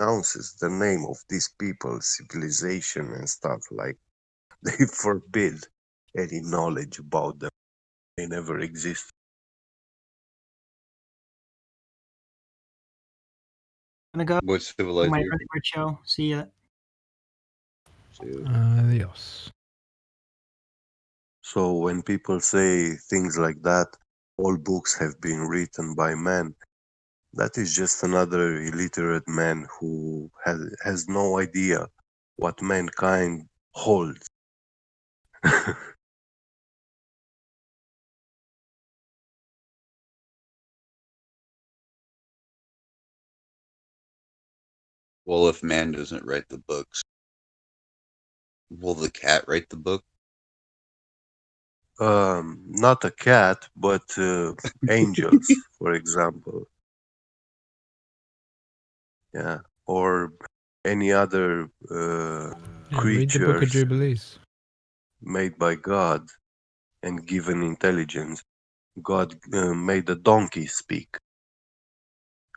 announces the name of these people, civilization and stuff. Like they forbid any knowledge about them. They never exist. Gonna go. What My civilization? early bird show. See ya. Adios. So when people say things like that, all books have been written by men, that is just another illiterate man who has no idea what mankind holds. Well, if man doesn't write the books, will the cat write the book? Not a cat, but angels, for example. Yeah, or any other Read the Book of creatures Jubilees. made by God and given intelligence. God made a donkey speak,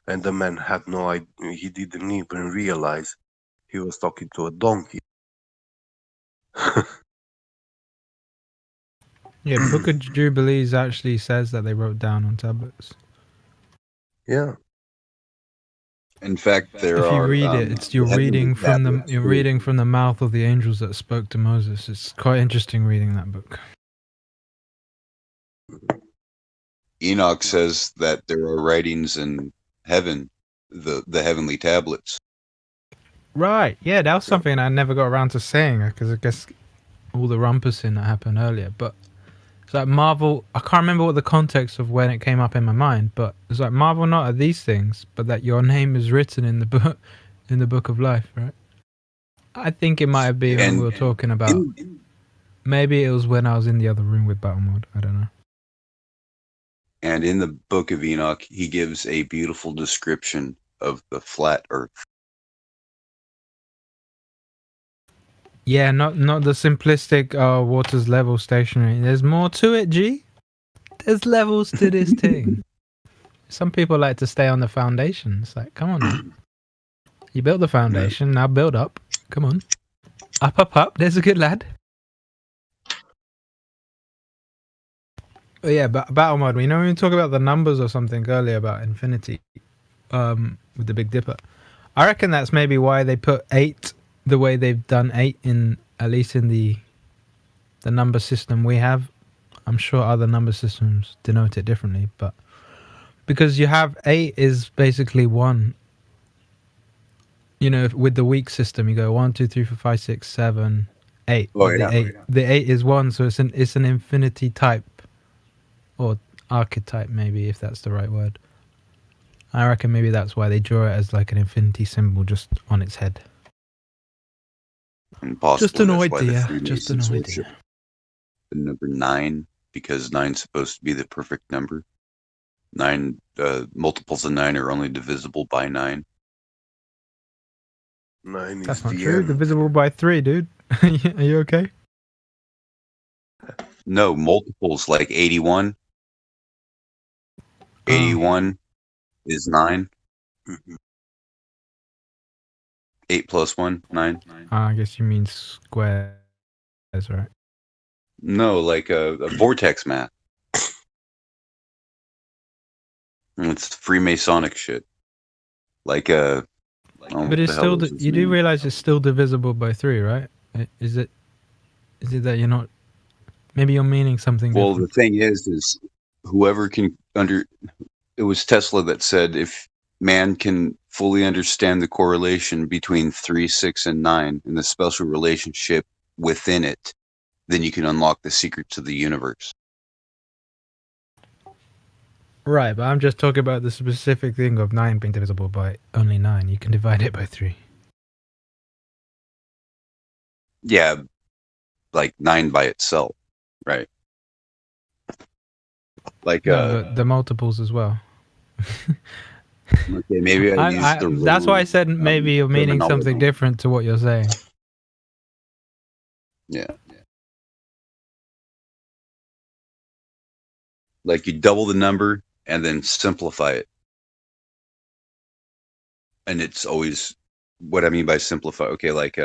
and the man had no idea. He didn't even realize he was talking to a donkey. Yeah, Book of Jubilees actually says that they wrote down on tablets. Yeah. In fact, there If you are. read it, it's you're heavenly reading from the tablets you're too. reading from the mouth of the angels that spoke to Moses. It's quite interesting reading that book. Enoch says that there are writings in heaven, the heavenly tablets. Right. Yeah, that was something I never got around to saying because I guess all the rumpusing that happened earlier. But it's like Marvel. I can't remember what the context of when it came up in my mind, but it's like Marvel not are these things, but that your name is written in the book, in the book of life, right? I think it might have been when we were talking about. Maybe it was when I was in the other room with Battle Mode. I don't know. And in the book of Enoch, he gives a beautiful description of the flat earth. Yeah, not the simplistic water's level stationary. There's more to it, G. There's levels to this thing. Some people like to stay on the foundation. It's like, come on now. You built the foundation, now build up. Come on. Up, up, up. There's a good lad. Oh, yeah, but Battle Mode, you know when we talk about the numbers or something earlier about infinity with the Big Dipper, I reckon that's maybe why they put 8 the way they've done 8 in, at least in the number system we have. I'm sure other number systems denote it differently, but because you have 8 is basically 1. You know, with the weak system, you go 1, 2, 3, 4, 5, 6, 7, 8. Oh, But yeah. the 8 is 1, so it's an infinity type or archetype, maybe, if that's the right word. I reckon maybe that's why they draw it as like an infinity symbol just on its head. And possibly Just an that's why the idea. Freemasons Just an worship idea. the number 9, because 9's supposed to be the perfect number. 9 multiples of 9 are only divisible by 9. 9 is That's not the true. end. Divisible by 3, dude. Are you okay? No, multiples like 81. 81 is 9. Mhm. 8 plus 1, 9. I guess you mean squares, right? No, like a vortex math. It's Freemasonic shit. Like But it's still you do realize it's still divisible by 3, right? Is it that you're not? Maybe you're meaning something Well, different. the thing is whoever can it was Tesla that said if man can fully understand the correlation between 3, 6, and 9 and the special relationship within it, then you can unlock the secrets of the universe. Right, but I'm just talking about the specific thing of 9 being divisible by only 9. You can divide it by 3. Yeah, like 9 by itself, right? Like No, but the multiples as well. okay, maybe I used the wrong, that's why I said maybe you're meaning something terminology. different to what you're saying. Yeah. Like you double the number and then simplify it. And it's always what I mean by simplify. Okay, like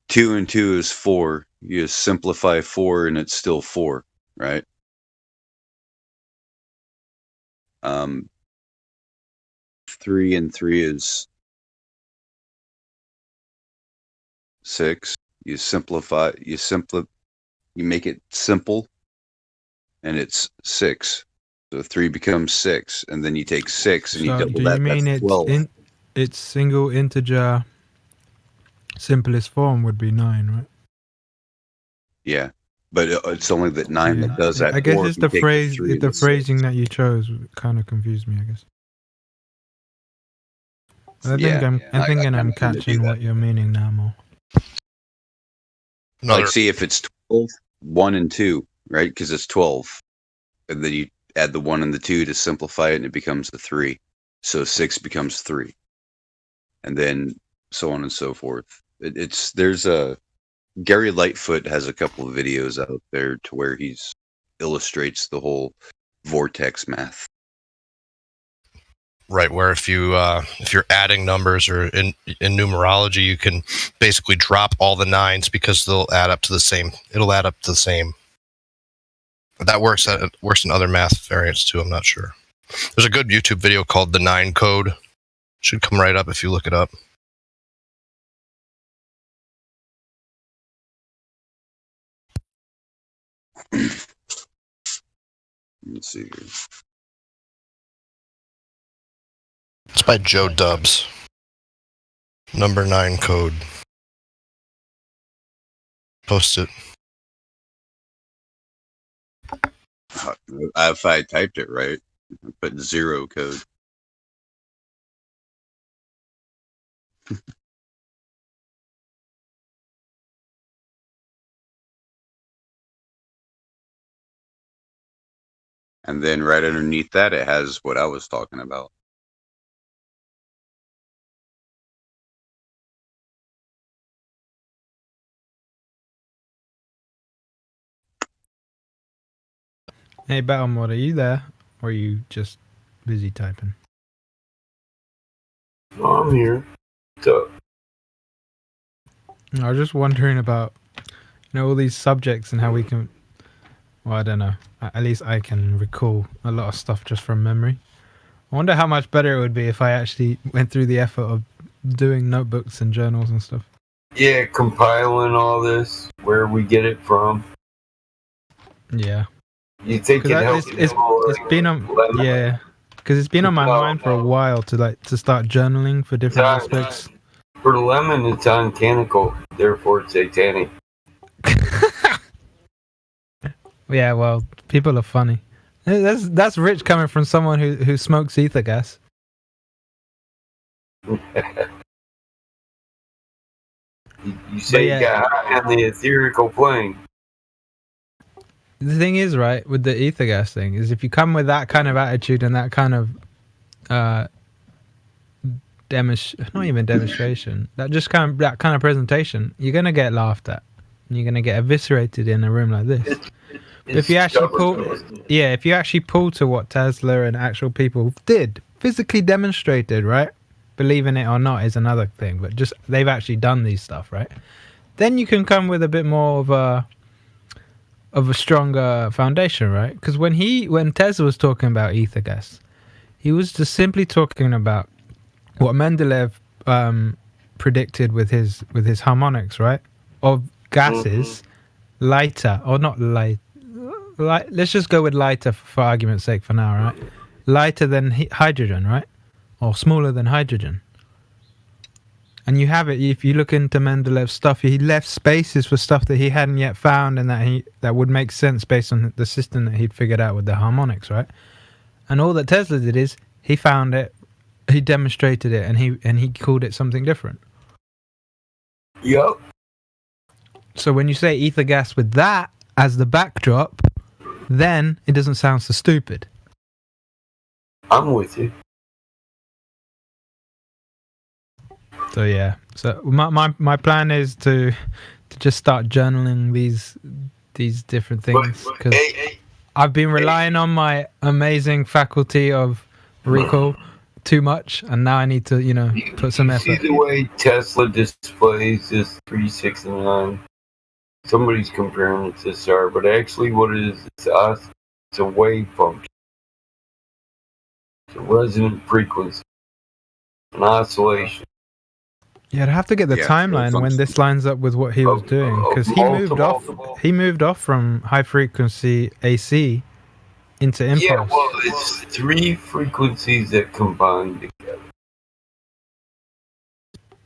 2 and 2 is 4. You simplify 4 and it's still 4, right? 3 and 3 is 6. You make it simple, and it's 6. So 3 becomes 6, and then you take 6 and you So double do that. you mean That's 12. its single integer simplest form would be 9, right? Yeah, but it's only that 9 that does that. I guess or it's if the you take phrase, 3 and the 6. phrasing that you chose kind of confused me. I guess. I think I'm kinda do catching that. what you're meaning now more. Like, see, if it's 12, 1 and 2, right? Because it's 12. And then you add the 1 and the 2 to simplify it, and it becomes the 3. So 6 becomes 3. And then so on and so forth. There's a Gary Lightfoot has a couple of videos out there to where he's illustrates the whole vortex math. Right, where if you're adding numbers or in numerology, you can basically drop all the 9s because they'll add up to the same. It'll add up to the same. But that works in other math variants too. I'm not sure. There's a good YouTube video called The 9 Code. Should come right up if you look it up. Let's see here. It's by Joe Dubs. Number 9 Code. Post it. If I typed it right, I put 0 code. And then right underneath that, it has what I was talking about. Hey, Battlemod, are you there? Or are you just busy typing? Oh, I'm here. So, I was just wondering about, all these subjects and how we can. Well, I don't know. At least I can recall a lot of stuff just from memory. I wonder how much better it would be if I actually went through the effort of doing notebooks and journals and stuff. yeah, compiling all this, where we get it from. Yeah. You think it helps? It's been on, yeah, because it's been on my mind for a while to start journaling for different aspects. For lemon, it's uncanonical, therefore it's satanic. Yeah, well, people are funny. That's rich coming from someone who smokes ether gas. You say you got high on the etherical plane. The thing is, right, with the ether gas thing, is if you come with that kind of attitude and that kind of not even demonstration, that kind of presentation, you're gonna get laughed at. You're gonna get eviscerated in a room like this. If you actually pull to what Tesla and actual people did, physically demonstrated, right? Believing it or not is another thing, but just they've actually done these stuff, right? Then you can come with a bit more of a stronger foundation, right? Because when Tesla was talking about ether gas, he was just simply talking about what Mendeleev predicted with his harmonics, right? Of gases lighter or not light. Let's just go with lighter for argument's sake for now, right? Lighter than hydrogen, right? Or smaller than hydrogen. And you have it, if you look into Mendeleev's stuff, he left spaces for stuff that he hadn't yet found and that would make sense based on the system that he'd figured out with the harmonics, right? And all that Tesla did is he found it, he demonstrated it, and he called it something different. Yup. So when you say ether gas with that as the backdrop, then it doesn't sound so stupid. I'm with you. So yeah. So my plan is to just start journaling these different things because I've been relying on my amazing faculty of recall too much, and now I need to, put some You see effort. the way Tesla displays this 3, 6, and 9? Somebody's comparing it to star, but actually what it is, it's a wave function. It's a resonant frequency. An oscillation. Yeah, I'd have to get the Yeah, timeline when function. this lines up with what he was doing, because he moved off. He moved off from high frequency AC into impulse. Yeah, well, it's 3 frequencies that combine together.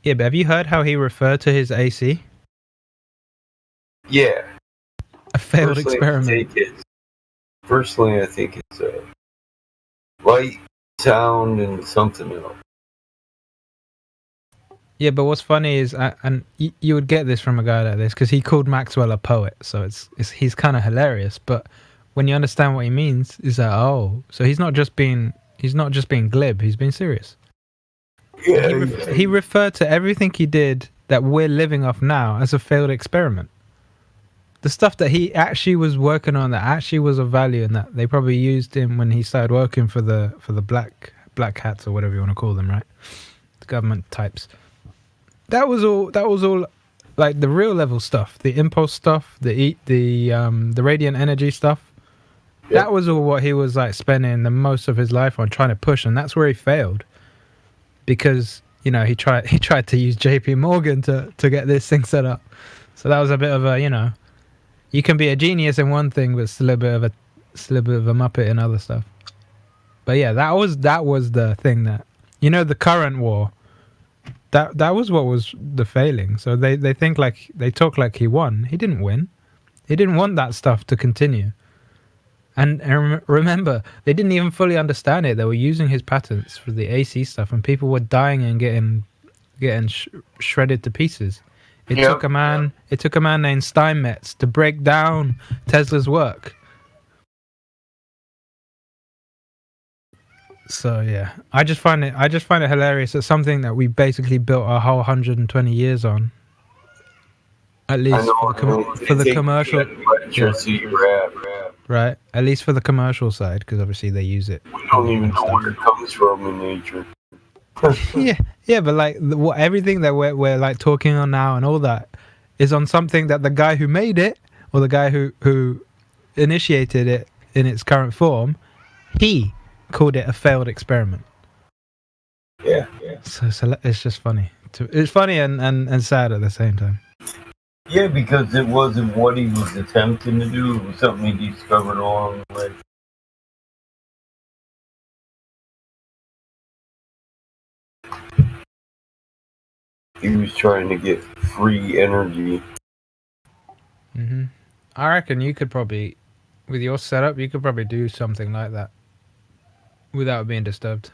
Yeah, but have you heard how he referred to his AC? Yeah. A failed Personally, experiment. I think it's light, sound, and something else. Yeah, but what's funny is, and you would get this from a guy like this, because he called Maxwell a poet, so he's kind of hilarious. But when you understand what he means, is that so he's not just being glib, he's being serious. Yeah, He referred to everything he did that we're living off now as a failed experiment. The stuff that he actually was working on, that actually was of value, and that they probably used him when he started working for the black hats or whatever you want to call them, right? The government types. That was all like the real level stuff, the impulse stuff, the radiant energy stuff. Yeah. That was all what he was like spending the most of his life on trying to push, and that's where he failed. Because, he tried to use JP Morgan to get this thing set up. So that was a bit of a, you can be a genius in one thing, but still a bit of a muppet in other stuff. But yeah, that was the thing that, the current war. That was what was the failing. So they think they talk like he won. He didn't win. He didn't want that stuff to continue. And remember, they didn't even fully understand it. They were using his patents for the AC stuff, and people were dying and getting shredded to pieces. It took a man named Steinmetz to break down Tesla's work. So yeah, I just find it hilarious that something that we basically built our whole 120 years on, at least for the commercial, right? At least for the commercial side, because obviously they use it. We don't even know where it comes from in nature. yeah, but like everything that we're like talking on now and all that is on something that the guy who made it, or the guy who initiated it in its current form, he called it a failed experiment. Yeah. So it's just funny. It's funny and sad at the same time. Yeah, because it wasn't what he was attempting to do. It was something he discovered along the way. He was trying to get free energy. Mm-hmm. I reckon you could probably, with your setup, you could probably do something like that without being disturbed.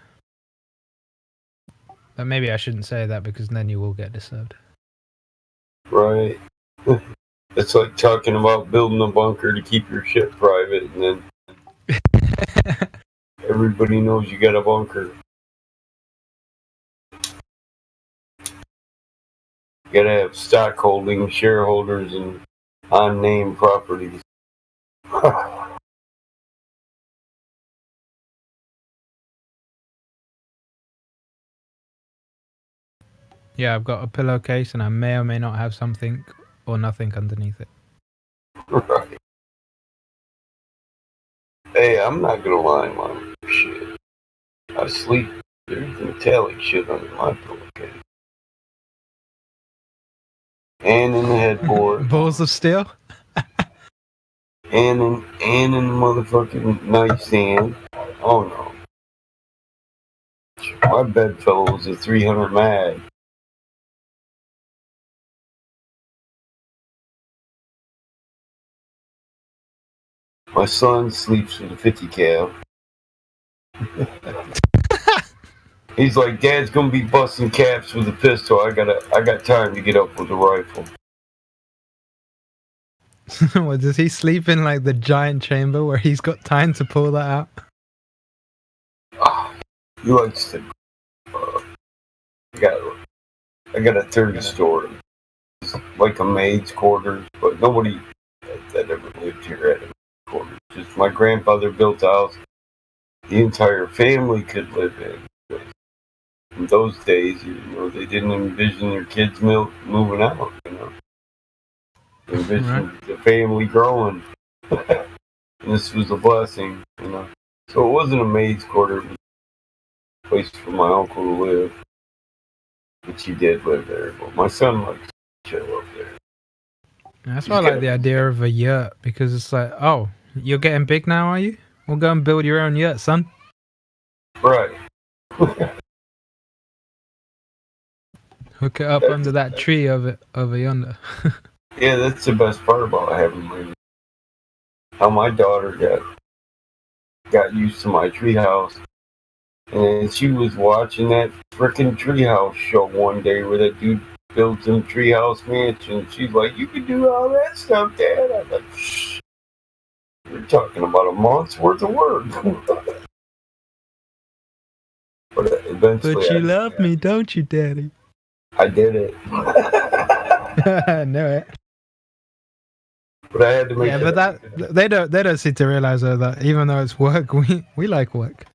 But maybe I shouldn't say that, because then you will get disturbed. Right. It's like talking about building a bunker to keep your shit private, and then everybody knows you got a bunker. You gotta have stockholding, shareholders, and unnamed properties. Yeah, I've got a pillowcase, and I may or may not have something or nothing underneath it. Right. Hey, I'm not gonna lie, man. Shit. I sleep. There's metallic shit under my pillowcase. And in the headboard. Balls of steel? and in the motherfucking nightstand. Oh no. My bedfellow was a 300 mag. My son sleeps with a 50 cal. He's like, Dad's gonna be busting caps with a pistol. I got time to get up with a rifle. What, does he sleep in like the giant chamber where he's got time to pull that out? He likes to. I got a third story. It's like a maid's quarters, but nobody that ever lived here had a quarters. Just my grandfather built a house the entire family could live in. in those days, they didn't envision their kids moving out. They envisioned the family growing. And this was a blessing. So it wasn't a maid's quarter. It was a place for my uncle to live. Which he did live there. But my son likes to chill up there. That's why I like the idea of a yurt, because it's like, oh, you're getting big now, are you? We'll go and build your own yurt, son. Right. Hook it up under that tree over yonder. Yeah, that's the best part about having my. How my daughter got used to my treehouse, and she was watching that frickin' treehouse show one day where that dude built some treehouse mansion. She's like, "You can do all that stuff, Dad." I'm like, "Shh, you're talking about a month's worth of work." But eventually, But you love me, don't you, Daddy? I did it. I know it. But I had to make. Yeah, but they don't seem to realize though, that even though it's work, we like work.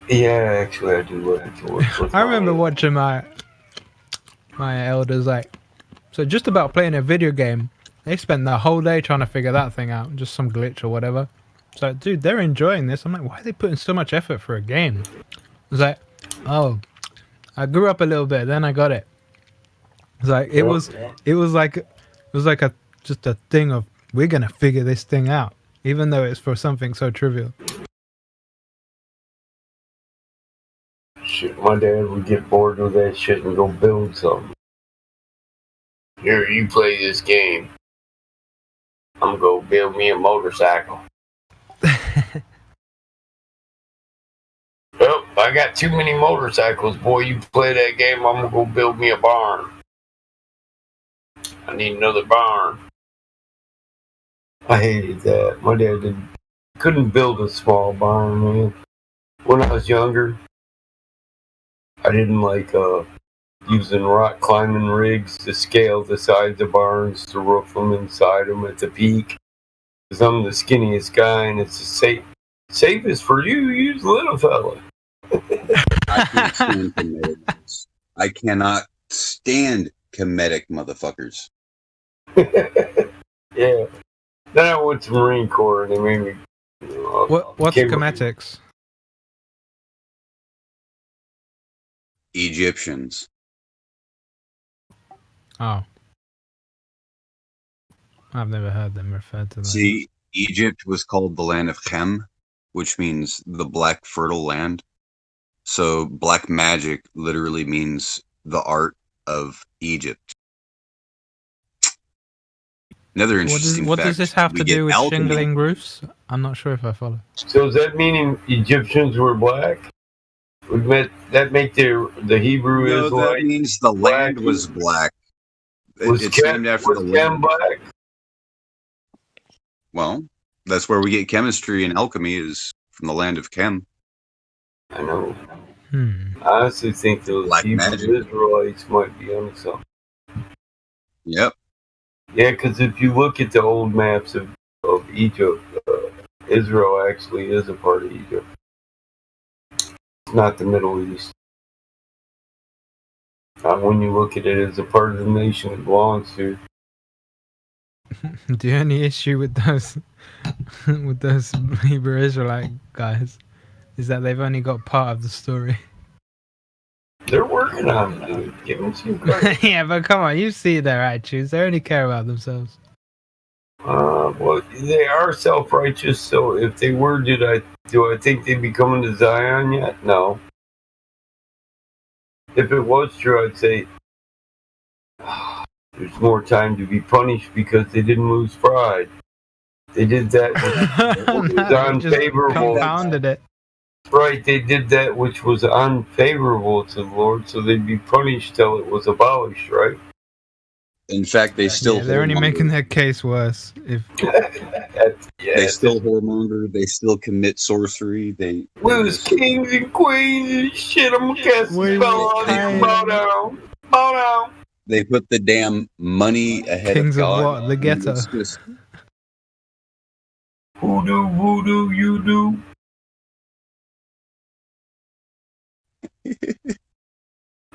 Yeah, actually, I do like to work. I remember watching my elders so just about playing a video game. They spent the whole day trying to figure that thing out, just some glitch or whatever. So, dude, they're enjoying this. I'm like, why are they putting so much effort for a game? It's like, oh, I grew up a little bit, then I got it. It's like it was like just a thing of we're gonna figure this thing out, even though it's for something so trivial. Shit, my dad would get bored with that shit and go build something. Here, you play this game. I'm gonna go build me a motorcycle. Oh, I got too many motorcycles, boy. You play that game, I'm gonna go build me a barn. I need another barn. I hated that. My dad couldn't build a small barn, man. When I was younger, I didn't like using rock climbing rigs to scale the sides of barns to roof them inside them at the peak. Because I'm the skinniest guy, and it's the safest for you. Use little fella. I can't stand comedic. I cannot stand comedic motherfuckers. Yeah. Then I went to Marine Corps, and they made me. What's schematics? Egyptians. Oh, I've never heard them referred to that. See, Egypt was called the land of Chem, which means the black fertile land. So black magic literally means the art of Egypt. Another interesting what fact. does this have to do with alchemy. shingling roofs? I'm not sure if I follow. So does that mean Egyptians were black? That make the Hebrew No, Israelite that means the land was black. It's named after the land. Black? Well, that's where we get chemistry and alchemy is from the land of Chem. I know. Hmm. I honestly think those Black Hebrew magic. Israelites might be on something. Yep. Yeah, because if you look at the old maps of Egypt, Israel actually is a part of Egypt. It's not the Middle East. When you look at it as a part of the nation it belongs to. The only issue with those Hebrew Israelite guys is that they've only got part of the story. They're working on it, dude. Give them some credit. Yeah, but come on, you see their attitudes. They only care about themselves. Well, they are self-righteous, so if they were, do I think they'd be coming to Zion yet? No. If it was true, I'd say there's more time to be punished because they didn't lose pride. They did that which was unfavorable. Compounded it. Right, they did that which was unfavorable to the Lord, so they'd be punished till it was abolished, right? In fact, they still they're only making their case worse. If they still whoremonger, they still commit sorcery. They lose kings and queens and shit. I'm gonna cast a spell on you. Bow down. Bow down. They put the damn money ahead Kings of of God. what? The ghetto. It's just- Hoodoo, voodoo, you do.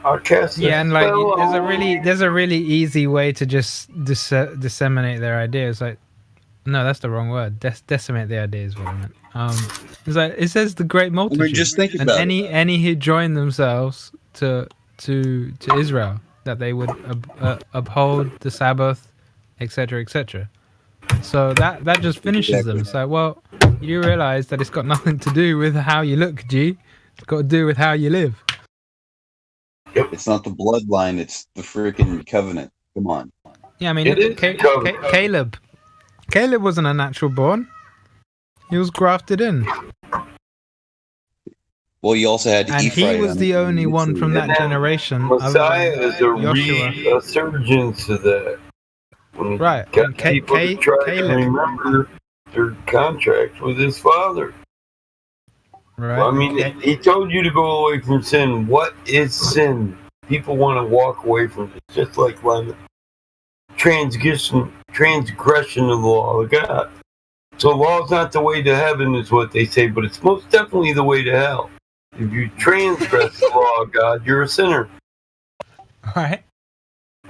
I cast Yeah, and like spell there's a really easy way to just disseminate their ideas. Like, no, that's the wrong word. Decimate the ideas. What I meant. It's like it says the great I multitude, mean, just think and about it. any who join themselves to Israel, that they would uphold the Sabbath, etc., etc. So that just finishes them. It's like, well, you realize that it's got nothing to do with how you look, G. It's got to do with how you live. It's not the bloodline, it's the freaking covenant. Come on. Yeah, I mean, It look is at covered. Caleb. Caleb wasn't a natural born. He was grafted in, Well, you also had and he Ephraim. was the only one from that generation. Messiah other is than a Joshua. resurgence to that. When he Right, got and people to try to Caleb. remember their contract with his father. Right. I mean, he told you to go away from sin. What is sin? People want to walk away from it, just like transgression of the law of God. So law is not the way to heaven, is what they say, but it's most definitely the way to hell. If you transgress the law of God, you're a sinner. Right.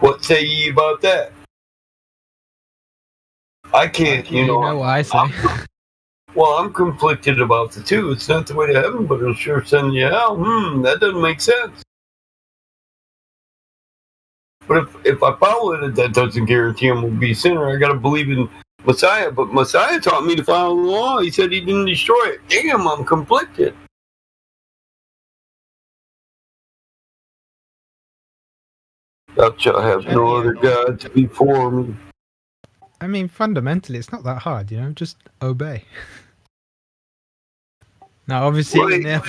What say ye about that? I can't, You know what I say. Well, I'm conflicted about the two. It's not the way to heaven, but it'll sure send you hell. That doesn't make sense. But if I follow it, that doesn't guarantee I'm going to be a sinner. I got to believe in Messiah. But Messiah taught me to follow the law. He said he didn't destroy it. Damn, I'm conflicted. Thou shalt have no other gods before me. I mean, fundamentally, it's not that hard, you know. Just obey. Now, obviously, in a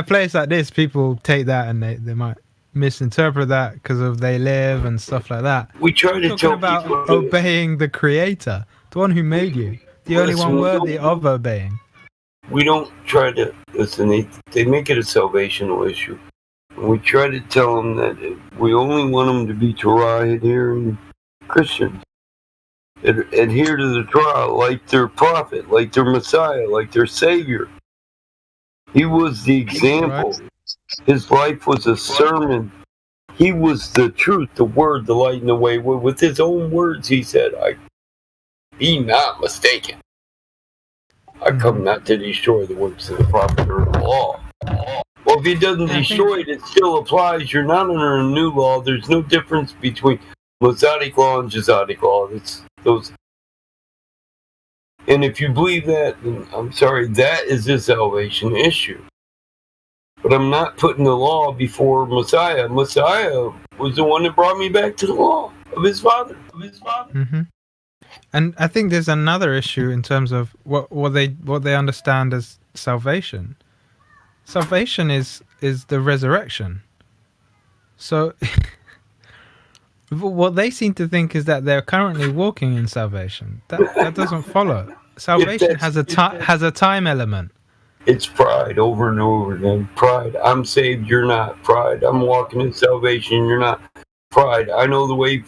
place like this, people take that and they might misinterpret that because of they live and stuff like that. We try to Talking tell about people obeying the Creator, the one who made you, the only one worthy of obeying. we don't try to listen. They make it a salvational issue. And we try to tell them that we only want them to be Torah adhering Christians. Adhere to the Torah like their prophet, like their Messiah, like their Savior. He was the example. Right. His life was a sermon. He was the truth, the word, the light, and the way. With his own words, he said, be not mistaken. I come not to destroy the works of the prophet or the law. Well, if he doesn't destroy it, it still applies. You're not under a new law. There's no difference between Mosaic law and Josiah law. It's those. And if you believe that, then I'm sorry, that is a salvation issue. But I'm not putting the law before Messiah. Messiah was the one that brought me back to the law of his father. Mm-hmm. And I think there's another issue in terms of what they understand as salvation. Salvation is the resurrection. So what they seem to think is that they're currently walking in salvation. That doesn't follow. Salvation has a time element. It's pride over and over again. Pride. I'm saved, you're not. Pride. I'm walking in salvation, you're not. Pride. I know the way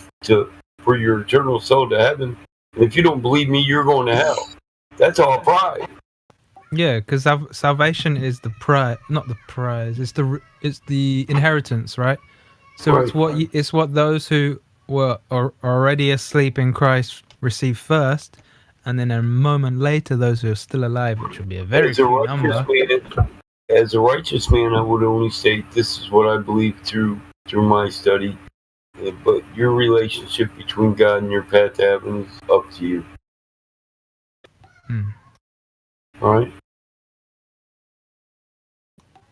for your eternal soul to heaven. And if you don't believe me, you're going to hell. That's all pride. Yeah, because salvation is the prize, not the prize. It's the inheritance, right? So Right. it's what those who were already asleep in Christ receive first, and then a moment later those who are still alive, which would be a very few number. As a righteous man, I would only state this is what I believe through my study. But your relationship between God and your path to heaven is up to you. All right.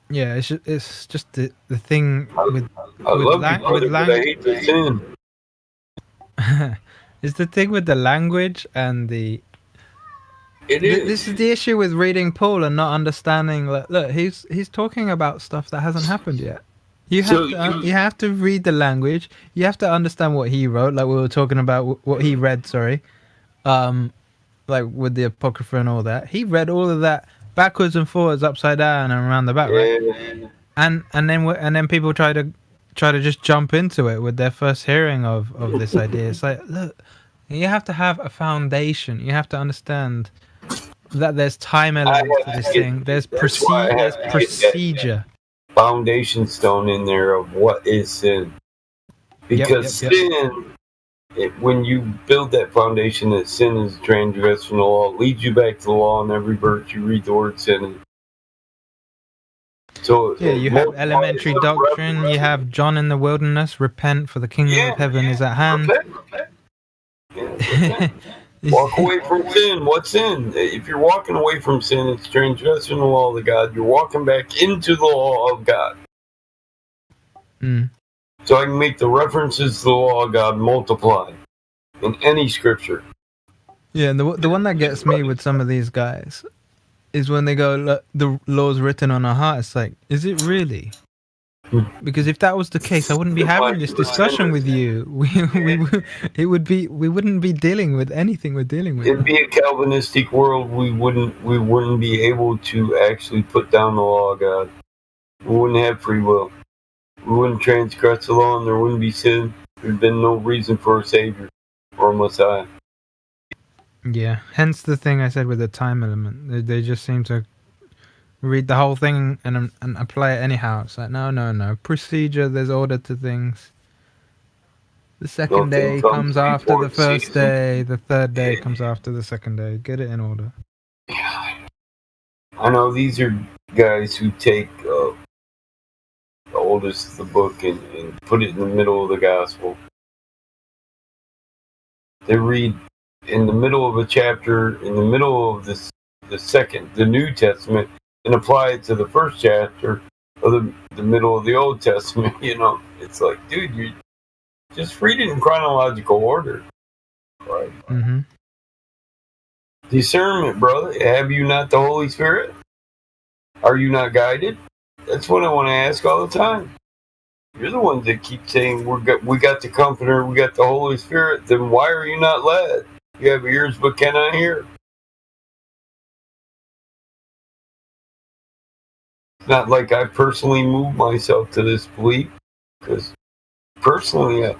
Yeah, it's just the thing with I love you, brother, but I hate the sin. it's the thing with the language and the. It is. This is the issue with reading Paul and not understanding. Look, he's talking about stuff that hasn't happened yet. You have to read the language. You have to understand what he wrote. Like we were talking about what he read. Sorry, like with the Apocrypha and all that. He read all of that backwards and forwards, upside down and around the back, right? Yeah. And then people try to just jump into it with their first hearing of this idea. It's like, look, you have to have a foundation. You have to understand that there's time elements to this thing. There's procedure. foundation stone in there of what is sin. Because sin, when you build that foundation that sin is transgression of the law, it leads you back to the law in every verse you read the word sin. So Yeah, you have elementary doctrine. You have John in the wilderness. Repent, for the kingdom of heaven is at hand. Repent. Yeah, walk away from sin. What's sin? If you're walking away from sin, it's transgression of the law of God. You're walking back into the law of God. Mm. So I can make the references to the law of God multiply in any scripture. Yeah, and the one that gets me with some of these guys is when they go, "Look, the law's written on our heart." It's like, is it really? Because if that was the case, I wouldn't be having this discussion with you. We wouldn't be dealing with anything we're dealing with. It'd be a Calvinistic world. We wouldn't be able to actually put down the law of God. We wouldn't have free will. We wouldn't transgress the law, and there wouldn't be sin. There'd been no reason for a savior or a Messiah. Yeah, hence the thing I said with the time element. They just seem to read the whole thing and apply it anyhow. It's like, no. Procedure, there's order to things. The second day comes after the first day. The third day comes after the second day. Get it in order. I know these are guys who take the oldest of the book and put it in the middle of the gospel. They read in the middle of a chapter, in the middle of the New Testament, and apply it to the first chapter of the middle of the Old Testament. You know, it's like, dude, you just read it in chronological order, right? Mm-hmm. Discernment, brother. Have you not the Holy Spirit? Are you not guided? That's what I want to ask all the time. You're the ones that keep saying we got the Comforter, we got the Holy Spirit. Then why are you not led? You have ears but cannot hear. It's not like I personally moved myself to this belief, because personally,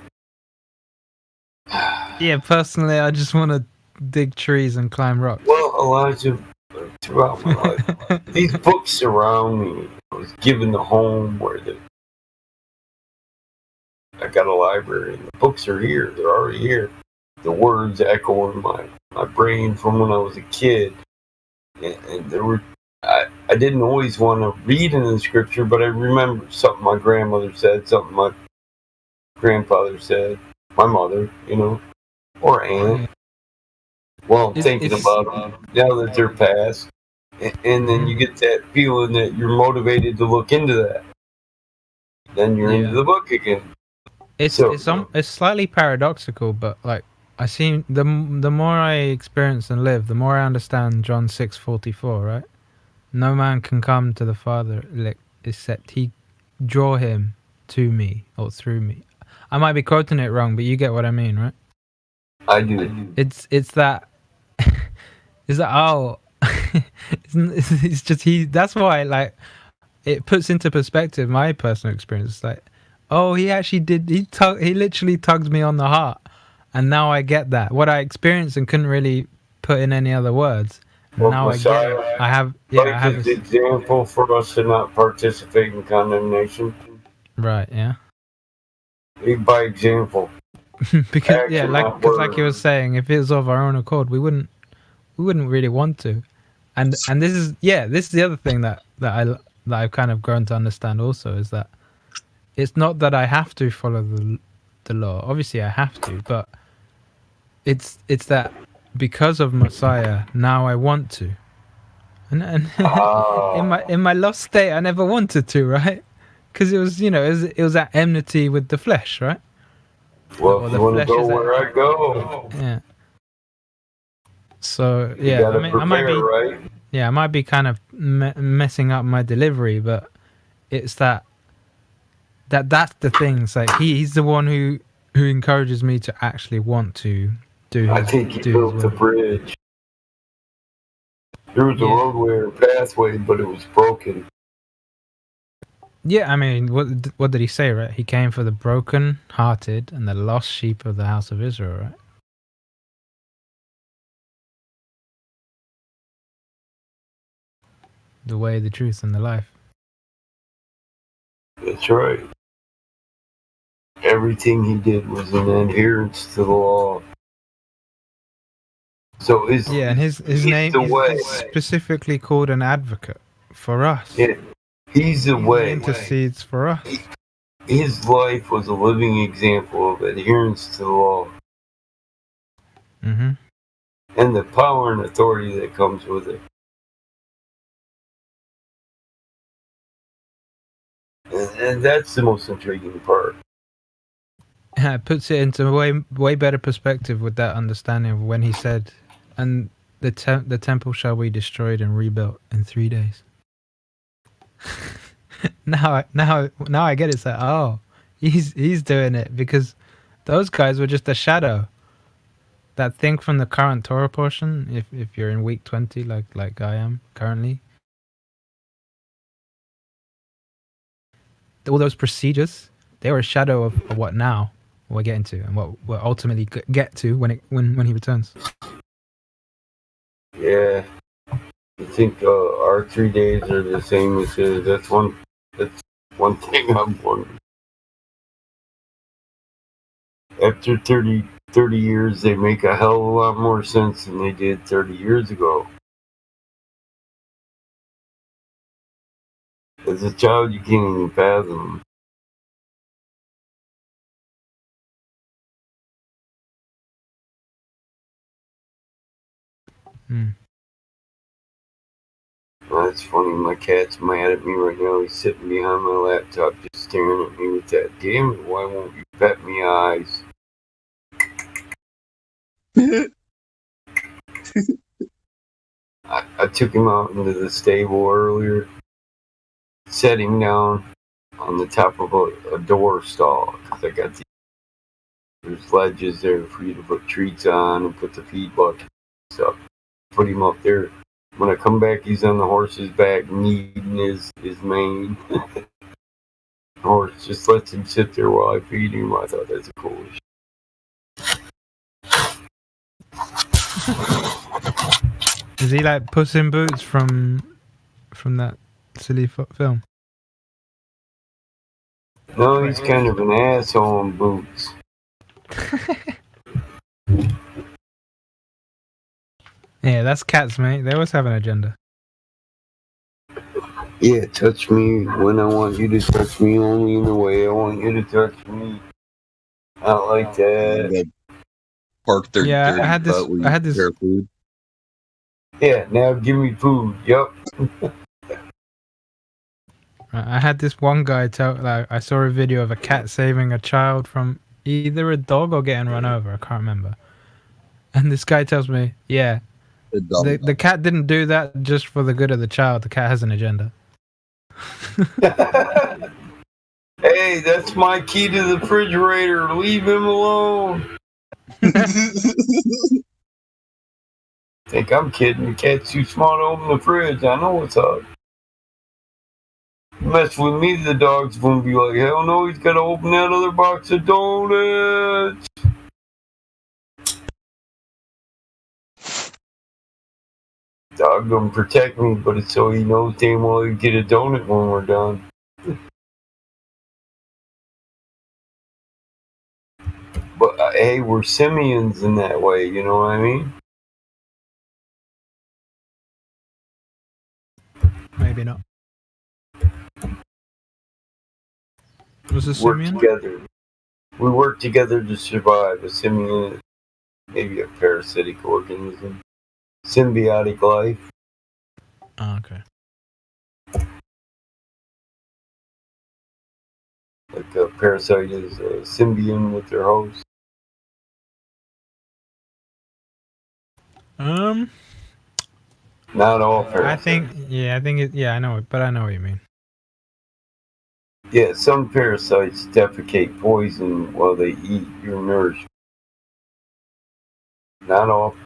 Yeah, personally, I just want to dig trees and climb rocks. well, Elijah, throughout my life, these books surround me. I was given the home where I got a library, and the books are here. They're already here. The words echo in my brain from when I was a kid. And there were, I didn't always want to read in the scripture, but I remember something my grandmother said, something my grandfather said, my mother, you know, or aunt. Well, I'm thinking about them now that they're past. And then you get that feeling that you're motivated to look into that. Then you're into the book again. It's slightly paradoxical, but like I see the more I experience and live, the more I understand John 6:44. Right? No man can come to the Father except He draw him to me or through me. I might be quoting it wrong, but you get what I mean, right? I do. It's that. Is that it's just he. That's why like it puts into perspective my personal experience. It's like, oh, he actually did. He literally tugged me on the heart, and now I get that. What I experienced and couldn't really put in any other words. Well, now Messiah, I get it. I have. Yeah, I have an example for us to not participate in condemnation. Right. Yeah. By example. Because like you were saying, if it was of our own accord, we wouldn't really want to. And this is the other thing that I've kind of grown to understand also, is that it's not that I have to follow the law. Obviously I have to, but it's that because of Messiah now I want to. And in my lost state I never wanted to, right? Because it was it was at enmity with the flesh, right? Well, if you want to go where I go. Yeah. So yeah, I might be right? Yeah, I might be kind of messing up my delivery, but it's that's the thing. It's like he's the one who encourages me to actually want to do. I think he built the bridge. There was a roadway or pathway, but it was broken. Yeah, I mean, what did he say? Right, he came for the broken-hearted and the lost sheep of the house of Israel. Right. The way, the truth, and the life. That's right. Everything he did was in adherence to the law. So and his he's name the is way. specifically called an advocate for us. Yeah, he's the He way. intercedes for us. His life was a living example of adherence to the law Hmm. and the power and authority that comes with it. And that's the most intriguing part. It puts it into way better perspective with that understanding of when he said, "And the temple shall be destroyed and rebuilt in 3 days." now I get it. It's like, oh, he's doing it because those guys were just a shadow. That thing from the current Torah portion, if you're in week 20, like I am currently, all those procedures, they were a shadow of what now we're getting to, and what we'll ultimately get to when he returns. Yeah. I think our 3 days are the same as his. That's one thing I'm wondering. After 30 years, they make a hell of a lot more sense than they did 30 years ago. As a child, you can't even fathom. Hmm. Well, that's funny. My cat's mad at me right now. He's sitting behind my laptop just staring at me with that, "Damn it, why won't you pet me eyes?" I took him out into the stable earlier, set him down on the top of a door stall because I got there's ledges there for you to put treats on and put the feed bucket and stuff. Put him up there. When I come back, he's on the horse's back, kneading his mane. The horse just lets him sit there while I feed him. I thought that's cool. Is he like Puss in Boots from that silly film? No, he's kind of an asshole in boots. Yeah, that's cats, mate. They always have an agenda. Yeah, touch me when I want you to touch me, only in the way I want you to touch me. Not like that. They park their Yeah, dirty I had this. butt where I you had this. prepare food. Yeah, now give me food. Yup. I had this one guy tell. Like, I saw a video of a cat saving a child from either a dog or getting run over. I can't remember. And this guy tells me, "Yeah, the cat didn't do that just for the good of the child. The cat has an agenda." Hey, that's my key to the refrigerator. Leave him alone. Think I'm kidding. The cat's too smart to open the fridge. I know what's up. Mess with me, the dog's gonna be like, hell no, he's gotta open that other box of donuts. Dog gonna protect me, but it's so he knows damn well he'll get a donut when we're done. But hey, we're simians in that way, you know what I mean? Maybe not. Was a Work simian? together. We work together to survive. A simian is maybe a parasitic organism. Symbiotic life. Oh, okay. Like a parasite is a symbiont with their host. Not all parasites. I know it, but I know what you mean. Yeah, some parasites defecate poison while they eat your nourishment. Not all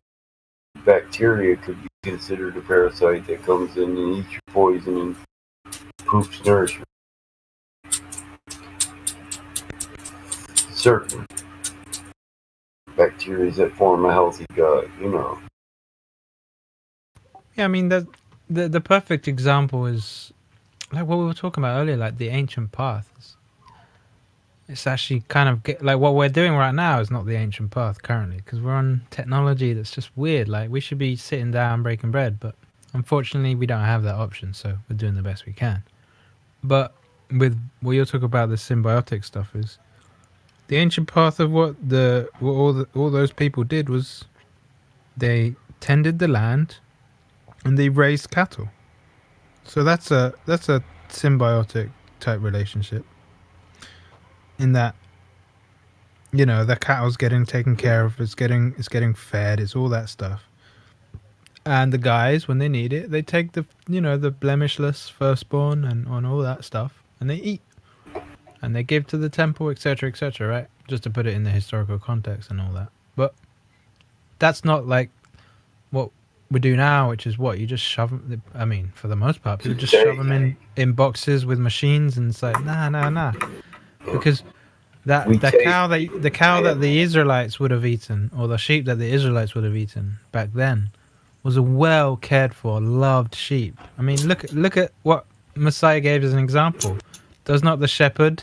bacteria could be considered a parasite that comes in and eats your poison and poops nourishment. Certain bacteria that form a healthy gut, you know. Yeah, I mean the perfect example is like what we were talking about earlier, like the ancient path. It's actually kind of like what we're doing right now is not the ancient path currently, because we're on technology that's just weird. Like we should be sitting down breaking bread, but unfortunately we don't have that option, so we're doing the best we can. But with what you're talking about, the symbiotic stuff is the ancient path of what all those people did was they tended the land and they raised cattle. So that's a symbiotic type relationship. In that, you know, the cattle's getting taken care of, it's getting fed, it's all that stuff. And the guys, when they need it, they take the the blemishless firstborn and on all that stuff, and they eat, and they give to the temple, etc., etc. Right? Just to put it in the historical context and all that. But that's not like what we do now, which is what you just shove them. I mean, for the most part, people just shove them in boxes with machines, and it's like nah, because the cow that the Israelites would have eaten, or the sheep that the Israelites would have eaten back then, was a well cared for, loved sheep. I mean, look at what Messiah gave as an example. Does not the shepherd,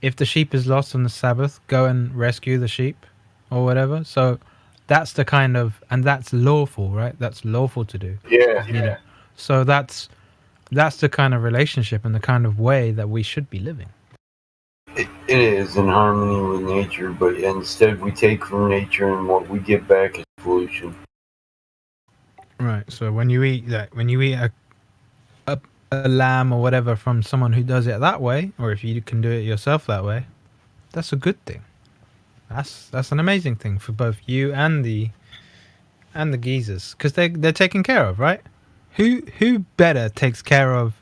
if the sheep is lost on the Sabbath, go and rescue the sheep, or whatever? So that's the kind of, and that's lawful, right? That's lawful to do. Yeah. So that's the kind of relationship and the kind of way that we should be living. It is in harmony with nature, but instead we take from nature, and what we get back is pollution. Right. So when you eat a lamb or whatever from someone who does it that way, or if you can do it yourself that way, that's a good thing. That's an amazing thing for both you and the geezers, because they're taken care of, right? Who better takes care of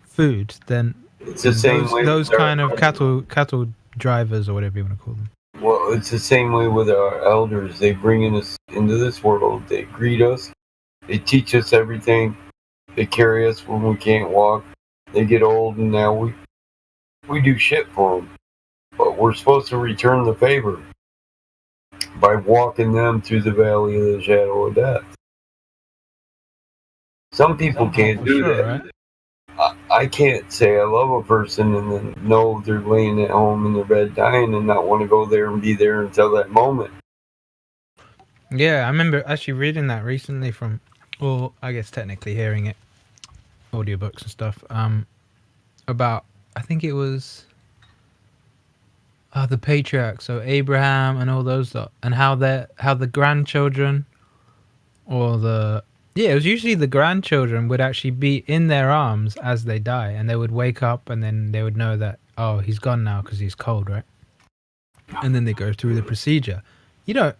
food than It's the same way those with kind our- of cattle drivers, or whatever you want to call them. Well, it's the same way with our elders. They bring us into this world. They greet us. They teach us everything. They carry us when we can't walk. They get old, and now we do shit for them. But we're supposed to return the favor by walking them through the valley of the shadow of death. Some people can't For do sure, that. right? I can't say I love a person and then know they're laying at home in their bed dying and not want to go there and be there until that moment. Yeah, I remember actually reading that recently from, or I guess technically hearing it, audiobooks and stuff, about, I think it was the patriarchs, so Abraham and all those lot, and how the grandchildren, or it was usually the grandchildren would actually be in their arms as they die, and they would wake up, and then they would know that, oh, he's gone now because he's cold, right? And then they go through the procedure. You don't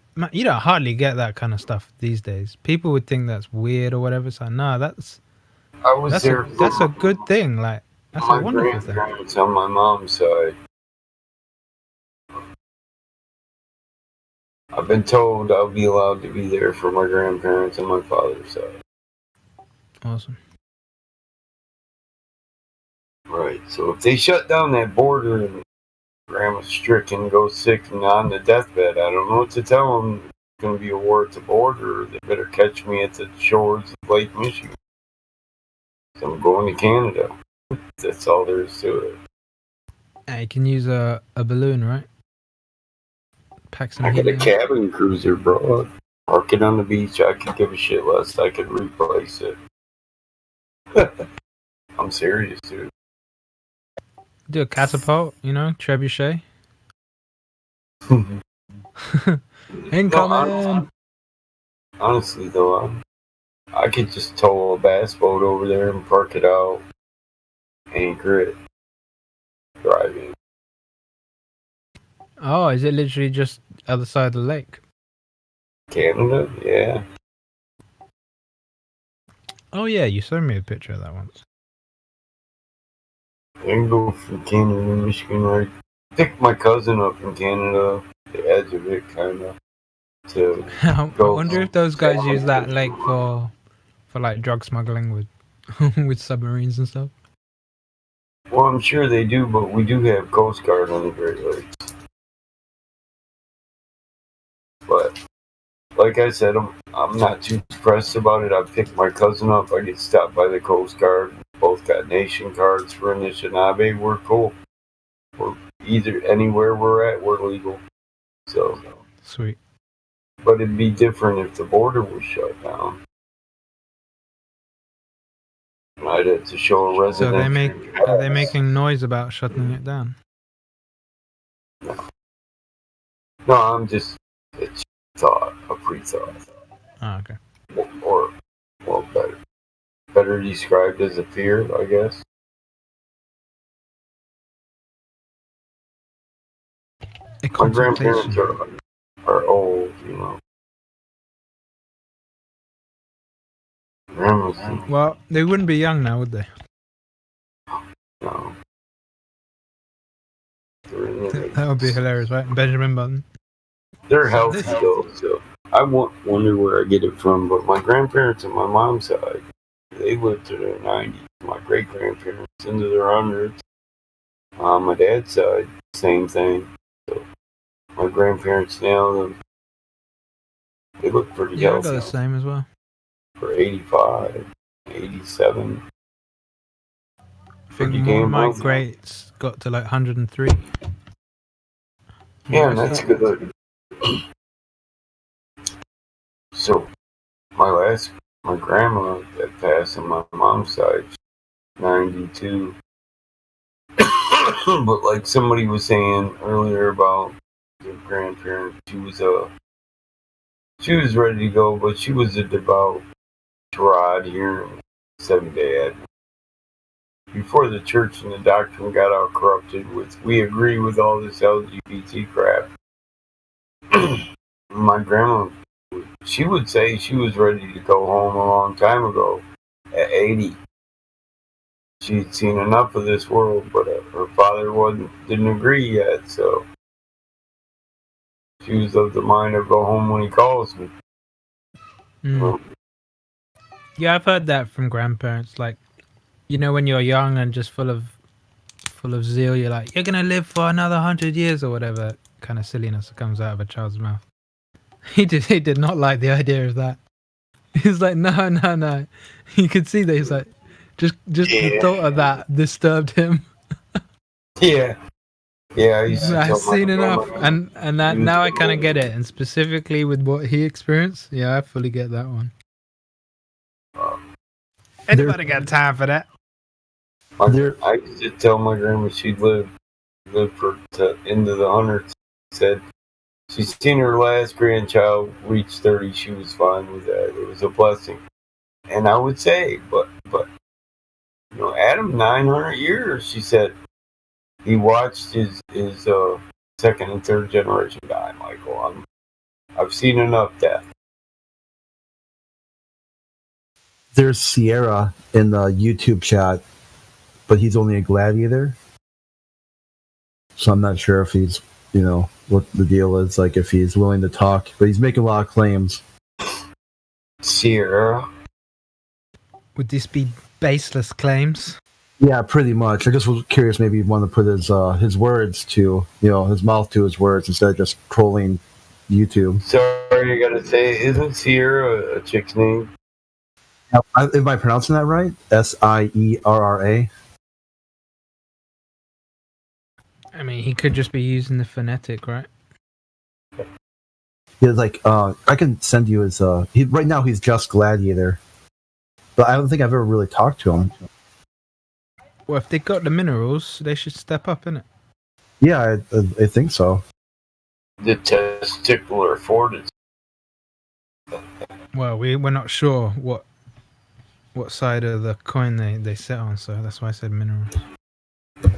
hardly get that kind of stuff these days. People would think that's weird or whatever. So no, that's a good thing. Like, that's my a wonderful thing. grandparents on my mom's side. I've been told I'll be allowed to be there for my grandparents on my father's side. Awesome. Right. So if they shut down that border and Grandma's stricken, goes sick, and on the deathbed, I don't know what to tell them. It's going to be a war at the border. They better catch me at the shores of Lake Michigan. So I'm going to Canada. That's all there is to it. Yeah, you can use a balloon, right? Pack some I got a helium. cabin cruiser, bro. Park it on the beach. I could give a shit less. I could replace it. I'm serious, dude. Do a catapult, trebuchet. Incoming. Honestly, though, I could just tow a bass boat over there and park it out, anchor it, drive in. Oh, is it literally just other side of the lake? Canada, yeah. Oh yeah, you showed me a picture of that once. I can go from Canada to Michigan, right? Picked my cousin up from Canada, the edge of it, kind of. To I go wonder if those guys use that lake for like drug smuggling with with submarines and stuff. Well, I'm sure they do, but we do have Coast Guard on the Great Lakes. But like I said, I'm not too pressed about it. I picked my cousin up. I get stopped by the Coast Guard. Both got nation cards for Anishinaabe. We're cool. We're either anywhere we're at, we're legal. So, Sweet. but it'd be different if the border was shut down. I'd have to show a So resident. are they making noise about shutting it down? No, I'm just it's a pre-thought, Oh, okay. or well, better described as a fear, I guess. A My grandparents consultation. are old, you know. Grandma's, Well, they wouldn't be young now, would they? no. They're in their That would be hilarious, right? Benjamin Button. They're healthy though, so I wonder where I get it from. But my grandparents on my mom's side, they lived to their 90s. My great grandparents into their hundreds. On my dad's side, same thing. So my grandparents now, they look pretty Yeah, I healthy got the same as well. for 85, 87. I think Pretty one of damn my healthy. greats got to like 103. Yeah, and that's good. So my grandma that passed on my mom's side, 92. But like somebody was saying earlier about your grandparents, she was ready to go, but she was a devout Rod here in Seventh-day Adventist. Before the church and the doctrine got all corrupted with, we agree with all this LGBT crap. My grandma, she would say she was ready to go home a long time ago at 80. She'd seen enough of this world, but her father didn't agree yet, so she was of the mind of go home when he calls me. Mm. Yeah, I've heard that from grandparents. Like, you know, when you're young and just full of zeal, you're like, you're gonna live for another 100 years or whatever kind of silliness that comes out of a child's mouth. He did not like the idea of that. He's like, no. You could see that he's like, just the thought of that disturbed him. Yeah. Yeah, I used to I've tell seen my enough, grandma, and that now I kind of get it, and specifically with what he experienced, yeah, I fully get that one. Anybody got time for that? I used to tell my grandma she'd live for into the hundreds. Said she's seen her last grandchild reach 30. She was fine with that. It was a blessing. And I would say, but you know, Adam 900 years. She said he watched his second and third generation die. Michael, I've seen enough death. There's Sierra in the YouTube chat, but he's only a gladiator. So I'm not sure if he's, you know, what the deal is, like if he's willing to talk, but he's making a lot of claims. Sierra. Would this be baseless claims? Yeah, pretty much. I just was curious, maybe he'd want to put his words to, you know, his mouth to his words instead of just trolling YouTube. Sorry, I gotta say, isn't Sierra a chick's name? Am I pronouncing that right? Sierra? I mean, he could just be using the phonetic, right? Yeah, like I can send you his. Right now he's just Gladiator, but I don't think I've ever really talked to him. Well, if they got the minerals, they should step up, innit? Yeah, I think so. The testicular fortitude. Well, we're not sure what side of the coin they sit on, so that's why I said minerals.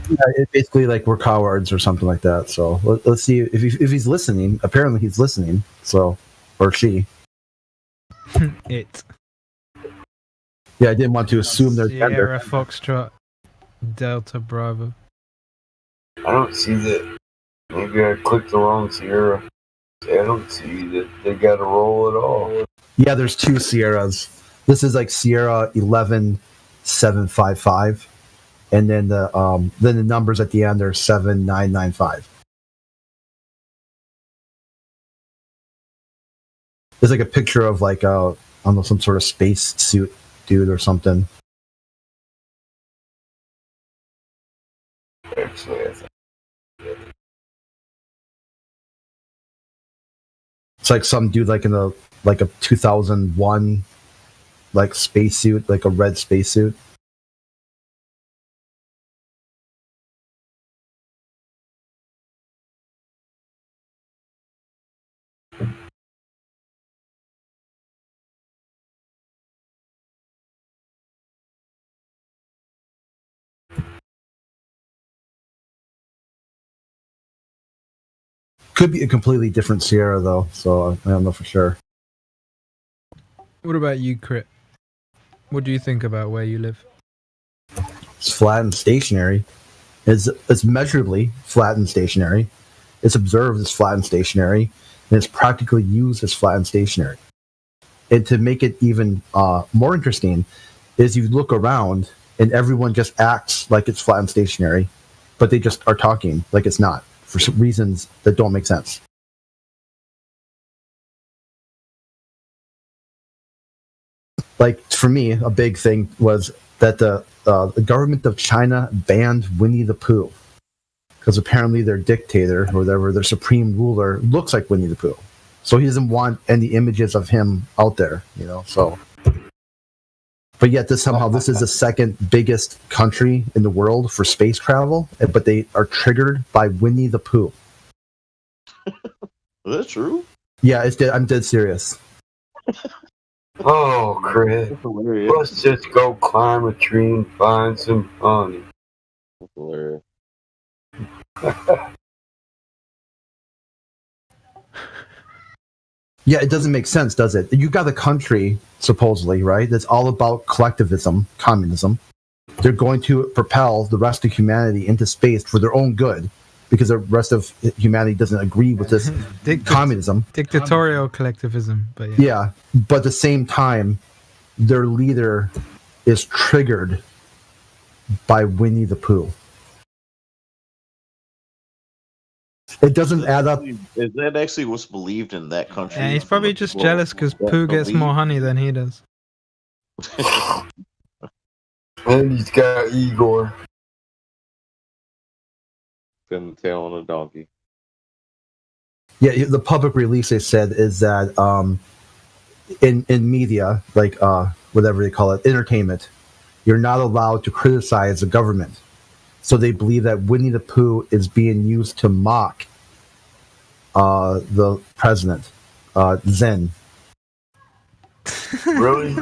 Yeah, it basically like we're cowards or something like that. So let's see if he's listening. Apparently he's listening. So, or she. It. Yeah, I didn't want to assume their gender. Sierra Foxtrot Delta Bravo. I don't see that. Maybe I clicked the wrong Sierra. I don't see that they got a roll at all. Yeah, there's two Sierras. This is like Sierra 11755, and then the numbers at the end are 7995. There's like a picture of like I don't know, some sort of space suit dude or something. actually, I think. It's like some dude like in a 2001 like spacesuit, like a red spacesuit. Could be a completely different Sierra though, so I don't know for sure. What about you, Crit? What do you think about where you live? It's flat and stationary. It's measurably flat and stationary. It's observed as flat and stationary, and it's practically used as flat and stationary. And to make it even more interesting, is you look around and everyone just acts like it's flat and stationary, but they just are talking like it's not for some reasons that don't make sense. Like for me, a big thing was that the government of China banned Winnie the Pooh because apparently their dictator or whatever, their supreme ruler, looks like Winnie the Pooh. So he doesn't want any images of him out there, you know. So, but yet this is the second biggest country in the world for space travel, but they are triggered by Winnie the Pooh. Is that true? Yeah, I'm dead serious. Oh, Chris. That's hilarious. Let's just go climb a tree and find some honey. That's hilarious. Yeah, it doesn't make sense, does it? You got a country, supposedly, right, that's all about collectivism, communism. They're going to propel the rest of humanity into space for their own good because the rest of humanity doesn't agree with this communism. Dictatorial collectivism, but yeah. Yeah, but at the same time, their leader is triggered by Winnie the Pooh. It doesn't add up. Is that actually what's believed in that country? Yeah, he's probably just jealous because Pooh gets more honey than he does. And he's got Igor. Spin the tail on a donkey. Yeah, the public release they said is that in media, like whatever they call it, entertainment, you're not allowed to criticize the government. So they believe that Winnie the Pooh is being used to mock the president, Zen. Really?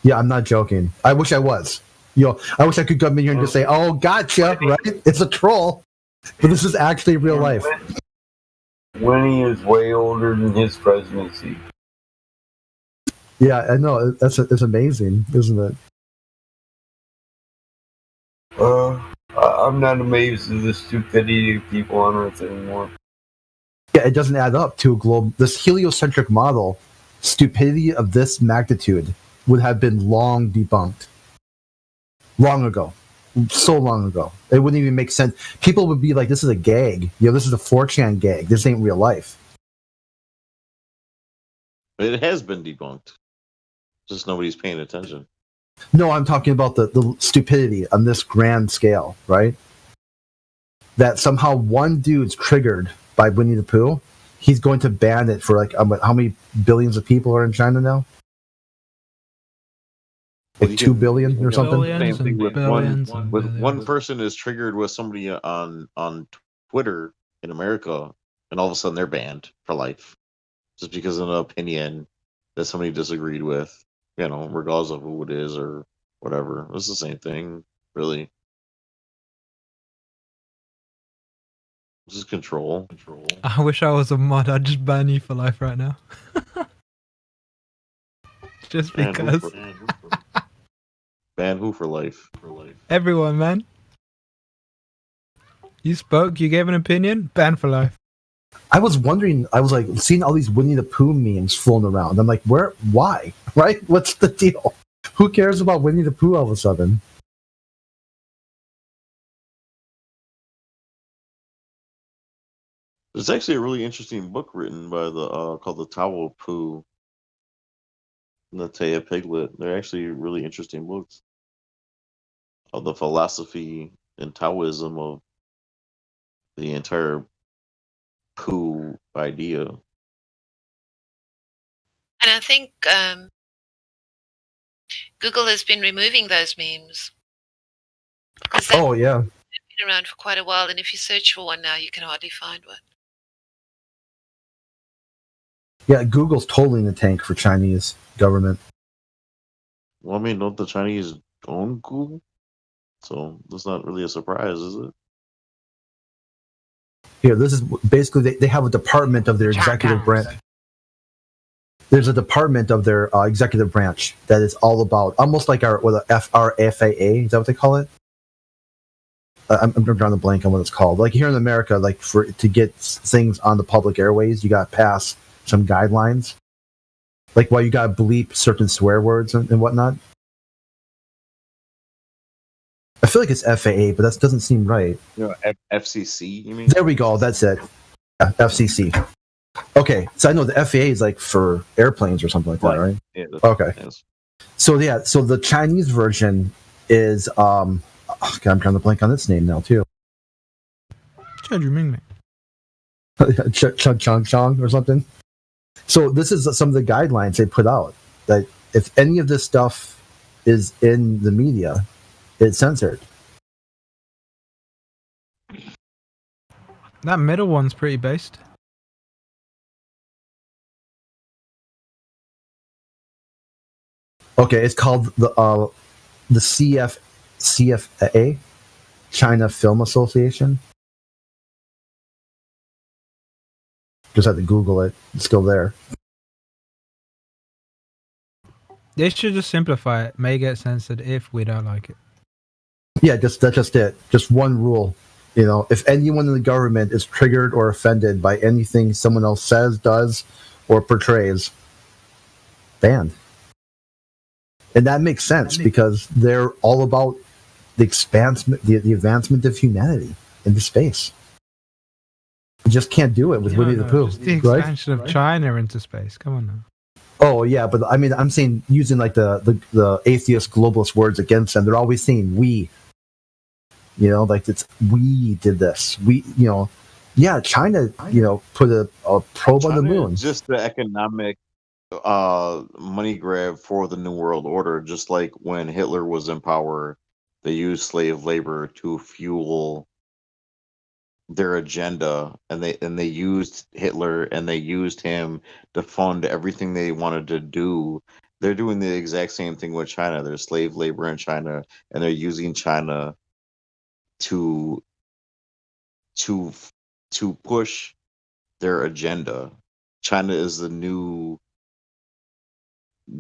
Yeah, I'm not joking. I wish I was. I wish I could come in here and just say, "Oh, gotcha!" Right? It's a troll, but this is actually real life. Winnie is way older than his presidency. Yeah, I know. It's amazing, isn't it? I'm not amazed at the stupidity of people on Earth anymore. Yeah, it doesn't add up to a globe. This heliocentric model, stupidity of this magnitude would have been long debunked. Long ago. So long ago. It wouldn't even make sense. People would be like, this is a gag. This is a 4chan gag. This ain't real life. It has been debunked. Just nobody's paying attention. No, I'm talking about the stupidity on this grand scale, right? That somehow one dude's triggered by Winnie the Pooh. He's going to ban it for how many billions of people are in China now? Like 2 billion or something? Billions Same thing and with billions one and with billions. one person is triggered with somebody on Twitter in America, and all of a sudden they're banned for life just because of an opinion that somebody disagreed with. Regardless of who it is or whatever. It's the same thing, really. This is control. I wish I was a mod. I'd just ban you for life right now. Just because. Ban who for life? Everyone, man. You spoke, you gave an opinion, ban for life. I was wondering, I was like seeing all these Winnie the Pooh memes floating around. I'm like, why? Right? What's the deal? Who cares about Winnie the Pooh all of a sudden? There's actually a really interesting book written by called The Tao of Pooh and the Taya Piglet. They're actually really interesting books of the philosophy in Taoism of the entire poo idea. And I think Google has been removing those memes because they've Oh yeah, been around for quite a while. And if you search for one now, you can hardly find one. yeah. Google's totally in the tank for Chinese government. Well, I mean, don't the Chinese own Google? So that's not really a surprise, is it? Here, this is basically they have a department of their executive branch. There's a department of their executive branch that is all about almost like our FAA. Is that what they call it? I'm drawing a blank on what it's called. Like here in America, like to get things on the public airways, you got to pass some guidelines. Like why you got to bleep certain swear words and whatnot. I feel like it's FAA, but that doesn't seem right. You know, FCC, you mean? There we go. That's it. Yeah, FCC. Okay, so I know the FAA is like for airplanes or something like that, right? Yeah, Okay. yes. So yeah, so the Chinese version is God, I'm trying to blank on its name now too. Chong or something. So this is some of the guidelines they put out that if any of this stuff is in the media, it's censored. That middle one's pretty based. Okay, it's called the CFA, China Film Association. Just had to Google it. It's still there. They should just simplify it. May get censored if we don't like it. Yeah, that's just it. Just one rule. You know, if anyone in the government is triggered or offended by anything someone else says, does, or portrays, banned. And that makes sense because they're all about the advancement of humanity into space. You just can't do it with Winnie the Pooh, Just the right? expansion of China into space. Come on now. Oh yeah, but I mean, I'm saying using like the atheist globalist words against them. They're always saying we. You know, like it's we did this. We, you know, yeah, China, you know, put a probe on the moon. Just the economic money grab for the New World Order, just like when Hitler was in power, they used slave labor to fuel their agenda, and they used Hitler and they used him to fund everything they wanted to do. They're doing the exact same thing with China. There's slave labor in China, and they're using China to push their agenda. China is the new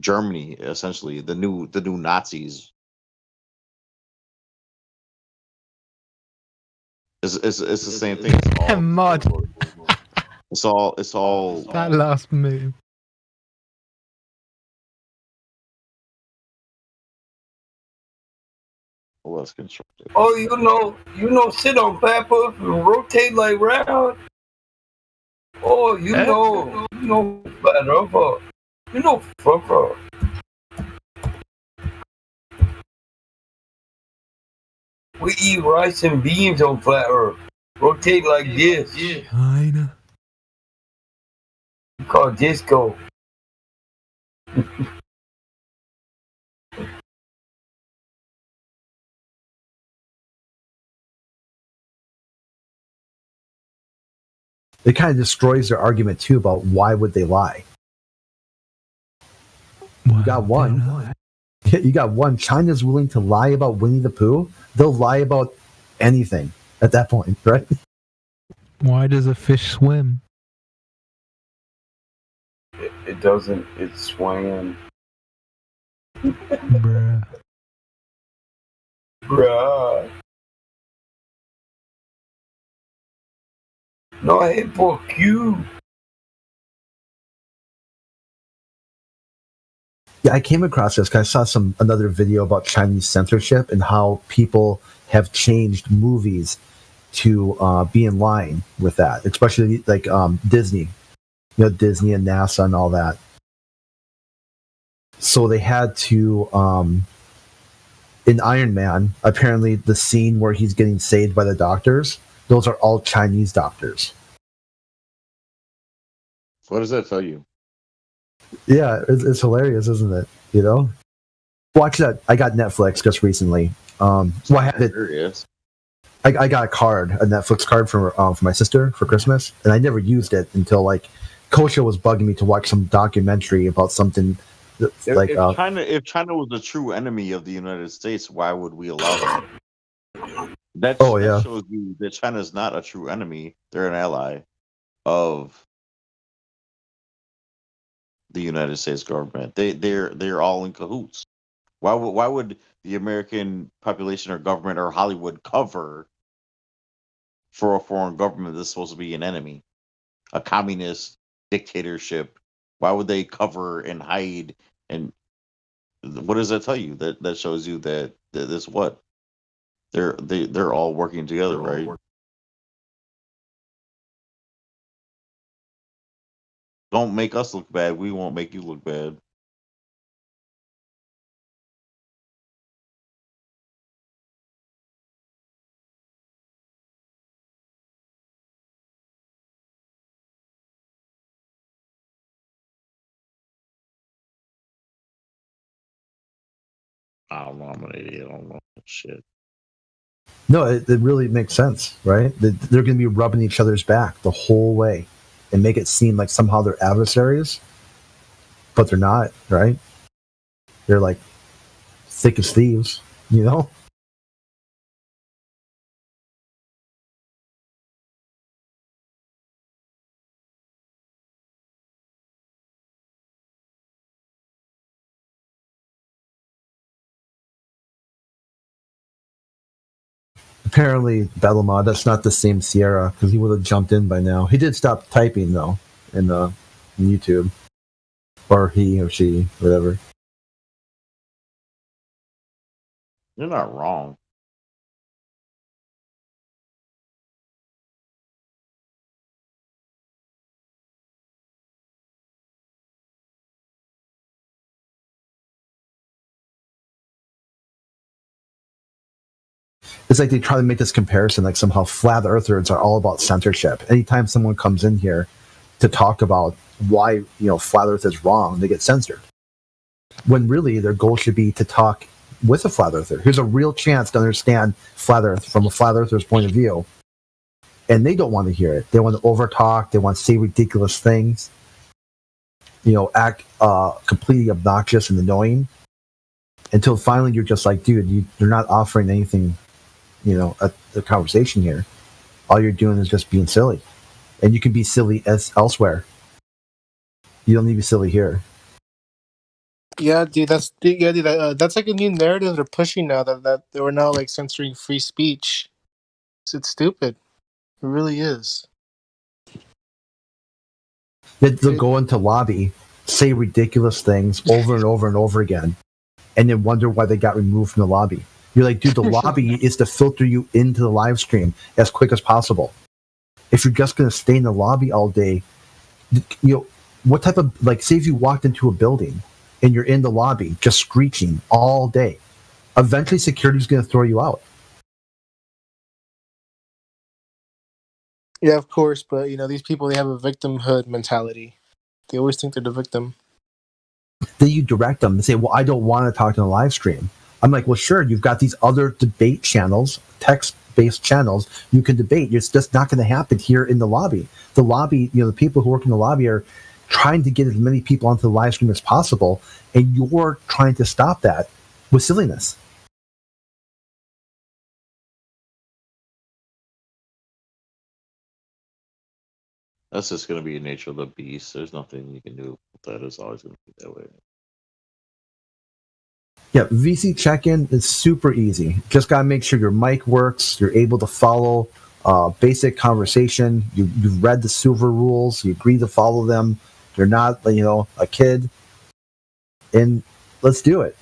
Germany, essentially, the new Nazis. It's the same thing. It's all Mod. It's all That last move. less constructive. Oh, you know, sit on pepper and rotate like round. Oh, you know, flat earth. You know, fuck up. We eat rice and beans on flat earth. Rotate like this. China. We call it disco. It kind of destroys their argument too about why would they lie. You got one. You got one. China's willing to lie about Winnie the Pooh. They'll lie about anything at that point, right? Why does a fish swim? It doesn't. It swam. Bruh. Bruh. No, I hate for Q. Yeah, I came across this because I saw another video about Chinese censorship and how people have changed movies to be in line with that, especially like Disney, you know, Disney and NASA and all that. So they had to in Iron Man, apparently the scene where he's getting saved by the doctors, those are all Chinese doctors. What does that tell you? Yeah, it's hilarious, isn't it? You know? Watch that. I got Netflix just recently. Well, I had it. Curious. I got a Netflix card for my sister for Christmas, and I never used it until like Kosha was bugging me to watch some documentary about something like if China was the true enemy of the United States, why would we allow that? That shows you that China is not a true enemy; they're an ally of the United States government. They're all in cahoots. Why would the American population or government or Hollywood cover for a foreign government that's supposed to be an enemy, a communist dictatorship? Why would they cover and hide? And what does that tell you? That shows you that this what they're all working together, right? Don't make us look bad. We won't make you look bad. I don't know. I'm an idiot. I don't know shit. No, it really makes sense, right? They're going to be rubbing each other's back the whole way and make it seem like somehow they're adversaries, but they're not, right? They're like thick as thieves, you know? Apparently, Battlemod, that's not the same Sierra, because he would have jumped in by now. He did stop typing, though, in YouTube. Or he or she, whatever. You're not wrong. It's like they try to make this comparison, like somehow flat earthers are all about censorship. Anytime someone comes in here to talk about why, flat earth is wrong, they get censored. When really their goal should be to talk with a flat earther. Here's a real chance to understand flat earth from a flat earther's point of view. And they don't want to hear it. They want to overtalk. They want to say ridiculous things. Act completely obnoxious and annoying. Until finally you're just like, dude, you're not offering anything, a conversation here. All you're doing is just being silly. And you can be silly elsewhere. You don't need to be silly here. Yeah, dude, that's like a new narrative they're pushing now. That they were now like censoring free speech. It's stupid. It really is. They'll go into lobby, say ridiculous things over and over and over again, and then wonder why they got removed from the lobby. You're like, dude, the lobby is to filter you into the live stream as quick as possible. If you're just going to stay in the lobby all day, what type of, say if you walked into a building and you're in the lobby just screeching all day, eventually security's going to throw you out. Yeah, of course, but these people, they have a victimhood mentality. They always think they're the victim. Then you direct them and say, well, I don't want to talk to the live stream. I'm like, well, sure, you've got these other debate channels, text-based channels, you can debate. It's just not going to happen here in the lobby. The lobby, the people who work in the lobby are trying to get as many people onto the live stream as possible, and you're trying to stop that with silliness. That's just going to be the nature of the beast. There's nothing you can do with that. It's always going to be that way. Yeah, VC check-in is super easy. Just got to make sure your mic works. You're able to follow basic conversation. You've read the silver rules. You agree to follow them. You're not, a kid. And let's do it,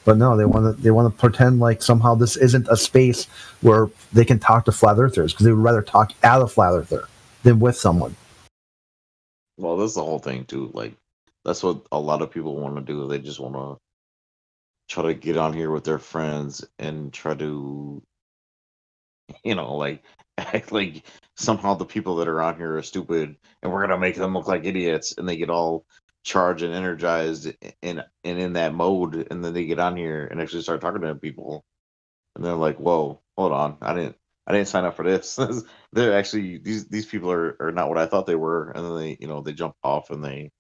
But no, they want to pretend like somehow this isn't a space where they can talk to flat earthers, because they would rather talk at a flat earther than with someone. Well, that's the whole thing too. Like, That's what a lot of people want to do. They just want to try to get on here with their friends and try to, like act like somehow the people that are on here are stupid, and we're gonna make them look like idiots, and they get all charged and energized and in that mode, and then they get on here and actually start talking to people, and they're like, "Whoa, hold on, I didn't sign up for this." They're actually these people are not what I thought they were, and then they jump off and they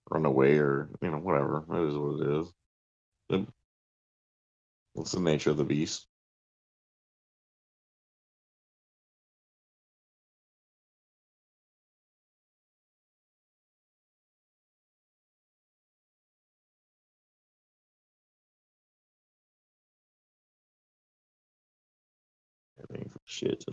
run away or whatever. It is what it is. It's the nature of the beast. Shit.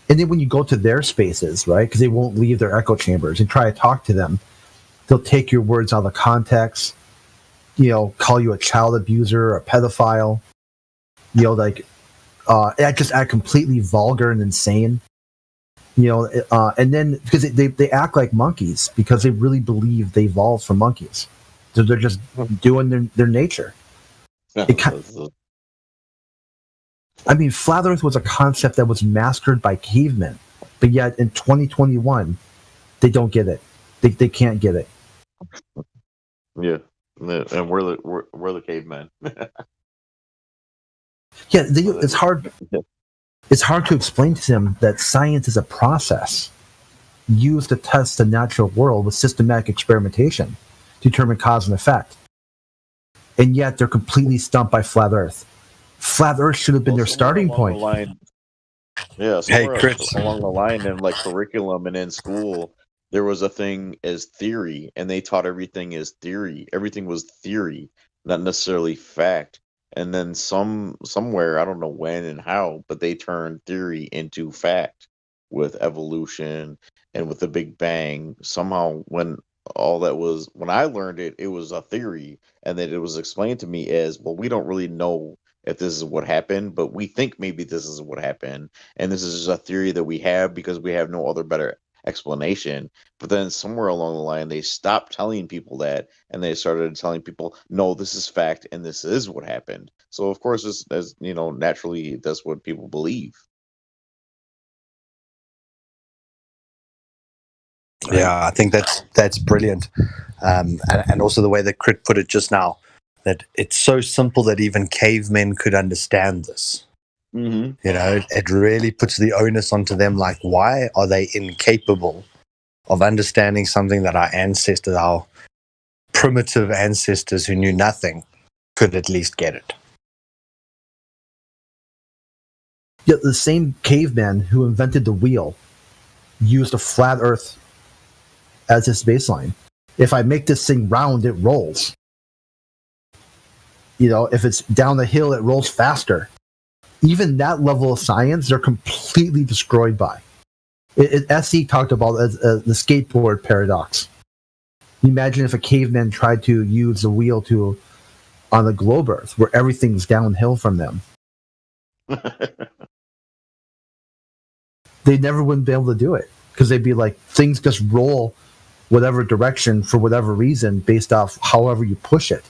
And then when you go to their spaces, right, because they won't leave their echo chambers and try to talk to them, they'll take your words out of context, call you a child abuser, a pedophile, just act completely vulgar and insane, and then because they act like monkeys because they really believe they evolved from monkeys. So they're just doing their nature. I mean, flat Earth was a concept that was mastered by cavemen, but yet in 2021, they don't get it. They can't get it. Yeah, and we're the cavemen. Yeah, it's hard. It's hard to explain to them that science is a process used to test the natural world with systematic experimentation to determine cause and effect, and yet they're completely stumped by flat Earth. Flat Earth should have been their starting point. Yeah, along the line in like curriculum and in school, there was a thing as theory, and they taught everything as theory. Everything was theory, not necessarily fact. And then somewhere, I don't know when and how, but they turned theory into fact with evolution and with the Big Bang. Somehow, when I learned it, it was a theory, and that it was explained to me as, well, we don't really know if this is what happened, but we think maybe this is what happened, and this is just a theory that we have because we have no other better explanation. But then somewhere along the line, they stopped telling people that, and they started telling people, no, this is fact, and this is what happened. So of course, as naturally, that's what people believe. Yeah, I think that's brilliant, and also the way that Crit put it just now, that it's so simple that even cavemen could understand this. Mm-hmm. It really puts the onus onto them. Like, why are they incapable of understanding something that our ancestors, our primitive ancestors who knew nothing, could at least get it? Yeah, the same caveman who invented the wheel used a flat Earth as his baseline. If I make this thing round, it rolls. If it's down the hill, it rolls faster. Even that level of science, they're completely destroyed by. SE talked about as the skateboard paradox. Imagine if a caveman tried to use the wheel on the globe Earth, where everything's downhill from them. They never wouldn't be able to do it because they'd be like, things just roll whatever direction for whatever reason based off however you push it.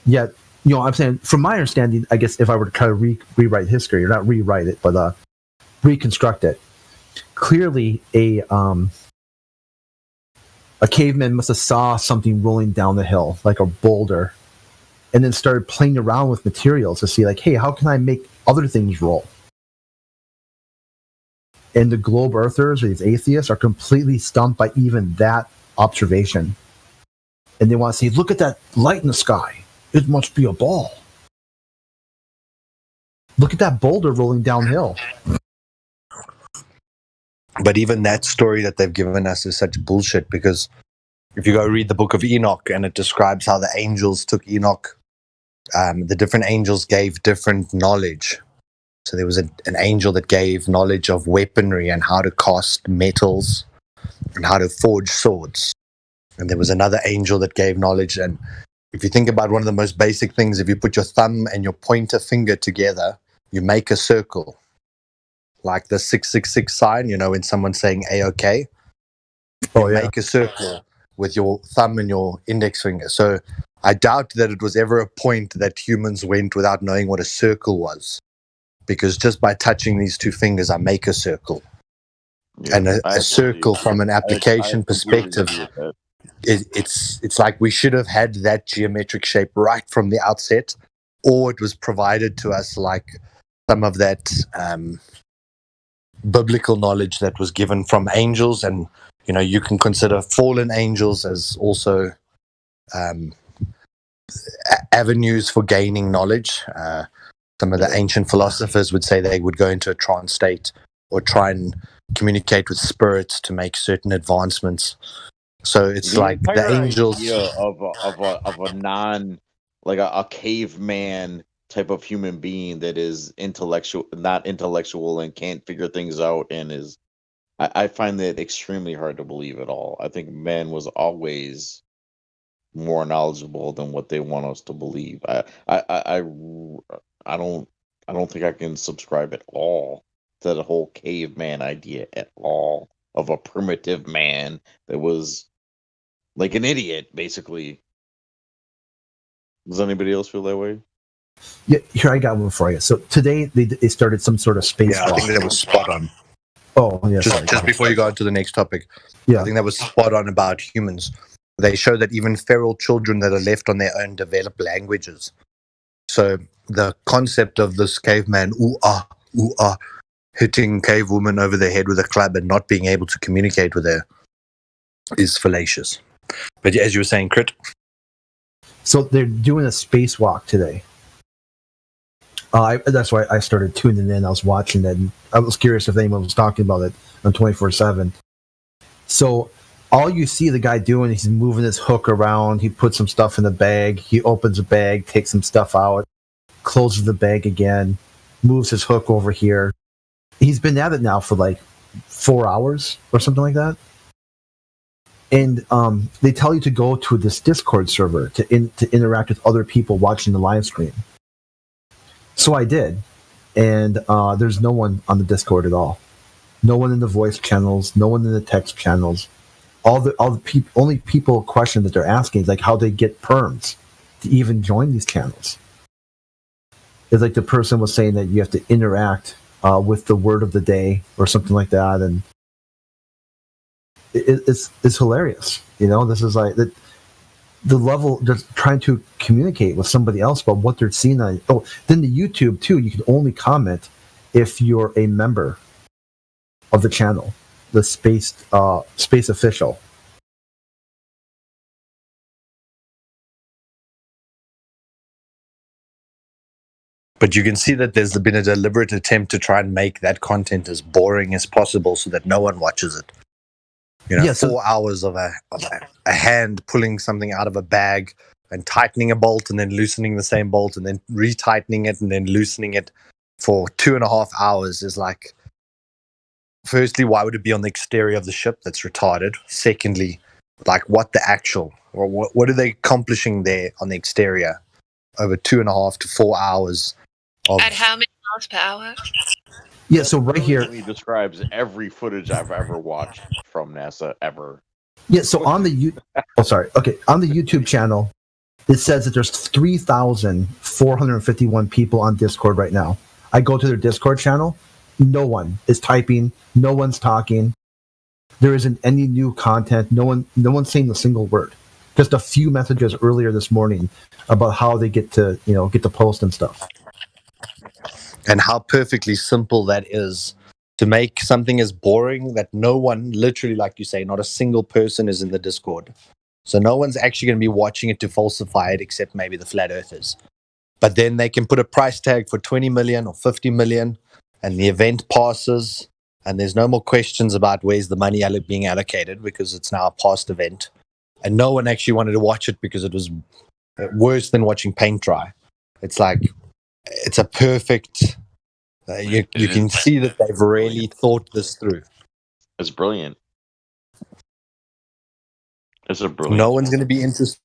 Yet, I'm saying, from my understanding, I guess if I were to try to rewrite history, or not rewrite it, but reconstruct it, clearly a caveman must have saw something rolling down the hill, like a boulder, and then started playing around with materials to see, like, hey, how can I make other things roll? And the globe earthers, or these atheists, are completely stumped by even that observation. And they want to say, look at that light in the sky. It must be a ball. Look at that boulder rolling downhill. But even that story that they've given us is such bullshit, because if you go read the book of Enoch, and it describes how the angels took Enoch, the different angels gave different knowledge. So there was an angel that gave knowledge of weaponry and how to cast metals and how to forge swords. And there was another angel that gave knowledge and If you think about one of the most basic things, if you put your thumb and your pointer finger together, you make a circle. Like the 666 sign, when someone's saying A-OK, Oh yeah. make a circle with your thumb and your index finger. So I doubt that it was ever a point that humans went without knowing what a circle was. Because just by touching these two fingers, I make a circle. Yeah, And I a actually- circle from an application I completely perspective, agree with that. it's like we should have had that geometric shape right from the outset, or it was provided to us like some of that biblical knowledge that was given from angels. And you can consider fallen angels as also avenues for gaining knowledge. Some of the ancient philosophers would say they would go into a trance state or try and communicate with spirits to make certain advancements. So it's like the entire angels. idea of a non, like a caveman type of human being that is not intellectual and can't figure things out, and is, I find that extremely hard to believe at all. I think man was always more knowledgeable than what they want us to believe. I don't think I can subscribe at all to the whole caveman idea at all, of a primitive man that was like an idiot, basically. Does anybody else feel that way? Yeah, here I got one for you. So today they started some sort of space. Yeah, I think that was spot on. Oh, yeah. Just before you go on to the next topic, Yeah. I think that was spot on about humans. They show that even feral children that are left on their own develop languages. So the concept of this caveman, ooh ah, hitting cave woman over the head with a club and not being able to communicate with her is fallacious. But as you were saying, Crit. So they're doing a spacewalk today. That's why I started tuning in. I was watching it, and I was curious if anyone was talking about it on 24/7. So all you see the guy doing, he's moving his hook around. He puts some stuff in the bag. He opens the bag, takes some stuff out, closes the bag again, moves his hook over here. He's been at it now for like 4 hours or something like that. And they tell you to go to this Discord server to interact with other people watching the live stream. So I did, and there's no one on the Discord at all. No one in the voice channels. No one in the text channels. Only people question that they're asking is like how they get perms to even join these channels. It's like the person was saying that you have to interact with the word of the day or something like that, and it's hilarious. This is like the level, just trying to communicate with somebody else about what they're seeing on. Oh, then the YouTube too. You can only comment if you're a member of the channel, the space official. But you can see that there's been a deliberate attempt to try and make that content as boring as possible so that no one watches it. 4 hours of a hand pulling something out of a bag and tightening a bolt and then loosening the same bolt and then retightening it and then loosening it for 2.5 hours is like, firstly, why would it be on the exterior of the ship? That's retarded. Secondly, like what are they accomplishing there on the exterior over 2.5 to 4 hours? At how many miles per hour? Yeah, so right here he describes every footage I've ever watched from NASA ever. Yeah, so on the on the YouTube channel, it says that there's 3,451 people on Discord right now. I go to their Discord channel, no one is typing, no one's talking. There isn't any new content. No one's saying a single word. Just a few messages earlier this morning about how they get to post and stuff. And how perfectly simple that is to make something as boring that no one, literally, like you say, not a single person is in the Discord. So no one's actually going to be watching it to falsify it except maybe the flat earthers. But then they can put a price tag for 20 million or 50 million and the event passes and there's no more questions about where's the money being allocated because it's now a past event. And no one actually wanted to watch it because it was worse than watching paint dry. It's like, it's a perfect, you can see that they've really thought this through. It's brilliant. It's a brilliant. No one's going to be interested.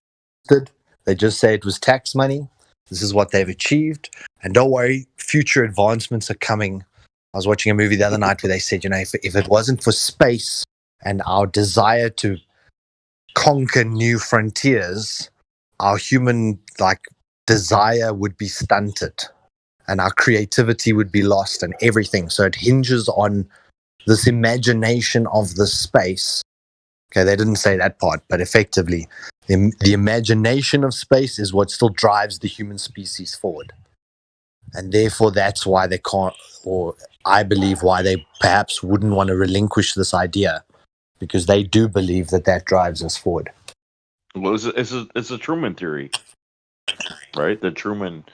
They just say it was tax money. This is what they've achieved. And don't worry, future advancements are coming. I was watching a movie the other night where they said, if it wasn't for space and our desire to conquer new frontiers, our human desire would be stunted and our creativity would be lost and everything. So it hinges on this imagination of the space. Okay, they didn't say that part, but effectively, the imagination of space is what still drives the human species forward. And therefore, that's why they can't, or I believe why they perhaps wouldn't want to relinquish this idea, because they do believe that drives us forward. Well, it's a Truman theory, right? The Truman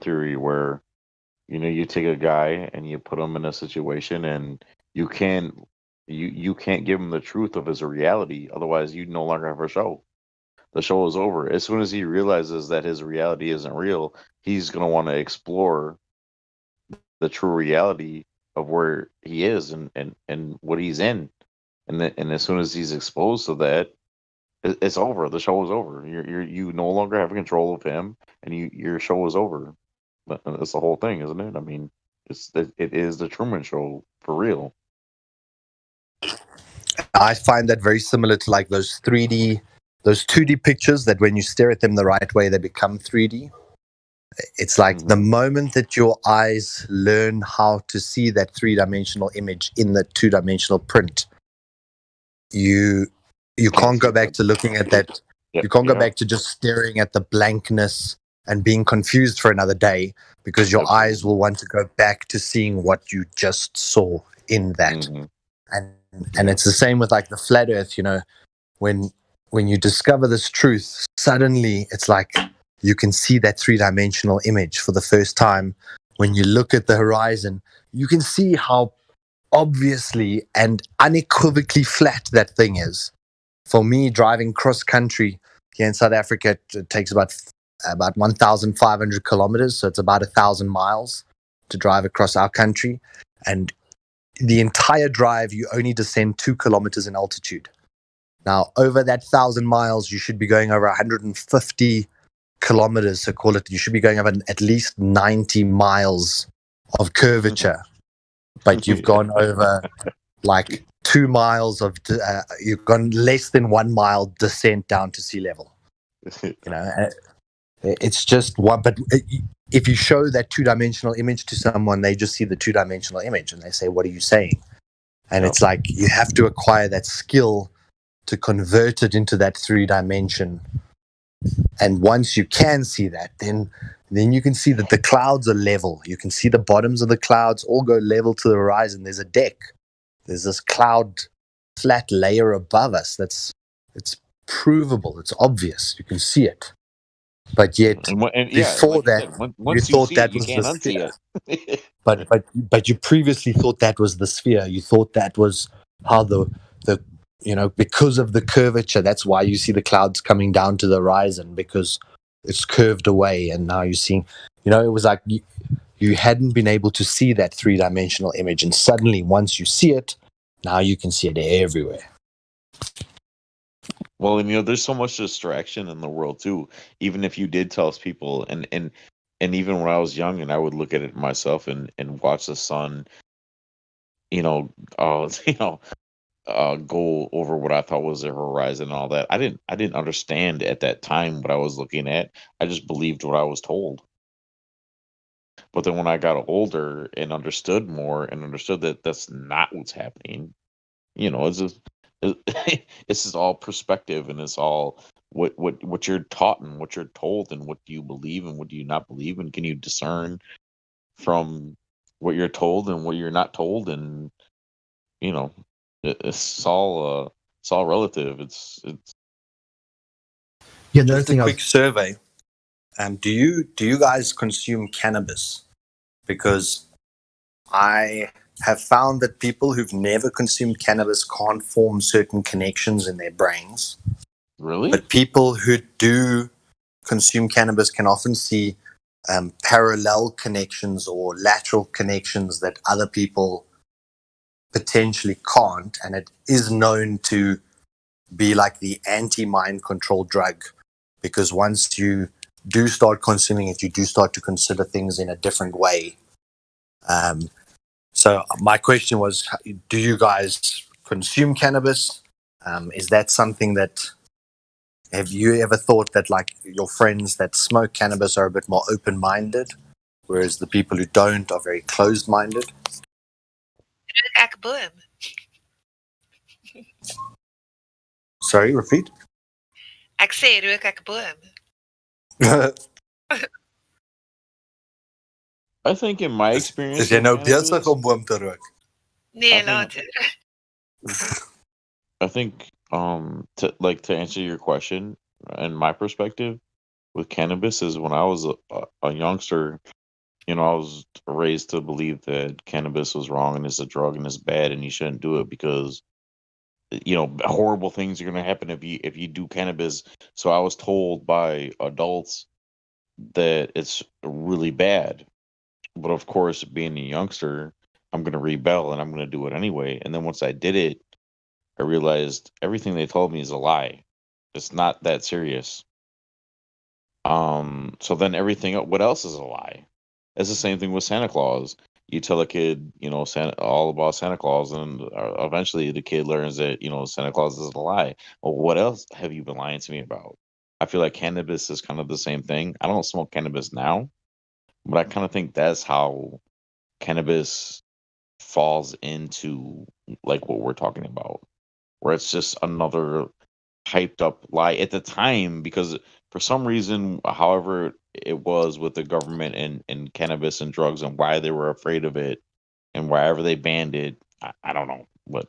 theory, where you take a guy and you put him in a situation, and you can't give him the truth of his reality, otherwise you no longer have a show. The show is over. As soon as he realizes that his reality isn't real, he's going to want to explore the true reality of where he is and what he's in. And as soon as he's exposed to that, it's over. The show is over. You no longer have control of him, and your show is over. That's the whole thing, isn't it? I mean, it is the Truman Show for real. I find that very similar to those 2D pictures that when you stare at them the right way, they become 3D. It's like the moment that your eyes learn how to see that 3-dimensional image in the 2-dimensional print, you can't go back to looking at that. You can't go back to just staring at the blankness and being confused for another day, because your eyes will want to go back to seeing what you just saw in that. And it's the same with the flat earth, when you discover this truth, suddenly it's like you can see that 3-dimensional image for the first time. When you look at the horizon, you can see how obviously and unequivocally flat that thing is. For me, driving cross country here in South Africa, it takes about 1,500 kilometers, so it's about 1,000 miles to drive across our country. And the entire drive, you only descend 2 kilometers in altitude. Now, over that 1,000 miles, you should be going over 150 kilometers, so call it, you should be going over at least 90 miles of curvature. But you've gone over 2 miles of, you've gone less than 1 mile descent down to sea level. It's just one, but if you show that 2-dimensional image to someone, they just see the 2-dimensional image and they say, what are you saying? And it's like, you have to acquire that skill to convert it into that 3-dimension. And once you can see that, then you can see that the clouds are level. You can see the bottoms of the clouds all go level to the horizon. There's a deck. There's this cloud flat layer above us. It's provable. It's obvious. You can see it. But yet, before that, you thought that was the sphere. But you previously thought that was the sphere. You thought that was how the because of the curvature, that's why you see the clouds coming down to the horizon, because it's curved away. And now you're seeing, it was like you hadn't been able to see that 3-dimensional image. And suddenly, once you see it, now you can see it everywhere. Well, and there's so much distraction in the world too. Even if you did tell people, and even when I was young, and I would look at it myself and watch the sun, go over what I thought was the horizon and all that. I didn't understand at that time what I was looking at. I just believed what I was told. But then when I got older and understood more and understood that that's not what's happening, it's just. This is all perspective, and it's all what you're taught and what you're told, and what do you believe and what do you not believe, and can you discern from what you're told and what you're not told, and it's all relative. It's Just a quick survey. Do you guys consume cannabis? Because I have found that people who've never consumed cannabis can't form certain connections in their brains. Really? But people who do consume cannabis can often see parallel connections or lateral connections that other people potentially can't. And it is known to be like the anti-mind control drug because once you do start consuming it, you do start to consider things in a different way. So my question was, do you guys consume cannabis? Is that something that, have you ever thought that like your friends that smoke cannabis are a bit more open-minded, whereas the people who don't are very closed-minded? Akboom. Sorry, repeat. Ek sê rook ek 'n boom. I think in my experience, Is jy with nou cannabis, besig om boom te rook? Nee, I think- later. I think to answer your question, and my perspective with cannabis is when I was a youngster, I was raised to believe that cannabis was wrong and it's a drug and it's bad and you shouldn't do it because horrible things are going to happen if you do cannabis. So I was told by adults that it's really bad. But of course, being a youngster, I'm going to rebel and I'm going to do it anyway. And then once I did it, I realized everything they told me is a lie. It's not that serious. So then everything, what else is a lie? It's the same thing with Santa Claus. You tell a kid, all about Santa Claus, and eventually the kid learns that, Santa Claus is a lie. Well, what else have you been lying to me about? I feel like cannabis is kind of the same thing. I don't smoke cannabis now, but I kind of think that's how cannabis falls into like what we're talking about, where it's just another hyped up lie at the time, because for some reason, however it was with the government and cannabis and drugs and why they were afraid of it and wherever they banned it, I don't know, but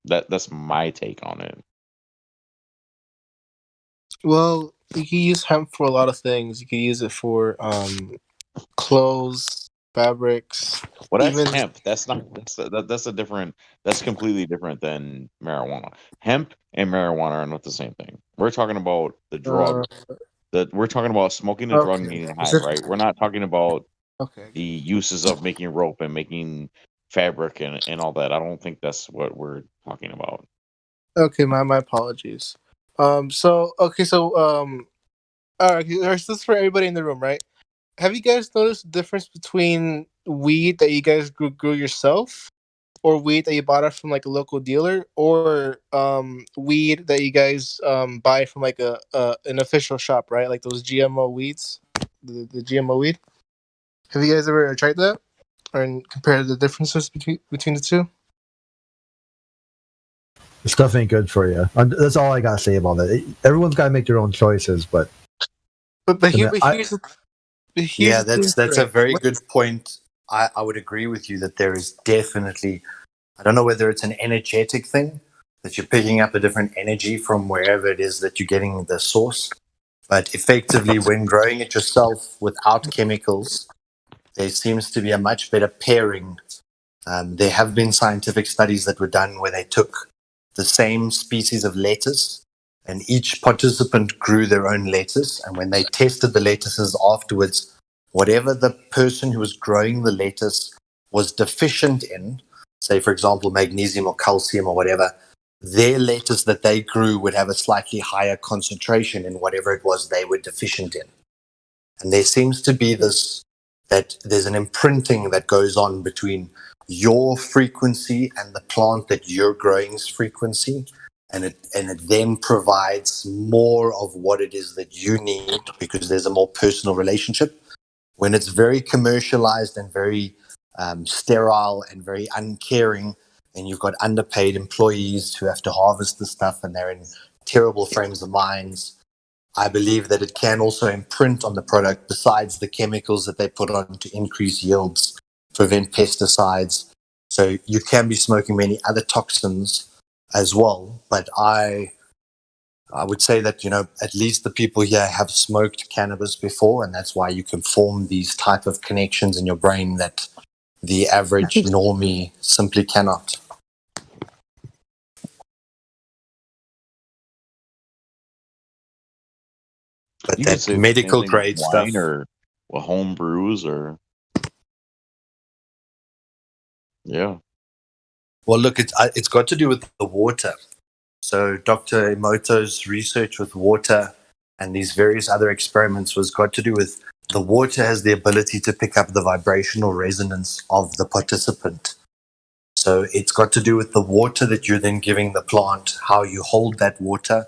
that's my take on it. Well, you can use hemp for a lot of things. You can use it for clothes, fabrics. Well, that's Even hemp. That's a different. That's completely different than marijuana. Hemp and marijuana are not the same thing. We're talking about the drug. We're talking about smoking the drug and okay. getting high, right? We're not talking about Okay. the uses of making rope and making fabric and all that. I don't think that's what we're talking about. Okay, my apologies. So all right, this is for everybody in the room, right? Have you guys noticed the difference between weed that you guys grew yourself, or weed that you bought it from like a local dealer, or weed that you guys buy from like an official shop, right? Like those GMO weeds, the GMO weed. Have you guys ever tried that, or compared the differences between the two? Stuff ain't good for you. That's all I gotta say about that. Everyone's gotta make their own choices, but Here's Yeah, the thing, that's a right? very good point. I would agree with you that there is definitely, I don't know whether it's an energetic thing, that you're picking up a different energy from wherever it is that you're getting the source. But effectively, when growing it yourself without chemicals, there seems to be a much better pairing. There have been scientific studies that were done where they took the same species of lettuce and each participant grew their own lettuce. And when they tested the lettuces afterwards, whatever the person who was growing the lettuce was deficient in, say, for example, magnesium or calcium or whatever, their lettuce that they grew would have a slightly higher concentration in whatever it was they were deficient in. And there seems to be this, that there's an imprinting that goes on between your frequency and the plant that you're growing's frequency. And it then provides more of what it is that you need because there's a more personal relationship. When it's very commercialized and very sterile and very uncaring, and you've got underpaid employees who have to harvest the stuff and they're in terrible frames of minds, I believe that it can also imprint on the product besides the chemicals that they put on to increase yields, prevent pesticides. So you can be smoking many other toxins as well. But I would say that, at least the people here have smoked cannabis before, and that's why you can form these type of connections in your brain that the average normie simply cannot. But You could that say the medical same thing with grade stuff. wine or home brews or yeah. Well, look, it's got to do with the water. So Dr. Emoto's research with water and these various other experiments was got to do with the water has the ability to pick up the vibrational resonance of the participant. So it's got to do with the water that you're then giving the plant, how you hold that water,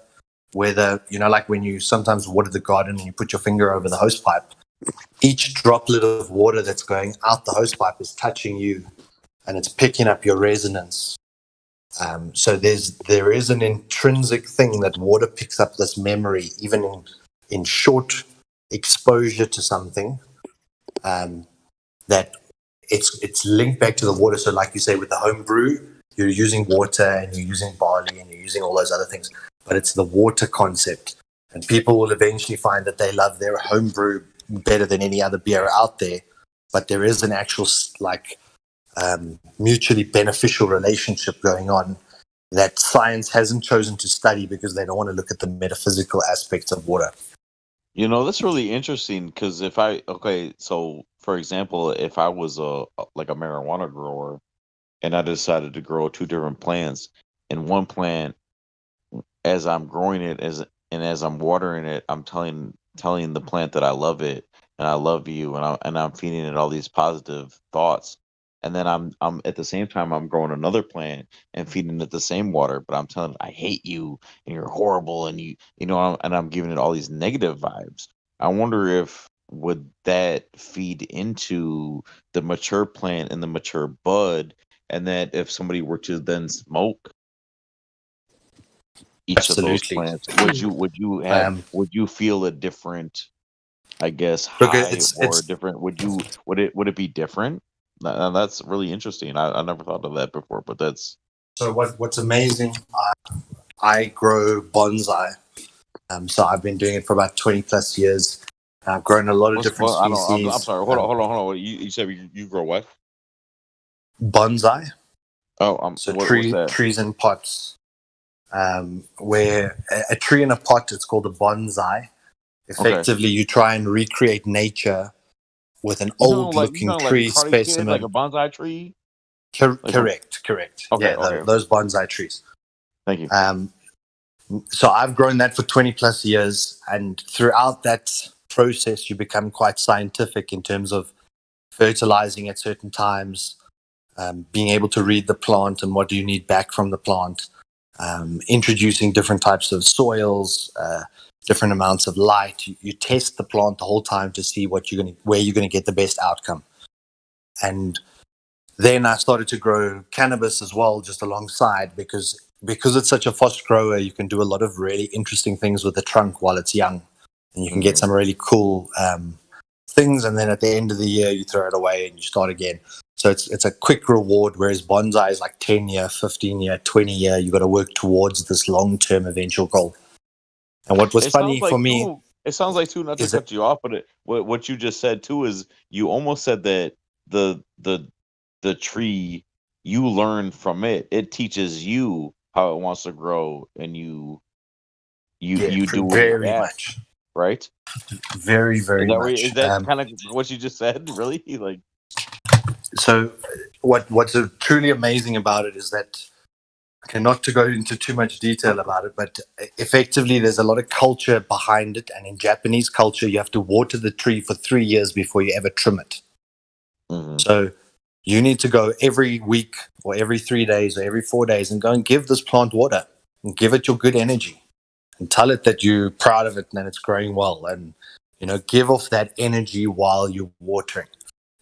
whether, like when you sometimes water the garden and you put your finger over the hose pipe, each droplet of water that's going out the hose pipe is touching you and it's picking up your resonance. So there is an intrinsic thing that water picks up this memory, even in short exposure to something, that it's linked back to the water. So like you say, with the home brew, you're using water and you're using barley and you're using all those other things, but it's the water concept. And people will eventually find that they love their home brew better than any other beer out there, but there is an actual mutually beneficial relationship going on that science hasn't chosen to study because they don't want to look at the metaphysical aspects of water. That's really interesting because so for example, if I was a marijuana grower and I decided to grow 2 different plants, and one plant, as I'm growing it as I'm watering it, I'm telling the plant that I love it and I love you, and I'm feeding it all these positive thoughts. And then I'm at the same time I'm growing another plant and feeding it the same water, but I'm telling it I hate you and you're horrible and I'm giving it all these negative vibes. I wonder if would that feed into the mature plant and the mature bud, and that if somebody were to then smoke each Absolutely. of those plants, would you feel a different, I guess, high or different? Would it be different? That's really interesting. I never thought of that before, but that's so. What's amazing? I grow bonsai, so I've been doing it for about 20 plus years. I've grown a lot of different species. I'm sorry. Hold on. You said you grow what? Bonsai. Oh, so trees in pots. Where a tree in a pot, it's called a bonsai. Effectively, you try and recreate nature with an old-looking tree specimen, like a bonsai tree. Correct. Okay, those bonsai trees. Thank you. So I've grown that for 20 plus years, and throughout that process, you become quite scientific in terms of fertilizing at certain times, being able to read the plant and what do you need back from the plant, introducing different types of soils, different amounts of light. You test the plant the whole time to see where you're going to get the best outcome. And then I started to grow cannabis as well, just alongside, because it's such a fast grower, you can do a lot of really interesting things with the trunk while it's young, and you can get some really cool things. And then at the end of the year, you throw it away and you start again. So it's a quick reward, whereas bonsai is like 10-year, 15-year, 20-year. You got to work towards this long-term eventual goal. And what was funny for me, it sounds like too, not to cut you off, but what you just said too is you almost said that the tree, you learn from it. It teaches you how it wants to grow, and you do very much, right? Very, very much. Is that kind of what you just said? Really, like. So, what's truly amazing about it is that, not to go into too much detail about it, but effectively there's a lot of culture behind it. And in Japanese culture, you have to water the tree for 3 years before you ever trim it. Mm-hmm. So you need to go every week or every 3 days or every 4 days and go and give this plant water and give it your good energy and tell it that you're proud of it and that it's growing well, and give off that energy while you're watering.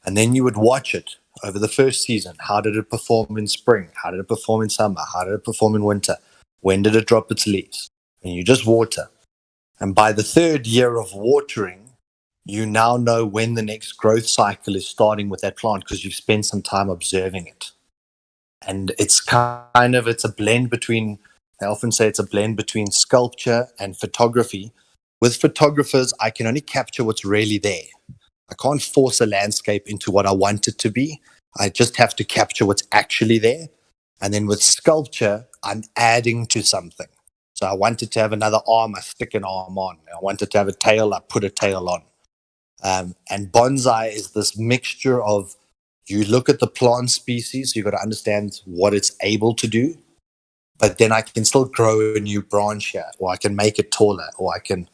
And then you would watch it over the first season. How did it perform in spring? How did it perform in summer? How did it perform in winter? When did it drop its leaves? And you just water. And by the 3rd year of watering, you now know when the next growth cycle is starting with that plant because you've spent some time observing it. And it's it's a blend between, I often say it's a blend between sculpture and photography. With photographers, I can only capture what's really there. I can't force a landscape into what I want it to be. I just have to capture what's actually there. And then with sculpture, I'm adding to something. So I wanted to have another arm, I stick an arm on. I wanted to have a tail, I put a tail on. And bonsai is this mixture of, you look at the plant species, you've got to understand what it's able to do, but then I can still grow a new branch here, or I can make it taller, or I can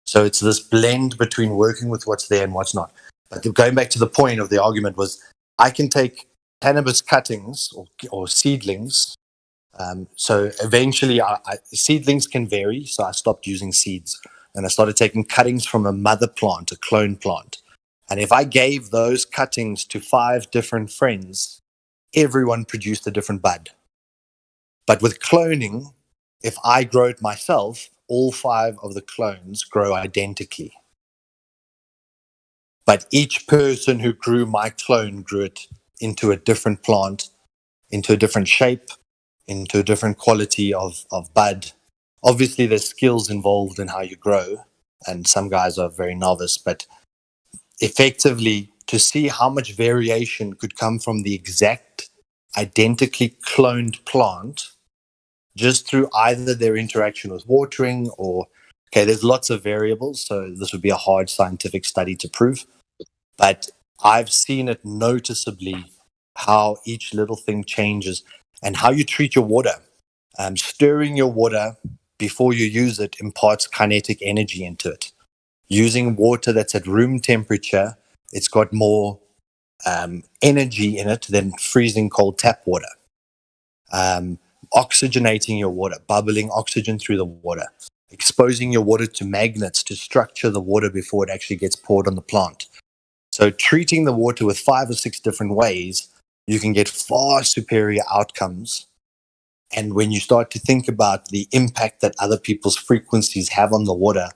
So it's this blend between working with what's there and what's not. But going back to the point of the argument was, I can take cannabis cuttings or seedlings. So eventually, seedlings can vary. So I stopped using seeds and I started taking cuttings from a mother plant, a clone plant. And if I gave those cuttings to 5 different friends, everyone produced a different bud. But with cloning, if I grow it myself, all 5 of the clones grow identically. But each person who grew my clone grew it into a different plant, into a different shape, into a different quality of bud. Obviously, there's skills involved in how you grow, and some guys are very novice, but effectively, to see how much variation could come from the exact identically cloned plant just through either their interaction with watering or, okay, there's lots of variables, so this would be a hard scientific study to prove. But I've seen it noticeably how each little thing changes and how you treat your water. Stirring your water before you use it imparts kinetic energy into it. Using water that's at room temperature, it's got more energy in it than freezing cold tap water. Oxygenating your water, bubbling oxygen through the water, exposing your water to magnets to structure the water before it actually gets poured on the plant. So treating the water with 5 or 6 different ways, you can get far superior outcomes. And when you start to think about the impact that other people's frequencies have on the water,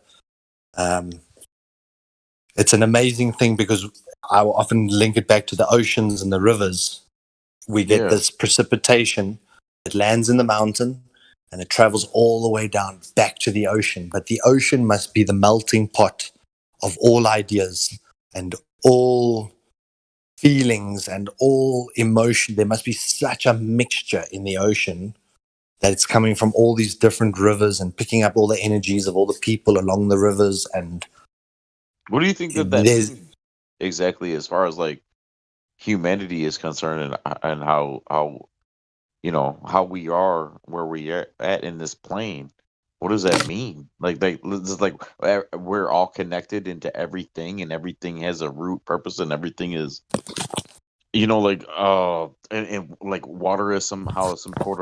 it's an amazing thing, because I will often link it back to the oceans and the rivers. We get this precipitation. It lands in the mountain and it travels all the way down back to the ocean. But the ocean must be the melting pot of all ideas and all feelings and all emotion. There must be such a mixture in the ocean that it's coming from all these different rivers and picking up all the energies of all the people along the rivers. And what do you think that means exactly, as far as like humanity is concerned, and how how we are where we are at in this plane? What does that mean? Like we're all connected into everything, and everything has a root purpose, and everything is, and like water is somehow some sort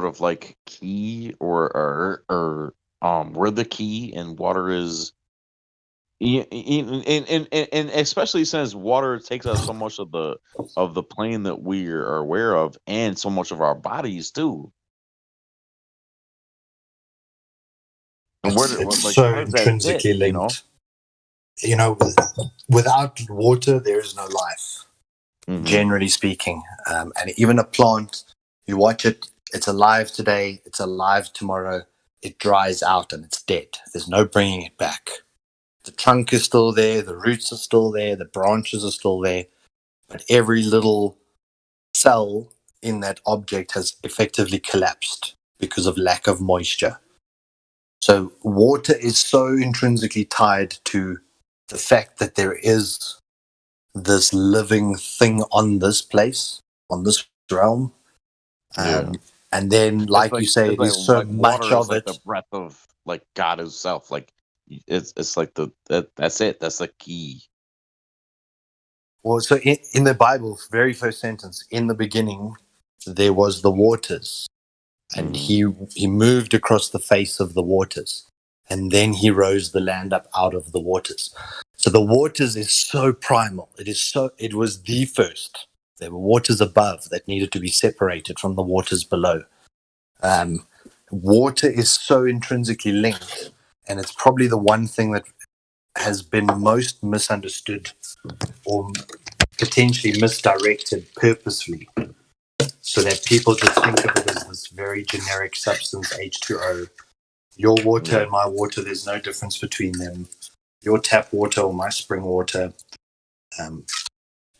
of like key, or we're the key, and water is. And especially since water takes up so much of the plane that we are aware of, and so much of our bodies too. And it's so intrinsically linked. Without water, there is no life. Mm-hmm. Generally speaking, and even a plant, you watch it; it's alive today, it's alive tomorrow. It dries out and it's dead. There's no bringing it back. The trunk is still there, the roots are still there, the branches are still there, but every little cell in that object has effectively collapsed because of lack of moisture. So water is so intrinsically tied to the fact that there is this living thing on this place, on this realm. And then, like you say, there's so much of it. The breath of like God Himself, like. It's like that's it. That's the key. Well, so in the Bible, very first sentence, in the beginning, there was the waters, and he moved across the face of the waters, and then he rose the land up out of the waters. So the waters is so primal. It was the first. There were waters above that needed to be separated from the waters below. Water is so intrinsically linked. And it's probably the one thing that has been most misunderstood or potentially misdirected purposefully, so that people just think of it as this very generic substance, H2O. Your water and my water, there's no difference between them. Your tap water or my spring water.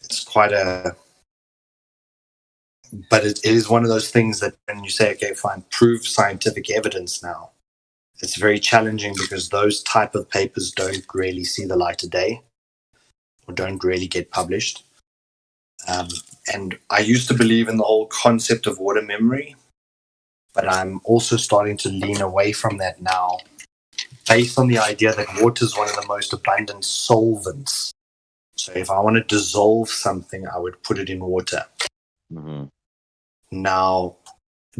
It's quite but it is one of those things that when you say, okay, fine, prove scientific evidence now, it's very challenging, because those type of papers don't really see the light of day or don't really get published. And I used to believe in the whole concept of water memory, but I'm also starting to lean away from that now, based on the idea that water is one of the most abundant solvents. So if I want to dissolve something, I would put it in water. Mm-hmm. Now,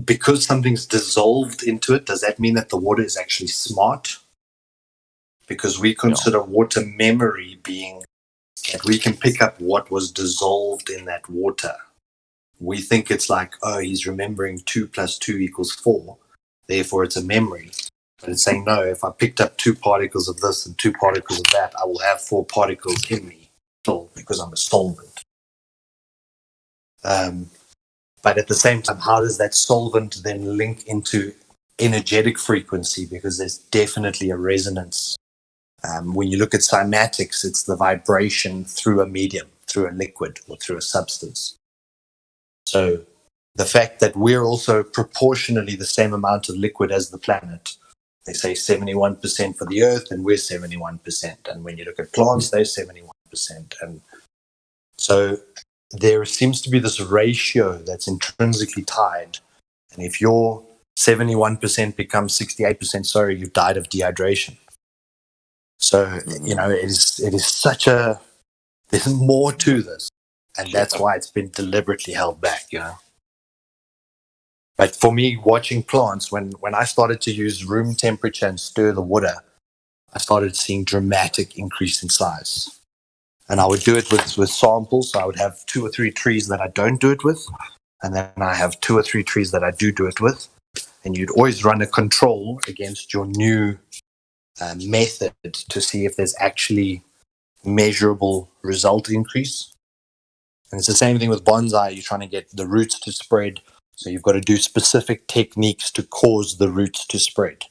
because something's dissolved into it, does that mean that the water is actually smart? Because we consider water memory being that we can pick up what was dissolved in that water. We think it's like, oh, he's remembering 2 + 2 = 4, therefore it's a memory. But it's saying, no, if I picked up 2 particles of this and 2 particles of that, I will have 4 particles in me, still, because I'm a solvent. But at the same time, how does that solvent then link into energetic frequency? Because there's definitely a resonance. When you look at cymatics, it's the vibration through a medium, through a liquid, or through a substance. So the fact that we're also proportionally the same amount of liquid as the planet, they say 71% for the Earth, and we're 71%. And when you look at plants, they're 71%. And so there seems to be this ratio that's intrinsically tied. And if your 71% becomes 68%, sorry, you've died of dehydration. So, you know, it is such a, there's more to this. And that's why it's been deliberately held back, you know. But for me, watching plants, when I started to use room temperature and stir the water, I started seeing dramatic increase in size. And I would do it with samples. So I would have 2 or 3 trees that I don't do it with. And then I have 2 or 3 trees that I do it with. And you'd always run a control against your new method to see if there's actually measurable result increase. And it's the same thing with bonsai. You're trying to get the roots to spread. So you've got to do specific techniques to cause the roots to spread.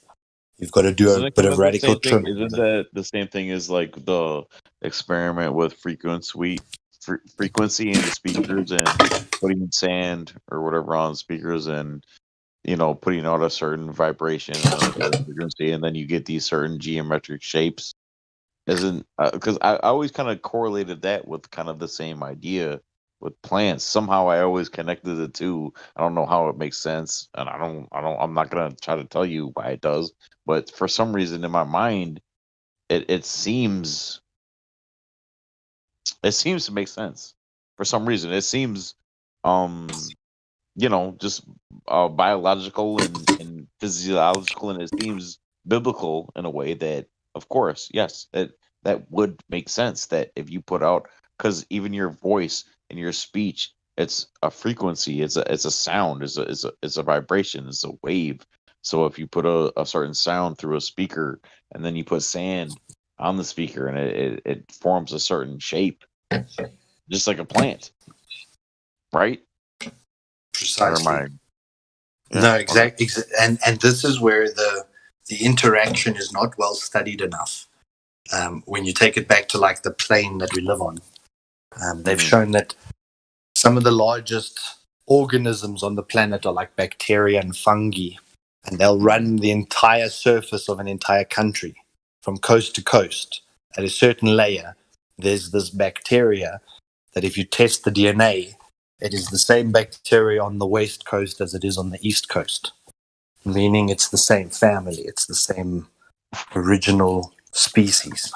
You've got to do a bit of radical trimming. Isn't that the same thing as like the experiment with frequency in the speakers and putting sand or whatever on speakers and, you know, putting out a certain vibration and frequency, and then you get these certain geometric shapes? Isn't because I always kind of correlated that with kind of the same idea with plants. Somehow I always connected the two. I don't know how it makes sense, and I'm not gonna try to tell you why it does, but for some reason in my mind, it seems to make sense. For some reason, it seems you know, just biological and physiological, and it seems biblical in a way that, of course, yes, that would make sense. That if you put out, because even your voice and your speech, it's a frequency, it's a sound, it's a vibration, it's a wave. So if you put a certain sound through a speaker, and then you put sand on the speaker, and it forms a certain shape, just like a plant, right? Precisely. No, exactly. And this is where the interaction is not well studied enough. When you take it back to like the plane that we live on, they've shown that some of the largest organisms on the planet are like bacteria and fungi, and they'll run the entire surface of an entire country from coast to coast. At a certain layer, there's this bacteria that if you test the DNA, it is the same bacteria on the west coast as it is on the east coast, meaning it's the same family, it's the same original species.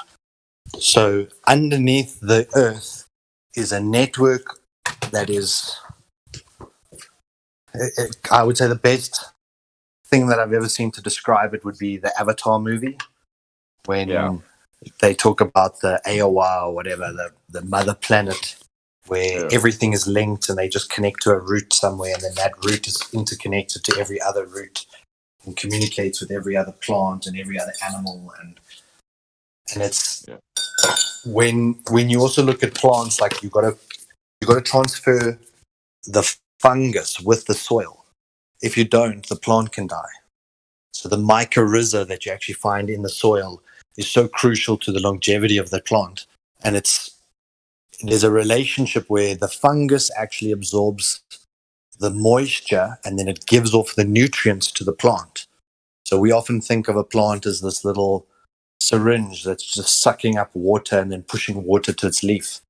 So underneath the earth is a network that is, I would say the best thing that I've ever seen to describe it would be the Avatar movie, when they talk about the Aowa or whatever, the mother planet, where everything is linked and they just connect to a root somewhere, and then that root is interconnected to every other root and communicates with every other plant and every other animal. And it's when you also look at plants, like you got to transfer the fungus with the soil. If you don't, the plant can die. So the mycorrhiza that you actually find in the soil is so crucial to the longevity of the plant. And there's a relationship where the fungus actually absorbs the moisture and then it gives off the nutrients to the plant. So we often think of a plant as this little syringe that's just sucking up water and then pushing water to its leaf.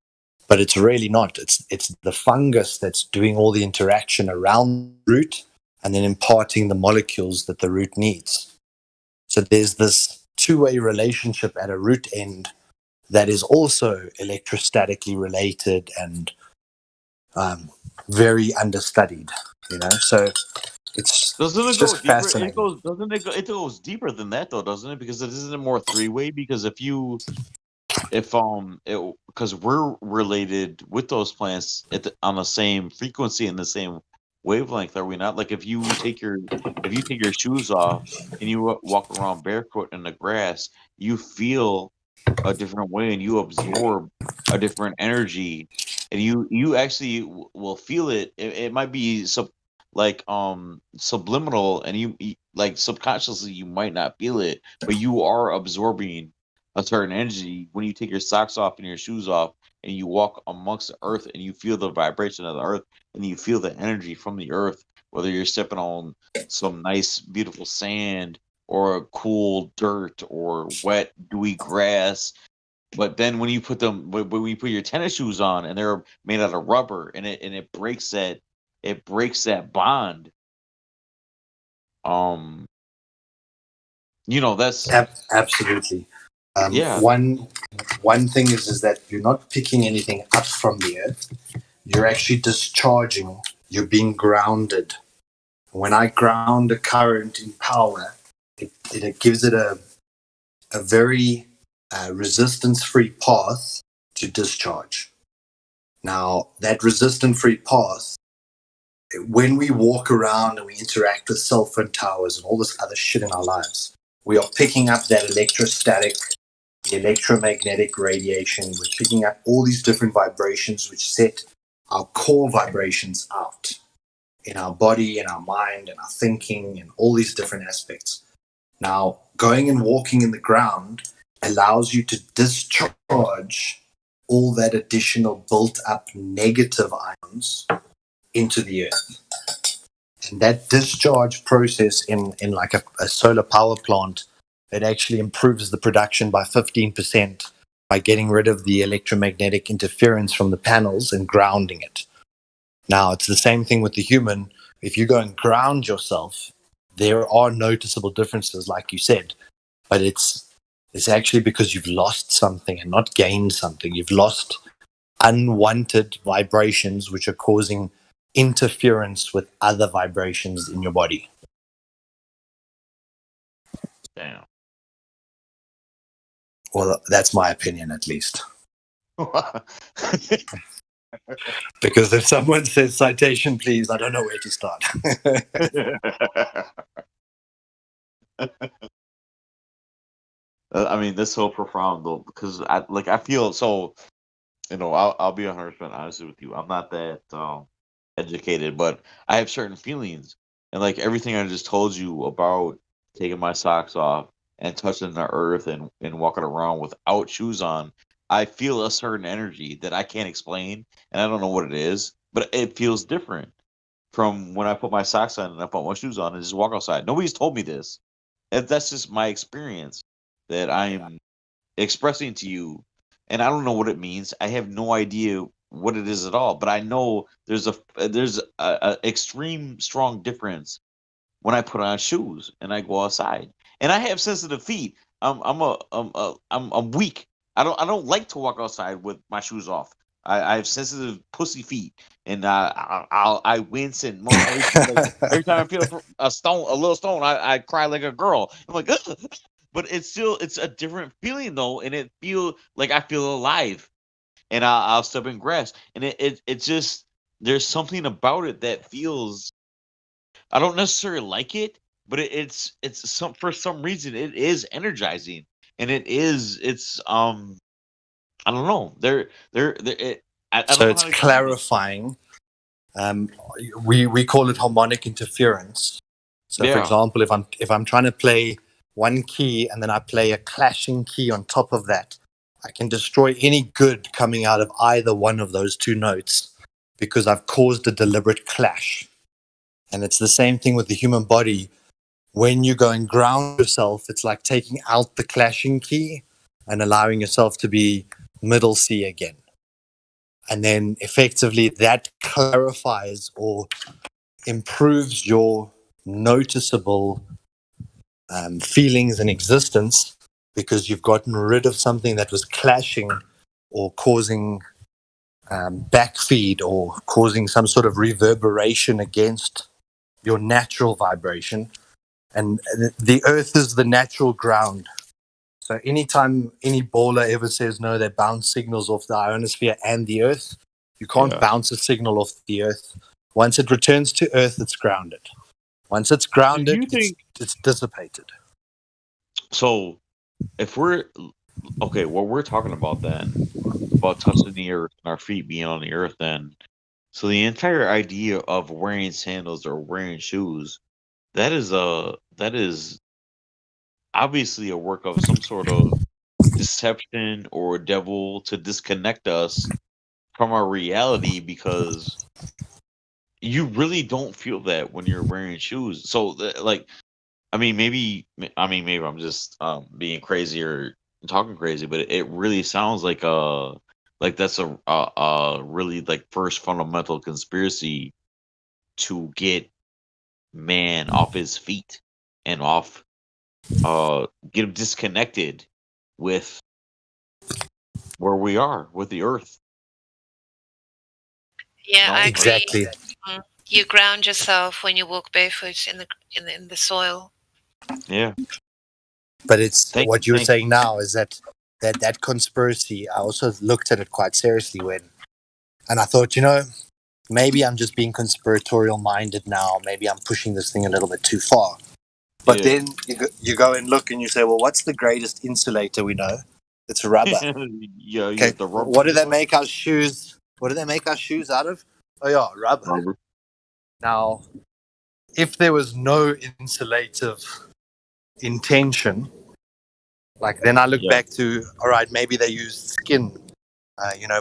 But it's really not. It's the fungus that's doing all the interaction around the root, and then imparting the molecules that the root needs. So there's this two-way relationship at a root end that is also electrostatically related and very understudied, so it's Doesn't it just go deeper? fascinating. It goes deeper than that though, doesn't it? Because it isn't more three-way. Because because we're related with those plants on the same frequency and the same wavelength, are we not? Like if you take your shoes off and you walk around barefoot in the grass, you feel a different way and you absorb a different energy, and you actually will feel it. It might be subliminal, and you like subconsciously you might not feel it, but you are absorbing a certain energy when you take your socks off and your shoes off and you walk amongst the earth and you feel the vibration of the earth and you feel the energy from the earth, whether you're stepping on some nice beautiful sand or cool dirt or wet dewy grass. But then when you put your tennis shoes on and they're made out of rubber and it breaks that bond. That's Absolutely. yeah. One thing is that you're not picking anything up from the earth. You're actually discharging. You're being grounded. When I ground a current in power, it gives it a very resistance-free path to discharge. Now, that resistance-free path, when we walk around and we interact with cell phone towers and all this other shit in our lives, we are picking up that electrostatic, the electromagnetic radiation. We're picking up all these different vibrations which set our core vibrations out in our body, in our mind, in our thinking, and all these different aspects. Now, going and walking in the ground allows you to discharge all that additional built-up negative ions into the earth. And that discharge process in like a solar power plant, it actually improves the production by 15% by getting rid of the electromagnetic interference from the panels and grounding it. Now, it's the same thing with the human. If you go and ground yourself, there are noticeable differences, like you said, but it's actually because you've lost something and not gained something. You've lost unwanted vibrations which are causing interference with other vibrations in your body. Damn. Well, that's my opinion, at least. Because if someone says citation, please, I don't know where to start. I mean, that's so profound though, because I feel so. I'll be 100% honest with you. I'm not that educated, but I have certain feelings, and like everything I just told you about taking my socks off and touching the earth and walking around without shoes on, I feel a certain energy that I can't explain, and I don't know what it is, but it feels different from when I put my socks on and I put my shoes on and just walk outside. Nobody's told me this. That's just my experience that I'm expressing to you, and I don't know what it means. I have no idea what it is at all, but I know there's a extreme strong difference when I put on shoes and I go outside. And I have sensitive feet. I'm weak. I don't like to walk outside with my shoes off. I have sensitive pussy feet, and I wince and every time I feel a little stone, I cry like a girl. I'm like, ugh. But it's a different feeling though, and it feel like I feel alive, and I'll step in grass, and it just there's something about it that feels. I don't necessarily like it, but it's for some reason it is energizing, and it's I don't know. I don't So know it's how to explain it. clarifying. We call it harmonic interference. So, for Yeah. example, if I'm trying to play one key and then I play a clashing key on top of that, I can destroy any good coming out of either one of those two notes because I've caused a deliberate clash. And it's the same thing with the human body. When you go and ground yourself, it's like taking out the clashing key and allowing yourself to be middle C again. And then effectively that clarifies or improves your noticeable feelings and existence because you've gotten rid of something that was clashing or causing backfeed or causing some sort of reverberation against your natural vibration. And the earth is the natural ground. So anytime any bowler ever says no, they bounce signals off the ionosphere and the earth, you can't bounce a signal off the earth. Once it returns to earth, it's grounded. Once it's grounded, it's dissipated. So, if we're okay, what we're talking about then, about touching the earth and our feet being on the earth, then, so the entire idea of wearing sandals or wearing shoes, that is obviously a work of some sort of deception or devil to disconnect us from our reality, because you really don't feel that when you're wearing shoes. So, like, maybe I'm just being crazy or talking crazy, but it really sounds like that's a really like first fundamental conspiracy to get man off his feet and off get him disconnected with where we are with the earth. Yeah, No? I agree. Exactly. You ground yourself when you walk barefoot in the soil. Yeah. But it's what you're saying now is that conspiracy, I also looked at it quite seriously and I thought, maybe I'm just being conspiratorial minded now. Maybe I'm pushing this thing a little bit too far. But then you go and look and you say, well, what's the greatest insulator we know? It's rubber. Okay. The rubber. What do they make our shoes? What do they make our shoes out of? Oh yeah, rubber. Now, if there was no insulative intention, like then I look back to, all right, maybe they used skin.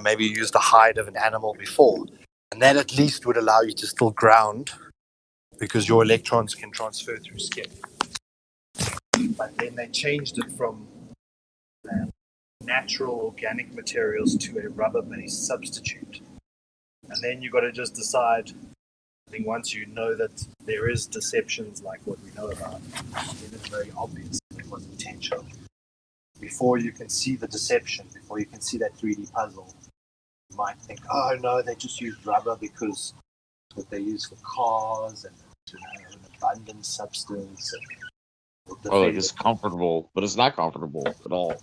Maybe you used the hide of an animal before, and that at least would allow you to still ground because your electrons can transfer through skin. But then they changed it from natural organic materials to a rubber-based substitute. And then you got to just decide, I think once you know that there is deceptions like what we know about, then it's very obvious it was intentional. Before you can see the deception, before you can see that 3D puzzle, you might think, oh no, they just used rubber because it's what they use for cars and an abundant substance. It's comfortable, but it's not comfortable at all.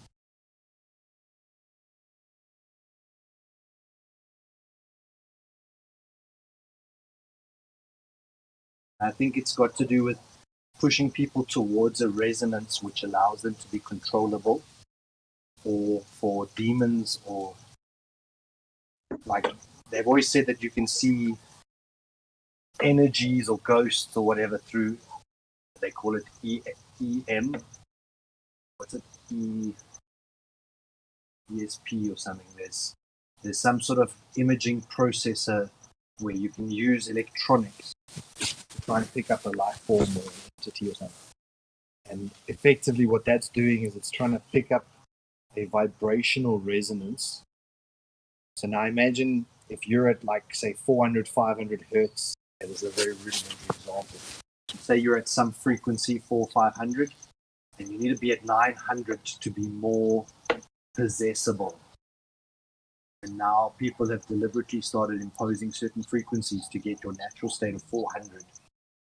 I think it's got to do with pushing people towards a resonance which allows them to be controllable, or for demons, or like they've always said that you can see energies or ghosts or whatever through, they call it EM. What's it? ESP or something. There's some sort of imaging processor where you can use electronics to try and pick up a life form or entity or something. And effectively what that's doing is it's trying to pick up a vibrational resonance. So now imagine if you're at like, say, 400, 500 hertz. That is a very rudimentary example. Say you're at some frequency, 400, 500, and you need to be at 900 to be more possessible. And now people have deliberately started imposing certain frequencies to get your natural state of 400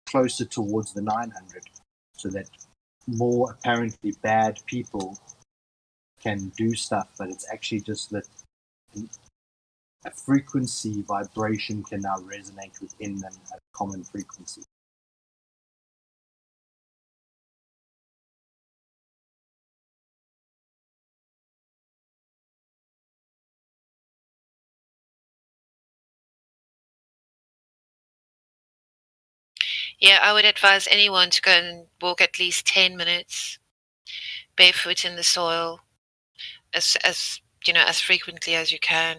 closer towards the 900, so that more apparently bad people can do stuff, but it's actually just that a frequency vibration can now resonate within them at a common frequency. Yeah, I would advise anyone to go and walk at least 10 minutes barefoot in the soil as frequently as you can.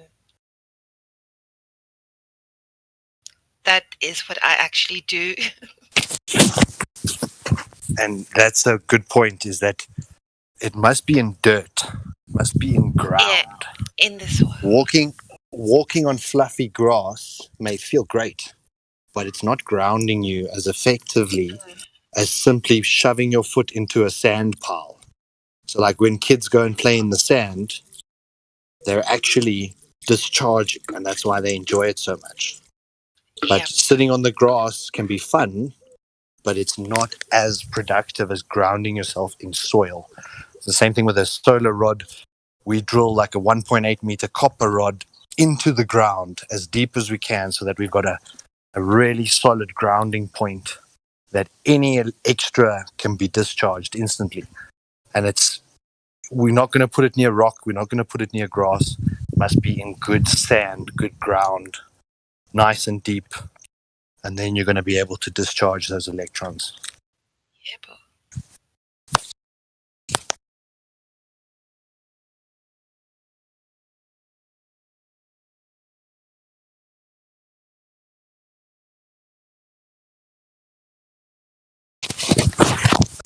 That is what I actually do. And that's a good point, is that it must be in dirt, must be in ground. Yeah, in the soil. Walking on fluffy grass may feel great, but it's not grounding you as effectively as simply shoving your foot into a sand pile. So like when kids go and play in the sand, they're actually discharging, and that's why they enjoy it so much. But Yep. sitting on the grass can be fun, but it's not as productive as grounding yourself in soil. It's the same thing with a solar rod. We drill like a 1.8 meter copper rod into the ground as deep as we can so that we've got a really solid grounding point that any extra can be discharged instantly. And we're not going to put it near rock. We're not going to put it near grass. It must be in good sand, good ground, nice and deep. And then you're going to be able to discharge those electrons. Yep.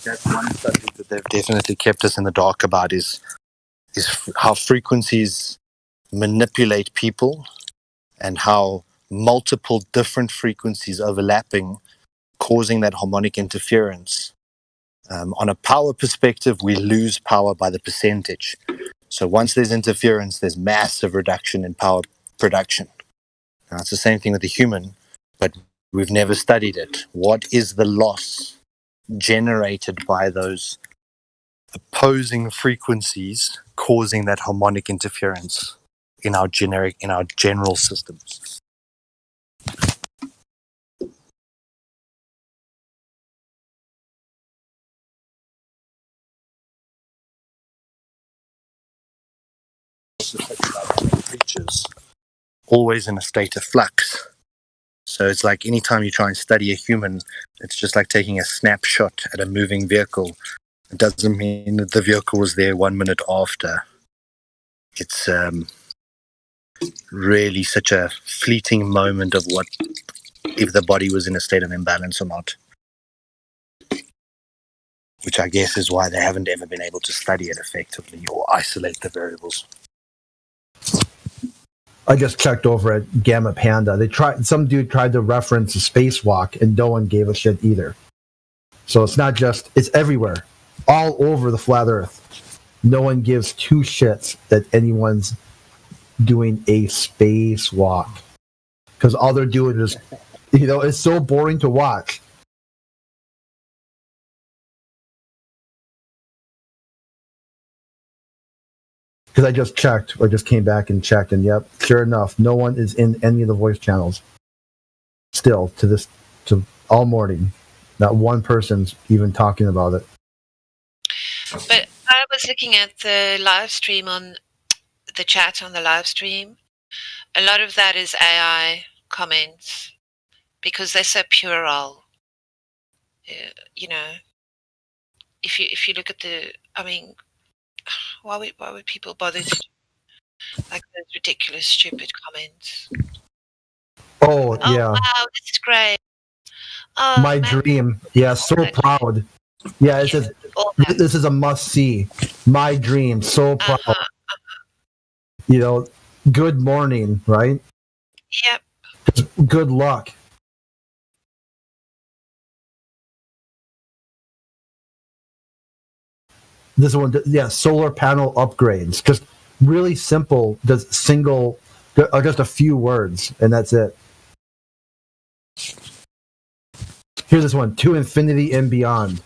That's one subject that they've definitely kept us in the dark about is how frequencies manipulate people and how multiple different frequencies overlapping causing that harmonic interference. On a power perspective, we lose power by the percentage. So once there's interference, there's massive reduction in power production. Now, it's the same thing with the human, but we've never studied it. What is the loss generated by those opposing frequencies causing that harmonic interference in our general systems? Creatures always in a state of flux. So it's like anytime you try and study a human, it's just like taking a snapshot at a moving vehicle. It doesn't mean that the vehicle was there 1 minute after. It's really such a fleeting moment of what if the body was in a state of imbalance or not. Which I guess is why they haven't ever been able to study it effectively or isolate the variables. I just checked over at Gamma Panda. Some dude tried to reference a spacewalk, and no one gave a shit either. So it's not just, it's everywhere, all over the flat Earth. No one gives two shits that anyone's doing a spacewalk, because all they're doing is, it's so boring to watch. Because I just checked, or just came back and checked, and yep, sure enough, no one is in any of the voice channels. Still, to all morning, not one person's even talking about it. But I was looking at the live stream on the chat on the live stream. A lot of that is AI comments because they're so puerile. If you look at why would people bother to like those ridiculous, stupid comments? Oh yeah. Wow, this is great. Oh, my dream. Yeah, so proud. Yeah, it says this is a must see. My dream, so proud. Good morning, right? Yep. Good luck. This one, yeah, solar panel upgrades. Just really simple, just a few words, and that's it. Here's this one, to infinity and beyond.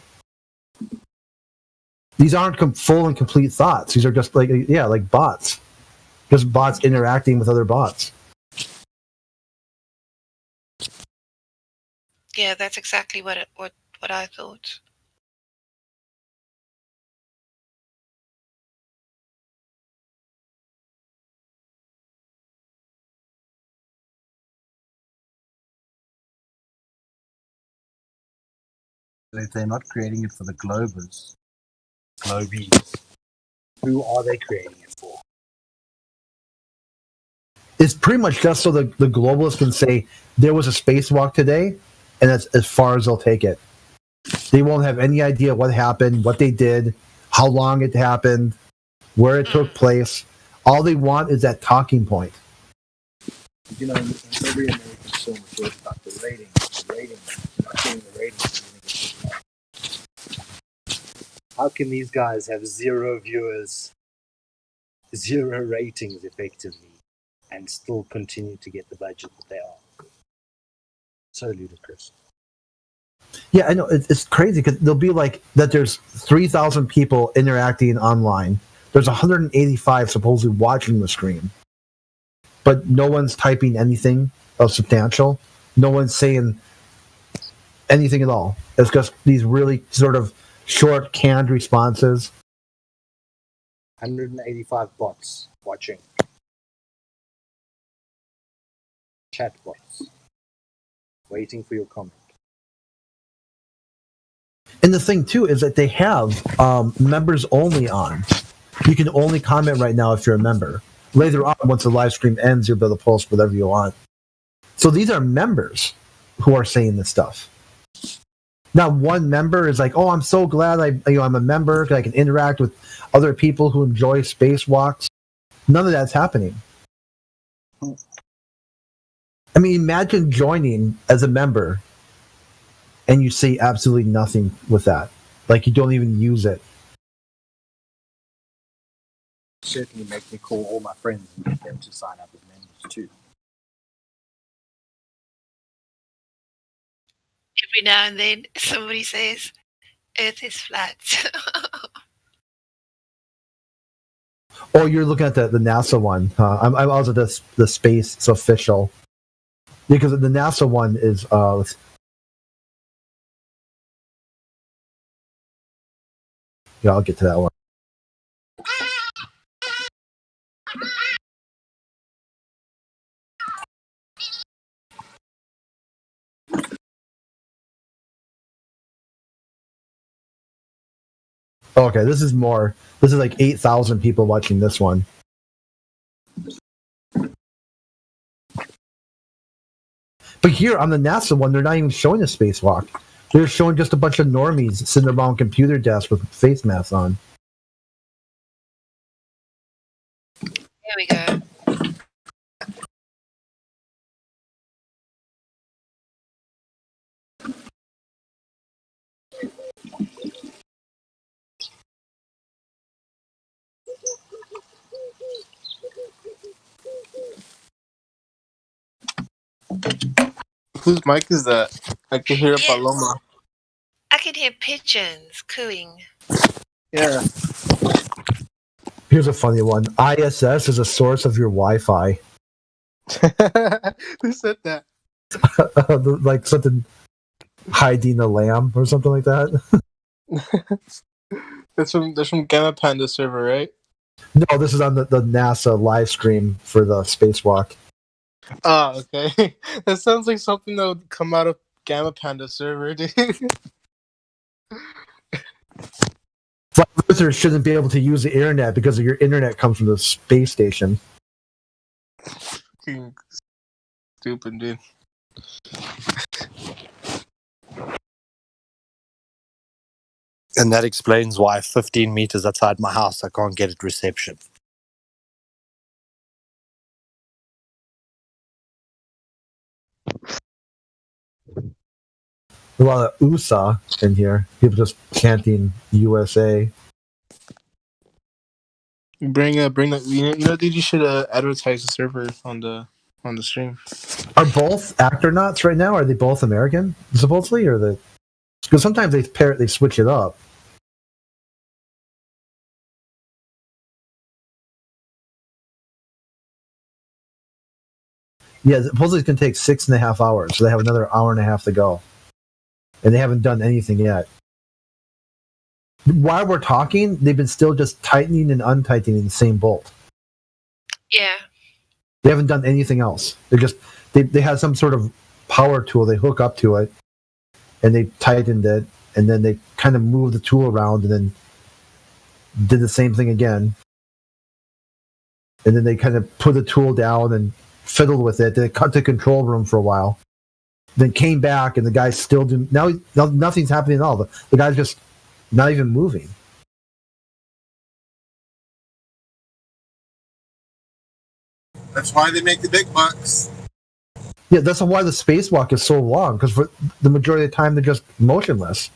These aren't full and complete thoughts. These are just like bots. Just bots interacting with other bots. Yeah, that's exactly what I thought. If they're not creating it for the globies, who are they creating it for? It's pretty much just so the globalists can say there was a spacewalk today, and that's as far as they'll take it. They won't have any idea what happened, what they did, how long it happened, where it took place. All they want is that talking point. In every American so much worse about the ratings, not getting the ratings. How can these guys have 0 viewers, 0 ratings effectively, and still continue to get the budget that they are? So ludicrous. Yeah, I know it's crazy because there'll be like that. There's 3,000 people interacting online. There's 185 supposedly watching the stream, but no one's typing anything of substantial. No one's saying anything at all. It's just these really sort of short, canned responses. 185 bots watching. Chat bots. Waiting for your comment. And the thing too is that they have members only on. You can only comment right now if you're a member. Later on, once the live stream ends, you'll be able to post whatever you want. So these are members who are saying this stuff. Now, one member is like, "Oh, I'm so glad I'm a member because I can interact with other people who enjoy spacewalks." None of that's happening. I mean, imagine joining as a member and you see absolutely nothing with that. Like, you don't even use it. Certainly make me call all my friends and get them to sign up as members too. Every now and then, somebody says, Earth is flat. Oh, you're looking at the NASA one. I was at the space. It's official. Because the NASA one is... yeah, I'll get to that one. Okay, this is more. This is like 8,000 people watching this one. But here on the NASA one, they're not even showing a spacewalk. They're showing just a bunch of normies sitting around computer desks with face masks on. There we go. Whose mic is that? I can hear a Yeah. paloma. I can hear pigeons cooing. Yeah. Here's a funny one. ISS is a source of your Wi-Fi. Who said that? Like something hiding a lamb or something like that. That's from Gamma Panda server, right? No, this is on the NASA live stream for the spacewalk. Oh, okay. That sounds like something that would come out of Gamma Panda server, dude. Flat earthers shouldn't be able to use the internet because your internet comes from the space station. Fucking stupid, dude. And that explains why 15 meters outside my house I can't get it reception. A lot of USA in here. People just chanting USA. Bring that. You know, dude, you should advertise the server on the stream. Are both astronauts right now? Are they both American supposedly, or the? Because sometimes they switch it up. Yeah, supposedly it's going to take 6.5 hours, so they have another hour and a half to go, and they haven't done anything yet. While we're talking, they've been still just tightening and untightening the same bolt. Yeah. They haven't done anything else. They had some sort of power tool. They hook up to it, and they tightened it, and then they kind of moved the tool around, and then did the same thing again. And then they kind of put the tool down and fiddled with it. Then cut the control room for a while. Then came back, and the guy's still doing. Now nothing's happening at all. The guy's just not even moving. That's why they make the big bucks. Yeah, that's why the spacewalk is so long, because for the majority of the time they're just motionless.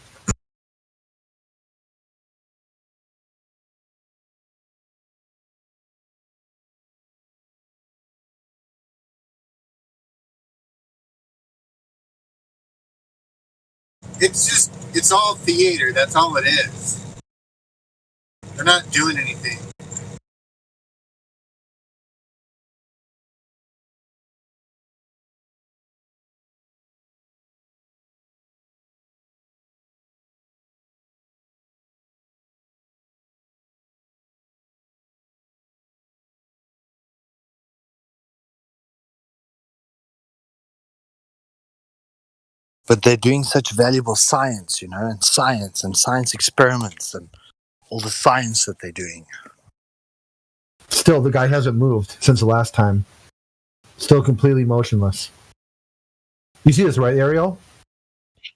It's all theater. That's all it is. They're not doing anything. But they're doing such valuable science, and science experiments and all the science that they're doing. Still, the guy hasn't moved since the last time. Still completely motionless. You see this, right, Ariel?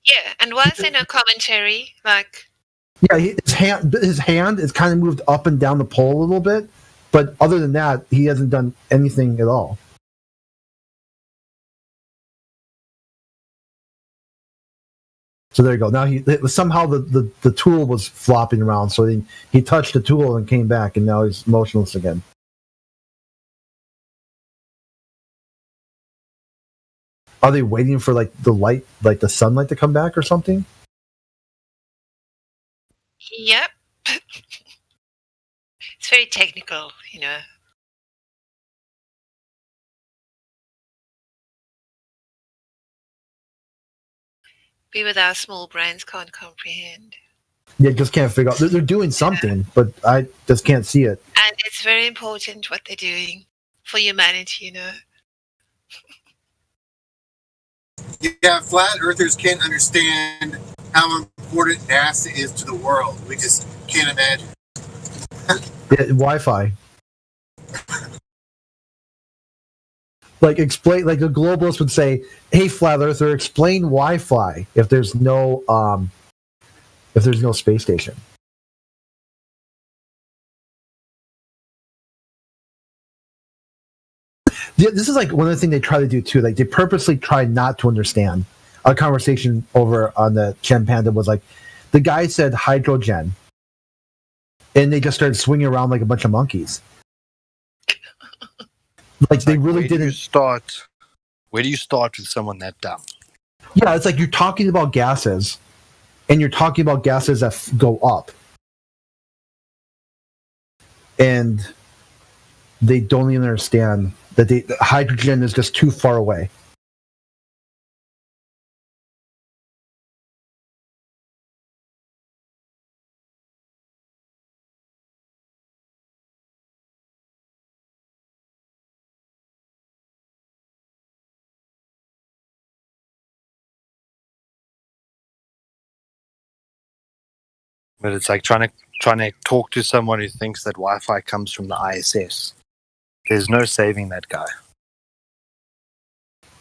Yeah, and why is there no commentary? Like, Yeah, his hand is kind of moved up and down the pole a little bit, but other than that, he hasn't done anything at all. So there you go. Now somehow the tool was flopping around, so he touched the tool and came back, and now he's motionless again. Are they waiting for the light, like the sunlight, to come back or something? yep. It's very technical, We with our small brains can't comprehend. Yeah, just can't figure out. They're doing something, but I just can't see it. And it's very important what they're doing for humanity, Yeah, flat earthers can't understand how important NASA is to the world. We just can't imagine. Wi-Fi. Explain, like a globalist would say, "Hey, flat earther, explain Wi-Fi if there's no space station." Yeah, this is like one of the things they try to do too. Like they purposely try not to understand. A conversation over on the Chen Panda was like, the guy said hydrogen, and they just started swinging around like a bunch of monkeys. Like they really didn't start. Where do you start with someone that dumb? Yeah, it's like you're talking about gases, and you're talking about gases that go up, and they don't even understand that hydrogen is just too far away. But it's like trying to talk to someone who thinks that Wi-Fi comes from the ISS. There's no saving that guy.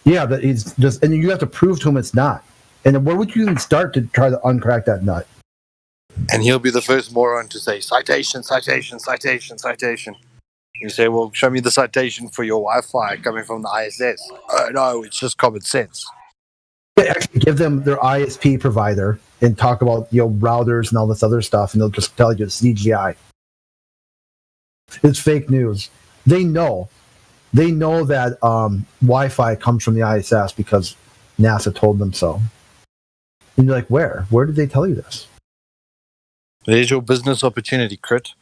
Yeah, that is just, and you have to prove to him it's not. And where would you even start to try to uncrack that nut? And he'll be the first moron to say citation, citation, citation, citation. You say, well, show me the citation for your Wi-Fi coming from the ISS. Oh, no, it's just common sense. They actually give them their ISP provider and talk about routers and all this other stuff, and they'll just tell you it's CGI. It's fake news. They know that Wi-Fi comes from the ISS because NASA told them so. And you're like, where? Where did they tell you this? There's your business opportunity, Crit.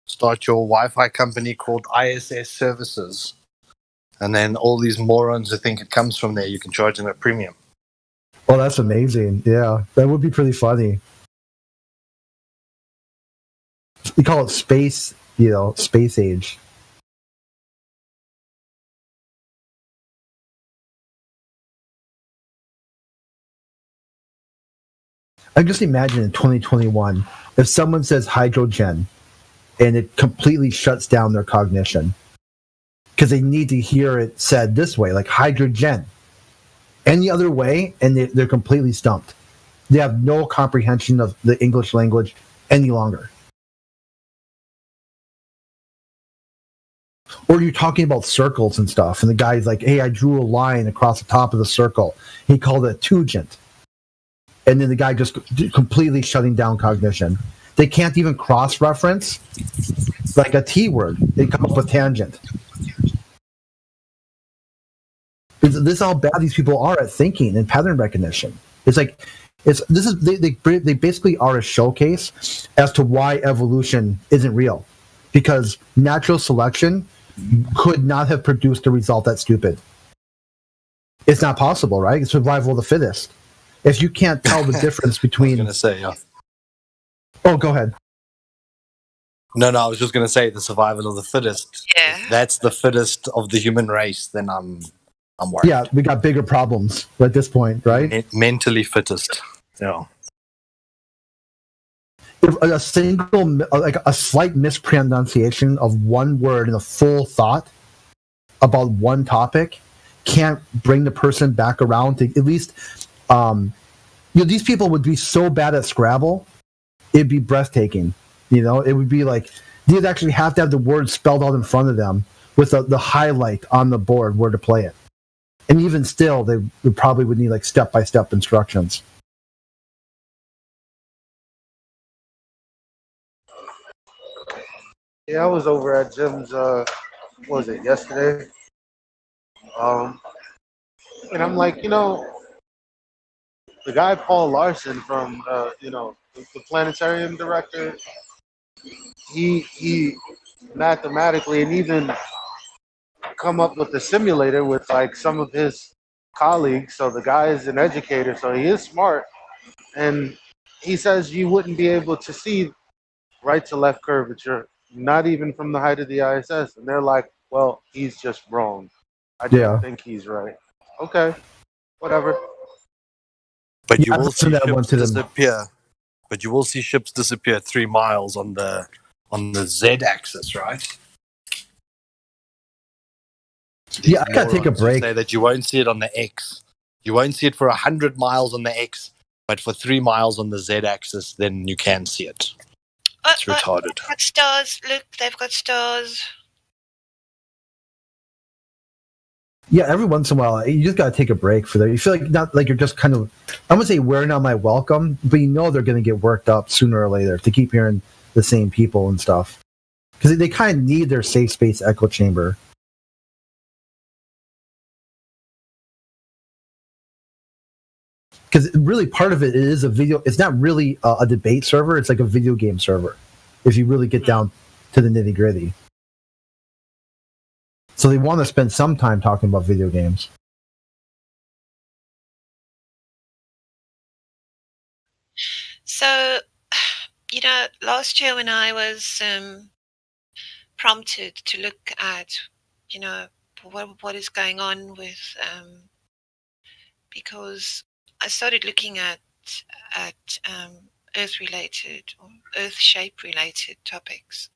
Start your Wi-Fi company called ISS Services. And then all these morons who think it comes from there, you can charge them a premium. Oh, that's amazing. Yeah, that would be pretty funny. You call it space, space age. I just imagine in 2021, if someone says hydrogen and it completely shuts down their cognition because they need to hear it said this way, like hydrogen. Any other way, and they're completely stumped. They have no comprehension of the English language any longer. Or you're talking about circles and stuff, and the guy's like, hey, I drew a line across the top of the circle. He called it a tangent. And then the guy just completely shutting down cognition. They can't even cross-reference like a T word. They come up with tangent. This is how bad these people are at thinking and pattern recognition. They basically are a showcase as to why evolution isn't real, because natural selection could not have produced a result that's stupid. It's not possible, right? It's survival of the fittest. If you can't tell the difference between, I was going to say, yeah. Oh, go ahead. No, I was just going to say the survival of the fittest. Yeah. If that's the fittest of the human race, then I'm worried. Yeah, we got bigger problems at this point, right? Mentally fittest. Yeah. If a single, like a slight mispronunciation of one word in a full thought about one topic can't bring the person back around to at least, these people would be so bad at Scrabble, it'd be breathtaking. It would be like, you'd actually have to have the word spelled out in front of them with the highlight on the board where to play it. And even still, they probably would need like step-by-step instructions. Yeah, I was over at Jim's, what was it, yesterday? And I'm like, the guy Paul Larson from, the planetarium director, he mathematically and even come up with a simulator with like some of his colleagues. So the guy is an educator, so he is smart. And he says you wouldn't be able to see right to left curvature, not even from the height of the ISS. And they're like, well, he's just wrong. I don't think he's right. Okay, whatever. But you will see ships disappear. But you will see ships disappear 3 miles on the Z-axis, right? Yeah, I gotta take a break. Say that you won't see it on the X. You won't see it for 100 miles on the X, but for 3 miles on the Z-axis, then you can see it. It's retarded. They've got stars. Look, they've got stars. Yeah, every once in a while, you just gotta take a break for that. You feel like not like you're just kind of, I wouldn't say wearing out my welcome, but they're gonna get worked up sooner or later to keep hearing the same people and stuff, because they kind of need their safe space echo chamber. Because really part of it is a video. It's not really a debate server. It's like a video game server, if you really get down to the nitty gritty. So they want to spend some time talking about video games. So, last year when I was prompted to look at, what is going on with, because I started looking at Earth-related or Earth-shape-related topics,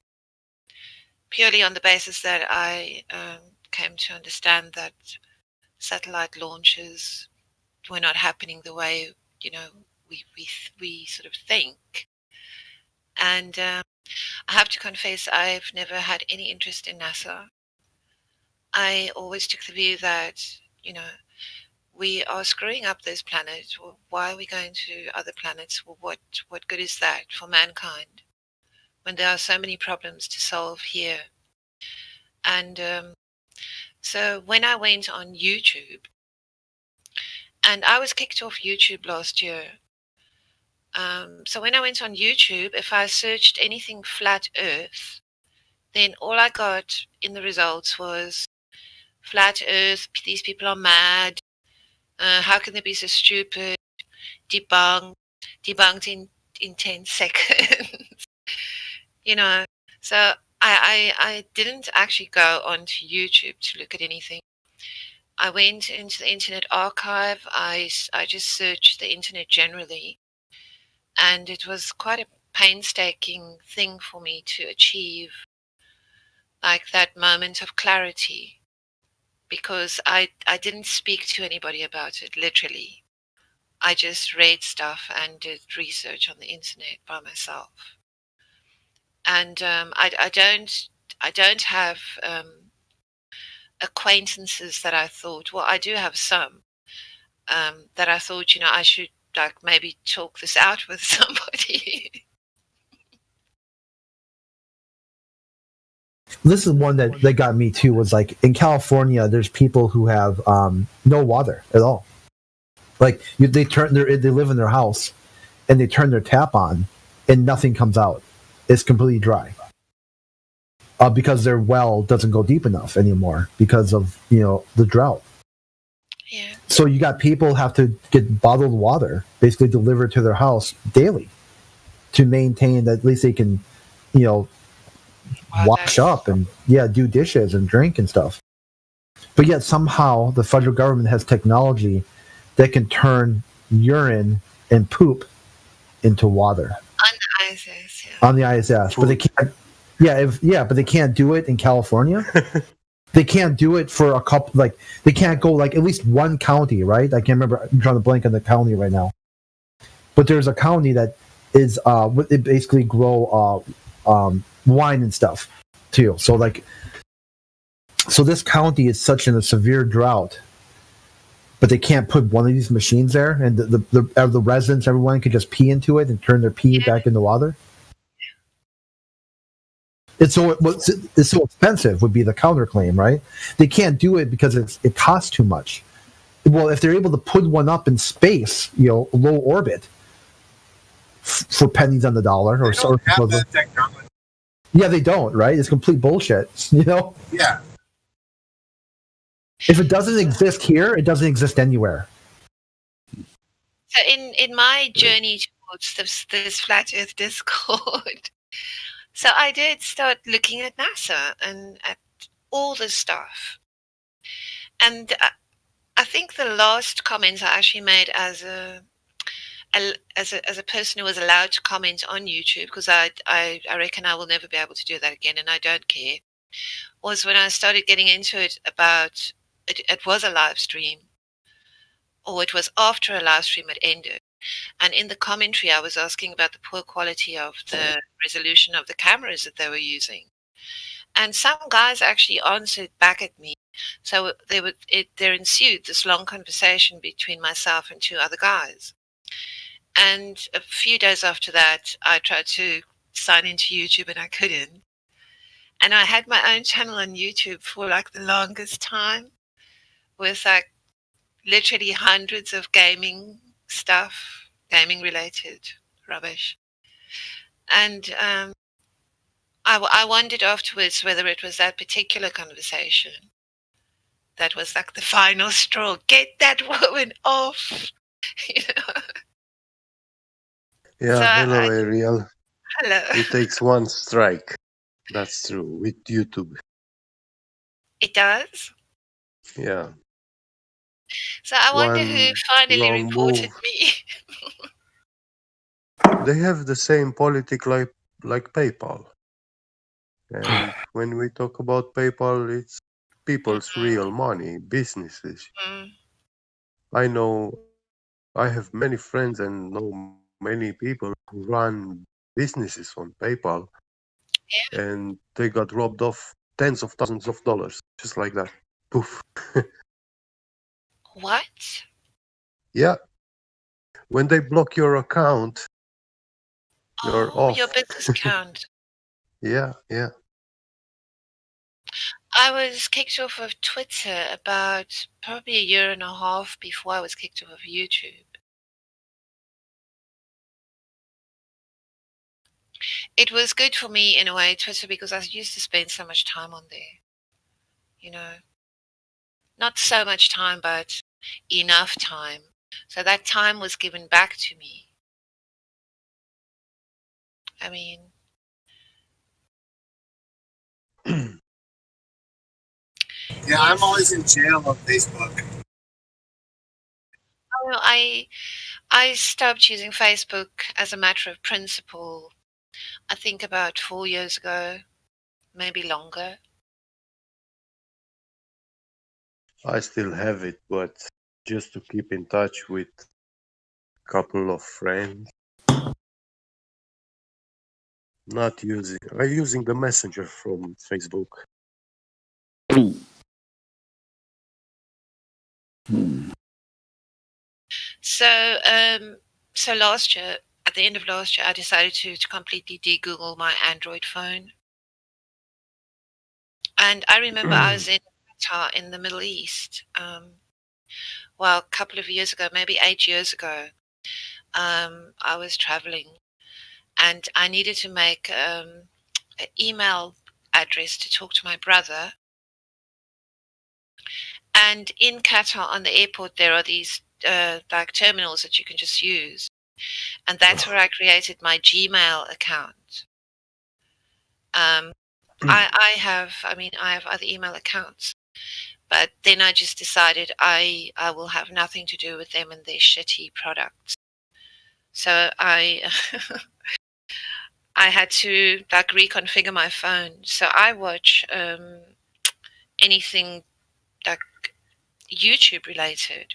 purely on the basis that I came to understand that satellite launches were not happening the way we sort of think. And I have to confess, I've never had any interest in NASA. I always took the view that we are screwing up this planet. Well, why are we going to other planets? Well, what good is that for mankind when there are so many problems to solve here? And so when I went on YouTube, and I was kicked off YouTube last year. So when I went on YouTube, if I searched anything flat Earth, then all I got in the results was flat Earth, these people are mad. How can they be so stupid? Debunked in 10 seconds. So I didn't actually go onto YouTube to look at anything. I went into the Internet Archive. I just searched the internet generally, and it was quite a painstaking thing for me to achieve, like that moment of clarity, because I didn't speak to anybody about it, literally. I just read stuff and did research on the internet by myself. And I don't have acquaintances that I thought, well, I do have some that I thought, I should like maybe talk this out with somebody. This is one that got me too. Was like in California, there's people who have no water at all. Like they live in their house, and they turn their tap on, and nothing comes out. It's completely dry. Because their well doesn't go deep enough anymore because of the drought. Yeah. So you got people have to get bottled water basically delivered to their house daily to maintain that at least they can, wash up and do dishes and drink and stuff. But yet somehow the federal government has technology that can turn urine and poop into water On the ISS, yeah. on the ISS, but they can't. But they can't do it in California. They can't do it for a couple. Like they can't go like at least one county, right? I can't remember. I'm trying to blank on the county right now. But there's a county that is they basically grow wine and stuff too. So this county is such in a severe drought, but they can't put one of these machines there, and the residents, everyone could just pee into it and turn their pee back into water. It's so expensive would be the counterclaim, right? They can't do it because it costs too much. Well, if they're able to put one up in space, low orbit, for pennies on the dollar, or so. Have that technology. Yeah, they don't, right? It's complete bullshit, Yeah. If it doesn't exist here, it doesn't exist anywhere. So in my journey towards this flat Earth Discord, so I did start looking at NASA and at all this stuff. And I think the last comment I actually made as a person who was allowed to comment on YouTube, because I reckon I will never be able to do that again, and I don't care, was when I started getting into it about it was a live stream, or it was after a live stream had ended. And in the commentary, I was asking about the poor quality of the resolution of the cameras that they were using. And some guys actually answered back at me. So there ensued this long conversation between myself and two other guys. And a few days after that, I tried to sign into YouTube and I couldn't. And I had my own channel on YouTube for like the longest time with like literally hundreds of gaming stuff, gaming related rubbish. And I wondered afterwards whether it was that particular conversation that was like the final straw. Get that woman off. Yeah, So hello, Ariel. hello. It takes one strike. That's true with YouTube. It does. Yeah. So I wonder who One finally wrong reported move. me. They have the same politic like PayPal. And when we talk about PayPal, it's people's real money, businesses. Mm. I know I have many friends and know many people who run businesses on PayPal, and they got robbed off tens of thousands of dollars, just like that. Poof. What? Yeah. When they block your account, you're off. Your business account. Yeah. I was kicked off of Twitter about probably a year and a half before I was kicked off of YouTube. It was good for me in a way, Twitter, because I used to spend so much time on there. Not so much time, but enough time. So that time was given back to me. I mean, Yeah, I'm always in jail on Facebook. I stopped using Facebook as a matter of principle, I think about 4 years ago, maybe longer. I still have it, but just to keep in touch with a couple of friends. I'm using the messenger from Facebook. So, so last year, at the end of last year, I decided to completely de-Google my Android phone. And I remember I was in Qatar in the Middle East. Well, a couple of years ago, maybe 8 years ago, I was traveling, and I needed to make an email address to talk to my brother. And in Qatar, on the airport, there are these like terminals that you can just use, and that's where I created my Gmail account. I have other email accounts, but then I just decided I will have nothing to do with them and their shitty products. So I I had to like reconfigure my phone. So I watch anything like YouTube related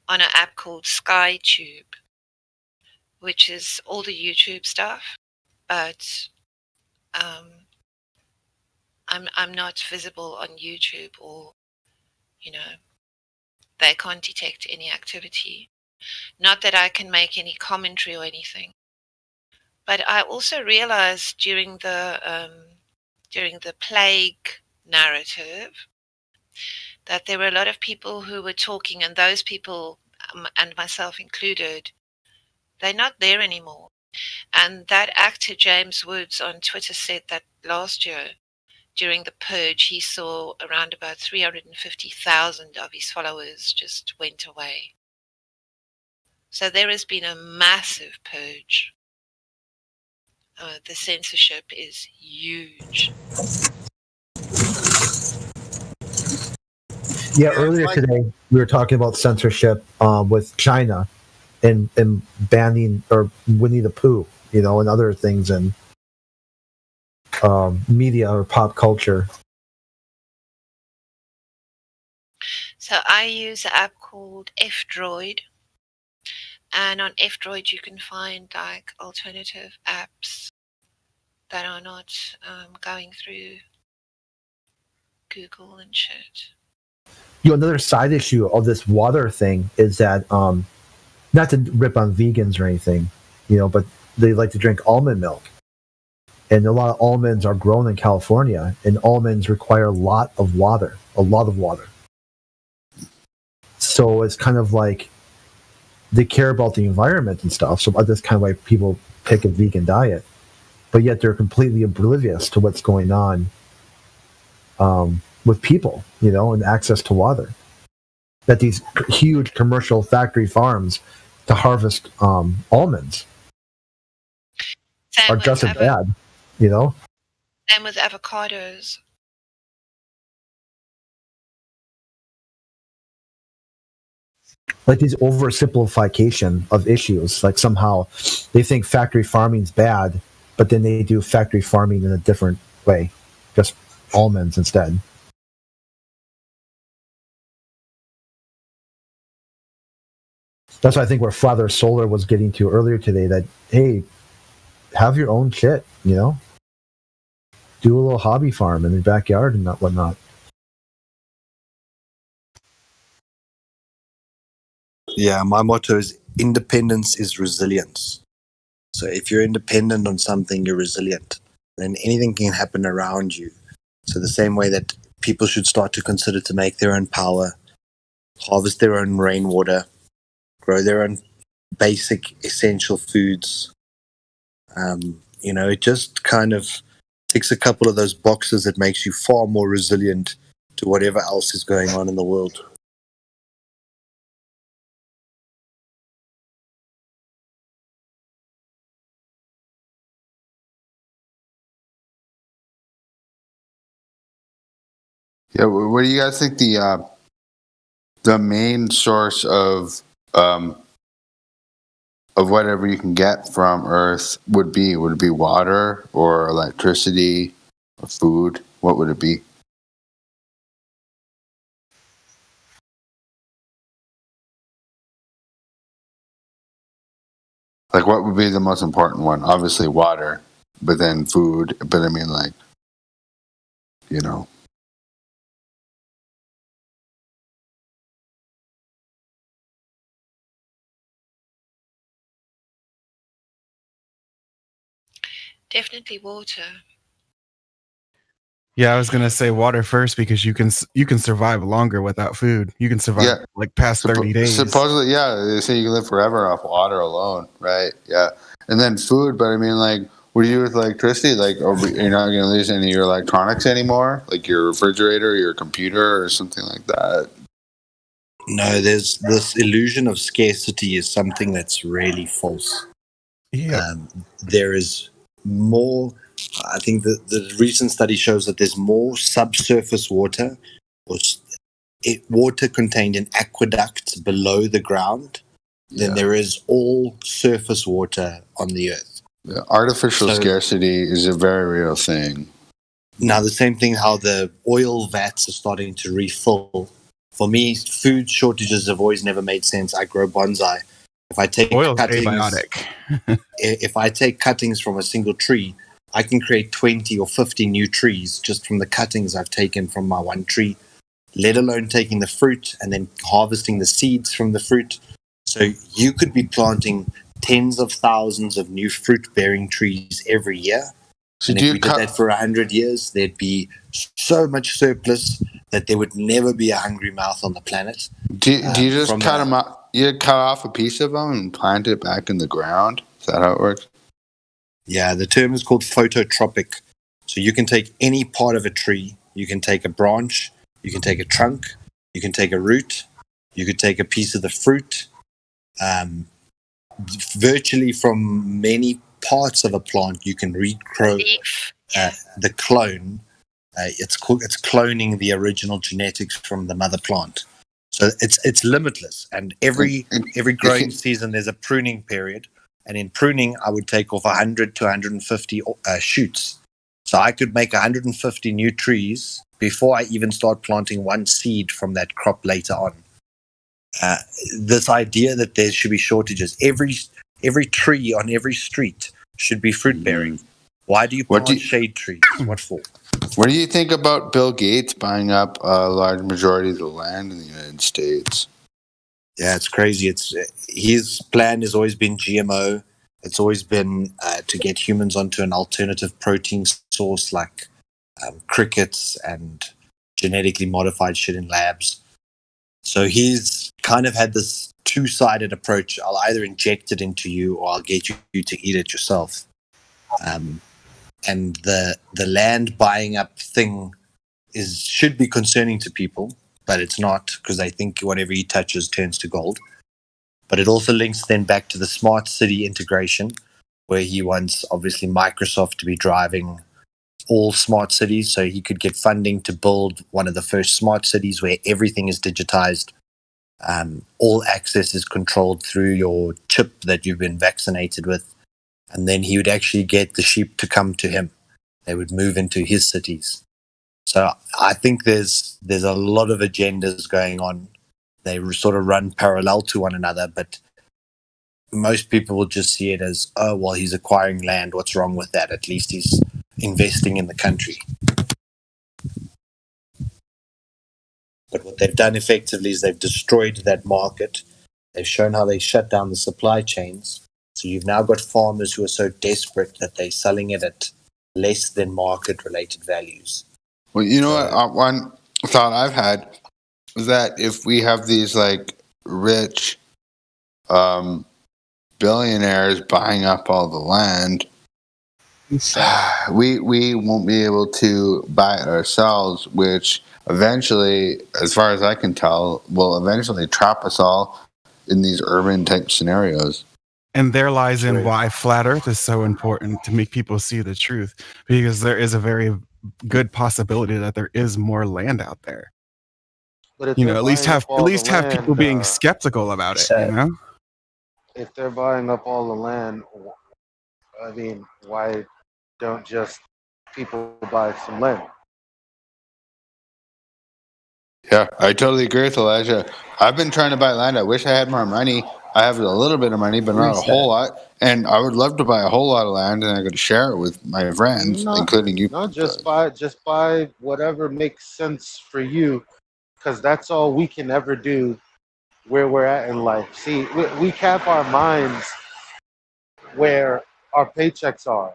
on an app called SkyTube, which is all the YouTube stuff, but I'm not visible on YouTube, or they can't detect any activity. Not that I can make any commentary or anything. But I also realized during the plague narrative that there were a lot of people who were talking, and those people, and myself included, they're not there anymore. And that actor James Woods on Twitter said that last year, during the purge, he saw around about 350,000 of his followers just went away. So there has been a massive purge. The censorship is huge. Yeah, earlier today we were talking about censorship with China and banning or Winnie the Pooh, and other things in media or pop culture. So I use an app called F-Droid, and on F-Droid you can find like alternative apps that are not going through Google and shit. Another side issue of this water thing is that, not to rip on vegans or anything, but they like to drink almond milk. And a lot of almonds are grown in California, and almonds require a lot of water. So it's kind of like they care about the environment and stuff. So that's kind of why people pick a vegan diet. But yet they're completely oblivious to what's going on with people, and access to water. That these huge commercial factory farms to harvest almonds are just as bad, Same with avocados. Like these oversimplification of issues. Like somehow they think factory farming's bad, but then they do factory farming in a different way, just almonds instead. That's what I think where Father Solar was getting to earlier today, that, hey, have your own shit, do a little hobby farm in your backyard and whatnot. Yeah, my motto is independence is resilience. So if you're independent on something, you're resilient. Then anything can happen around you. So the same way that people should start to consider to make their own power, harvest their own rainwater, grow their own basic essential foods. It just kind of ticks a couple of those boxes that makes you far more resilient to whatever else is going on in the world. Yeah, what do you guys think the main source of whatever you can get from Earth would be? Would it be water or electricity or food? What would it be? Like, what would be the most important one? Obviously water, but then food. But I mean, Definitely water. Yeah, I was gonna say water first because you can survive longer without food. You can survive Yeah. like past 30 days. Supposedly, yeah, they say you can live forever off water alone, right? Yeah, and then food. But I mean, like, what do you do with electricity? Like, you're not going to use any of your electronics anymore, like your refrigerator, your computer, or something like that. No, there's this illusion of scarcity is something that's really false. Yeah. There is more. I think the recent study shows that there's more subsurface water, or water contained in aqueducts below the ground, than there is all surface water on the earth. Yeah, artificial scarcity is a very real thing. Now, the same thing how the oil vats are starting to refill. For me, food shortages have always never made sense. I grow bonsai. If I take Oil's cuttings, abiotic. if I take cuttings from a single tree, I can create 20 or 50 new trees just from the cuttings I've taken from my one tree, let alone taking the fruit and then harvesting the seeds from the fruit. So you could be planting tens of thousands of new fruit-bearing trees every year. So and if we did that for 100 years, there'd be so much surplus that there would never be a hungry mouth on the planet. Do you just cut them up? You cut off a piece of them and plant it back in the ground? Is that how it works? Yeah, the term is called phototropic. So you can take any part of a tree. You can take a branch. You can take a trunk. You can take a root. You could take a piece of the fruit. Virtually from many parts of a plant, you can regrow the clone. It's cloning the original genetics from the mother plant. So it's limitless. And every growing season, there's a pruning period. And in pruning, I would take off 100 to 150 shoots. So I could make 150 new trees before I even start planting one seed from that crop later on. This idea that there should be shortages. Every tree on every street should be fruit bearing. Why do you plant shade trees? What for? What do you think about Bill Gates buying up a large majority of the land in the United States? Yeah, it's crazy. His plan has always been GMO. It's always been to get humans onto an alternative protein source like crickets and genetically modified shit in labs. So he's kind of had this two-sided approach. I'll either inject it into you or I'll get you to eat it yourself. And the land buying up thing should be concerning to people, but it's not, because they think whatever he touches turns to gold. But it also links then back to the smart city integration, where he wants obviously Microsoft to be driving all smart cities, so he could get funding to build one of the first smart cities where everything is digitized. All access is controlled through your chip that you've been vaccinated with. And then he would actually get the sheep to come to him. They would move into his cities. So I think there's a lot of agendas going on. They sort of run parallel to one another, but most people will just see it as, oh, well, he's acquiring land. What's wrong with that? At least he's investing in the country. But what they've done effectively is they've destroyed that market. They've shown how they shut down the supply chains. So you've now got farmers who are so desperate that they're selling it at less than market-related values. Well, you know what? One thought I've had is that if we have these rich billionaires buying up all the land, we won't be able to buy it ourselves, which eventually, as far as I can tell, will eventually trap us all in these urban type scenarios. And there lies in why flat earth is so important, to make people see the truth, because there is a very good possibility that there is more land out there. But if At least have people being skeptical about it, If they're buying up all the land, I mean, why don't just people buy some land? Yeah, I totally agree with Elijah. I've been trying to buy land. I wish I had more money. I have a little bit of money, but not a whole lot. And I would love to buy a whole lot of land, and I could share it with my friends, including you. No, just buy whatever makes sense for you, because that's all we can ever do where we're at in life. See, we cap our minds where our paychecks are.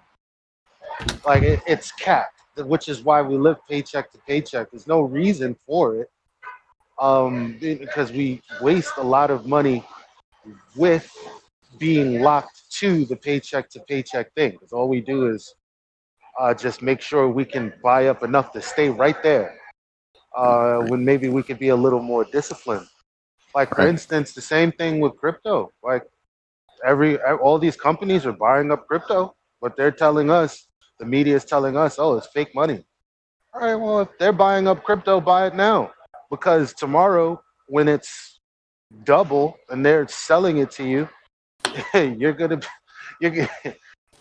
Like it's capped, which is why we live paycheck to paycheck. There's no reason for it, because we waste a lot of money with being locked to the paycheck to paycheck thing. Because all we do is just make sure we can buy up enough to stay right there. When maybe we could be a little more disciplined. Like for instance, the same thing with crypto. Like all these companies are buying up crypto, but they're telling us, the media is telling us, oh, it's fake money. All right, well, if they're buying up crypto, buy it now, because tomorrow when it's double and they're selling it to you,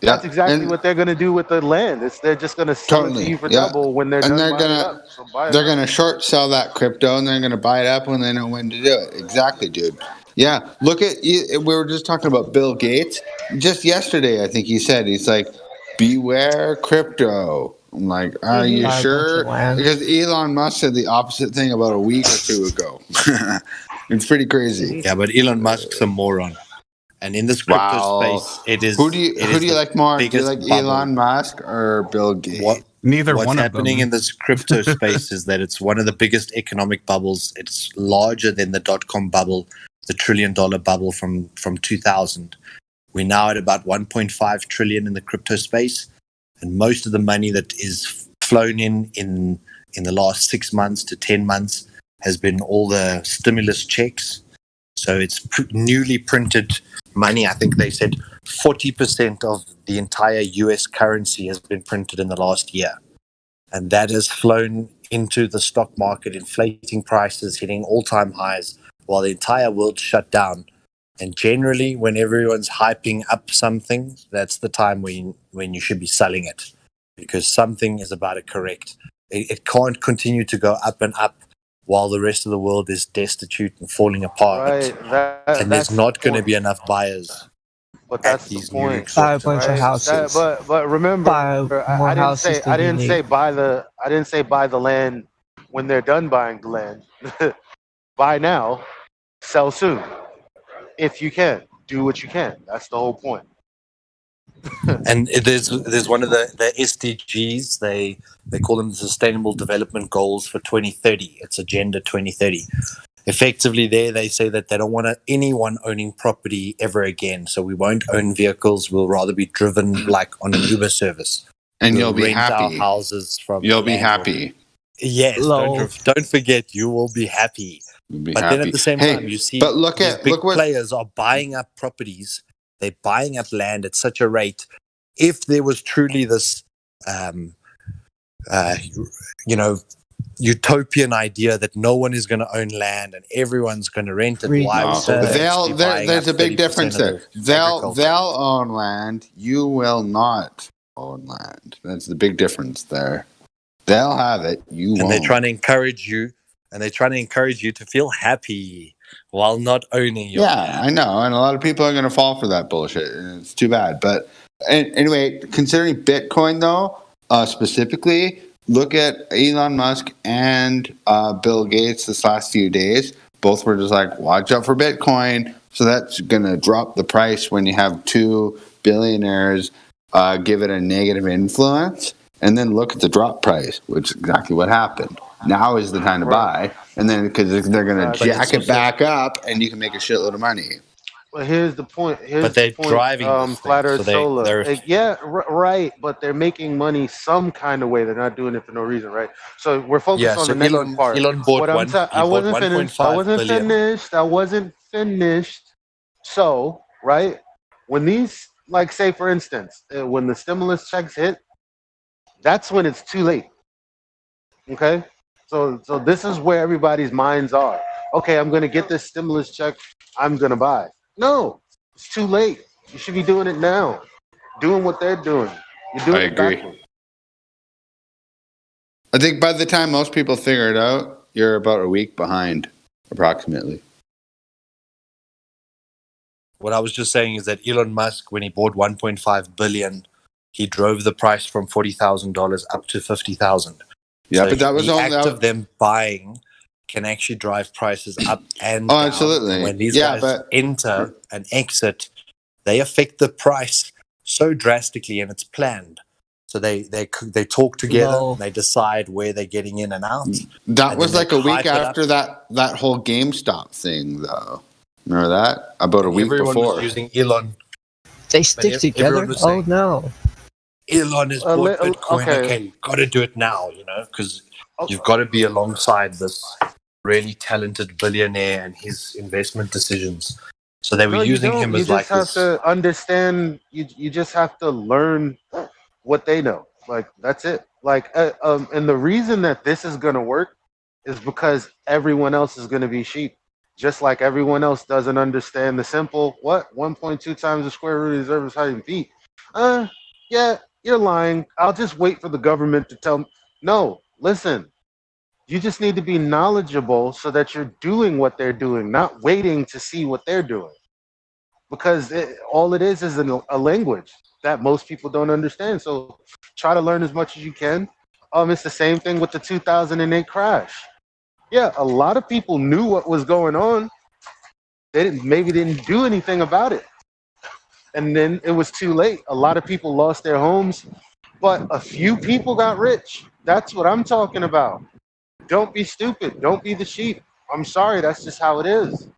that's exactly what they're gonna do with the land. They're just gonna sell it to you for double when they're done buying it up. So buy it they're up. gonna short sell that crypto, and they're gonna buy it up when they know when to do it. Exactly, dude. Yeah, look at we were just talking about Bill Gates. Just yesterday, I think he said, he's like, beware crypto. I'm like, are you Buy a bunch sure? of land. Because Elon Musk said the opposite thing about a week or two ago. It's pretty crazy. Yeah, but Elon Musk's a moron. And in this crypto space, it is. Who do you like more? Do you like Elon Musk or Bill Gates? What's happening in this crypto space is that it's one of the biggest economic bubbles. It's larger than the dot-com bubble, the $1 trillion bubble from 2000. We're now at about 1.5 trillion in the crypto space, and most of the money that is flown in the last 6 months to 10 months has been all the stimulus checks. So it's newly printed money. I think they said 40% of the entire US currency has been printed in the last year. And that has flown into the stock market, inflating prices, hitting all-time highs, while the entire world shut down. And generally, when everyone's hyping up something, that's the time when you should be selling it, because something is about to correct. It can't continue to go up and up while the rest of the world is destitute and falling apart. Right, And there's not going to be enough buyers. But that's at these the point. new Buy a bunch of houses. But remember, I didn't say buy the land when they're done buying the land. Buy now, sell soon. If you can, do what you can. That's the whole point. And there's one of the SDGs. They call them the Sustainable Development Goals for 2030. It's Agenda 2030. Effectively, there they say that they don't want anyone owning property ever again. So we won't own vehicles. We'll rather be driven like on an Uber service. And We'll you'll be rent happy. our houses from. You'll be landlord. happy. Yes, don't forget, you will be happy. Be but then happy. at the same Hey, time, you see but look these at- big look what- players are buying up properties. They're buying up land at such a rate. If there was truly this, utopian idea that no one is going to own land and everyone's going to rent it, why would they actually buying There's up a big 30% difference of there. the They'll agriculture? own land. You will not own land. That's the big difference there. They'll have it. You And won't. they're trying to encourage you, to feel happy while not owning your land. Yeah, I know, and a lot of people are going to fall for that bullshit, and it's too bad. But anyway, considering Bitcoin though, specifically, look at Elon Musk and Bill Gates this last few days. Both were just like, watch out for Bitcoin. So that's going to drop the price when you have two billionaires give it a negative influence. And then look at the drop price, which is exactly what happened. Now is the time to buy. And then because they're going to jack it back up and you can make a shitload of money. Well, here's the point. But they're driving this Flat thing, Earth so Solar. they're- Right. But they're making money some kind of way. They're not doing it for no reason, right? So we're focused on the negative part. Elon bought What I'm I wasn't finished. I wasn't finished. So, right, when these, like, say for instance, when the stimulus checks hit, that's when it's too late. Okay, so this is where everybody's minds are. Okay, I'm gonna get this stimulus check. I'm gonna buy. No, it's too late. You should be doing it now. Doing what they're doing. You're doing I it agree. backwards. I think by the time most people figure it out, you're about a week behind, approximately. What I was just saying is that Elon Musk, when he bought 1.5 billion, he drove the price from $40,000 up to 50,000. Yeah, So but that was the only act of them buying can actually drive prices up and down. absolutely. And when these Yeah, guys but- enter and exit, they affect the price so drastically, and it's planned. So they talk together. Lol. And they decide where they're getting in and out. That and was then like they a week hype it up. after that whole GameStop thing, though. Remember that? About a week Everyone before. was using Elon. They But stick together? everyone was Oh saying, no. Elon has bought Bitcoin. okay. Okay, got to do it now, because you've got to be alongside this really talented billionaire and his investment decisions. So they were No, you using don't. him You as just like have this. to understand. You just have to learn what they know. Like that's it. Like and the reason that this is gonna work is because everyone else is gonna be sheep. Just like everyone else doesn't understand the simple 1.2 times the square root of the Earth's height in feet. Yeah, you're lying. I'll just wait for the government to tell me. No, listen. You just need to be knowledgeable so that you're doing what they're doing, not waiting to see what they're doing. Because all it is a language that most people don't understand. So try to learn as much as you can. It's the same thing with the 2008 crash. Yeah, a lot of people knew what was going on. They didn't do anything about it. And then it was too late. A lot of people lost their homes, but a few people got rich. That's what I'm talking about. Don't be stupid. Don't be the sheep. I'm sorry, that's just how it is.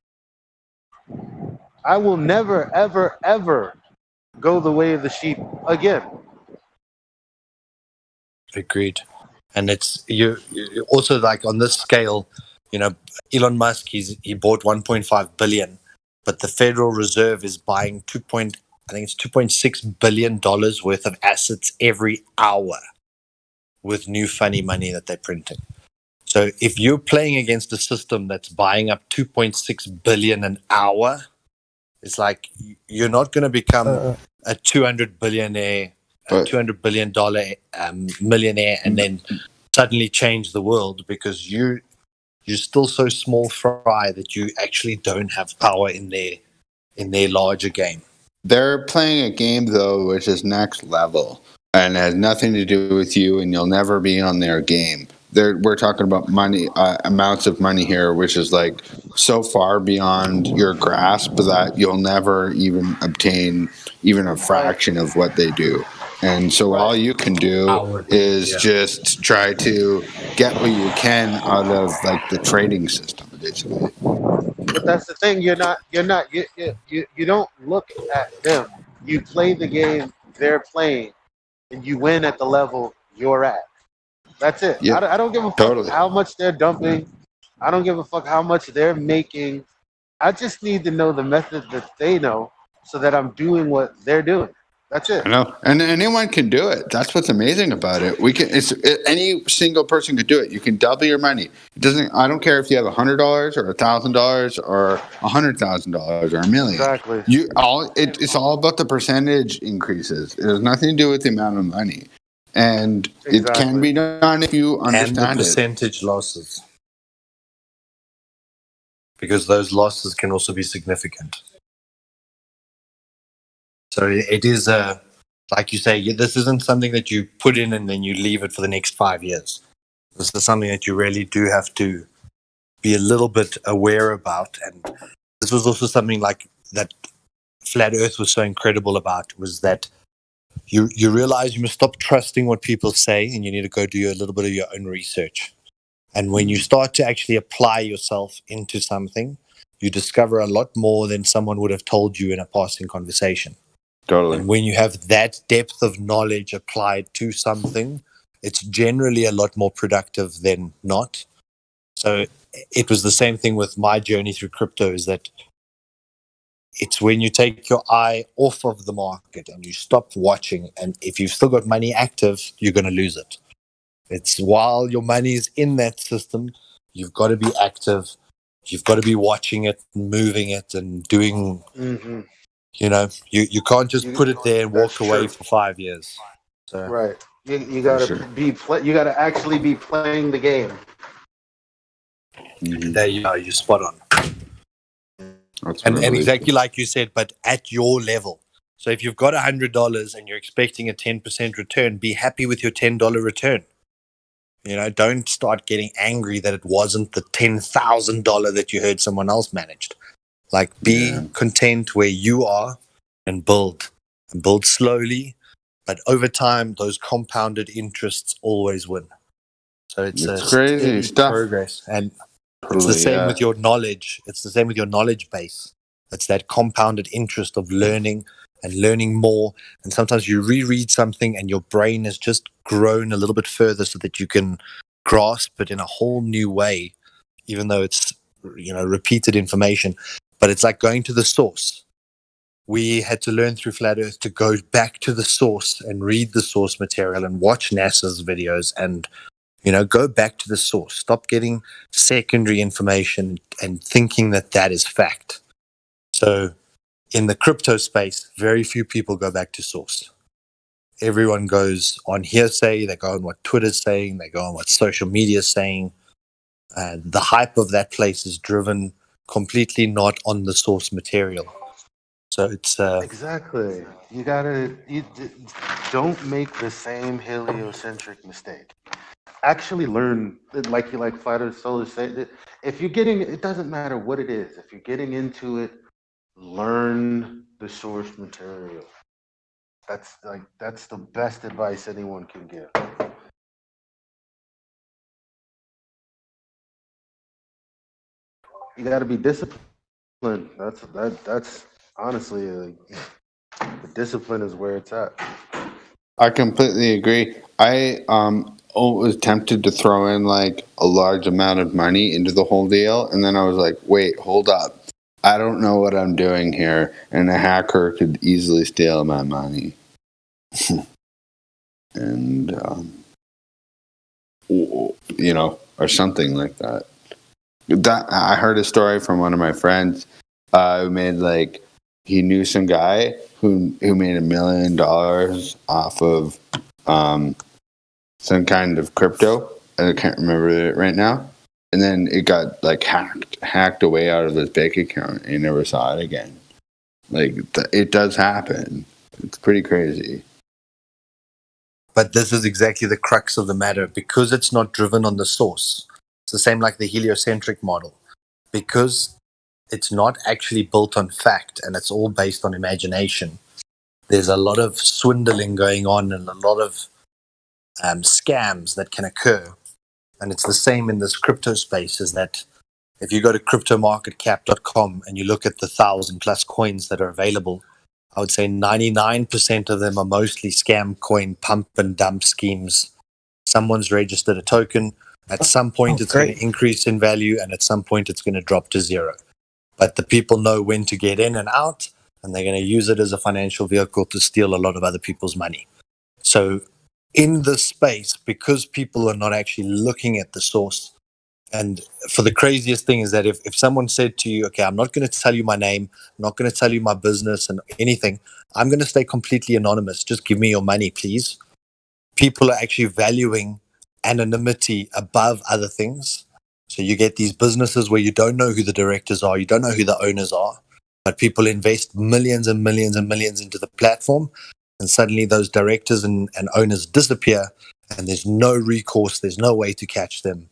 I will never, ever, ever go the way of the sheep again. Agreed. And it's you also like on this scale, Elon Musk, he bought 1.5 billion, but the Federal Reserve is buying 2.6 billion dollars worth of assets every hour with new funny money that they're printing. So if you're playing against a system that's buying up 2.6 billion an hour, it's like you're not going to become a 200 billionaire, a $200 billion millionaire, and then suddenly change the world because you're still so small fry that you actually don't have power in their larger game. They're playing a game, though, which is next level and has nothing to do with you, and you'll never be on their game. We're talking about money, amounts of money here, which is like so far beyond your grasp that you'll never even obtain even a fraction of what they do. And so all you can do is just try to get what you can out of like the trading system, basically. But that's the thing. You don't look at them. You play the game they're playing, and you win at the level you're at. That's it. Yep. I don't give a fuck how much they're dumping. I don't give a fuck how much they're making. I just need to know the method that they know so that I'm doing what they're doing. That's it. I know, and anyone can do it. That's what's amazing about it. Any single person could do it. You can double your money. It doesn't. I don't care if you have $100 or $1,000 or $100,000 or $1 million. Exactly. It's all about the percentage increases. It has nothing to do with the amount of money, and it can be done if you understand And the percentage losses. Because those losses can also be significant. So it is like you say, this isn't something that you put in and then you leave it for the next 5 years. This is something that you really do have to be a little bit aware about. And this was also something like that Flat Earth was so incredible about, was that you realize you must stop trusting what people say and you need to go do a little bit of your own research. And when you start to actually apply yourself into something, you discover a lot more than someone would have told you in a passing conversation. Totally. And when you have that depth of knowledge applied to something, it's generally a lot more productive than not. So it was the same thing with my journey through crypto, is that it's when you take your eye off of the market and you stop watching, and if you've still got money active, you're going to lose it. It's while your money is in that system, you've got to be active. You've got to be watching it, moving it, and doing... Mm-hmm. You can't just put it there and walk away for 5 years. So. Right. You gotta you gotta actually be playing the game. There you are. You're spot on. And exactly like you said, but at your level. So if you've got $100 and you're expecting a 10% return, be happy with your $10 return. Don't start getting angry that it wasn't the $10,000 that you heard someone else managed. Like, be content where you are and build slowly. But over time, those compounded interests always win. So it's a crazy steady stuff. progress, and it's the Totally, same yeah. with your knowledge. It's the same with your knowledge base. It's that compounded interest of learning and learning more. And sometimes you reread something and your brain has just grown a little bit further so that you can grasp it in a whole new way, even though it's, repeated information. But it's like going to the source. We had to learn through Flat Earth to go back to the source and read the source material and watch NASA's videos and, go back to the source. Stop getting secondary information and thinking that that is fact. So in the crypto space, very few people go back to source. Everyone goes on hearsay. They go on what Twitter's saying. They go on what social media is saying. The hype of that place is driven completely not on the source material. So it's Exactly. You don't make the same heliocentric mistake. Actually learn, like Flat Earth Solar said, if you're getting, it doesn't matter what it is. If you're getting into it, learn the source material. That's the best advice anyone can give. You got to be disciplined. That's honestly, the discipline is where it's at. I completely agree. I was tempted to throw in like a large amount of money into the whole deal, and then I was like, wait, hold up. I don't know what I'm doing here, and a hacker could easily steal my money. And or something like that. I heard a story from one of my friends who made he knew some guy who made $1 million off of some kind of crypto. I can't remember it right now. And then it got hacked away out of his bank account, and he never saw it again. It does happen. It's pretty crazy. But this is exactly the crux of the matter, because it's not driven on the source. It's the same like the heliocentric model. Because it's not actually built on fact and it's all based on imagination, there's a lot of swindling going on and a lot of scams that can occur. And it's the same in this crypto space, is that if you go to cryptomarketcap.com and you look at the 1,000+ coins that are available, I would say 99% of them are mostly scam coin pump and dump schemes. Someone's registered a token. At some point, it's going to increase in value, and at some point, it's going to drop to zero. But the people know when to get in and out, and they're going to use it as a financial vehicle to steal a lot of other people's money. So in this space, because people are not actually looking at the source, and for the craziest thing is that if someone said to you, okay, I'm not going to tell you my name, I'm not going to tell you my business and anything, I'm going to stay completely anonymous, just give me your money, please. People are actually valuing anonymity above other things. So you get these businesses where you don't know who the directors are, you don't know who the owners are, but people invest millions and millions and millions into the platform, and suddenly those directors and owners disappear, and there's no recourse, there's no way to catch them.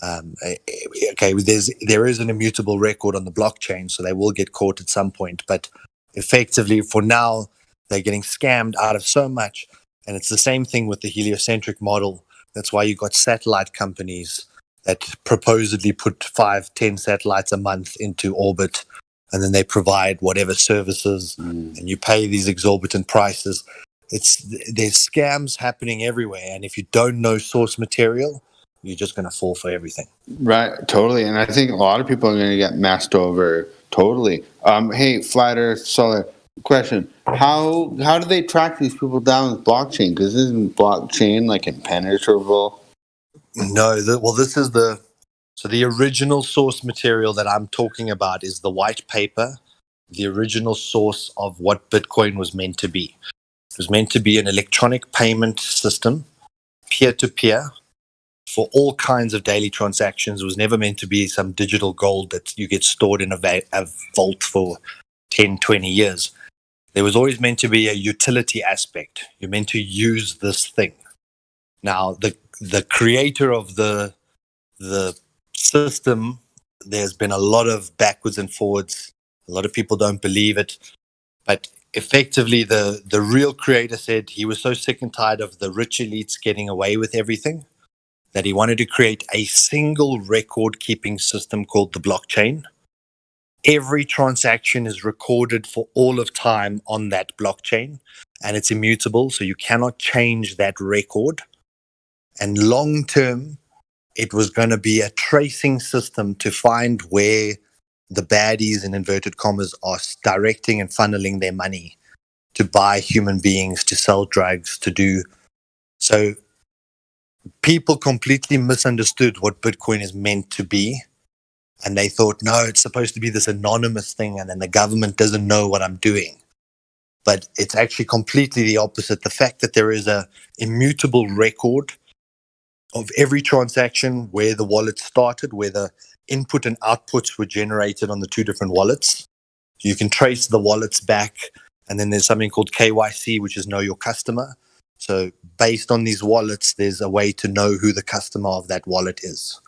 There is an immutable record on the blockchain, so they will get caught at some point, but effectively for now they're getting scammed out of so much. And it's the same thing with the heliocentric model. That's why you got satellite companies that proposedly put 5-10 satellites a month into orbit, and then they provide whatever services, and you pay these exorbitant prices. There's scams happening everywhere, and if you don't know source material, you're just going to fall for everything. Right, totally. And I think a lot of people are going to get messed over. Totally. Hey, Flat Earth Solar, question: How do they track these people down with blockchain? Because isn't blockchain impenetrable? No. This is the original source material that I'm talking about is the white paper, the original source of what Bitcoin was meant to be. It was meant to be an electronic payment system, peer-to-peer, for all kinds of daily transactions. It was never meant to be some digital gold that you get stored in a vault for 10, 20 years. There was always meant to be a utility aspect. You're meant to use this thing. Now, the creator of the system, there's been a lot of backwards and forwards. A lot of people don't believe it. But effectively the real creator said he was so sick and tired of the rich elites getting away with everything that he wanted to create a single record keeping system called the blockchain. Every transaction is recorded for all of time on that blockchain, and it's immutable, so you cannot change that record. And long term, it was going to be a tracing system to find where the baddies, in inverted commas, are directing and funneling their money to buy human beings, to sell drugs, to do. So people completely misunderstood what Bitcoin is meant to be. And they thought, no, it's supposed to be this anonymous thing, and then the government doesn't know what I'm doing. But it's actually completely the opposite. The fact that there is a immutable record of every transaction, where the wallet started, where the input and outputs were generated on the two different wallets. So you can trace the wallets back, and then there's something called KYC, which is know your customer. So based on these wallets, there's a way to know who the customer of that wallet is.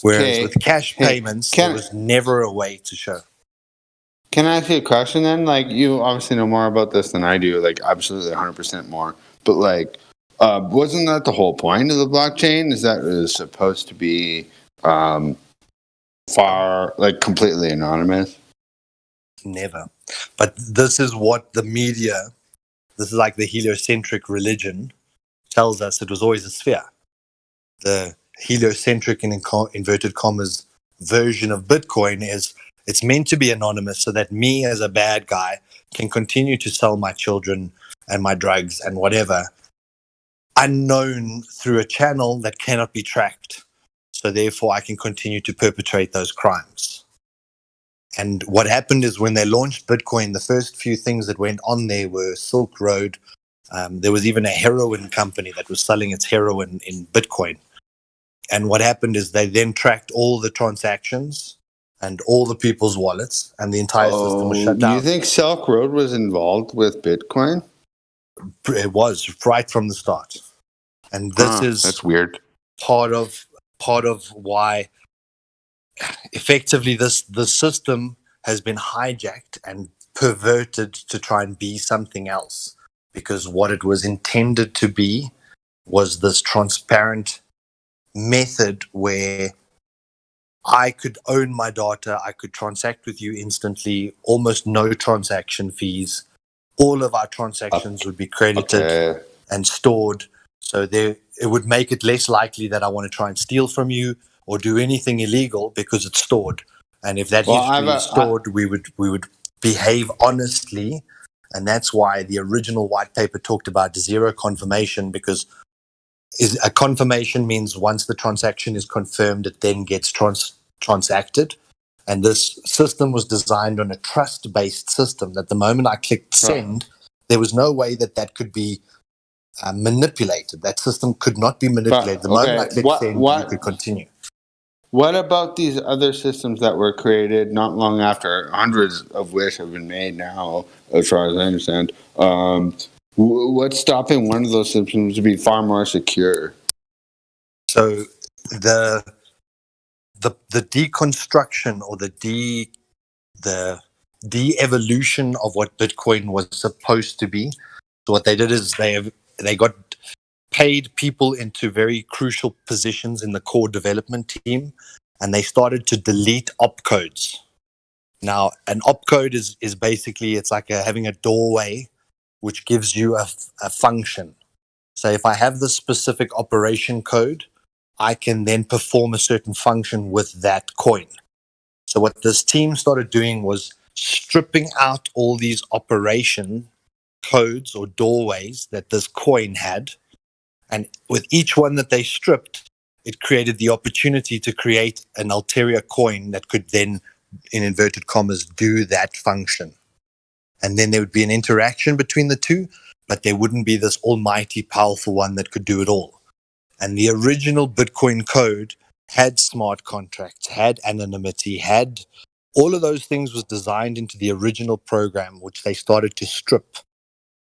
Whereas with cash payments, there was never a way to show. Can I ask you a question then? Like, you obviously know more about this than I do, like absolutely 100% more. But like, wasn't that the whole point of the blockchain? Is that it was supposed to be completely anonymous? Never. But this is what the media, this is like the heliocentric religion, tells us it was always a sphere. The heliocentric, in inverted commas, version of Bitcoin is it's meant to be anonymous so that me as a bad guy can continue to sell my children and my drugs and whatever unknown through a channel that cannot be tracked. So therefore I can continue to perpetrate those crimes. And what happened is when they launched Bitcoin, the first few things that went on there were Silk Road. There was even a heroin company that was selling its heroin in Bitcoin. And what happened is they then tracked all the transactions and all the people's wallets, and the entire system was shut down. Do you think Silk Road was involved with Bitcoin? It was right from the start. And this is that's weird. Part of why effectively the system has been hijacked and perverted to try and be something else, because what it was intended to be was this transparent method where I could own my data, I could transact with you instantly, almost no transaction fees. All of our transactions would be credited and stored. So it would make it less likely that I want to try and steal from you or do anything illegal because it's stored. And if that history is stored, we would behave honestly. And that's why the original white paper talked about zero confirmation, because a confirmation means once the transaction is confirmed, it then gets transacted. And this system was designed on a trust-based system that the moment I clicked send, there was no way that could be manipulated. That system could not be manipulated. The moment I clicked send, you could continue. What about these other systems that were created not long after, hundreds of which have been made now, as far as I understand? What's stopping one of those systems to be far more secure? So the deconstruction or the de-evolution of what Bitcoin was supposed to be. So what they did is they got paid people into very crucial positions in the core development team, and they started to delete opcodes. Now, an opcode is basically, it's like having a doorway which gives you a function. So if I have this specific operation code, I can then perform a certain function with that coin. So what this team started doing was stripping out all these operation codes or doorways that this coin had. And with each one that they stripped, it created the opportunity to create an ulterior coin that could then, in inverted commas, do that function. And then there would be an interaction between the two, but there wouldn't be this almighty powerful one that could do it all. And the original Bitcoin code had smart contracts, had anonymity, had all of those things was designed into the original program, which they started to strip.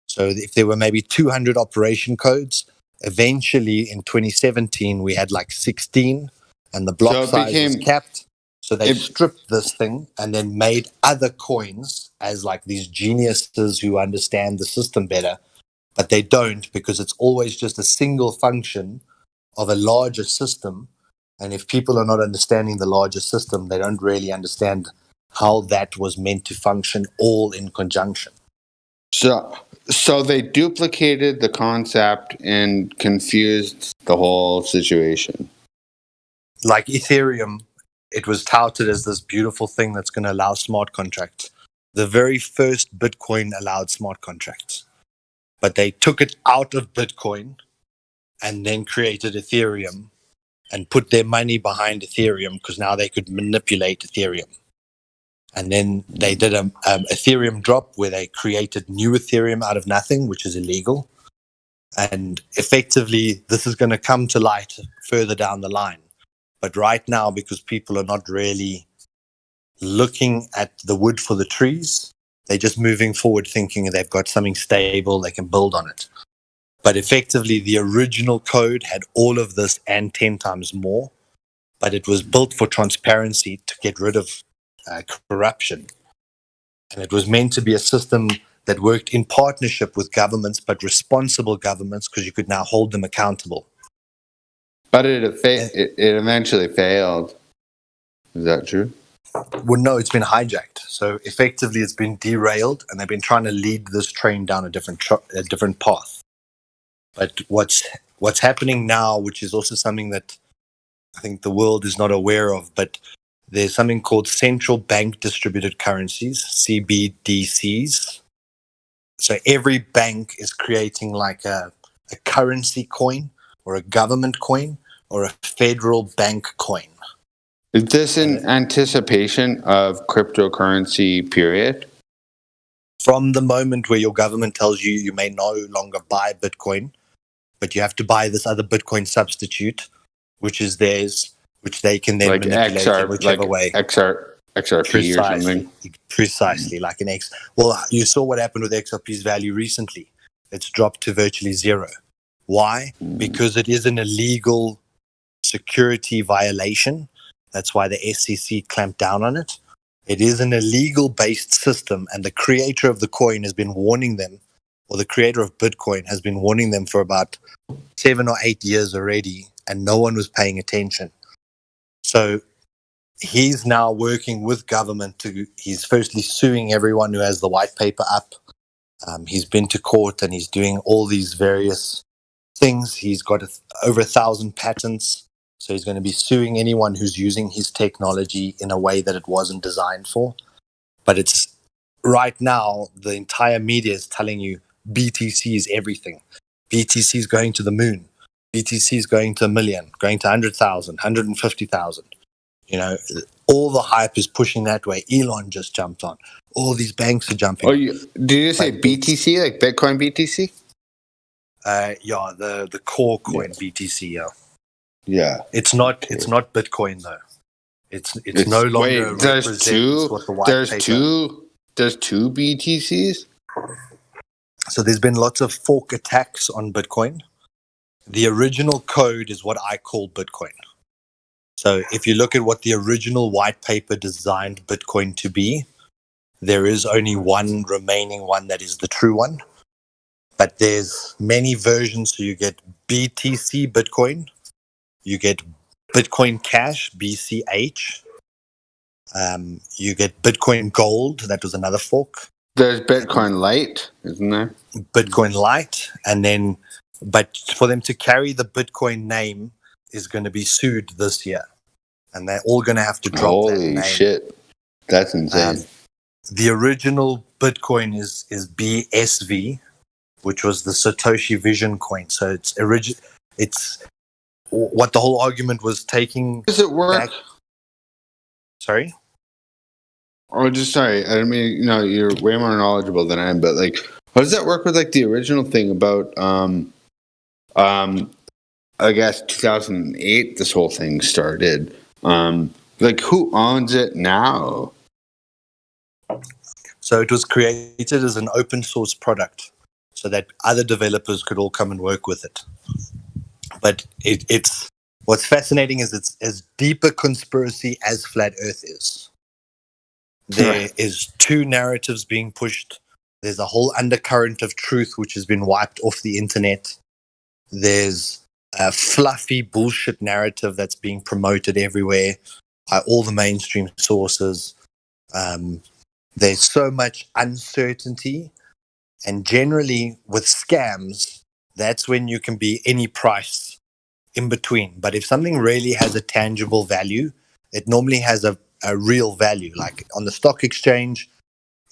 So if there were maybe 200 operation codes, eventually in 2017, we had like 16, and the block size was capped. So they stripped this thing and then made other coins as like these geniuses who understand the system better, but they don't, because it's always just a single function of a larger system. And if people are not understanding the larger system, they don't really understand how that was meant to function all in conjunction. So they duplicated the concept and confused the whole situation. Like Ethereum, it was touted as this beautiful thing that's going to allow smart contracts. The very first Bitcoin allowed smart contracts, but they took it out of Bitcoin and then created Ethereum and put their money behind Ethereum because now they could manipulate Ethereum. And then they did a Ethereum drop where they created new Ethereum out of nothing, which is illegal. And effectively, this is going to come to light further down the line. But right now, because people are not really looking at the wood for the trees, they're just moving forward thinking they've got something stable, they can build on it. But effectively, the original code had all of this and 10 times more, but it was built for transparency to get rid of corruption. And it was meant to be a system that worked in partnership with governments, but responsible governments, because you could now hold them accountable. But it eventually failed. Is that true? Well, no, it's been hijacked. So effectively, it's been derailed, and they've been trying to lead this train down a different path. But what's happening now, which is also something that I think the world is not aware of, but there's something called central bank distributed currencies, CBDCs. So every bank is creating like a currency coin or a government coin or a federal bank coin. Is this in anticipation of cryptocurrency period? From the moment where your government tells you you may no longer buy Bitcoin, but you have to buy this other Bitcoin substitute, which is theirs, which they can then like manipulate XR, in whichever like way. XRP or something. Precisely, like an X. Well, you saw what happened with XRP's value recently. It's dropped to virtually zero. Why? Because it is an illegal security violation. That's why the SEC clamped down on it. It is an illegal-based system, and the creator of the coin has been warning them, or the creator of Bitcoin has been warning them for about 7 or 8 years already, and no one was paying attention. So he's now working with government he's firstly suing everyone who has the white paper up. He's been to court and he's doing all these various things. He's got over 1,000 patents. So he's going to be suing anyone who's using his technology in a way that it wasn't designed for. But it's right now, the entire media is telling you BTC is everything. BTC is going to the moon. BTC is going to 1 million, going to 100,000, 150,000. You know, all the hype is pushing that way. Elon just jumped on. All these banks are jumping. Oh, did you say BTC, like Bitcoin BTC? Yeah, the core coin BTC. Yeah. Yeah. It's not Bitcoin though. It's no longer there's two. What the white There's paper. There's two BTCs. So there's been lots of fork attacks on Bitcoin. The original code is what I call Bitcoin. So if you look at what the original white paper designed Bitcoin to be, there is only one remaining one that is the true one. But there's many versions. So you get BTC Bitcoin, you get Bitcoin Cash, BCH, you get Bitcoin Gold, that was another fork. There's Bitcoin Lite, isn't there? Bitcoin Lite, and then, but for them to carry the Bitcoin name is going to be sued this year, and they're all going to have to drop that name. Holy shit, that's insane. The original Bitcoin is BSV, which was the Satoshi Vision coin. So it's what the whole argument was taking. Does it work? Back. Sorry. Oh, just sorry. I mean, you're way more knowledgeable than I am, but like, how does that work with like the original thing about, I guess 2008, this whole thing started. Like, who owns it now? So it was created as an open source product so that other developers could all come and work with it. But What's fascinating is it's as deep a conspiracy as flat Earth is. There is two narratives being pushed. There's a whole undercurrent of truth which has been wiped off the internet. There's a fluffy bullshit narrative that's being promoted everywhere by all the mainstream sources. There's so much uncertainty, and generally with scams, that's when you can be any price in between. But if something really has a tangible value, it normally has a real value. Like on the stock exchange,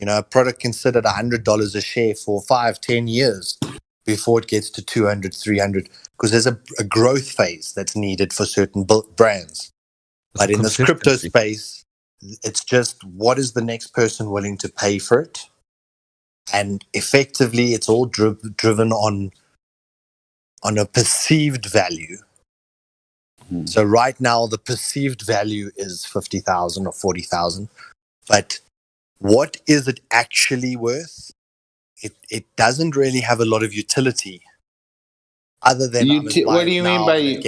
a product considered $100 a share for 5-10 years before it gets to 200, 300, because there's a growth phase that's needed for certain brands. But in this crypto space, it's just what is the next person willing to pay for it? And effectively, it's all driven on a perceived value. So right now, the perceived value is 50,000 or 40,000. But what is it actually worth? It doesn't really have a lot of utility, other than what do you mean by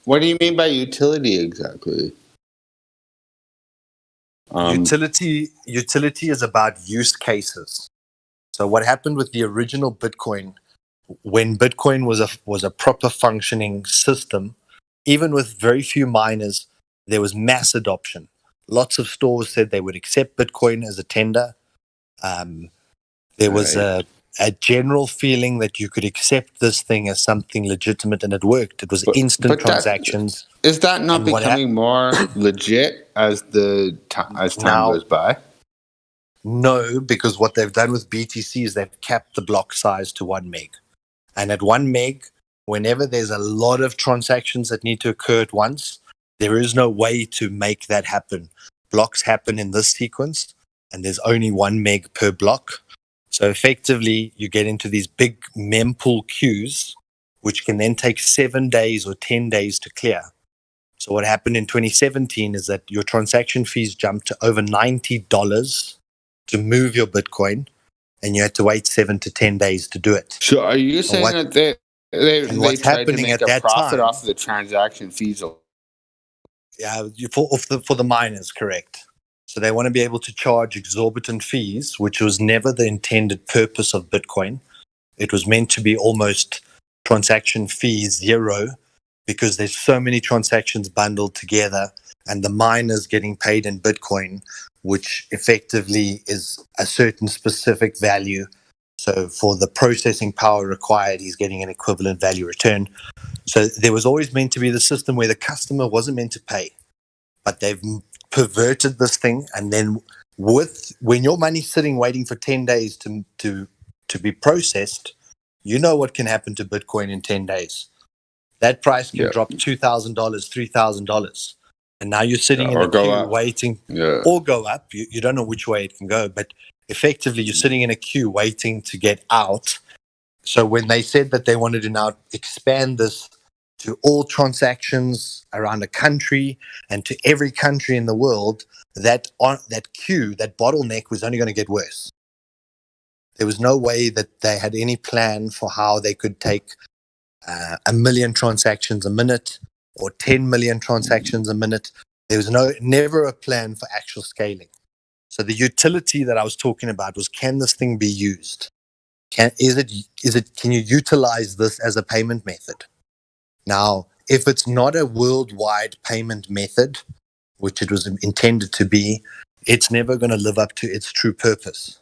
what do you mean by utility exactly? Utility is about use cases. So what happened with the original Bitcoin, when Bitcoin was a proper functioning system, even with very few miners, there was mass adoption. Lots of stores said they would accept Bitcoin as a tender. There was a general feeling that you could accept this thing as something legitimate, and it worked. It was instant transactions. Is that not becoming more legit as time goes by? No, because what they've done with BTC is they've capped the block size to 1 meg. And at 1 meg, whenever there's a lot of transactions that need to occur at once, there is no way to make that happen. Blocks happen in this sequence, and there's only 1 meg per block. So effectively, you get into these big mempool queues, which can then take 7 days or 10 days to clear. So what happened in 2017 is that your transaction fees jumped to over $90 to move your Bitcoin, and you had to wait 7 to 10 days to do it. So are you saying that they tried to make a profit off of the transaction fees? Yeah, for the miners, correct. So they want to be able to charge exorbitant fees, which was never the intended purpose of Bitcoin. It was meant to be almost transaction fee zero, because there's so many transactions bundled together, and the miners getting paid in Bitcoin, which effectively is a certain specific value. So for the processing power required, he's getting an equivalent value return. So there was always meant to be the system where the customer wasn't meant to pay, but they've perverted this thing. And then when your money's sitting waiting for 10 days to be processed, you know what can happen to Bitcoin in 10 days. That price can drop $2,000, $3,000. And now you're sitting in a queue waiting, or go up. You don't know which way it can go, but effectively you're sitting in a queue waiting to get out. So when they said that they wanted to now expand this to all transactions around a country and to every country in the world, that queue, that bottleneck was only going to get worse. There was no way that they had any plan for how they could take 1 million transactions a minute or 10 million transactions a minute. There was never a plan for actual scaling. So the utility that I was talking about was, can this thing be used? Can you utilize this as a payment method? Now, if it's not a worldwide payment method, which it was intended to be, it's never going to live up to its true purpose,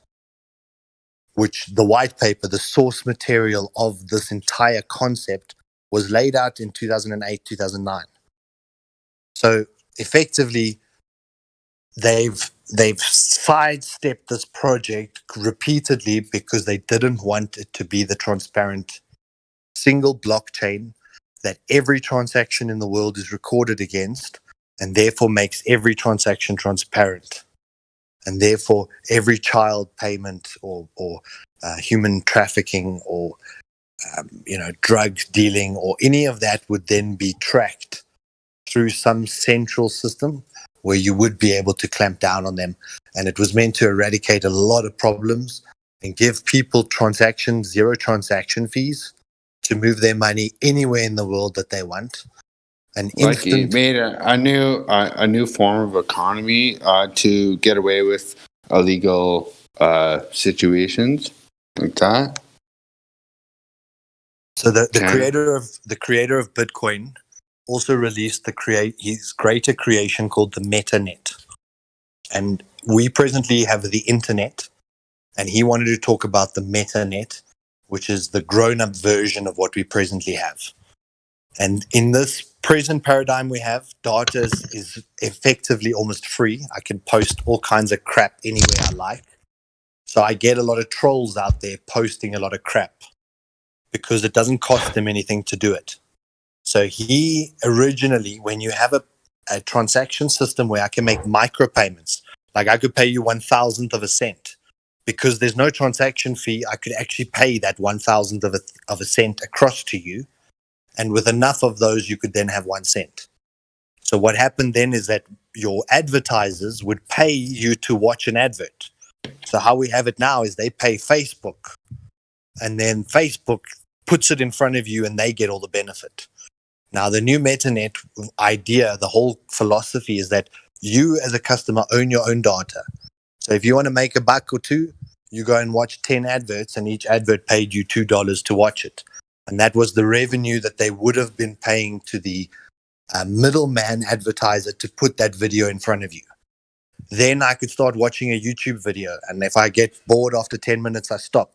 which the white paper, the source material of this entire concept, was laid out in 2008, 2009. So effectively, they've sidestepped this project repeatedly because they didn't want it to be the transparent single blockchain that every transaction in the world is recorded against, and therefore makes every transaction transparent. And therefore, every child payment or human trafficking or drug dealing or any of that would then be tracked through some central system where you would be able to clamp down on them. And it was meant to eradicate a lot of problems and give people zero transaction fees to move their money anywhere in the world that they want. an Like he instant. made a new form of economy to get away with illegal situations like that. So the Okay. creator of Bitcoin also released his greater creation called the MetaNet. And we presently have the internet, and he wanted to talk about the MetaNet, which is the grown-up version of what we presently have. And in this present paradigm we have, data is effectively almost free. I can post all kinds of crap anywhere I like. So I get a lot of trolls out there posting a lot of crap because it doesn't cost them anything to do it. So he originally, when you have a transaction system where I can make micropayments, like I could pay you 1,000th of a cent, because there's no transaction fee, I could actually pay that 1,000th of a cent across to you. And with enough of those, you could then have 1 cent. So what happened then is that your advertisers would pay you to watch an advert. So how we have it now is they pay Facebook, and then Facebook puts it in front of you and they get all the benefit. Now, the new MetaNet idea, the whole philosophy is that you as a customer own your own data. So if you want to make $1 or $2, you go and watch 10 adverts, and each advert paid you $2 to watch it. And that was the revenue that they would have been paying to the middleman advertiser to put that video in front of you. Then I could start watching a YouTube video, and if I get bored after 10 minutes, I stop.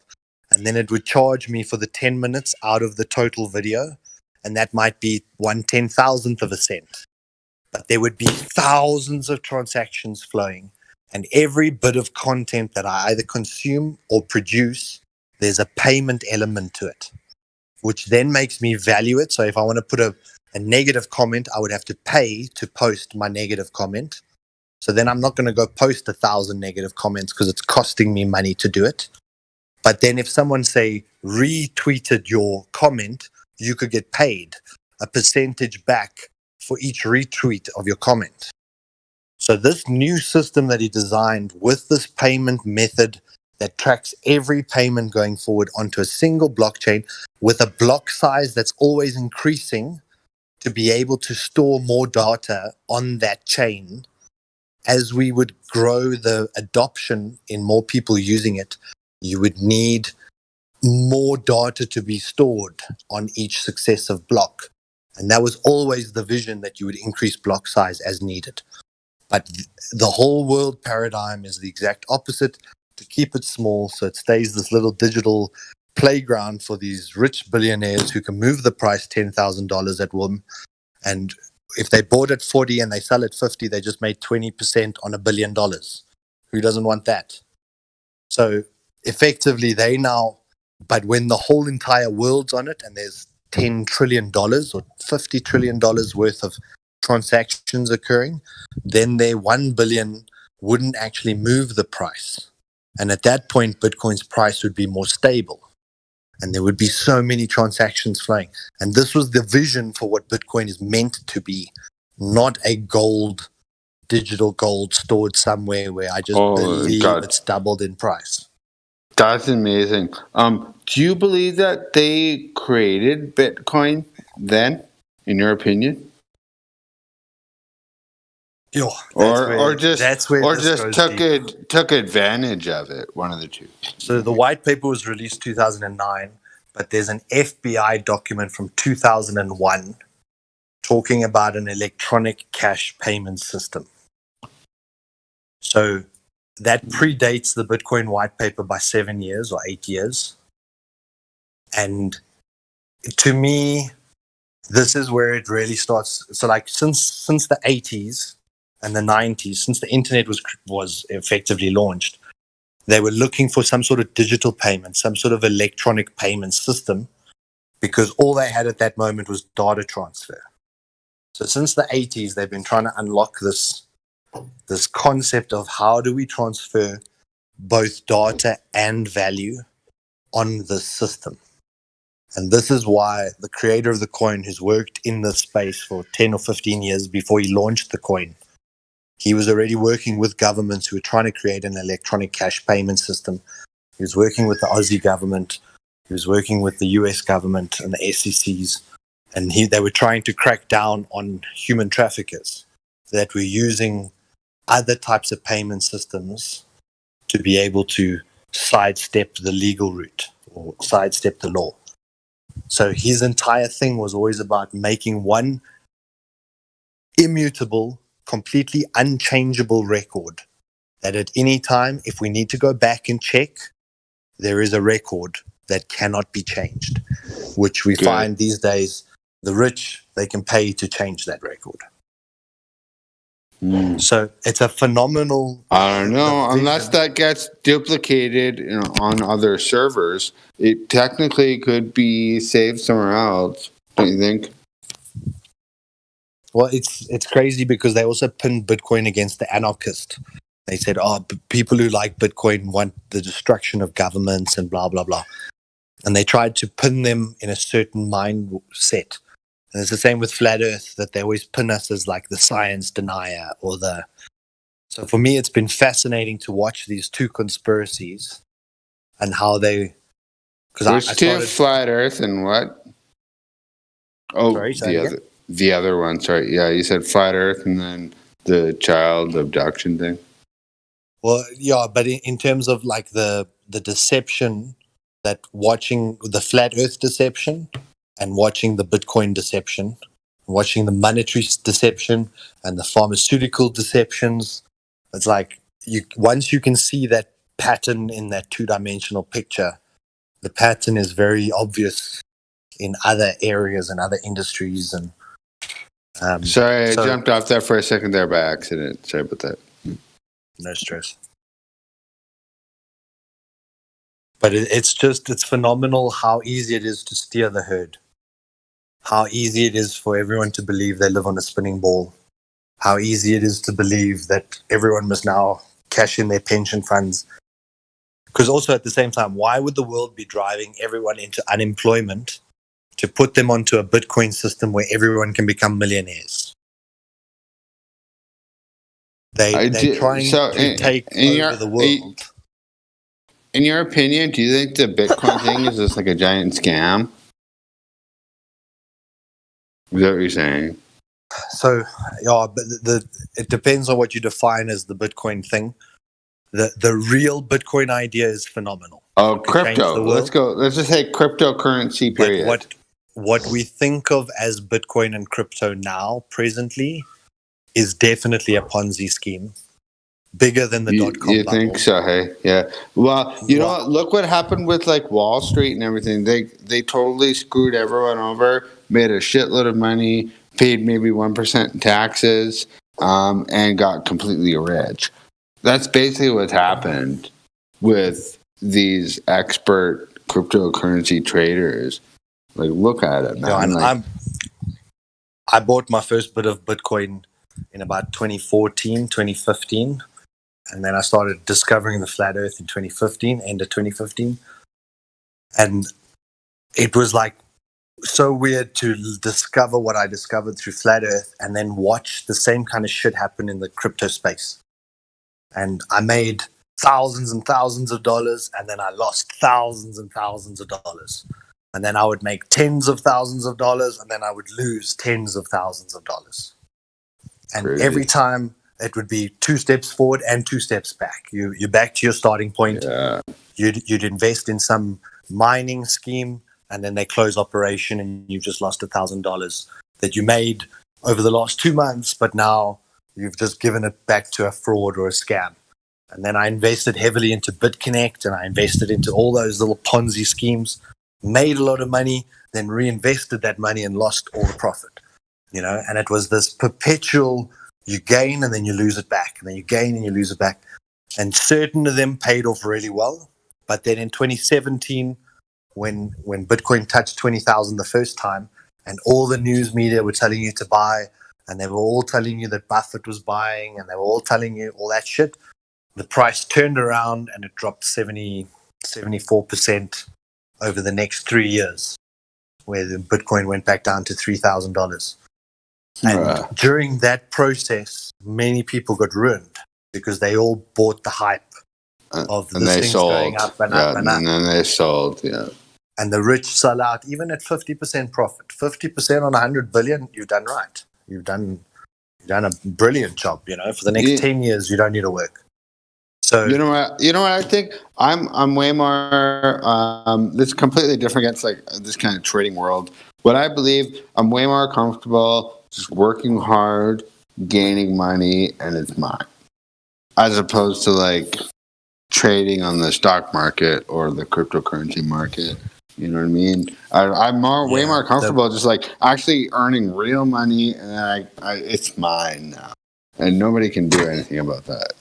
And then it would charge me for the 10 minutes out of the total video, and that might be 1/10,000th of a cent. But there would be thousands of transactions flowing, and every bit of content that I either consume or produce, there's a payment element to it, which then makes me value it. So if I want to put a negative comment, I would have to pay to post my negative comment. So then I'm not going to go post 1,000 negative comments because it's costing me money to do it. But then if someone, say, retweeted your comment, you could get paid a percentage back for each retweet of your comment. So this new system that he designed with this payment method that tracks every payment going forward onto a single blockchain with a block size that's always increasing to be able to store more data on that chain. As we would grow the adoption in more people using it, you would need more data to be stored on each successive block. And that was always the vision, that you would increase block size as needed. But the whole world paradigm is the exact opposite, to keep it small so it stays this little digital playground for these rich billionaires who can move the price $10,000 at whim. And if they bought at 40 and they sell at 50, they just made 20% on $1 billion. Who doesn't want that? So effectively, but when the whole entire world's on it and there's $10 trillion or $50 trillion worth of transactions occurring, then their 1 billion wouldn't actually move the price. And at that point, Bitcoin's price would be more stable. And there would be so many transactions flowing. And this was the vision for what Bitcoin is meant to be, not a digital gold stored somewhere where I just believe it's doubled in price. That's amazing. Do you believe that they created Bitcoin then, in your opinion? Or just took advantage of it, one of the two. So the white paper was released 2009, but there's an FBI document from 2001 talking about an electronic cash payment system. So that predates the Bitcoin white paper by 7 years or 8 years. And to me, this is where it really starts. So like since the 80s and the 90s, since the internet was effectively launched, they were looking for some sort of digital payment, some sort of electronic payment system, because all they had at that moment was data transfer. So since the 80s, they've been trying to unlock this concept of how do we transfer both data and value on the system. And this is why the creator of the coin, who's worked in this space for 10 or 15 years before he launched the coin, he was already working with governments who were trying to create an electronic cash payment system. He was working with the Aussie government. He was working with the US government and the SECs. and they were trying to crack down on human traffickers that were using other types of payment systems to be able to sidestep the legal route or sidestep the law. So his entire thing was always about making one immutable, completely unchangeable record that at any time, if we need to go back and check, there is a record that cannot be changed, which we find these days, the rich, they can pay to change that record. So it's a phenomenal. I don't know, unless that gets duplicated on other servers, it technically could be saved somewhere else. Don't you think? Well, it's crazy because they also pinned Bitcoin against the anarchist. They said, people who like Bitcoin want the destruction of governments and blah, blah, blah. And they tried to pin them in a certain mindset. And it's the same with Flat Earth, that they always pin us as like the science denier or the... So for me, it's been fascinating to watch these two conspiracies and how they... Which two? Flat Earth and what? Oh, Sorry, the other one. Sorry. Yeah, you said Flat Earth and then the child abduction thing. Well, yeah, but in terms of like the deception, that watching the Flat Earth deception and watching the Bitcoin deception, watching the monetary deception and the pharmaceutical deceptions, it's like once you can see that pattern in that two-dimensional picture, the pattern is very obvious in other areas and other industries. And sorry, I jumped off that for a second there by accident. Sorry about that. No stress. But it's phenomenal how easy it is to steer the herd. How easy it is for everyone to believe they live on a spinning ball. How easy it is to believe that everyone must now cash in their pension funds. Because also at the same time, why would the world be driving everyone into unemployment to put them onto a Bitcoin system where everyone can become millionaires? They're trying to take over the world. In your opinion, do you think the Bitcoin thing is just like a giant scam? Is that what you're saying? So, yeah, but it depends on what you define as the Bitcoin thing. The real Bitcoin idea is phenomenal. Oh, crypto. Let's go. Let's just say cryptocurrency, period. Like what we think of as Bitcoin and crypto now, presently, is definitely a Ponzi scheme. Bigger than the .com You bubble. think so, hey? Yeah. Well, you know what? Look what happened with like Wall Street and everything. They totally screwed everyone over, made a shitload of money, paid maybe 1% in taxes, and got completely rich. That's basically what's happened with these expert cryptocurrency traders. Like, look at it, man. Yeah, I bought my first bit of Bitcoin in about 2014, 2015. And then I started discovering the Flat Earth in 2015, end of 2015. And it was like so weird to discover what I discovered through Flat Earth and then watch the same kind of shit happen in the crypto space. And I made thousands and thousands of dollars, and then I lost thousands and thousands of dollars. And then I would make tens of thousands of dollars, and then I would lose tens of thousands of dollars. And every time it would be 2 steps forward and 2 steps back. You're back to your starting point. Yeah. You'd invest in some mining scheme, and then they close operation, and you've just lost $1,000 that you made over the last 2 months, but now you've just given it back to a fraud or a scam. And then I invested heavily into BitConnect, and I invested into all those little Ponzi schemes, made a lot of money, then reinvested that money and lost all the profit. And it was this perpetual, you gain and then you lose it back, and then you gain and you lose it back. And certain of them paid off really well. But then in 2017, when Bitcoin touched 20,000 the first time, and all the news media were telling you to buy, and they were all telling you that Buffett was buying, and they were all telling you all that shit, the price turned around and it dropped 74% over the next 3 years, where the Bitcoin went back down to $3,000. And during that process, many people got ruined because they all bought the hype of the things going up and up and up. And then they sold, yeah. and the rich sell out even at 50% profit. 50% on 100 billion, you've done right. You've done a brilliant job. For the next 10 years, you don't need to work. So you know what I think? I'm way more. This is completely different against like this kind of trading world. What I believe, I'm way more comfortable just working hard, gaining money, and it's mine, as opposed to like trading on the stock market or the cryptocurrency market. You know what I mean? I'm way more comfortable just like actually earning real money, and it's mine now, and nobody can do anything about that.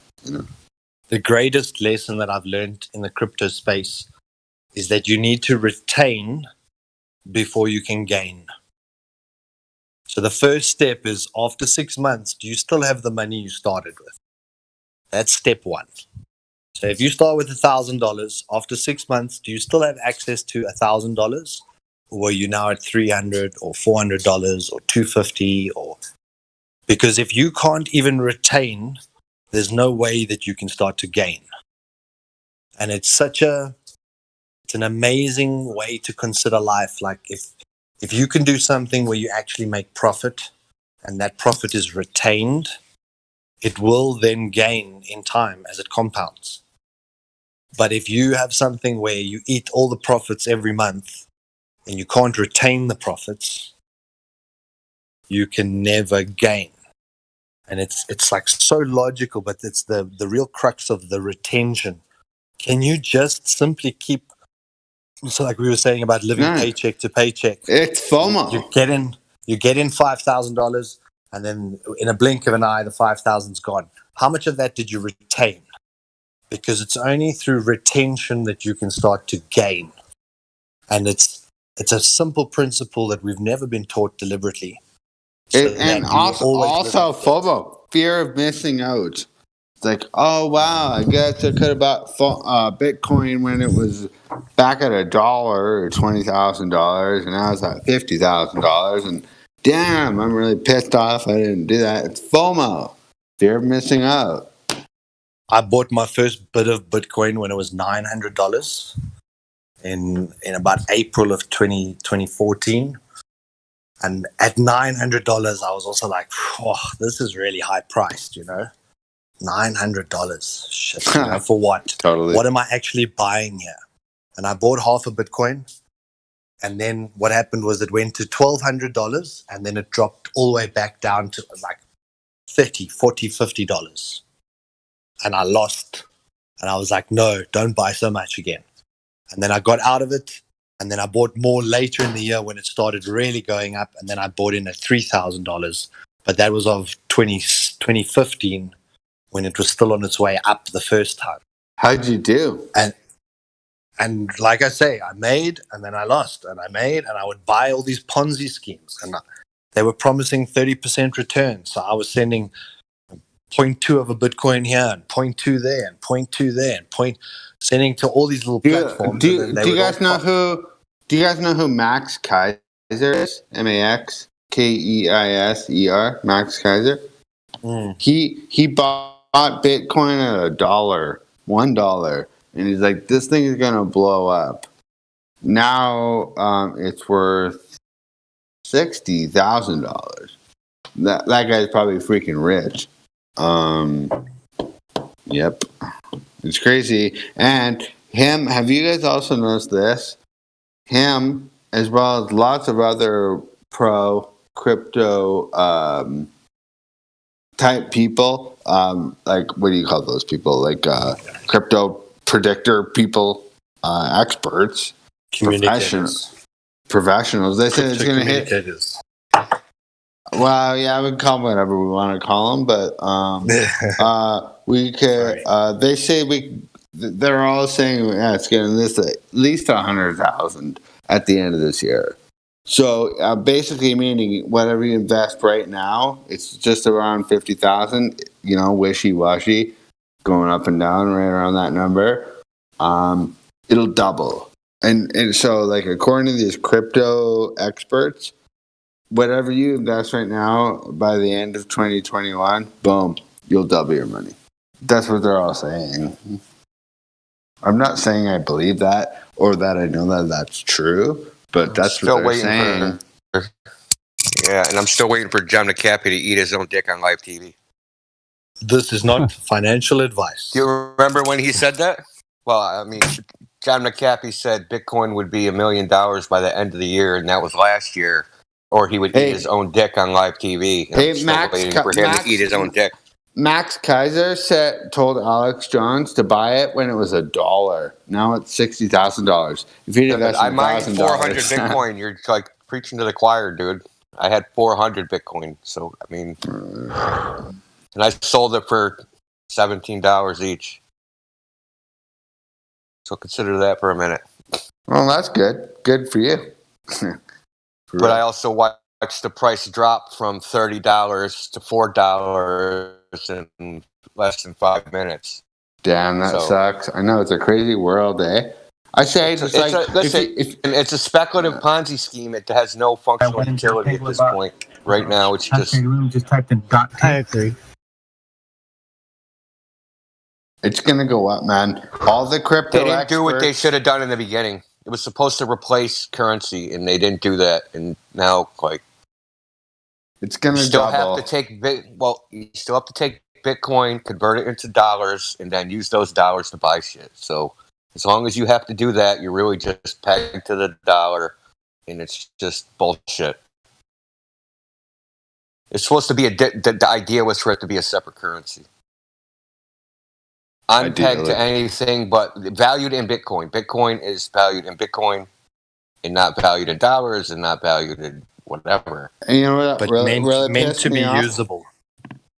The greatest lesson that I've learned in the crypto space is that you need to retain before you can gain. So the first step is, after 6 months, do you still have the money you started with? That's step one. So if you start with $1,000, after 6 months, do you still have access to $1,000? Or are you now at $300 or $400 or $250? Because if you can't even retain, there's no way that you can start to gain. And it's an amazing way to consider life. Like if you can do something where you actually make profit, and that profit is retained, it will then gain in time as it compounds. But if you have something where you eat all the profits every month and you can't retain the profits, you can never gain. And it's like so logical, but it's the real crux of the retention. Can you just simply keep, so like we were saying about living paycheck to paycheck? It's FOMO. You get in $5,000, and then in a blink of an eye, the 5,000's gone. How much of that did you retain? Because it's only through retention that you can start to gain. And it's a simple principle that we've never been taught deliberately. And also FOMO, fear of missing out. It's like, oh wow, I guess I could have bought Bitcoin when it was back at $1 or $20,000, and now it's at $50,000. And damn, I'm really pissed off I didn't do that. It's FOMO, fear of missing out. I bought my first bit of Bitcoin when it was $900 in about April of 2014. And at $900, I was also like, oh, this is really high priced, $900. Shit, for what? Totally. What am I actually buying here? And I bought half a Bitcoin. And then what happened was it went to $1,200, and then it dropped all the way back down to like $30, $40, $50. And I lost. And I was like, no, don't buy so much again. And then I got out of it. And then I bought more later in the year when it started really going up. And then I bought in at $3,000. But that was of 2015, when it was still on its way up the first time. How'd you do? And like I say, I made and then I lost, and I made, and I would buy all these Ponzi schemes. And they were promising 30% return. So I was sending 0.2 of a Bitcoin here and 0.2 there and 0.2 there and sending to all these little platforms. Do you guys know who Max Keiser is? MAXKEISER, Max Keiser. He bought Bitcoin at $1, and he's like, this thing is gonna blow up. Now it's worth $60,000. That guy's probably freaking rich. Yep. It's crazy. And him, have you guys also noticed this? Him, as well as lots of other pro crypto type people, like, what do you call those people? Like crypto predictor people, experts, professionals. They say it's going to hit. Well, yeah, we can call them whatever we want to call them, but we could. They say they're all saying it's getting this at least 100,000 at the end of this year. So basically, meaning whatever you invest right now, it's just around 50,000. Wishy washy, going up and down right around that number. It'll double, and so like according to these crypto experts, whatever you invest right now, by the end of 2021, boom, you'll double your money. That's what they're all saying. I'm not saying I believe that. or that I know that that's true, but that's Still what they're waiting saying. Yeah, and I'm still waiting for John McAfee to eat his own dick on live TV. This is not financial advice. Do you remember when he said that? Well, I mean, John McAfee said Bitcoin would be $1 million by the end of the year, and that was last year. Or he would eat his own dick on live TV. Hey, I'm still waiting for him to eat his own dick. Max Kaiser told Alex Jones to buy it when it was $1. Now it's $60,000. If you invest I mined $1,000, 400 Bitcoin. You're like preaching to the choir, dude. I had 400 Bitcoin. So, I mean, and I sold it for $17 each. So consider that for a minute. Well, that's good. Good for you. But I also watched the price drop from $30 to $4 in less than 5 minutes. Damn, that sucks. I know it's a crazy world, eh? I say it's it's a speculative Ponzi scheme. It has no functional utility at this point. Right now, it's just. Just typed in dot. I agree. It's gonna go up, man. All the crypto They didn't do what they experts- should have done in the beginning. It was supposed to replace currency, and they didn't do that. And now, like, it's gonna you still double. have to take you still have to take Bitcoin, convert it into dollars, and then use those dollars to buy shit. So as long as you have to do that, you're really just pegged to the dollar, and it's just bullshit. It's supposed to be the idea was for it to be a separate currency. I'm pegged to anything but valued in Bitcoin. Bitcoin is valued in Bitcoin and not valued in dollars and not valued in whatever. And you know what? But really, really meant pissed to me be off? usable.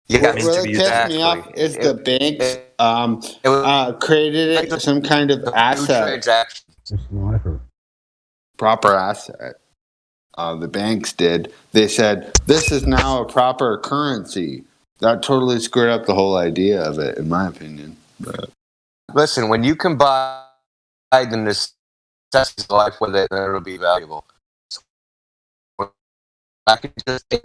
Yeah, What really pissed me off is the banks created it some kind of asset. Proper asset. The banks did. They said, this is now a proper currency. That totally screwed up the whole idea of it, in my opinion. But listen, when you can buy the necessities of life with it, then it'll be valuable. So, I can just take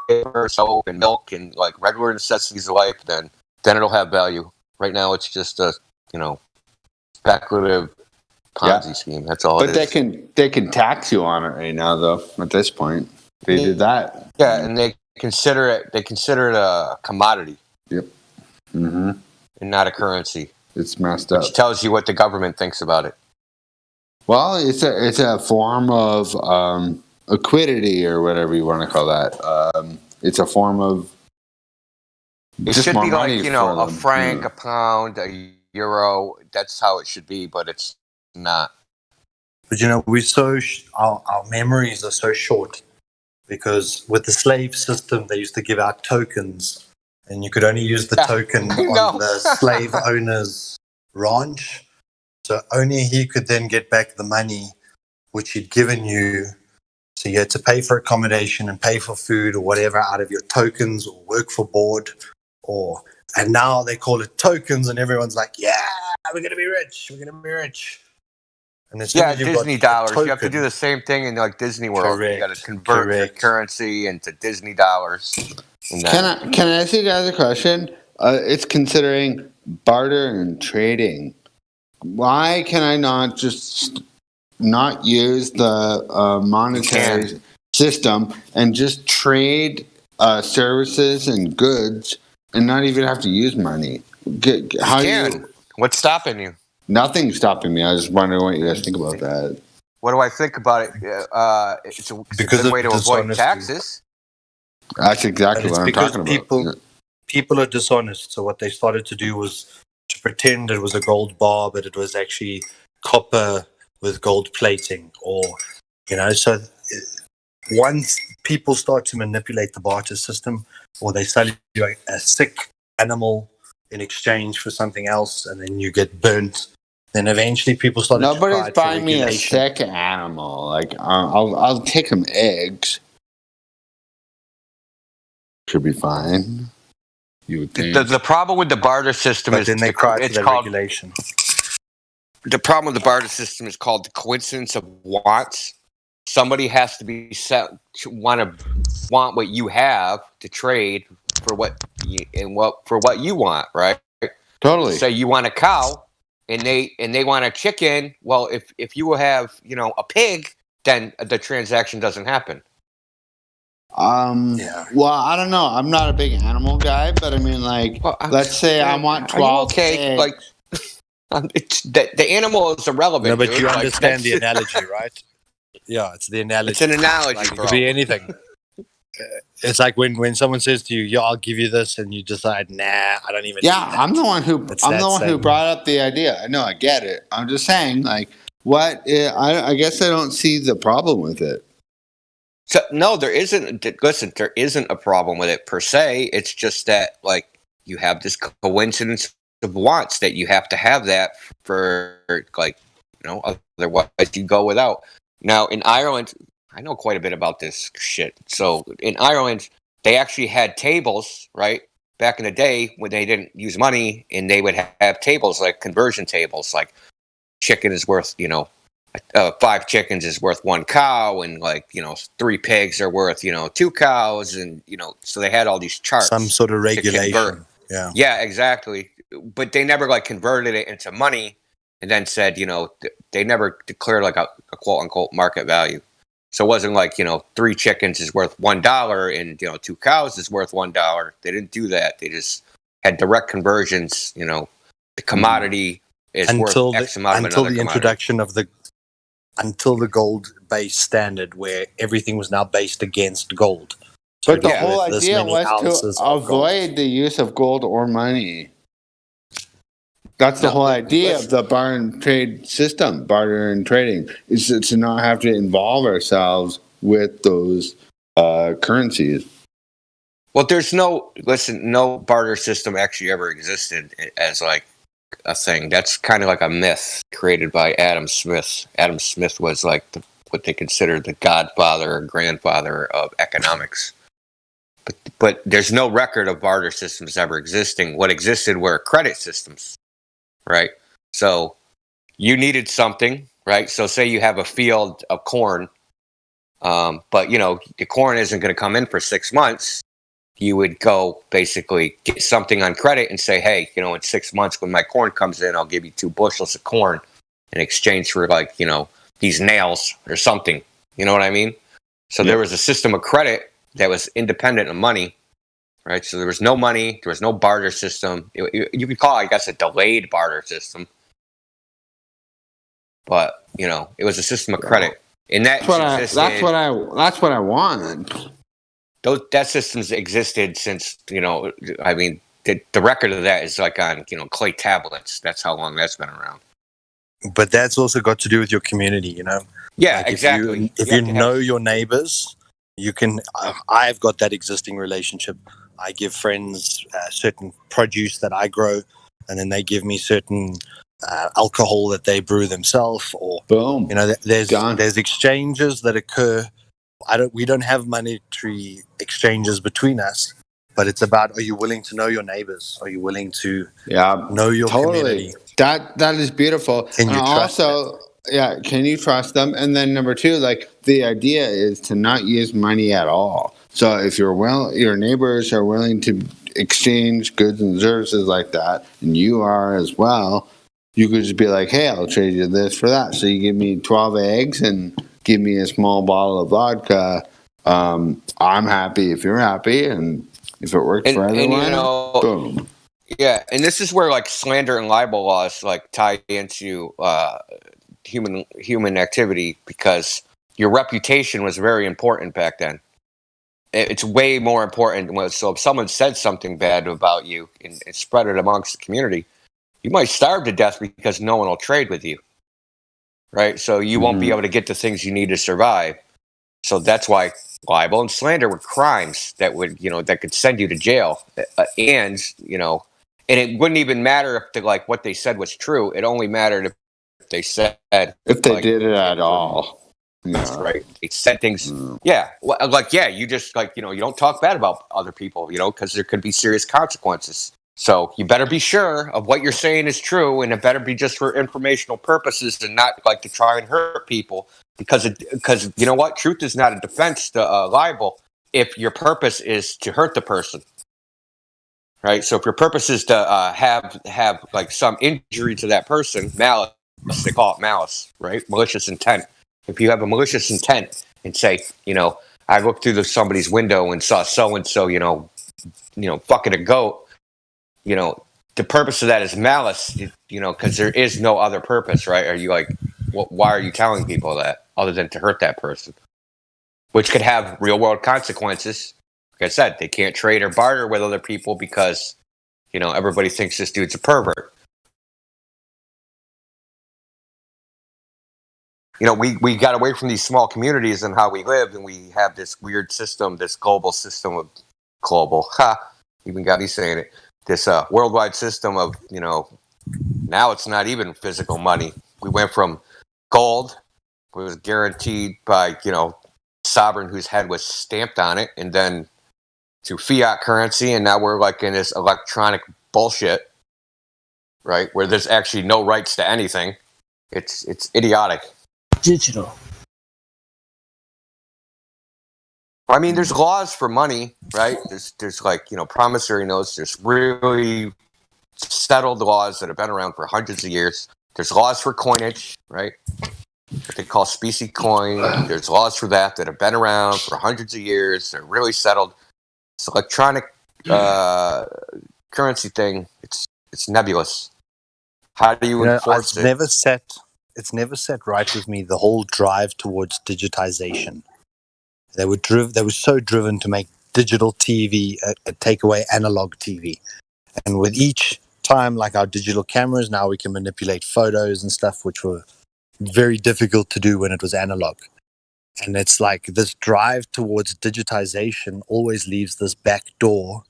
paper, soap, and milk, and like regular necessities of life, then it'll have value. Right now, it's just a speculative Ponzi scheme. That's all. But they can tax you on it right now, though. At this point, they did that. Yeah, and they consider it a commodity. Yep. Mm-hmm. And not a currency. It's messed up. Which tells you what the government thinks about it. Well, it's a form of liquidity or whatever you want to call that. It's a form of. It should be like a franc, a pound, a euro. That's how it should be, but it's not. But our memories are so short because with the slave system, they used to give out tokens, and you could only use the token on the slave owner's ranch. So only he could then get back the money which he'd given you. So you had to pay for accommodation and pay for food or whatever out of your tokens or work for board and now they call it tokens and everyone's like, yeah, we're going to be rich. We're going to be rich. And as soon as you've Disney got dollars. You have to do the same thing in like Disney World. Correct. You got to convert your currency into Disney dollars. Can I ask you guys a question? It's considering barter and trading. Why can I not just not use the monetary system and just trade services and goods and not even have to use money? What's stopping you? Nothing's stopping me. I was just wondering what you guys think about that. What do I think about it? It's a good way to avoid taxes. That's exactly what I'm talking about. People are dishonest. So what they started to do was to pretend it was a gold bar, but it was actually copper with gold plating, so once people start to manipulate the barter system, or they sell you a sick animal in exchange for something else, and then you get burnt, then eventually people start. Nobody's buying me a sick animal. Like I'll take them eggs. Should be fine. You would think. The problem with the barter system is then they cry for the regulation. The problem with the barter system is called the coincidence of wants. Somebody has to be want what you have to trade for what you want, right? Totally. Say you want a cow, and they want a chicken. Well, if you have a pig, then the transaction doesn't happen. Well, I don't know. I'm not a big animal guy, but I mean, like, let's say I want 12 eggs. Like, it's the animal is irrelevant. No, but dude. you Like, understand the that's- analogy, right? Yeah, it's the analogy. It's an analogy, Like, it bro. could be anything. It's like when someone says to you, "Yeah, I'll give you this," and you decide, "Nah, I don't even." Yeah, need that. I'm the one who It's I'm that the one who same. brought up the idea. I know, I get it. I'm just saying, like, I guess I don't see the problem with it. So no, there isn't. Listen, there isn't a problem with it per se. It's just that like you have this coincidence of wants that you have to have that for like otherwise you go without. Now in Ireland, I know quite a bit about this shit. So in Ireland, they actually had tables, right? Back in the day when they didn't use money, and they would have tables like conversion tables, like chicken is worth 5 chickens is worth 1 cow, and 3 pigs are worth 2 cows, and so they had all these charts. Some sort of to convert. regulation. Yeah. Yeah, exactly. But they never converted it into money, and then said they never declared a quote unquote market value. So it wasn't 3 chickens is worth $1 and 2 cows is worth $1. They didn't do that. They just had direct conversions. The commodity is worth X amount of until another the commodity. introduction of until the gold base standard, where everything was now based against gold. So But the with whole this idea many was ounces to of gold. avoid the use of gold or money. That's the whole idea of the barter and trade system, barter and trading, is to not have to involve ourselves with those currencies. Well, there's no barter system actually ever existed as a thing. That's kind of like a myth created by Adam Smith. Adam Smith was what they considered the godfather or grandfather of economics. But there's no record of barter systems ever existing. What existed were credit systems, right? So you needed something, right? So say you have a field of corn, but the corn isn't going to come in for 6 months. You would go basically get something on credit and say, hey, in 6 months when my corn comes in, I'll give you 2 bushels of corn in exchange for these nails or something. You know what I mean? So there was a system of credit that was independent of money, right? So there was no money, there was no barter system. You could call it, I guess, a delayed barter system. But, it was a system of credit. And That's what I want. That system's existed since, I mean, the record of that is on, clay tablets. That's how long that's been around. But that's also got to do with your community, Yeah, exactly. If you know your neighbors, you can. I've got that existing relationship. I give friends certain produce that I grow, and then they give me certain alcohol that they brew themselves. Or boom, there's exchanges that occur. We don't have monetary exchanges between us, but it's about, are you willing to know your neighbors? Are you willing to know your community? That is beautiful. Can you trust also, can you trust them? And then number 2, the idea is to not use money at all. So if your neighbors are willing to exchange goods and services like that, and you are as well, you could just be like, hey, I'll trade you this for that. So you give me 12 eggs and give me a small bottle of vodka. I'm happy if you're happy, and if it works for everyone, boom. Yeah, and this is where slander and libel laws tie into human activity, because your reputation was very important back then. It's way more important. So if someone said something bad about you and spread it amongst the community, you might starve to death because no one will trade with you. Right? So you won't be able to get the things you need to survive. So that's why libel and slander were crimes that would, that could send you to jail. And it wouldn't even matter if what they said was true. It only mattered if they said, if they did it at all. That's right. They said things. Yeah. You just you don't talk bad about other people, because there could be serious consequences. So you better be sure of what you're saying is true, and it better be just for informational purposes and not to try and hurt people. Because you know what? Truth is not a defense to libel if your purpose is to hurt the person. right? So if your purpose is to have like some injury to that person, malice, they call it malice, right? Malicious intent. If you have a malicious intent and say, I looked through somebody's window and saw so and so, fucking a goat, the purpose of that is malice, because there is no other purpose, right? Are you like, why are you telling people that other than to hurt that person? Which could have real world consequences. Like I said, they can't trade or barter with other people because, everybody thinks this dude's a pervert. We got away from these small communities and how we live, and we have this weird system, this global system of even got me saying it. This worldwide system of, now it's not even physical money. We went from gold, it was guaranteed by, sovereign whose head was stamped on it, and then to fiat currency, and now we're like in this electronic bullshit, right? Where there's actually no rights to anything. It's idiotic. Digital. I mean, there's laws for money, right? There's like, promissory notes. There's really settled laws that have been around for hundreds of years. There's laws for coinage, right? What they call specie coin. There's laws for that have been around for hundreds of years. They're really settled. This electronic currency thing, it's nebulous. How do you enforce it? It's never set right with me, the whole drive towards digitization. They were so driven to make digital TV take away analog TV. And with each time, like our digital cameras, now we can manipulate photos and stuff, which were very difficult to do when it was analog. And it's like this drive towards digitization always leaves this back door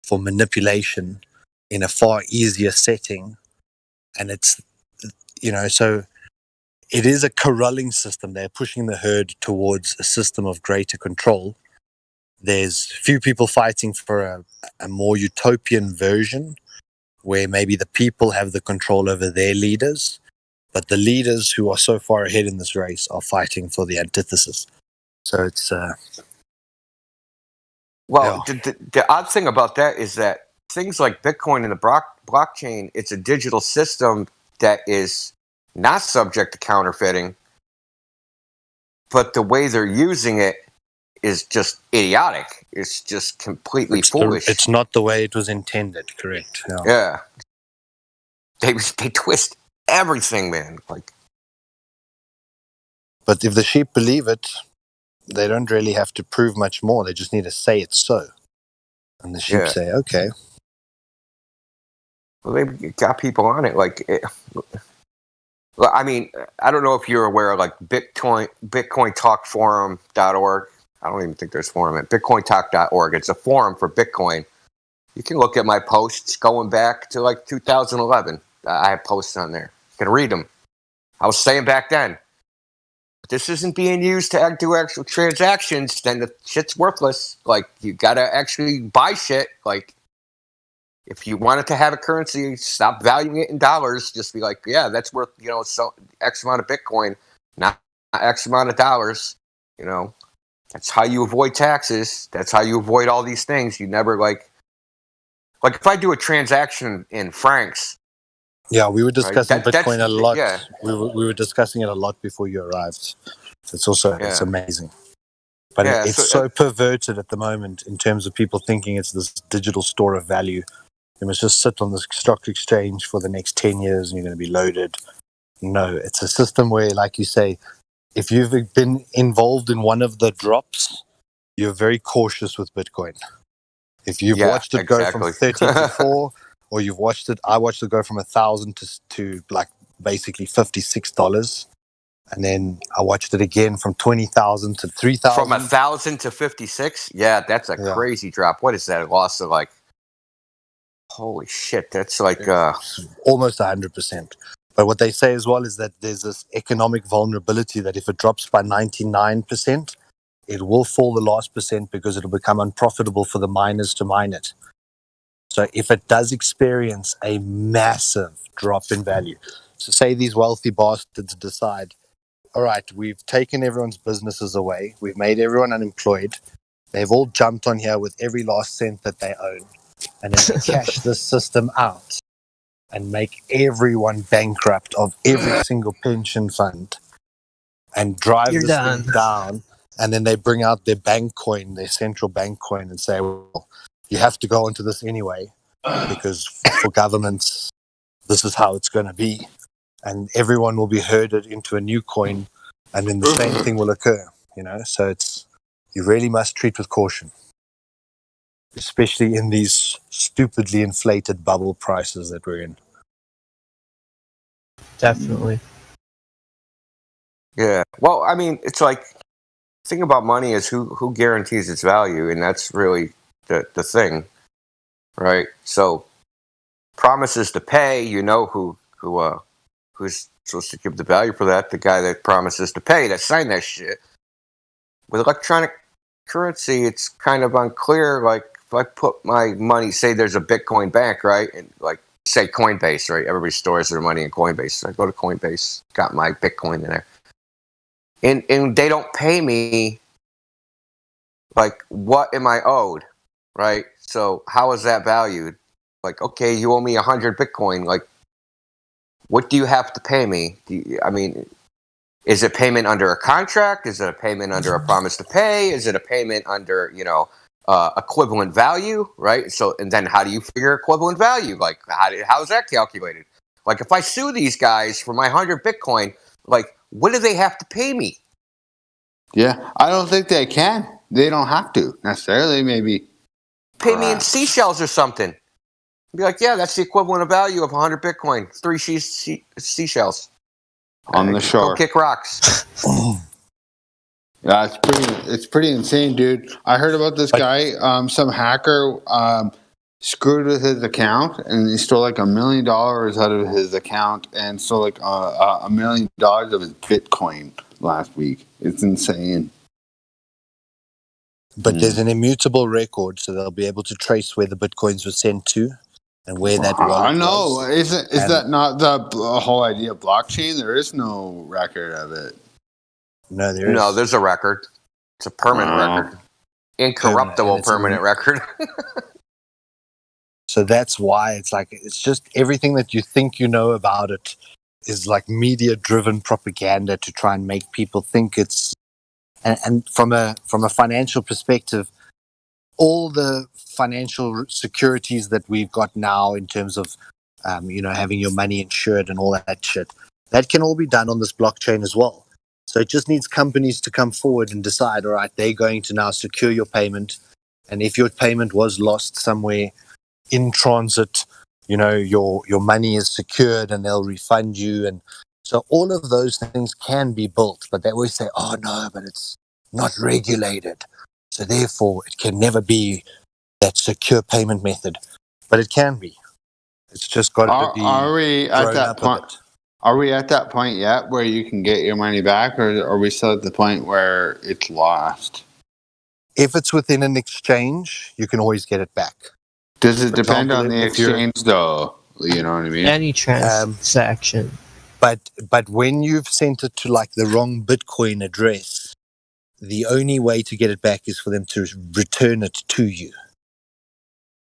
for manipulation in a far easier setting. And it's, so it is a corralling system. They're pushing the herd towards a system of greater control. There's few people fighting for a more utopian version where maybe the people have the control over their leaders, but the leaders who are so far ahead in this race are fighting for the antithesis. So it's the odd thing about that is that things like Bitcoin and the blockchain, it's a digital system that is not subject to counterfeiting, but the way they're using it is just idiotic. It's just completely foolish. It's not the way it was intended, correct? Yeah. They twist everything, man. But if the sheep believe it, they don't really have to prove much more. They just need to say it's so. And the sheep say, okay. Well, they've got people on it. I mean, I don't know if you're aware of BitcoinTalkForum.org. I don't even think there's a forum at BitcoinTalk.org. It's a forum for Bitcoin. You can look at my posts going back to 2011. I have posts on there. You can read them. I was saying back then, if this isn't being used to do actual transactions, then the shit's worthless. You got to actually buy shit. If you wanted to have a currency, stop valuing it in dollars. Just be that's worth, so X amount of Bitcoin, not X amount of dollars. That's how you avoid taxes. That's how you avoid all these things. You never if I do a transaction in francs. Yeah, we were discussing Bitcoin a lot. Yeah. We were discussing it a lot before you arrived. It's also it's amazing. But it's so perverted at the moment in terms of people thinking it's this digital store of value. You must just sit on the stock exchange for the next 10 years and you're going to be loaded. No, it's a system where, like you say, if you've been involved in one of the drops, you're very cautious with Bitcoin. If you've watched it go from 13 to 4, or I watched it go from 1,000 to basically $56. And then I watched it again from 20,000 to 3,000. From 1,000 to 56? Yeah, that's a crazy drop. What is that? A loss of holy shit, that's almost 100%. But what they say as well is that there's this economic vulnerability that if it drops by 99%, it will fall the last percent because it'll become unprofitable for the miners to mine it. So if it does experience a massive drop in value, so say these wealthy bastards decide, all right, we've taken everyone's businesses away, we've made everyone unemployed, they've all jumped on here with every last cent that they own. and then they cash this system out and make everyone bankrupt of every single pension fund and drive You're this done. thing down. And then they bring out their bank coin, their central bank coin, and say, well, you have to go into this anyway, because for governments, this is how it's going to be. And everyone will be herded into a new coin, and then the same thing will occur, you know? So you really must treat with caution, especially in these stupidly inflated bubble prices that we're in. Definitely. Yeah. Well, I mean, it's like the thing about money is who guarantees its value, and that's really the thing, right? So promises to pay, you know who's supposed to give the value for that? The guy that promises to pay, that signed that shit. With electronic currency, it's kind of unclear. Like if I put my money, say there's a Bitcoin bank, right, and like say Coinbase, right? Everybody stores their money in Coinbase. I go to Coinbase, got my Bitcoin in there. And they don't pay me, like, what am I owed, right? So how is that valued? Like, okay, you owe me 100 Bitcoin. Like, what do you have to pay me? I mean, is it payment under a contract? Is it a payment under a promise to pay? Is it a payment under, equivalent value, right? So, and then how do you figure equivalent value? Like, how is that calculated? Like, if I sue these guys for my 100 Bitcoin, like, what do they have to pay me? Yeah, I don't think they can. They don't have to necessarily. Maybe pay me in seashells or something. Be like, yeah, that's the equivalent of value of 100 Bitcoin. 3 seashells on the shore. Go kick rocks. Yeah, it's pretty insane, dude. I heard about this guy. Some hacker screwed with his account, and he stole like $1 million out of his account, and stole like $1 million of his Bitcoin last week. It's insane. But there's an immutable record, so they'll be able to trace where the Bitcoins were sent to and where that wallet I know. was. Is that not the whole idea of blockchain? There is no record of it. No, there is. No, there's a record. It's a permanent record. Incorruptible permanent record. So that's why it's just everything that you think you know about it is like media-driven propaganda to try and make people think it's. And from a financial perspective, all the financial securities that we've got now in terms of, having your money insured and all that shit, that can all be done on this blockchain as well. So it just needs companies to come forward and decide, all right, they're going to now secure your payment. And if your payment was lost somewhere in transit, your money is secured and they'll refund you. And so all of those things can be built, but they always say, oh no, but it's not regulated. So therefore it can never be that secure payment method, but it can be. It's just got to be. Are we at that point? Are we at that point yet where you can get your money back, or are we still at the point where it's lost? If it's within an exchange, you can always get it back. Does it depend on the exchange, though? You know what I mean? Any transaction. But when you've sent it to like the wrong Bitcoin address, the only way to get it back is for them to return it to you.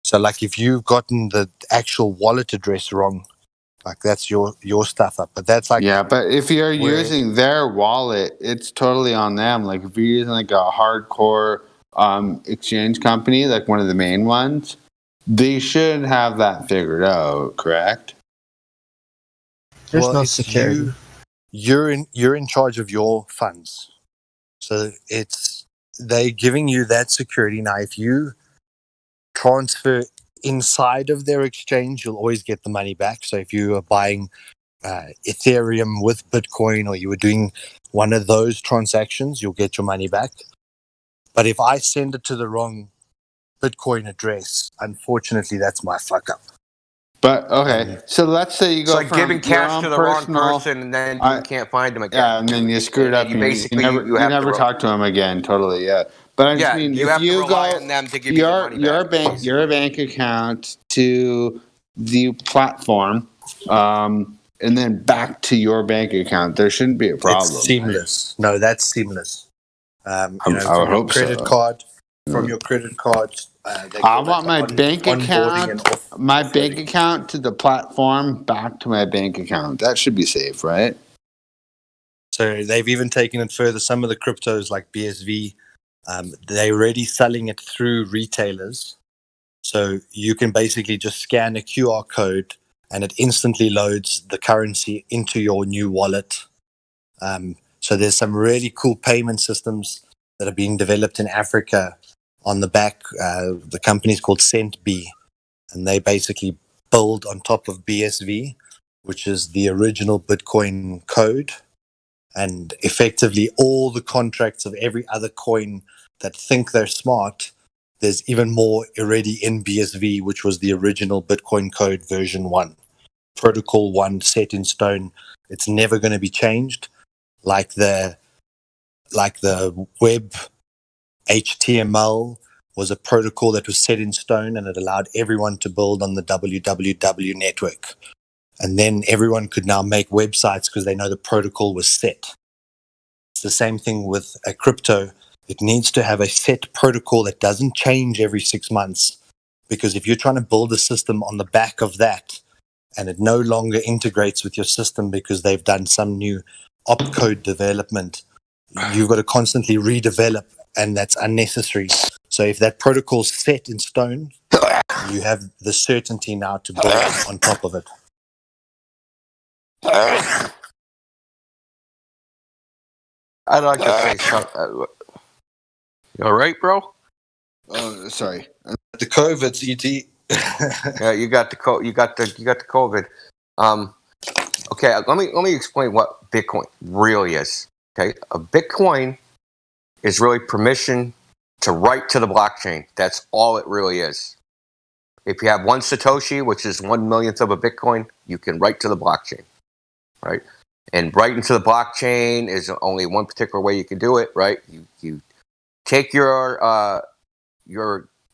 So like if you've gotten the actual wallet address wrong, like that's your stuff up. But that's like, yeah, but if you're using their wallet, it's totally on them. Like if you're using like a hardcore exchange company, like one of the main ones, they should have that figured out, correct? There's no security. You're in charge of your funds. So they're giving you that security. Now if you transfer inside of their exchange, you'll always get the money back. So if you are buying Ethereum with Bitcoin, or you were doing one of those transactions, you'll get your money back. But if I send it to the wrong Bitcoin address, unfortunately, that's my fuck up. But okay, so let's say you go it's like from giving cash to the wrong personal, person, and then you can't find them again. Yeah, and then you screwed up. You And basically you never talk to them again. Totally, yeah. But I just mean, you if have you to rely go on them to give you the money back. your bank account to the platform, and then back to your bank account, there shouldn't be a problem. It's seamless. Right? No, that's seamless. I would hope credit so. card. from your credit card. I want my bank onboarding and account, my bank account to the platform back to my bank account. That should be safe, right? So they've even taken it further. Some of the cryptos like BSV, they're already selling it through retailers. So you can basically just scan a QR code and it instantly loads the currency into your new wallet. So there's some really cool payment systems that are being developed in Africa on the back. The company is called CentB, and they basically build on top of BSV, which is the original Bitcoin code. And effectively all the contracts of every other coin that think they're smart, there's even more already in BSV, which was the original Bitcoin code version 1. Protocol 1 set in stone. It's never going to be changed. Like the web HTML was a protocol that was set in stone, and it allowed everyone to build on the www network. And then everyone could now make websites because they know the protocol was set. It's the same thing with a crypto. It needs to have a set protocol that doesn't change every 6 months, because if you're trying to build a system on the back of that and it no longer integrates with your system because they've done some new opcode development, you've got to constantly redevelop, and that's unnecessary. So if that protocol's set in stone, you have the certainty now to build on top of it. I'd like to say something. You all right, bro? Oh, sorry. The COVID's ET. Yeah, you got the COVID. Okay, let me explain what Bitcoin really is. Okay, a Bitcoin is really permission to write to the blockchain. That's all it really is. If you have one Satoshi, which is 1/1,000,000th of a Bitcoin, you can write to the blockchain, right? And writing to the blockchain is only one particular way you can do it, right? You take your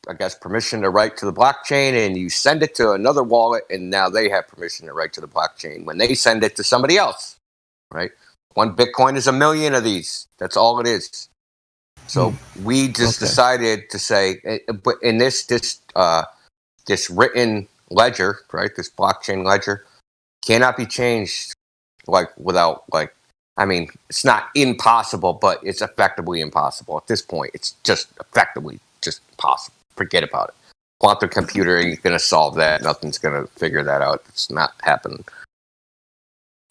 I guess permission to write to the blockchain, and you send it to another wallet, and now they have permission to write to the blockchain when they send it to somebody else, right? One Bitcoin is 1,000,000 of these. That's all it is. So we just decided to say, but in this written ledger, right? This blockchain ledger cannot be changed without I mean, it's not impossible, but it's effectively impossible at this point. It's just effectively just impossible. Forget about it. Quantum computing is going to solve that. Nothing's going to figure that out. It's not happening.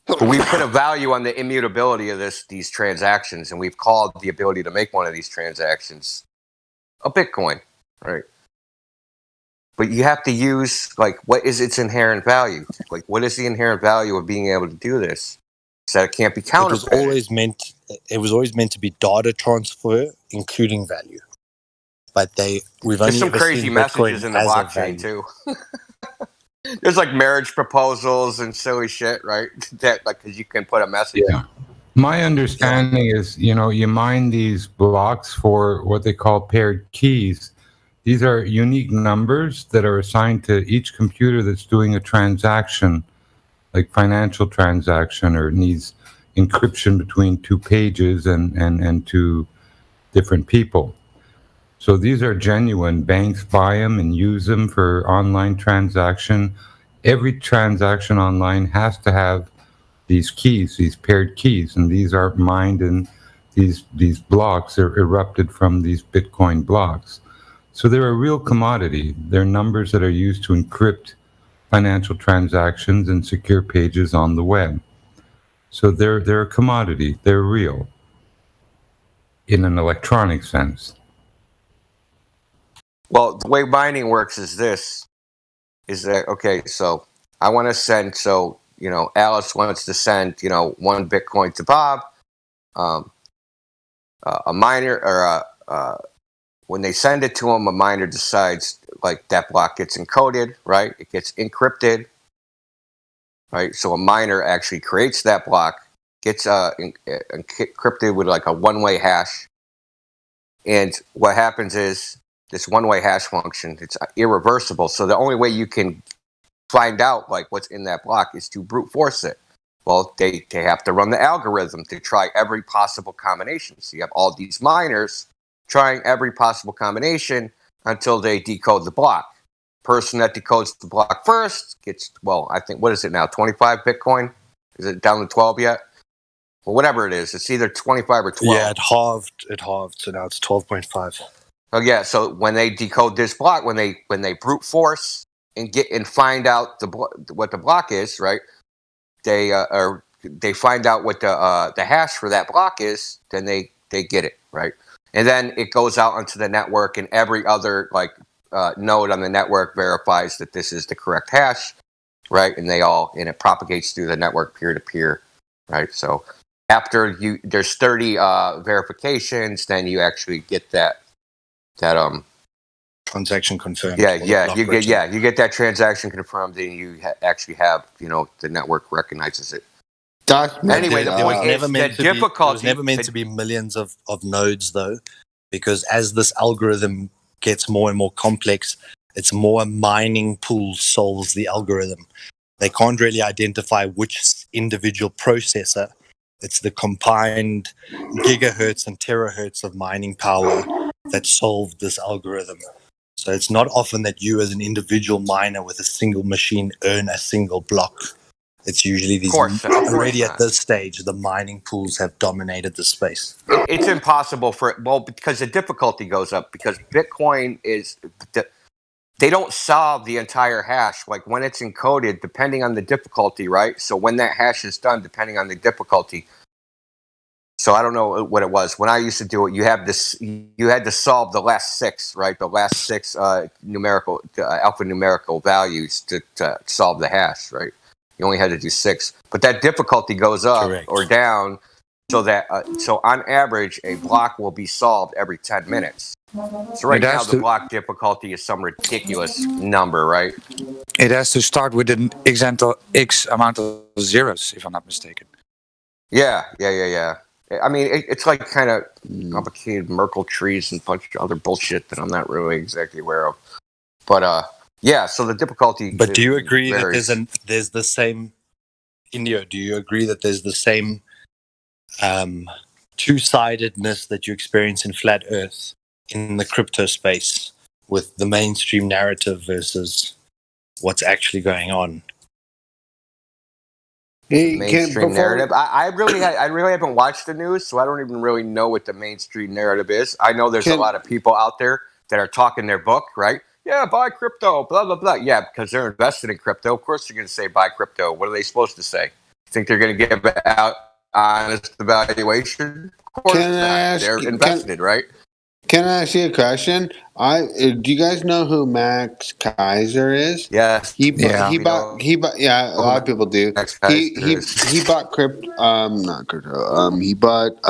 But we put a value on the immutability of these transactions, and we've called the ability to make one of these transactions a Bitcoin, right? But you have to use, what is its inherent value? What is the inherent value of being able to do this? So it can't be counterfeited. It was always meant to be data transfer, including value. But we've There's only some ever crazy seen messages Bitcoin in the as a blockchain value. too. There's marriage proposals and silly shit, right? That because you can put a message. Yeah. My understanding is, you mine these blocks for what they call paired keys. These are unique numbers that are assigned to each computer that's doing a transaction, like financial transaction, or needs encryption between two pages and two different people. So these are genuine. Banks buy them and use them for online transaction. Every transaction online has to have these keys, these paired keys, and these are mined, and these blocks are erupted from these Bitcoin blocks. So they're a real commodity. They're numbers that are used to encrypt financial transactions and secure pages on the web. So they're a commodity. They're real in an electronic sense. Well, the way mining works is that, okay, so I want to send, Alice wants to send, 1 Bitcoin to Bob. A miner, or when they send it to him, a miner decides, that block gets encoded, right? It gets encrypted, right? So a miner actually creates that block, gets encrypted with a one-way hash. And what happens is, this one-way hash function, it's irreversible. So the only way you can find out what's in that block is to brute force it. Well, they have to run the algorithm to try every possible combination. So you have all these miners trying every possible combination until they decode the block. Person that decodes the block first gets, well, I think, what is it now, 25 Bitcoin? Is it down to 12 yet? Well, whatever it is, it's either 25 or 12. Yeah, it halved, so now it's 12.5. Oh yeah, so when they decode this block, when they brute force and find out what the block is, right? They find out what the hash for that block is, then they get it, right? And then it goes out onto the network, and every other node on the network verifies that this is the correct hash, right? And it propagates through the network peer to peer, right? So after there's 30 verifications, then you actually get that transaction confirmed. You get that transaction confirmed, and you actually have the network recognizes it. Anyway, the point is the difficulty. It was never meant to be millions of nodes, though, because as this algorithm gets more and more complex, it's more a mining pool solves the algorithm. They can't really identify which individual processor. It's the combined gigahertz and terahertz of mining power that solved this algorithm. So it's not often that you as an individual miner with a single machine earn a single block. It's usually these. Already at this stage, the mining pools have dominated the space. It's impossible because the difficulty goes up, because Bitcoin they don't solve the entire hash. Like when it's encoded, depending on the difficulty, right? So when that hash is done, depending on the difficulty. So I don't know what it was. When I used to do it, you had to solve the last 6, right? The last 6 alphanumerical values to solve the hash, right? You only had to do 6, but that difficulty goes up or down, so that so on average a block will be solved every 10 minutes. So right now the block difficulty is some ridiculous number, right? It has to start with an X amount of zeros, if I'm not mistaken. Yeah. I mean, it's like kind of complicated Merkle trees and a bunch of other bullshit that I'm not really exactly aware of. But yeah, so the difficulty. But do you agree varies. that there's the same, Indio? Do you agree that there's the same two-sidedness that you experience in flat Earth in the crypto space, with the mainstream narrative versus what's actually going on? Mainstream narrative. I really haven't watched the news, so I don't even really know what the mainstream narrative is. I know there's a lot of people out there that are talking their book, right? Yeah, buy crypto, blah, blah, blah. Yeah, because they're invested in crypto. Of course they're going to say buy crypto. What are they supposed to say? Think they're going to give out honest evaluation? Of course not. They're invested, right? Can I ask you a question? Do you guys know who Max Kaiser is? Yes. He bought. Yeah, a lot of people do. He bought crypto. Not crypto. He bought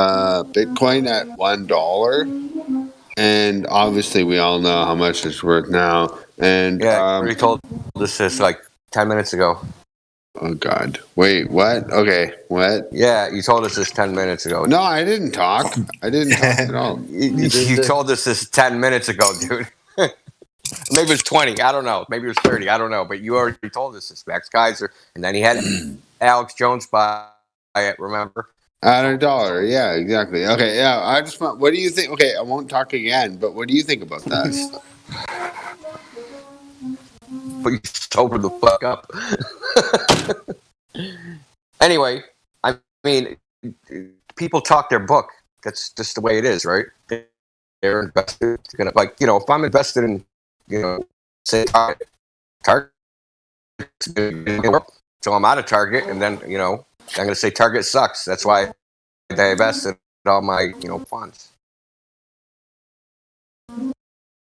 Bitcoin at $1, and obviously we all know how much it's worth now. And we told this like 10 minutes ago. Oh God! Wait, what? Okay, what? Yeah, you told us this 10 minutes ago. No, I didn't talk. I didn't talk at all. You told us this 10 minutes ago, dude. Maybe it was 20. I don't know. Maybe it was 30. I don't know. But you already told us this, Max Kaiser, and then he had Alex Jones buy it. Remember? At $1. Yeah, exactly. Okay, yeah. I just want. What do you think? Okay, I won't talk again. But what do you think about that? But you sober the fuck up. Anyway, I mean, people talk their book. That's just the way it is, right? They're invested. If I'm invested in, say Target, so I'm out of Target, and then I'm going to say Target sucks. That's why I invested all my funds.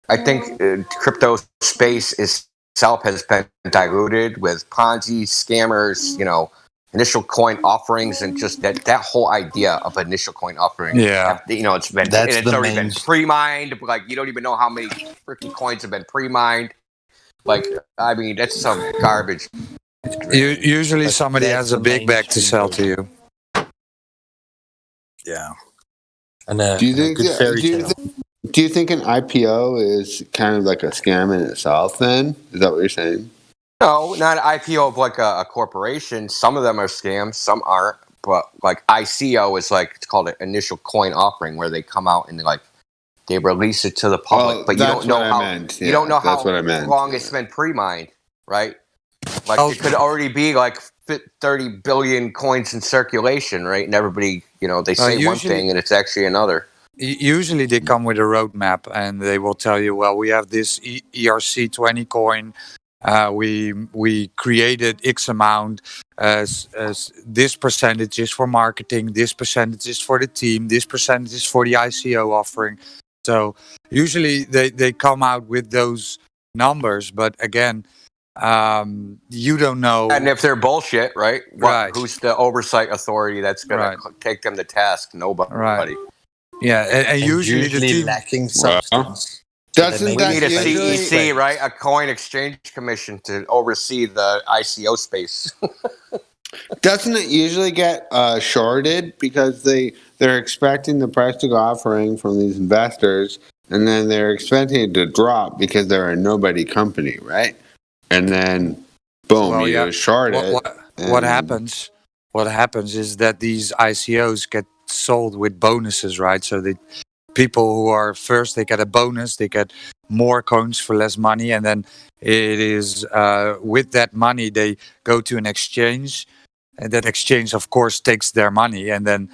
I think crypto space itself has been diluted with Ponzi, scammers, initial coin offerings, and just that whole idea of initial coin offering. Yeah. It's been, it's already been pre-mined. Like, you don't even know how many freaking coins have been pre-mined. Like, I mean, that's some garbage. Usually somebody has a big bag to sell to you. Yeah. And do you think an IPO is kind of like a scam in itself then? Is that what you're saying? No, not an IPO of like a corporation. Some of them are scams, some aren't. But like ICO is like, it's called an initial coin offering, where they come out and They release it to the public, Well, but you that's don't know what I how meant. you don't Yeah, know that's how what I meant. long it's been pre-mined, right? Like Oh. it could already be like 30 billion coins in circulation, right? And everybody, they say one Usually, thing and it's actually another. usually they come with a roadmap and they will tell you, well, we have this ERC20 coin. We created X amount as this percentage is for marketing, this percentage is for the team, this percentage is for the ICO offering. So usually they come out with those numbers, but again, you don't know. And if they're bullshit, right? Right. Who's the oversight authority that's going to take them to task? Nobody. Right. Yeah, and usually the team lacking substance. Doesn't We that need a usually- CEC, right? A coin exchange commission to oversee the ICO space. Doesn't it usually get shorted because they're expecting the price to go offering from these investors, and then they're expecting it to drop because they're a nobody company, right? And then boom, Well, you yeah. short it. What happens? What happens is that these ICOs get sold with bonuses, right? So the people who are first, they get a bonus, they get more coins for less money, and then it is with that money they go to an exchange, and that exchange, of course, takes their money and then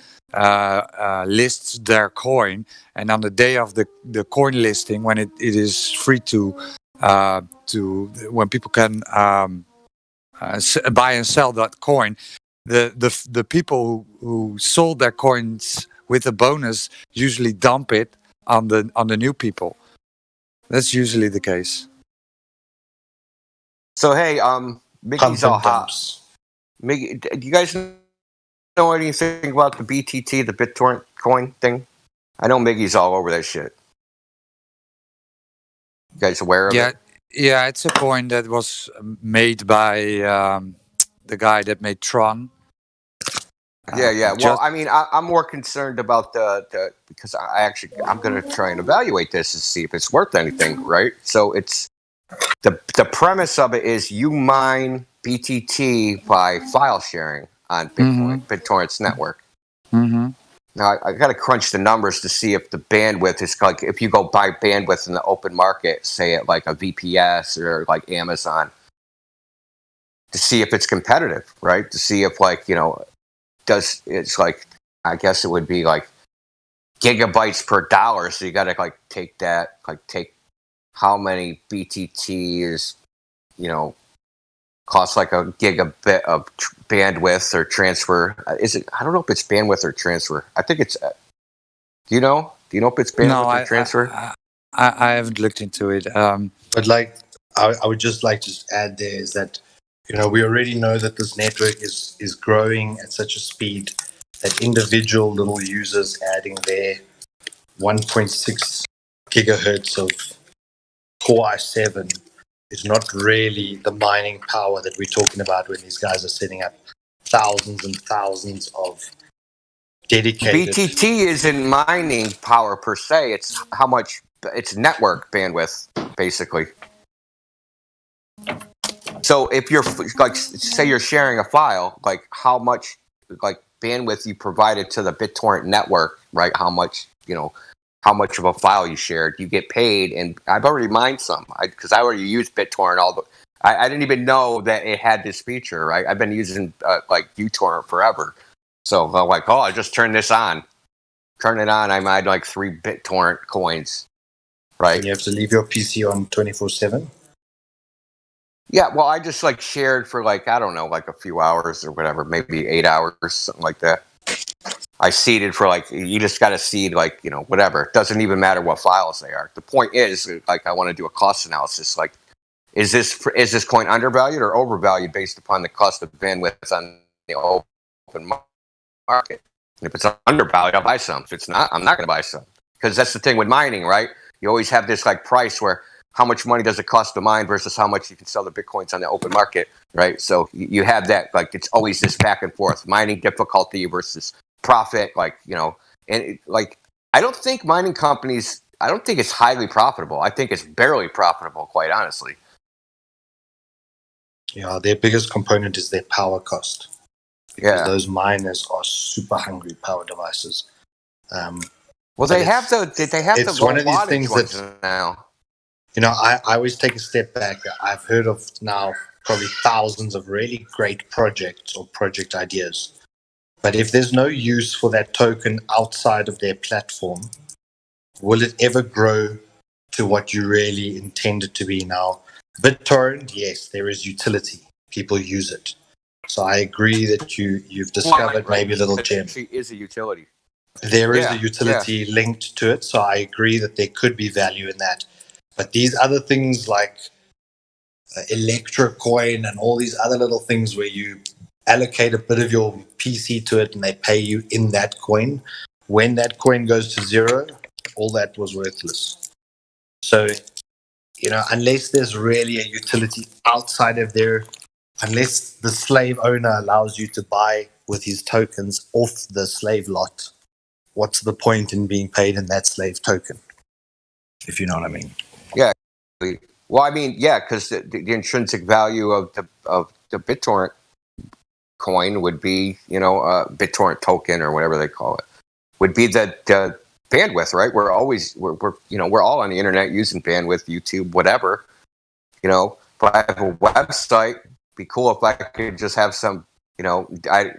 lists their coin. And on the day of the coin listing, when it is free to when people can buy and sell that coin, the people who sold their coins with a bonus usually dump it on the new people. That's usually the case. So hey, Mickey's all hot. Mickey, do you guys know anything about the BTT, the BitTorrent coin thing? I know Miggy's all over that shit. You guys aware of it? Yeah, it's a coin that was made by the guy that made Tron. Yeah. Well, I mean, I'm more concerned about the because I'm going to try and evaluate this and see if it's worth anything, right? So it's the premise of it is you mine BTT by file sharing on Bitcoin, BitTorrent's network. Mm-hmm. Now I got to crunch the numbers to see if the bandwidth is like if you go buy bandwidth in the open market, say at like a VPS or like Amazon, to see if it's competitive, right? To see if it's like I guess it would be like gigabytes per dollar. So you got to take how many BTT is costs like a gigabit of bandwidth or transfer. Is it? I don't know if it's bandwidth or transfer. I think it's. Do you know? Do you know if it's bandwidth or transfer? I haven't looked into it. But I would just like to add there is that we already know that this network is growing at such a speed that individual little users adding their 1.6 gigahertz of Core i7 is not really the mining power that we're talking about when these guys are setting up thousands and thousands of dedicated. BTT isn't mining power per se. It's how much it's network bandwidth, basically. So if you're say you're sharing a file, how much bandwidth you provided to the BitTorrent network, right? How much of a file you shared, you get paid. And I've already mined some because I already used BitTorrent. I didn't even know that it had this feature, right? I've been using uTorrent forever. So I'm like, I just turned this on. Turn it on, I mined 3 BitTorrent coins, right? And you have to leave your PC on 24/7. Yeah, well, I just shared for I don't know, a few hours or whatever, maybe 8 hours, something like that. I seeded for you just got to seed whatever. It doesn't even matter what files they are. The point is I want to do a cost analysis. Is this coin undervalued or overvalued based upon the cost of bandwidth on the open market? And if it's undervalued, I'll buy some. If it's not, I'm not going to buy some because that's the thing with mining, right? You always have this price where how much money does it cost to mine versus how much you can sell the Bitcoins on the open market, right? So you have that, it's always this back and forth, mining difficulty versus profit, and I don't think mining companies, I don't think it's highly profitable. I think it's barely profitable, quite honestly. Yeah, their biggest component is their power cost. Because Yeah. those miners are super hungry power devices. Well, But they have to. They have to it's one of these robotic things ones that, now. you know, I always take a step back. I've heard of now probably thousands of really great projects or project ideas. But if there's no use for that token outside of their platform, will it ever grow to what you really intend it to be now? BitTorrent, yes, there is utility. People use it. So I agree that you've discovered Right. maybe a little It gem. actually is a utility. There is a Yeah, utility linked to it, so I agree that there could be value in that. But these other things like Electra Coin and all these other little things where you allocate a bit of your PC to it and they pay you in that coin, when that coin goes to zero, all that was worthless. So, you know, unless there's really a utility outside of there, unless the slave owner allows you to buy with his tokens off the slave lot, what's the point in being paid in that slave token? If you know what I mean. Yeah. Well, I mean, yeah, because the intrinsic value of the BitTorrent coin would be, you know, BitTorrent token or whatever they call it, would be the bandwidth, right? We're all on the internet using bandwidth, YouTube, whatever. You know, if I have a website, it'd be cool if I could just have some, I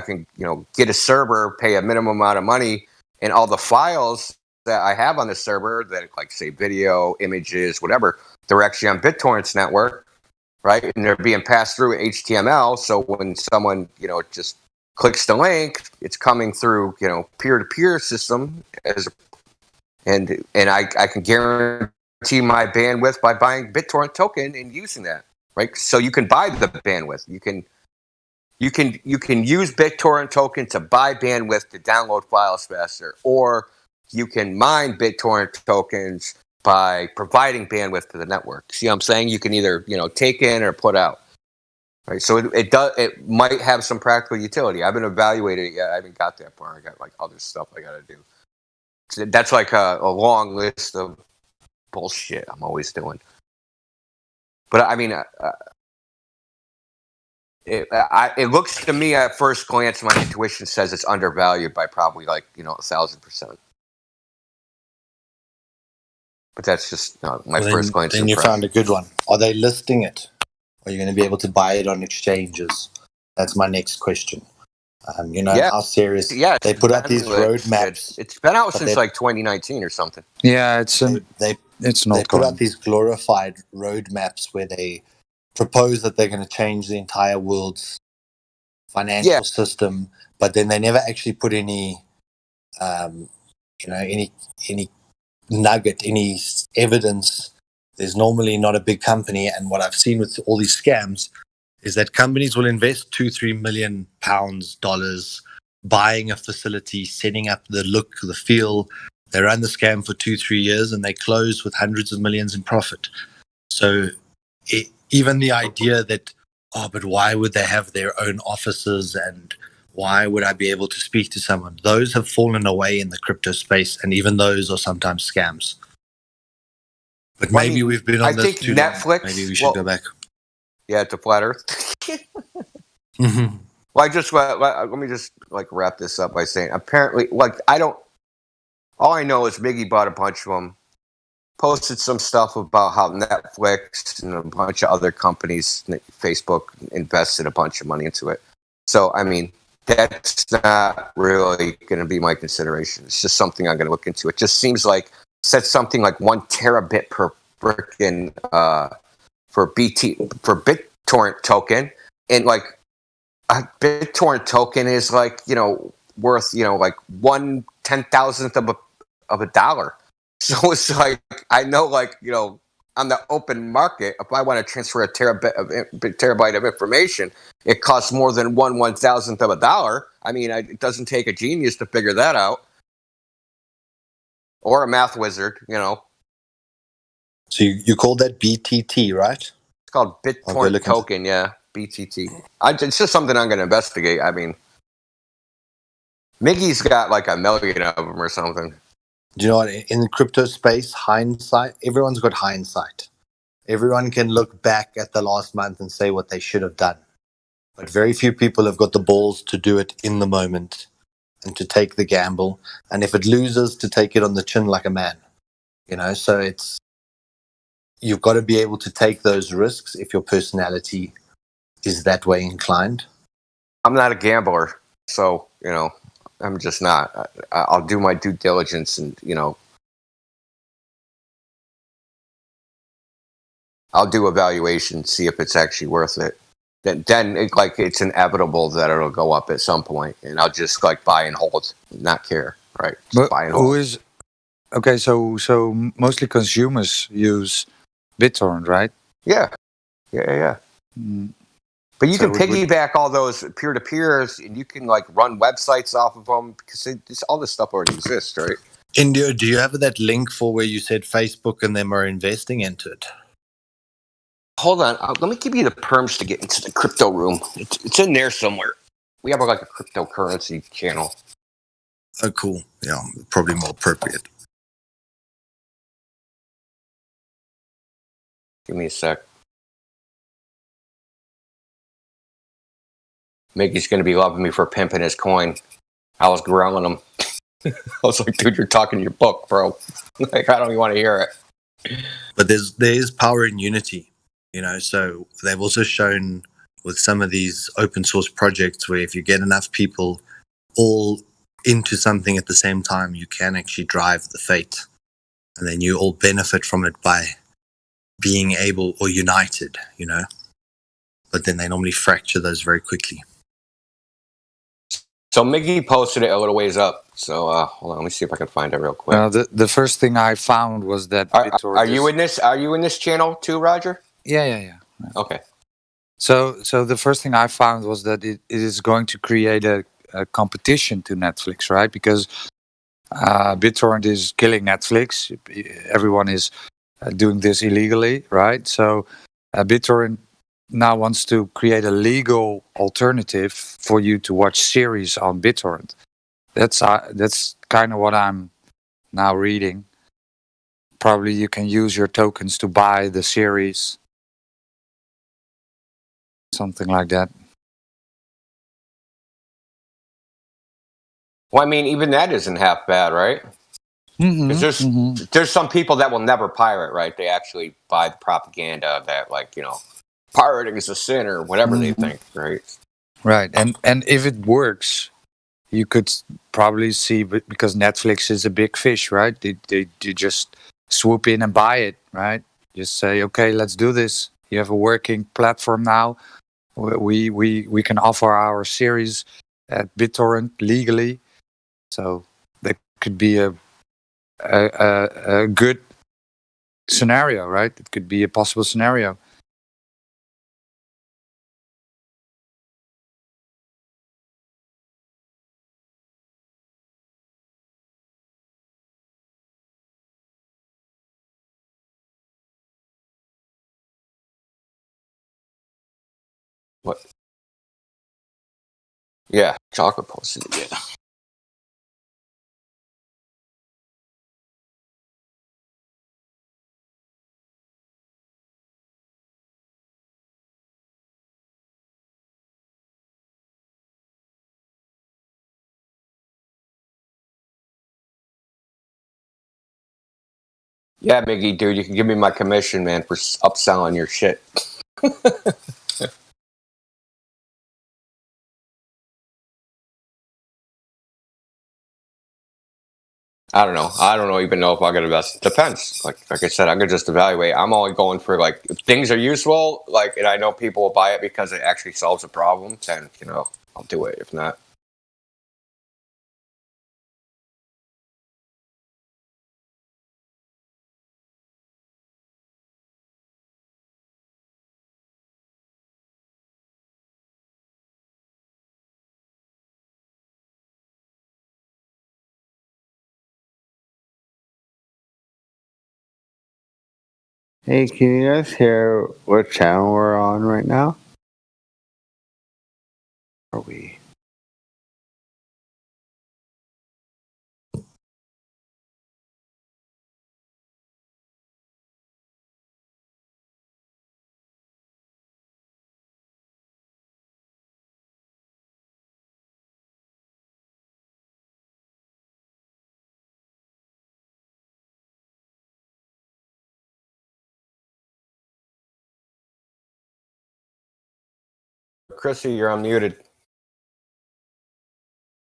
can, get a server, pay a minimum amount of money, and all the files that I have on the server that, like, say, video, images, whatever, they're actually on BitTorrent's network, right? And they're being passed through HTML. So when someone, just clicks the link, it's coming through, peer-to-peer system, and I can guarantee my bandwidth by buying BitTorrent token and using that, right? So you can buy the bandwidth. You can use BitTorrent token to buy bandwidth to download files faster, or you can mine BitTorrent tokens by providing bandwidth to the network. See what I'm saying? You can either, take in or put out. Right. So it might have some practical utility. I haven't evaluated it yet. I haven't got that far. I got like other stuff I got to do. So that's like a long list of bullshit I'm always doing. But I mean, it looks to me at first glance, my intuition says it's undervalued by probably 1,000%. But that's just my first glance. Then you found a good one. Are they listing it? Are you going to be able to buy it on exchanges? That's my next question. How serious? Yeah, they put out these roadmaps. It's been out since 2019 or something. Yeah, it's an old put out these glorified roadmaps where they propose that they're going to change the entire world's financial system, but then they never actually put any, any nugget, any evidence. There's normally not a big company, and what I've seen with all these scams is that companies will invest £2-3 million, dollars, buying a facility, setting up the look, the feel. They run the scam for 2-3 years, and they close with hundreds of millions in profit. So even the idea that, but why would they have their own offices, and why would I be able to speak to someone? Those have fallen away in the crypto space, and even those are sometimes scams. But maybe we've been on this too long. Maybe we should go back. Yeah, to Flat Earth. Mm-hmm. Well, let me just wrap this up by saying, apparently, all I know is Miggy bought a bunch of them, posted some stuff about how Netflix and a bunch of other companies, Facebook, invested a bunch of money into it. So, I mean, that's not really going to be my consideration. It's just something I'm going to look into. It just seems like said something like 1 terabit per frickin' for BitTorrent token, and a BitTorrent token is worth 1/10,000th of a dollar. So it's I know on the open market, if I want to transfer a terabyte of information, it costs more than 1/1000th of a dollar. I mean, it doesn't take a genius to figure that out, or a math wizard, So you call that BTT, right? It's called BitTorrent token, yeah, BTT. It's just something I'm going to investigate. I mean, Miggy's got 1 million of them or something. Do you know what? In the crypto space, hindsight, everyone's got hindsight. Everyone can look back at the last month and say what they should have done. But very few people have got the balls to do it in the moment. and to take the gamble, and if it loses, to take it on the chin like a man. So you've got to be able to take those risks if your personality is that way inclined. I'm not a gambler, so I'm just not. I'll do my due diligence, and I'll do evaluation, see if it's actually worth it. Then it's inevitable that it'll go up at some point, and I'll just buy and hold, not care, right? Just But buy and who hold. is okay? So mostly consumers use BitTorrent, right? Yeah. Mm. But you So can it would- piggyback all those peer-to-peers, and you can run websites off of them because all this stuff already exists, right? India, do you have that link for where you said Facebook and them are investing into it? Hold on, let me give you the perms to get into the crypto room. It's in there somewhere. We have a cryptocurrency channel. Oh, cool. Yeah, probably more appropriate. Give me a sec. Mickey's going to be loving me for pimping his coin. I was growling him. I was like, dude, you're talking your book, bro. I don't even want to hear it. But there is power in unity, so they've also shown with some of these open source projects where if you get enough people all into something at the same time, you can actually drive the fate, and then you all benefit from it by being able or united, but then they normally fracture those very quickly. So Mickey posted it a little ways up. So hold on, let me see if I can find it real quick. the first thing I found was that BitTorrent Are you in this? Are you in this channel too, Roger? Yeah. Okay. So the first thing I found was that it is going to create a competition to Netflix, right? Because BitTorrent is killing Netflix. Everyone is doing this illegally, right? So BitTorrent now wants to create a legal alternative for you to watch series on BitTorrent. That's kind of what I'm now reading. Probably you can use your tokens to buy the series, something like that. Well, I mean, even that isn't half bad, right? Because there's some people that will never pirate, right? They actually buy the propaganda that, pirating is a sin or whatever they think, right? Right, and if it works, you could probably see, because Netflix is a big fish, right? They just swoop in and buy it, right? Just say, okay, let's do this. You have a working platform now. We can offer our series at BitTorrent legally, so that could be a good scenario, right? It could be a possible scenario. What? Yeah, Chocolate posted it. Yeah. Yeah, Miggy, dude, you can give me my commission, man, for upselling your shit. I don't know. I don't even know if I'm gonna invest. Depends. Like I said, I'm gonna just evaluate. I'm only going for if things are useful, and I know people will buy it because it actually solves a problem. Then I'll do it. If not, Hey, can you guys hear what channel we're on right now? Are we? Chrissy, you're unmuted.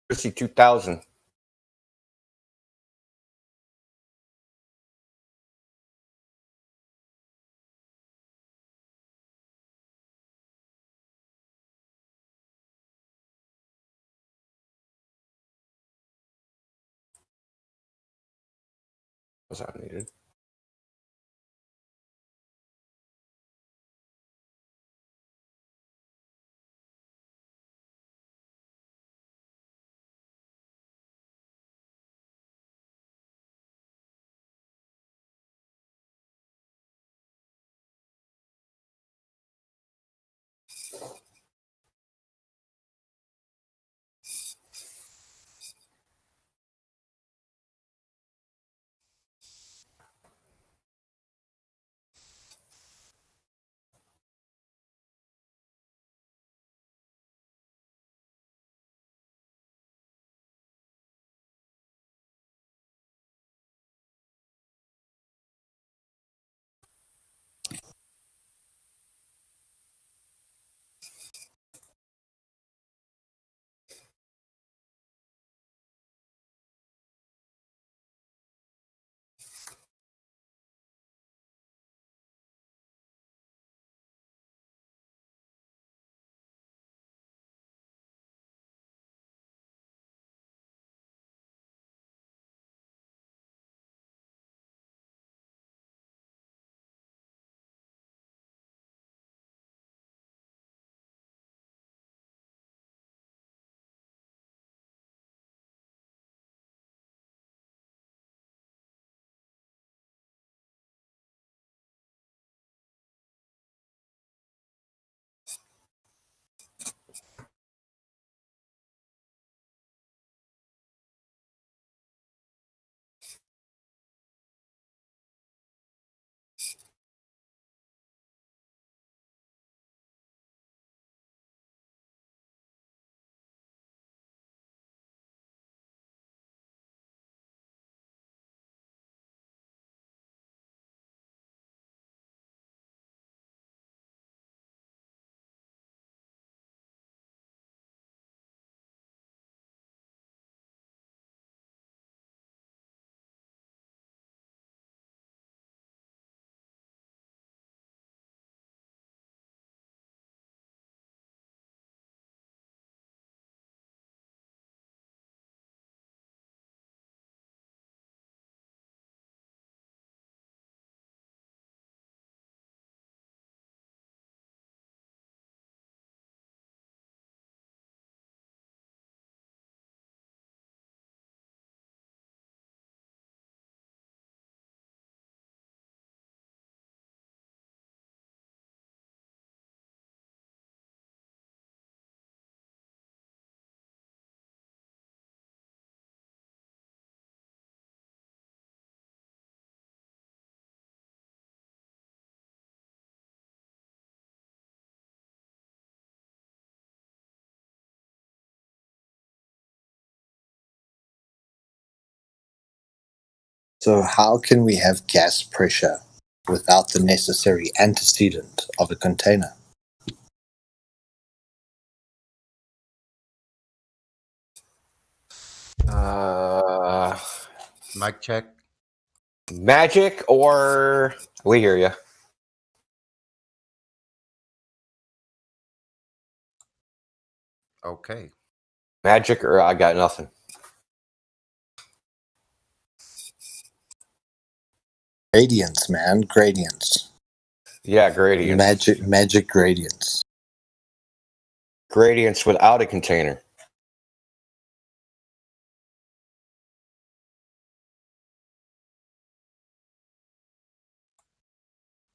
Chrissy 2000. Was that needed? So, how can we have gas pressure without the necessary antecedent of a container? Mic check. Magic or we hear you. Okay. Magic or I got nothing. Gradients, man, gradients. Yeah, gradients. Magic gradients. Gradients without a container.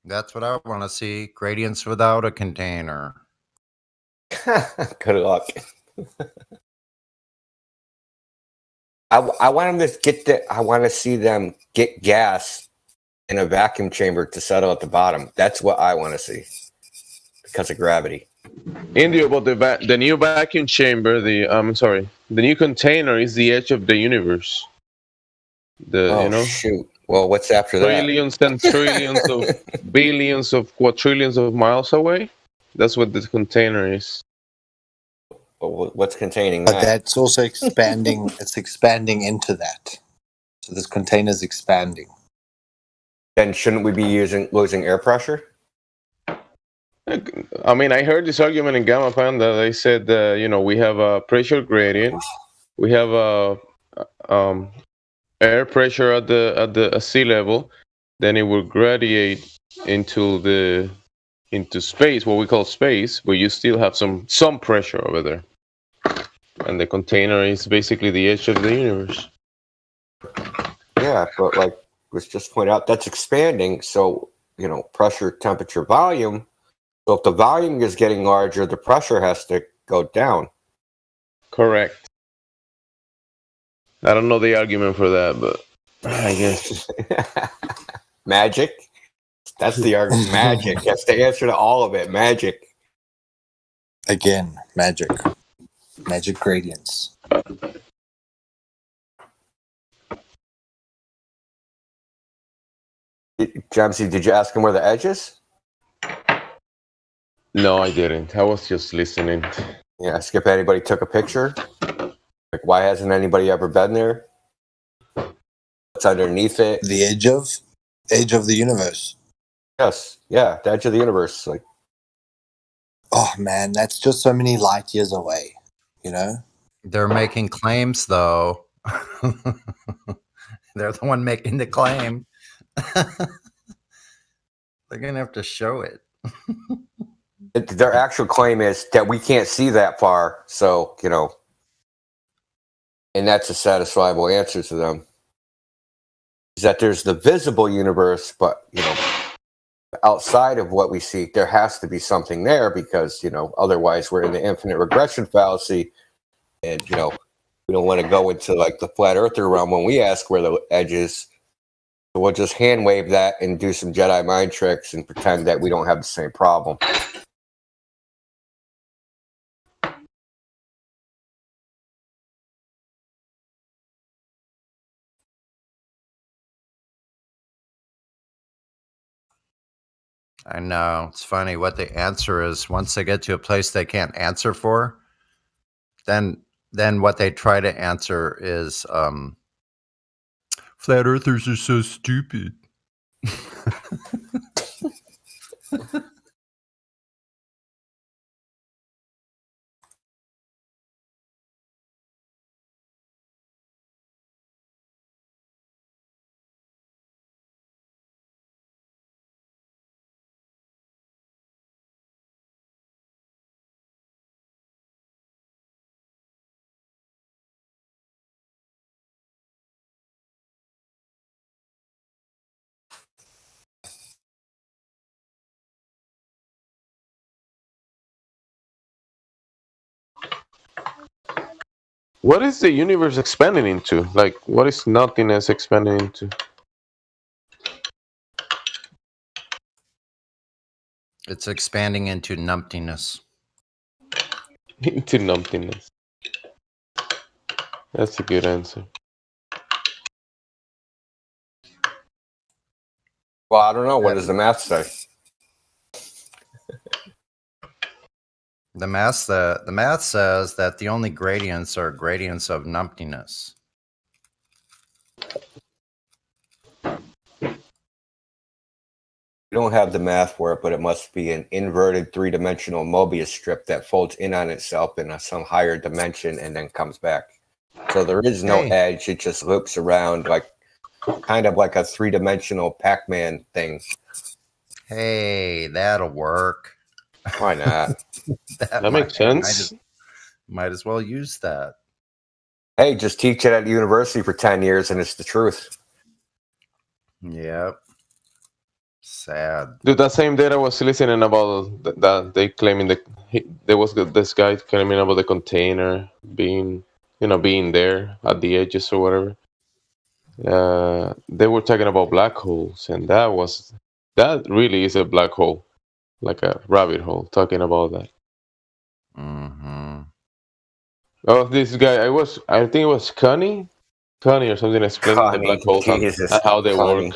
That's what I want to see. Gradients without a container. Good luck. I want them to get I want to see them get gas in a vacuum chamber to settle at the bottom. That's what I want to see because of gravity. India, but the new vacuum chamber, the new container is the edge of the universe. Shoot. Well, what's after that? Trillions and trillions of billions of quadrillions of miles away. That's what this container is. What's containing But that? that's also expanding. It's expanding into that. So this container's expanding. Then shouldn't we be losing air pressure? I mean, I heard this argument in Gamma Panda. They said, we have a pressure gradient, we have a air pressure at the sea level, then it will gradiate into space, what we call space, but you still have some pressure over there, and the container is basically the edge of the universe. Yeah, but like was just pointed out, that's expanding. So pressure, temperature, volume. So if the volume is getting larger, the pressure has to go down. Correct. I don't know the argument for that, but I guess. Magic? That's the argument. Magic. That's the answer to all of it. Magic. Again, magic. Magic gradients. Jamsey, did you ask him where the edge is? No, I didn't. I was just listening. Yeah, Skip, anybody took a picture? Like, why hasn't anybody ever been there? What's underneath it? The edge of the universe. Yes, yeah, the edge of the universe. Like, oh man, that's just so many light years away. They're making claims, though. They're the one making the claim. They're gonna have to show it. Their actual claim is that we can't see that far, so and that's a satisfiable answer to them. Is that there's the visible universe, but outside of what we see, there has to be something there because otherwise we're in the infinite regression fallacy, and we don't want to go into like the flat earther realm when we ask where the edge is. So we'll just hand wave that and do some Jedi mind tricks and pretend that we don't have the same problem. I know. It's funny what the answer is. Once they get to a place they can't answer for, then what they try to answer is flat earthers are so stupid. What is the universe expanding into? Like, what is nothingness expanding into? It's expanding into numptiness. Into numptiness. That's a good answer. Well, I don't know. What does the math say? The math says that the only gradients are gradients of numptiness. We don't have the math for it, but it must be an inverted three-dimensional Mobius strip that folds in on itself in some higher dimension and then comes back. So there is no edge. It just loops around kind of like a three-dimensional Pac-Man thing. Hey, that'll work. Why not? That makes sense. Might as well use that. Hey, just teach it at university for 10 years and it's the truth. Yep. Sad. Dude, that same day I was listening about that they claiming there was this guy claiming about the container being there at the edges or whatever. They were talking about black holes, and that really is a black hole, like a rabbit hole. Talking about that. Mm-hmm. Oh, this guy, I think it was Connie or something, explaining the black holes and how they work.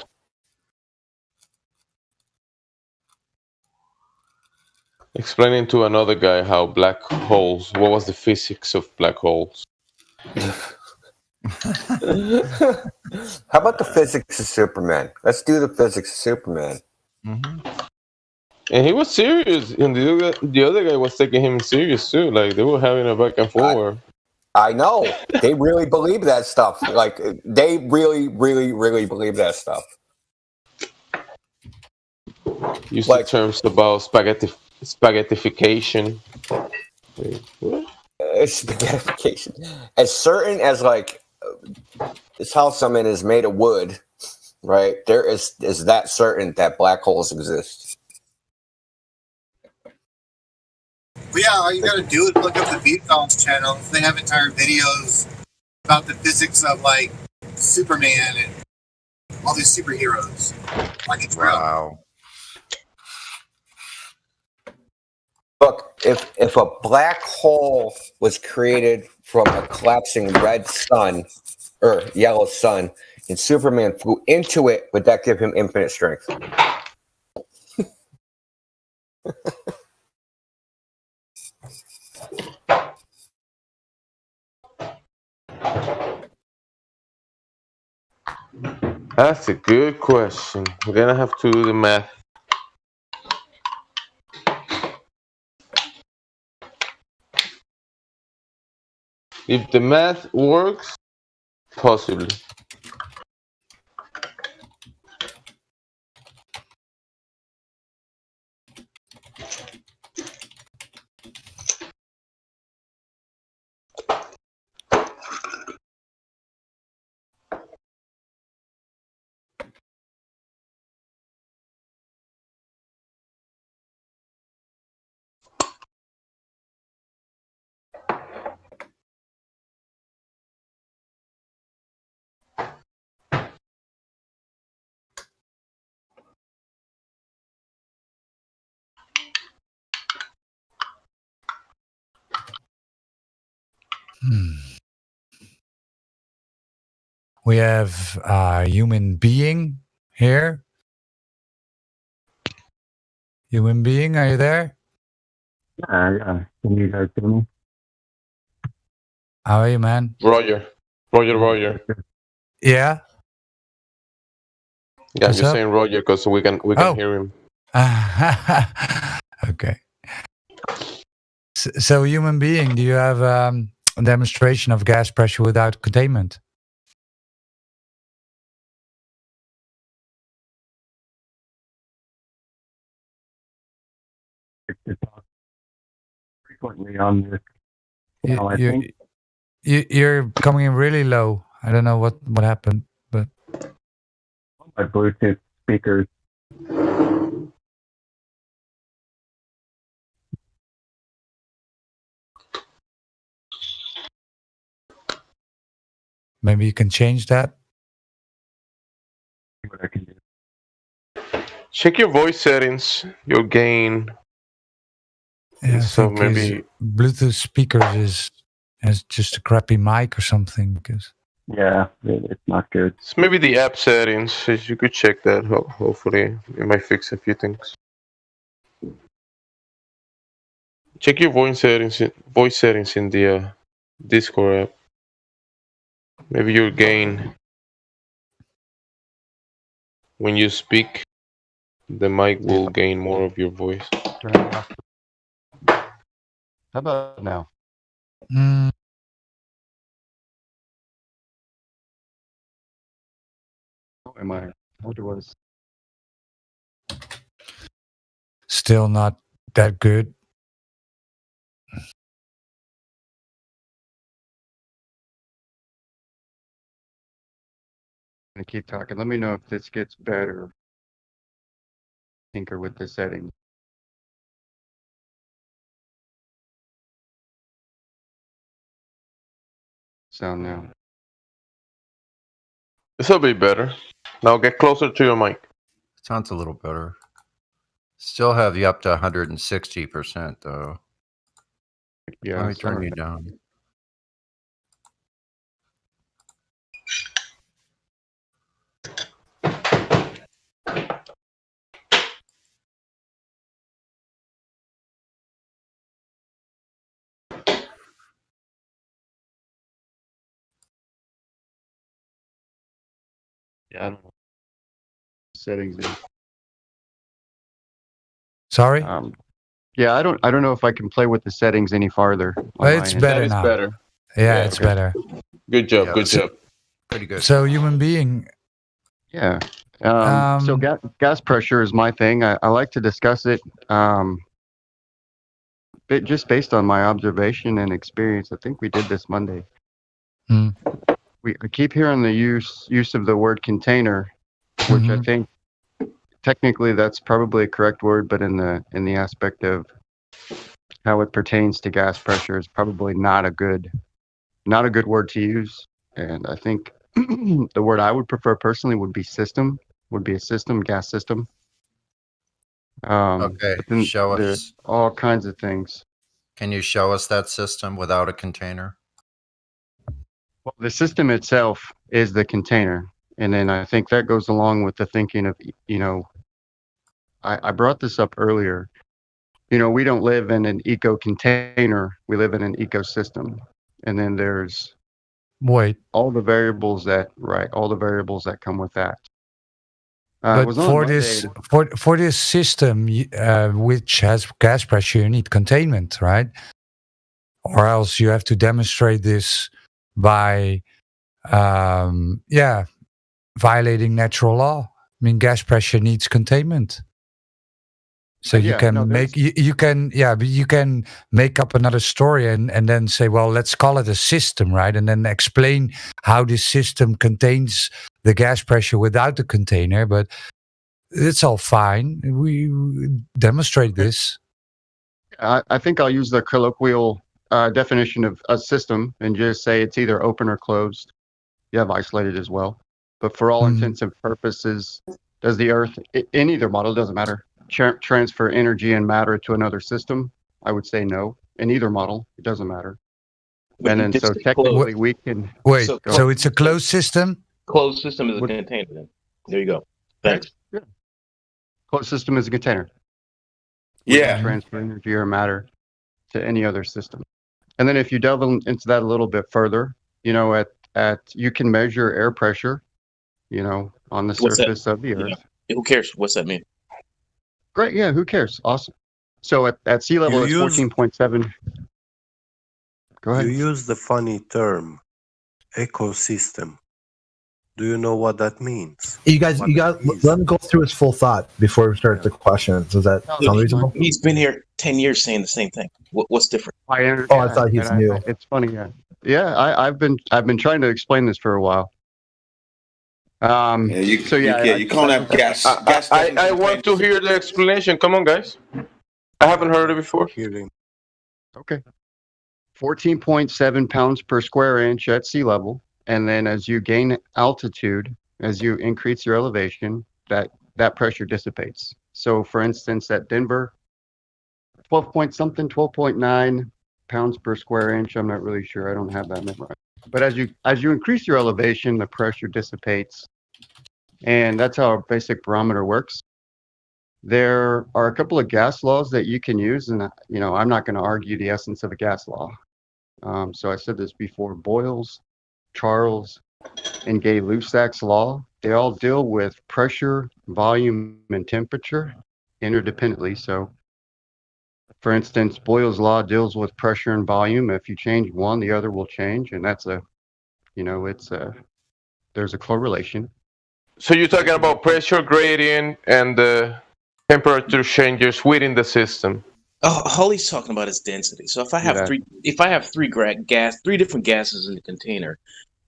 explaining to another guy how black holes. What was the physics of black holes? How about the physics of Superman? Let's do the physics of Superman. And he was serious, and the other guy was taking him serious too. Like they were having a back and forth. I know. They really believe that stuff. Like, they really, really, really believe that stuff. Used like, terms about spaghettification. Wait, what? Spaghettification. As certain as, like, this house I'm in is made of wood, right? There is that certain that black holes exist. Well, yeah, all you gotta do is look up the VComs channel. They have entire videos about the physics of, like, Superman and all these superheroes. Like, it's real. Look, if a black hole was created from a collapsing red sun or yellow sun, and Superman flew into it, would that give him infinite strength? That's a good question. We're gonna have to do the math. If the math works, possibly. We have a human being here. Human being, are you there? Yeah. Can you guys hear me? How are you, man? Roger. Yeah. Yeah, you're saying Roger because we can hear him. Okay. So, human being, do you have a demonstration of gas pressure without containment? Frequently on this channel, I think. You're coming in really low. I don't know what happened, but my Bluetooth speakers. Maybe you can change that. See what I can do. Check your voice settings, your gain. Yeah, so maybe Bluetooth speakers is just a crappy mic or something. Because yeah, it's not good. It's maybe the app settings. If you could check that, hopefully it might fix a few things. Check your voice settings in the Discord app. Maybe your gain when you speak, the mic will gain more of your voice. How about now? Am I? What was? Still not that good. I'm gonna keep talking. Let me know if this gets better. Tinker with the settings. Sound now. This will be better. Now get closer to your mic. Sounds a little better. Still have you up to 160% though. Yeah. Let me turn you down. Yeah, I don't know. Settings. Sorry? Yeah, I don't know if I can play with the settings any farther. on Well, my it's end. better That is now. better. Yeah, it's okay. better. Good job. Yeah, Good job. Pretty good. So, human being. Yeah. So gas pressure is my thing. I like to discuss it. Just based on my observation and experience. I think we did this Monday. Hmm. I keep hearing the use of the word container, which I think technically that's probably a correct word, but in the aspect of how it pertains to gas pressure is probably not a good word to use. And I think the word I would prefer personally would be system, would be a system, gas system. Okay, But then show there's us. all kinds of things. Can you show us that system without a container? Well, the system itself is the container. And then I think that goes along with the thinking of, I brought this up earlier. We don't live in an eco container. We live in an ecosystem. And then there's all the variables that come with that. But for this system, which has gas pressure, you need containment, right? Or else you have to demonstrate this by, violating natural law. I mean, gas pressure needs containment. So you can you can make up another story and then say, well, let's call it a system, right? And then explain how this system contains the gas pressure without the container. But it's all fine. We demonstrate this. I think I'll use the colloquial definition of a system and just say it's either open or closed. You have isolated as well. But for all intents and purposes, does the Earth, in either model, doesn't matter, transfer energy and matter to another system? I would say no. In either model, it doesn't matter. And then so technically we can... Wait, so it's a closed system? Closed system is a container then. There you go. Thanks. Yeah. Closed system is a container. Yeah. Transfer energy or matter to any other system. And then if you delve into that a little bit further, you can measure air pressure, on the surface of the Earth. Yeah. Who cares? What's that mean? Great. Yeah. Who cares? Awesome. So at sea level, it's 14.7. Go ahead. You use the funny term, ecosystem. Do you know what that means? You guys, let me go through his full thought before we start the questions. Does that sound reasonable? He's been here 10 years saying the same thing. What's different? I thought he's new. It's funny. Yeah. Yeah. I've been trying to explain this for a while. You calling that gas? I want to hear the explanation. Come on, guys. I haven't heard it before. Okay. 14.7 pounds per square inch at sea level. And then as you gain altitude, as you increase your elevation, that pressure dissipates. So for instance, at Denver, 12.9 pounds per square inch. I'm not really sure. I don't have that memorized. But as you increase your elevation, the pressure dissipates. And that's how a basic barometer works. There are a couple of gas laws that you can use. And, I'm not going to argue the essence of a gas law. So I said this before, Boyle's, Charles, and Gay-Lussac's law. They all deal with pressure, volume, and temperature interdependently. So, for instance, Boyle's law deals with pressure and volume. If you change one, the other will change, and that's there's a correlation. So you're talking about pressure gradient and the temperature changes within the system. All he's talking about is density. So if I have three different gases in the container,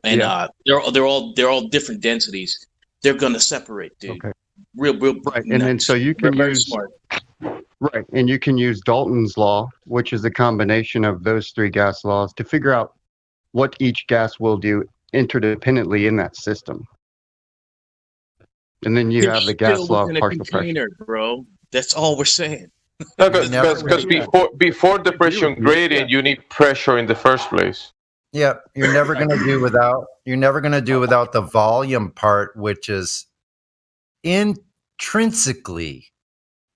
and they're all different densities, they're gonna separate, dude. Okay. Real right. And then so you can use smart. Right, and you can use Dalton's law, which is a combination of those three gas laws, to figure out what each gas will do interdependently in that system. And then you have the gas law of partial pressure. Bro. That's all we're saying. Because before the pressure gradient, you need pressure in the first place. Yeah, you're never going to do without the volume part, which is intrinsically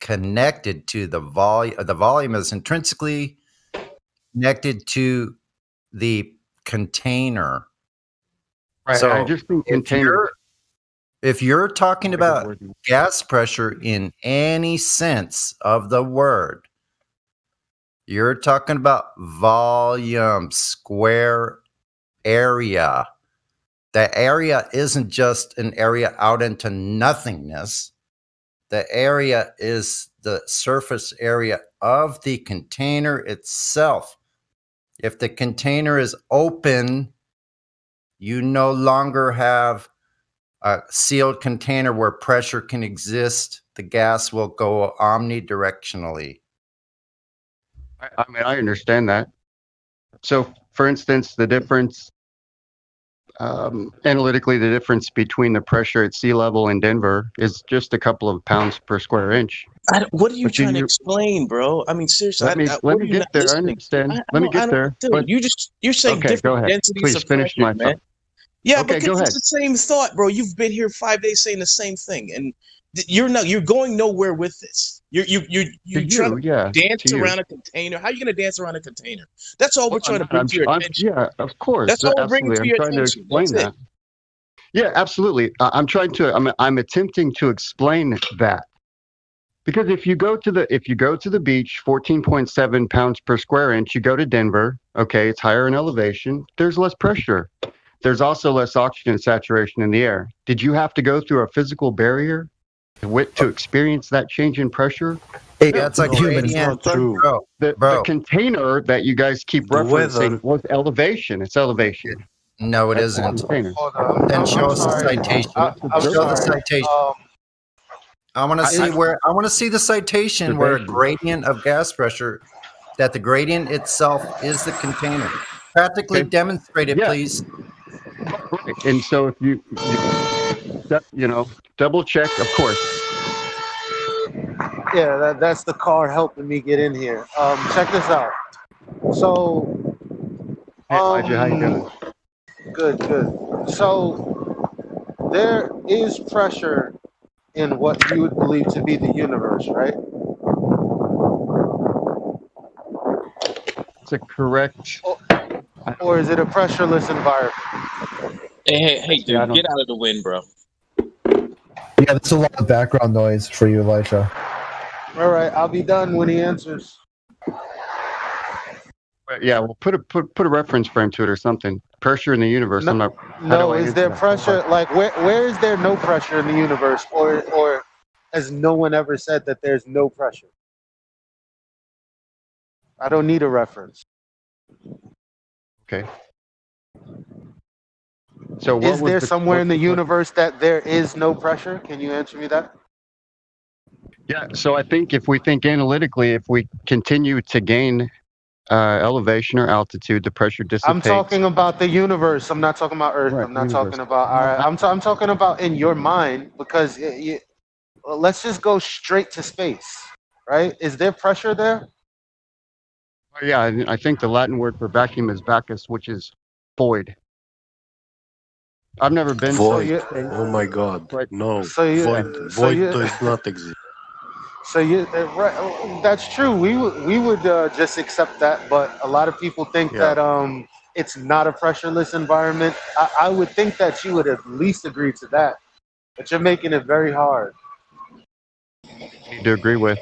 connected to the volume. The volume is intrinsically connected to the container. Right. So I just think container. If you're talking about gas pressure in any sense of the word, you're talking about volume, square area. The area isn't just an area out into nothingness. The area is the surface area of the container itself. If the container is open, you no longer have a sealed container where pressure can exist. The gas will go omnidirectionally. I mean, I understand that. So, for instance, the difference, analytically, the difference between the pressure at sea level in Denver is just a couple of pounds per square inch. What are you trying to explain, bro? I mean, seriously. Let me get there. I understand. Let me get there. Dude, you're saying okay, different go ahead. densities Please of finish pressure, my man. thought. Yeah, Okay, because go ahead. it's the same thought, bro. You've been here 5 days saying the same thing, and you're going nowhere with this. You're trying to dance around a container. How are you going to dance around a container? That's all we're trying to bring to your attention. Yeah, of course. That's all we're bringing to your I'm trying to attention. explain That's that. Yeah, absolutely. I'm attempting to explain that. Because if you go to the beach, 14.7 pounds per square inch, you go to Denver, okay, it's higher in elevation, there's less pressure. There's also less oxygen saturation in the air. Did you have to go through a physical barrier to experience that change in pressure? Yeah, it's like gradient. The container that you guys keep referencing was elevation. It's elevation. No, it That's the isn't. container. Then show us the citation. Show the citation. I want to see I want to see the citation where a gradient of gas pressure, that the gradient itself is the container. Practically demonstrate it, please. Right. And so if you double check, of course. Yeah, that's the car helping me get in here. Check this out. So, hey, Elijah, how you doing? Good. So, there is pressure in what you would believe to be the universe, right? It's a correct. Or is it a pressureless environment? Hey, dude, get out of the wind, bro. Yeah, there's a lot of background noise for you, Elijah. All right, I'll be done when he answers. Yeah, well, put a reference frame to it or something. Pressure in the universe. Is there pressure? Like, where is there no pressure in the universe, or has no one ever said that there's no pressure? I don't need a reference. Okay. So, is there somewhere in the universe that there is no pressure? Can you answer me that? Yeah. So I think if we think analytically, if we continue to gain elevation or altitude, the pressure dissipates. I'm talking about the universe. I'm not talking about Earth. Right, I'm not talking about. All right. I'm talking about in your mind, because let's just go straight to space, right? Is there pressure there? Yeah, I think the Latin word for vacuum is vacuus, which is void. I've never been void. Oh my God! No, void does not exist. So right, that's true. We would just accept that, but a lot of people think that it's not a pressureless environment. I would think that you would at least agree to that, but you're making it very hard. Need to agree with.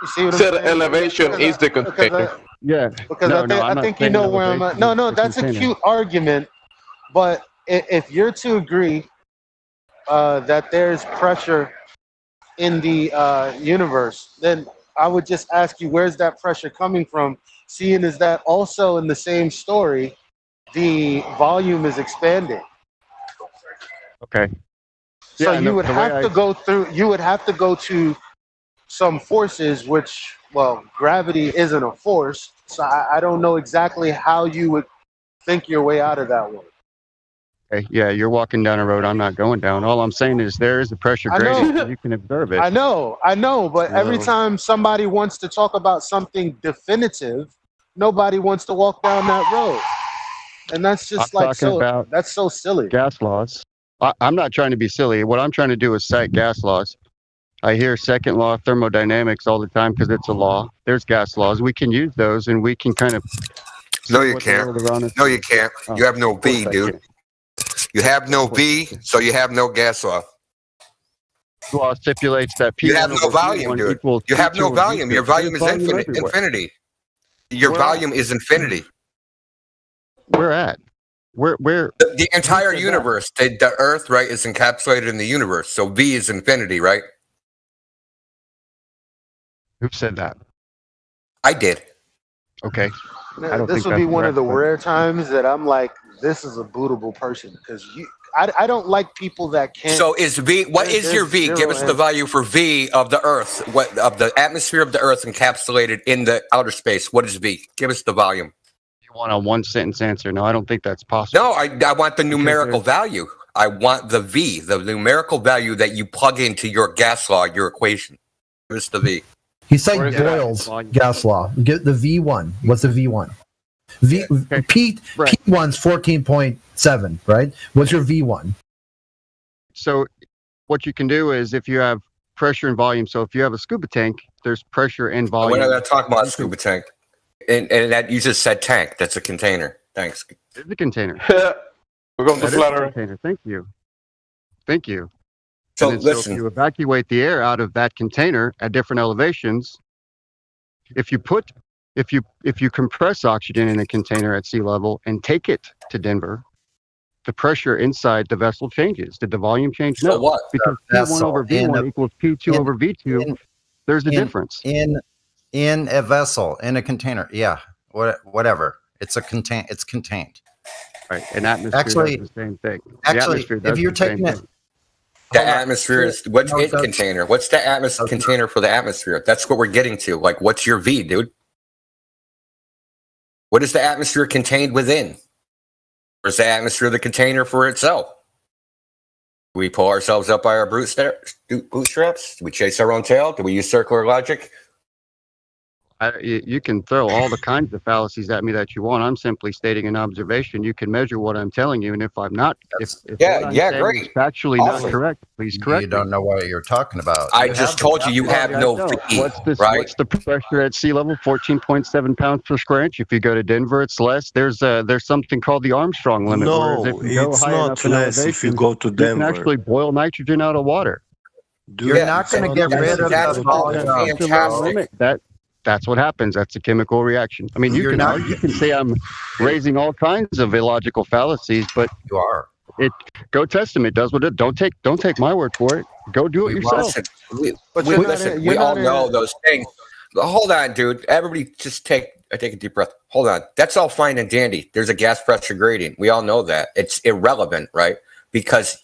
You see what I'm So saying? the elevation is the container. Yeah. Because I think you know where I'm at. No, that's a cute argument, but if you're to agree that there's pressure in the universe, then I would just ask you, where's that pressure coming from? Seeing as that also in the same story, the volume is expanding. Okay. So Yeah, you would have to go through. You would have to go to some forces, which, well, gravity isn't a force. So I don't know exactly how you would think your way out of that one. Okay. Yeah, you're walking down a road I'm not going down. All I'm saying is there is a pressure gradient, and you can observe it. I know, but every time somebody wants to talk about something definitive, nobody wants to walk down that road. And that's just I'm talking about that's so silly. Gas laws. I'm not trying to be silly. What I'm trying to do is cite gas laws. I hear second law of thermodynamics all the time because it's a law. There's gas laws. We can use those, and we can kind of No, you can't. No, you can't. You have no V, dude. You have no V, so you have no gas law. Law stipulates that P1 You have no volume, dude. You have no volume. Your volume is infinite. Infinity. Your volume is infinity. Where at? Where? The entire universe, the Earth, right, is encapsulated in the universe. So V is infinity, right? Who said that? I did. Okay. I don't This think would be that's one of the correct, rare times that I'm like, this is a bootable person because I don't like people that can't. So is V? What is your V? Give us the value for V of the Earth. What of the atmosphere of the Earth encapsulated in the outer space? What is V? Give us the volume. You want a one sentence answer? No, I don't think that's possible. No, I want the numerical value. I want the V, the numerical value that you plug into your gas law, your equation. Give us the V. He said Boyle's gas law. Get the V1. What's the V1? P1's 14.7, right? What's your V1? So what you can do is if you have pressure and volume, so if you have a scuba tank, there's pressure and volume. We're not talking about scuba tank. And that you just said tank. That's a container. Thanks. It's a container. We're going to That is a flatter. container. Thank you. Thank you. So And then, listen. if you evacuate the air out of that container at different elevations, if you compress oxygen in a container at sea level and take it to Denver, the pressure inside the vessel changes. Did the volume change? So No, what? because P1 over V1 equals P2 over V2. There's a difference. In a vessel, in a container. Yeah. Whatever. It's contained. Right. And atmosphere Actually, does the same thing. The actually, atmosphere does if you're the same taking it, thing. The atmosphere is what's No, it it doesn't. container? What's the atmosphere container for the atmosphere? That's what we're getting to. Like, what's your V, dude? What is the atmosphere contained within? Or is the atmosphere the container for itself? Do we pull ourselves up by our bootstraps? Do we chase our own tail? Do we use circular logic? You can throw all the kinds of fallacies at me that you want. I'm simply stating an observation. You can measure what I'm telling you, and if I'm not, if what I'm saying is factually Awesome. not correct, please correct You don't know what you're talking about. I just told you have no V, right? What's the pressure at sea level? 14.7 pounds per square inch. If you go to Denver, it's less. There's something called the Armstrong limit. No, whereas if you go it's high not enough in less if you elevation, go to you Denver. can actually boil nitrogen out of water. You're not going to get rid of the volume. That's what happens. That's a chemical reaction. I mean, you can say I'm raising all kinds of illogical fallacies, but you are. Go test them. It does what it. Don't take my word for it. Go do it yourself. We all know those things. Hold on, dude. Everybody just take a deep breath. Hold on. That's all fine and dandy. There's a gas pressure gradient. We all know that. It's irrelevant, right? Because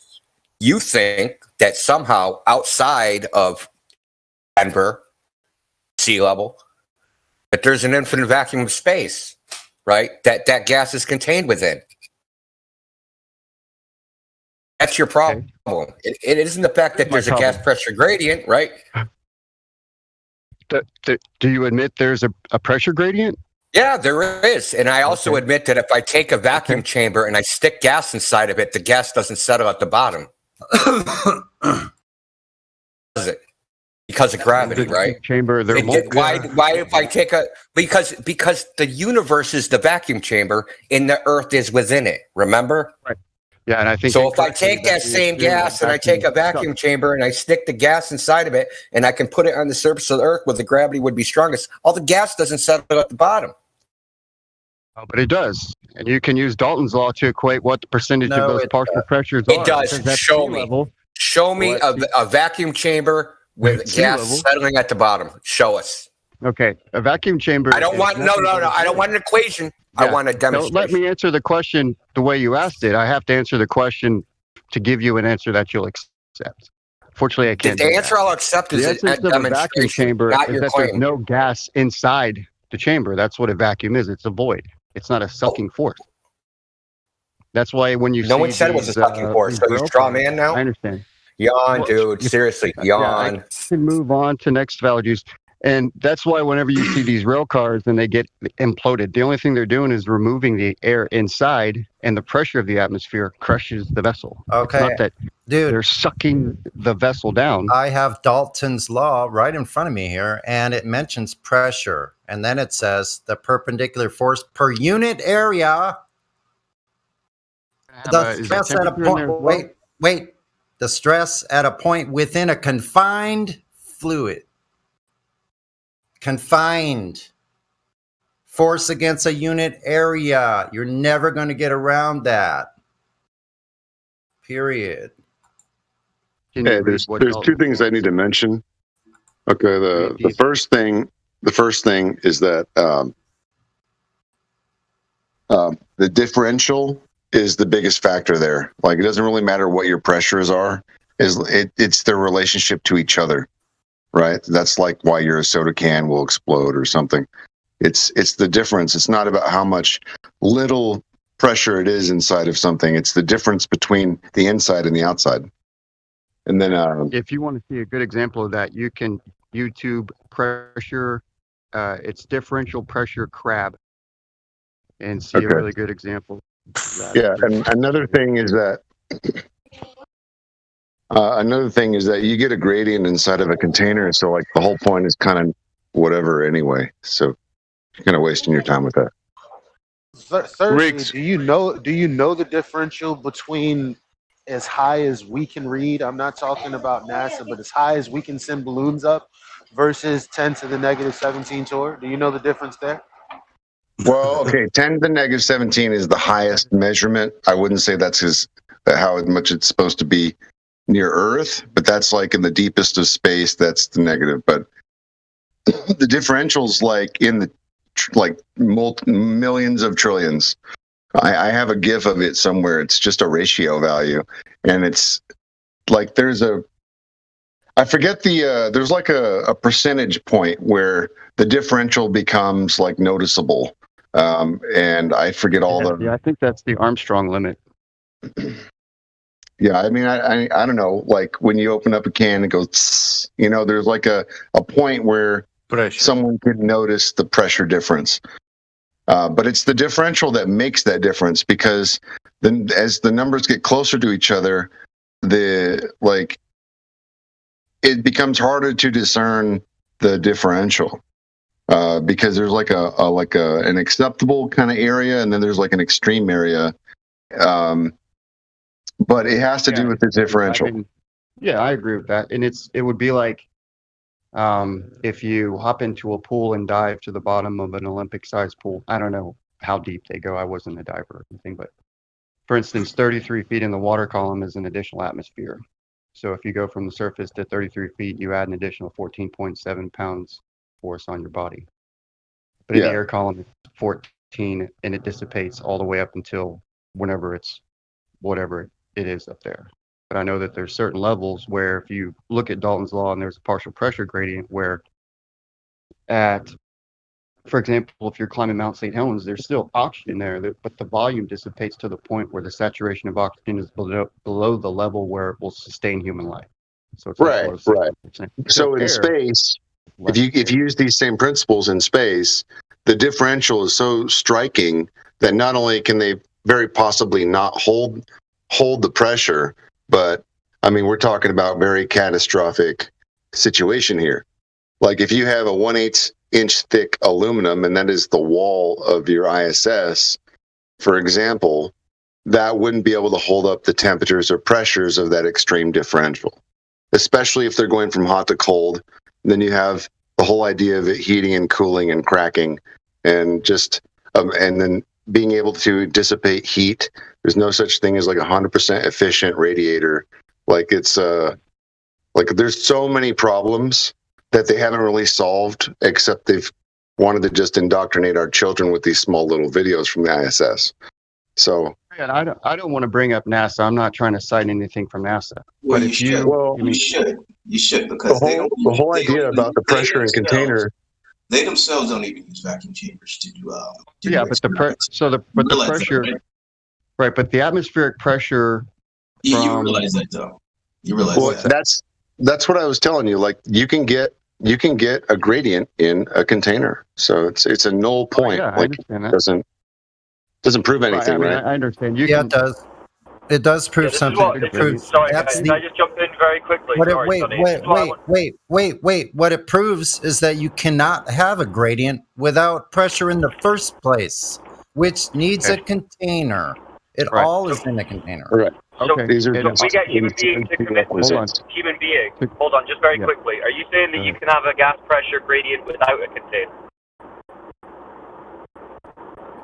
you think that somehow outside of Denver, sea level, that there's an infinite vacuum of space, right? That gas is contained within. That's your problem. It isn't the fact that there's a gas pressure gradient, right? Do you admit there's a pressure gradient? Yeah, there is. And I also admit that if I take a vacuum chamber and I stick gas inside of it, the gas doesn't settle at the bottom. Does it? Because of gravity, right? Chamber. Why if I take because the universe is the vacuum chamber and the Earth is within it. Remember? Right. Yeah, and I think so. If I take that same gas and I take a vacuum chamber and I stick the gas inside of it and I can put it on the surface of the Earth where the gravity would be strongest, all the gas doesn't settle at the bottom. Oh, but it does, and you can use Dalton's law to equate what the percentage of those partial pressures are. It does. Show me a vacuum chamber with gas settling at the bottom. Show us. Okay, a vacuum chamber. I don't want no. I don't want an equation. Yeah. I want a demonstration. Don't let me answer the question the way you asked it. I have to answer the question to give you an answer that you'll accept. Fortunately, I can't. The answer I'll accept is a demonstration, vacuum chamber not is your that claim. there's no gas inside the chamber. That's what a vacuum is. It's a void. It's not a sucking force. That's why when you no one said it was a sucking force. So you straw man now. I understand. Yawn, dude. Seriously, yawn. Yeah, I can move on to next values. And that's why whenever you see these rail cars and they get imploded, the only thing they're doing is removing the air inside, and the pressure of the atmosphere crushes the vessel. Okay. It's not that they're sucking the vessel down. I have Dalton's law right in front of me here, and it mentions pressure. And then it says the perpendicular force per unit area. The stress at a point, wait. The stress at a point within a confined fluid. Confined. Force against a unit area. You're never going to get around that. Period. Hey, there's two things I need to mention. Okay, the first thing is that the differential is the biggest factor there. Like, it doesn't really matter what your pressures are. It's their relationship to each other, right? That's like why your soda can will explode or something. It's the difference. It's not about how much little pressure it is inside of something. It's the difference between the inside and the outside. And then, if you want to see a good example of that, you can YouTube pressure. It's differential pressure crab, and see a really good example. Yeah, and another thing is that you get a gradient inside of a container, so like the whole point is kind of whatever anyway. So you're kind of wasting your time with that. Thirdly, do you know the differential between as high as we can read? I'm not talking about NASA, but as high as we can send balloons up versus 10 to the negative 17 torr. Do you know the difference there? Well, okay, 10 to the negative 17 is the highest measurement. I wouldn't say that's how much it's supposed to be near Earth, but that's like in the deepest of space. That's the negative. But the differential's like in the millions of trillions. I have a GIF of it somewhere. It's just a ratio value, and it's like there's like a percentage point where the differential becomes like noticeable. And I forget all the. Yeah, I think that's the Armstrong limit. Yeah, I mean, I don't know. Like when you open up a can, it goes. There's like a point where someone can notice the pressure difference. But it's the differential that makes that difference, because then as the numbers get closer to each other, it becomes harder to discern the differential. Because there's like an acceptable kind of area, and then there's like an extreme area. But it has to do with the differential. I agree with that. And it would be like if you hop into a pool and dive to the bottom of an Olympic-sized pool. I don't know how deep they go. I wasn't a diver or anything, but for instance, 33 feet in the water column is an additional atmosphere. So if you go from the surface to 33 feet, you add an additional 14.7 pounds force on your body. But in the air column, it's 14, and it dissipates all the way up until whatever it is up there. But I know that there's certain levels where if you look at Dalton's law and there's a partial pressure gradient where for example, if you're climbing Mount St. Helens, there's still oxygen there, but the volume dissipates to the point where the saturation of oxygen is below the level where it will sustain human life. So it's right. So in space, if you use these same principles in space, the differential is so striking that not only can they very possibly not hold the pressure, but I mean, we're talking about very catastrophic situation here. Like if you have a 1/8 inch thick aluminum, and that is the wall of your ISS, for example, that wouldn't be able to hold up the temperatures or pressures of that extreme differential, especially if they're going from hot to cold. Then you have the whole idea of it heating and cooling and cracking, and just and then being able to dissipate heat. There's no such thing as like 100% efficient radiator. Like it's like there's so many problems that they haven't really solved, except they've wanted to just indoctrinate our children with these small little videos from the ISS. So and I don't want to bring up NASA. I'm not trying to cite anything from NASA. Well, but you should. You should, because the whole idea about the pressure in container. They themselves don't even use vacuum chambers to do. But the pressure, right? But the atmospheric pressure. You realize that, though. You realize that. That's what I was telling you. Like you can get you can get a gradient in a container. So it's a null point. I like understand that. doesn't prove anything, right? I understand. It does. It does prove something. It proves Sorry, that's can the- I just jump in very quickly? What it, Sorry, wait, Sonny. wait, wait, wait. What it proves is that you cannot have a gradient without pressure in the first place, which needs a container. It all is in a container. Right. Okay. These are So we get human beings to commit. Hold on. Human being. Hold on, just very quickly. Are you saying that you can have a gas pressure gradient without a container?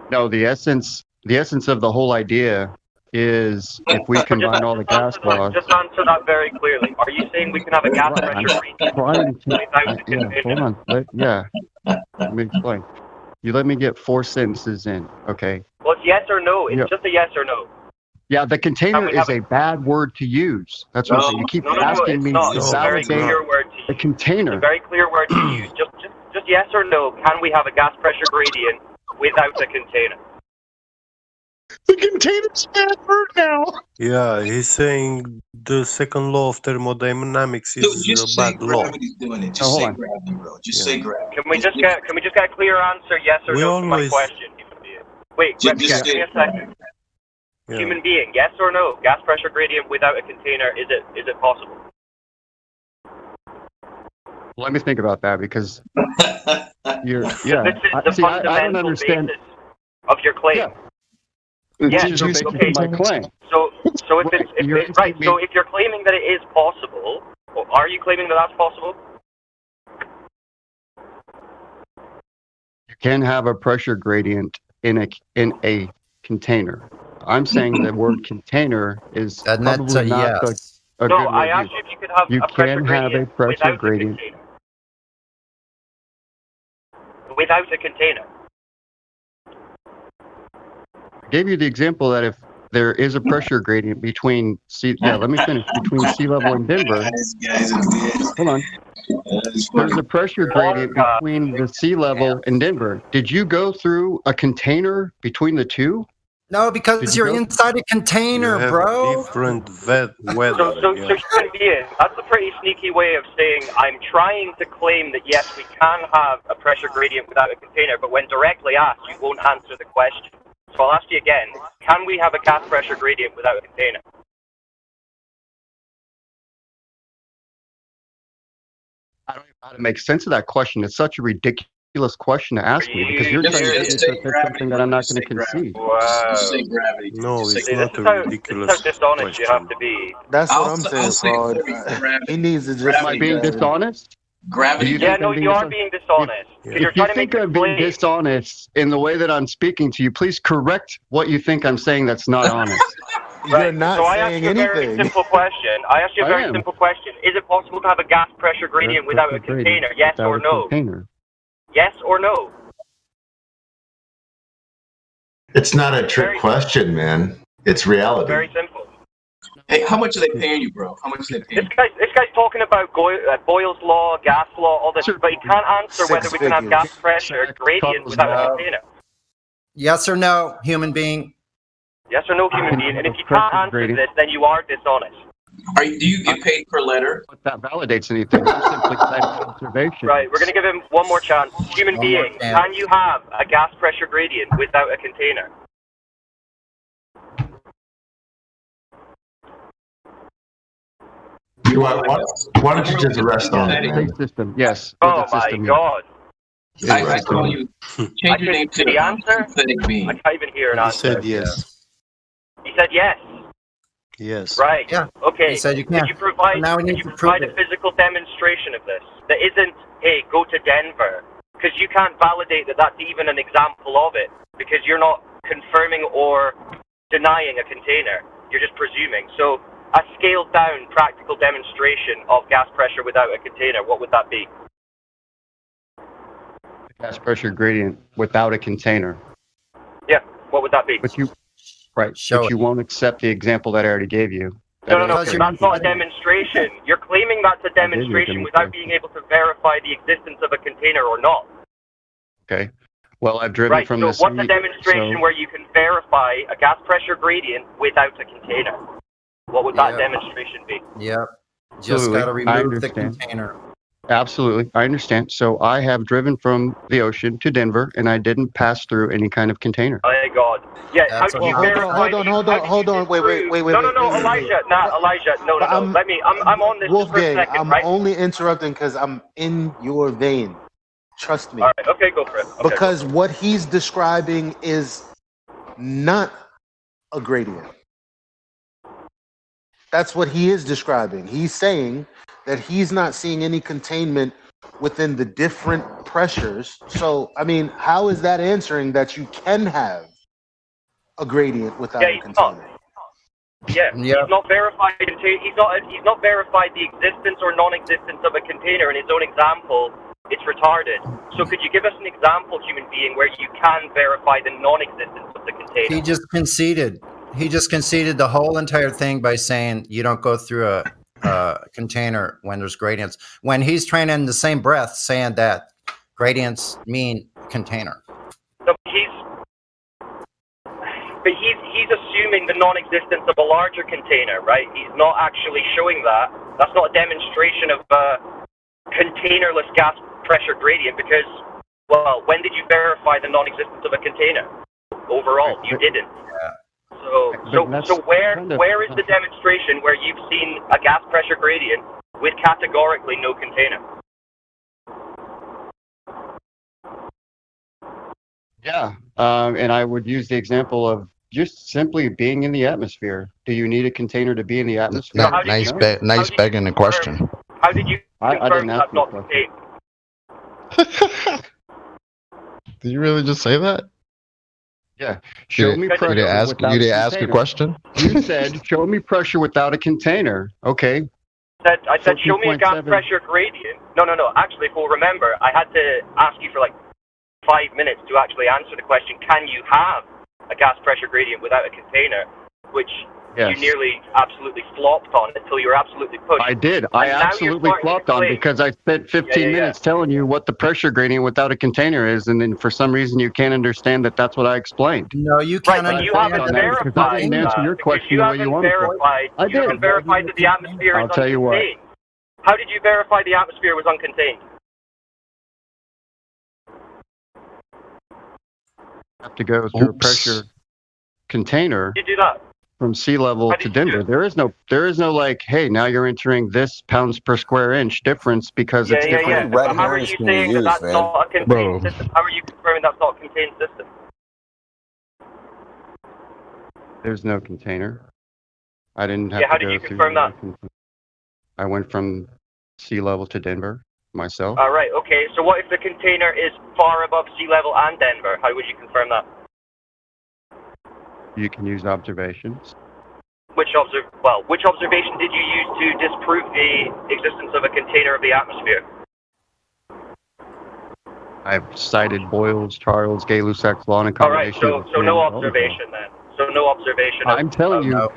No, the essence of the whole idea is if we combine all the gas laws. Just answer that very clearly. Are you saying we can have a gas pressure gradient without a container? Hold on. Let me explain. You let me get 4 sentences in, okay? Well, it's yes or no. It's just a yes or no. Yeah, the container is a bad word to use. That's what I'm saying. You keep asking me not. to It's a very validate clear word to use. the container. It's a very clear word to use. Just yes or no. Can we have a gas pressure gradient without a container? The container's bad word now. Yeah, he's saying the second law of thermodynamics is a bad law. Doing it. Just say gravity, bro. Just say gravity. Can we just get a clear answer, yes or We no, to my always- question? Human being. Wait, give me a second. Yeah. Human being, yes or no? Gas pressure gradient without a container, is it possible? Let me think about that because you're This is the I fundamental don't understand. basis of your claim. Yeah. Yes, It's just okay. my claim. So if if you're claiming that it is possible, or are you claiming that that's possible? You can have a pressure gradient in a container. I'm saying the word container is And that's probably a not yes. a No, good I word asked to you if you could have use. You a pressure can have a gradient pressure without gradient. Without a container. I gave you the example that if there is a pressure gradient between let me finish, between sea level and Denver. Hold on. There's a pressure gradient between the sea level and Denver. Did you go through a container between the two? No, because you're inside a container, bro. Different So human being, that's a pretty sneaky way of saying I'm trying to claim that yes, we can have a pressure gradient without a container, but when directly asked, you won't answer the question. So I'll ask you again, can we have a gas pressure gradient without a container? I don't know how to make sense of that question. It's such a ridiculous question to ask me because you're trying to get me to say something that I'm not going to concede. Wow. No, it's See, not this a is ridiculous how dishonest you question. have to be. That's what I'm saying, fraud. He needs to just. Am I being dishonest? Gravity. Yeah, no, you are being dishonest. Because you're If you trying to make think I'm being claim. dishonest in the way that I'm speaking to you, please correct what you think I'm saying that's not honest. You're not So I asked saying you a very anything. simple question. Simple question. Is it possible to have a gas pressure gradient without a container? Yes Without or a no? container. Yes or no? It's not a trick question, man. It's reality. Very simple. Hey, how much are they paying you, bro? How much are they paying you? This guy's talking about Boyle's law, gas law, all this, but he can't answer whether we can have gas pressure gradient without a container. Yes or no, human being? Yes or no, human being. And if you can't answer this, then you are dishonest. Do you get paid per letter? But that validates anything. I'm simply citing observation. Right, we're going to give him one more chance. Human being, can you have a gas pressure gradient without a container? Why don't you just rest on it, man? System. Yes. Oh my God. I told you, change your name to the answer? Synthetic Being. I can't even hear an He answer. said yes. He said yes. Yes. Right. Yeah. Okay. He said you can. Could you provide, Now we need could you to provide prove a it. physical demonstration of this? That isn't, hey, go to Denver. Because you can't validate that that's even an example of it. Because you're not confirming or denying a container. You're just presuming. So a scaled down practical demonstration of gas pressure without a container, what would that be? Gas pressure gradient without a container. Yeah, what would that be? But you won't accept the example that I already gave you. No, that's not a demonstration. You're claiming that's a demonstration without being able to verify the existence of a container or not. Okay. Well, I've driven Right, from so the what's a sea, demonstration so- where you can verify a gas pressure gradient without a container? What would that demonstration be? Yep. Just Absolutely. got to I remove the understand. container. Absolutely. I understand. So I have driven from the ocean to Denver, and I didn't pass through any kind of container. Oh my God. Yeah, how do you verify? Hold on. Wait. No, Elijah. No. I'm on this just for a second, I'm right? only interrupting because I'm in your vein. Trust me. All right, okay, go for it. Okay, because what he's describing is not a gradient. That's what he is describing. He's saying that he's not seeing any containment within the different pressures. So, I mean, how is that answering that you can have a gradient without a container? He's not verified. He's not verified the existence or non-existence of a container in his own example. It's retarded. So could you give us an example, human being, where you can verify the non-existence of the container? He just conceded. He just conceded the whole entire thing by saying you don't go through a container when there's gradients. When he's trying in the same breath saying that gradients mean container. So he's assuming the non-existence of a larger container, right? He's not actually showing that. That's not a demonstration of a containerless gas pressure gradient because, well, when did you verify the non-existence of a container? Overall, you didn't. So where is the demonstration where you've seen a gas pressure gradient with categorically no container? Yeah, and I would use the example of just simply being in the atmosphere. Do you need a container to be in the atmosphere? Nice begging the question. How did you confirm that's not contained? Did you really just say that? Yeah. Show me pressure. You did ask a question? You said, show me pressure without a container. Okay. I said, show me a gas pressure gradient. No. Actually, if we'll remember, I had to ask you for like 5 minutes to actually answer the question, can you have a gas pressure gradient without a container? Which you nearly absolutely flopped on until you were absolutely pushed. I did. I absolutely flopped on because I spent 15 minutes telling you what the pressure gradient without a container is, and then for some reason you can't understand that that's what I explained. No, you can't understand. But you haven't verified. I didn't answer your question the way you wanted. I did. You haven't verified that the atmosphere is uncontained. I'll tell you what. How did you verify the atmosphere was uncontained? Have to go through a pressure container. You do that from sea level to Denver. There is no like, hey, now you're entering this pounds per square inch difference because it's different. Yeah. How are you saying that that's not a contained system? How are you confirming that's not a contained system? There's no container. I didn't have to go how did you confirm that? I went from sea level to Denver myself. All right. Okay. So what if the container is far above sea level and Denver? How would you confirm that? You can use observations. Which observation did you use to disprove the existence of a container of the atmosphere? I've cited Boyle's, Charles, Gay-Lussac's law and a combination. All right, so no observation then. So no observation. I'm telling you,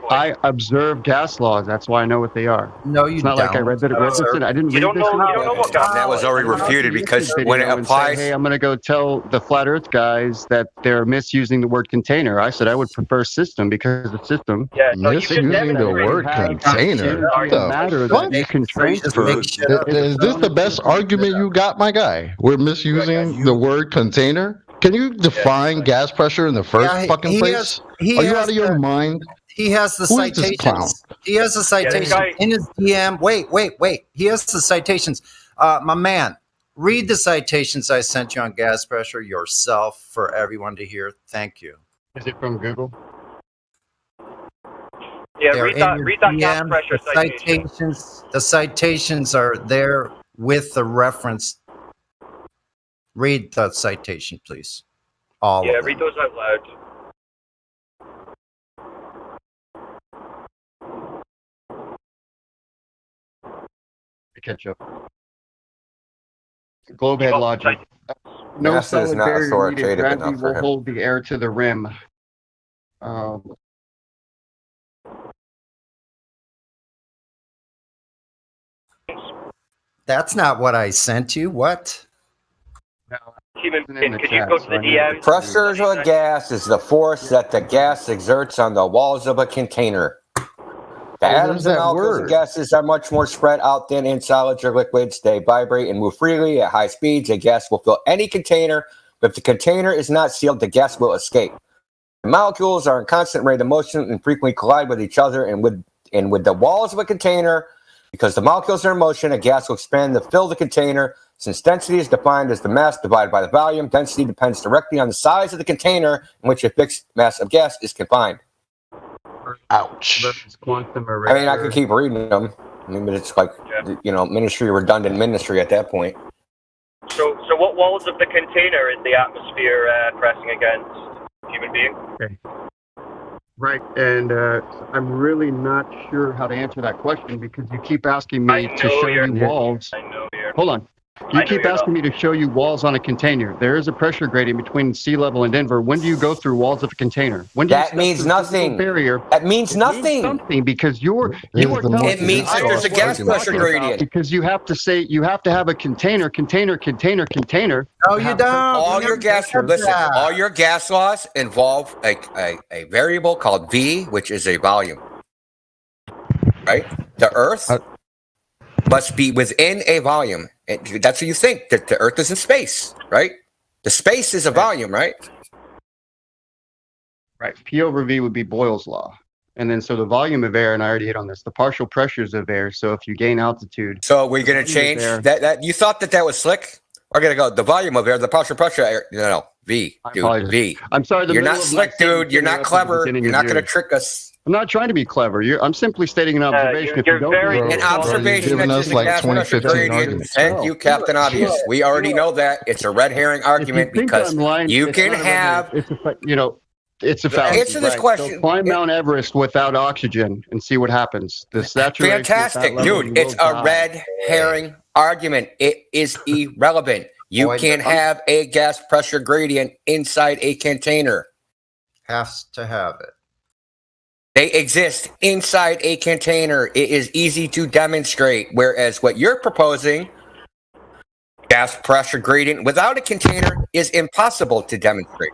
I observe gas laws. That's why I know what they are. No, you it's not don't. Like I read that. I didn't read this. You don't know what gas that was already refuted because when it applies. Say, hey, I'm going to go tell the flat Earth guys that they're misusing the word container. I said I would prefer system because the system. Yeah, so misusing the word container. What? You can transfer. Is this the best argument you got, my guy? We're misusing the word container. Can you define gas pressure in the first fucking place? Are you out of your mind? He has the citations. He has the citations in his DM. Wait. He has the citations. My man, read the citations I sent you on gas pressure yourself for everyone to hear. Thank you. Is it from Google? Yeah, read that gas pressure citations. The citations are there with the reference. Read the citation, please. All of them. Read those out loud. Catch up. Globe head logic. No NASA solid is not barrier authoritative needed. Gravity enough for will him. hold the air to the rim. That's not what I sent you. What? Could you go to the DM? Pressure of a gas is the force that the gas exerts on the walls of a container. The atoms and molecules and gases are much more spread out than in solids or liquids. They vibrate and move freely at high speeds. A gas will fill any container, but if the container is not sealed, the gas will escape. The molecules are in constant rate of motion and frequently collide with each other and with the walls of a container. Because the molecules are in motion, a gas will expand to fill the container. Since density is defined as the mass divided by the volume, density depends directly on the size of the container in which a fixed mass of gas is confined. Ouch. I mean, I could keep reading them. I mean, but it's like, ministry, redundant ministry at that point. So what walls of the container is the atmosphere pressing against human being? Okay. Right, and I'm really not sure how to answer that question because you keep asking me to show you walls. Hold on. You keep asking me to show you walls on a container. There is a pressure gradient between sea level and Denver. When do you go through walls of a container? When do that means nothing. Barrier? That means nothing. It means something because you are it means that there's a gas pressure gradient. Because you have to have a container. No, you don't. All your gas laws involve a variable called V, which is a volume. Right? The Earth must be within a volume. That's what you think, that the Earth is in space, right? The space is a volume, right? Right. P over V would be Boyle's law. And then so the volume of air, and I already hit on this, the partial pressures of air. So if you gain altitude. So we're going to change that. You thought that was slick? We're going to go the volume of air, the partial pressure air. No, V, dude, V. I'm sorry. You're not slick, dude. You're not clever. You're not going to trick us. I'm not trying to be clever. I'm simply stating an observation. An observation that's just like 2015. Thank you, Captain Obvious. We already know that. It's a red herring argument because you can have. It's a fallacy. Answer this question. So climb Mount Everest without oxygen and see what happens. The saturation. Fantastic, dude. It's a red herring argument. It is irrelevant. You can have a gas pressure gradient inside a container. Has to have it. They exist inside a container. It is easy to demonstrate. Whereas what you're proposing, gas pressure gradient without a container, is impossible to demonstrate.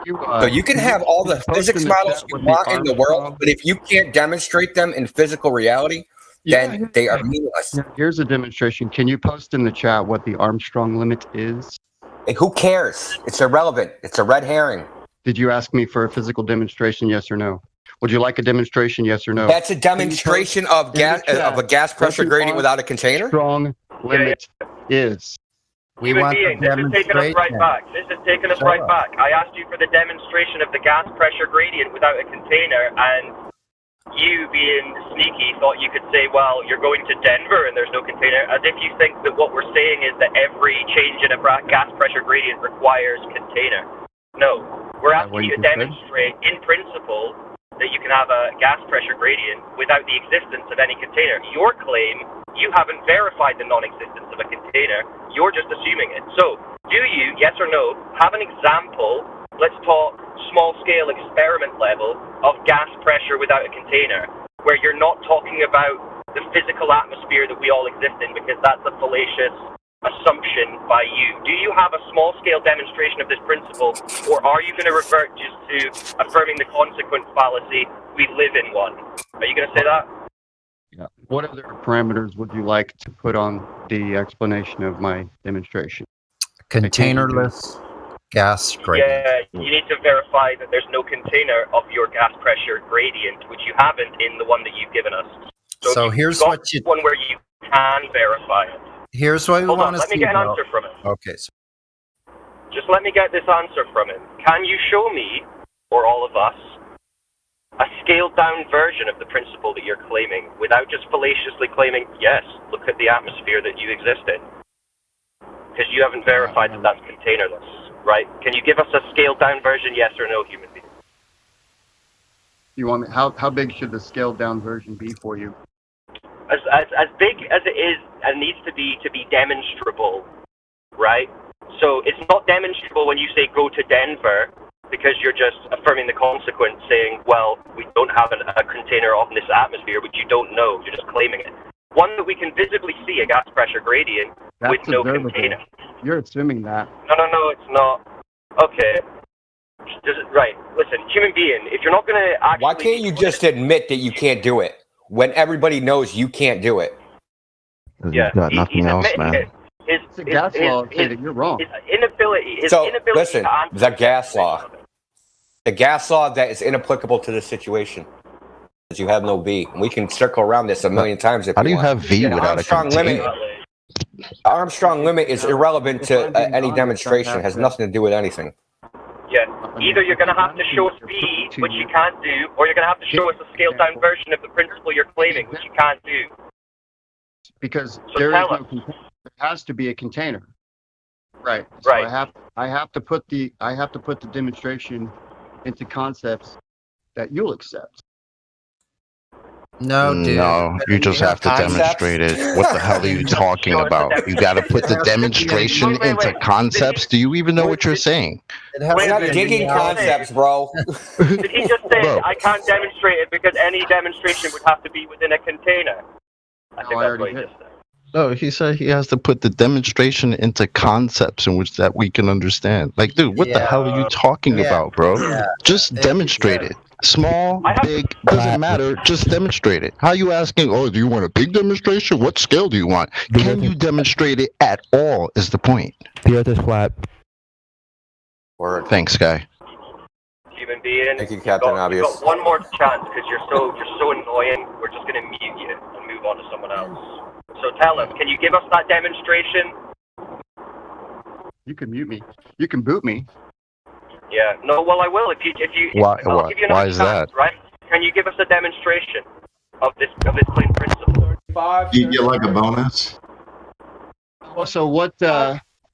So you can have all the physics models you want in the world, but if you can't demonstrate them in physical reality, then they are meaningless. Here's a demonstration. Can you post in the chat what the Armstrong limit is? Hey, who cares? It's irrelevant. It's a red herring. Did you ask me for a physical demonstration, yes or no? Would you like a demonstration, yes or no? That's a demonstration of a gas pressure gradient without a container? Armstrong limit is. Human being, this is taking us right back. I asked you for the demonstration of the gas pressure gradient without a container, and you, being sneaky, thought you could say, well, you're going to Denver and there's no container, as if you think that what we're saying is that every change in a gas pressure gradient requires container. No, we're asking you to demonstrate, in principle, that you can have a gas pressure gradient without the existence of any container. Your claim, you haven't verified the non-existence of a container. You're just assuming it. So, do you, yes or no, have an example, let's talk small-scale experiment level, of gas pressure without a container, where you're not talking about the physical atmosphere that we all exist in, because that's a fallacious assumption by you. Do you have a small-scale demonstration of this principle, or are you going to revert just to affirming the consequent fallacy, we live in one? Are you going to say that? Yeah. What other parameters would you like to put on the explanation of my demonstration? Containerless gas gradient. Yeah, you need to verify that there's no container of your gas pressure gradient, which you haven't in the one that you've given us. So here's what you... one where you can verify it. Here's what we want to see. Let me get an answer from him. Okay. Just let me get this answer from him. Can you show me, or all of us, a scaled-down version of the principle that you're claiming, without just fallaciously claiming, yes, look at the atmosphere that you exist in? Because you haven't verified that that's containerless, right? Can you give us a scaled-down version, yes or no, human being? You want me? How big should the scaled-down version be for you? As big as it is and needs to be demonstrable, right? So it's not demonstrable when you say go to Denver, because you're just affirming the consequence, saying, well, we don't have a container of this atmosphere, which you don't know, you're just claiming it. One that we can visibly see, a gas pressure gradient with no container. You're assuming that. No, it's not. Okay. Right. Listen, human being, if you're not going to actually... Why can't you just admit that you can't do it? when everybody knows you can't do it. Yeah, got nothing else, man. It's a gas law. You're wrong. His inability. Listen, the gas law. The gas law that is inapplicable to this situation. Because you have no V. And we can circle around this a million times. How do you have V without a container? Armstrong limit is irrelevant to any demonstration. It has nothing to do with anything. Yeah. Either you're going to have to show us V, which you can't do, or you're going to have to show us a scaled down version of the principle you're claiming, which you can't do. Because So there tell is no container. There has to be a container. Right. So Right. I have to put the demonstration into concepts that you'll accept. No, dude. No, you just have to demonstrate it. What the hell are you talking about? You got to put the demonstration into concepts. Do you even know what you're saying? We're not digging concepts, bro. Did he just say, I can't demonstrate it because any demonstration would have to be within a container? I think that's what he just said. No, he said he has to put the demonstration into concepts in which that we can understand. Like, dude, what the hell are you talking about, bro? Just demonstrate it. Small, big, doesn't matter. Just demonstrate it. How are you asking, oh, do you want a big demonstration? What scale do you want? Can you demonstrate it at all is the point. The earth is flat. Word. Thanks, Guy. Human being. Thank you, Captain Obvious. You've got one more chance because you're so annoying. We're just going to mute you and move on to someone else. So tell us, can you give us that demonstration? You can mute me. You can boot me. Yeah. No. Well, I will if you. Why chance, is that? Right? Can you give us a demonstration of this plain principle? You get like a bonus. So what?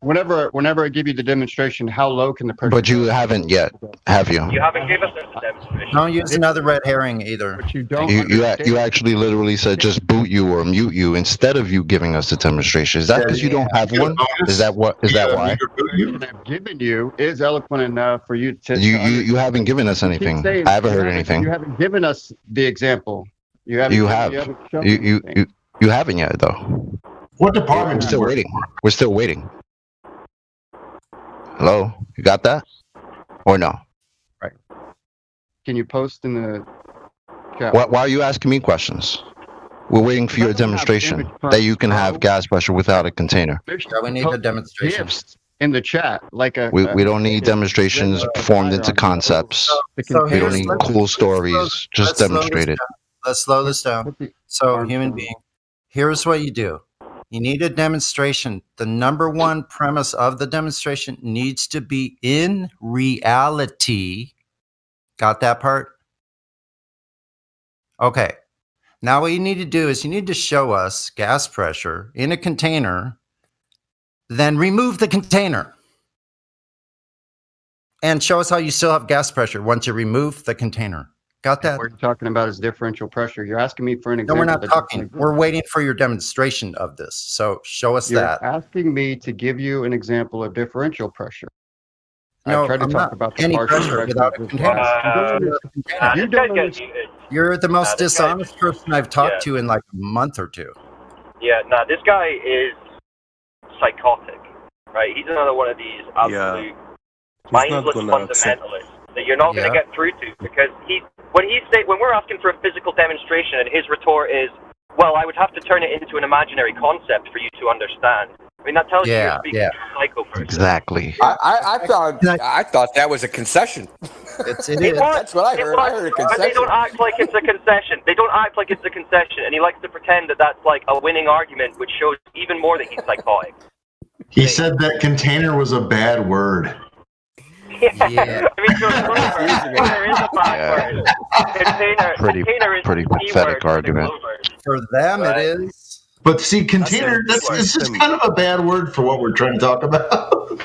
Whenever I give you the demonstration, how low can the pressure? But you haven't yet, have you? You haven't given us a demonstration. Don't use another red herring either. But you don't. You actually literally said just boot you or mute you instead of you giving us the demonstration. Is that because you don't have one? Is that why? What I've given you is eloquent enough for you to. You haven't given us anything. I haven't heard anything. You haven't given us the example. You haven't. You have. You haven't yet though. What department? We're still waiting. We're still waiting. Hello, you got that? Or no? Right. Can you post in the chat? Why are you asking me questions? We're waiting for your demonstration that you can have gas pressure without a container. We need a demonstration. In the chat, like a. We don't need demonstrations formed into concepts. We don't need cool stories. Just demonstrate it. Let's slow this down. So, human being, here's what you do. You need a demonstration. The number one premise of the demonstration needs to be in reality. Got that part? Okay. Now what you need to do is you need to show us gas pressure in a container, then remove the container. And show us how you still have gas pressure once you remove the container. Got that? What you're talking about is differential pressure. You're asking me for an No, example. we're not talking. We're waiting for your demonstration of this. So show us You're that. asking me to give you an example of differential pressure. No, I tried to I'm talk not. about the Any partial pressure without a container. You don't understand. You're the most dishonest person I've talked to in like a month or two. Yeah. Nah. This guy is psychotic, right? He's another one of these absolute mindless fundamentalists that you're not going to get through to because when we're asking for a physical demonstration and his retort is, well, I would have to turn it into an imaginary concept for you to understand. I mean, that tells you you're speaking to a psycho person. Exactly. I thought that was a concession. It is. That's what I heard. I heard a concession. But they don't act like it's a concession. They don't act like it's a concession, and he likes to pretend that that's like a winning argument, which shows even more that he's psychotic. He said that container was a bad word. Yeah. I mean, container is a bad word. Container is pretty pathetic argument. For them, it is. But see, container, this is kind of a bad word for what we're trying to talk about.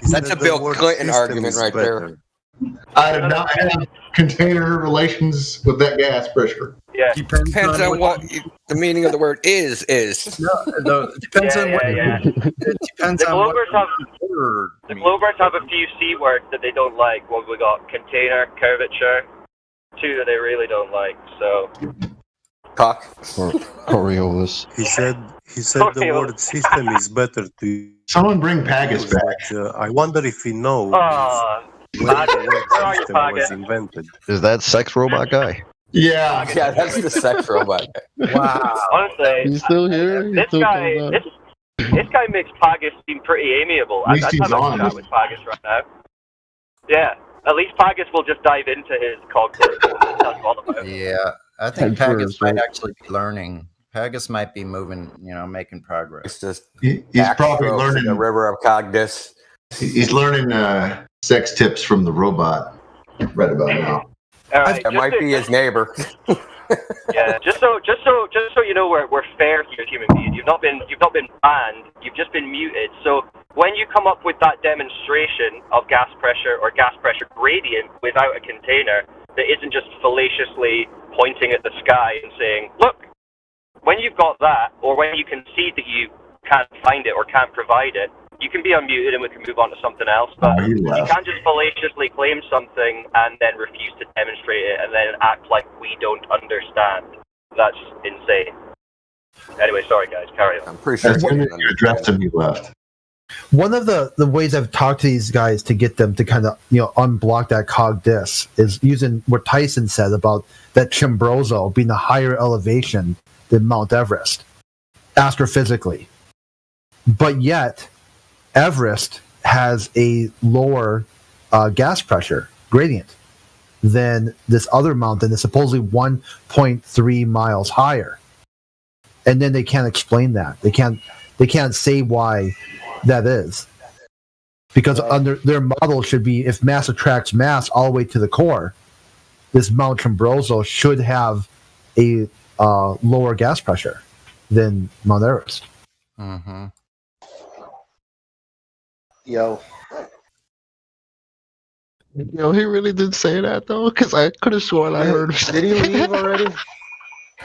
That's a Bill Clinton argument right there. I have not had container relations with that gas pressure. Yeah. Depends on what the meaning of the word is. No, it depends on what. It depends on what word. The Globers have a few C words that they don't like. Well, we got container, curvature, two that they really don't like. So. Cock. Or Coriolis. He said the word system is better to. Someone bring Pagus back. I wonder if he knows when the word system was invented. Is that sex robot guy? Yeah. Yeah, that's the sex robot. Wow. Honestly, He's still here. this guy makes Pagus seem pretty amiable. At least I'd he's have a honest. chat with Pagus right now. Yeah, at least Pagus will just dive into his cockpit. That's all about it. Yeah, I think Head Pagus first, might right? actually be learning. Pagus might be moving, making progress. It's just He's backstrokes probably in learning. the river of Cogdis. He's learning sex tips from the robot right about now. All right, That might be his neighbor. Yeah, just so you know, we're fair here as human beings. You've not been banned. You've just been muted. So when you come up with that demonstration of gas pressure or gas pressure gradient without a container that isn't just fallaciously pointing at the sky and saying, "Look," when you've got that, or when you concede that you can't find it or can't provide it, you can be unmuted and we can move on to something else. But Oh, you left. can't just fallaciously claim something and then refuse to demonstrate it and then act like we don't understand. That's insane. Anyway, sorry guys, carry on. I'm pretty sure That's when you addressed him, he left. One of the ways I've talked to these guys to get them to kind of unblock that cog disk is using what Tyson said about that Chimborazo being a higher elevation than Mount Everest, astrophysically. But yet, Everest has a lower gas pressure gradient than this other mountain that's supposedly 1.3 miles higher. And then they can't explain that. They can't say why that is. Because under their model should be, if mass attracts mass all the way to the core, this Mount Chimborazo should have a lower gas pressure than Mount Everest. Mm-hmm. Yo, he really did say that though, because I could have sworn I heard him. Did he leave already?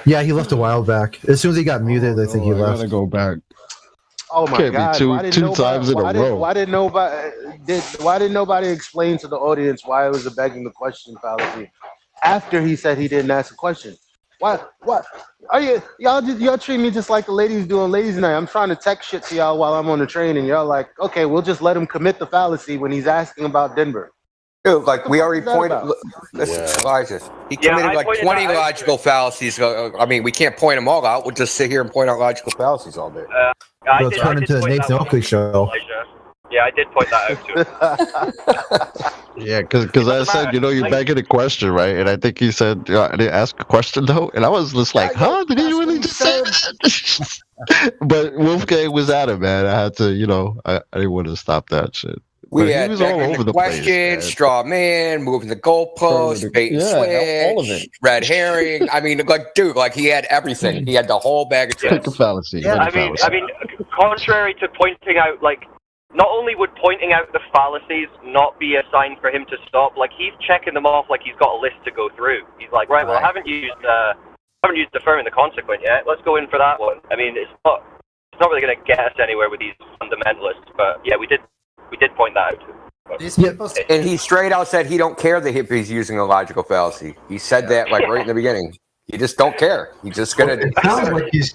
Yeah, he left a while back. As soon as he got muted, I think he I left. gotta go back. Oh my Can't be God! two Why didn't times in a row. Why didn't nobody explain to the audience why it was a begging the question fallacy after he said he didn't ask a question? What are y'all treat me just like the ladies doing ladies' night? I'm trying to text shit to y'all while I'm on the train, and y'all like, okay, we'll just let him commit the fallacy when he's asking about Denver. Dude, like we already is that pointed. about? Listen, Elijah, he committed like 20 logical fallacies. I mean, we can't point them all out. We'll just sit here and point out logical fallacies all day. It'll turn into the Nathan Oakley show. Yeah, I did point that out too. Yeah, because I said, you're begging a question, right? And I think he said, I didn't ask a question though, and I was just like, huh? Did he really just say that? But Wolfgang was at it, man. I had to, I didn't want to stop that shit. We But had he was all over the place. question, straw man, moving the goalpost, bait and switch, all of it. red herring. I mean, dude, he had everything. He had the whole bag of Pick a tricks. fallacy. Yeah, I mean, contrary to pointing out, not only would pointing out the fallacies not be a sign for him to stop, he's checking them off like he's got a list to go through. He's like, right, well, I haven't used deferring the consequent yet. Let's go in for that one. I mean, it's not really going to get us anywhere with these fundamentalists, but yeah, we did point that out. And he straight out said he don't care that he's using a logical fallacy. He said that right in the beginning. He just don't care. He's just gonna. It sounds like he's.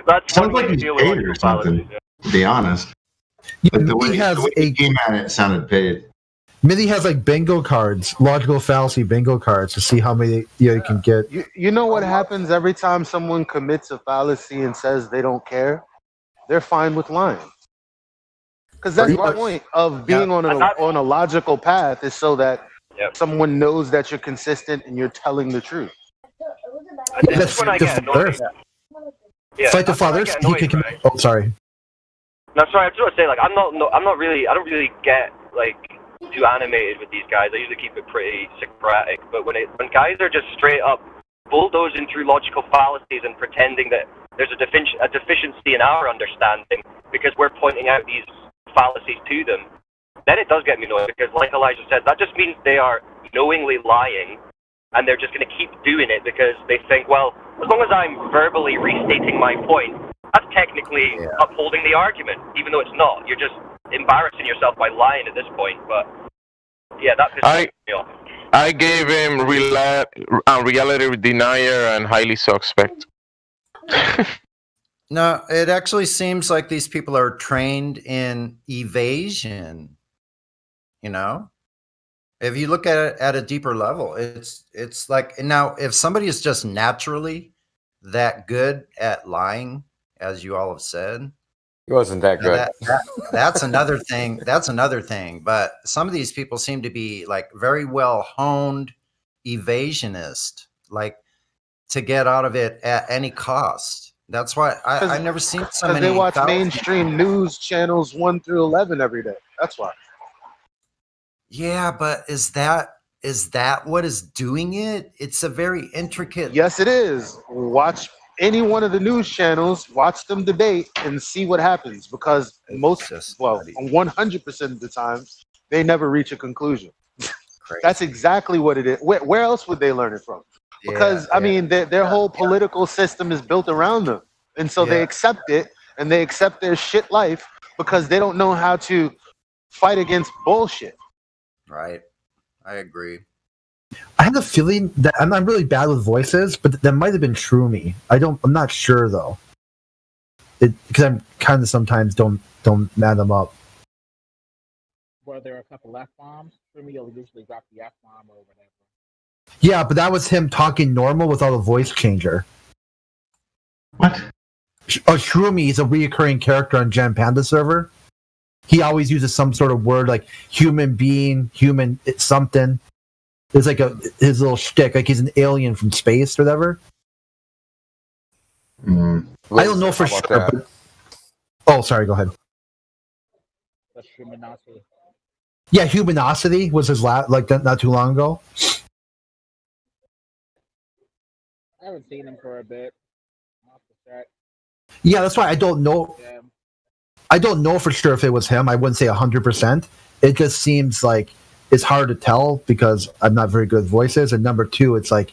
That's sounds like he's paid or something. To be honest, like the way he came at it sounded paid. Mitty has bingo cards, logical fallacy bingo cards to see how many you can get. You know what happens every time someone commits a fallacy and says they don't care? They're fine with lying. Because that's the point of being on a logical path, is so that someone knows that you're consistent and you're telling the truth. That's when I get annoyed. Fight the fathers. Oh, sorry. No, sorry. I just want to say, I don't really get too animated with these guys. I usually keep it pretty Socratic. But when guys are just straight up bulldozing through logical fallacies and pretending that there's a deficiency in our understanding because we're pointing out these fallacies to them, then it does get me annoyed, because like Elijah said, that just means they are knowingly lying, and they're just going to keep doing it because they think, well, as long as I'm verbally restating my point, that's technically upholding the argument, even though it's not. You're just embarrassing yourself by lying at this point. But yeah, that pisses me off. I gave him reality denier and highly suspect. No, it actually seems like these people are trained in evasion, If you look at it at a deeper level, it's like, now if somebody is just naturally that good at lying, as you all have said, He wasn't that good. That's another thing. That's another thing. But some of these people seem to be like very well honed evasionist, like to get out of it at any cost. That's why I've never seen so many. They watch mainstream news channels 1 through 11 every day. That's why. Yeah, but is that what is doing it? It's a very intricate. Yes, it is. Watch any one of the news channels, watch them debate, and see what happens. Because 100% of the time, they never reach a conclusion. That's exactly what it is. Where else would they learn it from? Because I mean, their whole political system is built around them, and so they accept it, and they accept their shit life because they don't know how to fight against bullshit. Right. I agree. I have a feeling that I'm really bad with voices, but that might have been Shroomy. I'm not sure though. Because I'm kind of sometimes don't mad them up. Were there a couple F-bombs? Shroomy will usually drop the F-bomb or whatever. Yeah, but that was him talking normal without a voice changer. What? Shroomy is a reoccurring character on Gen Panda server. He always uses some sort of word like human being, human it's something. It's like his little shtick, like he's an alien from space or whatever. I don't know for sure. But... Oh, sorry. Go ahead. That's Humanosity. Yeah, Humanosity was his last, like not too long ago. I haven't seen him for a bit. Yeah, that's why I don't know. Yeah. I don't know for sure if it was him. I wouldn't say 100%. It just seems like it's hard to tell because I'm not very good at voices. And number two, it's like,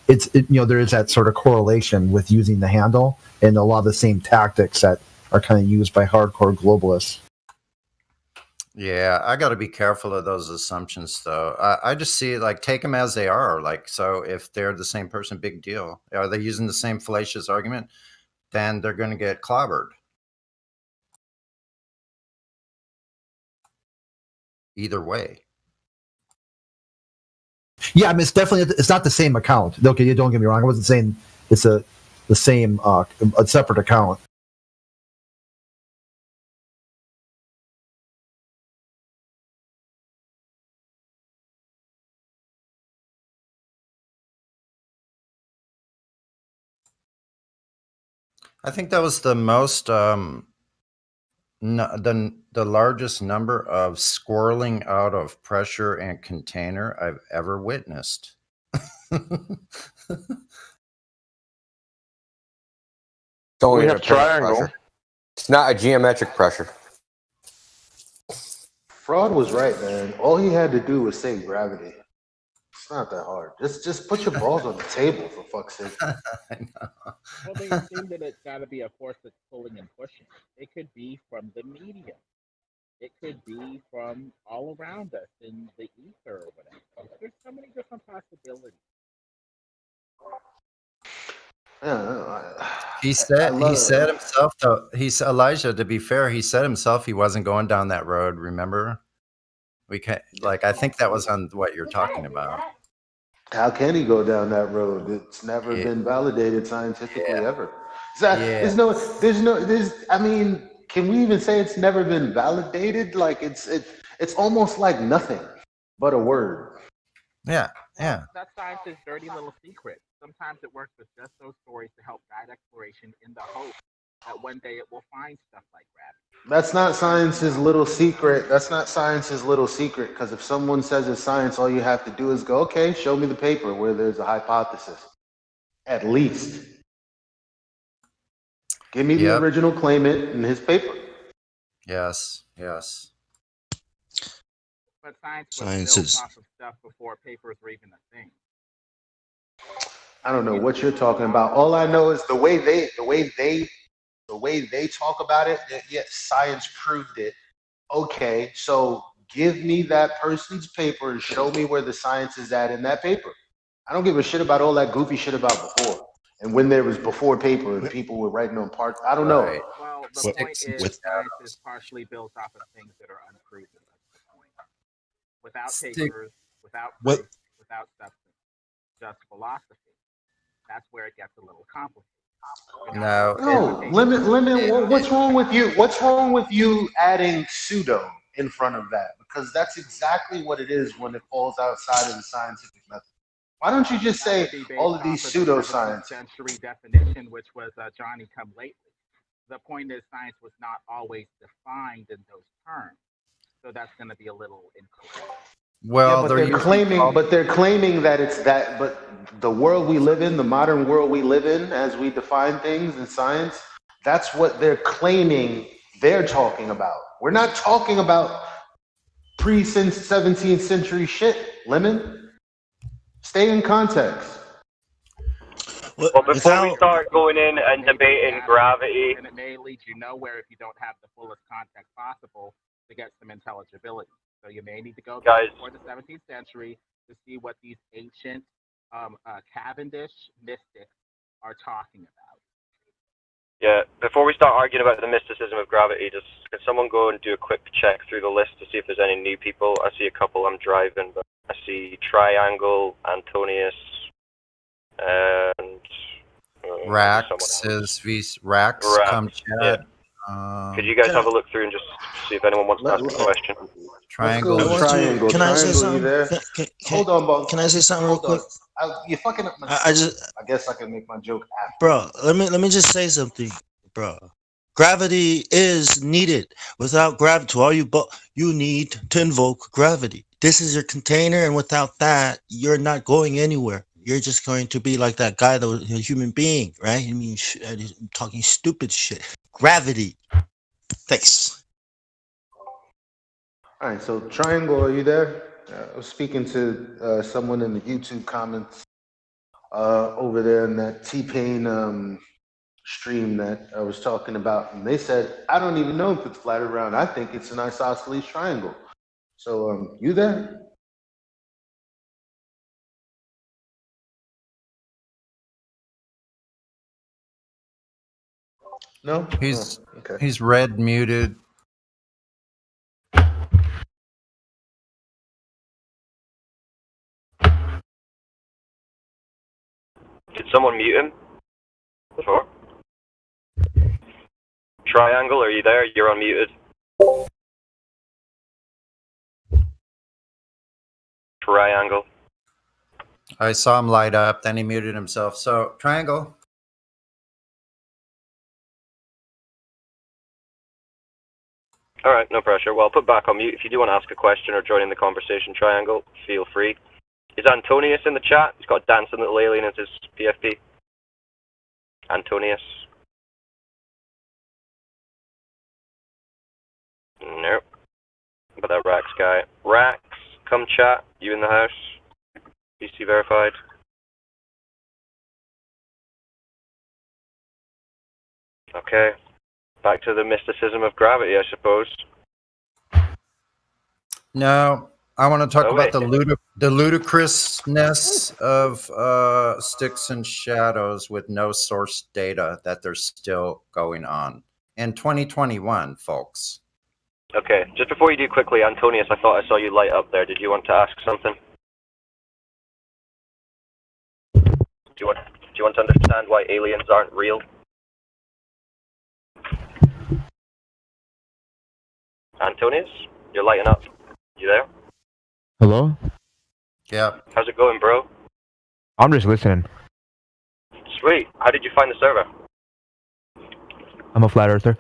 there is that sort of correlation with using the handle and a lot of the same tactics that are kind of used by hardcore globalists. Yeah, I got to be careful of those assumptions, though. I just see it like take them as they are. Like, so if they're the same person, big deal. Are they using the same fallacious argument? Then they're going to get clobbered. Either way. Yeah, I mean, it's not the same account. Okay, don't get me wrong. I wasn't saying it's the same a separate account. I think that was the most the largest number of squirreling out of pressure and container I've ever witnessed. We have triangle. Pressure. It's not a geometric pressure. Fraud was right, man. All he had to do was say gravity. It's not that hard. Just put your balls on the table, for fuck's sake. I know. Well, they assume that it's got to be a force that's pulling and pushing. It could be from the medium. It could be from all around us in the ether or whatever. There's so many different possibilities. He said himself though. Elijah. To be fair, he said himself he wasn't going down that road. Remember, we can I think that was on what you're talking about. How can he go down that road? It's never been validated scientifically ever. I mean, can we even say it's never been validated? Like it's almost like nothing but a word. Yeah. That's science's dirty little secret. Sometimes it works with just those stories to help guide exploration in the hope that one day it will find stuff like gravity. That's not science's little secret. That's not science's little secret, because if someone says it's science, all you have to do is go, okay, show me the paper where there's a hypothesis. At least. Give me the original claimant in his paper. Yes. But science was built off of stuff before papers were even a thing. I don't know what you're talking about. All I know is the way they talk about it, yes, science proved it. Okay, so give me that person's paper and show me where the science is at in that paper. I don't give a shit about all that goofy shit about before. And when there was before paper and people were writing on parts, I don't know. Well, the point is science is partially built off of things that are unproven. That's the point. Without papers, without proof, without substance, just philosophy. That's where it gets a little complicated. No, limit. What's wrong with you? What's wrong with you adding pseudo in front of that? Because that's exactly what it is when it falls outside of the scientific method. Why don't you just say all of these pseudoscience? Century definition, which was Johnny come lately. The point is, science was not always defined in those terms, so that's going to be a little incorrect. Well, yeah, but they're claiming that it's that. But the world we live in, the modern world we live in, as we define things in science, that's what they're claiming. They're talking about. We're not talking about pre-17th century shit. Lemon, stay in context. Well, before we start going in and debating gravity, and it may lead you nowhere if you don't have the fullest context possible to get some intelligibility. So you may need to go back before the 17th century to see what these ancient Cavendish mystics are talking about. Yeah, before we start arguing about the mysticism of gravity, just can someone go and do a quick check through the list to see if there's any new people? I see a couple. I'm driving, but I see Triangle, Antonius, and Rax come chat. Yeah. Could you guys have a look through and just see if anyone wants to ask a question? Triangle. Can I say something? Hold on, Bob. Can I say something real quick? You're fucking up my. I guess I can make my joke after. Bro, let me just say something, bro. Gravity is needed. Without gravity, to all you you need to invoke gravity. This is your container, and without that, you're not going anywhere. You're just going to be like that guy that was a human being, right? I mean, talking stupid shit. Gravity. Thanks. All right, so Triangle, are you there? I was speaking to someone in the YouTube comments over there in that T-Pain stream that I was talking about, and they said, I don't even know if it's flat or round. I think it's an isosceles triangle. So, you there? No? He's red muted. Did someone mute him before? Triangle, are you there? You're unmuted. Triangle. I saw him light up, then he muted himself. So, Triangle. All right, no pressure. Well, I'll put back on mute. If you do want to ask a question or join in the conversation, Triangle, feel free. Is Antonius in the chat? He's got a dancing little alien as his PFP. Antonius. Nope. But that Rax guy. Rax, come chat. You in the house? PC verified. Okay. Back to the mysticism of gravity, I suppose. No, I want to talk about the ludicrousness of Sticks and Shadows with no source data that they're still going on in 2021, folks. Okay, just before you do quickly, Antonius, I thought I saw you light up there. Did you want to ask something? Do you want to understand why aliens aren't real? Antonius, you're lighting up. You there? Hello? Yeah. How's it going, bro? I'm just listening. Sweet. How did you find the server? I'm a flat earther.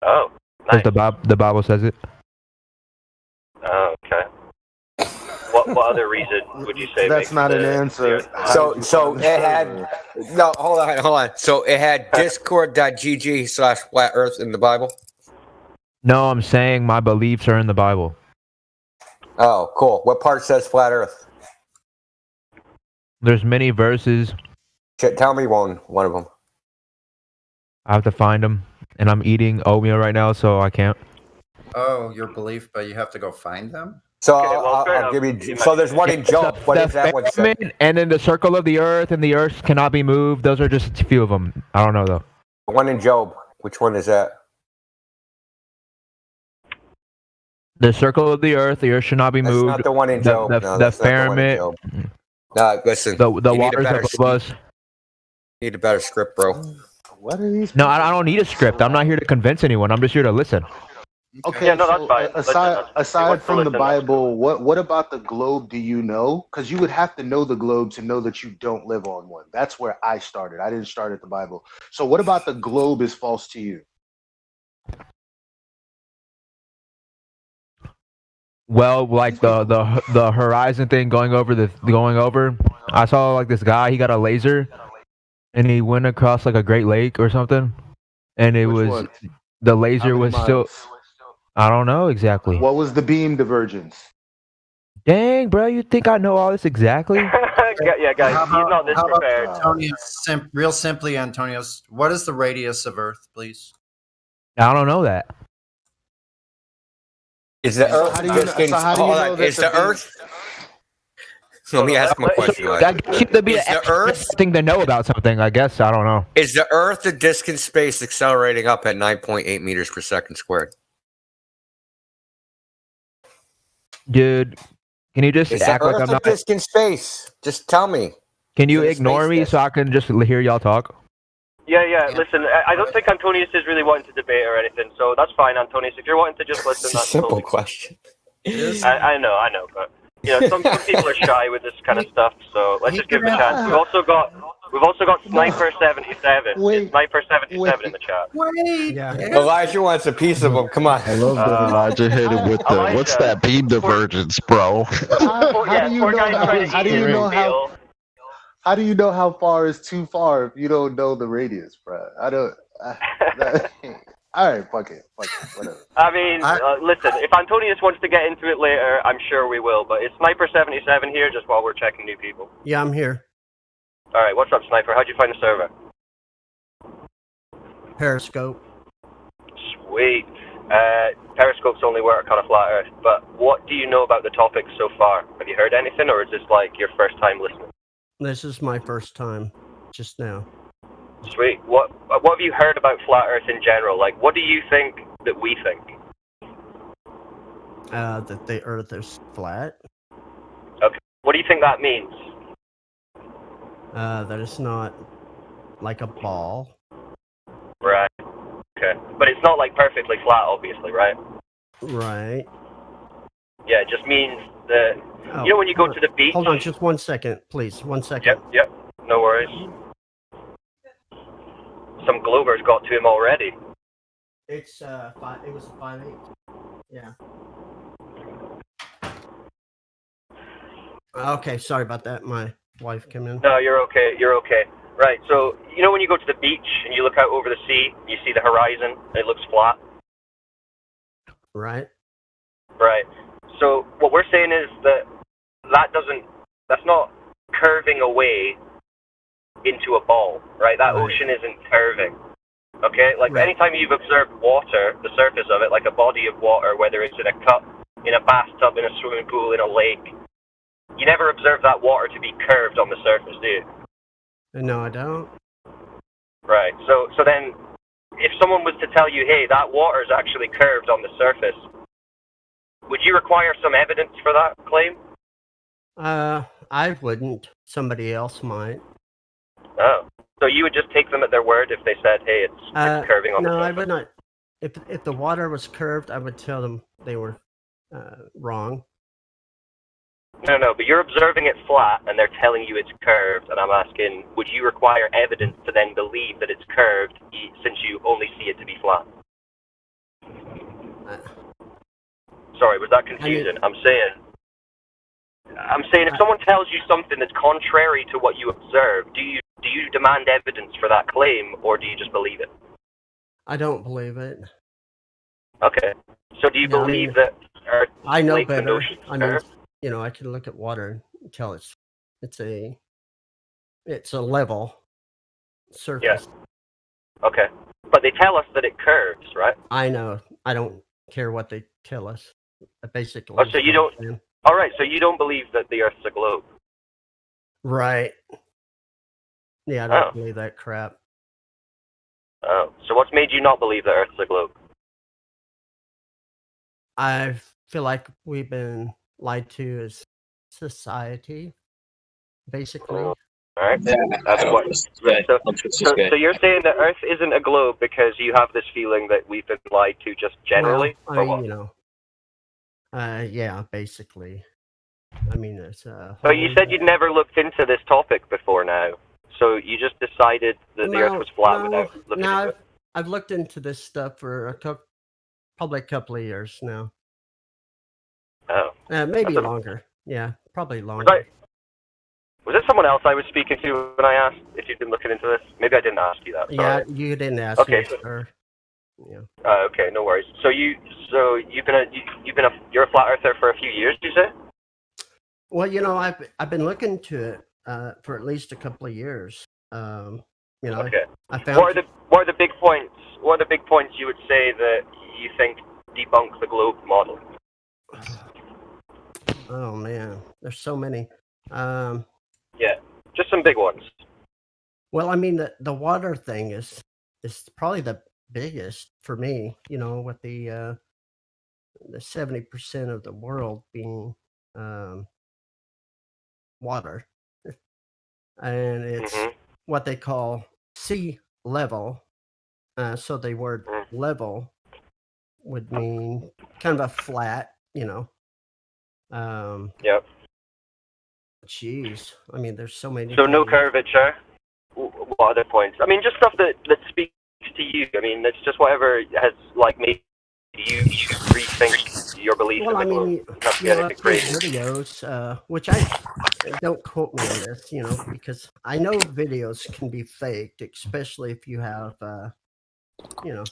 Oh, nice. The Bible says it. Oh, okay. What other reason would you say? That's not an answer. So it had hold on. So it had discord.gg/flat earth in the Bible? No, I'm saying my beliefs are in the Bible. Oh, cool. What part says flat earth? There's many verses. Tell me one of them. I have to find them, and I'm eating oatmeal right now, so I can't. Oh, your belief, but you have to go find them? So I'll give you. So there's one in Job. What is that one? And then the circle of the earth and the earth cannot be moved. Those are just a few of them. I don't know, though. One in Job. Which one is that? The circle of the earth should not be That's moved. not the one in Job. No, The that's not the one in firmament, Job. No, listen. the you need a waters better, above us. need a better script, bro. What are these? No, I don't need a script. I'm not here to convince anyone. I'm just here to listen. Okay, Yeah, no, that's so fine. aside from the listen, Bible, what about the globe do you know? Because you would have to know the globe to know that you don't live on one. That's where I started. I didn't start at the Bible. So what about the globe is false to you? Well, like the horizon thing going over. I saw like this guy. He got a laser, and he went across like a Great Lake or something, and it Which was one? the How laser many was still. miles? I don't know exactly. What was the beam divergence? Dang, bro, you think I know all this exactly? Yeah, guys, he's not this How about prepared. Antonius, real simply, Antonius, what is the radius of Earth, please? I don't know that. Is the Earth how do you know- distance? so how do you hold know on. that Is the the beam- Earth? Let me ask him a question. That gets you to be Is an the Earth? thing to know about something. I guess I don't know. Is the Earth the disk in space accelerating up at 9.8 meters per second squared? Dude, can you just Is the act like Earth I'm a not? disk in space? Just tell me. Can you Is it a ignore space me disk? so I can just hear y'all talk? Yeah. Listen, I don't think Antonius is really wanting to debate or anything, so that's fine, Antonius. If you're wanting to just listen, It's a that's simple totally question. I know, but some people are shy with this kind of stuff, so let's just give them a chance. We've also got Sniper 77. Wait. Sniper 77 in the chat. Wait. Elijah wants a piece of them. Come on. I love that Elijah hit it with the Elijah, what's that beam divergence, bro? How do you know how far is too far if you don't know the radius, bro? I don't. All right, fuck it, whatever. I mean, listen, if Antonius wants to get into it later, I'm sure we will, but it's Sniper 77 here just while we're checking new people. Yeah, I'm here. All right, what's up, Sniper? How'd you find the server? Periscope. Sweet. Periscopes only work on a flat Earth, but what do you know about the topic so far? Have you heard anything, or is this like your first time listening? This is my first time, just now. Sweet. What have you heard about flat Earth in general? Like, what do you think that we think? That the Earth is flat. Okay. What do you think that means? That it's not like a ball. Right. Okay. But it's not like perfectly flat, obviously, right? Right. Yeah, it just means that you know when you go to the beach. Hold on, just 1 second, please. 1 second. Yep. No worries. Some Globers got to him already. It's it was 5'8". Yeah. Okay, sorry about that. My wife came in. No, you're okay. Right, so you know when you go to the beach and you look out over the sea, you see the horizon, and it looks flat? Right. Right. So what we're saying is that's not curving away into a ball, right? That ocean isn't curving. Okay? Like anytime you've observed water, the surface of it, like a body of water, whether it's in a cup, in a bathtub, in a swimming pool, in a lake, you never observe that water to be curved on the surface, do you? No, I don't. Right. So then, if someone was to tell you, hey, that water is actually curved on the surface, would you require some evidence for that claim? I wouldn't. Somebody else might. Oh. So you would just take them at their word if they said, hey, it's curving on the surface? No, I would not. If the water was curved, I would tell them they were wrong. No, but you're observing it flat, and they're telling you it's curved, and I'm asking, would you require evidence to then believe that it's curved, since you only see it to be flat? Sorry, was that confusing? I'm saying if someone tells you something that's contrary to what you observe, do you demand evidence for that claim, or do you just believe it? I don't believe it. Okay. So do you believe that Earth, I know lakes, and better. oceans I mean, curved? I can look at water and tell it's a level surface. Yeah. Okay. But they tell us that it curves, right? I know. I don't care what they tell us. Basically. Oh, so you don't. All right. So you don't believe that the Earth's a globe. Right. Yeah, I don't believe that crap. Oh. So what's made you not believe that Earth's a globe? I've feel like we've been lied to as society, basically. All right. Yeah, that's what. So you're saying that Earth isn't a globe because you have this feeling that we've been lied to just generally? Well, I mean, yeah, basically. I mean, it's But you said you'd never looked into this topic before now. So you just decided that the Earth was flat without looking into it? I've looked into this stuff for probably a couple of years now. Oh. Maybe longer. Yeah, probably longer. Was it someone else I was speaking to when I asked if you'd been looking into this? Maybe I didn't ask you that. Sorry. Yeah, you didn't ask me, sir. Yeah. Okay, no worries. So you're a flat earther for a few years, you say? Well, I've been looking into it for at least a couple of years. Okay. I found. What are the big points? What are the big points you would say that you think debunk the globe model? Oh man, there's so many. Yeah, just some big ones. Well, I mean, the water thing is probably the biggest for me. With the 70% of the world being water, and it's what they call sea level. So the word level would mean kind of a flat, Yep. Jeez, I mean, there's so many. So no curvature. What other points? I mean, just stuff that speaks to you. I mean, it's just whatever has made you rethink your beliefs. Well, I mean, videos, which I don't quote me on this, because I know videos can be faked, especially if you have, I don't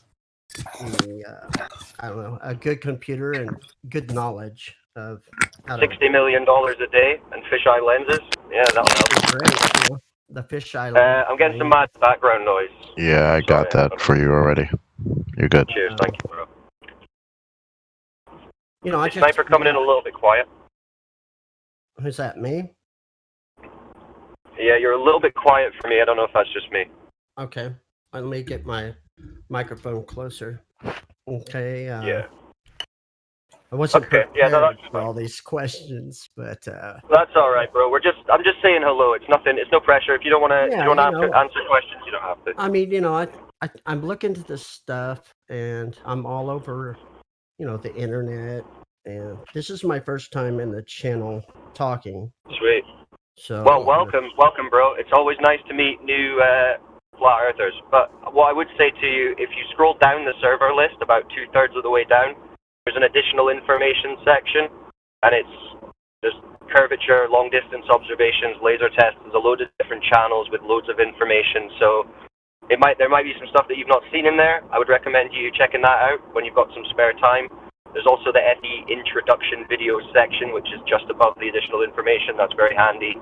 know, a good computer and good knowledge of how to. $60 million a day and fisheye lenses. Yeah, that'll help. Great, the fisheye. I'm getting some mad background noise. Yeah, I got that for you already. You're good. Cheers, thank you, bro. I just, Sniper coming in a little bit quiet. Who's that? Me? Yeah, you're a little bit quiet for me. I don't know if that's just me. Okay, let me get my microphone closer. Okay. Yeah. I wasn't prepared for all these questions, but that's all right, bro. I'm just saying hello. It's nothing. It's no pressure. If you don't want to, answer questions, you don't have to. I mean, I'm looking into this stuff, and I'm all over, the internet, and this is my first time in the channel talking. Sweet. So well, welcome, bro. It's always nice to meet new flat earthers. But what I would say to you, if you scroll down the server list about 2/3 of the way down, there's an additional information section, and it's just curvature, long distance observations, laser tests. There's a load of different channels with loads of information. So there might be some stuff that you've not seen in there. I would recommend you checking that out when you've got some spare time. There's also the FE introduction video section, which is just above the additional information. That's very handy.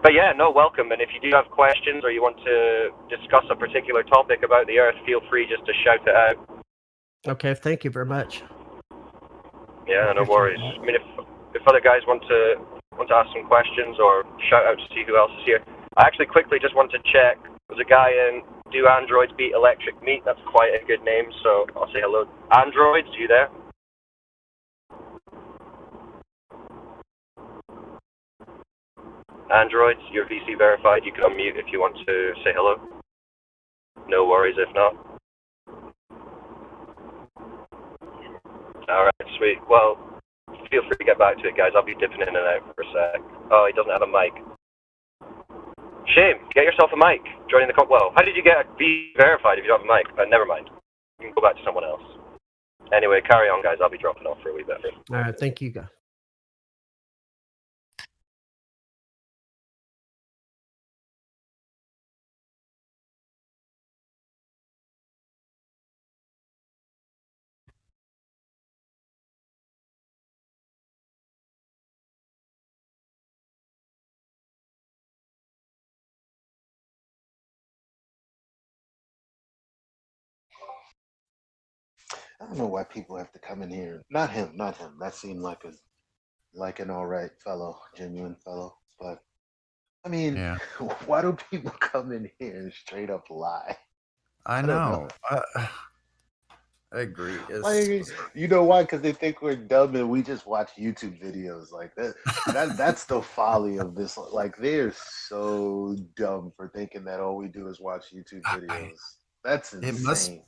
But yeah, no, welcome. And if you do have questions or you want to discuss a particular topic about the Earth, feel free just to shout it out. Okay, thank you very much. Yeah, no worries. I mean, if other guys want to ask some questions or shout out to see who else is here. I actually quickly just want to check. There's a guy in Do Androids Beat Electric Meat? That's quite a good name, so I'll say hello. Androids, you there? Androids, you're VC verified. You can unmute if you want to say hello. No worries if not. Alright, sweet. Well, feel free to get back to it, guys. I'll be dipping in and out for a sec. Oh, he doesn't have a mic. Shame. Get yourself a mic. Joining the well, how did you get VC verified if you don't have a mic? Never mind. You can go back to someone else. Anyway, carry on, guys. I'll be dropping off for a wee bit. All right, thank you, guys. I don't know why people have to come in here. Not him. That seemed like an all right fellow, genuine fellow. But I mean, why do people come in here and straight up lie? I know. I agree. You know why? Because they think we're dumb and we just watch YouTube videos like that. That's the folly of this. Like they're so dumb for thinking that all we do is watch YouTube videos. That's insane.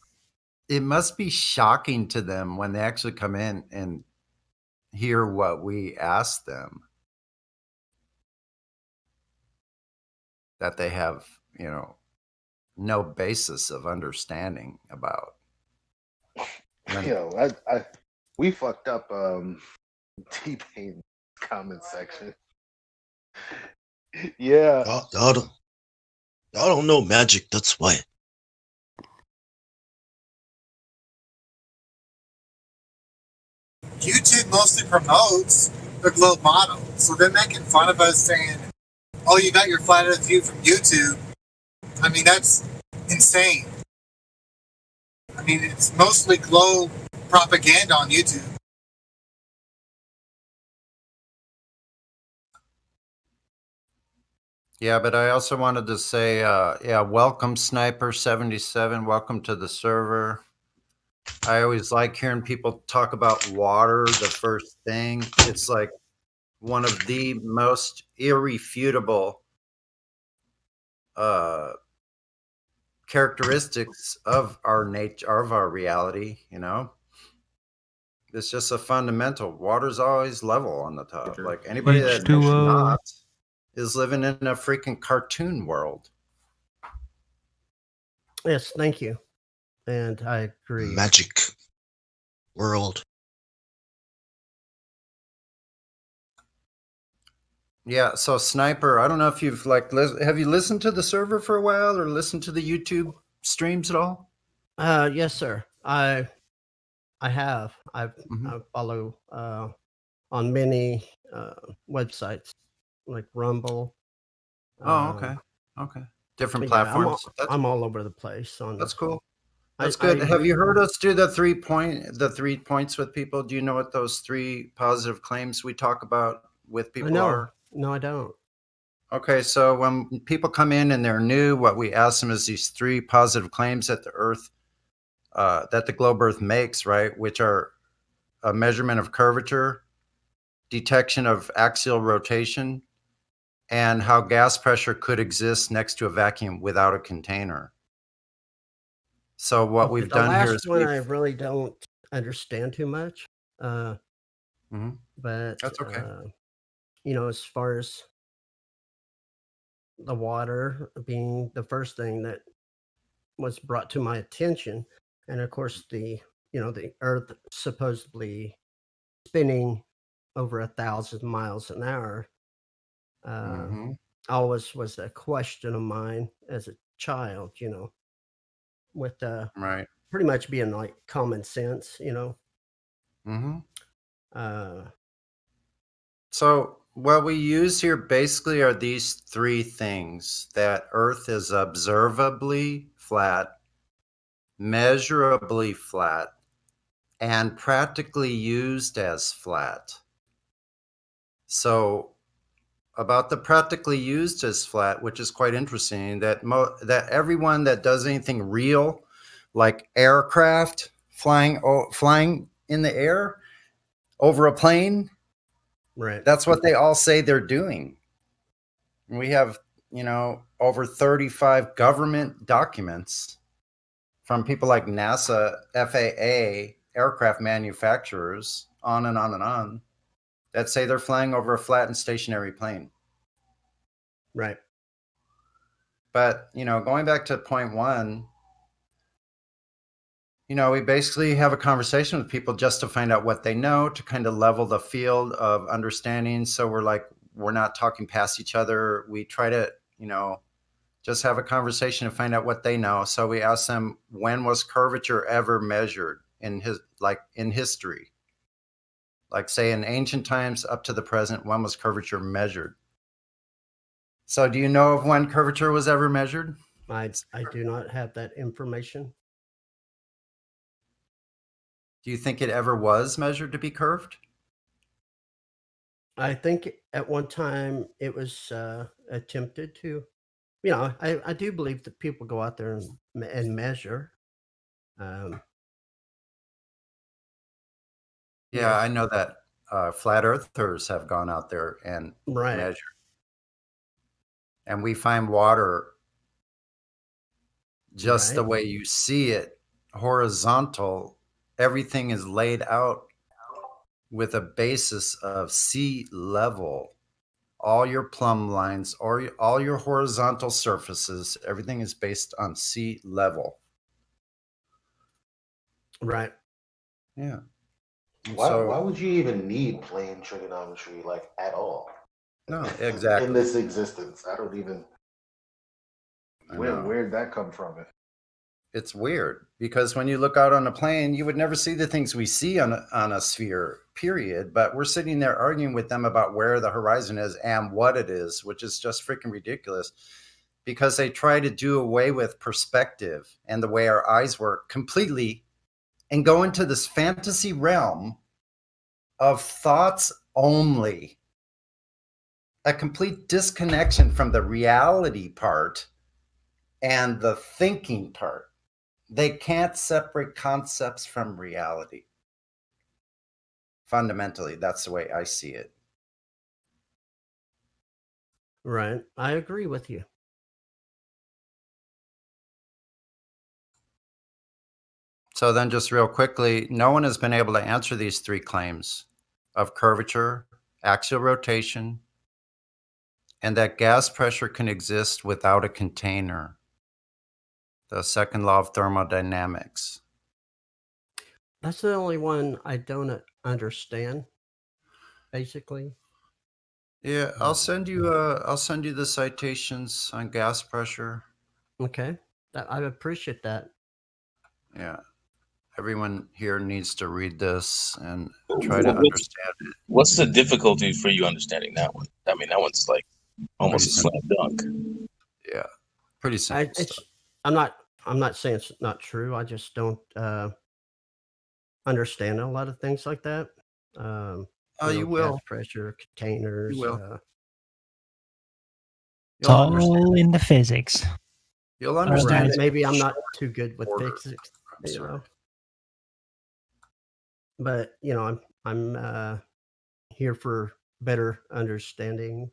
It must be shocking to them when they actually come in and hear what we ask them. That they have, no basis of understanding about. We fucked up T-Pain comment section. Yeah. Y'all don't know magic, that's why. YouTube mostly promotes the globe model. So they're making fun of us saying, oh, you got your flat earth view from YouTube. I mean, that's insane. I mean, it's mostly globe propaganda on YouTube. Yeah, but I also wanted to say, welcome Sniper77. Welcome to the server. I always like hearing people talk about water, the first thing. It's like one of the most irrefutable characteristics of our nature, of our reality, It's just a fundamental. Water's always level on the top. Like anybody that's not is living in a freaking cartoon world. Yes, thank you. And I agree. Magic world. Yeah, so Sniper, I don't know if you've have you listened to the server for a while or listened to the YouTube streams at all? Yes, sir. I have. I follow on many websites like Rumble. Okay. Different platforms. I'm all over the place. That's cool. That's good. Have you heard us do the 3 points with people? Do you know what those 3 positive claims we talk about with people are? No, I don't. Okay, so when people come in and they're new, what we ask them is these 3 positive claims that the Earth, that the globe Earth makes, right? Which are a measurement of curvature, detection of axial rotation, and how gas pressure could exist next to a vacuum without a container. So what we've done here is I really don't understand too much. But that's okay. As far as the water being the first thing that was brought to my attention, and of course the Earth supposedly spinning over 1,000 miles an hour, always was a question of mine as a child. With right, pretty much being like common sense. So what we use here basically are these 3 things: that Earth is observably flat, measurably flat, and practically used as flat. So about the practically used as flat, which is quite interesting, that everyone that does anything real, like aircraft flying in the air over a plane, right? That's what they all say they're doing. We have, over 35 government documents from people like NASA, FAA, aircraft manufacturers, on and on and on, that say they're flying over a flat and stationary plane. Right. But, going back to point 1, we basically have a conversation with people just to find out what they know, to kind of level the field of understanding. So we're not talking past each other. We try to, just have a conversation and find out what they know. So we ask them, when was curvature ever measured in history? Like say in ancient times up to the present, when was curvature measured? So do you know of when curvature was ever measured? I do not have that information. Do you think it ever was measured to be curved? I think at one time it was attempted to. I do believe that people go out there and measure. Yeah, I know that flat earthers have gone out there and measured. And we find water just the way you see it, horizontal. Everything is laid out with a basis of sea level. All your plumb lines, or all your horizontal surfaces, everything is based on sea level. Right. Yeah. Why would you even need plane trigonometry like at all? No, exactly. In this existence, I don't even. Where'd that come from? It's weird because when you look out on a plane, you would never see the things we see on a sphere, period. But we're sitting there arguing with them about where the horizon is and what it is, which is just freaking ridiculous because they try to do away with perspective and the way our eyes work completely and go into this fantasy realm of thoughts only. A complete disconnection from the reality part and the thinking part. They can't separate concepts from reality. Fundamentally, that's the way I see it. Right. I agree with you. So then just real quickly, no one has been able to answer these three claims of curvature, axial rotation, and that gas pressure can exist without a container. The second law of thermodynamics. That's the only one I don't understand, basically. Yeah, I'll send you the citations on gas pressure. Okay. I appreciate that. Yeah. Everyone here needs to read this and try to understand it. What's the difficulty for you understanding that one? I mean, that one's like almost a slam dunk. Yeah, pretty simple stuff. I'm not saying it's not true. I just don't understand a lot of things like that. You will. Gas pressure, containers. You will. It's all in the physics. You'll understand. Right. Maybe I'm not too good with physics, but I'm here for better understanding.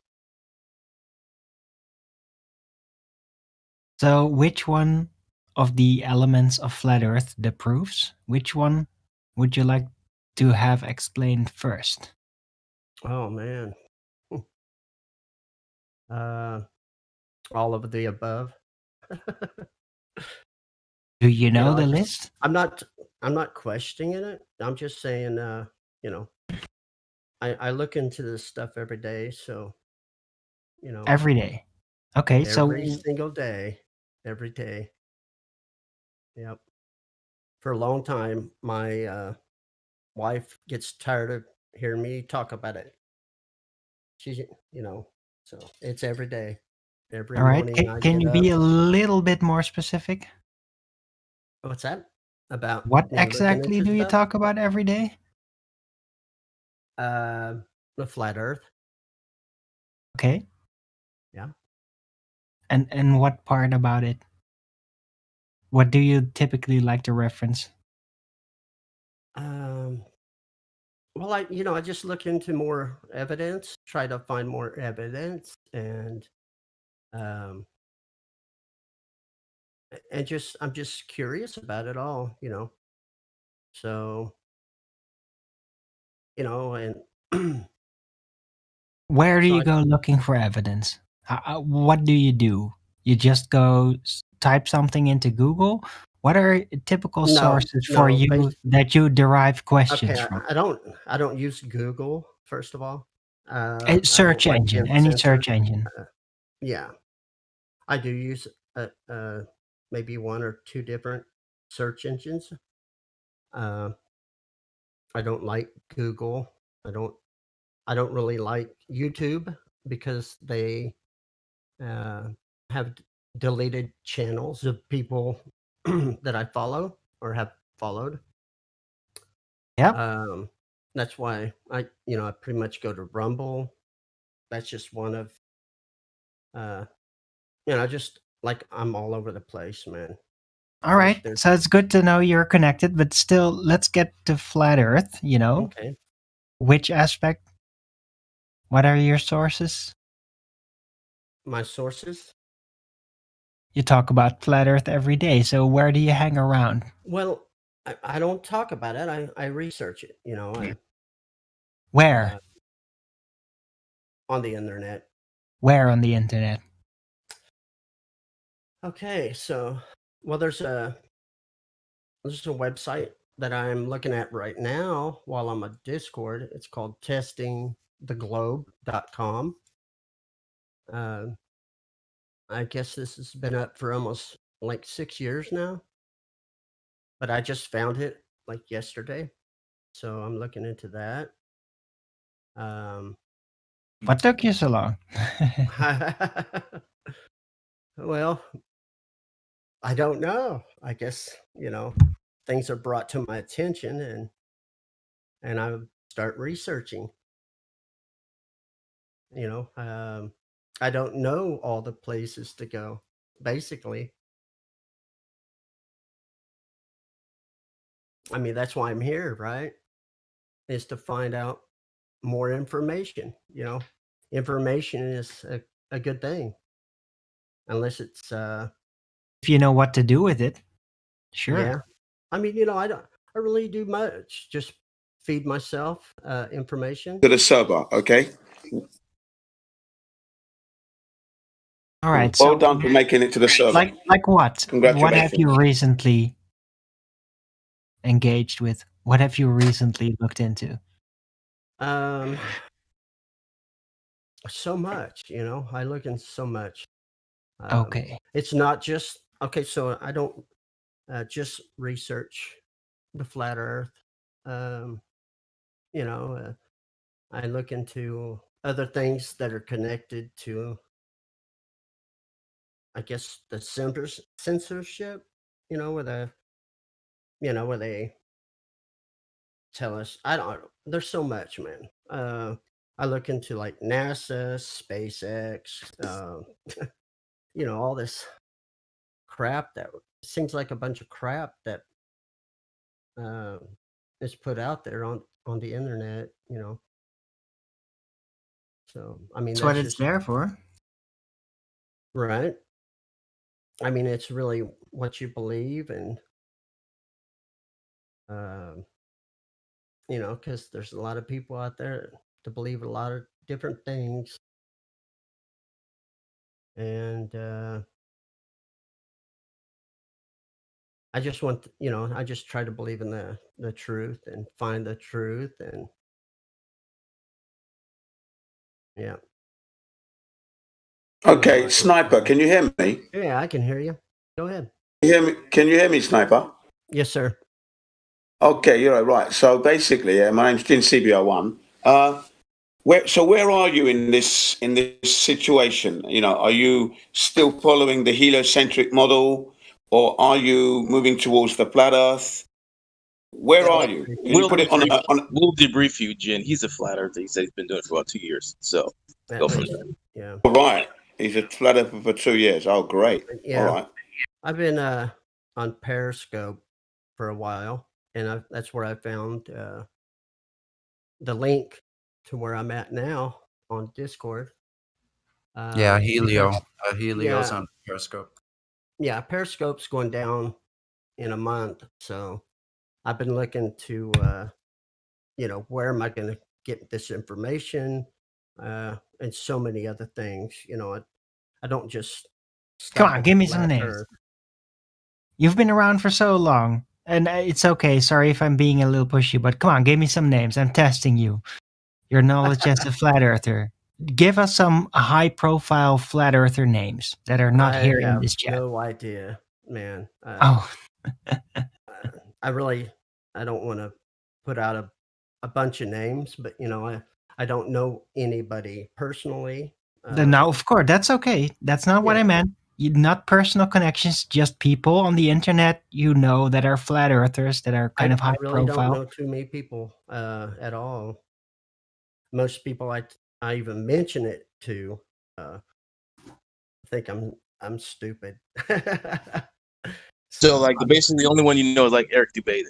So, which one of the elements of flat Earth, the proofs, which one would you like to have explained first? Oh man. All of the above. Do you know the list? I'm not questioning it. I'm just saying, I look into this stuff every day. So, Every day. Okay. Every single day. Every day. Yep. For a long time, my wife gets tired of hearing me talk about it. She's, so it's every day. Every All right. morning. Can you be a little bit more specific? What's that? About what exactly do you talk about every day? The flat Earth. Okay. Yeah. And what part about it? What do you typically like to reference? Well, I just look into more evidence, try to find more evidence, and I'm just curious about it all, So, and where do you go looking for evidence? What do? You just go type something into Google? What are typical sources for you that you derive questions from? I don't use Google, first of all. Search engine, any search engine. Yeah. I do use maybe one or two different search engines. I don't like Google. I don't really like YouTube because they have deleted channels of people that I follow or have followed. Yeah. That's why I pretty much go to Rumble. That's just one of, just like I'm all over the place, man. All right. So it's good to know you're connected, but still, let's get to flat Earth. Okay. Which aspect? What are your sources? My sources? You talk about flat Earth every day. So where do you hang around? Well, I don't talk about it. I research it. Where? On the internet. Where on the internet? Okay, so there's a website that I'm looking at right now while I'm on Discord. It's called testingtheglobe.com. I guess this has been up for almost like 6 years now, but I just found it like yesterday, so I'm looking into that. What took you so long? Well, I don't know. I guess, things are brought to my attention and I start researching. I don't know all the places to go, basically. I mean, that's why I'm here, right? Is to find out more information. Information is a good thing. Unless it's if you know what to do with it. Sure. Yeah. I mean, I really do much. Just feed myself information. To the server, okay? All right. Well done for making it to the server. Like what? Congratulations. What have you recently engaged with? What have you recently looked into? So much, I look into so much. Okay. It's not just so I don't just research the flat Earth. I look into other things that are connected to, I guess, the censorship. Where they tell us. I don't. There's so much, man. I look into like NASA, SpaceX, all this crap that seems like a bunch of crap that is put out there on the internet. So I mean, that's what it's there for, right? I mean, it's really what you believe, and because there's a lot of people out there to believe a lot of different things, and I just want, I just try to believe in the truth and find the truth, and yeah. Okay, Sniper, can you hear me? Yeah, I can hear you. Go ahead. Can you hear me, Sniper? Yes, sir. Okay, you're right. So basically, my name's Jin CBR1. Where are you in this situation? Are you still following the heliocentric model, or are you moving towards the flat Earth? Where are you? We'll debrief you, Jin. He's a flat earther. He said he's been doing it for about 2 years. So go from there. Yeah. All right. He's a flat earther for 2 years. Oh, great. Yeah. All right. I've been on Periscope for a while, and that's where I found the link to where I'm at now on Discord. Yeah, Helio's on Periscope. Yeah, Periscope's going down in a month, so I've been looking to, where am I going to get this information, and so many other things. I don't just. Come on, give me some names. You've been around for so long, and it's okay. Sorry if I'm being a little pushy, but come on, give me some names. I'm testing you. Your knowledge as a flat earther. Give us some high-profile flat earther names that are not here in this chat. No idea, man. I don't want to put out a bunch of names, but I don't know anybody personally. Now, of course, that's okay. That's not what I meant. Not personal connections, just people on the internet that are flat earthers, that are kind of high profile. I really don't know too many people at all. Most people I even mention it to think I'm stupid. So, like, basically, the only one you know is like Eric Dubay.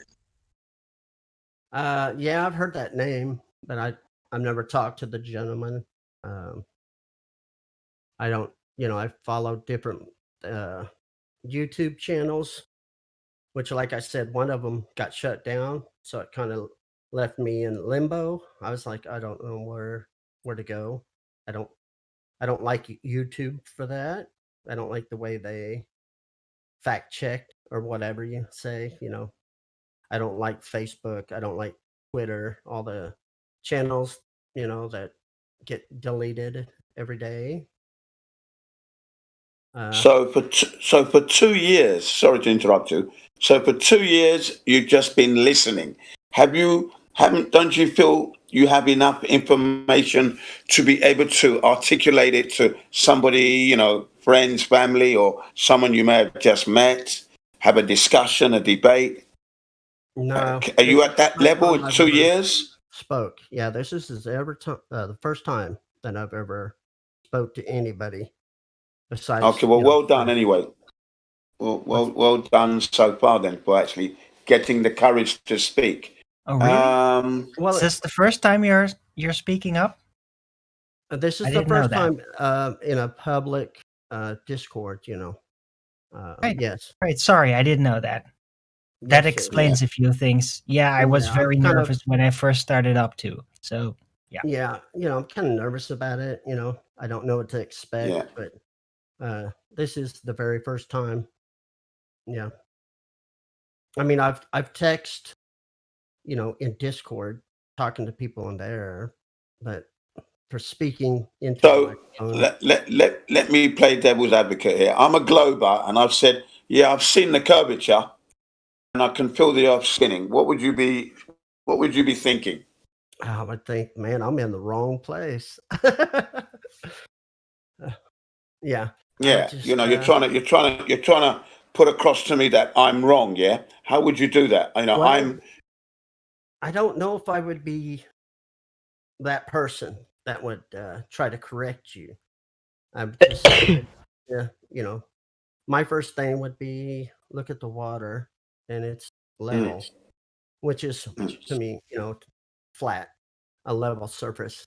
Yeah, I've heard that name, but I've never talked to the gentleman. I don't, I follow different YouTube channels, which, like I said, one of them got shut down, so it kind of left me in limbo. I was like, I don't know where to go. I don't like YouTube for that. I don't like the way they fact check or whatever you say. I don't like Facebook. I don't like Twitter. All the channels, that get deleted every day. So for 2 years, sorry to interrupt you. So for 2 years, you've just been listening. Don't you feel you have enough information to be able to articulate it to somebody, friends, family, or someone you may have just met, have a discussion, a debate? No. Are you at that level in 2 years? Spoke. Yeah, this is the first time that I've ever spoke to anybody besides. Okay, well, well done anyway. Well done so far then for actually getting the courage to speak. Oh, really? Is this the first time you're speaking up? This is I the didn't know first that. time in a public Discord. Right. Yes. Right. Sorry, I didn't know that. That Yes, explains a few things. Yeah, I was Yeah, very I'm kind of- nervous when I first started up too. So yeah. Yeah, I'm kind of nervous about it. I don't know what to expect, Yeah. but this is the very first time. Yeah. I mean, I've texted, in Discord, talking to people in there, but for speaking into the So microphone. let me play devil's advocate here. I'm a glober, and I've said, yeah, I've seen the curvature, and I can feel the earth spinning. What would you be thinking? I would think, man, I'm in the wrong place. Yeah. Yeah, you're trying to put across to me that I'm wrong. Yeah, how would you do that? Well, I don't know if I would be that person that would try to correct you. I'm just, yeah, my first thing would be look at the water and it's level, which is to me, flat, a level surface.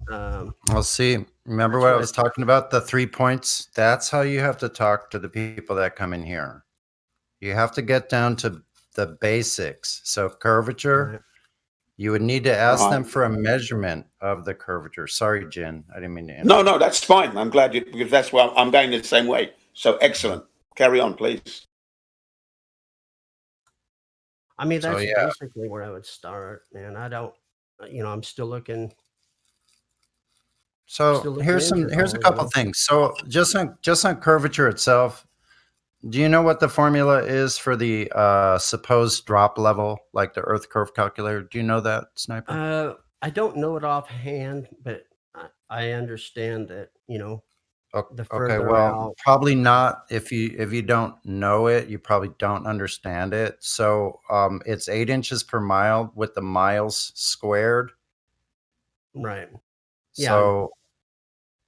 Well, see, remember what I was talking about? The 3 points? That's how you have to talk to the people that come in here. You have to get down to the basics. So curvature, you would need to ask them for a measurement of the curvature. Sorry, Jin, I didn't mean to interrupt. No, that's fine. I'm glad because that's why I'm going the same way. So excellent. Carry on, please. I mean, that's yeah. basically where I would start, man. I don't, I'm still looking. So here's a couple things. So just on curvature itself, do you know what the formula is for the supposed drop level, like the Earth curve calculator? Do you know that, Sniper? I don't know it offhand, but I understand that, the further Okay, well, out. probably not. If you don't know it, you probably don't understand it. So it's 8 inches per mile with the miles squared. Right. Yeah. So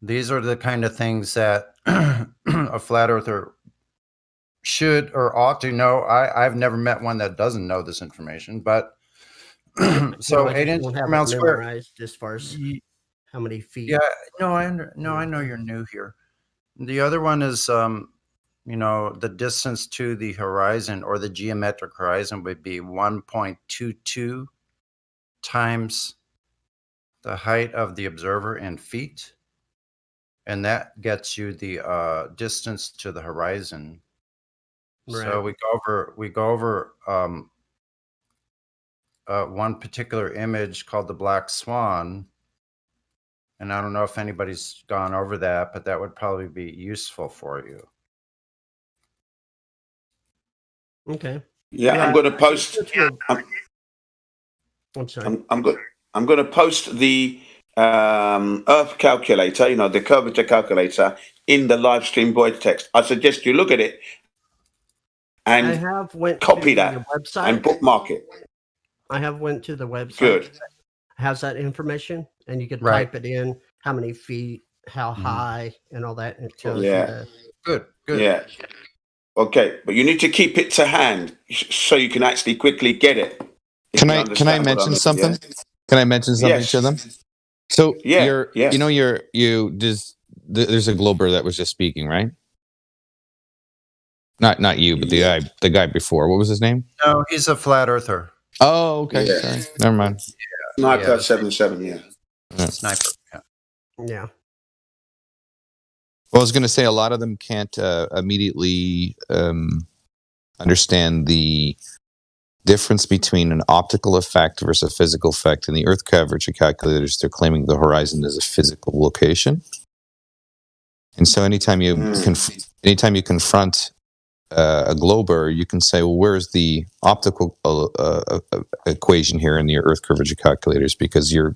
these are the kind of things that a flat earther should or ought to know. I've never met one that doesn't know this information, but so 8 inches per mile square. As far as how many feet? Yeah, I know you're new here. The other one is, the distance to the horizon or the geometric horizon would be 1.22 times the height of the observer in feet. And that gets you the distance to the horizon. Right. So we go over one particular image called the Black Swan. And I don't know if anybody's gone over that, but that would probably be useful for you. Okay. Yeah, I'm going to post. I'm sorry. I'm going to post the Earth calculator, the curvature calculator, in the live stream void text. I suggest you look at it and copy that website and bookmark it. I have went to the website. Good. Has that information, and you could Right. type it in, how many feet, how high, and all that. And it tells Yeah. you the, Good. Yeah. Okay, but you need to keep it to hand so you can actually quickly get it. Can I mention something? Can I mention something to them? So there's a Glober that was just speaking, right? Not you, but the guy before. What was his name? No, he's a flat earther. Oh, okay. Yeah. Sorry. Never mind. Sniper 77, yeah. Sniper. Yeah. Well, I was going to say a lot of them can't immediately understand the difference between an optical effect versus a physical effect. In the Earth curvature calculators, they're claiming the horizon is a physical location. And so anytime you confront a glober, you can say, well, where's the optical equation here in the Earth curvature calculators? Because you're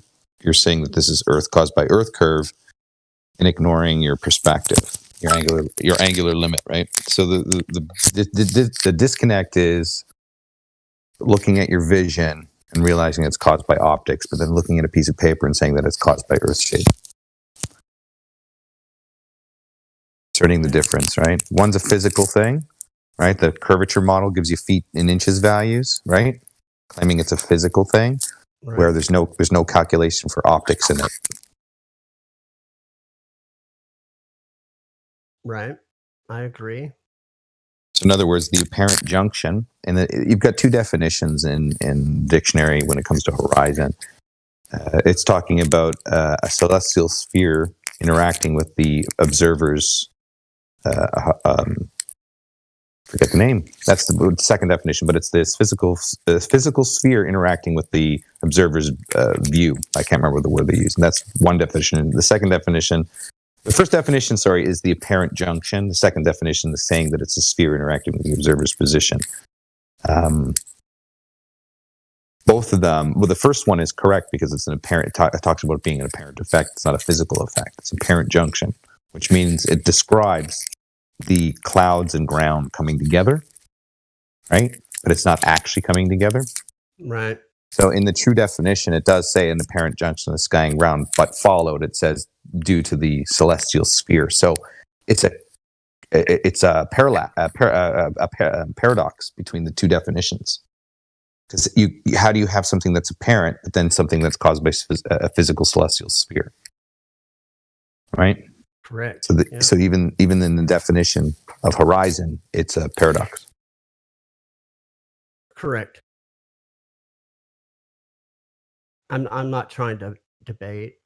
saying that this is Earth caused by Earth curve and ignoring your perspective, your angular limit, right? So the disconnect is looking at your vision and realizing it's caused by optics, but then looking at a piece of paper and saying that it's caused by Earth shape. Discerning the difference, right? One's a physical thing, right? The curvature model gives you feet and inches values, right? Claiming it's a physical thing, right, where there's no calculation for optics in it. Right. I agree. So in other words, the apparent junction, and you've got two definitions in dictionary when it comes to horizon. It's talking about a celestial sphere interacting with the observer's forget the name. That's the second definition, but it's this physical sphere interacting with the observer's view. I can't remember the word they use. And that's one definition. The second definition, the first definition, is the apparent junction. The second definition is saying that it's a sphere interacting with the observer's position. Both of them, well, the first one is correct because it's an apparent, it talks about it being an apparent effect. It's not a physical effect. It's apparent junction, which means it describes the clouds and ground coming together, right? But it's not actually coming together. Right. So in the true definition, it does say an apparent junction of the sky and ground, but followed, it says due to the celestial sphere. So it's a paradox between the two definitions. Because how do you have something that's apparent, but then something that's caused by a physical celestial sphere, right? Correct. So even in the definition of horizon, it's a paradox. Correct. I'm not trying to debate.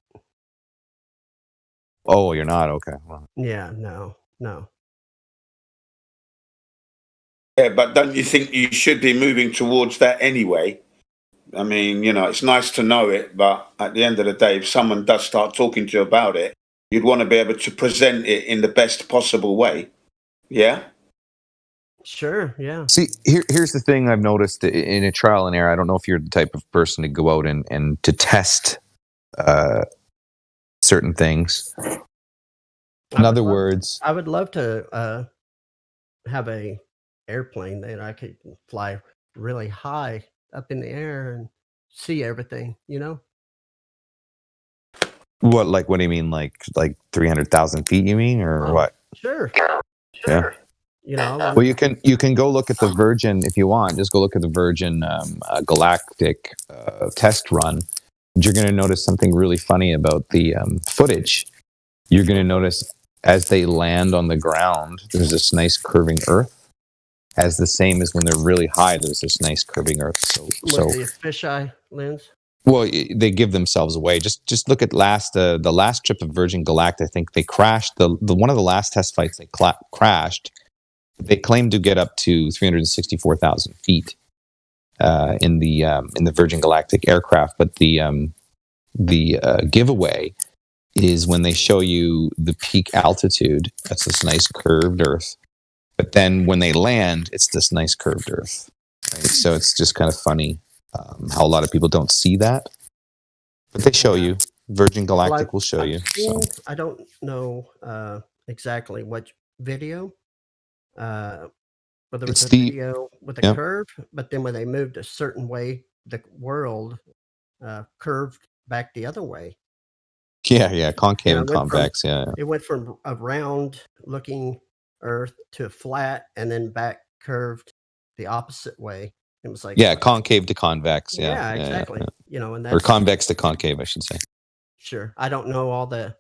Oh, you're not? Okay. Well. Yeah, no. Yeah, but don't you think you should be moving towards that anyway? I mean, it's nice to know it, but at the end of the day, if someone does start talking to you about it, you'd want to be able to present it in the best possible way. Yeah? Sure, yeah. See, here's the thing I've noticed in a trial and error. I don't know if you're the type of person to go out and to test certain things. In other words, I would love to have a airplane that I could fly really high up in the air and see everything, What do you mean? Like 300,000 feet, you mean, or what? Sure. Yeah. Well, you can go look at the Virgin if you want. Just go look at the Virgin Galactic test run. You're going to notice something really funny about the footage. You're going to notice as they land on the ground, there's this nice curving Earth. As the same as when they're really high, there's this nice curving Earth. So the fisheye lens. Well, they give themselves away. Just look at the last trip of Virgin Galactic. I think they crashed the one of the last test flights. They crashed. They claimed to get up to 364,000 feet in the Virgin Galactic aircraft, but the giveaway is when they show you the peak altitude. That's this nice curved Earth, but then when they land, it's this nice curved Earth. Right? So it's just kind of funny how a lot of people don't see that, but they show you. Virgin Galactic will show you. So. I don't know exactly what video. Whether it's a video with a curve, but then when they moved a certain way, the world curved back the other way. Yeah, concave and convex. It went from a round looking Earth to flat and then back curved the opposite way. It was like concave to convex. Yeah, exactly. And or that's convex to concave, I should say. Sure. I don't know all the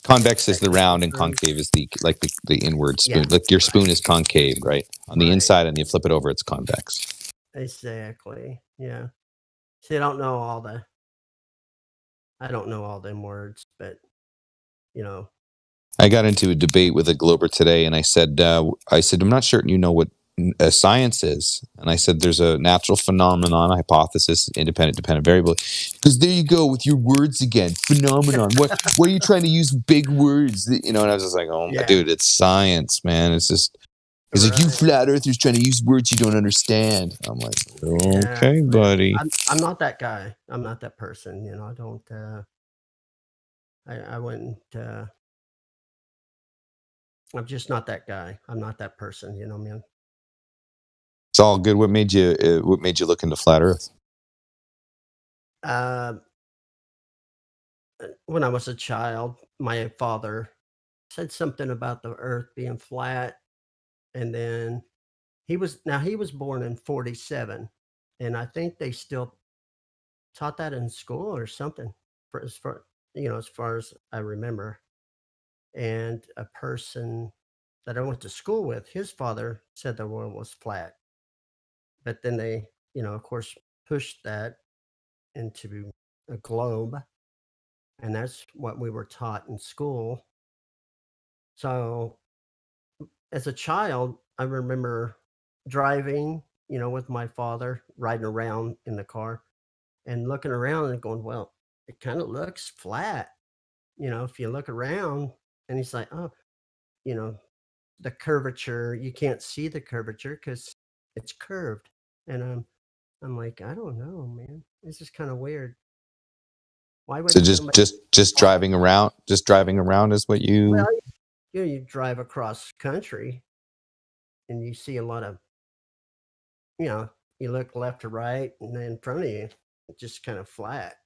convex is the round and concave is the inward spoon. Like your spoon is concave, right? On the inside, and you flip it over, it's convex. Exactly. Yeah. See, I don't know all them words, but I got into a debate with a Glober today, and I said, I'm not certain you know what science is. And I said, there's a natural phenomenon, a hypothesis, independent, dependent variable. Because there you go with your words again, phenomenon. What are you trying to use big words? And I was just like, dude, it's science, man. It's just, it's like you flat earthers trying to use words you don't understand. I'm like, okay, buddy. I'm not that guy. I'm not that person. I don't, I wouldn't, I'm just not that guy. I'm not that person, man. It's all good. What made you look into flat Earth? When I was a child, my father said something about the Earth being flat, and then he was born in 1947, and I think they still taught that in school or something, as far as I remember. And a person that I went to school with, his father said the world was flat. But then they, of course, pushed that into a globe. And that's what we were taught in school. So as a child, I remember driving, with my father, riding around in the car and looking around and going, well, it kind of looks flat. If you look around, and he's like, oh, the curvature, you can't see the curvature because it's curved. And I'm like, I don't know, man. This is kind of weird. Why would so just driving around? Just driving around is what you? Well, you drive across country, and you see a lot of, you look left to right, and then in front of you, it's just kind of flat.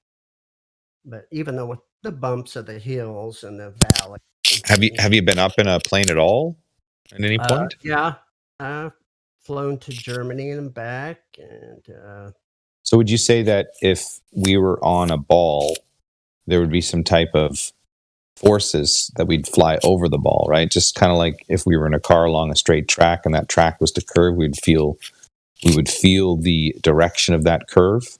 But even though with the bumps of the hills and the valley. Have you been up in a plane at all? At any point? Yeah, I've flown to Germany and back, and. So would you say that if we were on a ball, there would be some type of forces that we'd fly over the ball, right? Just kind of like if we were in a car along a straight track and that track was to curve, we would feel the direction of that curve.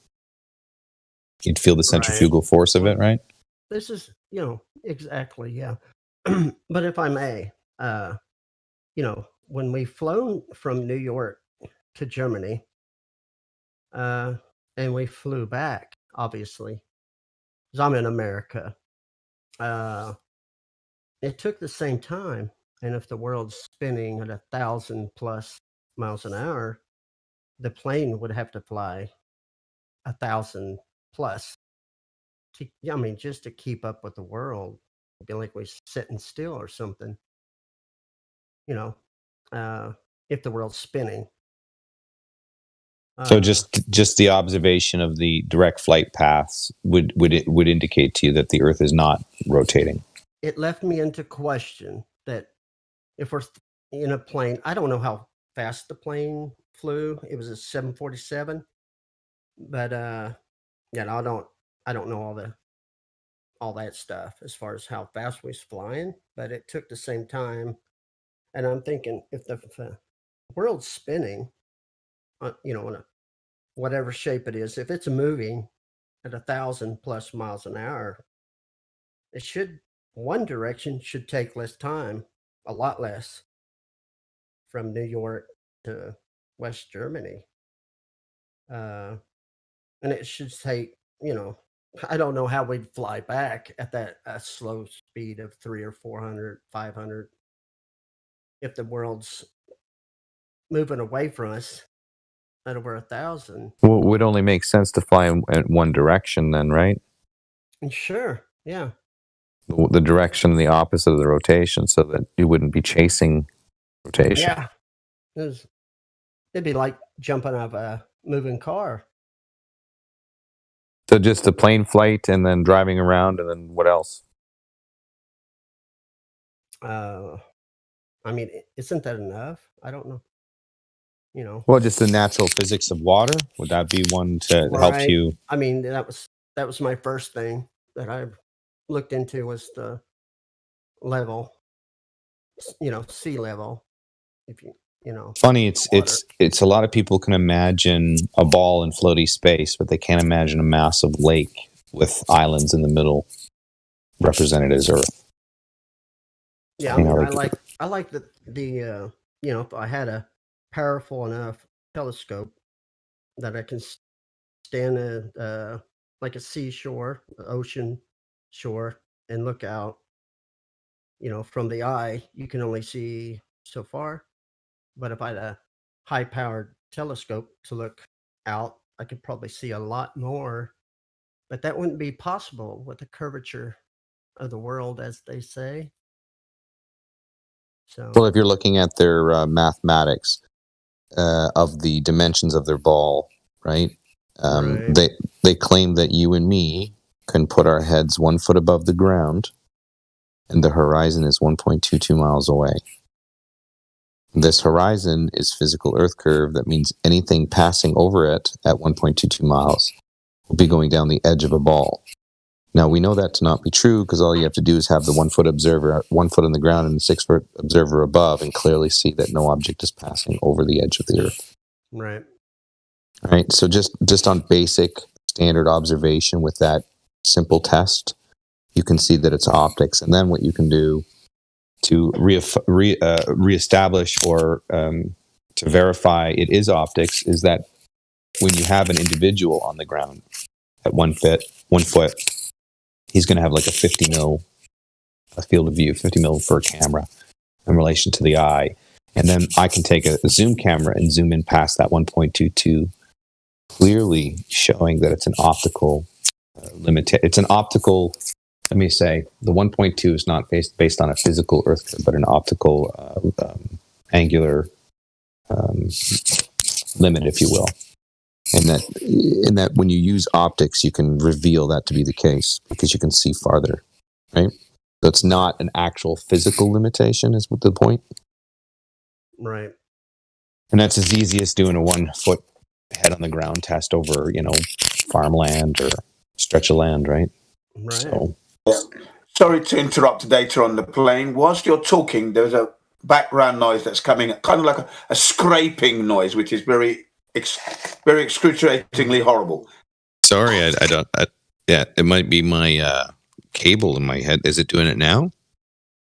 You'd feel the centrifugal force of it, right? This is, exactly, yeah. But if I may, when we flown from New York to Germany, and we flew back, obviously, because I'm in America, it took the same time. And if the world's spinning at 1,000+ miles an hour, the plane would have to fly 1,000+. Just to keep up with the world. It'd be like we're sitting still or something. If the world's spinning. So just the observation of the direct flight paths would indicate to you that the Earth is not rotating. It left me into question that if we're in a plane, I don't know how fast the plane flew. It was a 747, but I don't know all that stuff as far as how fast we was flying, but it took the same time. And I'm thinking, if the world's spinning, in a whatever shape it is, if it's moving at 1,000+ miles an hour, one direction should take less time, a lot less, from New York to West Germany. And it should take, I don't know how we'd fly back at that slow speed of 300 or 400, 500. If the world's moving away from us at over 1,000. Well, it would only make sense to fly in one direction then, right? Sure, yeah. The direction, the opposite of the rotation, so that you wouldn't be chasing rotation. Yeah. It'd be like jumping out of a moving car. So just the plane flight and then driving around, and then what else? I mean, isn't that enough? I don't know. You know. Well, just the natural physics of water. Would that be one to help you? I mean, that was my first thing that I looked into was the level. You know, sea level. If you know. Funny, it's a lot of people can imagine a ball in floaty space, but they can't imagine a massive lake with islands in the middle represented as Earth. Yeah, I mean, I like the you know, if I had a powerful enough telescope that I can stand at like a seashore, ocean shore, and look out. You know, from the eye, you can only see so far. But if I had a high-powered telescope to look out, I could probably see a lot more. But that wouldn't be possible with the curvature of the world, as they say. So, well, if you're looking at their mathematics of the dimensions of their ball, right? They claim that you and me can put our heads 1 foot above the ground, and the horizon is 1.22 miles away. This horizon is physical Earth curve. That means anything passing over it at 1.22 miles will be going down the edge of a ball. Now, we know that to not be true because all you have to do is have the 1 foot observer, 1 foot on the ground, and the 6 foot observer above, and clearly see that no object is passing over the edge of the Earth. Right. Right. So just on basic standard observation with that simple test, you can see that it's optics. And then what you can do to reestablish or to verify it is optics is that when you have an individual on the ground at 1 foot, he's going to have like a 50 mil a field of view, 50 mil for a camera in relation to the eye. And then I can take a zoom camera and zoom in past that 1.22, clearly showing that it's an optical it's an optical, let me say, the 1.2 is not based on a physical Earth curve, but an optical angular limit, if you will. And that when you use optics, you can reveal that to be the case because you can see farther, right? So it's not an actual physical limitation, is the point. Right. And that's as easy as doing a 1 foot head on the ground test over, farmland or stretch of land, right? Right. So, sorry to interrupt the data on the plane. Whilst you're talking, there's a background noise that's coming, kind of like a scraping noise, which is very excruciatingly horrible. sorry, I don't. Yeah, it might be my cable in my head. Is it doing it now?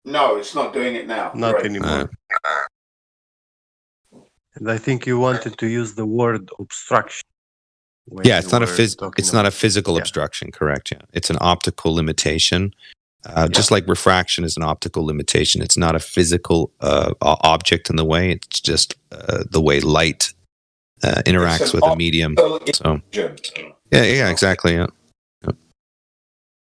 No, it's not doing it now. Not anymore. And I think you wanted to use the word obstruction. Yeah, it's not a physical obstruction, correct? Yeah, it's an optical limitation. Just like refraction is an optical limitation, it's not a physical object in the way. It's just the way light interacts with a medium. So, yeah, exactly. Yeah.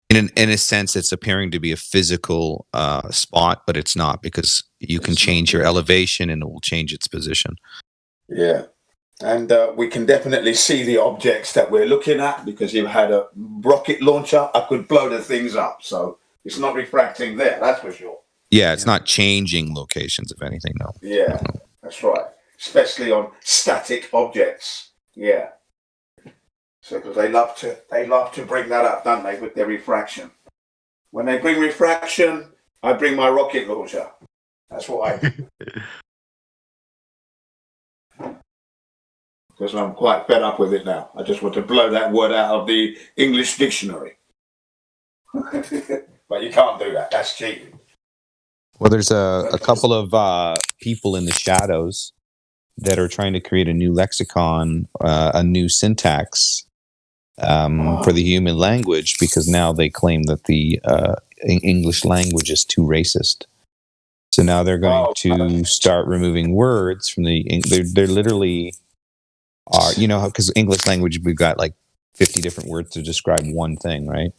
In a sense, it's appearing to be a physical spot, but it's not because you can change your elevation and it will change its position. Yeah. And we can definitely see the objects that we're looking at because you've had a rocket launcher. I could blow the things up. So it's not refracting there, that's for sure. Yeah, it's not changing locations, if anything, no. Yeah, that's right. Especially on static objects. Yeah. So because they love to bring that up, don't they, with their refraction. When they bring refraction, I bring my rocket launcher. That's what I do. Because I'm quite fed up with it now. I just want to blow that word out of the English dictionary. But you can't do that. That's cheating. Well, there's a couple of people in the shadows that are trying to create a new lexicon, a new syntax for the human language, because now they claim that the English language is too racist. So now they're going to start removing words from the. They're literally are, because English language, we've got like 50 different words to describe one thing, right?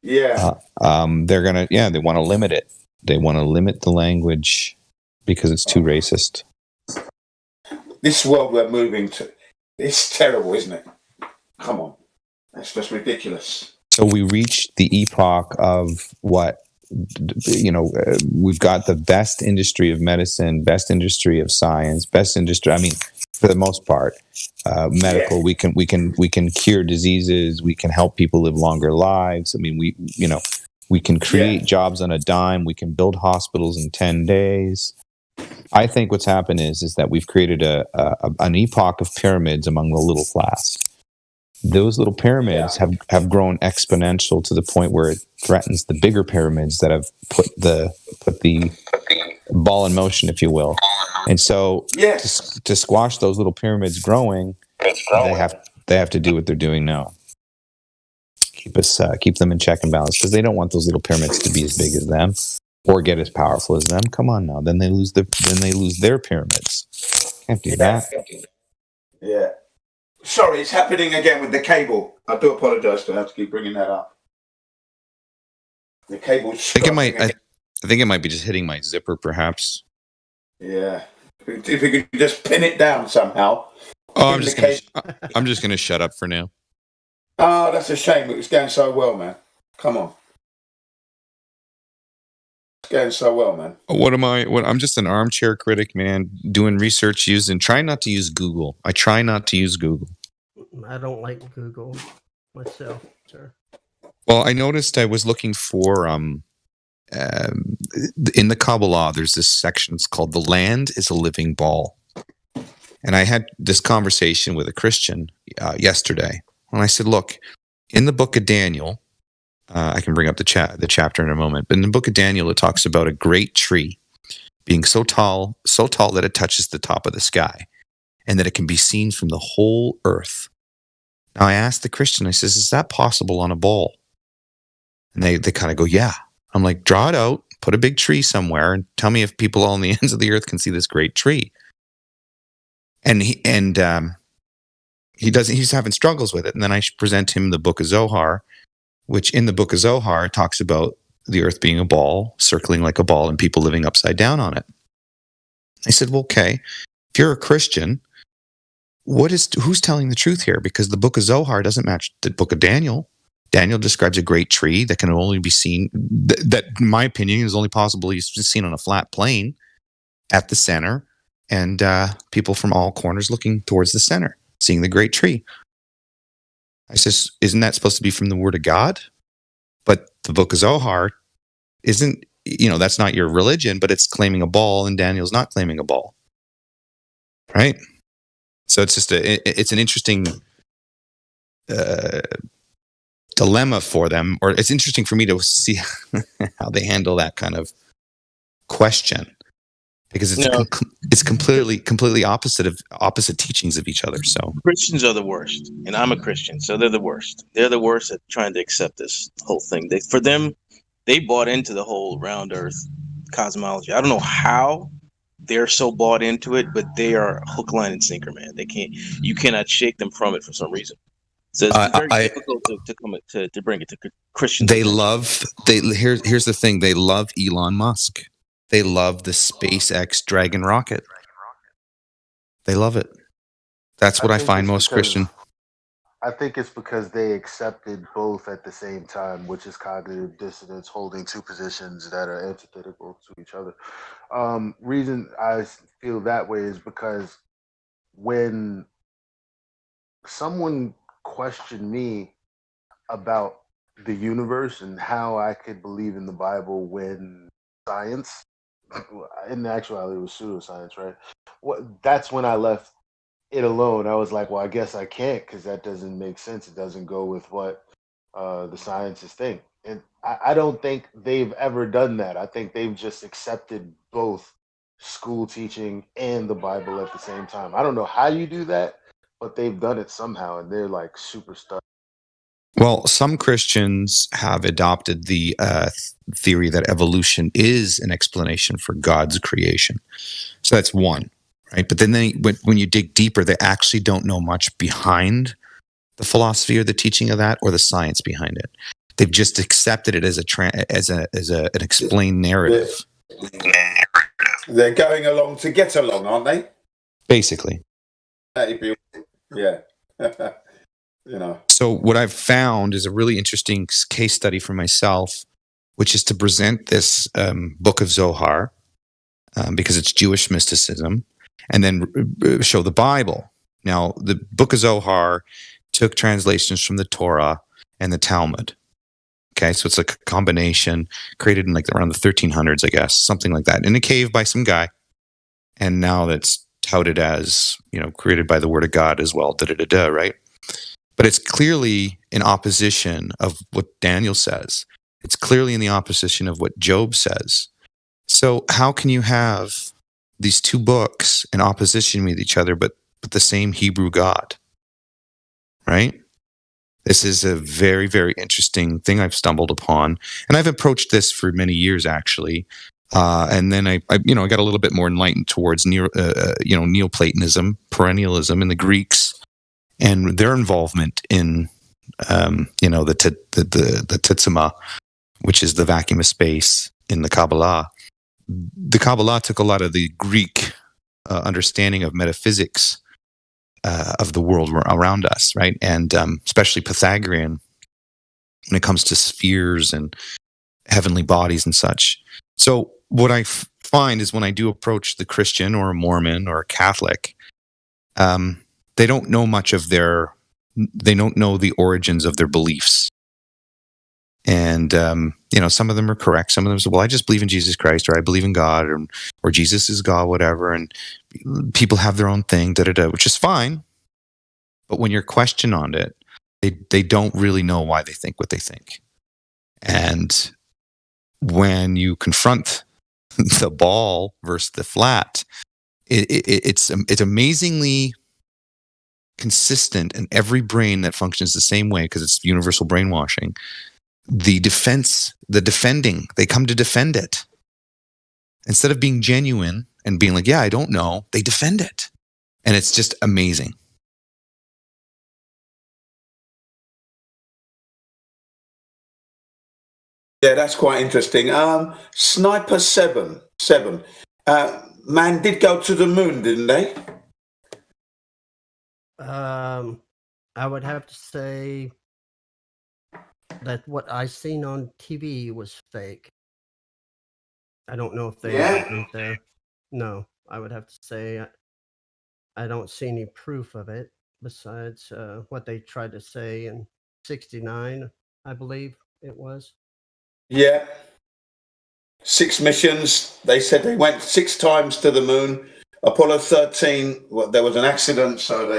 Yeah. They're gonna, they want to limit it. They want to limit the language because it's too racist. This world we're moving to, it's terrible, isn't it? Come on. That's just ridiculous. So we reached the epoch of what we've got the best industry of medicine, best industry of science, best industry. I mean, for the most part, medical. We can cure diseases. We can help people live longer lives. I mean, we can create jobs on a dime. We can build hospitals in 10 days. I think what's happened is that we've created an epoch of pyramids among the little class. Those little pyramids have grown exponential to the point where it threatens the bigger pyramids that have put the ball in motion, if you will. And so to squash those little pyramids growing, they have to do what they're doing now. Keep them in check and balance, because they don't want those little pyramids to be as big as them or get as powerful as them. Come on now, then they lose their pyramids. Can't do that. Yeah. Sorry, it's happening again with the cable. I do apologise to have to keep bringing that up. The cable. I think it might be just hitting my zipper, perhaps. Yeah. If you could just pin it down somehow. Oh, I'm just gonna shut up for now. Oh, that's a shame. It was going so well, man. Come on. It's going so well, man. I'm just an armchair critic, man, doing research trying not to use Google. I try not to use Google. I don't like Google myself, sir. Well, I noticed I was looking for in the Kabbalah, there's this section, it's called "The Land is a Living Ball." And I had this conversation with a Christian yesterday. And I said, look, in the book of Daniel, I can bring up the chapter in a moment, but in the book of Daniel, it talks about a great tree being so tall that it touches the top of the sky, and that it can be seen from the whole earth. Now, I asked the Christian, I says, is that possible on a ball? And they kind of go, yeah. I'm like, draw it out, put a big tree somewhere, and tell me if people on the ends of the earth can see this great tree. And he's having struggles with it. And then I present him the book of Zohar, which in the book of Zohar talks about the earth being a ball, circling like a ball, and people living upside down on it. I said, well, okay, if you're a Christian, who's telling the truth here? Because the book of Zohar doesn't match the book of Daniel. Daniel describes a great tree that can only be seen, that in my opinion is only possible seen on a flat plane at the center, and people from all corners looking towards the center, seeing the great tree. I says, isn't that supposed to be from the word of God? But the book of Zohar isn't, that's not your religion, but it's claiming a ball, and Daniel's not claiming a ball. Right? So it's just it's an interesting dilemma for them, or it's interesting for me to see how they handle that kind of question, because it's completely opposite teachings of each other. So Christians are the worst, and I'm a Christian, so they're the worst. They're the worst at trying to accept this whole thing. They bought into the whole round Earth cosmology. I don't know how they're so bought into it, but they are hook, line, and sinker, man. You cannot shake them from it for some reason. So it's very difficult to bring it to Christians. Here's the thing. They love Elon Musk. They love the SpaceX Dragon rocket. They love it. That's what I find most Christian. I think it's because they accepted both at the same time, which is cognitive dissonance, holding two positions that are antithetical to each other. Reason I feel that way is because when someone questioned me about the universe and how I could believe in the Bible when science, in actuality, it was pseudoscience, right? That's when I left it alone. I was like, well, I guess I can't, because that doesn't make sense. It doesn't go with what the scientists think. And I don't think they've ever done that. I think they've just accepted both school teaching and the Bible at the same time. I don't know how you do that, but they've done it somehow, and they're like super stuck. Well, some Christians have adopted the theory that evolution is an explanation for God's creation. So that's one, right? But then when you dig deeper, they actually don't know much behind the philosophy or the teaching of that, or the science behind it. They've just accepted it as an explained narrative. They're going along to get along, aren't they? Basically. Yeah. So what I've found is a really interesting case study for myself which is to present this book of Zohar, because it's Jewish mysticism, and then show the Bible. Now, the book of Zohar took translations from the Torah and the Talmud. Okay, so it's like a combination created in like around the 1300s, I guess, something like that, in a cave by some guy. And now that's touted as, created by the word of God as well, right? But it's clearly in opposition of what Daniel says. It's clearly in the opposition of what Job says. So how can you have these two books in opposition with each other, but the same Hebrew God, right? This is a very, very interesting thing I've stumbled upon, and I've approached this for many years, actually. And then I got a little bit more enlightened towards Neoplatonism, perennialism, and the Greeks, and their involvement in, the Tzitzima, which is the vacuum of space in the Kabbalah. The Kabbalah took a lot of the Greek understanding of metaphysics of the world around us, right? And especially Pythagorean when it comes to spheres and heavenly bodies and such. So what I find is when I do approach the Christian or a Mormon or a Catholic, they don't know much of they don't know the origins of their beliefs. And, some of them are correct. Some of them say, well, I just believe in Jesus Christ, or I believe in God, or Jesus is God, whatever. And people have their own thing, which is fine. But when you're questioned on it, they don't really know why they think what they think. And when you confront the ball versus the flat, it's amazingly consistent in every brain that functions the same way, because it's universal brainwashing. The defending, they come to defend it. Instead of being genuine and being like, yeah, I don't know, they defend it. And it's just amazing. Yeah, that's quite interesting. Sniper 7. Man did go to the moon, didn't they? I would have to say that what I seen on TV was fake. I don't know if they went there. No, I would have to say I don't see any proof of it besides what they tried to say in '69, I believe it was. Yeah. 6 missions. They said they went 6 times to the moon. Apollo 13, there was an accident, so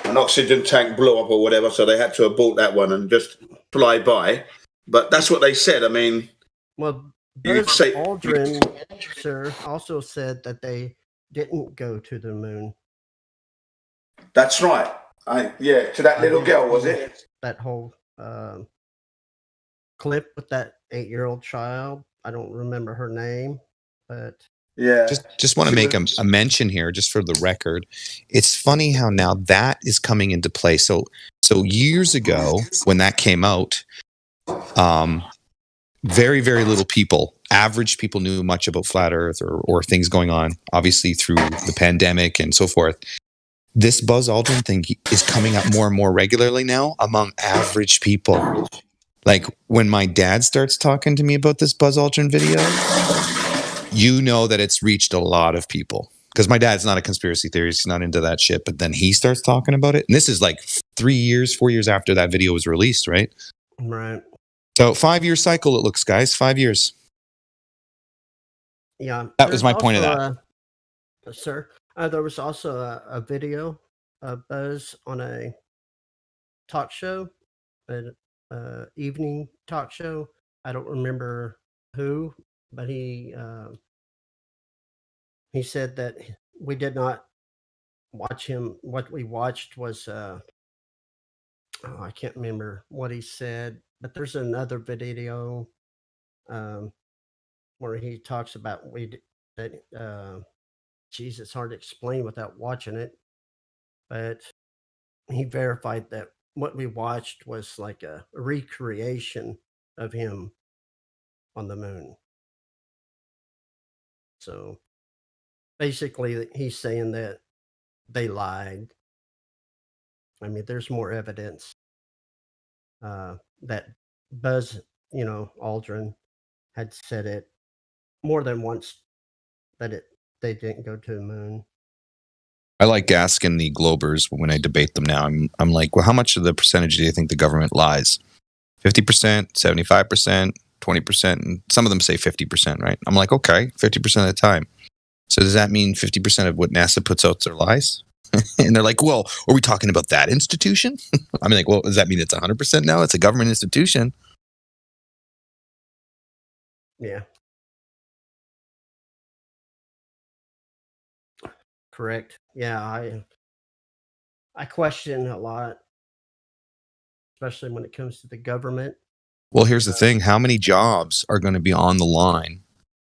an oxygen tank blew up or whatever, so they had to abort that one and just fly by. But that's what they said. I mean, well, Buzz Aldrin, sir, also said that they didn't go to the moon. That's right. To that little girl, was it? That whole clip with that 8-year-old child. I don't remember her name, but yeah. Just want to make a mention here, just for the record. It's funny how now that is coming into play. So years ago, when that came out, very, very little people, average people, knew much about flat Earth or things going on, obviously through the pandemic and so forth. This Buzz Aldrin thing is coming up more and more regularly now among average people. Like when my dad starts talking to me about this Buzz Aldrin video, you know that it's reached a lot of people. Because my dad's not a conspiracy theorist, he's not into that shit. But then he starts talking about it. And this is like 4 years after that video was released, right? Right. So 5-year cycle, it looks, guys. 5 years. Yeah. That was my point of that. Sir, there was also a video of Buzz on a talk show, an evening talk show. I don't remember who, but he said that we did not watch him. What we watched was I can't remember what he said, but there's another video where he talks about geez, it's hard to explain without watching it, but he verified that what we watched was like a recreation of him on the moon. So basically, he's saying that they lied. I mean, there's more evidence that Buzz, Aldrin had said it more than once that they didn't go to the moon. I like asking the Globers when I debate them now. I'm like, well, how much of the percentage do you think the government lies? 50%, 75%, 20%, and some of them say 50%, right? I'm like, okay, 50% of the time. So does that mean 50% of what NASA puts out are lies? And they're like, well, are we talking about that institution? I'm like, well, does that mean it's 100% now? It's a government institution. Yeah. Correct. Yeah, I question a lot, especially when it comes to the government. Well, here's the thing. How many jobs are going to be on the line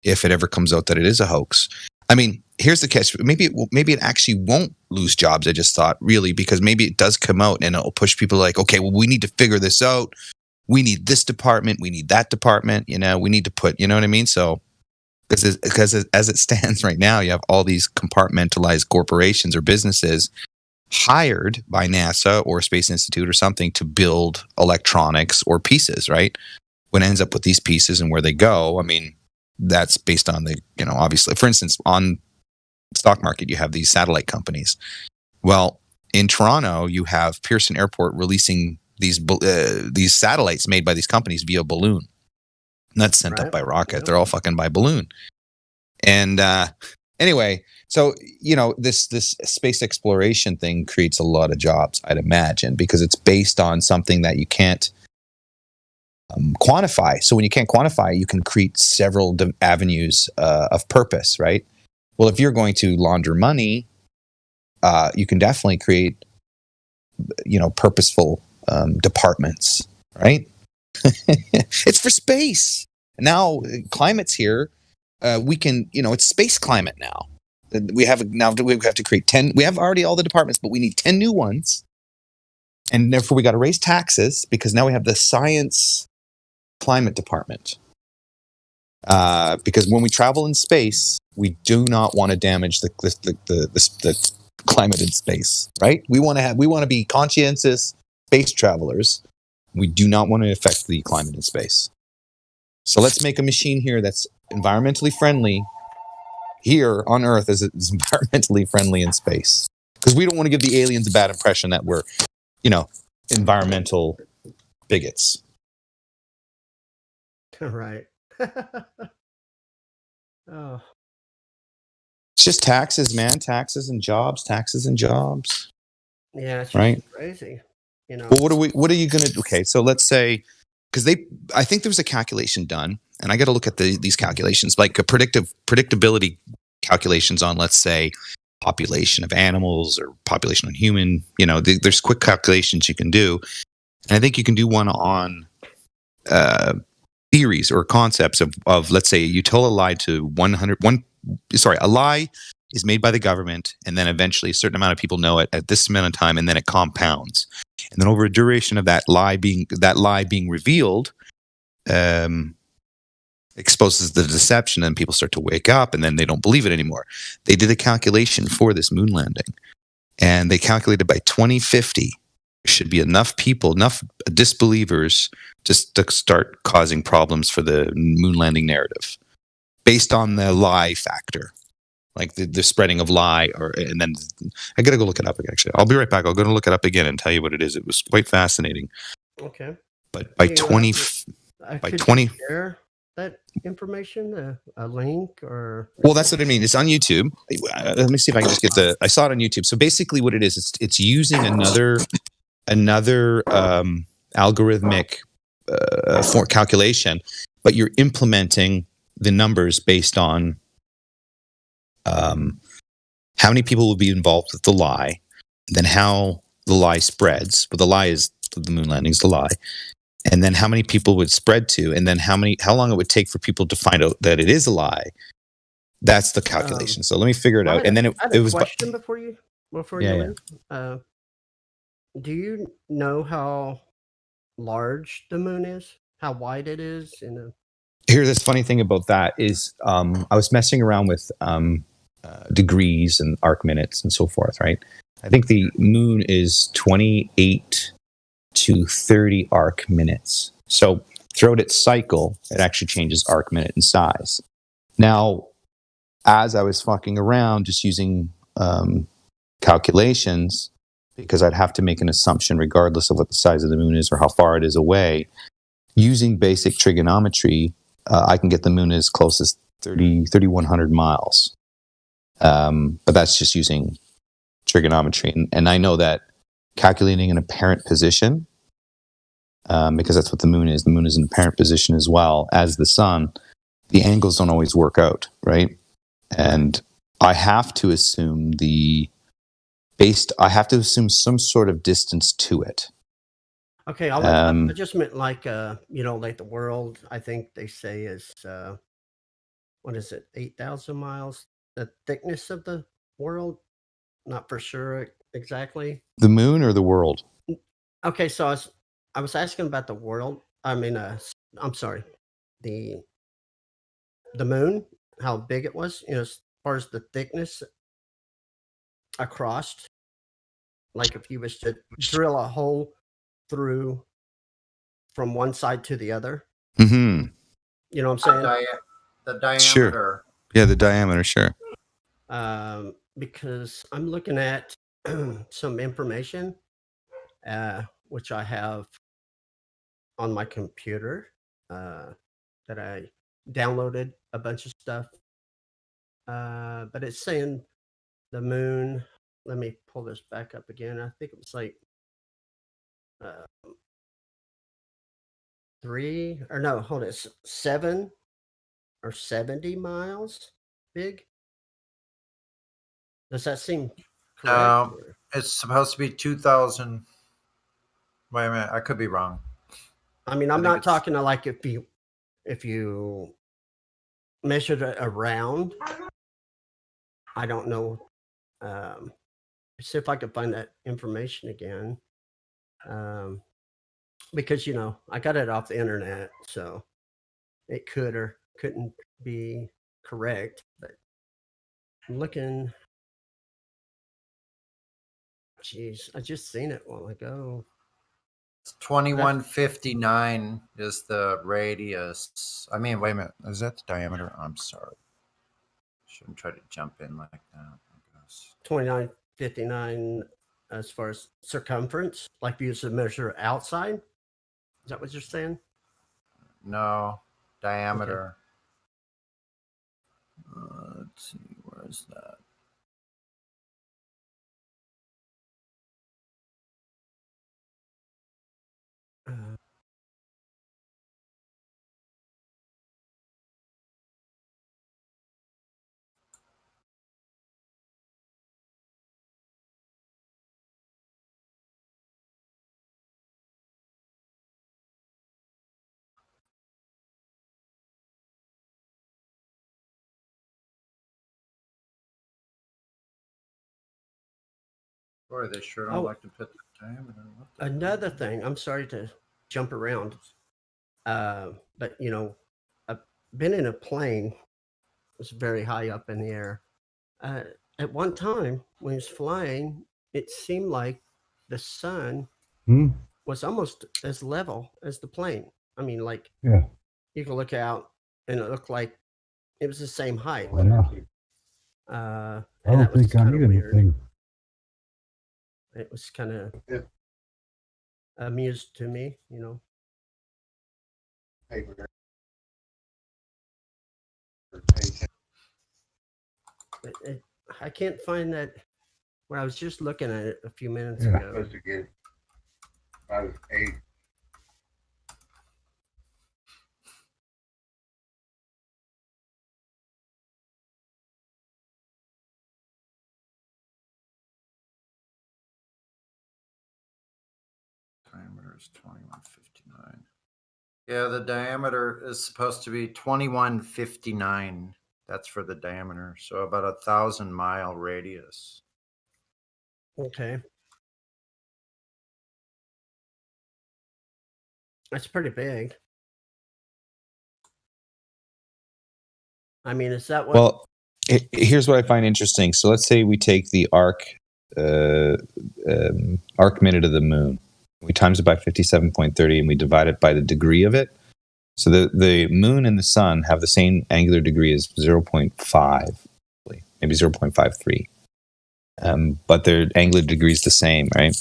if it ever comes out that it is a hoax? I mean, here's the catch. Maybe it actually won't lose jobs, I just thought, really, because maybe it does come out and it'll push people like, okay, well, we need to figure this out. We need this department. We need that department. You know, we need to put, you know what I mean? So, because as it stands right now, you have all these compartmentalized corporations or businesses hired by NASA or Space Institute or something to build electronics or pieces, right? When it ends up with these pieces and where they go, I mean, that's based on the, you know, obviously, for instance, on the stock market, you have these satellite companies. Well, in Toronto, you have Pearson Airport releasing these satellites made by these companies via balloon. Not sent up by rocket. They're all fucking by balloon. And anyway, so, you know, this space exploration thing creates a lot of jobs, I'd imagine, because it's based on something that you can't quantify. So when you can't quantify, you can create several avenues of purpose, right? Well, if you're going to launder money, you can definitely create, you know, purposeful departments, right? It's for space. Now, climate's here. We can, you know, it's space climate now. We have to create 10. We have already all the departments, but we need 10 new ones. And therefore, we got to raise taxes because now we have the science climate department. Because when we travel in space, we do not want to damage the climate in space, right? We want to be conscientious space travelers. We do not want to affect the climate in space. So let's make a machine here that's environmentally friendly here on Earth as it's environmentally friendly in space. Because we don't want to give the aliens a bad impression that we're, you know, environmental bigots. Right. Oh. It's just taxes, man. Taxes and jobs. Yeah, it's right. Crazy. You know. Well, what are you going to do? Okay, so let's say, because I think there was a calculation done, and I got to look at these calculations, like a predictability calculations on, let's say, population of animals or population of human. You know, there's quick calculations you can do, and I think you can do one on theories or concepts of let's say you tell a lie to a lie is made by the government, and then eventually a certain amount of people know it at this amount of time, and then it compounds. And then over a duration of that lie being revealed, exposes the deception, and people start to wake up, and then they don't believe it anymore. They did a calculation for this moon landing, and they calculated by 2050 there should be enough disbelievers just to start causing problems for the moon landing narrative, based on the lie factor. Like the spreading of lie, and then I gotta go look it up again. Actually, I'll be right back. I'll go to look it up again and tell you what it is. It was quite fascinating. Okay. But by 20 share that information, a link or. Well, that's what I mean. It's on YouTube. Let me see if I can just get I saw it on YouTube. So basically, what it is, it's using another algorithmic for calculation, but you're implementing the numbers based on how many people will be involved with the lie, then how the lie spreads. But the lie is the moon landing's the lie, and then how many people would spread to, and then how long it would take for people to find out that it is a lie. That's the calculation. So let me figure it out. And then it was. Question before you leave. Do you know how large the moon is? How wide it is? Here, this funny thing about that is, I was messing around with degrees and arc minutes and so forth, right? I think the moon is 28 to 30 arc minutes. So throughout its cycle, it actually changes arc minute and size. Now, as I was fucking around just using calculations, because I'd have to make an assumption regardless of what the size of the moon is or how far it is away, using basic trigonometry, I can get the moon as close as 3,100 miles. But that's just using trigonometry. And I know that calculating an apparent position, because that's what the moon is an apparent position as well as the sun, the angles don't always work out, right? And I have to assume some sort of distance to it. Okay, I just meant like like the world. I think they say is what is it, 8,000 miles? The thickness of the world. Not for sure exactly. The moon or the world? Okay, so I was asking about the world. I mean, I'm sorry, the moon, how big it was. As far as the thickness across. Like if you was to drill a hole through from one side to the other. Mm-hmm. You know what I'm saying? The diameter. Sure. Yeah, the diameter, sure. Because I'm looking at some information, which I have on my computer, that I downloaded a bunch of stuff. But it's saying the moon. Let me pull this back up again. I think it was like 7 or 70 miles big. Does that seem correct? It's supposed to be 2,000. Wait a minute, I could be wrong. I mean, I'm not talking to like if you measured it around. I don't know. See if I can find that information again. Because I got it off the internet, so it could or couldn't be correct. But I'm looking. Jeez, I just seen it a while ago. 2159 is the radius. I mean, wait a minute. Is that the diameter? I'm sorry. Shouldn't try to jump in like that. 2959 as far as circumference, like if you used to measure outside. Is that what you're saying? No, diameter. Okay. Let's see, where is that? Boy, they sure don't like to put the diameter. Another thing, I'm sorry to jump around, but I've been in a plane. It was very high up in the air. At one time, when he was flying, it seemed like the sun was almost as level as the plane. I mean, like you could look out and it looked like it was the same height. I don't think I need anything. It was kind of amused to me, I can't find that. When I was just looking at it a few minutes ago. I was 8. Diameter is 2159. Yeah, the diameter is supposed to be 2159. That's for the diameter. So about 1,000-mile radius. Okay. That's pretty big. I mean, is that what? Well, here's what I find interesting. So let's say we take the arc minute of the moon. We times it by 57.30 and we divide it by the degree of it. So the moon and the sun have the same angular degree as 0.5, maybe 0.53. But their angular degree is the same, right?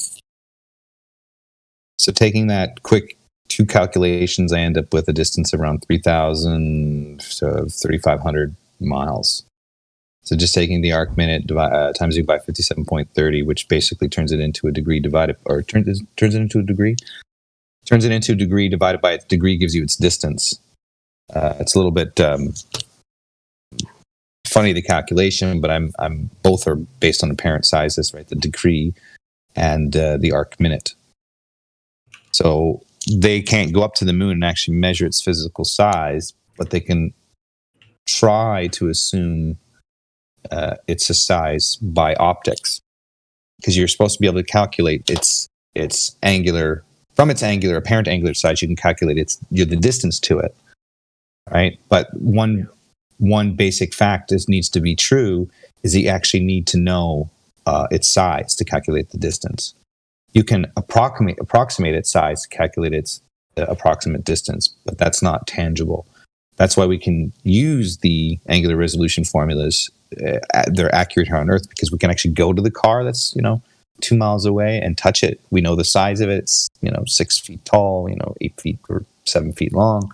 So taking that quick 2 calculations, I end up with a distance around 3,000 to 3,500 miles. So just taking the arc minute times it by 57.30, which basically turns it into a degree divided, or turns it into a degree? Turns it into a degree divided by its degree gives you its distance. It's a little bit funny, the calculation, but I'm both are based on apparent sizes, right? The degree and the arc minute. So they can't go up to the moon and actually measure its physical size, but they can try to assume it's a size by optics, because you're supposed to be able to calculate its angular. From its apparent angular size, you can calculate the distance to it, right? But one basic fact needs to be true is you actually need to know its size to calculate the distance. You can approximate its size to calculate its approximate distance, but that's not tangible. That's why we can use the angular resolution formulas. They're accurate here on Earth because we can actually go to the car that's 2 miles away and touch it. We know the size of it. It's 6 feet tall, 8 feet or 7 feet long,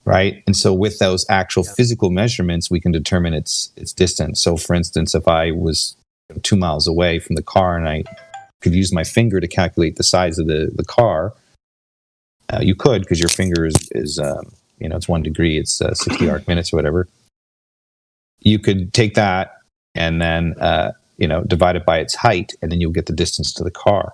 right? And so with those actual physical measurements, we can determine its distance. So for instance, if I was 2 miles away from the car and I could use my finger to calculate the size of the car, you could, because your finger is it's 1 degree, it's 60 arc minutes or whatever. You could take that and then divide it by its height, and then you'll get the distance to the car.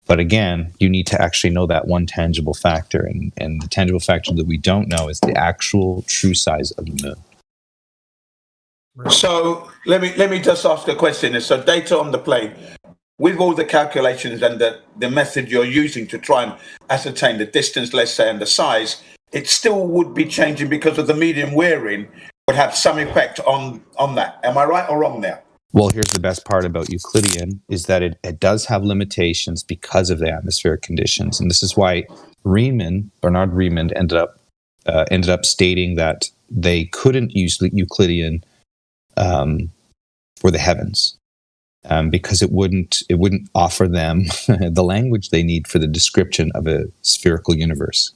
But again, you need to actually know that one tangible factor, and the tangible factor that we don't know is the actual true size of the moon. So let me just ask a question. So data on the plane, with all the calculations and the method you're using to try and ascertain the distance, let's say, and the size, it still would be changing because of the medium we're in, would have some effect on that. Am I right or wrong there? Well, here's the best part about Euclidean is that it does have limitations because of the atmospheric conditions. And this is why Bernard Riemann ended up stating that they couldn't use Euclidean for the heavens because it wouldn't offer them the language they need for the description of a spherical universe.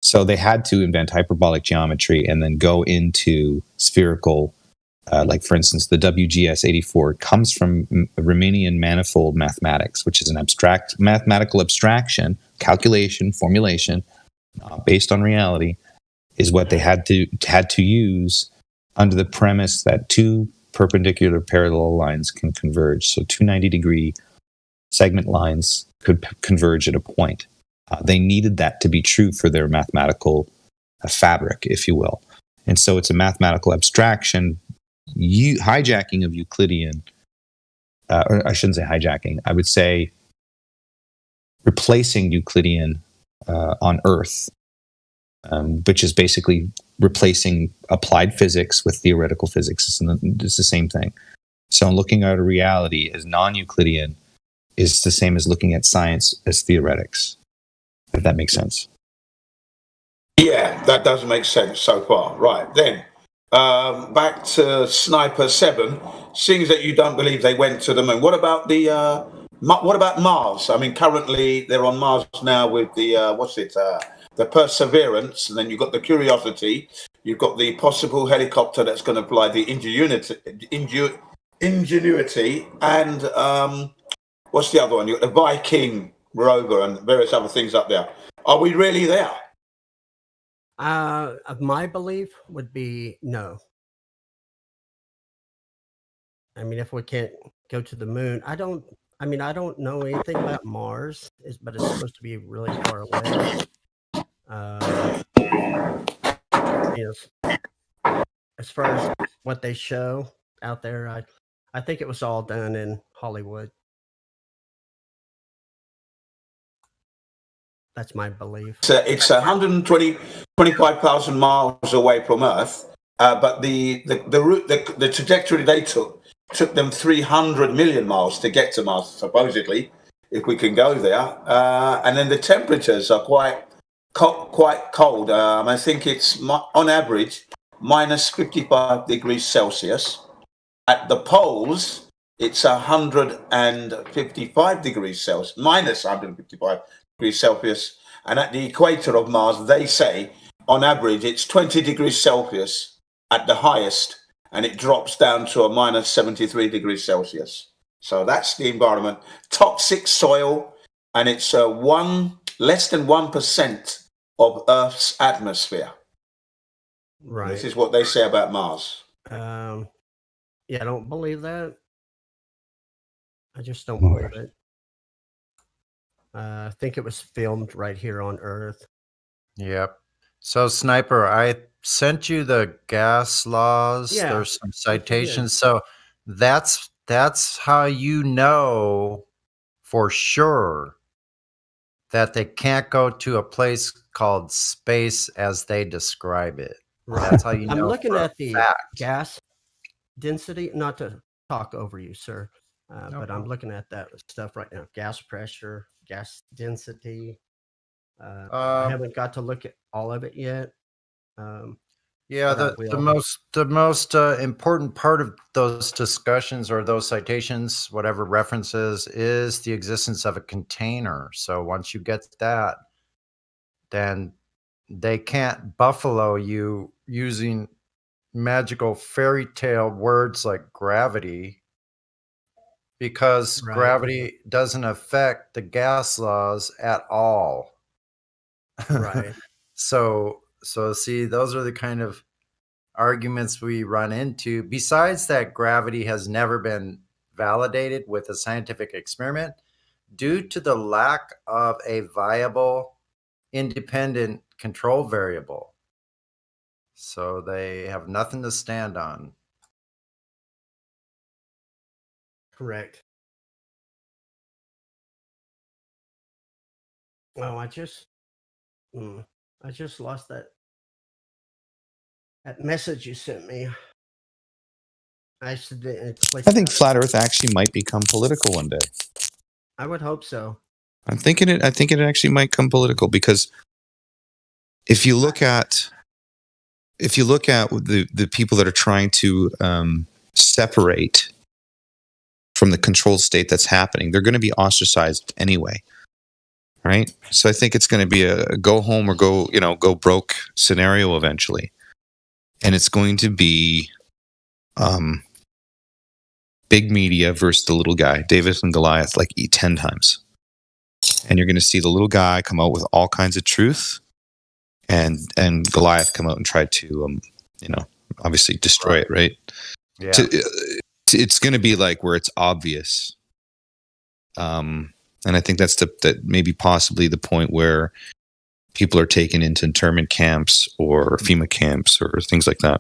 So they had to invent hyperbolic geometry and then go into spherical. Like, for instance, the WGS-84 comes from Riemannian manifold mathematics, which is an abstract mathematical abstraction, calculation, formulation, based on reality, is what they had to use under the premise that 2 perpendicular parallel lines can converge. So 2 90-degree segment lines could converge at a point. They needed that to be true for their mathematical fabric, if you will. And so it's a mathematical abstraction, hijacking of Euclidean, or I shouldn't say hijacking, I would say replacing Euclidean on Earth, which is basically replacing applied physics with theoretical physics. It's the same thing. So looking at a reality as non-Euclidean is the same as looking at science as theoretics, if that makes sense. Yeah, that does make sense so far. Right, then. Back to Sniper 7, seeing that you don't believe they went to the moon. What about what about Mars? I mean, currently they're on Mars now with the the Perseverance, and then you've got the Curiosity, you've got the possible helicopter that's going to fly the Ingenuity, and what's the other one? You've got the Viking rover and various other things up there. Are we really there? My belief would be no. I mean, if we can't go to the moon, I don't know anything about Mars, but it's supposed to be really far away. As far as what they show out there, I think it was all done in Hollywood. That's my belief. It's 125,000 miles away from Earth, but the route, the trajectory they took them 300 million miles to get to Mars, supposedly, if we can go there. And then the temperatures are quite quite cold. I think it's on average minus 55 degrees Celsius. At the poles, it's 155 degrees Celsius, minus 155 degrees Celsius. And at the equator of Mars, they say on average it's 20 degrees Celsius at the highest, and it drops down to a minus 73 degrees Celsius. So that's the environment. Toxic soil, and it's less than 1% of Earth's atmosphere. Right. This is what they say about Mars. Yeah, I don't believe that. I just don't believe it. I think it was filmed right here on Earth. Yep. So, Sniper, I sent you the gas laws. Yeah, There's some yes, you did. citations. So that's how you know for sure that they can't go to a place called space as they describe it. That's how you know. I'm looking for a at the fact. gas density, not to talk over you, sir, but I'm problem. looking at that stuff right now. Gas pressure, gas density. I haven't got to look at all of it yet. Yeah, but I the will. most important part of those discussions or those citations, whatever references, is the existence of a container. So once you get that, then they can't buffalo you using magical fairy tale words like gravity, because Right. gravity doesn't affect the gas laws at all. Right. So see, those are the kind of arguments we run into. Besides that, gravity has never been validated with a scientific experiment due to the lack of a viable independent control variable. So they have nothing to stand on. Correct. Oh, I just lost that message you sent me. I accidentally clicked. I think flat Earth actually might become political one day. I would hope so. I think it actually might come political, because if you look at the people that are trying to separate from the controlled state that's happening, they're going to be ostracized anyway, right? So I think it's going to be a go home or go broke scenario eventually, and it's going to be big media versus the little guy, David and Goliath, like 10 times. And you're going to see the little guy come out with all kinds of truth, and Goliath come out and try to, obviously destroy it, right? Yeah. It's going to be like where it's obvious. And I think that's that maybe possibly the point where people are taken into internment camps or FEMA camps or things like that.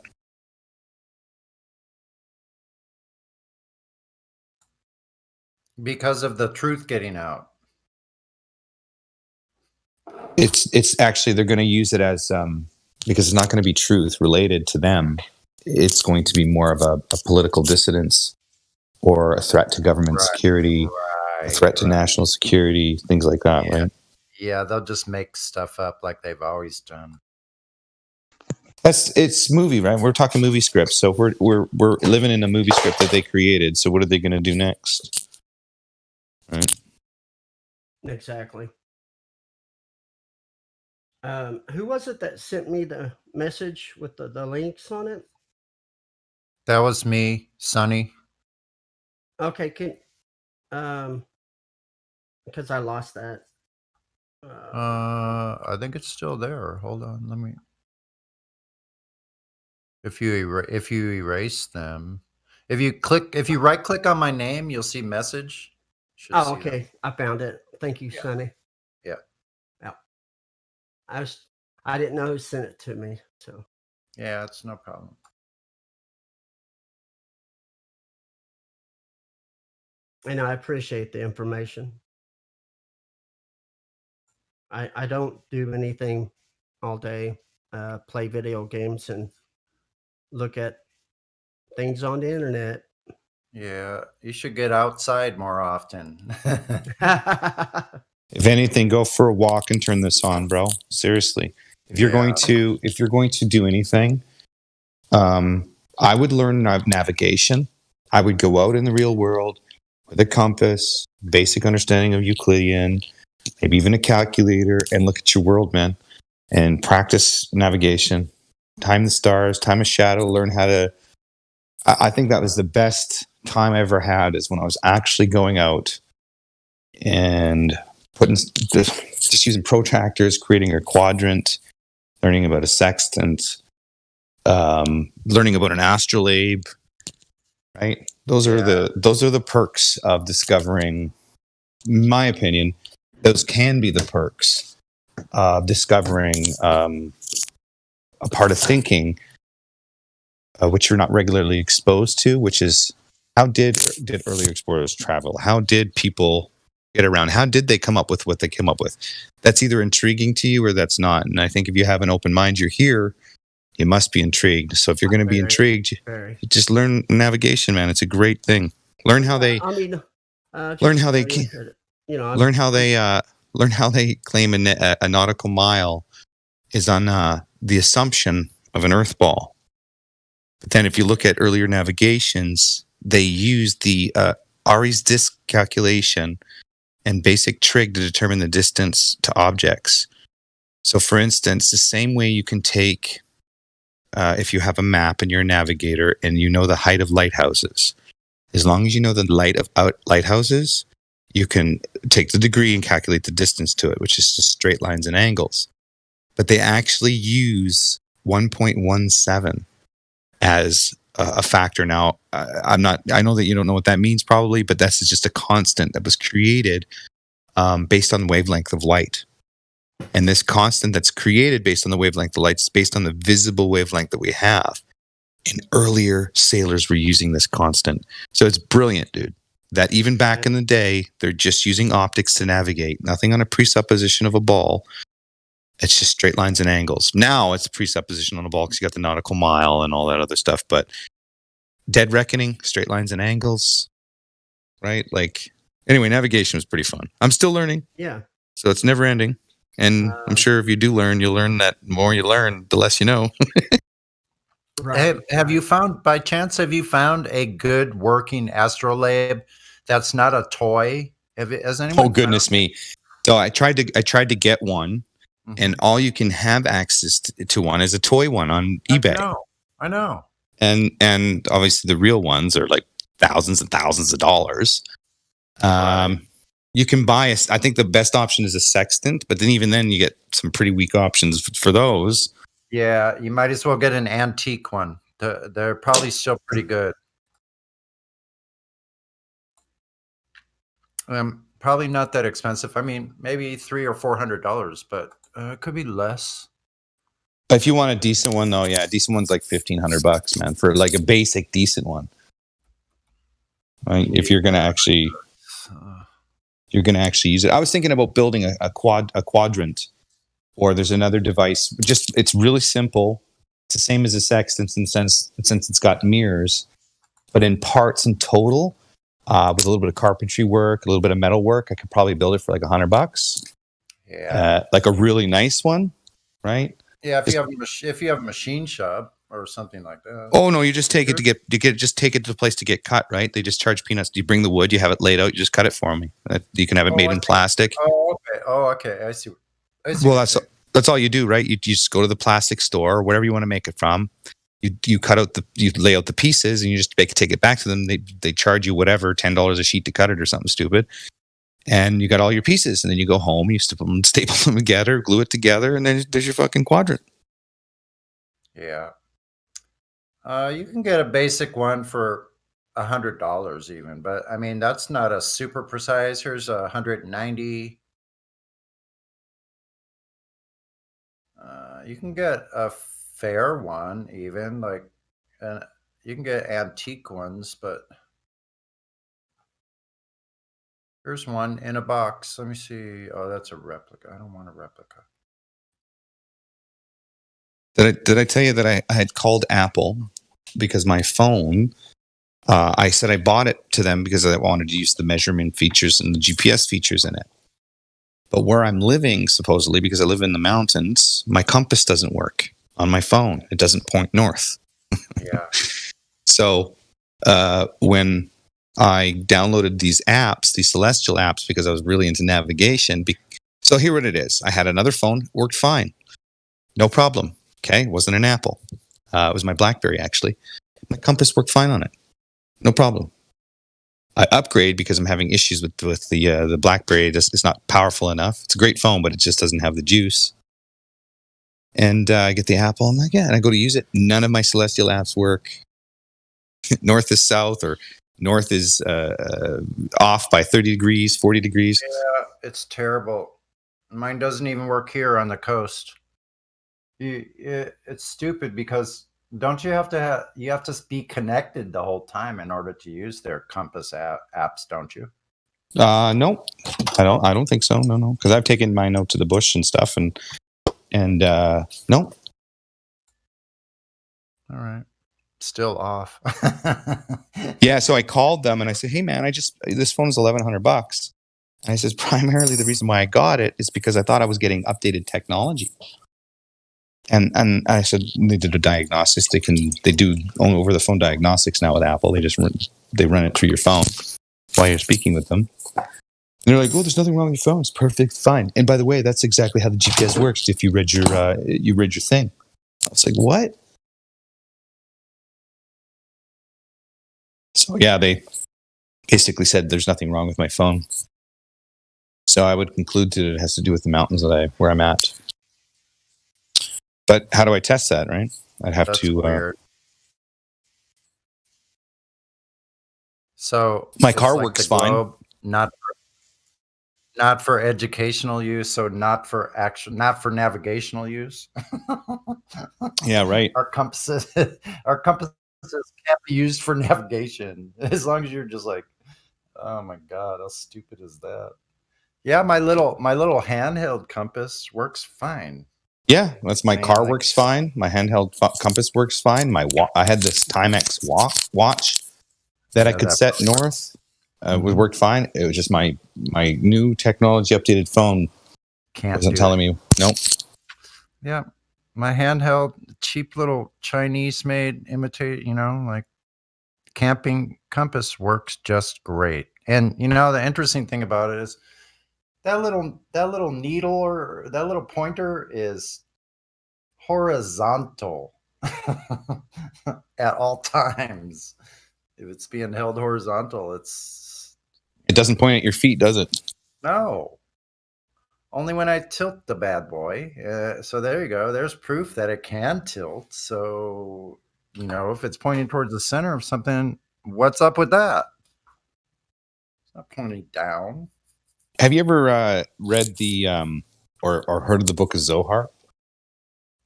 Because of the truth getting out. It's actually, they're going to use it as because it's not going to be truth related to them. It's going to be more of a political dissidence or a threat to government security, a threat to national security, things like that, right? Yeah, they'll just make stuff up like they've always done. It's movie, right? We're talking movie scripts, so we're living in a movie script that they created. So what are they going to do next? Right? Exactly. Who was it that sent me the message with the links on it? That was me, Sonny. Okay, because I lost that. I think it's still there. Hold on, let me. If you erase them, if you right click on my name, you'll see message. Oh, okay, I found it. Thank you, Sonny. Yeah. Yeah. I didn't know who sent it to me, so. Yeah, it's no problem. And I appreciate the information. I don't do anything all day, play video games and look at things on the internet. Yeah, you should get outside more often. If anything, go for a walk and turn this on, bro. Seriously. If you're going to do anything, I would learn navigation. I would go out in the real world with a compass, basic understanding of Euclidean, maybe even a calculator, and look at your world, man, and practice navigation. Time the stars, time a shadow, learn how to. I think that was the best time I ever had, is when I was actually going out and putting just using protractors, creating a quadrant, learning about a sextant, learning about an astrolabe, right? Those are the perks of discovering. In my opinion, those can be the perks of discovering a part of thinking which you're not regularly exposed to, which is how did earlier explorers travel? How did people get around? How did they come up with what they came up with? That's either intriguing to you or that's not. And I think if you have an open mind, you're here, you must be intrigued. So if you're going to be intrigued, just learn navigation, man. It's a great thing. Learn how they learn how they claim a nautical mile is on the assumption of an earth ball. But then if you look at earlier navigations, they use the Ari's disk calculation and basic trig to determine the distance to objects. So for instance, the same way you can take, if you have a map and you're a navigator and you know the height of lighthouses, as long as you know the light of lighthouses, you can take the degree and calculate the distance to it, which is just straight lines and angles. But they actually use 1.17 as a factor. Now, I know that you don't know what that means probably, but that's just a constant that was created based on the wavelength of light. And this constant that's created based on the wavelength of light is based on the visible wavelength that we have. And earlier sailors were using this constant. So it's brilliant, dude. That even back in the day, they're just using optics to navigate. Nothing on a presupposition of a ball. It's just straight lines and angles. Now it's a presupposition on a ball because you got the nautical mile and all that other stuff. But dead reckoning, straight lines and angles, right? Like, anyway, navigation was pretty fun. I'm still learning. Yeah. So it's never ending. And I'm sure if you do learn, you'll learn that the more you learn, the less you know. Have you found, by chance, a good working astrolabe that's not a toy? Has anyone? Oh, goodness me. So I tried to get one. And all you can have access to one is a toy one on eBay. I know. And obviously the real ones are like thousands and thousands of dollars. You can buy I think the best option is a sextant, but then even then you get some pretty weak options for those. Yeah, you might as well get an antique one. They're probably still pretty good. Probably not that expensive. I mean, maybe $300 or $400, but it could be less. But if you want a decent one, though, yeah, a decent one's like $1,500, man, for like a basic decent one. Right? If you're gonna actually use it. I was thinking about building a quadrant, or there's another device. It's really simple. It's the same as a sextant since it's got mirrors, but in parts and total, with a little bit of carpentry work, a little bit of metal work, I could probably build it for like $100. Yeah, like a really nice one, right? Yeah, if you have a machine shop or something like that. Oh no, you just take it to the place to get cut, right? They just charge peanuts. You bring the wood, you have it laid out, you just cut it for me. You can have it made in plastic. Oh, okay. I see. Well, that's all you do, right? You just go to the plastic store or whatever you want to make it from. You cut out you lay out the pieces and you just take it back to them. They charge you whatever, $10 a sheet to cut it or something stupid. And you got all your pieces, and then you go home, you staple them together, glue it together, and then there's your fucking quadrant. Yeah. You can get a basic one for $100 even, but I mean, that's not a super precise. Here's 190. You can get a fair one even, like, and you can get antique ones, but here's one in a box. Let me see. Oh, that's a replica. I don't want a replica. Did I tell you that I had called Apple because my phone, I said I bought it to them because I wanted to use the measurement features and the GPS features in it. But where I'm living, supposedly, because I live in the mountains, my compass doesn't work on my phone. It doesn't point north. Yeah. So when I downloaded these apps, these celestial apps, because I was really into navigation. So here what it is. I had another phone, worked fine. No problem. Okay, it wasn't an Apple. It was my BlackBerry, actually. My compass worked fine on it. No problem. I upgrade because I'm having issues with the BlackBerry. It's not powerful enough. It's a great phone, but it just doesn't have the juice. And I get the Apple. I'm like, yeah, and I go to use it. None of my celestial apps work. North is south, or north is off by 30 degrees, 40 degrees. Yeah, it's terrible. Mine doesn't even work here on the coast. It's stupid because don't you have to be connected the whole time in order to use their compass apps, don't you? No, I don't think so. No, because I've taken mine out to the bush and stuff, and no. All right, still off. Yeah, so I called them and I said, "Hey, man, this phone is $1,100." And I said, primarily the reason why I got it is because I thought I was getting updated technology. And I said, they did a diagnostics. They do over the phone diagnostics now with Apple. They run it through your phone while you're speaking with them. And they're like, "Oh, there's nothing wrong with your phone. It's perfect, fine." And by the way, that's exactly how the GPS works. If you read your thing, I was like, "What?" So yeah, they basically said there's nothing wrong with my phone. So I would conclude that it has to do with the mountains where I'm at. But how do I test that, right? I'd have to. Weird. So my car works fine. Not for educational use, so not for navigational use. Yeah, right. Our compasses can't be used for navigation as long as you're just like, oh my god, how stupid is that? Yeah, my little handheld compass works fine. Yeah, that's my car works fine. My handheld compass works fine. I had this Timex watch that I could set north. It worked fine. It was just my new technology updated phone wasn't telling me nope. Yeah, my handheld, cheap little Chinese made like camping compass works just great. And the interesting thing about it is that little needle or that little pointer is horizontal at all times. If it's being held horizontal, it doesn't point at your feet, does it? No. Only when I tilt the bad boy. So there you go. There's proof that it can tilt. So, if it's pointing towards the center of something, what's up with that? It's not pointing down. Have you ever read the or heard of the book of Zohar?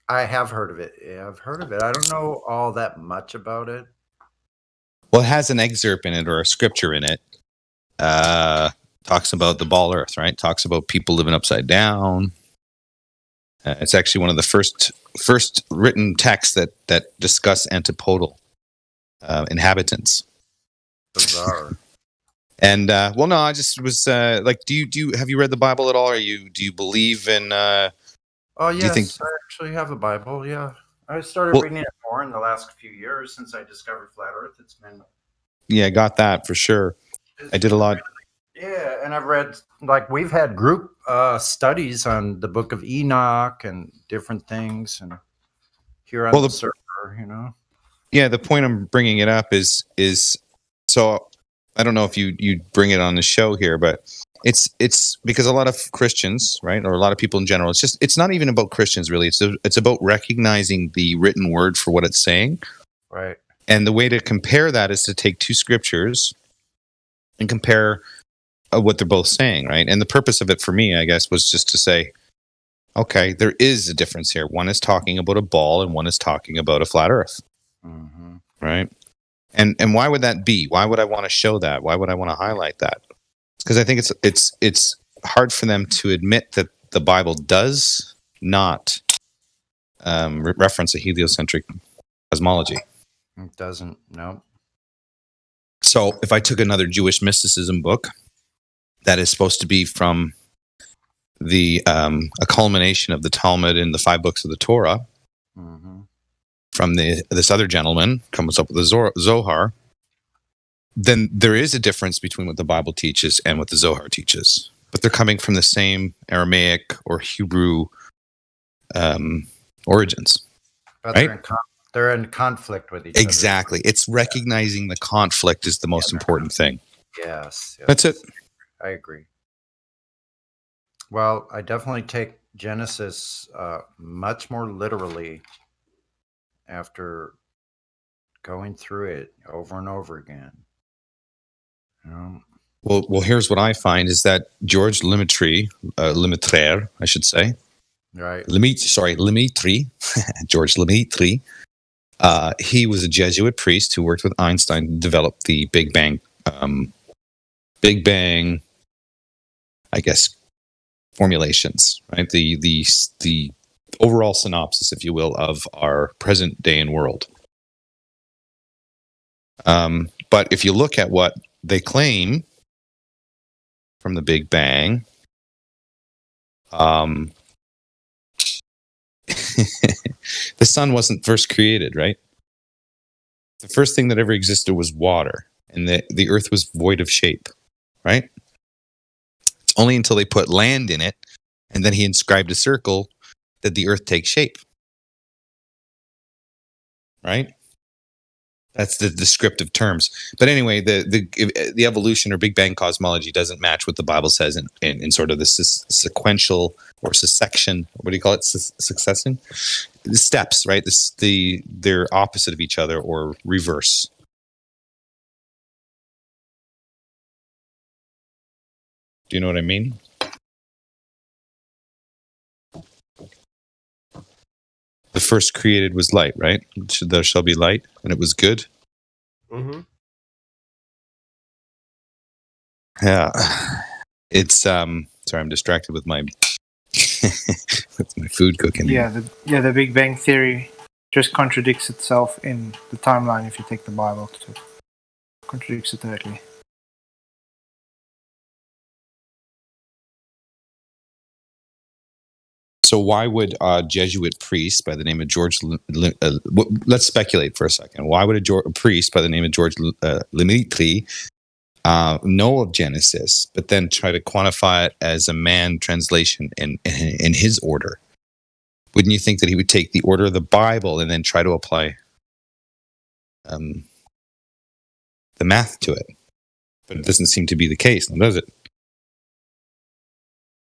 I have heard of it. Yeah, I've heard of it. I don't know all that much about it. Well, it has an excerpt in it or a scripture in it. Talks about the ball earth, right? Talks about people living upside down. It's actually one of the first written texts that discuss antipodal inhabitants. Bizarre. And no, I just was like, do you have you read the Bible at all? Do you believe in? Oh yes, I actually have a Bible. Yeah, I started reading it more in the last few years since I discovered flat Earth. It's been. Yeah, got that for sure. I did a lot. Yeah, and I've read we've had group studies on the Book of Enoch and different things, and here on the server, Yeah, the point I'm bringing it up is so. I don't know if you bring it on the show here, but it's because a lot of Christians, right, or a lot of people in general, it's not even about Christians really. It's about recognizing the written word for what it's saying. Right. And the way to compare that is to take two scriptures and compare what they're both saying, right? And the purpose of it for me, I guess, was just to say, okay, there is a difference here. One is talking about a ball and one is talking about a flat earth. Mm-hmm. Right? And why would that be? Why would I want to show that? Why would I want to highlight that? Because I think it's hard for them to admit that the Bible does not reference a heliocentric cosmology. It doesn't, no. So if I took another Jewish mysticism book that is supposed to be from a culmination of the Talmud and the 5 books of the Torah from this other gentleman comes up with the Zohar, then there is a difference between what the Bible teaches and what the Zohar teaches. But they're coming from the same Aramaic or Hebrew origins. But right? they're in conflict with each other. Exactly. It's recognizing the conflict is the most important thing. Yes. That's it. I agree. Well, I definitely take Genesis much more literally after going through it over and over again. Well, here's what I find is that George Lemaitre, I should say. Right. Lemaitre, George Lemaitre. He was a Jesuit priest who worked with Einstein to develop the Big Bang, I guess, formulations, right? The overall synopsis, if you will, of our present day and world. But if you look at what they claim from the Big Bang, the sun wasn't first created, right? The first thing that ever existed was water, and the earth was void of shape, right? It's only until they put land in it, and then he inscribed a circle, that the earth takes shape, right? That's the descriptive terms. But anyway, the evolution or Big Bang cosmology doesn't match what the Bible says in sort of the sequential or succession. What do you call it? Succession? The steps, right? They're opposite of each other or reverse. Do you know what I mean? The first created was light, right? There shall be light, and it was good. Mm-hmm. Yeah, it's sorry, I'm distracted with my with my food cooking. The Big Bang Theory just contradicts itself in the timeline. If you take the Bible, it contradicts it totally. So why would a Jesuit priest by the name of George, let's speculate for a second. Why would a priest by the name of George Lemaitre know of Genesis, but then try to quantify it as a man translation in his order? Wouldn't you think that he would take the order of the Bible and then try to apply the math to it? But it doesn't seem to be the case, does it?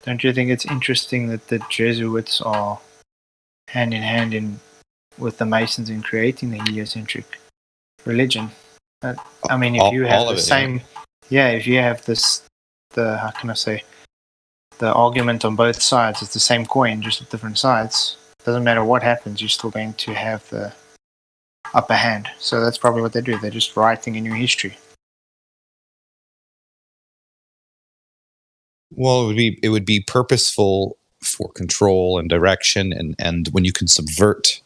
Don't you think it's interesting that the Jesuits are hand in hand with the Masons in creating the heliocentric religion? I mean, if you have the same, if you have how can I say, the argument on both sides, it's the same coin, just with different sides. Doesn't matter what happens, you're still going to have the upper hand. So that's probably what they do. They're just writing a new history. Well, it would be purposeful for control and direction, and when you can subvert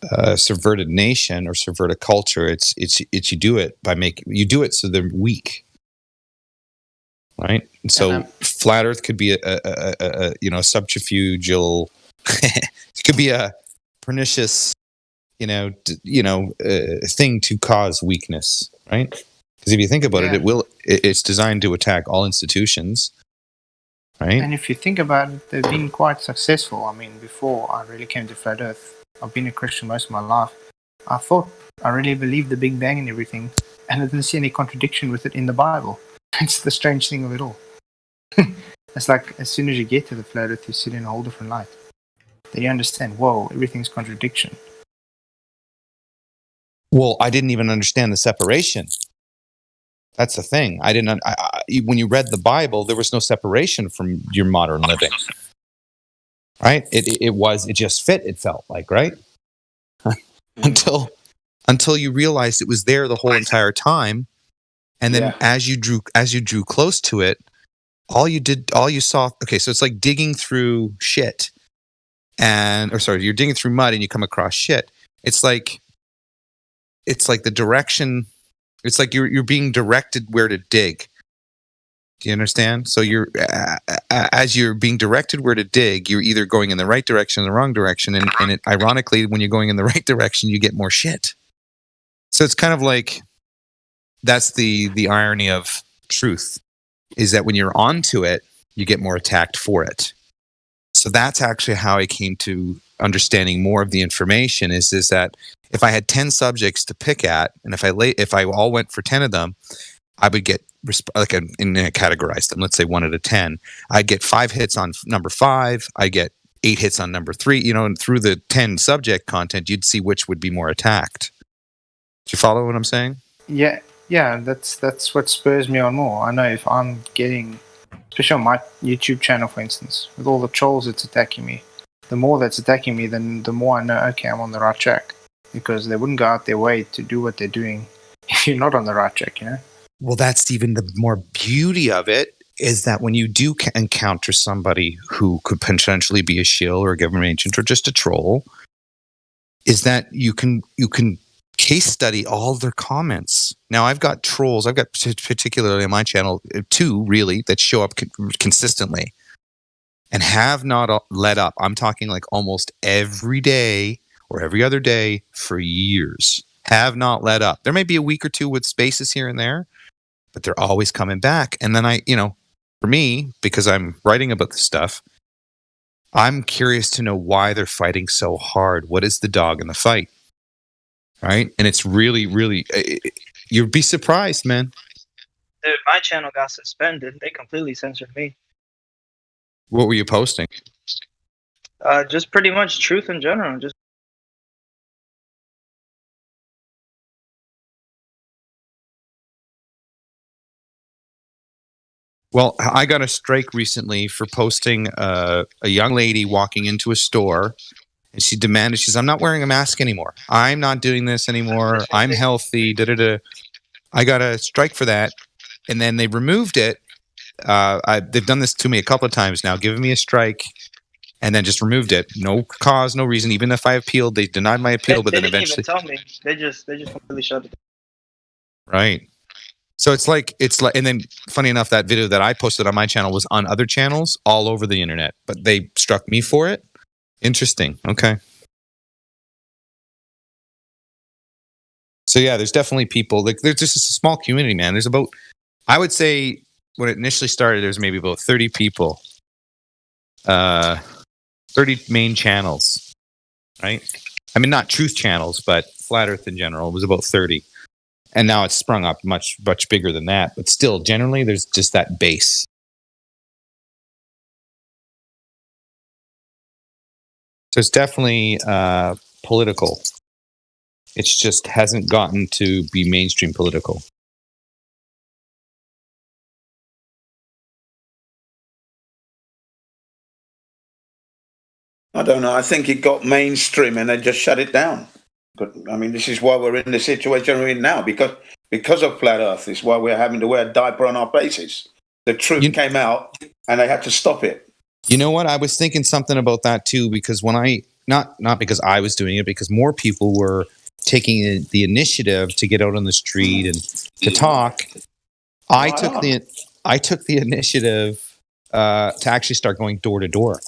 a nation or subvert a culture, it's you do it so they're weak, right? And so flat Earth could be a subterfugal, it could be a pernicious, thing to cause weakness, right? Because if you think about it, it's designed to attack all institutions. Right. And if you think about it, they've been quite successful. I mean, before I really came to Flat Earth, I've been a Christian most of my life. I really believed the Big Bang and everything, and I didn't see any contradiction with it in the Bible. It's the strange thing of it all. It's like as soon as you get to the Flat Earth, you see it in a whole different light. Then you understand, whoa, everything's contradiction. Well, I didn't even understand the separation. That's the thing. I didn't. When you read the Bible, there was no separation from your modern living, right? It just fit. It felt like, right? until you realized it was there the whole entire time, and then as you drew close to it, all you saw. Okay, so it's like digging through shit, you're digging through mud and you come across shit. It's like the direction. It's like you're being directed where to dig. Do you understand? So you're as you're being directed where to dig, you're either going in the right direction or the wrong direction, and ironically, when you're going in the right direction, you get more shit. So it's kind of like that's the irony of truth, is that when you're onto it, you get more attacked for it. So that's actually how I came to understanding more of the information. Is that if I had 10 subjects to pick at, and if I all went for 10 of them, I would get categorize them. Let's say 1 out of 10. I'd get 5 hits on number 5. I get 8 hits on number 3. You know, and through the 10 subject content, you'd see which would be more attacked. Do you follow what I'm saying? Yeah. That's what spurs me on more. I know if I'm getting, especially on my YouTube channel, for instance, with all the trolls that's attacking me, the more that's attacking me, then the more I know, okay, I'm on the right track, because they wouldn't go out their way to do what they're doing if you're not on the right track, you know. Well, that's even the more beauty of it, is that when you do encounter somebody who could potentially be a shill or a government agent or just a troll, is that you can case study all their comments. Now, I've got trolls. I've got particularly on my channel 2 really that show up consistently and have not let up. I'm talking like almost every day or every other day for years. Have not let up. There may be a week or 2 with spaces here and there, but they're always coming back. And then for me, because I'm writing about this stuff, I'm curious to know why they're fighting so hard. What is the dog in the fight? Right? And it's really, really, you'd be surprised, man. Dude, my channel got suspended. They completely censored me. What were you posting? Just pretty much truth in general. Just Well, I got a strike recently for posting a young lady walking into a store, and she demanded, she says, I'm not wearing a mask anymore. I'm not doing this anymore. I'm healthy. I got a strike for that. And then they removed it. They've done this to me a couple of times now, giving me a strike, and then just removed it. No cause, no reason. Even if I appealed, they denied my appeal, but then eventually. They didn't even tell me. They just completely shut it down. Right. So it's like, and then funny enough, that video that I posted on my channel was on other channels all over the internet, but they struck me for it. Interesting. Okay. So yeah, there's definitely people, like there's just a small community, man. There's about, I would say when it initially started, there's maybe about 30 people, 30 main channels, right? I mean, not truth channels, but Flat Earth in general. It was about 30. And now it's sprung up much, much bigger than that. But still, generally, there's just that base. So it's definitely political. It just hasn't gotten to be mainstream political. I don't know. I think it got mainstream and they just shut it down. But, I mean, this is why we're in the situation we're in now, because of Flat Earth. Is why we're having to wear a diaper on our faces. The truth came out, and they had to stop it. You know what? I was thinking something about that too, because when not because I was doing it, because more people were taking the initiative to get out on the street and to talk. I took the initiative to actually start going door to door,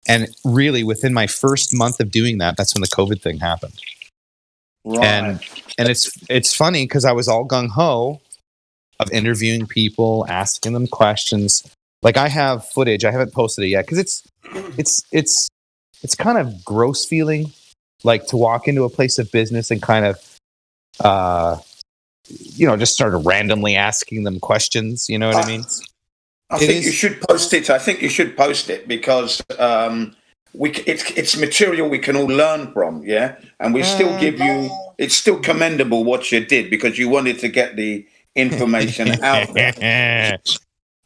and really within my first month of doing that, that's when the COVID thing happened. Right. And it's funny because I was all gung ho of interviewing people, asking them questions. Like I have footage, I haven't posted it yet because it's kind of gross feeling, like to walk into a place of business and kind of just sort of randomly asking them questions. You know what I mean? I think you should post it. I think you should post it because it's material we can all learn from, yeah. And we still give you. It's still commendable what you did because you wanted to get the information out there.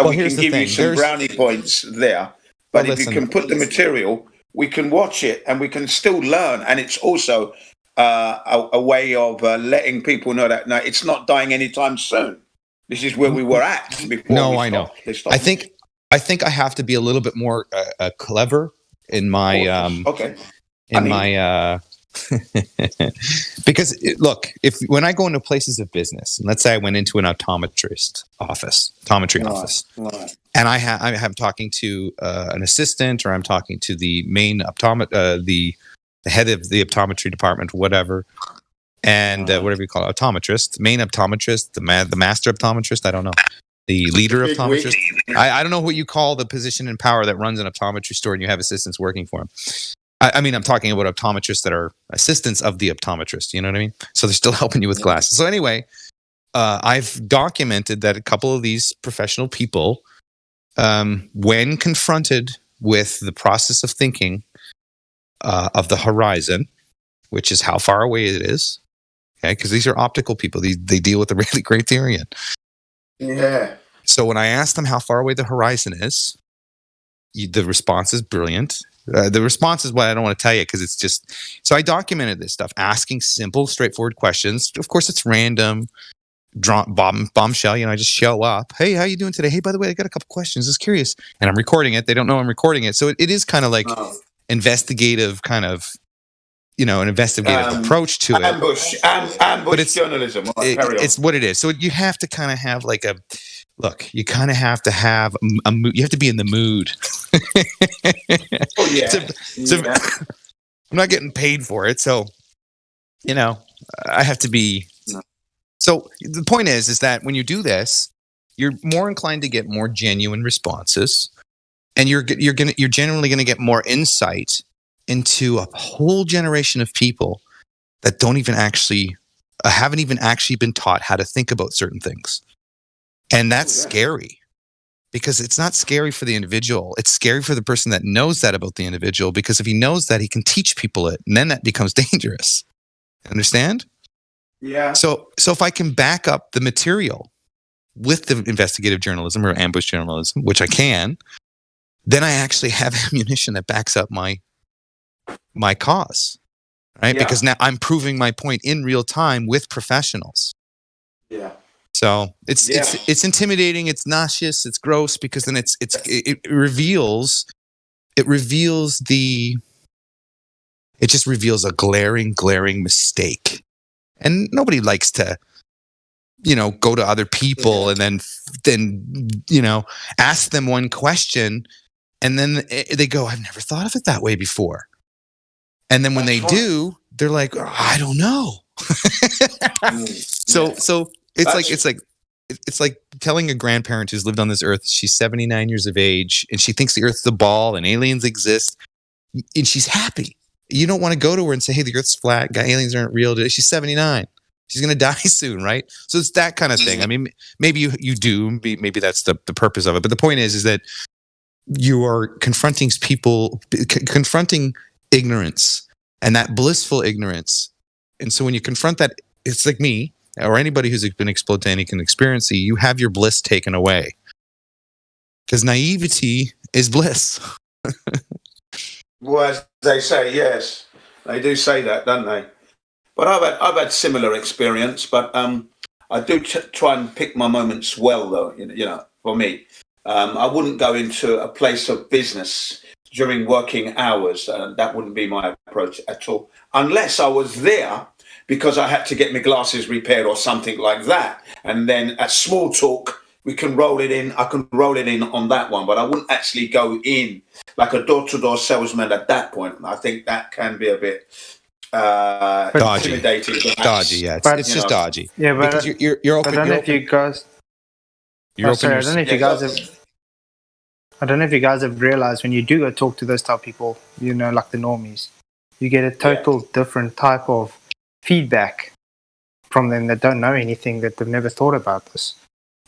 We can give you some brownie points there, but if you can put the material, we can watch it and we can still learn. And it's also a way of letting people know that no, it's not dying anytime soon. This is where we were at before. No, I know. I think I have to be a little bit more clever in my Because look, when I go into places of business, and let's say I went into an optometry office, and I'm talking to an assistant, or I'm talking to the main the head of the optometry department, whatever, and whatever you call it, optometrist, main optometrist, the master optometrist, I don't know, the leader optometrist. I don't know what you call the position in power that runs an optometry store, and you have assistants working for him. I mean, I'm talking about optometrists that are assistants of the optometrist. You know what I mean? So they're still helping you with glasses. So anyway, I've documented that a couple of these professional people, when confronted with the process of thinking of the horizon, which is how far away it is, okay, because these are optical people. They deal with the really criterion. Yeah. So when I ask them how far away the horizon is, the response is brilliant. The response is what I don't want to tell you, because it's just... So I documented this stuff, asking simple, straightforward questions. Of course, it's random, bombshell. I just show up. Hey, how you doing today? Hey, by the way, I got a couple questions. Just curious. And I'm recording it. They don't know I'm recording it. So it is kind of like investigative kind of, an investigative approach to it. Ambush journalism. It's what it is. So you have to kind of have like a... Look, you kind of have to have a mood. You have to be in the mood. I'm not getting paid for it, so I have to be. No. So the point is that when you do this, you're more inclined to get more genuine responses, and you're generally going to get more insight into a whole generation of people that don't even actually haven't even actually been taught how to think about certain things. And that's scary, because it's not scary for the individual. It's scary for the person that knows that about the individual, because if he knows that, he can teach people it, and then that becomes dangerous. Understand? Yeah. So if I can back up the material with the investigative journalism or ambush journalism, which I can, then I actually have ammunition that backs up my cause, right? Yeah. Because now I'm proving my point in real time with professionals. Yeah. So it's intimidating, it's nauseous, it's gross, because then it reveals a glaring mistake. And nobody likes to, go to other people and then ask them one question, and then they go, I've never thought of it that way before. And then when they do, they're like, I don't know. So it's like telling a grandparent who's lived on this earth, she's 79 years of age, and she thinks the earth's a ball and aliens exist, and she's happy. You don't want to go to her and say, hey, the earth's flat, aliens aren't real today. She's 79. She's going to die soon, right? So it's that kind of thing. I mean, maybe you do. Maybe that's the purpose of it. But the point is that you are confronting people, confronting ignorance, and that blissful ignorance. And so when you confront that, it's like me, or anybody who's been exposed to any kind of experience, you have your bliss taken away. Because naivety is bliss. Well, as they say, yes. They do say that, don't they? But I've had similar experience, but I do try and pick my moments well, though, for me. I wouldn't go into a place of business during working hours. That wouldn't be my approach at all. Unless I was there because I had to get my glasses repaired or something like that. And then at small talk, we can roll it in. I can roll it in on that one, but I wouldn't actually go in like a door-to-door salesman at that point. I think that can be a bit dodgy. Intimidating. Dodgy, yeah. It's just dodgy. Yeah, but because you're open. I don't know if you guys. I don't know if you guys have realized when you do go talk to those type of people, like the normies, you get a total different type of feedback from them that don't know anything, that they've never thought about this.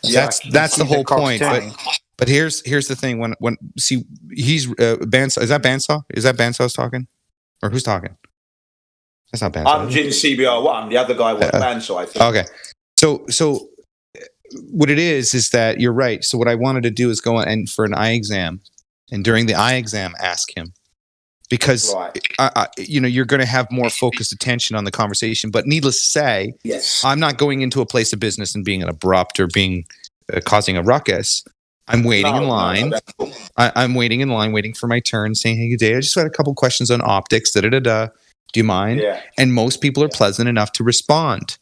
That's the whole point. But here's the thing. When he's Bandsaw. Is that Bandsaw? Is that Bandsaw's talking, or who's talking? That's not Bandsaw. I'm Jin CBR1. The other guy was Bandsaw, I think. Okay. So what it is that you're right. So what I wanted to do is go and for an eye exam, and during the eye exam, ask him, because you're going to have more focused attention on the conversation. But needless to say, I'm not going into a place of business and being an abrupt or being causing a ruckus. I'm waiting in line. I'm waiting in line, waiting for my turn, saying, "Hey, good day. I just had a couple questions on optics." Do you mind? Yeah. And most people are pleasant enough to respond.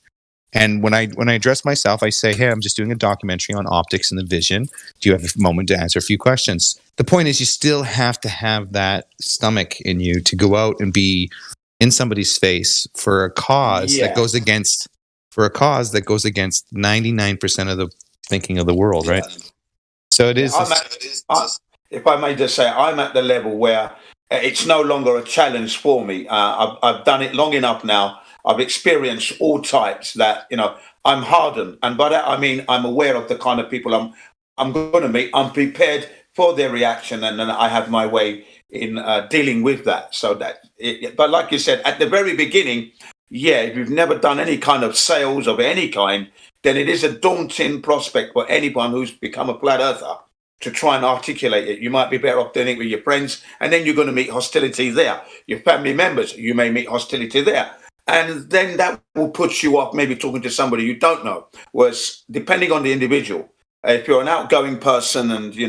And when I address myself, I say, hey, I'm just doing a documentary on optics and the vision. Do you have a moment to answer a few questions? The point is, you still have to have that stomach in you to go out and be in somebody's face for a cause that goes against 99% of the thinking of the world, right? So it is. If I may just say, I'm at the level where it's no longer a challenge for me. I've done it long enough now. I've experienced all types that, I'm hardened. And by that, I mean, I'm aware of the kind of people I'm going to meet. I'm prepared for their reaction. And then I have my way in dealing with that. So but like you said, at the very beginning, if you've never done any kind of sales of any kind, then it is a daunting prospect for anyone who's become a flat earther to try and articulate it. You might be better off doing it with your friends, and then you're going to meet hostility there. Your family members, you may meet hostility there. And then that will put you off maybe talking to somebody you don't know. Whereas depending on the individual, if you're an outgoing person and, you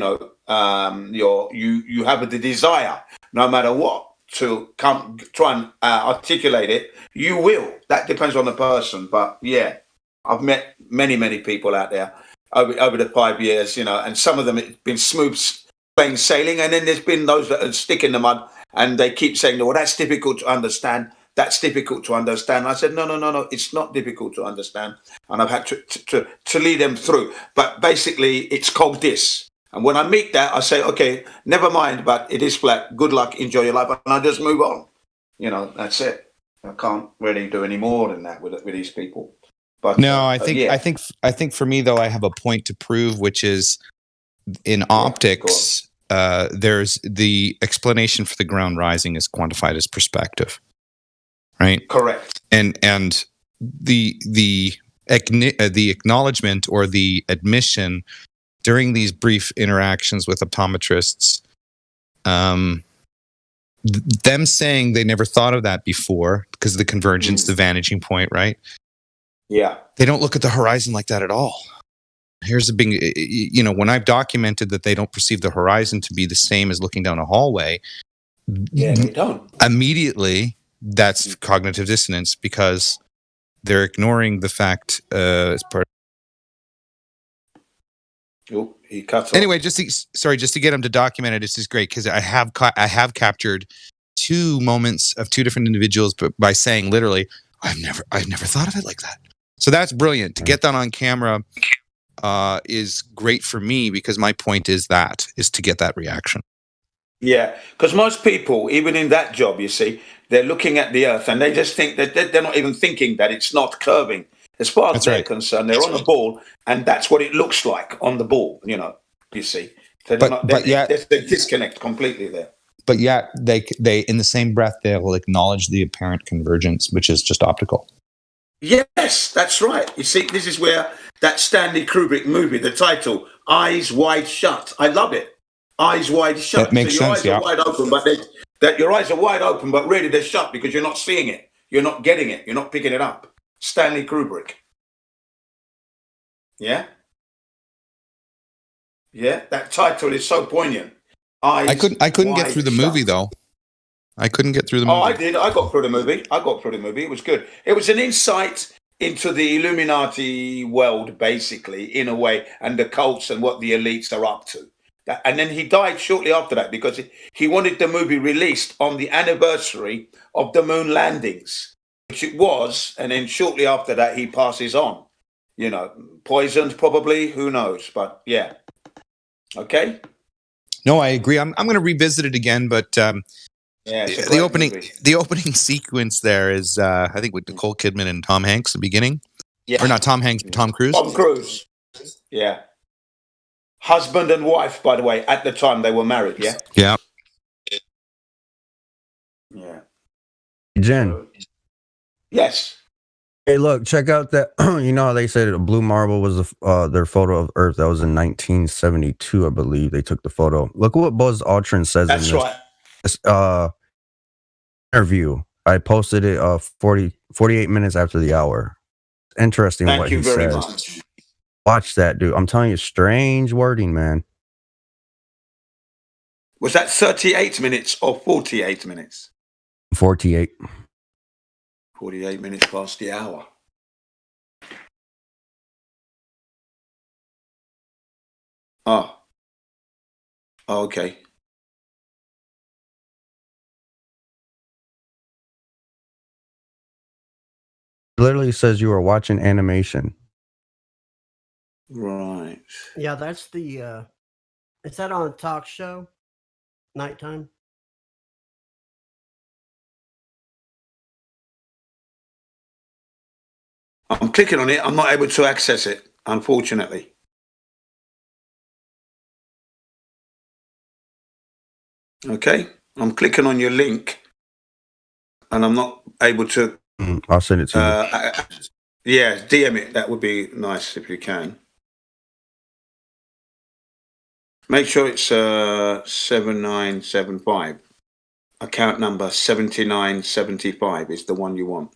have the desire, no matter what, to try and articulate it, you will. That depends on the person. But yeah, I've met many, many people out there over the 5 years, and some of them it's been smooth plain sailing, and then there's been those that are stick in the mud and they keep saying, well, that's difficult to understand. That's difficult to understand. I said, no, it's not difficult to understand. And I've had to lead them through. But basically, it's called this. And when I meet that, I say, okay, never mind, but it is flat. Good luck, enjoy your life. And I just move on. That's it. I can't really do any more than that with these people. But no, I think for me, though, I have a point to prove, which is in optics, there's the explanation for the ground rising is quantified as perspective. Right. Correct. And the acknowledgement or the admission during these brief interactions with optometrists, them saying they never thought of that before because of the convergence, the vanishing point, right? Yeah. They don't look at the horizon like that at all. Here's the big, when I've documented that they don't perceive the horizon to be the same as looking down a hallway. Yeah, they don't. Immediately, that's cognitive dissonance because they're ignoring the fact as part. He cuts off. Anyway, just to get them to document it. This is great because I have captured 2 moments of 2 different individuals, but by saying literally, I've never thought of it like that. So that's brilliant. To get that on camera is great for me because my point is to get that reaction. Yeah, because most people, even in that job, you see, they're looking at the earth and they just think that they're not even thinking that it's not curving. As far as they're concerned, they're on the ball and that's what it looks like on the ball, you see. So there's a disconnect completely there. But yet, they in the same breath, they will acknowledge the apparent convergence, which is just optical. Yes, that's right. You see, this is where that Stanley Kubrick movie, the title, Eyes Wide Shut. I love it. Eyes wide shut. That makes sense, your eyes are wide open, but your eyes are wide open, but really they're shut because you're not seeing it. You're not getting it. You're not picking it up. Stanley Kubrick. Yeah? Yeah, that title is so poignant. Eyes I couldn't get through the movie, though. I couldn't get through the movie. Oh, I did. I got through the movie. It was good. It was an insight into the Illuminati world, basically, in a way, and the cults and what the elites are up to. And then he died shortly after that because he wanted the movie released on the anniversary of the moon landings, which it was. And then shortly after that, he passes on. Poisoned probably, who knows? But yeah. Okay. No, I agree. I'm going to revisit it again, but the opening sequence there is I think with Nicole Kidman and Tom Hanks at the beginning. Yeah. Or not Tom Hanks, but Tom Cruise. Tom Cruise. Yeah. Husband and wife, by the way, at the time they were married, yeah? Yeah. Yeah. Jen. Yes. Hey, look, check out that. How they said Blue Marble was their photo of Earth. That was in 1972, I believe. They took the photo. Look what Buzz Aldrin says in this interview. I posted it 48 minutes after the hour. Interesting what he says. Thank you very much. Watch that, dude. I'm telling you, strange wording, man. Was that 38 minutes or 48 minutes? 48. 48 minutes past the hour. Oh. Oh, okay. Literally says you are watching animation. Right. Yeah, that's the. Is that on a talk show? Nighttime? I'm clicking on it. I'm not able to access it, unfortunately. Okay. I'm clicking on your link and I'm not able to. I'll send it to you. Yeah, DM it. That would be nice if you can. Make sure it's 7975. Account number 7975 is the one you want.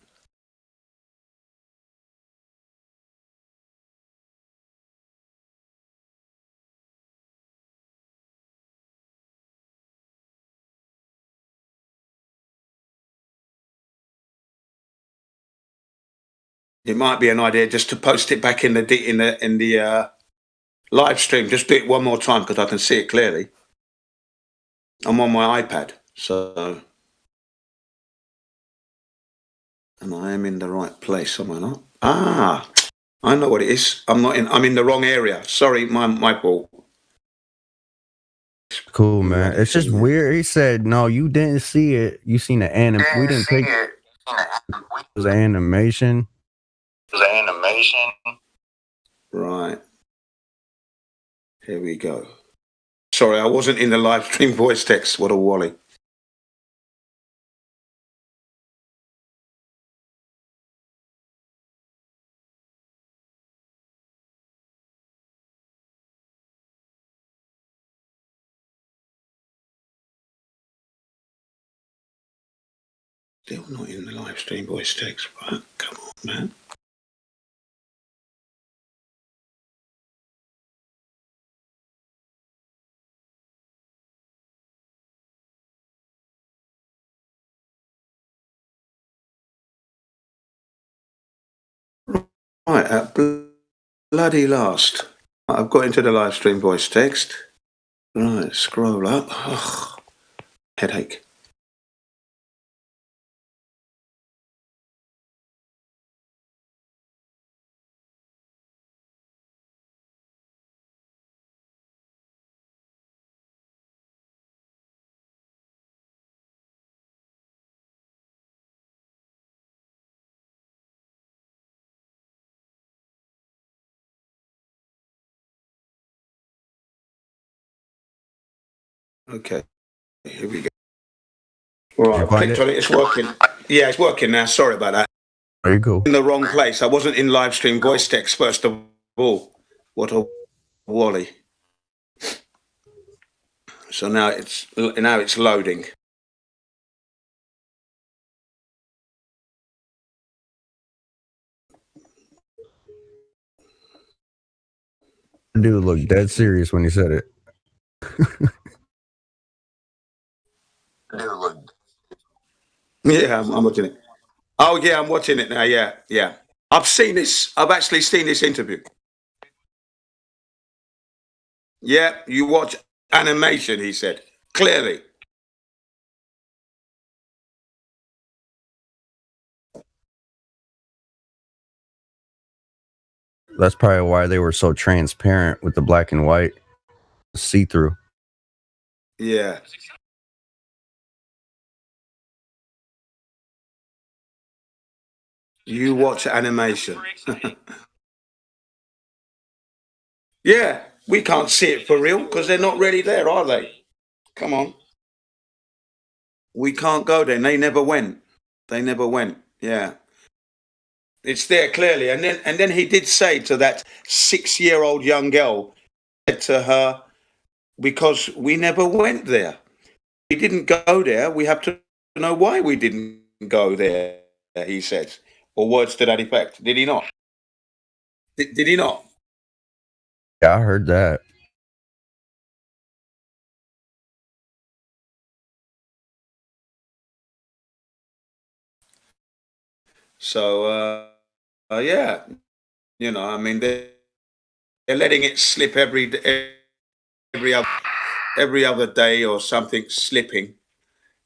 It might be an idea just to post it back in the live stream. Just do it one more time because I can see it clearly. I'm on my iPad, so and I am in the right place, am I not? Ah, I know what it is. I'm in the wrong area. Sorry, my fault. Cool, man. It's just weird. He said, "No, you didn't see it. You seen the anime. We didn't take it. It was an animation." Right. Here we go. Sorry, I wasn't in the live stream voice text. What a wally. Still not in the live stream voice text. Right, come on, man. Right, at bloody last. I've got into the live stream voice text. Right, scroll up. Ugh, headache. Okay, here we go. All right, I've clicked on it. It's working. Yeah, it's working now. Sorry about that. There you go. In the wrong place. I wasn't in live stream voice text first of all. What a wally. So now it's loading. Dude looked dead serious when he said it. Yeah, I'm watching it. Oh yeah, I'm watching it now. Yeah. I've seen this. I've actually seen this interview. Yeah, you watch animation, he said. Clearly. That's probably why they were so transparent with the black and white, see through. Yeah. You watch animation. Yeah, we can't see it for real because they're not really there, are they? Come on. We can't go there. They never went. Yeah. It's there clearly. And then he did say to that 6-year-old young girl, said to her, because we never went there. We didn't go there. We have to know why we didn't go there, he said. Or words to that effect. Did he not? Did he not? Yeah, I heard that. So, yeah, I mean, they're letting it slip every other day or something, slipping,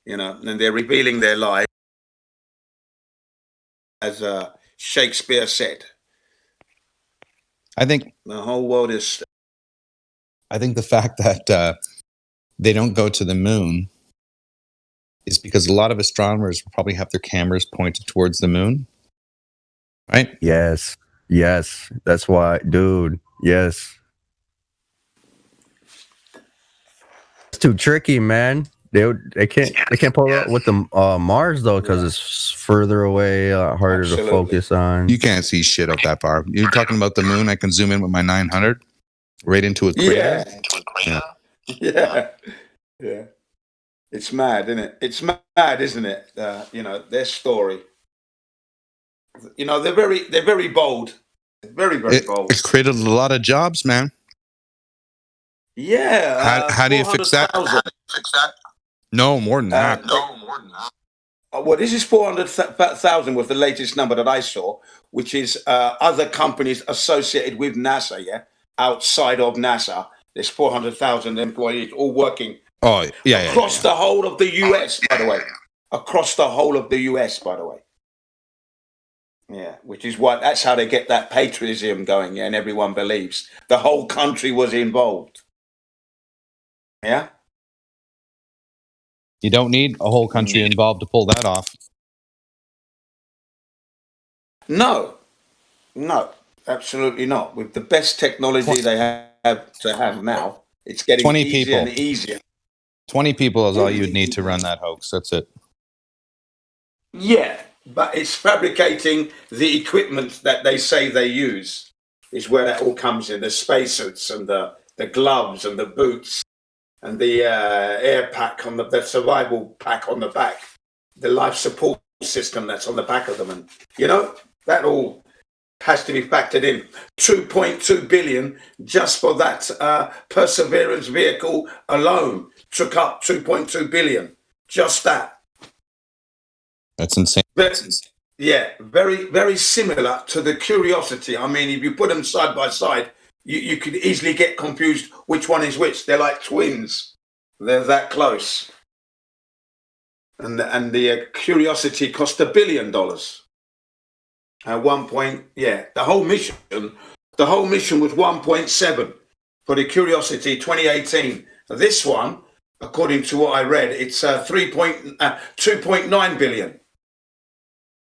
and they're revealing their lies, as Shakespeare said. I think the whole world is. I think the fact that they don't go to the moon is because a lot of astronomers will probably have their cameras pointed towards the moon, right? Yes. That's why, dude. Yes. It's too tricky, man. They can't pull up with the Mars though, because it's further away, harder to focus on. You can't see shit up that far. You're talking about the moon. I can zoom in with my 900 right into a crater. Yeah. It's mad, isn't it? It's mad, isn't it? Their story. They're very bold. Very bold. It's created a lot of jobs, man. Yeah. How do you fix that? No, more than that. Well, this is 400,000 was the latest number that I saw, which is other companies associated with NASA, outside of NASA. There's 400,000 employees all working across the whole of the US, by the way. Across the whole of the US, by the way. Yeah, which is that's how they get that patriotism going, and everyone believes the whole country was involved. Yeah? You don't need a whole country involved to pull that off. No, absolutely not. With the best technology they have to have now, it's getting 20 easier people. and easier. 20 people is all you'd need to run that hoax. That's it. Yeah, but it's fabricating the equipment that they say they use is where that all comes in. The spacesuits and the gloves and the boots and the air pack on the survival pack on the back, the life support system that's on the back of them. And, that all has to be factored in. 2.2 billion just for that Perseverance vehicle alone took up 2.2 billion. Just that. That's insane. Very, very similar to the Curiosity. I mean, if you put them side by side, you could easily get confused which one is which. They're like twins. They're that close. And the Curiosity cost $1 billion. At one point, the whole mission was 1.7 for the Curiosity 2018. This one, according to what I read, it's 2.9 billion.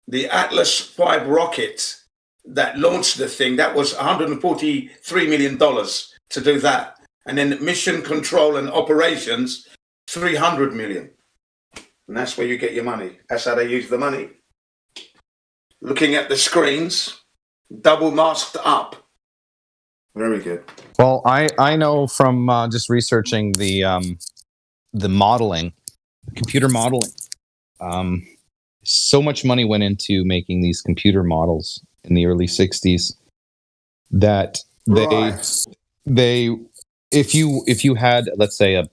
The Atlas V rocket that launched the thing, that was $143 million to do that. And then mission control and operations, 300 million. And that's where you get your money. That's how they use the money. Looking at the screens, double masked up. Very good. Well, I know from just researching the modeling, computer modeling. So much money went into making these computer models in the early 60s that they if you had, let's say,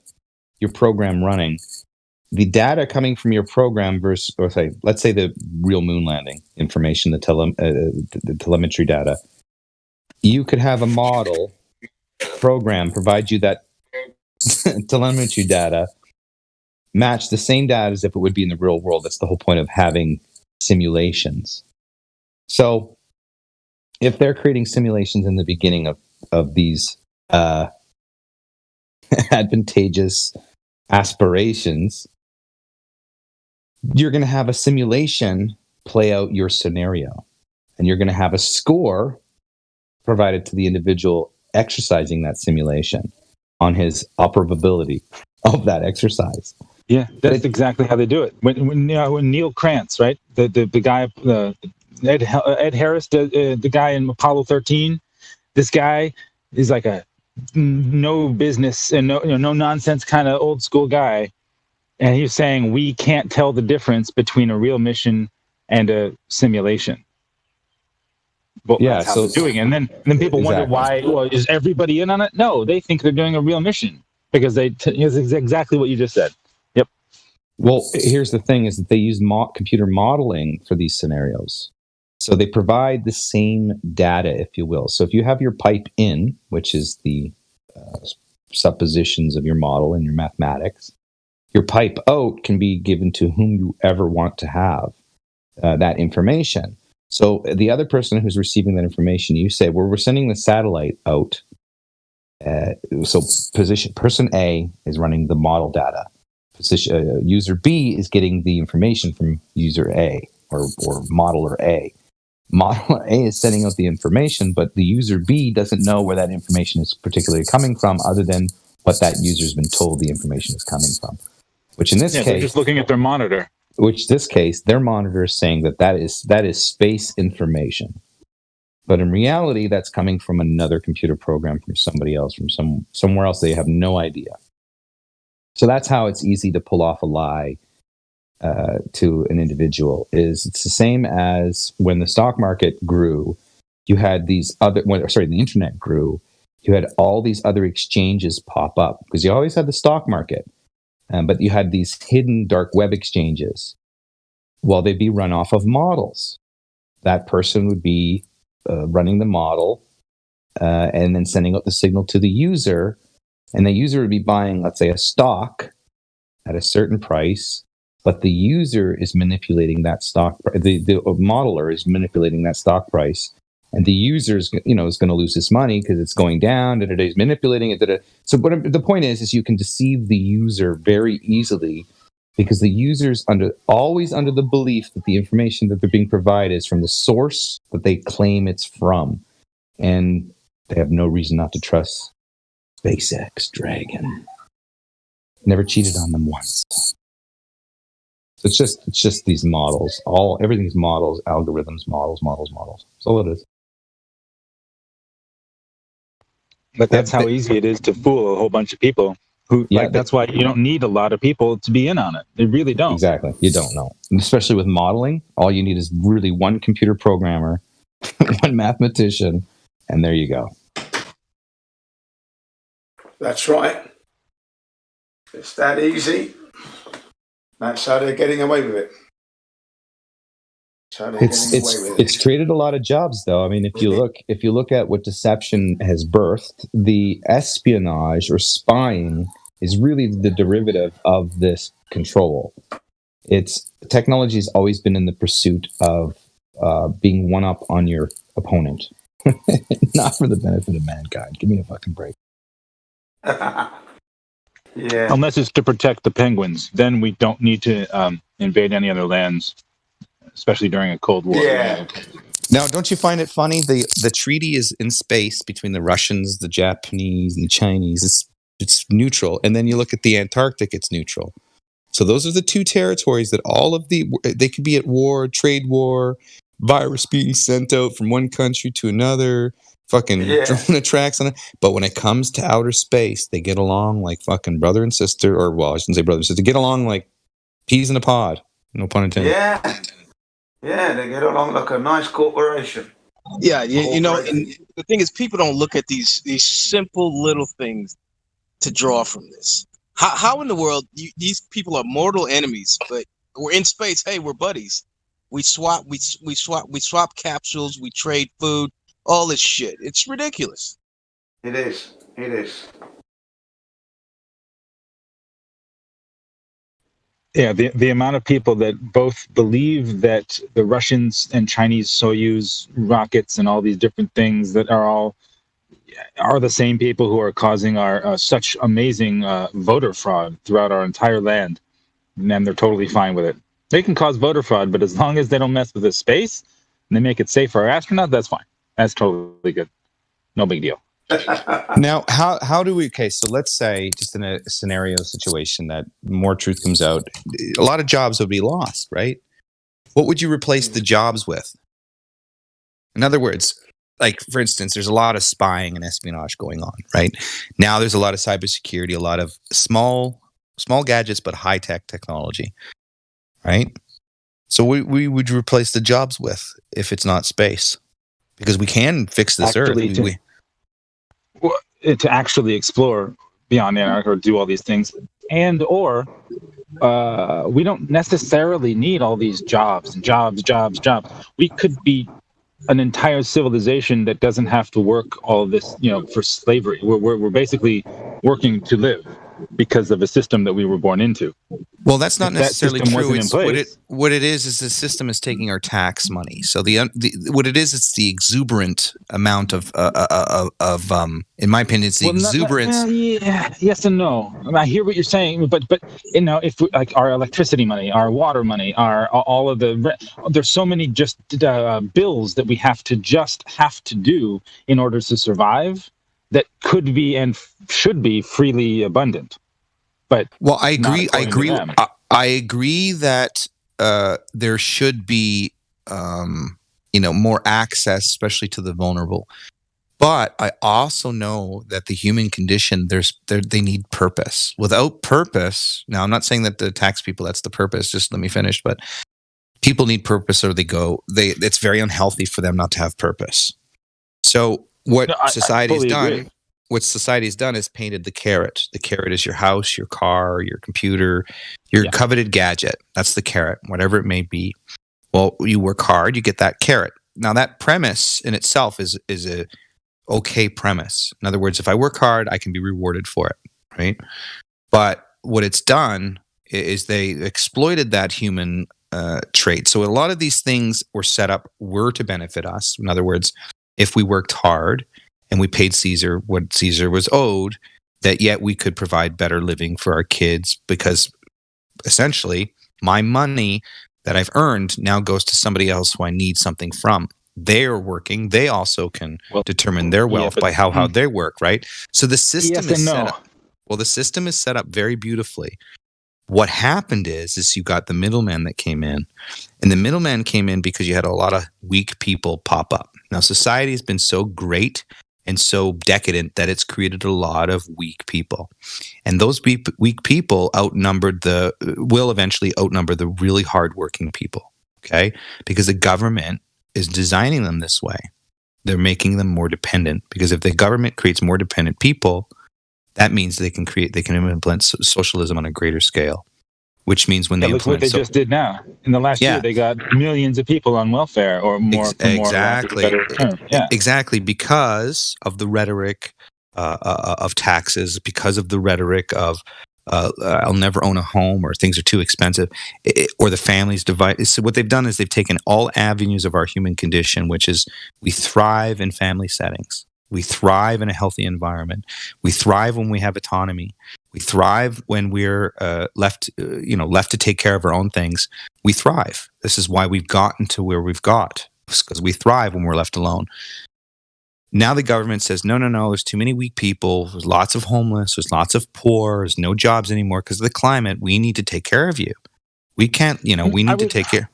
your program running, the data coming from your program versus, let's say the real moon landing information, the telemetry data, you could have a model program provide you that telemetry data, match the same data as if it would be in the real world. That's the whole point of having simulations. So if they're creating simulations in the beginning of these advantageous aspirations, you're going to have a simulation play out your scenario, and you're going to have a score provided to the individual exercising that simulation on his operability of that exercise. Yeah, that's exactly how they do it. When Neil Krantz, right, the guy, Ed Harris, the guy in Apollo 13, this guy is like a no business and no nonsense kind of old school guy, and he's saying we can't tell the difference between a real mission and a simulation. Well, that's how they're doing it. And then people wonder why. Well, is everybody in on it? No, they think they're doing a real mission because it's exactly what you just said. Yep. Well, here's the thing: is that they use computer modeling for these scenarios. So they provide the same data, if you will. So if you have your pipe in, which is the suppositions of your model and your mathematics, your pipe out can be given to whom you ever want to have that information. So the other person who's receiving that information, you say, well, we're sending the satellite out. So person A is running the model data. User B is getting the information from user A or modeler A. Modeler A is sending out the information, but the user B doesn't know where that information is particularly coming from, other than what that user's been told the information is coming from. Which in this case, they're just looking at their monitor. Which this case, their monitor is saying that is space information. But in reality, that's coming from another computer program, from somebody else, from somewhere else. They have no idea. So that's how it's easy to pull off a lie to an individual. It's the same as when the stock market grew, you had the internet grew, you had all these other exchanges pop up, because you always had the stock market, but you had these hidden dark web exchanges. Well, they'd be run off of models. That person would be running the model and then sending out the signal to the user, and the user would be buying, let's say, a stock at a certain price, but the user is manipulating that stock. The modeler is manipulating that stock price, and the user is going to lose his money because it's going down. He's manipulating it. So, but the point is you can deceive the user very easily, because the user's always under the belief that the information that they're being provided is from the source that they claim it's from, and they have no reason not to trust SpaceX Dragon. Never cheated on them once. It's just these models. Everything's models, algorithms, models. That's all it is. But that's how easy it is to fool a whole bunch of people. That's why you don't need a lot of people to be in on it. They really don't. Exactly. You don't know. And especially with modeling, all you need is really one computer programmer, one mathematician, and there you go. That's right. It's that easy. That's how they're getting away with it. It's created a lot of jobs, though. I mean, if you look at what deception has birthed, the espionage or spying is really the derivative of this control. Technology has always been in the pursuit of being one up on your opponent, not for the benefit of mankind. Give me a fucking break. Yeah. Unless it's to protect the penguins, then we don't need to invade any other lands, especially during a Cold War. Yeah. Now, don't you find it funny? The treaty is in space between the Russians, the Japanese, and the Chinese. It's neutral, and then you look at the Antarctic; it's neutral. So those are the two territories that they could be at war, trade war, virus being sent out from one country to another. Fucking drone attacks on it. But when it comes to outer space, they get along like fucking brother and sister, or well, I shouldn't say brother and sister, get along like peas in a pod. No pun intended. Yeah, they get along like a nice corporation. Yeah, you know, and the thing is, people don't look at these simple little things to draw from this. How in the world these people are mortal enemies, but we're in space? Hey, we're buddies. We swap capsules. We trade food. All this shit. It's ridiculous. It is. Yeah, the amount of people that both believe that the Russians and Chinese Soyuz rockets and all these different things that are the same people who are causing our such amazing voter fraud throughout our entire land, and they're totally fine with it. They can cause voter fraud, but as long as they don't mess with the space and they make it safe for our astronauts, that's fine. That's totally good. No big deal. Now, how do we? Okay, so let's say, just in a scenario situation that more truth comes out, a lot of jobs would be lost, right? What would you replace the jobs with? In other words, like, for instance, there's a lot of spying and espionage going on, right? Now there's a lot of cybersecurity, a lot of small gadgets, but high-tech technology, right? So we would replace the jobs with if it's not space, because we can fix this Earth. To actually explore beyond Antarctica or do all these things, and or we don't necessarily need all these jobs. We could be an entire civilization that doesn't have to work all of this, for slavery. We're basically working to live because of a system that we were born into. Well, that's not necessarily true. It's what it is the system is taking our tax money. So what it is, it's the exuberant amount of in my opinion, it's the exuberance. Yes and no. I mean, I hear what you're saying, but if we, like our electricity money, our water money, all of there's so many just bills that we have to do in order to survive that could be and should be freely abundant. But I agree that there should be more access, especially to the vulnerable. But I also know that the human condition, they need purpose. Without purpose, now I'm not saying that the tax people, that's the purpose. Just let me finish. But people need purpose, or it's very unhealthy for them not to have purpose. So what society's done is painted the carrot. The carrot is your house, your car, your computer, your coveted gadget. That's the carrot, whatever it may be. Well, you work hard, you get that carrot. Now that premise in itself is a okay premise. In other words, if I work hard, I can be rewarded for it, right? But what it's done is they exploited that human trait. So a lot of these things were to benefit us. In other words, if we worked hard and we paid Caesar what Caesar was owed, that yet we could provide better living for our kids, because essentially my money that I've earned now goes to somebody else who I need something from. They're working. They also can determine their wealth by how they work, right? So the system is set up. Well, the system is set up very beautifully. What happened is you got the middleman that came in, and the middleman came in because you had a lot of weak people pop up. Now, society has been so great and so decadent that it's created a lot of weak people. And those weak people will eventually outnumber the really hardworking people, okay? Because the government is designing them this way. They're making them more dependent, because if the government creates more dependent people, that means they can implement socialism on a greater scale, which means when they look what they just did now. In the last year, they got millions of people on welfare or more. Exactly, because of the rhetoric of taxes, because of the rhetoric of I'll never own a home, or things are too expensive, or the families divide. So what they've done is they've taken all avenues of our human condition, which is we thrive in family settings. We thrive in a healthy environment. We thrive when we have autonomy. We thrive when we're left to take care of our own things. We thrive. This is why we've gotten to where we've got, because we thrive when we're left alone. Now the government says, no, there's too many weak people. There's lots of homeless. There's lots of poor. There's no jobs anymore because of the climate. We need to take care of you. We can't, we need to take care.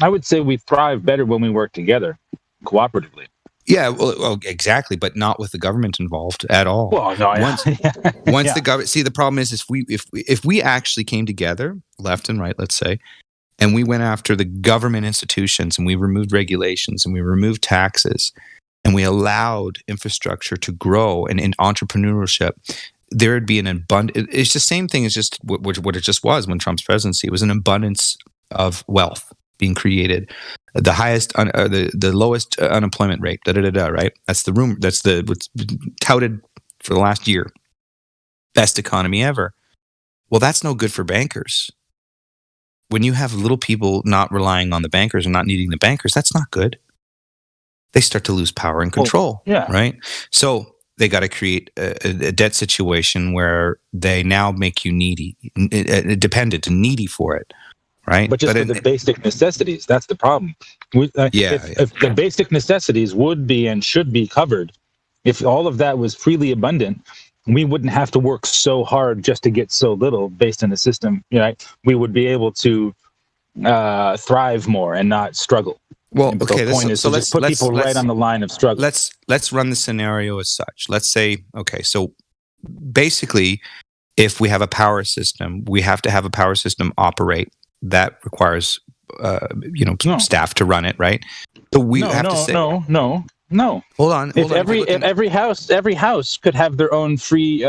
I would say we thrive better when we work together, cooperatively. Yeah, well, exactly, but not with the government involved at all. Well, no, once the government, see, the problem is if we actually came together, left and right, let's say, and we went after the government institutions, and we removed regulations, and we removed taxes, and we allowed infrastructure to grow, and in entrepreneurship, there would be an abundance. It's the same thing as just what it just was when Trump's presidency. It was an abundance of wealth being created. The highest, the lowest unemployment rate, right? That's the rumor. That's what's been touted for the last year. Best economy ever. Well, that's no good for bankers. When you have little people not relying on the bankers and not needing the bankers, that's not good. They start to lose power and control, right? So they got to create a debt situation where they now make you needy, dependent and needy for it. Right? But for the basic necessities, that's the problem. If the basic necessities would be and should be covered, if all of that was freely abundant, we wouldn't have to work so hard just to get so little based on the system. Right? We would be able to thrive more and not struggle. Well, but the point is to just put people right on the line of struggle. Let's run the scenario as such. Let's say, okay, so basically, if we have a power system, we have to have a power system operate. That requires, staff to run it, right? So we have to say no. Hold on. If every house could have their own free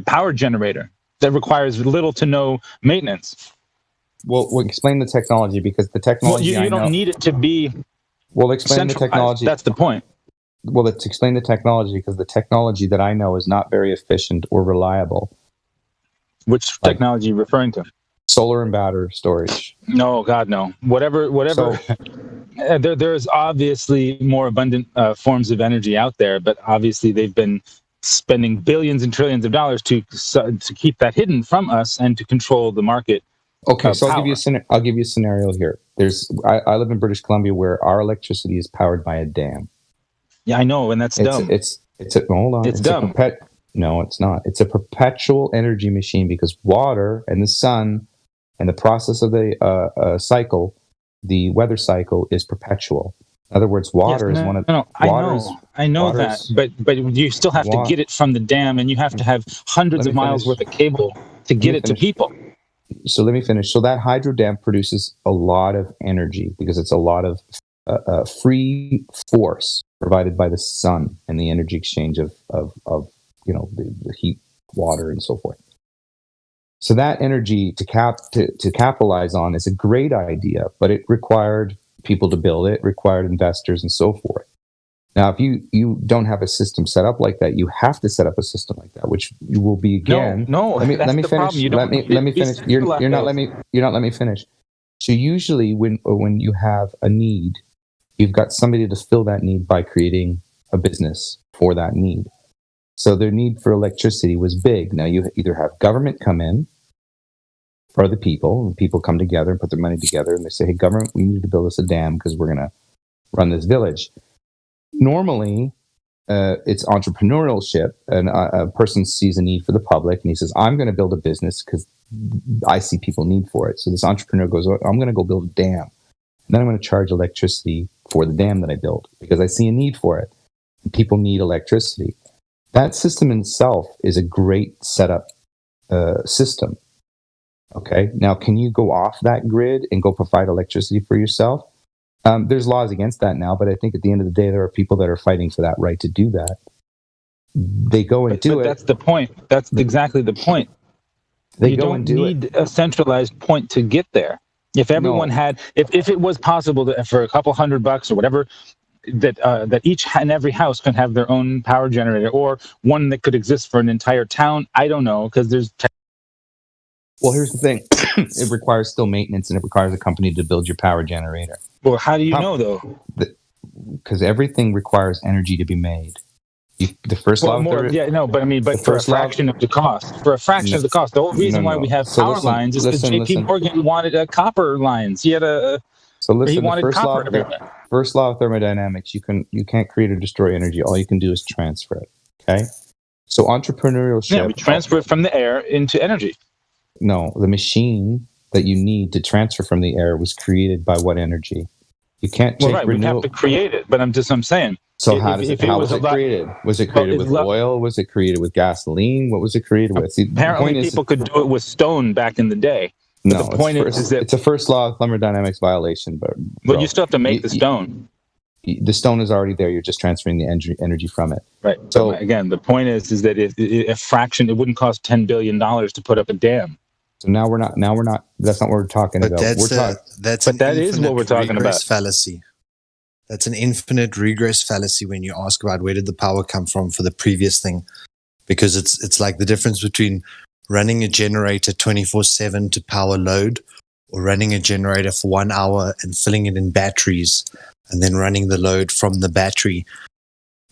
power generator, that requires little to no maintenance. Well, explain the technology, because the technology you don't need it to be. Well, explain the technology. That's the point. Well, let's explain the technology, because the technology that I know is not very efficient or reliable. Which technology are you referring to? Solar and battery storage. No, God, no. Whatever. So, there's obviously more abundant forms of energy out there, but obviously they've been spending billions and trillions of dollars to keep that hidden from us and to control the market. Okay, so I'll give you a scenario here. I live in British Columbia, where our electricity is powered by a dam. Yeah, I know, and that's dumb. Hold on. It's dumb. No, it's not. It's a perpetual energy machine, because water and the sun and the process of the cycle, the weather cycle, is perpetual. In other words, water is one of. No, I know that, but you still have to get it from the dam, and you have to have hundreds of miles worth of cable to get it to people. So let me finish. So that hydro dam produces a lot of energy, because it's a lot of free force provided by the sun and the energy exchange of the heat, water, and so forth. So that energy to capitalize on is a great idea, but it required people to build it, required investors, and so forth. Now, if you don't have a system set up like that, you have to set up a system like that, which you will be again. No, let me finish. Let me finish. You're not let me finish. So usually, when you have a need, you've got somebody to fill that need by creating a business for that need. So their need for electricity was big. Now you either have government come in for the people, and people come together and put their money together, and they say, "Hey, government, we need to build us a dam because we're going to run this village." Normally, it's entrepreneurship, and a person sees a need for the public, and he says, "I'm going to build a business because I see people need for it." So this entrepreneur goes, "I'm going to go build a dam, and then I'm going to charge electricity for the dam that I built because I see a need for it. And people need electricity." That system in itself is a great setup system. Okay, now can you go off that grid and go provide electricity for yourself? There's laws against that now, but I think at the end of the day, there are people that are fighting for that right to do that. They go and do it. That's the point. That's exactly the point. You don't need a centralized point to get there. If everyone had, if it was possible to, for a couple $100 or whatever, that each and every house can have their own power generator, or one that could exist for an entire town, I don't know, because there's. Well, here's the thing. It requires still maintenance, and it requires a company to build your power generator. Well, how do you know, though? Because everything requires energy to be made. The first law. But for a fraction of the cost. For a fraction of the cost. The whole reason why we have power lines is because J.P. Morgan wanted copper lines. He had he wanted copper everywhere. First law of thermodynamics: you can't create or destroy energy. All you can do is transfer it. Okay. So entrepreneurship. Yeah, we transfer it from the air into energy. No, the machine that you need to transfer from the air was created by what energy? You can't take we have to create it, but I'm saying. So how was it created? Was it created with oil? Was it created with gasoline? What was it created with? See, apparently, people could do it with stone back in the day. No, the point is that it's a first law of thermodynamics violation. But you still have to make the stone. The stone is already there. You're just transferring the energy from it. Right. So again, the point is that a fraction. It wouldn't cost $10 billion to put up a dam. So now we're not. That's not what we're talking about. That is what we're talking about. Fallacy. That's an infinite regress fallacy when you ask about where did the power come from for the previous thing, because it's like the difference between running a generator 24/7 to power load, or running a generator for 1 hour and filling it in batteries, and then running the load from the battery.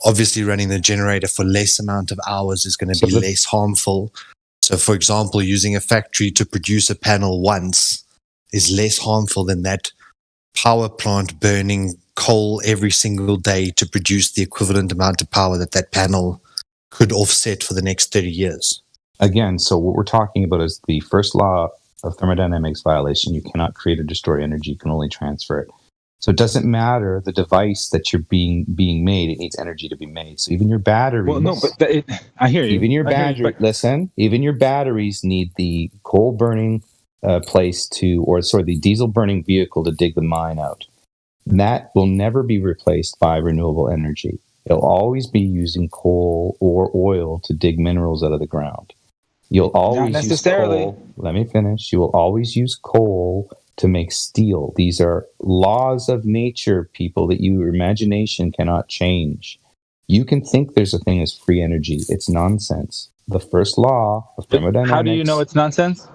Obviously, running the generator for less amount of hours is going to be less harmful. So, for example, using a factory to produce a panel once is less harmful than that power plant burning coal every single day to produce the equivalent amount of power that panel could offset for the next 30 years. Again, so what we're talking about is the first law of thermodynamics violation. You cannot create or destroy energy. You can only transfer it. So it doesn't matter the device that you're being made. It needs energy to be made. So even your batteries. Well, no, but I hear you. Even your battery. Listen. Even your batteries need the coal burning place the diesel burning vehicle to dig the mine out. And that will never be replaced by renewable energy. It'll always be using coal or oil to dig minerals out of the ground. You'll always use necessarily. coal. Let me finish. You will always use coal to make steel. These are laws of nature, people, that your imagination cannot change. You can think there's a thing as free energy. It's nonsense. The first law of thermodynamics. How do you know it's nonsense?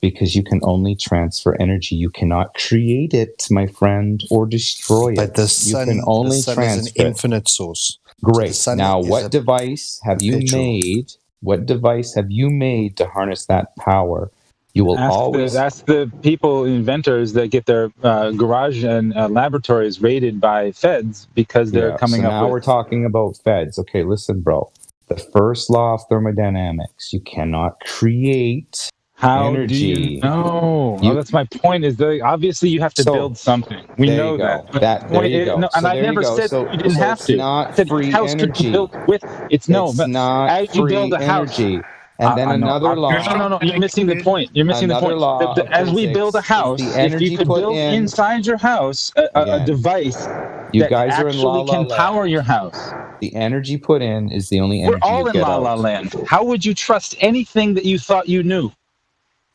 Because you can only transfer energy. You cannot create it, my friend, or destroy it. But the sun, you can only the sun transfer is an infinite source. Great. The sun Now, is what a device have you perpetual. made? What device have you made to harness that power? You will always Ask the people, inventors that get their garage and laboratories raided by feds because they're coming so up now with. we're talking about feds. Okay, listen, bro. The first law of thermodynamics: you cannot create How energy. do you know? That's my point. Is that obviously you have to build something. We there know you go. that. But There you go. No, So and I there you never go. said So- you didn't so have it's to. not I said free house could energy. be built with. It's It's not as you build free a house. energy. And then I know. another law. No. You're missing the point. You're missing the Another point. law of As we build a physics is house, the if energy you could put build in- inside your house a Again, device you that guys are in actually La La can power your house. The energy put in is the only We're energy all you in get La out. La Land. How would you trust anything that you thought you knew?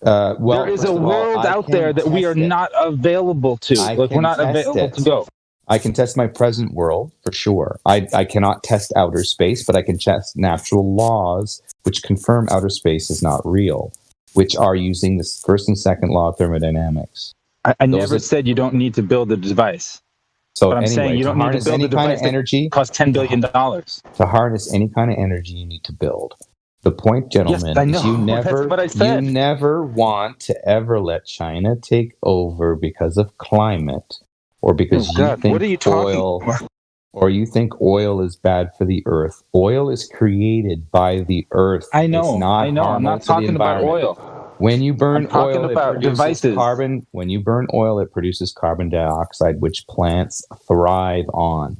Well, there is first a of all, world I out can there that we are test it. not available to. I Like we're can not test available it. to go. I can test my present world for sure. I cannot test outer space, but I can test natural laws which confirm outer space is not real, which are using this first and second law of thermodynamics. I never said you don't need to build a device. So but I'm anyway, saying you to don't need to harness build any a kind device of energy, that costs $10 billion. to harness any kind of energy, you need to build. The point, gentlemen, I is know. you never, That's what I said. you never want to ever let China take over because of climate, or because Oh, God, you think what are you talking oil, about? or you think oil is bad for the earth. Oil is created by the earth. I know. It's not I know. I'm harmful not to the talking about environment. oil. When you burn I'm talking oil, it about produces devices. carbon. When you burn oil, it produces carbon dioxide, which plants thrive on.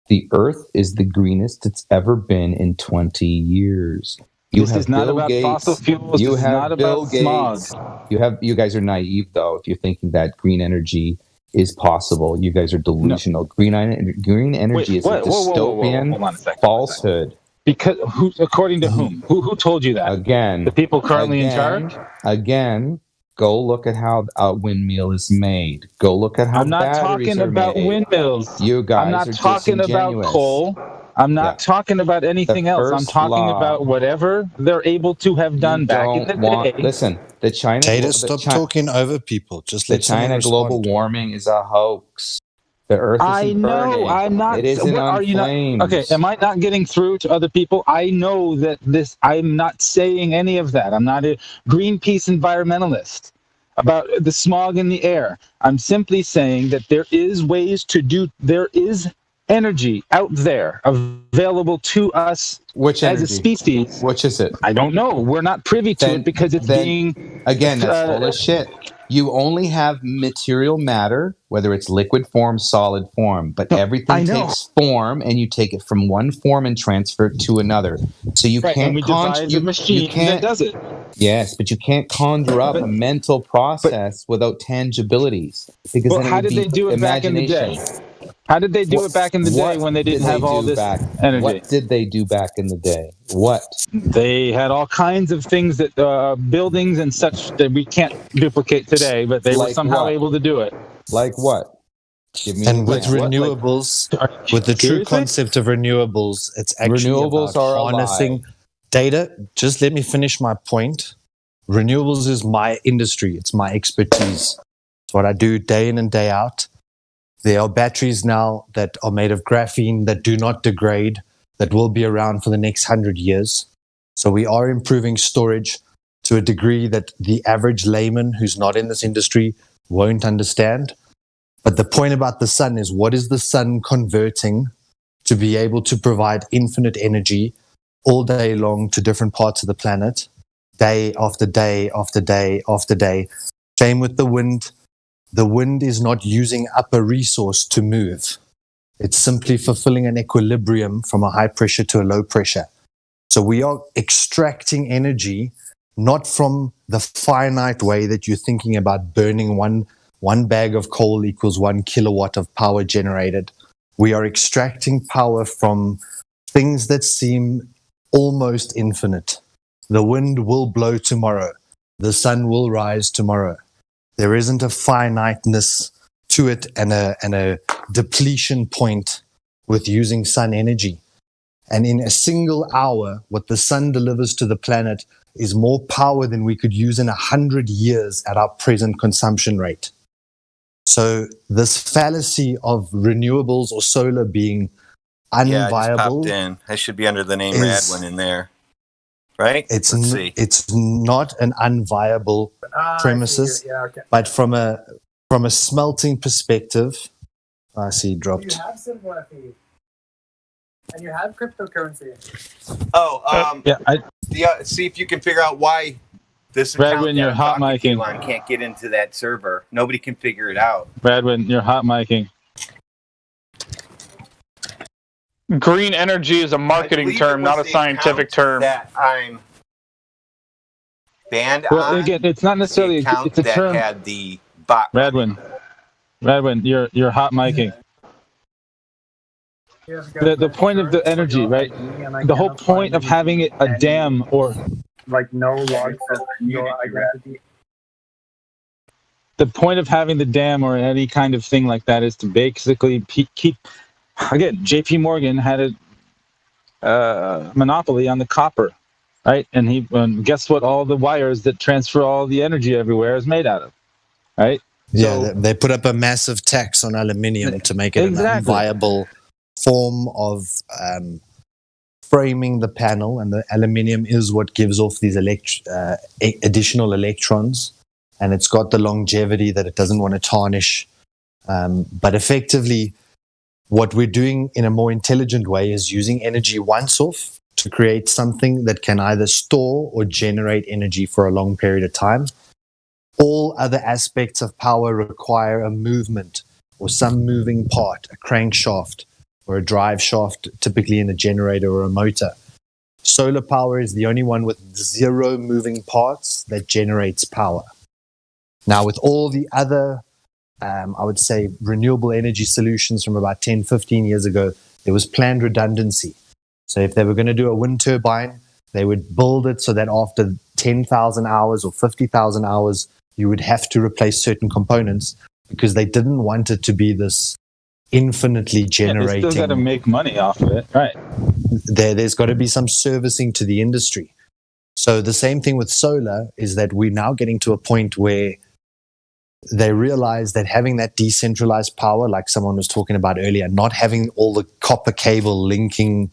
The earth is the greenest it's ever been in 20 years. This is not about fossil fuels. You This is have not Bill about smog. Gates. You guys are naive, though, if you're thinking that green energy is possible. You guys are delusional. Green energy is a dystopian Hold on a second. falsehood. Because according to whom? Who told you that? Again, the people currently in charge. Again, go look at how a windmill is made. Go look at how I'm not batteries talking are about made. windmills. You guys I'm not are talking about disingenuous. coal. I'm not talking about anything else. I'm first talking law- about whatever they're able to have done back in the day. Listen, the China. Tater, stop talking over people. Just The let someone China global respond. warming is a hoax. The Earth isn't I know. burning. I'm not. It isn't what, on are you flames. not? Okay. Am I not getting through to other people? I know that this. I'm not saying any of that. I'm not a Greenpeace environmentalist about the smog in the air. I'm simply saying that there is ways to do. There is energy out there available to us Which as a energy? species. Which is it? I don't know. We're not privy to it because it's being. Again, that's full of shit. You only have material matter, whether it's liquid form, solid form, but everything takes form, and you take it from one form and transfer it to another. So you Right, can't and we devise a machine that does it. Yes, but you can't conjure up a mental process without tangibilities, because Well, then it how would did be they do it back in the day? imagination. How did they do it back in the day when they didn't have all this energy? What did they do back in the day? What? They had all kinds of things that buildings and such that we can't duplicate today, but they were Like somehow what? able to do it. Like what? Give me And an with example. renewables, with the true Seriously? concept of renewables, it's actually Renewables about are a harnessing data. Just let me finish my point. Renewables is my industry. It's my expertise. It's what I do day in and day out. There are batteries now that are made of graphene that do not degrade, that will be around for the next 100 years. So we are improving storage to a degree that the average layman who's not in this industry won't understand. But the point about the sun is, what is the sun converting to be able to provide infinite energy all day long to different parts of the planet, day after day after day after day? Same with the wind. The wind is not using up a resource to move. It's simply fulfilling an equilibrium from a high pressure to a low pressure. So we are extracting energy, not from the finite way that you're thinking about burning one bag of coal equals 1 kilowatt of power generated. We are extracting power from things that seem almost infinite. The wind will blow tomorrow. The sun will rise tomorrow. There isn't a finiteness to it and a depletion point with using sun energy. And in a single hour, what the sun delivers to the planet is more power than we could use in 100 years at our present consumption rate. So this fallacy of renewables or solar being unviable. Yeah, I just popped in. I should be under the name Radwin in there. Right? It's not an unviable premises, but from a smelting perspective, I see it dropped. You have Simplify, and you have cryptocurrency. See if you can figure out why this account Radwin, you're hot micing. Can't get into that server. Nobody can figure it out. Radwin, you're hot micing. Green energy is a marketing term, not a scientific term. That I'm banned well, on. Again, it's not necessarily it's a that term. Had the bot. Radwin, you're hot micing. The point of the energy, right? The whole point of having it a dam or like no logs of your identity. The point of having the dam or any kind of thing like that is to basically keep. Again, J.P. Morgan had a monopoly on the copper, right? And guess what? All the wires that transfer all the energy everywhere is made out of, right? Yeah, so, they put up a massive tax on aluminium to make it a viable form of framing the panel, and the aluminium is what gives off these additional electrons, and it's got the longevity that it doesn't want to tarnish. But effectively, what we're doing in a more intelligent way is using energy once off to create something that can either store or generate energy for a long period of time. All other aspects of power require a movement or some moving part, a crankshaft or a drive shaft, typically in a generator or a motor. Solar power is the only one with 0 moving parts that generates power. Now, with all the other I would say renewable energy solutions from about 10, 15 years ago, there was planned redundancy. So if they were going to do a wind turbine, they would build it so that after 10,000 hours or 50,000 hours, you would have to replace certain components because they didn't want it to be this infinitely generating. They still got to make money off of it, right? There's got to be some servicing to the industry. So the same thing with solar is that we're now getting to a point where they realize that having that decentralized power, like someone was talking about earlier, not having all the copper cable linking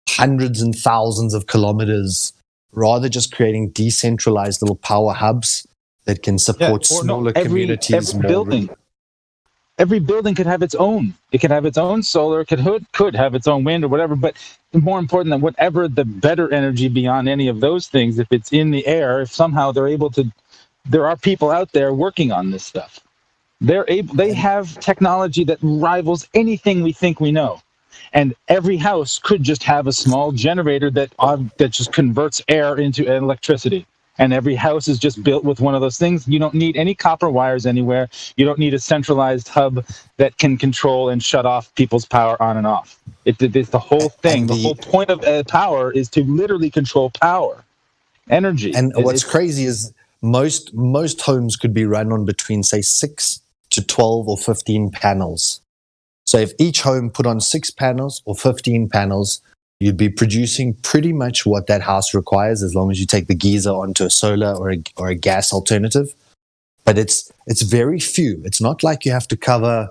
hundreds and thousands of kilometers, rather just creating decentralized little power hubs that can support smaller communities. Every building could have its own. It could have its own solar, it could have its own wind or whatever, but more important than whatever the better energy beyond any of those things, if it's in the air, if somehow they're able to. There are people out there working on this stuff. They have technology that rivals anything we think we know. And every house could just have a small generator that just converts air into electricity. And every house is just built with one of those things. You don't need any copper wires anywhere. You don't need a centralized hub that can control and shut off people's power on and off. It's the whole thing. The whole point of power is to literally control power, energy. And what's crazy is most homes could be run on between, say, 6 to 12 or 15 panels. So if each home put on 6 panels or 15 panels, you'd be producing pretty much what that house requires, as long as you take the geyser onto a solar or a gas alternative. But it's very few. It's not like you have to cover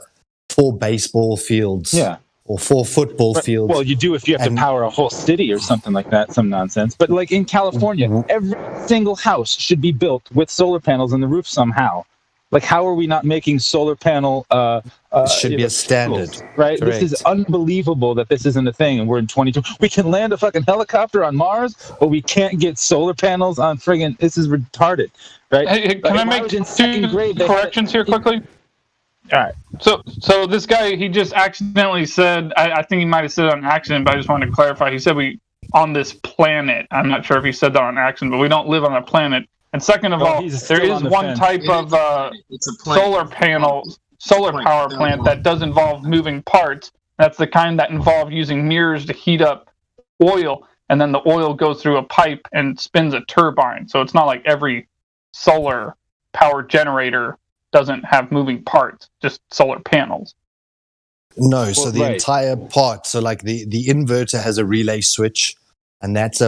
4 baseball fields. Yeah. Or 4 football fields. Well, you do if you have to power a whole city or something like that, some nonsense. But like in California, every single house should be built with solar panels on the roof somehow. Like, how are we not making solar panel? It should be a standard, right? Correct. This is unbelievable that this isn't a thing, and we're in 22. We can land a fucking helicopter on Mars, but we can't get solar panels on friggin'. This is retarded, right? Hey, can I make 2 corrections here quickly? All right. So this guy, he just accidentally said, I think he might have said it on accident, but I just wanted to clarify. He said we on this planet. I'm not sure if he said that on accident, but we don't live on a planet. And second of all, there is one type of solar power plant that does involve moving parts. That's the kind that involve using mirrors to heat up oil. and then the oil goes through a pipe and spins a turbine. So it's not like every solar power generator doesn't have moving parts, just solar panels. No, so the entire part, so like the inverter has a relay switch, and that's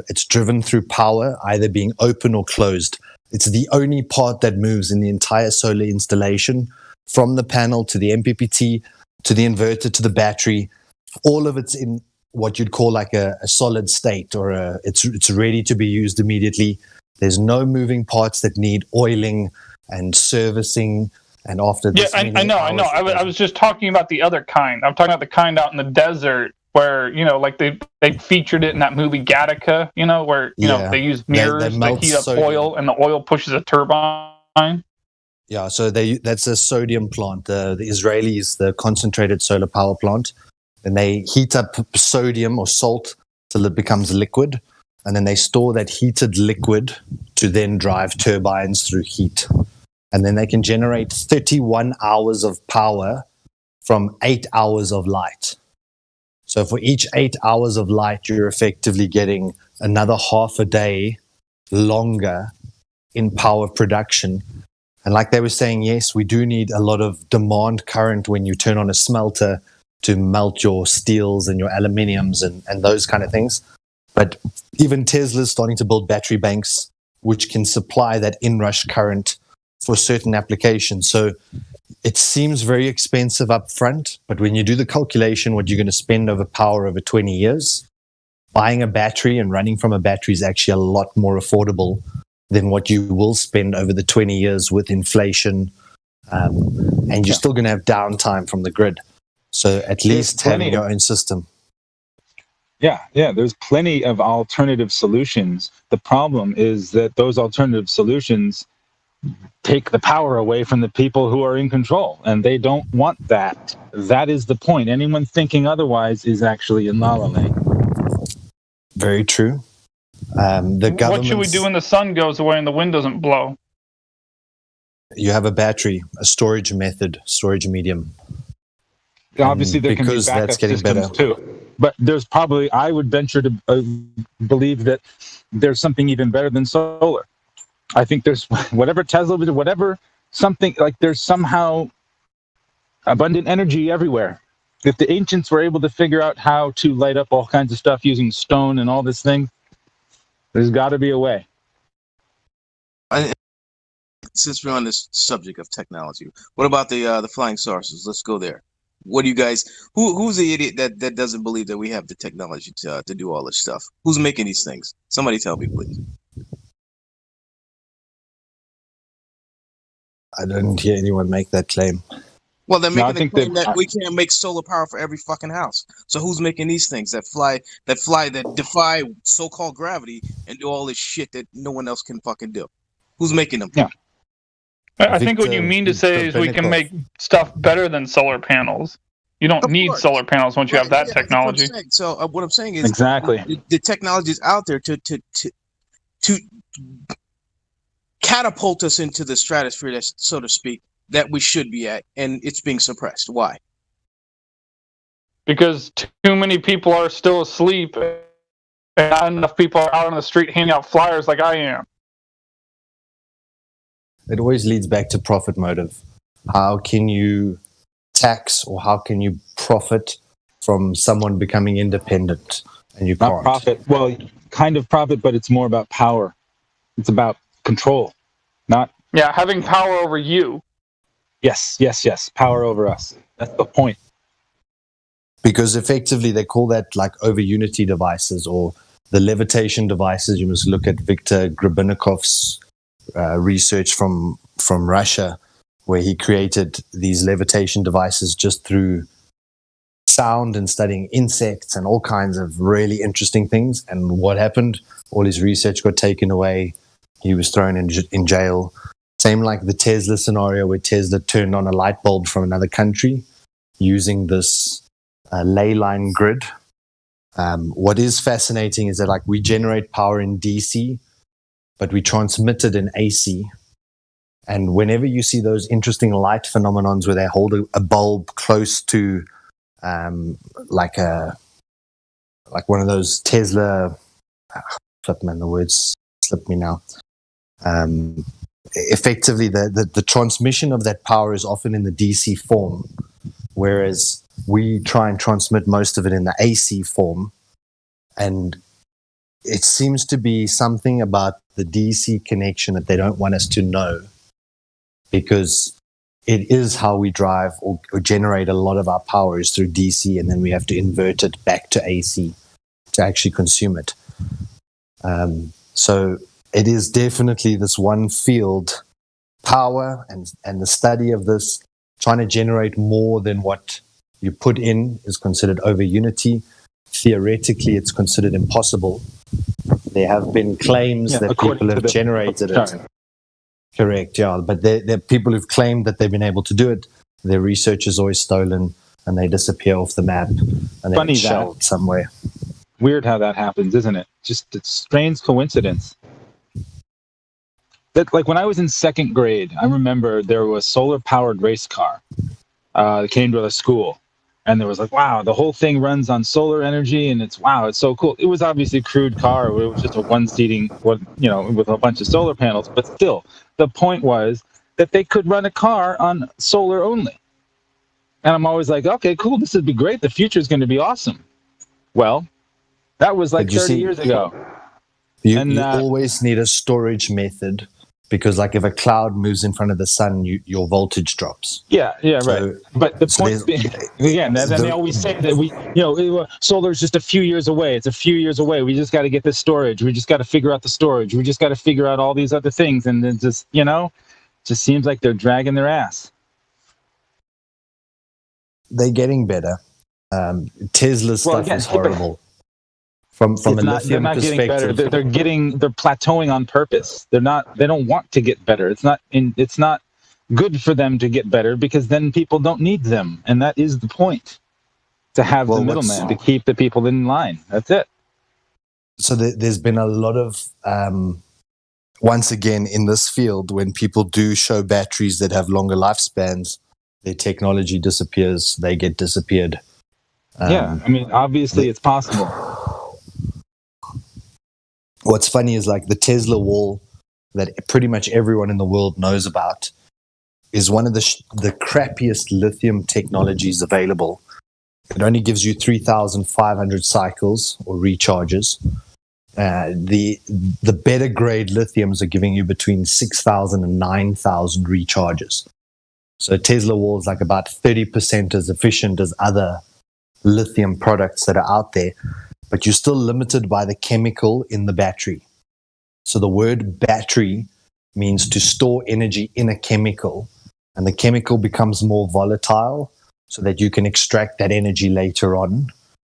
it's driven through power, either being open or closed. It's the only part that moves in the entire solar installation, from the panel to the MPPT to the inverter to the battery. All of it's in what you'd call like a solid state, or it's ready to be used immediately. There's no moving parts that need oiling and servicing. And after this, I know. I was just talking about the other kind. I'm talking about the kind out in the desert where, like they featured it in that movie Gattaca, where, they use mirrors to heat up oil and the oil pushes a turbine. Yeah, so that's a sodium plant. The Israelis, the concentrated solar power plant, and they heat up sodium or salt till it becomes liquid. And then they store that heated liquid to then drive turbines through heat. And then they can generate 31 hours of power from 8 hours of light. So for each 8 hours of light, you're effectively getting another half a day longer in power production. And like they were saying, yes, we do need a lot of demand current when you turn on a smelter to melt your steels and your aluminiums and those kind of things. But even Tesla's starting to build battery banks, which can supply that inrush current for certain applications. So it seems very expensive up front, but when you do the calculation, what you're going to spend over power over 20 years, buying a battery and running from a battery is actually a lot more affordable than what you will spend over the 20 years with inflation. And you're still going to have downtime from the grid. So at least having your own system. Yeah, there's plenty of alternative solutions. The problem is that those alternative solutions take the power away from the people who are in control, and they don't want that. That is the point. Anyone thinking otherwise is actually in La La Land. Very true. What should we do when the sun goes away and the wind doesn't blow? You have a battery, a storage medium. Obviously, there can be backup systems too. But there's probably, I would venture to believe that there's something even better than solar. I think there's whatever something like there's somehow abundant energy everywhere. If the ancients were able to figure out how to light up all kinds of stuff using stone and all this thing, there's got to be a way. Since we're on this subject of technology, what about the flying saucers? Let's go there. What do you guys? Who's the idiot that doesn't believe that we have the technology to do all this stuff? Who's making these things? Somebody tell me, please. I didn't hear anyone make that claim. Well, they're making the claim that we can't make solar power for every fucking house. So who's making these things that defy so-called gravity and do all this shit that no one else can fucking do? Who's making them? Yeah. I think what you mean to say is we can make stuff better than solar panels. You don't need solar panels once you have that technology. So what I'm saying is exactly the technology is out there to catapult us into the stratosphere, so to speak, that we should be at, and it's being suppressed. Why? Because too many people are still asleep, and not enough people are out on the street handing out flyers like I am. It always leads back to profit motive. How can you tax or how can you profit from someone becoming independent? And you can't. Not profit. Well, kind of profit, but it's more about power. It's about control, not... Yeah, having power over you. Yes. Power over us. That's the point. Because effectively they call that like over unity devices or the levitation devices. You must look at Viktor Grabinikov's research from Russia, where he created these levitation devices just through sound and studying insects and all kinds of really interesting things. And what happened? All his research got taken away. He was thrown in jail. Same like the Tesla scenario, where Tesla turned on a light bulb from another country using this ley line grid. What is fascinating is that like we generate power in DC, but we transmit it in AC. And whenever you see those interesting light phenomenons where they hold a bulb close to like a like one of those Tesla, flip man, the words slip me now. Effectively, the transmission of that power is often in the DC form, whereas we try and transmit most of it in the AC form. And it seems to be something about the DC connection that they don't want us to know, because it is how we drive or generate a lot of our power is through DC, and then we have to invert it back to AC to actually consume it. So it is definitely this one field, power and the study of this, trying to generate more than what you put in is considered over unity. Theoretically, it's considered impossible. There have been claims that people have generated it. Correct, yeah. But there are people who've claimed that they've been able to do it. Their research is always stolen and they disappear off the map and they're shelved somewhere. Weird how that happens, isn't it? Just a strange coincidence. That, like when I was in second grade, I remember there was a solar-powered race car that came to the school. And there was like, wow, the whole thing runs on solar energy, and it's so cool. It was obviously a crude car. It was just a one-seating, with a bunch of solar panels. But still, the point was that they could run a car on solar only. And I'm always like, okay, cool, this would be great. The future is going to be awesome. Well, that was like 30 years ago. You always need a storage method, because like if a cloud moves in front of the sun, your voltage drops. Yeah, right. But the point being, again, they always say that solar is just a few years away. It's a few years away. We just got to get the storage. We just got to figure out the storage. We just got to figure out all these other things. And then just seems like they're dragging their ass. They're getting better. Tesla's stuff is horrible. From a lithium perspective, they're plateauing on purpose. They don't want to get better. It's not good for them to get better, because then people don't need them, and that is the point. To have the middleman, to keep the people in line. That's it. So there's been a lot of once again in this field, when people do show batteries that have longer lifespans, their technology disappears. They get disappeared. Obviously it's possible. What's funny is like the Tesla wall that pretty much everyone in the world knows about is one of the crappiest lithium technologies available. It only gives you 3,500 cycles or recharges. The better grade lithiums are giving you between 6,000 and 9,000 recharges. So Tesla wall is like about 30% as efficient as other lithium products that are out there. But you're still limited by the chemical in the battery. So the word battery means to store energy in a chemical, and the chemical becomes more volatile so that you can extract that energy later on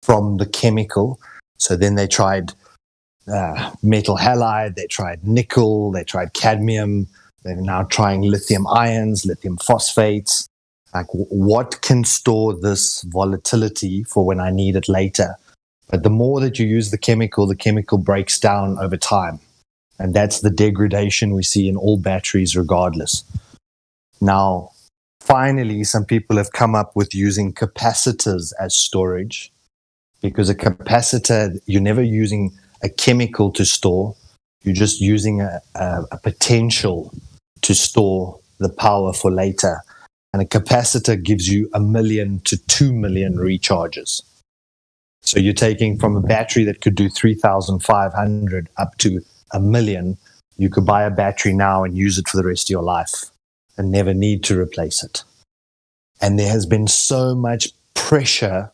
from the chemical. So then they tried metal halide, they tried nickel, they tried cadmium, they're now trying lithium ions, lithium phosphates. Like, what can store this volatility for when I need it later? But the more that you use the chemical breaks down over time. And that's the degradation we see in all batteries regardless. Now, finally, some people have come up with using capacitors as storage, because a capacitor, you're never using a chemical to store. You're just using a potential to store the power for later. And a capacitor gives you 1 million to 2 million recharges. So you're taking from a battery that could do 3,500 up to 1 million. You could buy a battery now and use it for the rest of your life and never need to replace it. And there has been so much pressure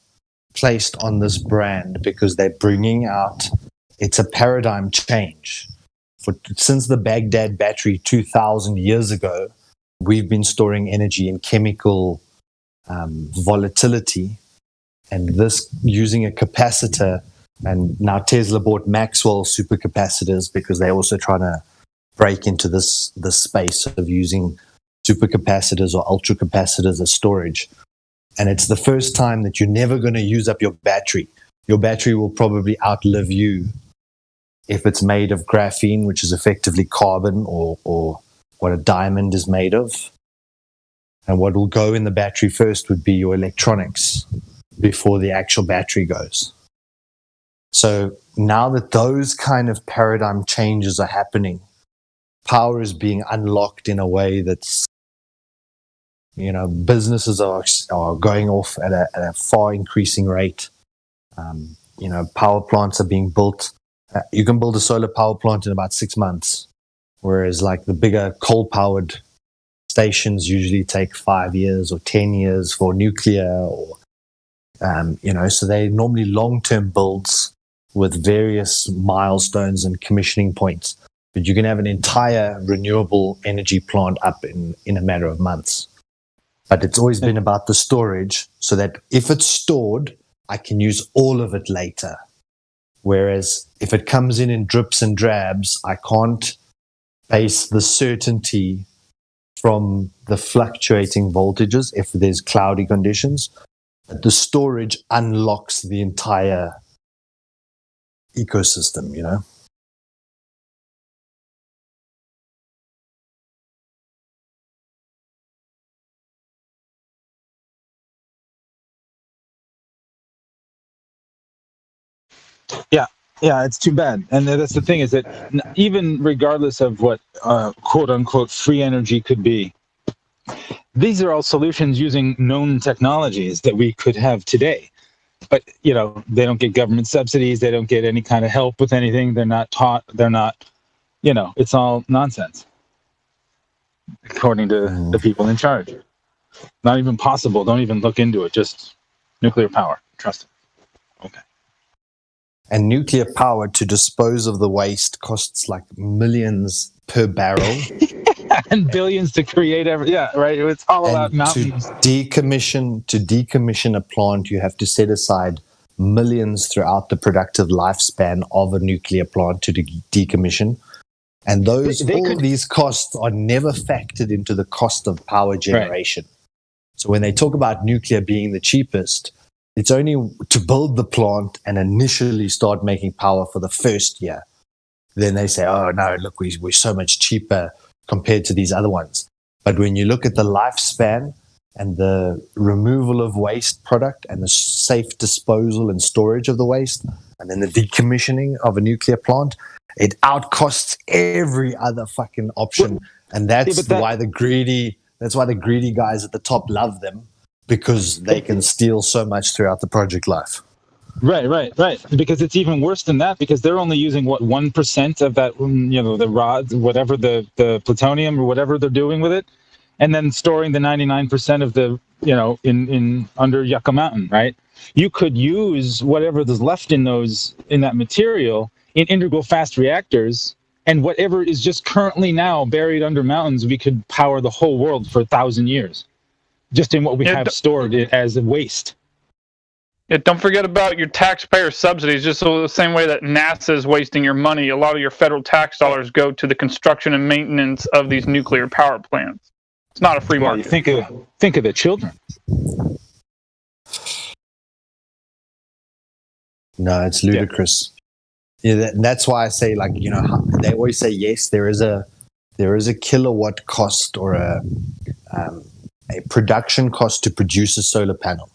placed on this brand because they're bringing out, it's a paradigm change. Since the Baghdad battery 2,000 years ago, we've been storing energy in chemical volatility. And this using a capacitor, and now Tesla bought Maxwell supercapacitors because they're also trying to break into this space of using supercapacitors or ultracapacitors as storage. And it's the first time that you're never going to use up your battery. Your battery will probably outlive you if it's made of graphene, which is effectively carbon or what a diamond is made of. And what will go in the battery first would be your electronics before the actual battery goes. So now that those kind of paradigm changes are happening, power is being unlocked in a way that's, businesses are going off at a far increasing rate. Power plants are being built. You can build a solar power plant in about 6 months, whereas like the bigger coal-powered stations usually take 5 years or 10 years for nuclear, or so they're normally long-term builds with various milestones and commissioning points. But you can have an entire renewable energy plant up in a matter of months. But it's always been about the storage, so that if it's stored, I can use all of it later. Whereas if it comes in drips and drabs, I can't base the certainty from the fluctuating voltages if there's cloudy conditions. But the storage unlocks the entire ecosystem, Yeah, it's too bad. And that's the thing, is that even regardless of what quote unquote free energy could be, these are all solutions using known technologies that we could have today. But, they don't get government subsidies. They don't get any kind of help with anything. They're not taught. They're not, it's all nonsense, according to the people in charge. Not even possible. Don't even look into it. Just nuclear power. Trust it. Okay. And nuclear power to dispose of the waste costs like millions per barrel. And billions to create right. It's all about mountains. To decommission a plant, you have to set aside millions throughout the productive lifespan of a nuclear plant to decommission. And these costs are never factored into the cost of power generation. Right. So when they talk about nuclear being the cheapest, it's only to build the plant and initially start making power for the first year. Then they say, oh, no, look, we're so much cheaper compared to these other ones. But when you look at the lifespan and the removal of waste product and the safe disposal and storage of the waste, and then the decommissioning of a nuclear plant, it outcosts every other fucking option. And that's why the greedy guys at the top love them, because they can steal so much throughout the project life. Right. Because it's even worse than that, because they're only using 1% of that, the rods, whatever the plutonium or whatever they're doing with it, and then storing the 99% of the, in under Yucca Mountain, right? You could use whatever is left in that material in integral fast reactors, and whatever is just currently now buried under mountains, we could power the whole world for 1,000 years, just in what we have stored as waste. Yeah, don't forget about your taxpayer subsidies. Just the same way that NASA is wasting your money, a lot of your federal tax dollars go to the construction and maintenance of these nuclear power plants. It's not a free market. Think of the children. No, it's ludicrous. Yeah, that's why I say, they always say, yes, there is a kilowatt cost or a production cost to produce a solar panel.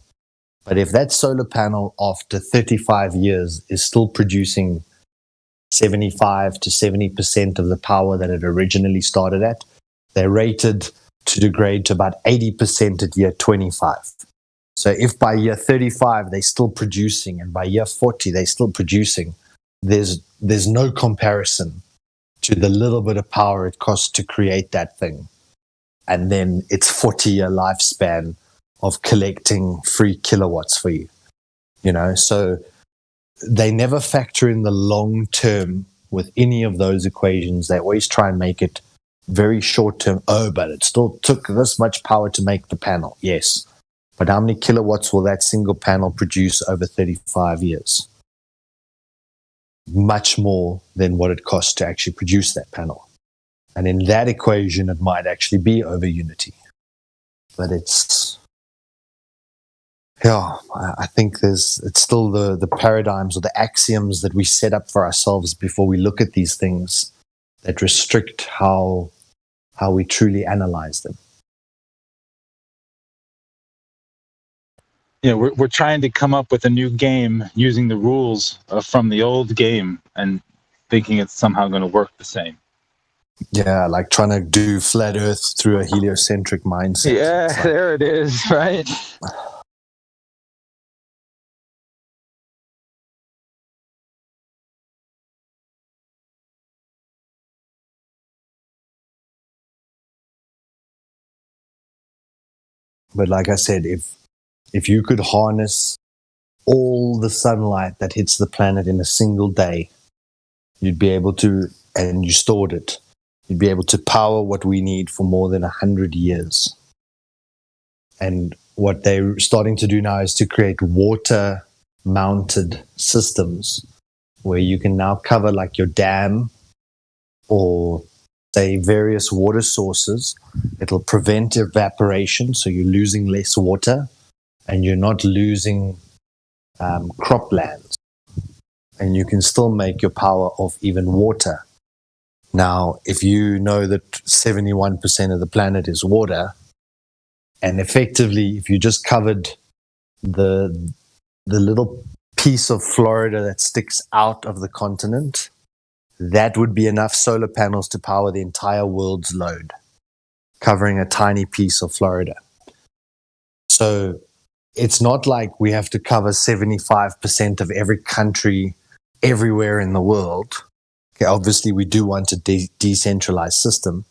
But if that solar panel after 35 years is still producing 75 to 70% of the power that it originally started at, they're rated to degrade to about 80% at year 25. So if by year 35 they're still producing, and by year 40 they're still producing, there's no comparison to the little bit of power it costs to create that thing. And then its 40-year lifespan of collecting free kilowatts for you. So they never factor in the long term with any of those equations. They always try and make it very short term. Oh, but it still took this much power to make the panel. Yes. But how many kilowatts will that single panel produce over 35 years? Much more than what it costs to actually produce that panel. And in that equation, it might actually be over unity. But I think it's still the paradigms or the axioms that we set up for ourselves before we look at these things that restrict how we truly analyze them. we're trying to come up with a new game using the rules from the old game and thinking it's somehow going to work the same. Yeah, like trying to do flat Earth through a heliocentric mindset. Yeah, It's like, there it is, right? but like I said, if you could harness all the sunlight that hits the planet in a single day, you'd be able to, and you stored it, you'd be able to power what we need for more than 100 years. And what they're starting to do now is to create water-mounted systems where you can now cover like your dam or say various water sources. It'll prevent evaporation, so you're losing less water and you're not losing croplands. And you can still make your power off even water. Now, if you know that 71% of the planet is water, and effectively, if you just covered the little piece of Florida that sticks out of the continent, that would be enough solar panels to power the entire world's load, covering a tiny piece of Florida. So it's not like we have to cover 75% of every country everywhere in the world. Okay, obviously, we do want a decentralized system,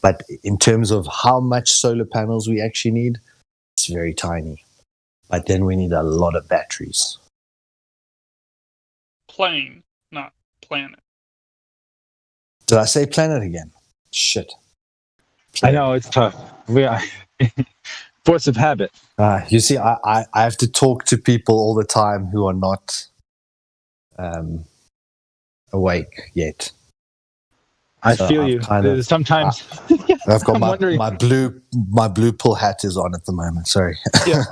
but in terms of how much solar panels we actually need, it's very tiny. But then we need a lot of batteries. Plane, not planet. Did I say planet again? Shit. I know, it's tough. We are force of habit. You see, I have to talk to people all the time who are not awake yet. I feel you. Sometimes I've got my blue pill hat is on at the moment. Sorry. yeah.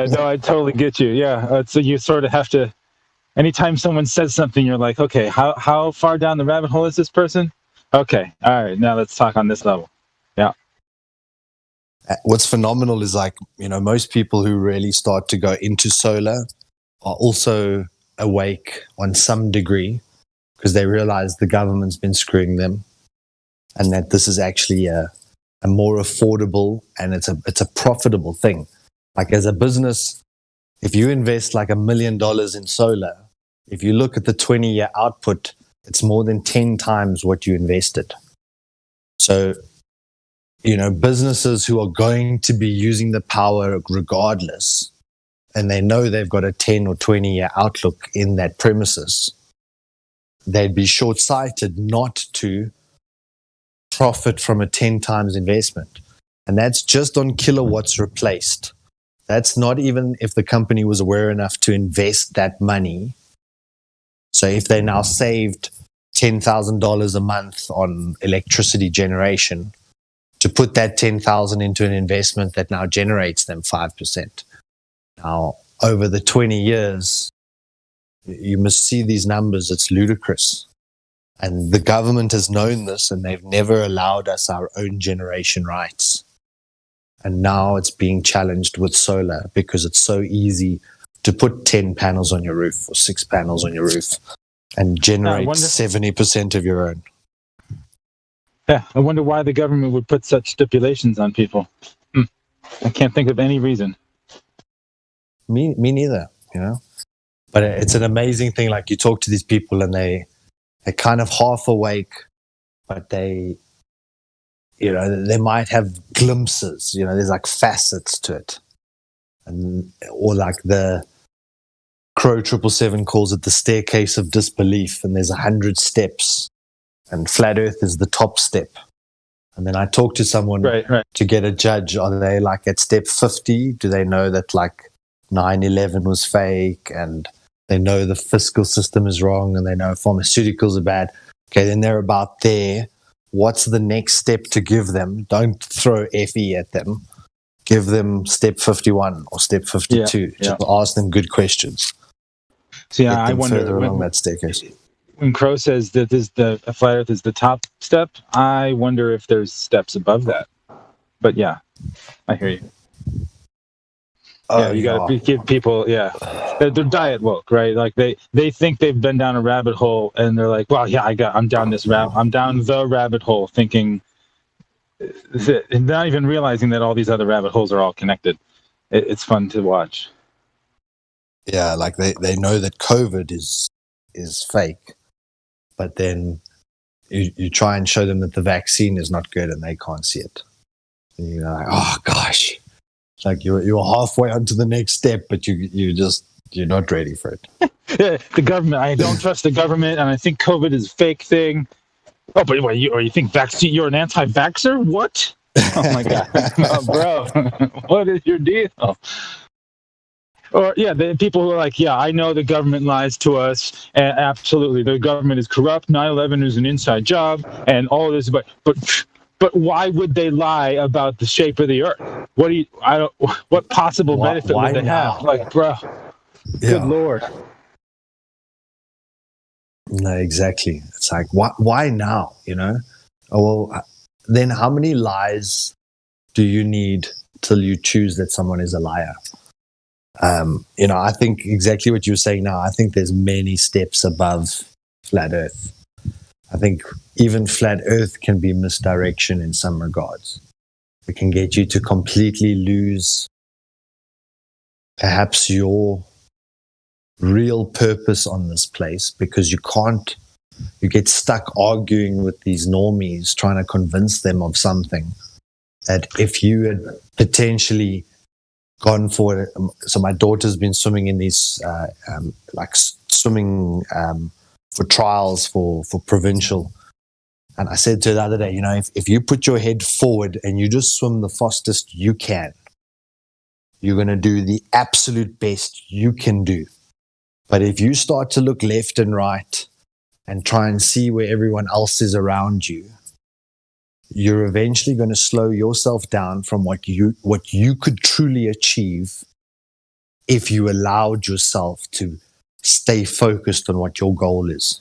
No, I totally get you. Yeah. So you sort of have to. Anytime someone says something, you're like, okay, how far down the rabbit hole is this person? Okay, all right. Now let's talk on this level. Yeah. What's phenomenal is like, most people who really start to go into solar are also awake on some degree because they realize the government's been screwing them, and that this is actually a more affordable and it's a profitable thing. Like as a business, if you invest like $1 million in solar, if you look at the 20-year output, it's more than 10 times what you invested. So, businesses who are going to be using the power regardless, and they know they've got a 10 or 20-year outlook in that premises, they'd be short-sighted not to profit from a 10 times investment. And that's just on kilowatts replaced. That's not even if the company was aware enough to invest that money. So if they now saved $10,000 a month on electricity generation, to put that $10,000 into an investment that now generates them 5%. Now, over the 20 years, you must see these numbers. It's ludicrous. And the government has known this, and they've never allowed us our own generation rights. And now it's being challenged with solar because it's so easy to put 10 panels on your roof or 6 panels on your roof and generate 70% of your own. Yeah, I wonder why the government would put such stipulations on people. I can't think of any reason. Me neither, But it's an amazing thing. Like you talk to these people and they're kind of half awake, but they might have glimpses, there's like facets to it. Or like the Crow 777 calls it the staircase of disbelief, and there's 100 steps, and flat Earth is the top step. And then I talk to someone to get a judge. Are they like at step 50? Do they know that like 9/11 was fake, and they know the fiscal system is wrong, and they know pharmaceuticals are bad? Okay, then they're about there. What's the next step to give them? Don't throw FE at them. Give them step 51 or step 52. Just ask them good questions. So I wonder further along that staircase. When Crow says that the flat Earth is the top step, I wonder if there's steps above that. But yeah, I hear you. You got to give people, they're diet woke, right? Like they think they've been down a rabbit hole, and they're like, well, yeah, I'm down the rabbit hole, thinking, and not even realizing that all these other rabbit holes are all connected. It's fun to watch. Yeah, like they know that COVID is fake, but then you try and show them that the vaccine is not good, and they can't see it. And you're like, oh gosh. Like you're halfway onto the next step, but you're not ready for it. The government, I don't trust the government, and I think COVID is a fake thing. Oh, but what, you think vaccine? You're an anti-vaxxer? What? Oh my god, oh, bro, what is your deal? Or the people who are like, I know the government lies to us, and absolutely, the government is corrupt. 9/11 is an inside job, and all this, but why would they lie about the shape of the earth? What possible benefit would they have? Like, bro, good Lord. No, exactly. It's like, why now? Well, then how many lies do you need till you choose that someone is a liar? I think exactly what you're saying now. I think there's many steps above flat Earth. I think even flat Earth can be misdirection in some regards. It can get you to completely lose perhaps your real purpose on this place, because you get stuck arguing with these normies, trying to convince them of something that if you had potentially gone for it. So my daughter's been swimming in these swimming for trials for provincial. And I said to her the other day, if you put your head forward and you just swim the fastest you can, you're going to do the absolute best you can do. But if you start to look left and right and try and see where everyone else is around you, you're eventually going to slow yourself down from what you could truly achieve if you allowed yourself to stay focused on what your goal is.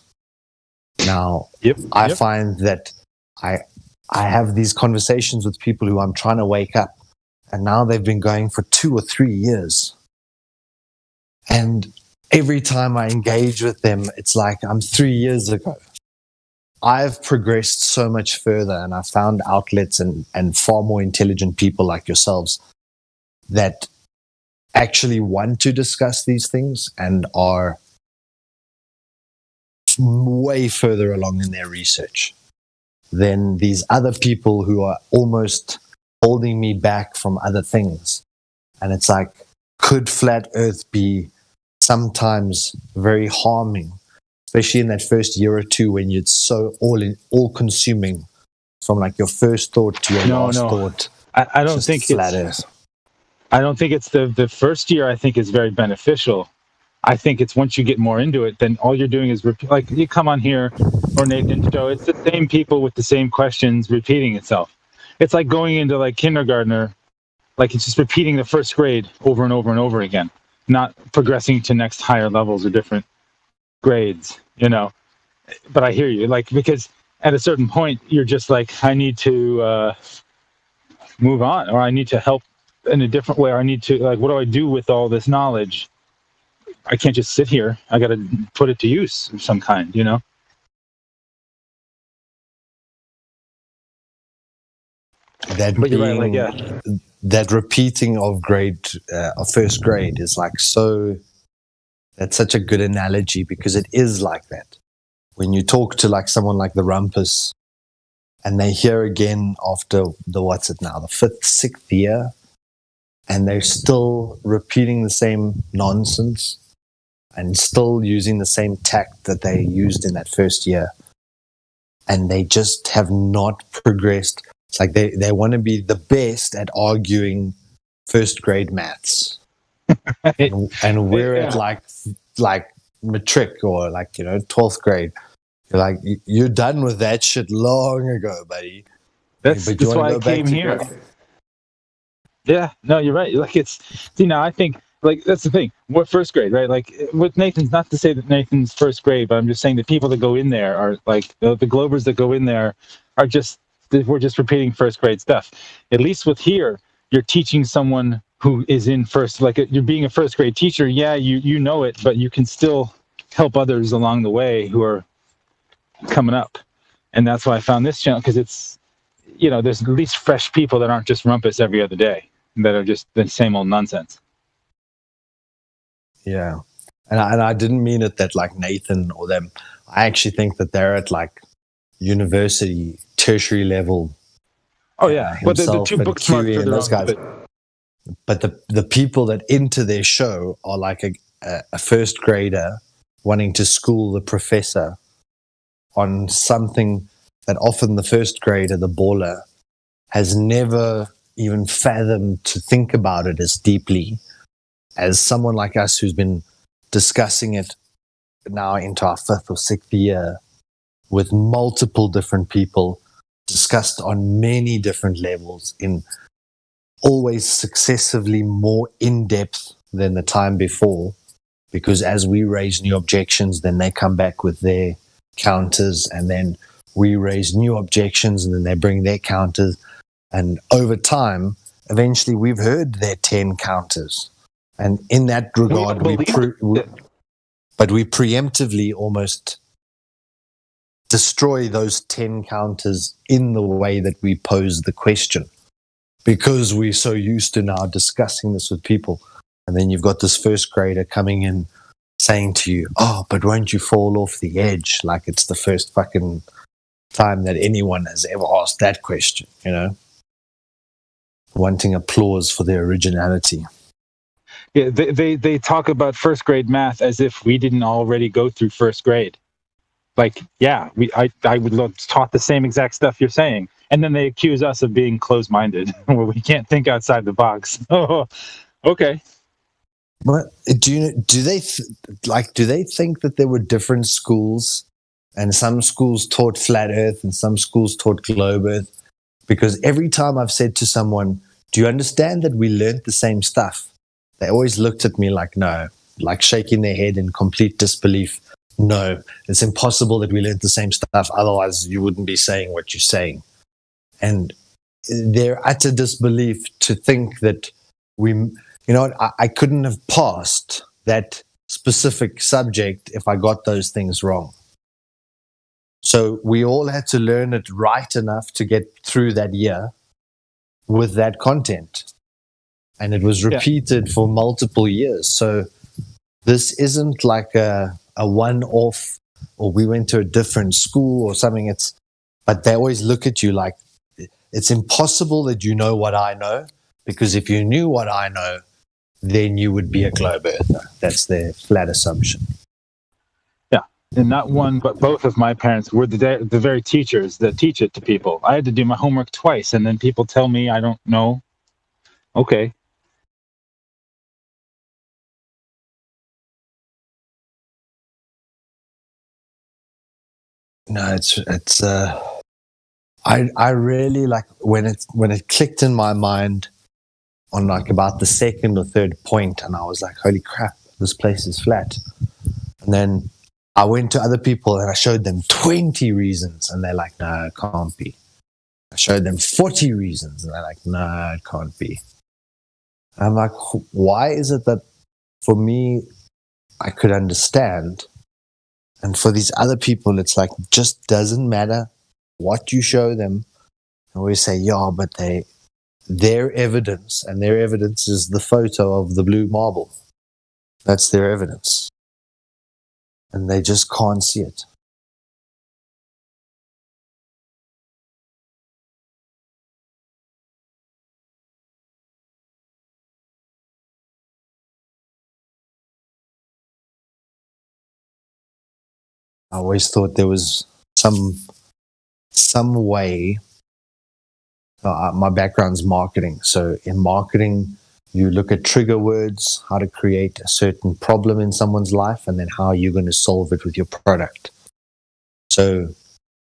Now, I find that I have these conversations with people who I'm trying to wake up, and now they've been going for 2 or 3 years. And every time I engage with them, it's like I'm 3 years ago. I've progressed so much further, and I've found outlets and far more intelligent people like yourselves that actually want to discuss these things and are way further along in their research than these other people who are almost holding me back from other things. And it's like, could flat Earth be sometimes very harming, especially in that first year or two when it's so all consuming, from like your first thought to your last thought? I don't think flat Earth. I don't think it's the first year. I think is very beneficial. I think it's once you get more into it, then all you're doing is like you come on here or Nathan's show, it's the same people with the same questions repeating itself. It's like going into like kindergartner, like it's just repeating the first grade over and over and over again, not progressing to next higher levels or different grades, But I hear you, like, because at a certain point you're just like, I need to move on, or I need to help in a different way, or I need to, like, what do I do with all this knowledge? I can't just sit here. I got to put it to use of some kind, That but you're being, right, that repeating of first grade is like that's such a good analogy, because it is like that. When you talk to like someone like the Rumpus and they hear again after the 5th, 6th year, and they're still repeating the same nonsense and still using the same tact that they used in that first year. And they just have not progressed. It's like they want to be the best at arguing first grade maths. and we're at like matric or 12th grade. You're like, you're done with that shit long ago, buddy. That's why I came here. Yeah, no, you're right. Like I think like that's the thing. What first grade, right? Like with Nathan's, not to say that Nathan's first grade, but I'm just saying the people that go in there are like the Globers that go in there are we're just repeating first grade stuff. At least with here, you're teaching someone who is in first, like you're being a first grade teacher. Yeah, you know it, but you can still help others along the way who are coming up. And that's why I found this channel, because it's, there's at least fresh people that aren't just rumpus every other day, that are just the same old nonsense. Yeah. And I didn't mean it that like Nathan or them. I actually think that they're at like university, tertiary level. Oh yeah, but the two book smart for those guys. But the people that enter their show are like a first grader wanting to school the professor on something that often the first grader, the baller, has never even fathomed to think about it as deeply as someone like us who's been discussing it now into our 5th or 6th year with multiple different people, discussed on many different levels, in always successively more in-depth than the time before, because as we raise new objections, then they come back with their counters, and then we raise new objections, and then they bring their counters, and over time, eventually we've heard their 10 counters. And in that regard, we preemptively almost destroy those 10 counters in the way that we pose the question, because we're so used to now discussing this with people. And then you've got this first grader coming in saying to you, oh, but won't you fall off the edge? Like it's the first fucking time that anyone has ever asked that question, wanting applause for their originality. Yeah, they talk about first grade math as if we didn't already go through first grade. Like, yeah, I would have taught the same exact stuff you're saying, and then they accuse us of being closed-minded, where we can't think outside the box. Oh, okay. But do they think that there were different schools, and some schools taught flat Earth and some schools taught globe Earth? Because every time I've said to someone, "Do you understand that we learned the same stuff?" They always looked at me like, no, like shaking their head in complete disbelief. No, it's impossible that we learned the same stuff. Otherwise, you wouldn't be saying what you're saying. And their utter disbelief to think that I couldn't have passed that specific subject if I got those things wrong. So we all had to learn it right enough to get through that year with that content. And it was repeated for multiple years. So this isn't like a one-off, or we went to a different school or something. But they always look at you like, it's impossible that you know what I know, because if you knew what I know, then you would be a globe earther. That's their flat assumption. Yeah, and not one, but both of my parents were the very teachers that teach it to people. I had to do my homework twice, and then people tell me I don't know. Okay. No, it's I really like when it clicked in my mind on like about the second or third point, and I was like, holy crap, this place is flat. And then I went to other people and I showed them 20 reasons, and they're like, no, it can't be. I showed them 40 reasons, and they're like, no, it can't be. And I'm like, why is it that for me I could understand, and for these other people, it's like, just doesn't matter what you show them. I always say, yeah, but their evidence, and their evidence is the photo of the blue marble. That's their evidence. And they just can't see it. I always thought there was some way. My background's marketing. So in marketing, you look at trigger words, how to create a certain problem in someone's life, and then how you're going to solve it with your product. So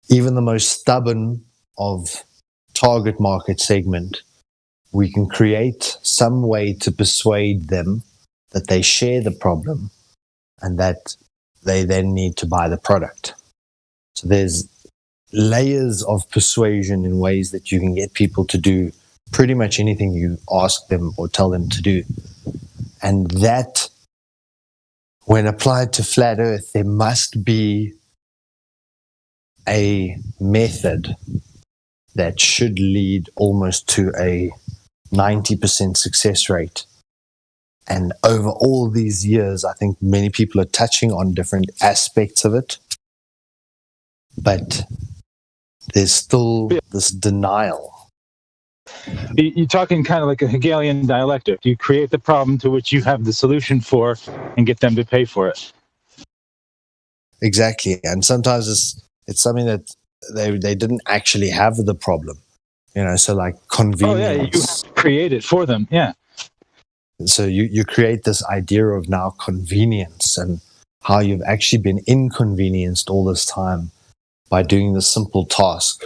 even the most stubborn of target market segment, we can create some way to persuade them that they share the problem and that they then need to buy the product. So there's layers of persuasion in ways that you can get people to do pretty much anything you ask them or tell them to do. And that, when applied to flat Earth, there must be a method that should lead almost to a 90% success rate. And over all these years, I think many people are touching on different aspects of it, but there's still this denial. You're talking kind of like a Hegelian dialectic. You create the problem to which you have the solution for and get them to pay for it. Exactly. And sometimes it's something that they didn't actually have the problem. So like convenience. Oh, yeah, you create it for them, yeah. So you create this idea of now convenience and how you've actually been inconvenienced all this time by doing this simple task,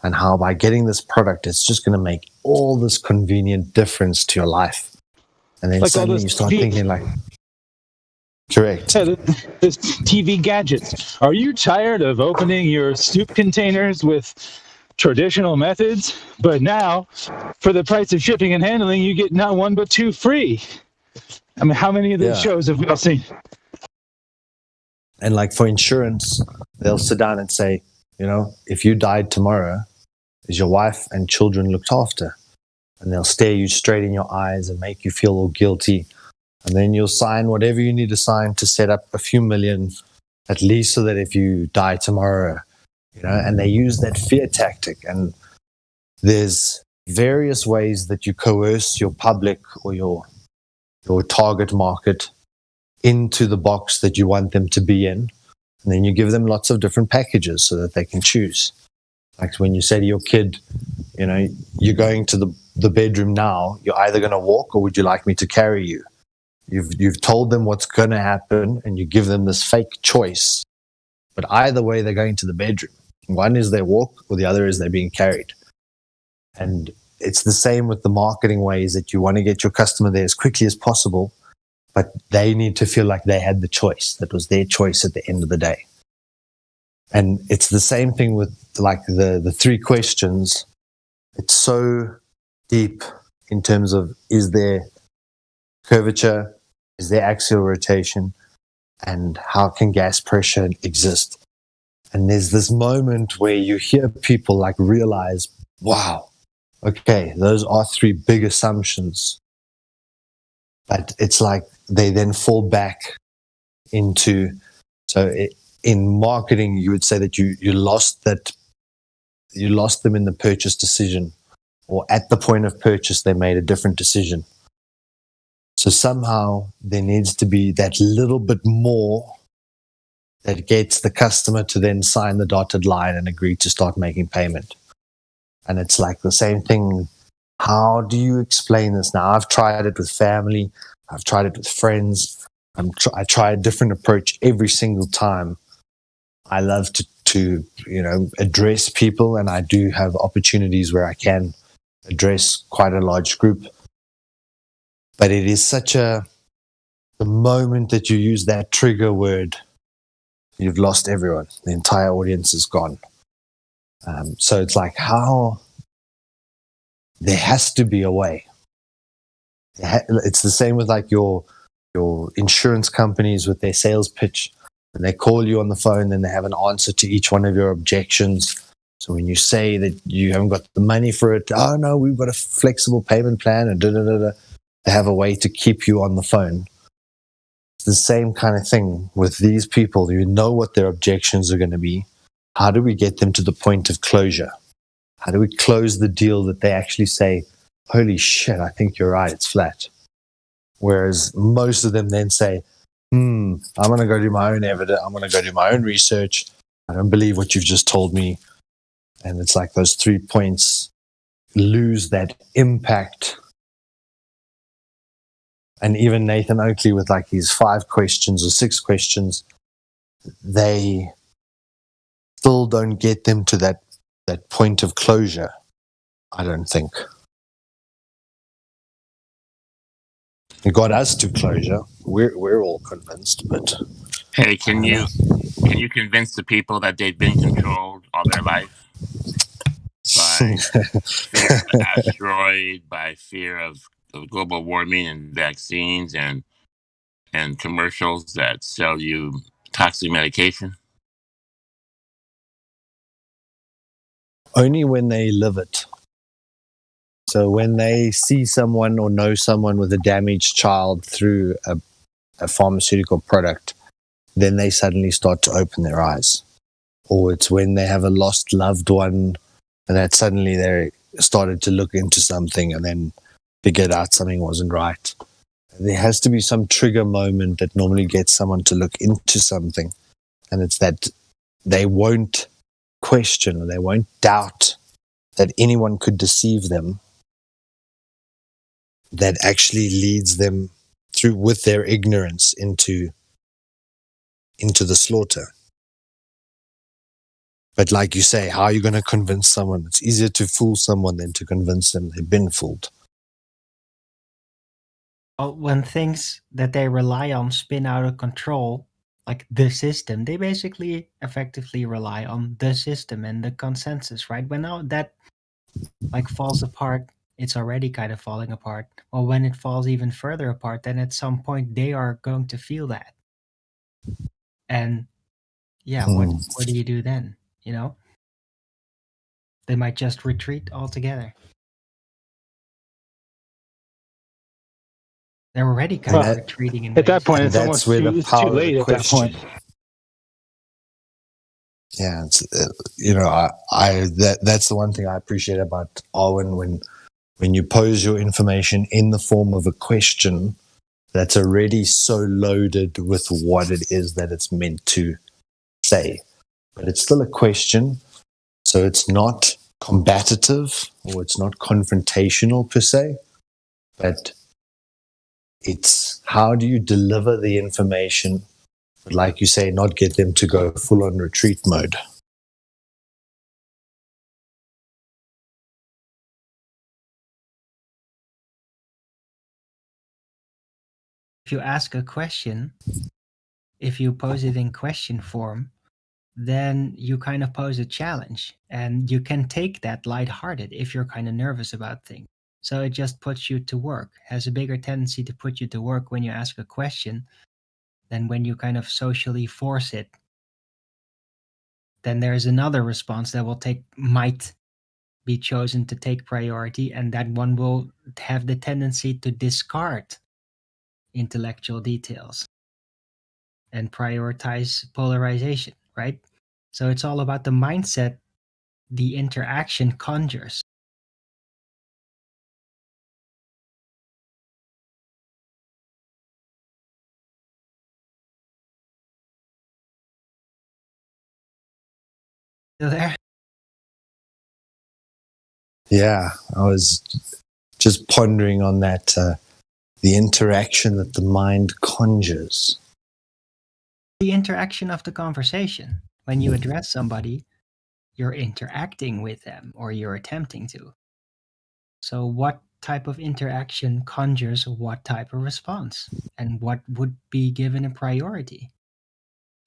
and how by getting this product, it's just going to make all this convenient difference to your life. And then like suddenly you start thinking like, correct. Yeah, this TV gadgets. Are you tired of opening your soup containers with traditional methods? But now, for the price of shipping and handling, you get not one but two free. I mean, how many of these shows have we all seen? And like for insurance, they'll sit down and say, if you died tomorrow, is your wife and children looked after? And they'll stare you straight in your eyes and make you feel all guilty. And then you'll sign whatever you need to sign to set up a few million, at least so that if you die tomorrow, and they use that fear tactic. And there's various ways that you coerce your public or your target market into the box that you want them to be in. And then you give them lots of different packages so that they can choose. Like when you say to your kid, you're going to the bedroom now, you're either going to walk or would you like me to carry you? You've told them what's going to happen and you give them this fake choice. But either way, they're going to the bedroom. One is they walk or the other is they're being carried. And it's the same with the marketing ways that you want to get your customer there as quickly as possible, but they need to feel like they had the choice. That was their choice at the end of the day. And it's the same thing with like the three questions. It's so deep in terms of, is there curvature? Is there axial rotation? And how can gas pressure exist? And there's this moment where you hear people like realize, wow, okay, those are three big assumptions. But it's like they then fall back into, in marketing, you would say that you lost them in the purchase decision, or at the point of purchase, they made a different decision. So somehow there needs to be that little bit more that gets the customer to then sign the dotted line and agree to start making payment. And it's like the same thing. How do you explain this? Now, I've tried it with family. I've tried it with friends. I try a different approach every single time. I love to address people, and I do have opportunities where I can address quite a large group. But it is the moment that you use that trigger word, you've lost everyone. The entire audience is gone. So it's like there has to be a way. It's the same with like your insurance companies with their sales pitch. When they call you on the phone, then they have an answer to each one of your objections. So when you say that you haven't got the money for it, oh no, we've got a flexible payment plan, and they have a way to keep you on the phone. It's the same kind of thing with these people. You know what their objections are going to be. How do we get them to the point of closure? How do we close the deal that they actually say, holy shit, I think you're right, it's flat. Whereas most of them then say, I'm going to go do my own evidence. I'm going to go do my own research. I don't believe what you've just told me. And it's like those 3 points lose that impact. And even Nathan Oakley with like his 5 questions or 6 questions, they still don't get them to that point of closure, I don't think. It got us to closure. We're all convinced, but hey, can you convince the people that they've been controlled all their life by fear of an asteroid, by fear of global warming and vaccines and commercials that sell you toxic medication? Only when they live it. So when they see someone or know someone with a damaged child through a pharmaceutical product, then they suddenly start to open their eyes. Or it's when they have a lost loved one and that suddenly they started to look into something and then figured out something wasn't right. There has to be some trigger moment that normally gets someone to look into something. And it's that they won't question or they won't doubt that anyone could deceive them, that actually leads them through with their ignorance into the slaughter. But like you say, how are you going to convince someone? It's easier to fool someone than to convince them they've been fooled. Well, when things that they rely on spin out of control, like the system, they basically effectively rely on the system and the consensus, right? When now that like falls apart, it's already kind of falling apart. Or when it falls even further apart, then at some point they are going to feel that. And yeah, what do you do then? You know? They might just retreat altogether. They're already kind of retreating in at that point. It's almost too late at that point. Yeah, it's that's the one thing I appreciate about Arwen when you pose your information in the form of a question that's already so loaded with what it is that it's meant to say, but it's still a question, so it's not combative or it's not confrontational per se, but it's how do you deliver the information, but like you say, not get them to go full on retreat mode. If you ask a question, if you pose it in question form, then you kind of pose a challenge, and you can take that lighthearted if you're kind of nervous about things. So it just puts you to work, has a bigger tendency to put you to work when you ask a question than when you kind of socially force it. Then there's another response that might be chosen to take priority, and that one will have the tendency to discard intellectual details and prioritize polarization, right? So it's all about the mindset the interaction conjures. Still there? Yeah, I was just pondering on that, the interaction that the mind conjures. The interaction of the conversation. When you address somebody, you're interacting with them, or you're attempting to. So what type of interaction conjures what type of response, and what would be given a priority?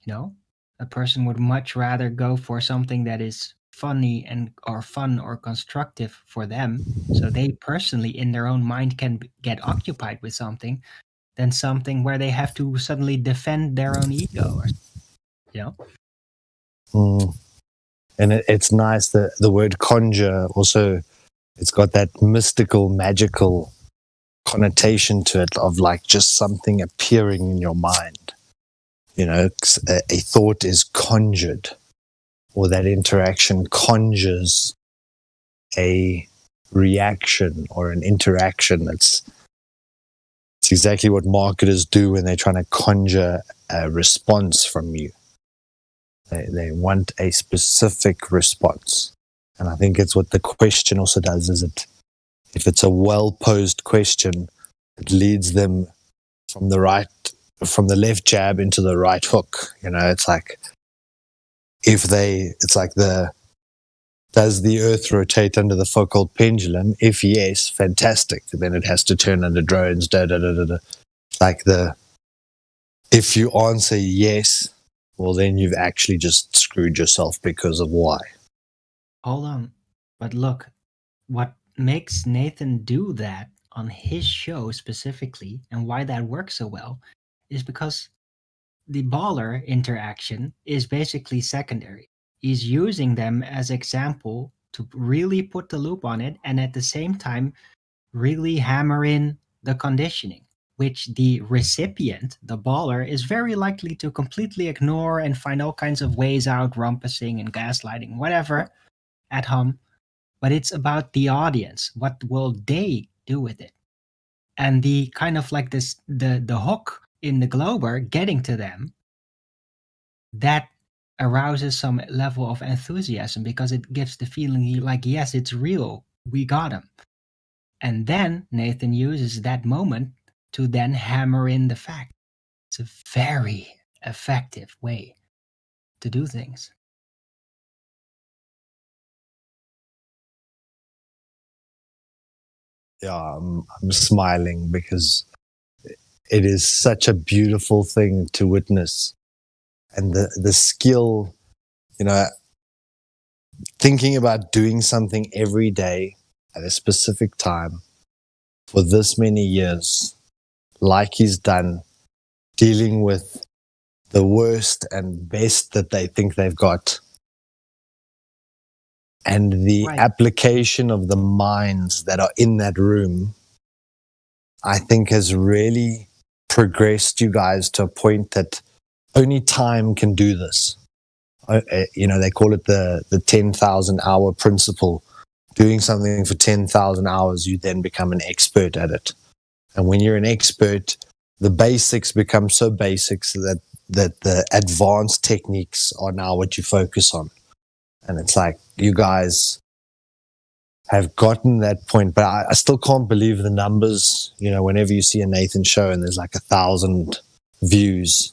You know, a person would much rather go for something that is funny or fun or constructive for them, so they personally in their own mind can get occupied with something, than something where they have to suddenly defend their own ego, or And it's nice that the word conjure also, it's got that mystical, magical connotation to it of like just something appearing in your mind. You know, a thought is conjured, or that interaction conjures a reaction or an interaction. It's exactly what marketers do when they're trying to conjure a response from you. They want a specific response. And I think it's what the question also does, is it, if it's a well-posed question, it leads them from the left jab into the right hook. You know, it's like, does the earth rotate under the Foucault pendulum? If yes, fantastic. Then it has to turn under drones, if you answer yes, well, then you've actually just screwed yourself because of why. Hold on. But look, what makes Nathan do that on his show specifically, and why that works so well, is because the baller interaction is basically secondary. He's using them as example to really put the loop on it, and at the same time really hammer in the conditioning, which the recipient, the baller, is very likely to completely ignore and find all kinds of ways out, rumpusing and gaslighting, whatever, at home. But it's about the audience. What will they do with it? And the kind of like this, the hook in the Glober getting to them, that arouses some level of enthusiasm because it gives the feeling like, yes, it's real. We got him. And then Nathan uses that moment to then hammer in the fact. It's a very effective way to do things. Yeah, I'm smiling because it is such a beautiful thing to witness. And the skill, thinking about doing something every day at a specific time for this many years, like he's done, dealing with the worst and best that they think they've got, and the application of the minds that are in that room, I think has really progressed you guys to a point that only time can do this. They call it the 10,000 hour principle. Doing something for 10,000 hours, you then become an expert at it. And when you're an expert, the basics become so basic so that the advanced techniques are now what you focus on. And it's like you guys have gotten that point, but I still can't believe the numbers. Whenever you see a Nathan show and there's like 1,000 views,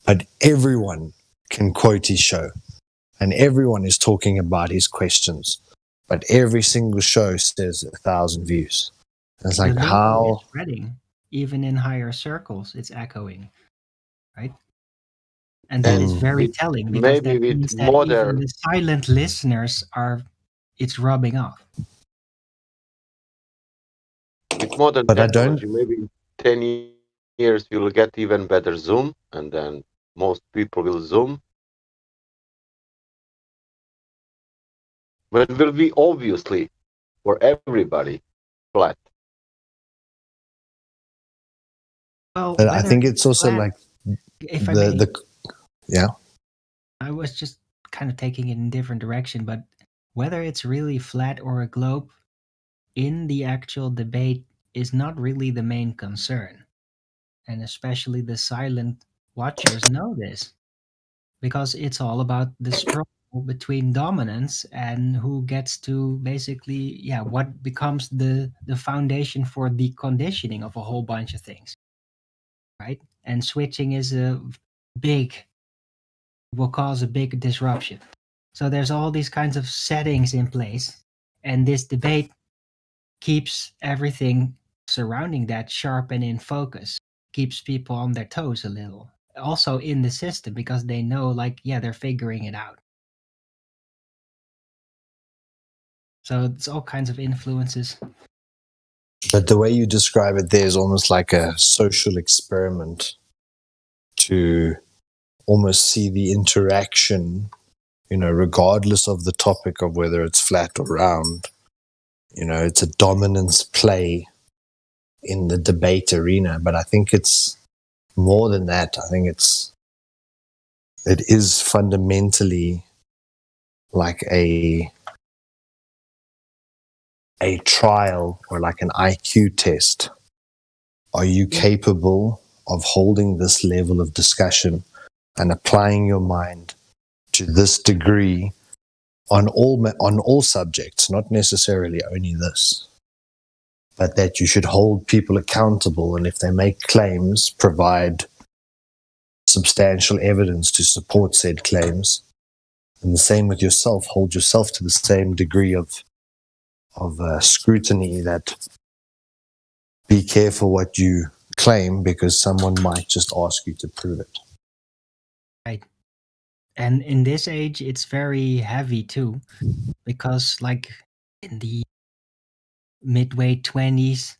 but everyone can quote his show and everyone is talking about his questions, but every single show says 1,000 views. And it's like, how? It's spreading, even in higher circles, it's echoing, right? And that is very telling because that means that even the silent listeners it's rubbing off. With modern technology, maybe 10 years you will get even better Zoom, and then most people will Zoom. But it will be obviously for everybody flat. Well, but I think it's also flat, like yeah. I was just kind of taking it in a different direction, but whether it's really flat or a globe in the actual debate is not really the main concern. And especially the silent watchers know this because it's all about the struggle between dominance and who gets to basically, what becomes the foundation for the conditioning of a whole bunch of things, right? And switching is will cause a big disruption. So there's all these kinds of settings in place, and this debate keeps everything surrounding that sharp and in focus, keeps people on their toes a little, also in the system, because they know, they're figuring it out. So it's all kinds of influences. But the way you describe it there is almost like a social experiment to almost see the interaction, regardless of the topic of whether it's flat or round. It's a dominance play in the debate arena, but I think it's more than that. I think it is fundamentally like a trial or like an IQ test. Are you capable of holding this level of discussion and applying your mind to this degree on all subjects, not necessarily only this, but that you should hold people accountable, and if they make claims, provide substantial evidence to support said claims. And the same with yourself, hold yourself to the same degree of scrutiny, that be careful what you claim because someone might just ask you to prove it. Right. And in this age, it's very heavy too, because in the midway 20s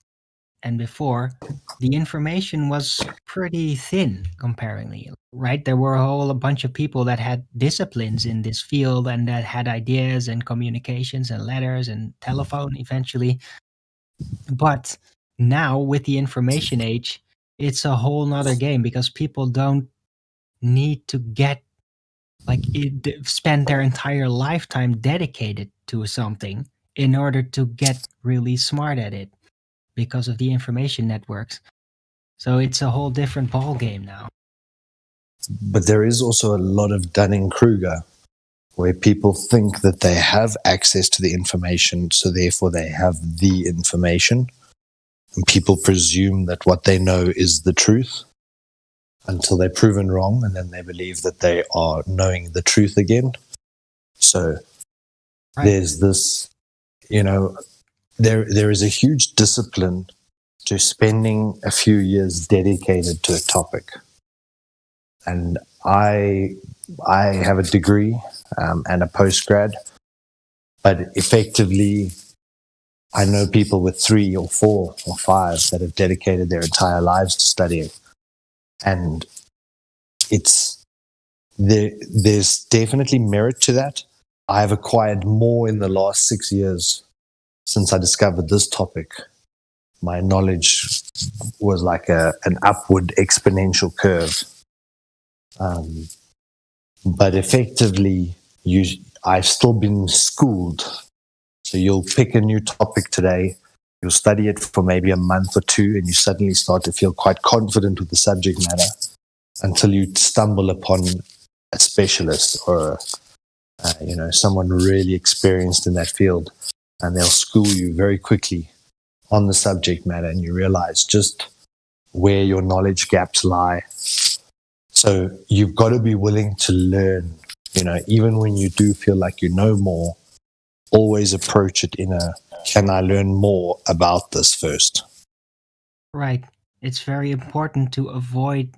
and before, the information was pretty thin comparingly, right? There were a bunch of people that had disciplines in this field and that had ideas and communications and letters and telephone eventually. But now with the information age, it's a whole nother game because people don't need to spend their entire lifetime dedicated to something in order to get really smart at it because of the information networks. So it's a whole different ball game now. But there is also a lot of Dunning-Kruger, where people think that they have access to the information, so therefore they have the information. And people presume that what they know is the truth until they're proven wrong, and then they believe that they are knowing the truth again. So there's this, there is a huge discipline to spending a few years dedicated to a topic. And I have a degree and a postgrad, but effectively I know people with 3 or 4 or 5 that have dedicated their entire lives to studying. And there's definitely merit to that. I've acquired more in the last 6 years since I discovered this topic. My knowledge was like an upward exponential curve. But effectively, I've still been schooled. So you'll pick a new topic today, you'll study it for maybe a month or 2, and you suddenly start to feel quite confident with the subject matter until you stumble upon a specialist or someone really experienced in that field, and they'll school you very quickly on the subject matter, and you realize just where your knowledge gaps lie. So you've got to be willing to learn, even when you do feel like you know more, always approach it in can I learn more about this first? Right. It's very important to avoid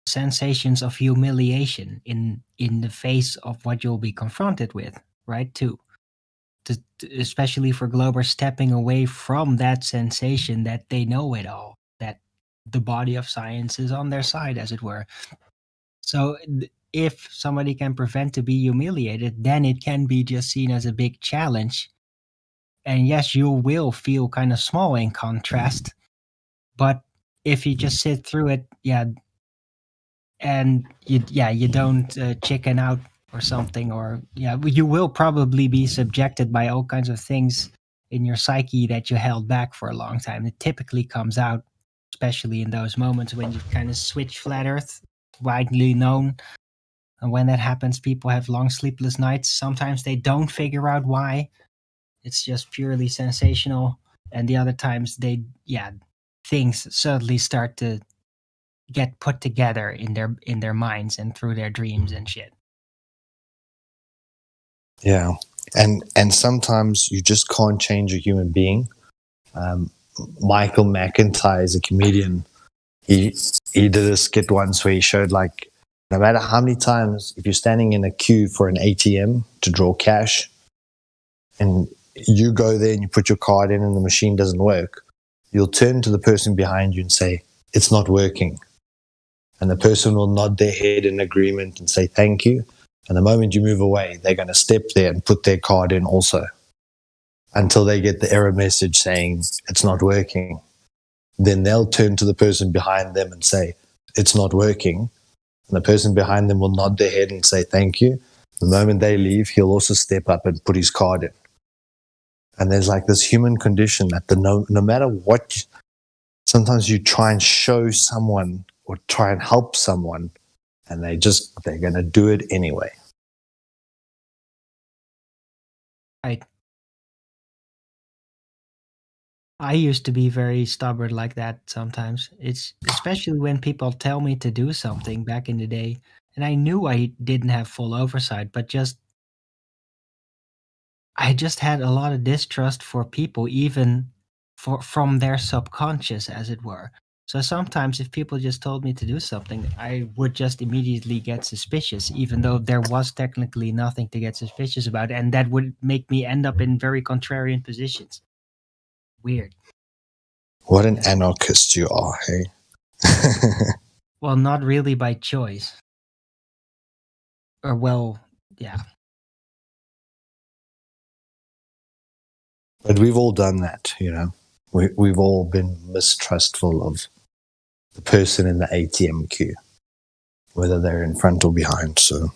sensations of humiliation in the face of what you'll be confronted with, right? Especially for Glober, stepping away from that sensation that they know it all, that the body of science is on their side, as it were. So if somebody can prevent to be humiliated, then it can be just seen as a big challenge. And yes, you will feel kind of small in contrast, but if you just sit through it, and you don't chicken out or something, or you will probably be subjected by all kinds of things in your psyche that you held back for a long time. It typically comes out, especially in those moments when you kind of switch flat earth, widely known. And when that happens, people have long sleepless nights. Sometimes they don't figure out why. It's just purely sensational. And the other times things suddenly start to get put together in their minds and through their dreams and shit. Yeah. And sometimes you just can't change a human being. Michael McIntyre is a comedian. He did a skit once where he showed no matter how many times, if you're standing in a queue for an ATM to draw cash and you go there and you put your card in and the machine doesn't work, you'll turn to the person behind you and say, it's not working. And the person will nod their head in agreement and say, thank you. And the moment you move away, they're going to step there and put their card in also until they get the error message saying it's not working. Then they'll turn to the person behind them and say, it's not working. And the person behind them will nod their head and say, thank you. The moment they leave, he'll also step up and put his card in. And there's this human condition that no matter what, sometimes you try and show someone or try and help someone, and they're going to do it anyway. Right. I used to be very stubborn like that sometimes. It's especially when people tell me to do something back in the day, and I knew I didn't have full oversight, but I just had a lot of distrust for people, even from their subconscious, as it were. So sometimes if people just told me to do something, I would just immediately get suspicious, even though there was technically nothing to get suspicious about. And that would make me end up in very contrarian positions. Weird. What an anarchist you are, hey? Well, not really by choice. Or, well, yeah. But we've all done that, you know. We've all been mistrustful of the person in the ATM queue, whether they're in front or behind. So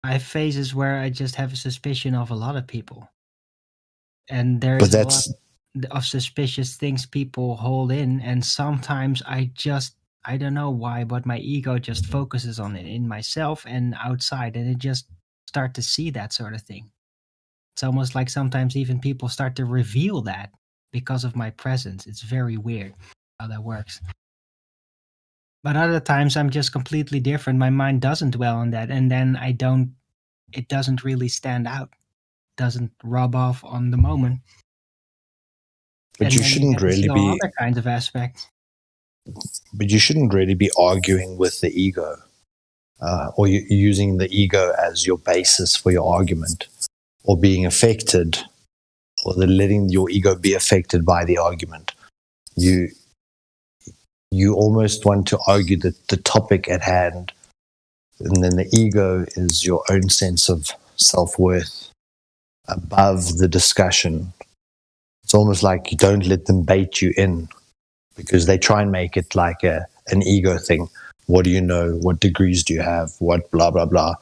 I have phases where I just have a suspicion of a lot of people. And there But is a that's lot of suspicious things people hold in. And sometimes I don't know why, but my ego just focuses on it in myself and outside. And it just start to see that sort of thing. It's almost like sometimes even people start to reveal that because of my presence. It's very weird how that works. But other times I'm just completely different. My mind doesn't dwell on that. And then it doesn't really stand out. Doesn't rub off on the moment. But And you then shouldn't get to really see all be other kinds of aspects. but you shouldn't really be arguing with the ego, or using the ego as your basis for your argument, or being affected, or letting your ego be affected by the argument. You almost want to argue the topic at hand, and then the ego is your own sense of self-worth above the discussion. It's almost like you don't let them bait you in, because they try and make it like an ego thing. What do you know? What degrees do you have? What blah, blah, blah.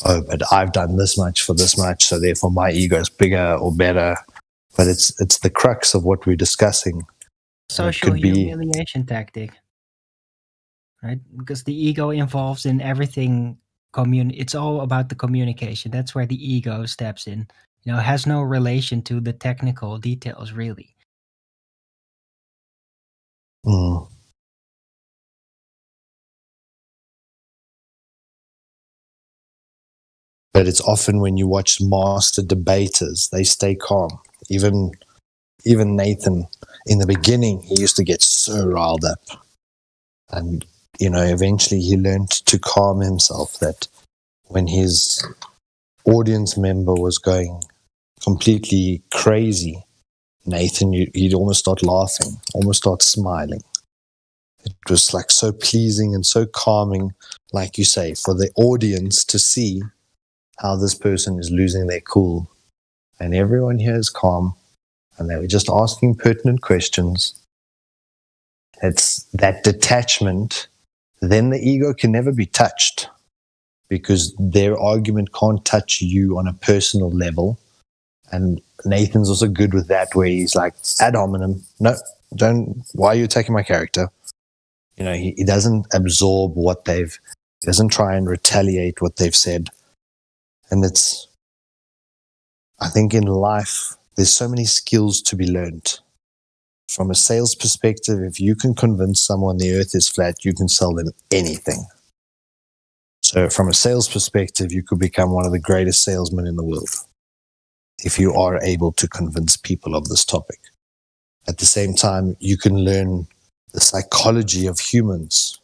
Oh, but I've done this much for this much, so therefore my ego is bigger or better. But it's the crux of what we're discussing. Social humiliation tactic. Right? Because the ego involves in everything. It's all about the communication. That's where the ego steps in. You know, it has no relation to the technical details, really. Mm. But it's often when you watch master debaters, they stay calm. Even Nathan, in the beginning, he used to get so riled up. And, you know, eventually he learned to calm himself, that when his audience member was going completely crazy, Nathan, he'd almost start laughing, almost start smiling. It was like so pleasing and so calming, like you say, for the audience to see how this person is losing their cool. And everyone here is calm, and they were just asking pertinent questions. It's that detachment. Then the ego can never be touched, because their argument can't touch you on a personal level. And Nathan's also good with that, where he's like, ad hominem, no, don't, why are you attacking my character? You know, he doesn't absorb he doesn't try and retaliate what they've said. And I think in life, there's so many skills to be learned. From a sales perspective, if you can convince someone the earth is flat, you can sell them anything. So from a sales perspective, you could become one of the greatest salesmen in the world if you are able to convince people of this topic. At the same time, you can learn the psychology of humans.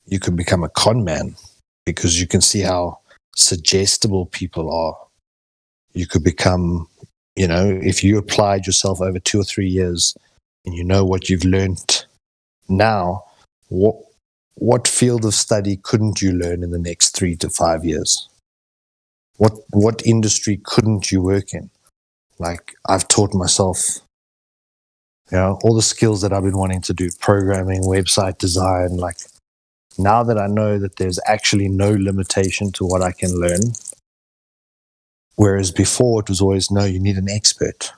You could become a con man, because you can see how suggestible people are. You could become, you know, if you applied yourself over 2 or 3 years and you know what you've learned now, what field of study couldn't you learn in the next 3 to 5 years? What industry couldn't you work in? Like, I've taught myself, you know, all the skills that I've been wanting to do, programming, website design. Like, now that I know that there's actually no limitation to what I can learn, whereas before it was always, no, you need an expert.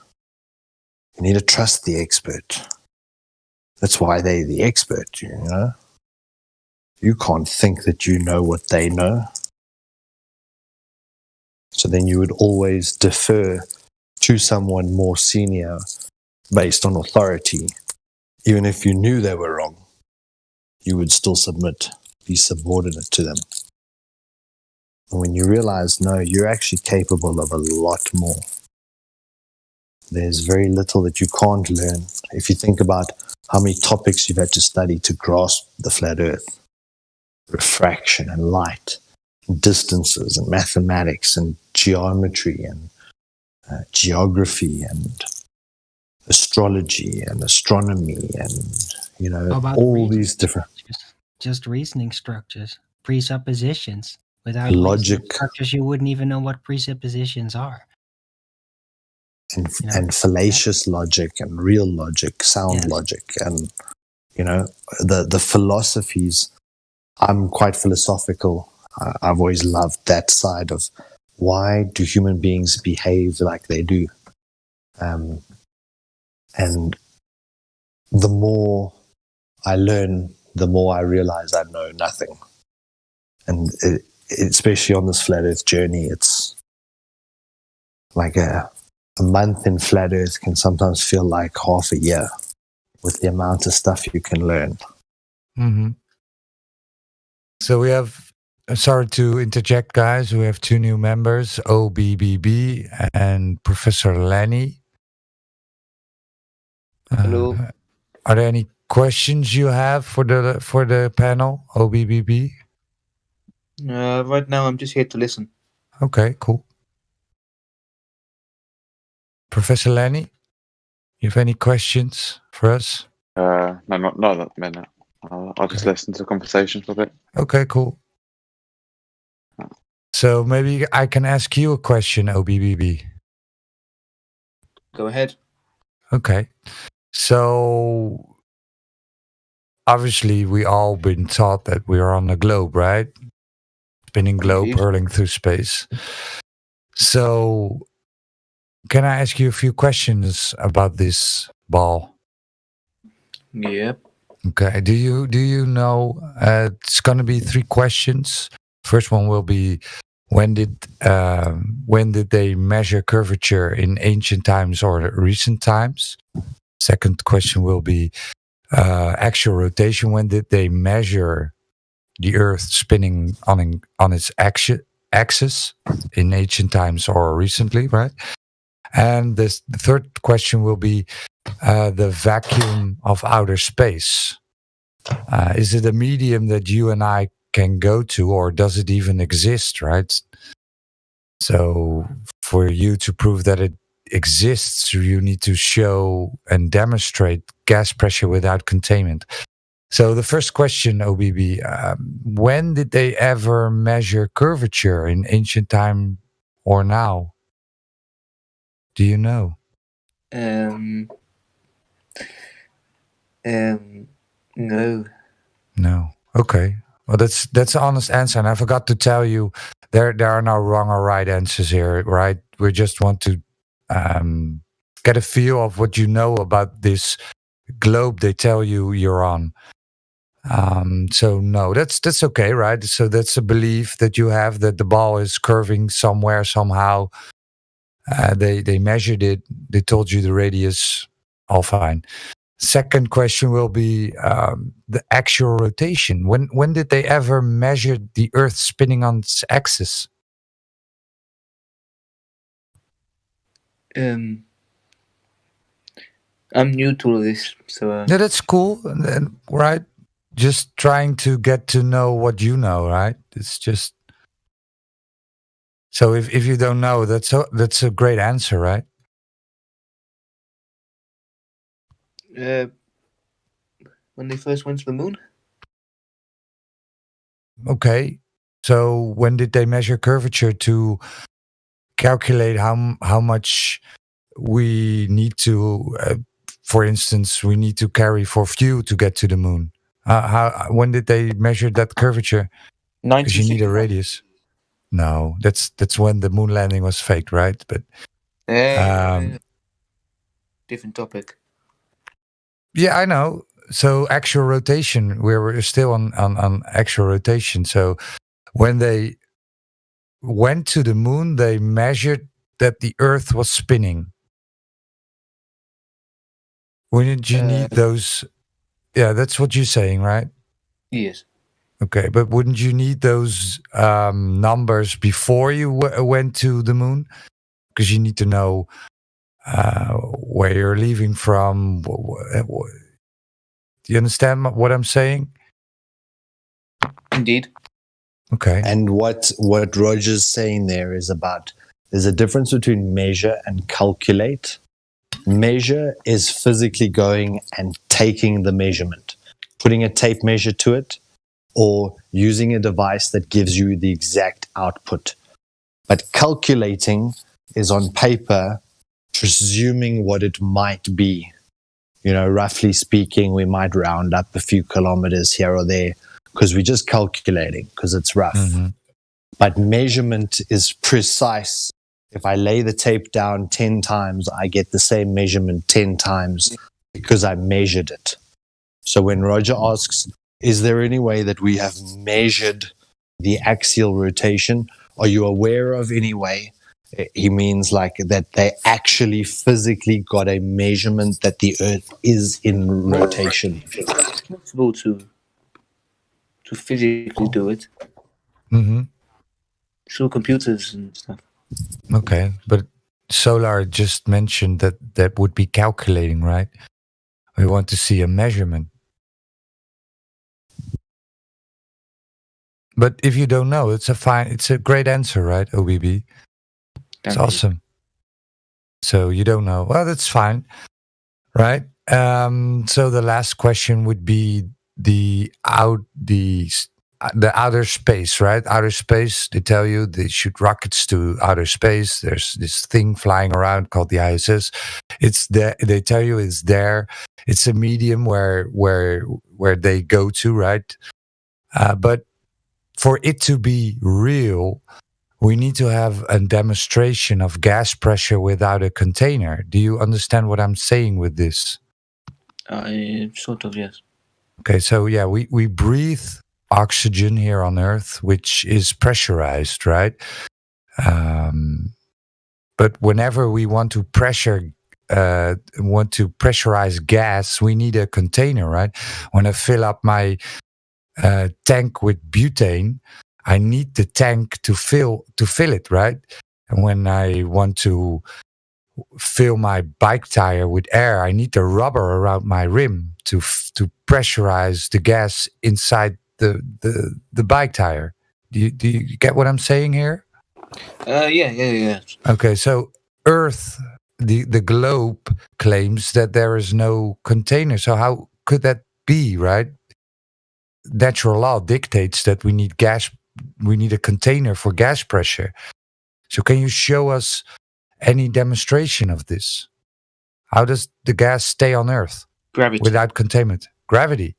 You need to trust the expert. That's why they're the expert, you know. You can't think that you know what they know. So then you would always defer to someone more senior based on authority. Even if you knew they were wrong, you would still submit, be subordinate to them. And when you realize, no, you're actually capable of a lot more. There's very little that you can't learn. If you think about how many topics you've had to study to grasp the flat earth, refraction and light, and distances and mathematics and geometry and geography and astrology and astronomy and, you know, all these different... Just reasoning structures, presuppositions. Without logic structures, you wouldn't even know what presuppositions are. And fallacious logic and real logic, sound logic, and you know the philosophies. I'm quite philosophical. I've always loved that side of why do human beings behave like they do, and the more I learn, the more I realize I know nothing, and especially on this flat Earth journey, it's like a month in flat Earth can sometimes feel like half a year with the amount of stuff you can learn. Mm-hmm. So we have, sorry to interject, guys, we have 2 new members, OBBB and Professor Lenny. Hello. Are there any questions you have for the panel, OBBB? Right now, I'm just here to listen. Okay, cool. Professor Lenny, you have any questions for us? No, not at the minute. I'll just listen to the conversation for a bit. Okay, cool. So maybe I can ask you a question, OBBB. Go ahead. Okay. So obviously we all been taught that we are on a globe, right? Spinning globe, hurling through space. So can I ask you a few questions about this ball? Yep. Okay. Do you know? It's going to be 3 questions. First one will be when did they measure curvature in ancient times or recent times? Second question will be axial rotation. When did they measure the Earth spinning on its axis in ancient times or recently, right? And the third question will be the vacuum of outer space. Is it a medium that you and I can go to, or does it even exist, right? So for you to prove that it exists, you need to show and demonstrate gas pressure without containment. So the first question, OBB, when did they ever measure curvature in ancient time or now? Do you know? No. No. Okay. Well, that's an honest answer, and I forgot to tell you there are no wrong or right answers here, right? We just want to get a feel of what you know about this globe they tell you you're on. So no, that's okay, right? So that's a belief that you have that the ball is curving somewhere somehow. They measured it. They told you the radius. All fine. Second question will be the axial rotation. When did they ever measure the Earth spinning on its axis? I'm new to this, so. Yeah, that's cool, right? Just trying to get to know what you know, right? It's just so if you don't know, that's a great answer, right? When they first went to the moon. Okay, so when did they measure curvature to calculate how much we need to, for instance, we need to carry for fuel to get to the moon? When did they measure that curvature? Because you need a radius. No, that's when the moon landing was faked, right? But different topic. Yeah, I know. So axial rotation, we're still on axial rotation. So when they went to the moon, they measured that the Earth was spinning. Wouldn't you need those? Yeah, that's what you're saying, right? Yes. Okay, but wouldn't you need those numbers before you went to the moon? Because you need to know where you're leaving from. Do you understand what I'm saying? Indeed. Okay. And what Roger's saying there is about, there's a difference between measure and calculate. Measure is physically going and taking the measurement, putting a tape measure to it, or using a device that gives you the exact output. But calculating is on paper, presuming what it might be. You know, roughly speaking, we might round up a few kilometers here or there because we're just calculating because it's rough. Mm-hmm. But measurement is precise. If I lay the tape down 10 times, I get the same measurement 10 times because I measured it. So when Roger asks, is there any way that we have measured the axial rotation? Are you aware of any way? He means like that they actually physically got a measurement that the Earth is in rotation. It's possible to physically do it. Mm-hmm. Through computers and stuff. Okay, but Solar just mentioned that would be calculating, right? We want to see a measurement. But if you don't know, it's a great answer, right, OBB? It's awesome. So you don't know. Well, that's fine, right? So the last question would be the outer space, right? Outer space, they tell you they shoot rockets to outer space. There's this thing flying around called the ISS. It's there. They tell you it's there. It's a medium where they go to, right? But for it to be real, we need to have a demonstration of gas pressure without a container. Do you understand what I'm saying with this? Sort of, yes. Okay, so yeah, we breathe oxygen here on Earth, which is pressurized, right? But whenever we want to pressurize gas, we need a container, right? When I fill up my tank with butane, I need the tank to fill it, right? And when I want to fill my bike tire with air, I need the rubber around my rim to pressurize the gas inside the bike tire. Do you get what I'm saying here? Yeah. Okay, so Earth, the globe claims that there is no container. So how could that be, right? Natural law dictates that we need gas. We need a container for gas pressure. So can you show us any demonstration of this? How does the gas stay on Earth? Gravity. Without containment. Gravity.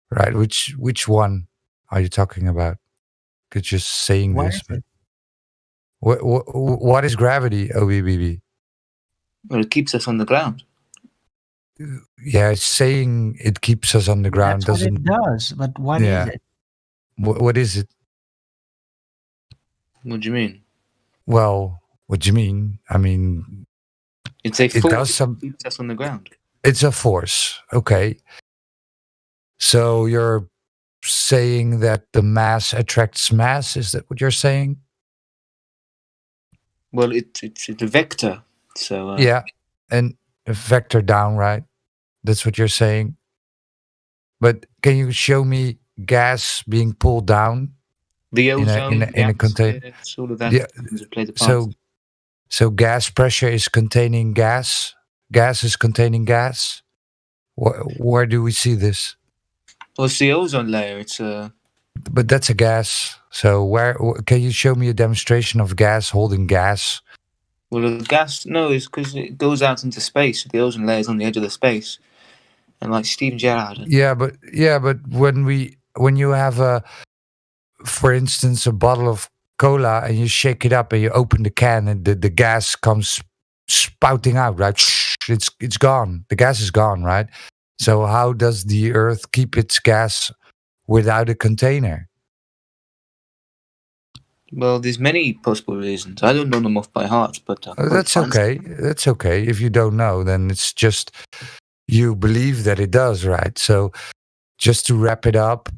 Right. Which one are you talking about? Because you're saying this. But what is gravity, OBBB? Well, it keeps us on the ground. Yeah, it's saying it keeps us on the ground. That's what it does, but what is it? What is it? What do you mean? Well, what do you mean? I mean, it's a force that keeps us on the ground. It's a force. Okay. So you're saying that the mass attracts mass? Is that what you're saying? Well, it's a vector. So yeah, and a vector down, right? That's what you're saying. But can you show me gas being pulled down? The ozone in a container. All of that plays a part. So gas pressure is containing gas. Gas is containing gas. Where do we see this? Well, it's the ozone layer. It's But that's a gas. So where can you show me a demonstration of gas holding gas? Well, the gas, no, it's because it goes out into space. The ozone layer is on the edge of the space, and like Steven Gerrard. Yeah, but when you have for instance, a bottle of cola and you shake it up and you open the can and the gas comes spouting out, right? It's gone. The gas is gone, right? So how does the Earth keep its gas without a container? Well, there's many possible reasons. I don't know them off by heart, but that's okay. That's okay. If you don't know, then it's just you believe that it does, right? So just to wrap it up,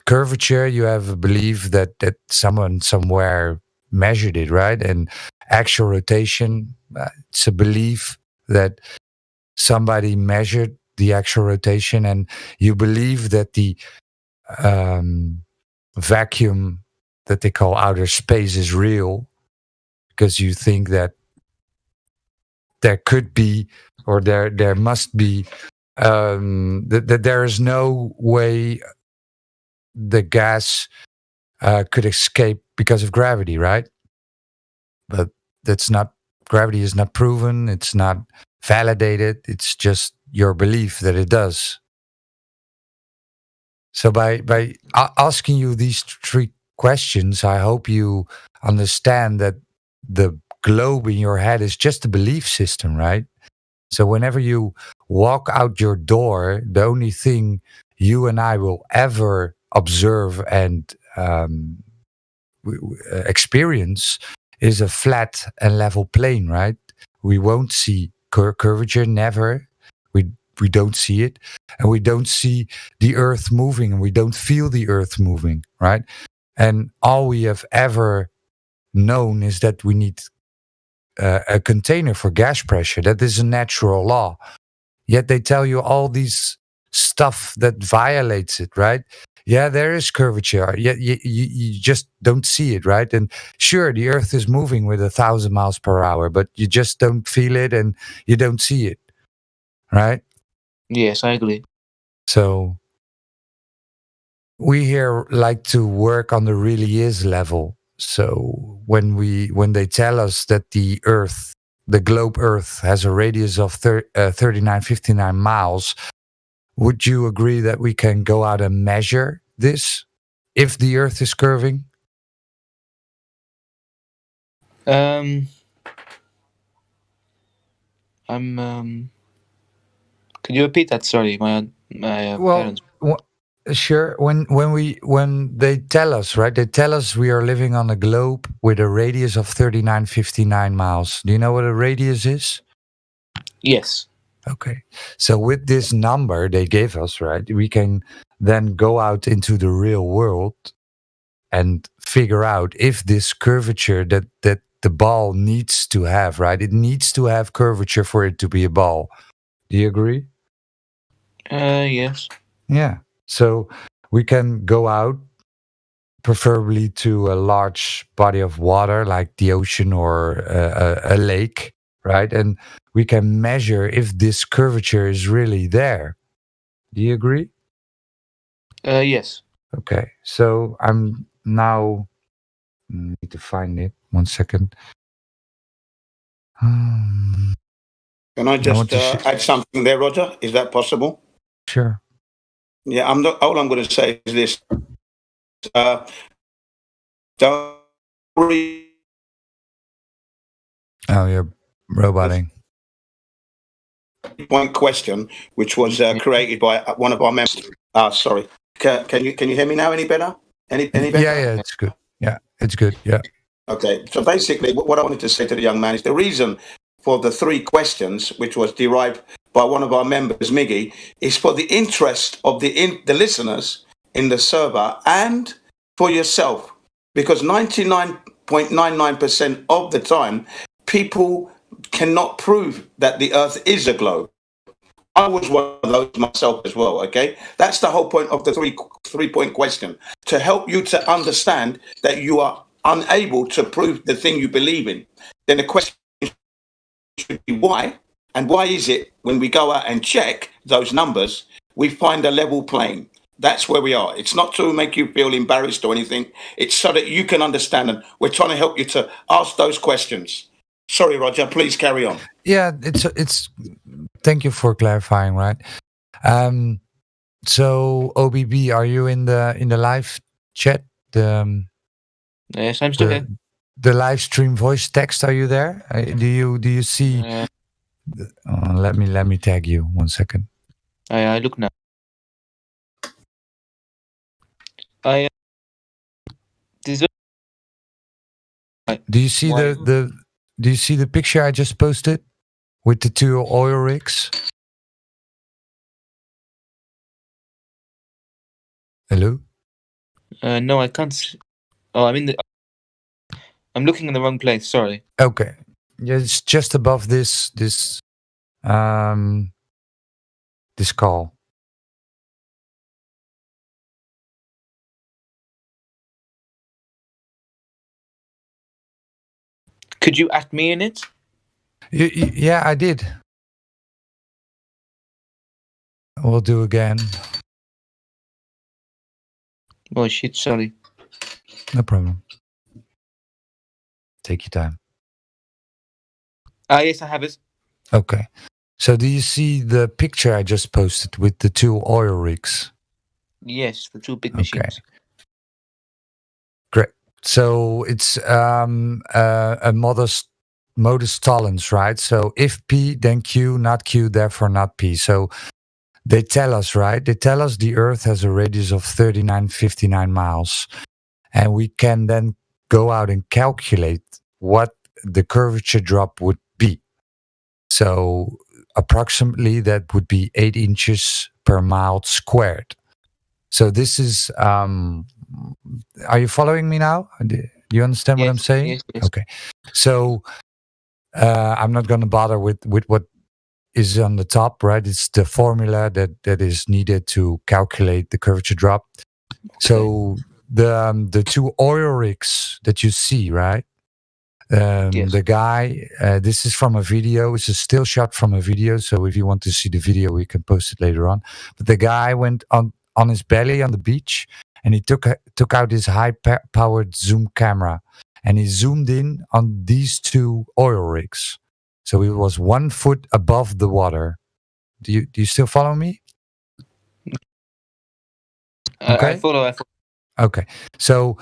curvature, you have a belief that someone somewhere measured it, right? And axial rotation, it's a belief that somebody measured the axial rotation, and you believe that the vacuum that they call outer space is real, because you think that there could be, or there must be, that there is no way the gas could escape because of gravity, right? But that's not, gravity is not proven, it's not validated, it's just your belief that it does. So by asking you these three questions, I hope you understand that the globe in your head is just a belief system, right? So whenever you walk out your door, the only thing you and I will ever observe and experience is a flat and level plane, right? We won't see curvature, never. We don't see it, and we don't see the earth moving, and we don't feel the earth moving, right? And all we have ever known is that we need a container for gas pressure. That is a natural law. Yet they tell you all these stuff that violates it, right? Yeah, there is curvature. Yet you just don't see it, right? And sure, the earth is moving with 1,000 miles per hour, but you just don't feel it and you don't see it, right? Yes, I agree. So we here like to work on the really is level. So when they tell us that the Earth, the globe Earth, has a radius of 3959 miles, would you agree that we can go out and measure this if the Earth is curving? Could you repeat that? Sorry, my parents. Sure. When they tell us, right? They tell us we are living on a globe with a radius of 3959 miles. Do you know what a radius is? Yes. Okay. So with this number they gave us, right, we can then go out into the real world and figure out if this curvature that the ball needs to have, right? It needs to have curvature for it to be a ball. Do you agree? Yes. Yeah. So we can go out, preferably to a large body of water like the ocean or a lake, right? And we can measure if this curvature is really there. Do you agree? Yes. Okay. So I'm now need to find it. 1 second. Can I just add something there, Roger? Is that possible? Sure. Yeah, all I'm going to say is this. Don't worry. Oh, you're roboting. One question, which was created by one of our members. Sorry. Can you hear me now? Any better? Any better? Yeah, it's good. Yeah, it's good. Yeah. Okay. So basically, what I wanted to say to the young man is the reason for the three questions, which was derived by one of our members, Miggy, is for the interest of the listeners in the server and for yourself, because 99.99% of the time, people cannot prove that the Earth is a globe. I was one of those myself as well, okay? That's the whole point of the three-point question, to help you to understand that you are unable to prove the thing you believe in. Then the question should be why, and why is it when we go out and check those numbers, we find a level plane? That's where we are. It's not to make you feel embarrassed or anything. It's so that you can understand, and we're trying to help you to ask those questions. Sorry, Roger, please carry on. Yeah, it's thank you for clarifying, right? So OBB, are you in the live chat? Yes, I'm still here. The live stream voice text, are you there? Do you see? Let me tag you 1 second. I look now. Do you see do you see the picture I just posted with the 2 oil rigs? Hello? No, I can't. Oh, I'm looking in the wrong place. Sorry. Okay. Yeah, it's just above this call. Could you add me in it? Yeah, I did. We'll do again. Oh shit! Sorry. No problem. Take your time. Yes, I have it. Okay. So do you see the picture I just posted with the 2 oil rigs? Yes, the 2 big machines. Okay. Great. So it's a modus tollens, right? So if P, then Q, not Q, therefore not P. So they tell us, right? They tell us the Earth has a radius of 3959 miles. And we can then go out and calculate what the curvature drop would be. So approximately that would be 8 inches per mile squared. So this is, are you following me now? Do you understand what I'm saying? Yes. Okay. So I'm not going to bother with what is on the top, right? It's the formula that is needed to calculate the curvature drop. Okay. So the 2 oil rigs that you see, right? Yes. The guy, this is from a video. It's a still shot from a video. So if you want to see the video, we can post it later on. But the guy went on his belly on the beach, and he took out his high-powered zoom camera, and he zoomed in on these 2 oil rigs. So it was 1 foot above the water. Do you still follow me? Okay. I follow. Okay. So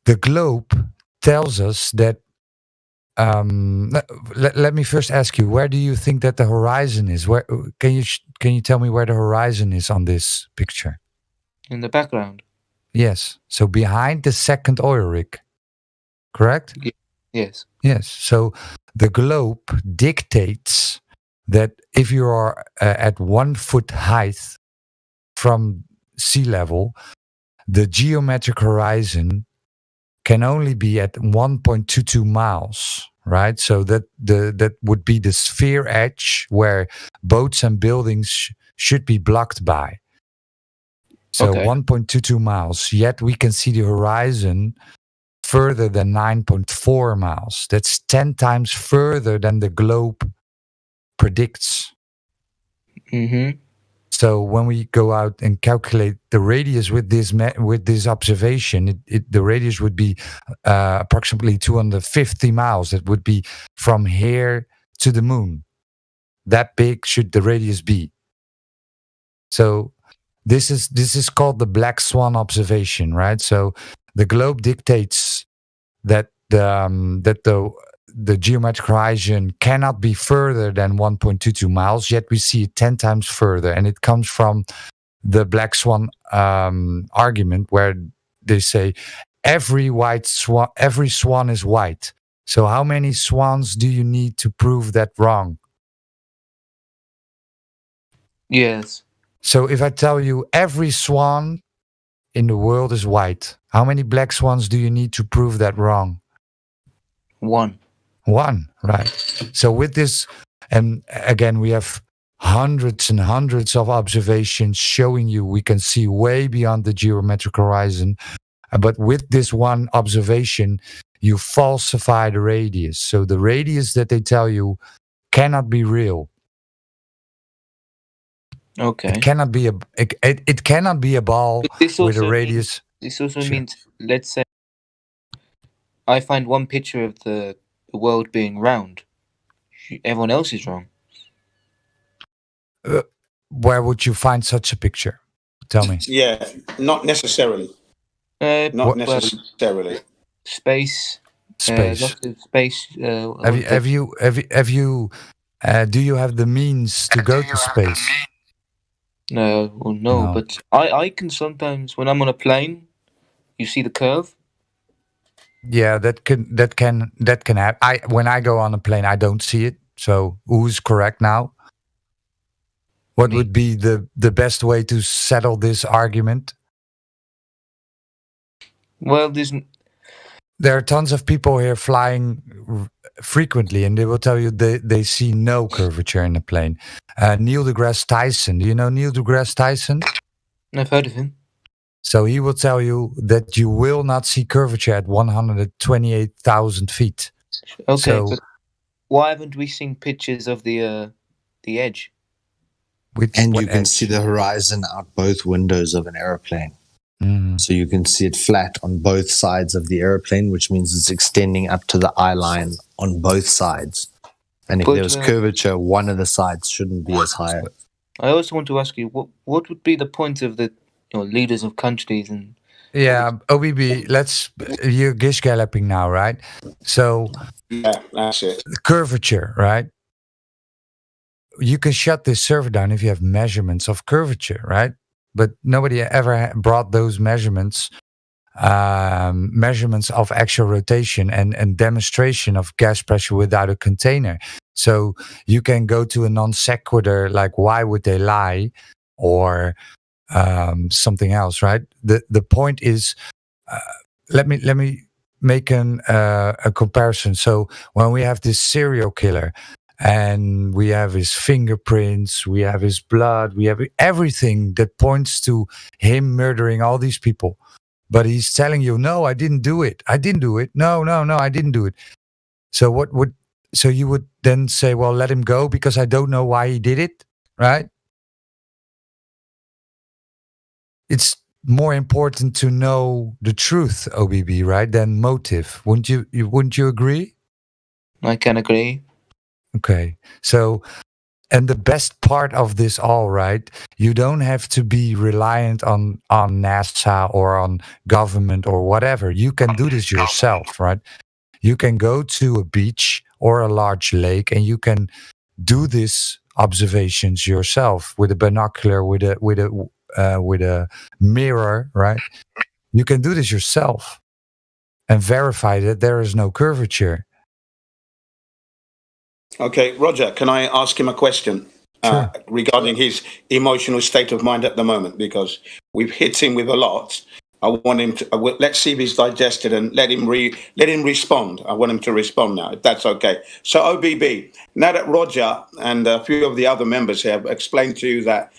the globe tells us that. Let me first ask you, where do you think that the horizon is? Where can you tell me where the horizon is on this picture? In the background. Yes. So behind the 2nd oil rig, correct? Yes. Yes. So the globe dictates that if you are at 1 foot height from sea level, the geometric horizon can only be at 1.22 miles, right? So that would be the sphere edge where boats and buildings should be blocked by. So okay. 1.22 miles, yet we can see the horizon further than 9.4 miles. That's 10 times further than the globe predicts. Mm-hmm. So when we go out and calculate the radius with this observation, the radius would be approximately 250 miles. That would be from here to the moon. That big should the radius be. So this is called the black swan observation, right? So the globe dictates that the geometric horizon cannot be further than 1.22 miles, yet we see it 10 times further. And it comes from the black swan argument, where they say every swan is white. So how many swans do you need to prove that wrong? Yes. So if I tell you every swan in the world is white, how many black swans do you need to prove that wrong? 1. 1, right. So with this, and again, we have hundreds and hundreds of observations showing you we can see way beyond the geometric horizon. But with this one observation, you falsify the radius. So the radius that they tell you cannot be real. Okay. It cannot be it cannot be a ball with a radius. This also means, let's say, I find one picture of the world being round. Everyone else is wrong. Where would you find such a picture? Tell me. Yeah, not necessarily. Not necessarily. Space. Space. Space. Have you? Do you have the means to go to space? No, but I can sometimes, when I'm on a plane, you see the curve. Yeah, that can happen. When I go on a plane, I don't see it. So who's correct now? What would be the best way to settle this argument? Well, there are tons of people here flying frequently, and they will tell you they see no curvature in the plane. Neil deGrasse Tyson. Do you know Neil deGrasse Tyson? I've heard of him. So he will tell you that you will not see curvature at 128,000 feet. Okay, so, but why haven't we seen pictures of the edge? And you can see the horizon out both windows of an airplane. So you can see it flat on both sides of the airplane, which means it's extending up to the eye line on both sides. And if there was curvature, one of the sides shouldn't be as high. I also want to ask you, what would be the point of the leaders of countries and... Yeah, OBB, you're gish galloping now, right? So... Yeah, that's it. Curvature, right? You can shut this server down if you have measurements of curvature, right? But nobody ever brought those measurements of actual rotation and demonstration of gas pressure without a container. So you can go to a non sequitur like why would they lie, or something else, right? The point is, let me make a comparison. So when we have this serial killer, and we have his fingerprints, we have his blood, we have everything that points to him murdering all these people. But he's telling you, no, I didn't do it. I didn't do it. No, I didn't do it. So so you would then say, well, let him go because I don't know why he did it, right? It's more important to know the truth, OBB, right, than motive. Wouldn't you agree? I can agree. Okay, so, and the best part of this all, right, you don't have to be reliant on NASA or on government or whatever. You can do this yourself, right? You can go to a beach or a large lake and you can do these observations yourself with a binocular, with a mirror, right? You can do this yourself and verify that there is no curvature. Okay, Roger, can I ask him a question regarding his emotional state of mind at the moment? Because we've hit him with a lot. I want him to, let's see if he's digested and let him respond. I want him to respond now, if that's okay. So OBB, now that Roger and a few of the other members have explained to you that,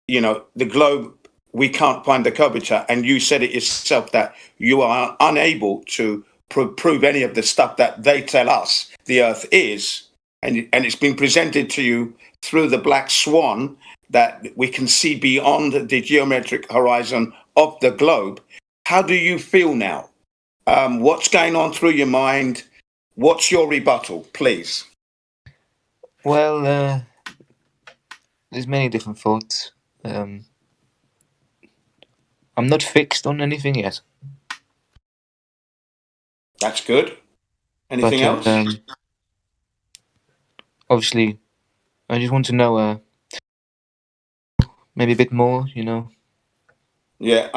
the globe, we can't find the curvature, and you said it yourself that you are unable to prove any of the stuff that they tell us the Earth is, and it's been presented to you through the black swan that we can see beyond the geometric horizon of the globe. How do you feel now? What's going on through your mind? What's your rebuttal, please? Well, there's many different thoughts. I'm not fixed on anything yet. That's good. Anything else? Obviously, I just want to know maybe a bit more, Yeah.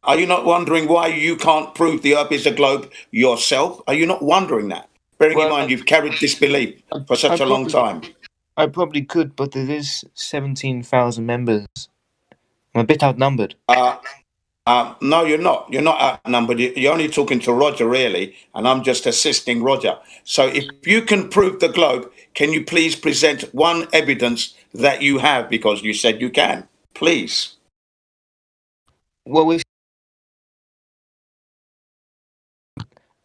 Are you not wondering why you can't prove the Earth is a globe yourself? Are you not wondering that? Bearing in mind you've carried this belief for such a long time. I probably could, but there is 17,000 members. I'm a bit outnumbered. No, you're not. You're not outnumbered. You're only talking to Roger, really, and I'm just assisting Roger. So if you can prove the globe, can you please present one evidence that you have, because you said you can, please? Well,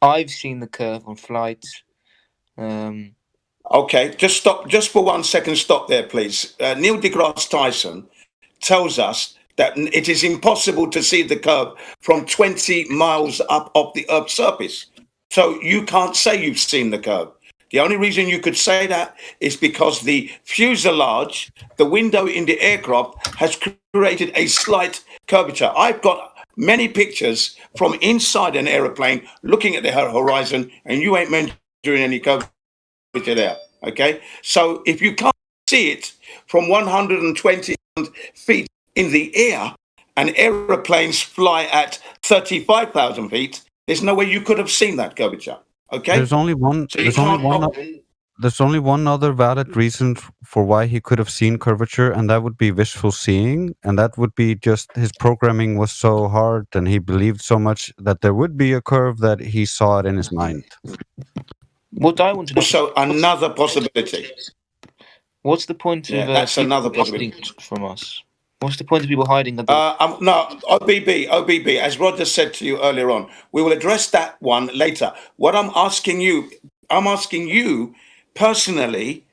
I've seen the curve on flights. Okay, just stop. Just for 1 second, stop there, please. Neil deGrasse Tyson tells us that it is impossible to see the curve from 20 miles up of the Earth's surface. So you can't say you've seen the curve. The only reason you could say that is because the fuselage, the window in the aircraft, has created a slight curvature. I've got many pictures from inside an aeroplane looking at the horizon, and you ain't measuring any curvature there. Okay? So if you can't see it from 120 feet in the air, and aeroplanes fly at 35,000 feet, there's no way you could have seen that curvature. Okay? There's only one. So There's only one. there's only one other valid reason for why he could have seen curvature, and that would be visual seeing, and that would be just his programming was so hard, and he believed so much that there would be a curve that he saw it in his mind. What I want to know. So another possibility. What's the point of that's another people possibility hiding from us? What's the point of people hiding? No, OBB, as Roger said to you earlier on, we will address that one later. What I'm asking you personally,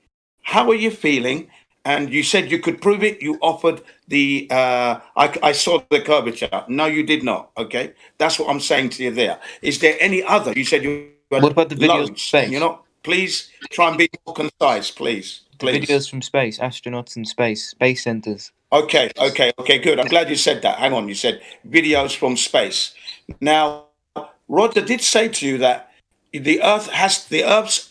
how are you feeling? And you said you could prove it. You offered the, I saw the curvature. No, you did not. Okay. That's what I'm saying to you there. Is there any other? You said you had What about the videos from loads. space? You know, please try and be more concise, please. Please. Videos from space, astronauts in space, space centers. Okay, good. I'm glad you said that. Hang on, you said videos from space. Now, Roger did say to you that the Earth's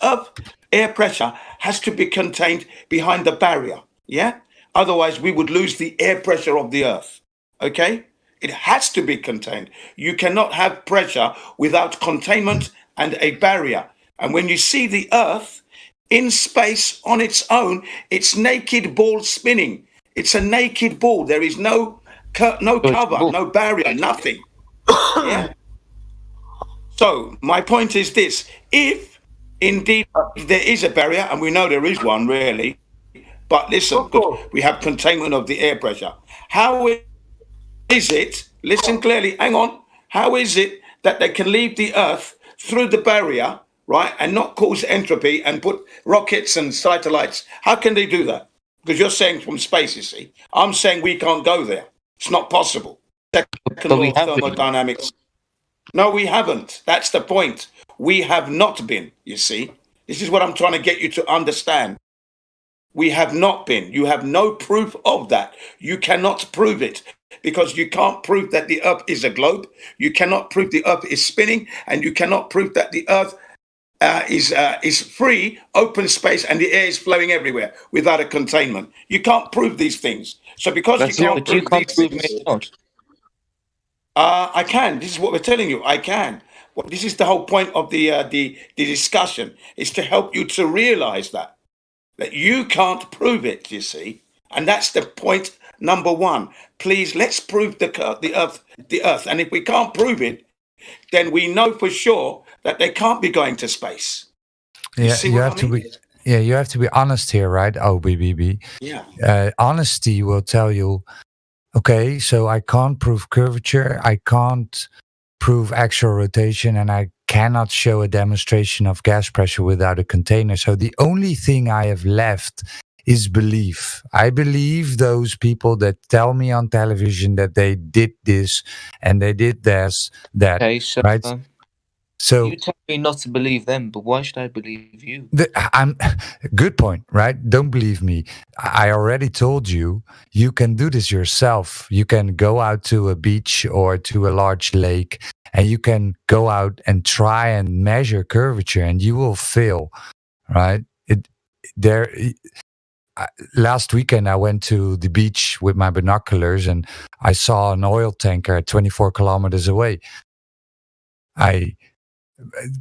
air pressure has to be contained behind the barrier. Yeah? Otherwise, we would lose the air pressure of the Earth. Okay? It has to be contained. You cannot have pressure without containment and a barrier. And when you see the Earth in space on its own, it's naked ball spinning. It's a naked ball. There is no cover, no barrier, nothing. Yeah. So my point is this: if indeed there is a barrier, and we know there is one, really, but listen, we have containment of the air pressure. How is it? Listen clearly. Hang on. How is it that they can leave the Earth through the barrier, right, and not cause entropy and put rockets and satellites? How can they do that? Because you're saying from space, you see. I'm saying we can't go there. It's not possible. Second law of thermodynamics. No, we haven't. That's the point. We have not been, you see. This is what I'm trying to get you to understand. We have not been. You have no proof of that. You cannot prove it because you can't prove that the Earth is a globe. You cannot prove the Earth is spinning, and you cannot prove that the Earth is free, open space, and the air is flowing everywhere without a containment. You can't prove these things. So because you can't prove these things, I can. This is what we're telling you. I can. Well, this is the whole point of the discussion, is to help you to realize that you can't prove it, you see. And that's the point number one. Please, let's prove the Earth. And if we can't prove it, then we know for sure that they can't be going to space. You have to be honest here, right? OBBB. Yeah. Honesty will tell you, okay, so I can't prove curvature, I can't prove actual rotation, and I cannot show a demonstration of gas pressure without a container. So the only thing I have left is belief. I believe those people that tell me on television that they did this and they did this, that, okay, so, right? So you tell me not to believe them, but why should I believe you? Good point, right? Don't believe me. I already told you, you can do this yourself. You can go out to a beach or to a large lake, and you can go out and try and measure curvature, and you will fail, right? Last weekend, I went to the beach with my binoculars, and I saw an oil tanker 24 kilometers away. I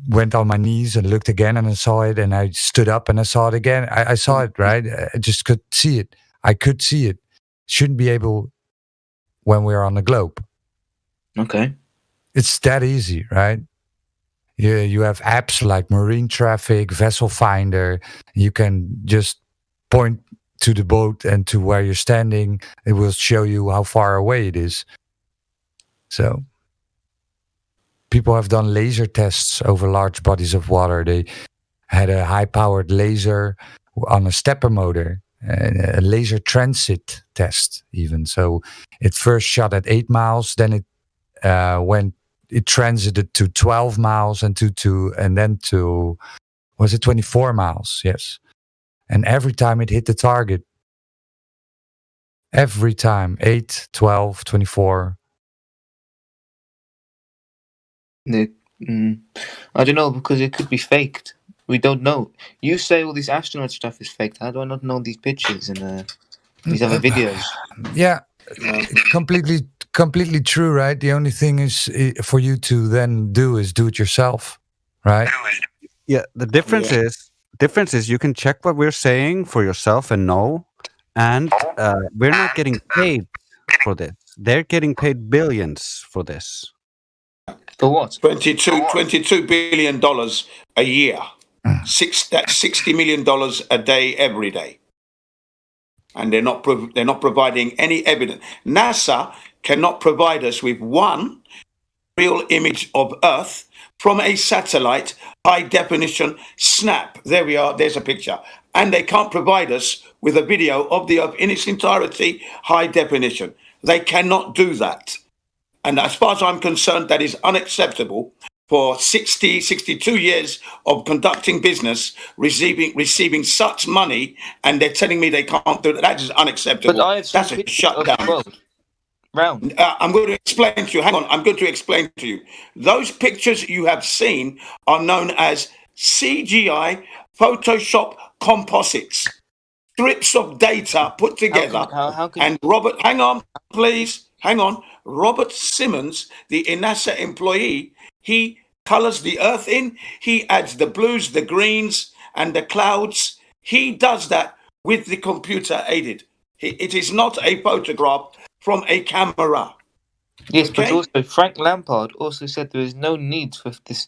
went on my knees and looked again, and I saw it, and I stood up and I saw it again. I saw it, right? I just could see it. I could see it. Shouldn't be able when we're on the globe. Okay. It's that easy, right? You have apps like Marine Traffic, Vessel Finder. You can just point to the boat and to where you're standing. It will show you how far away it is. So people have done laser tests over large bodies of water. They had a high-powered laser on a stepper motor, a laser transit test even. So it first shot at 8 miles, then it transited to 12 miles and then to, was it 24 miles? Yes. And every time it hit the target, every time, 8, 12, 24. I don't know, because it could be faked. We don't know. You say all this astronaut stuff is faked. How do I not know these pictures and these other videos? Yeah, completely true, right? The only thing is for you to then do is do it yourself, right? Yeah, the difference difference is you can check what we're saying for yourself and know, and we're not getting paid for this. They're getting paid billions for this. For what? $22 billion a year. That's $60 million a day, every day. And they're not providing any evidence. NASA cannot provide us with one real image of Earth from a satellite, high definition snap. There we are. There's a picture. And they can't provide us with a video of the Earth in its entirety, high definition. They cannot do that. And as far as I'm concerned, that is unacceptable. For 62 years of conducting business, receiving such money, and they're telling me they can't do it. That is unacceptable. But I have That's a shutdown. Round. I'm going to explain to you. Hang on. I'm going to explain to you. Those pictures you have seen are known as CGI Photoshop composites. Strips of data put together. And Robert, hang on, please. Hang on. Robert Simmons, the NASA employee, he colors the Earth in. He adds the blues, the greens, and the clouds. He does that with the computer aided. It is not a photograph from a camera. Yes, but also Frank Lampard also said there is no need for this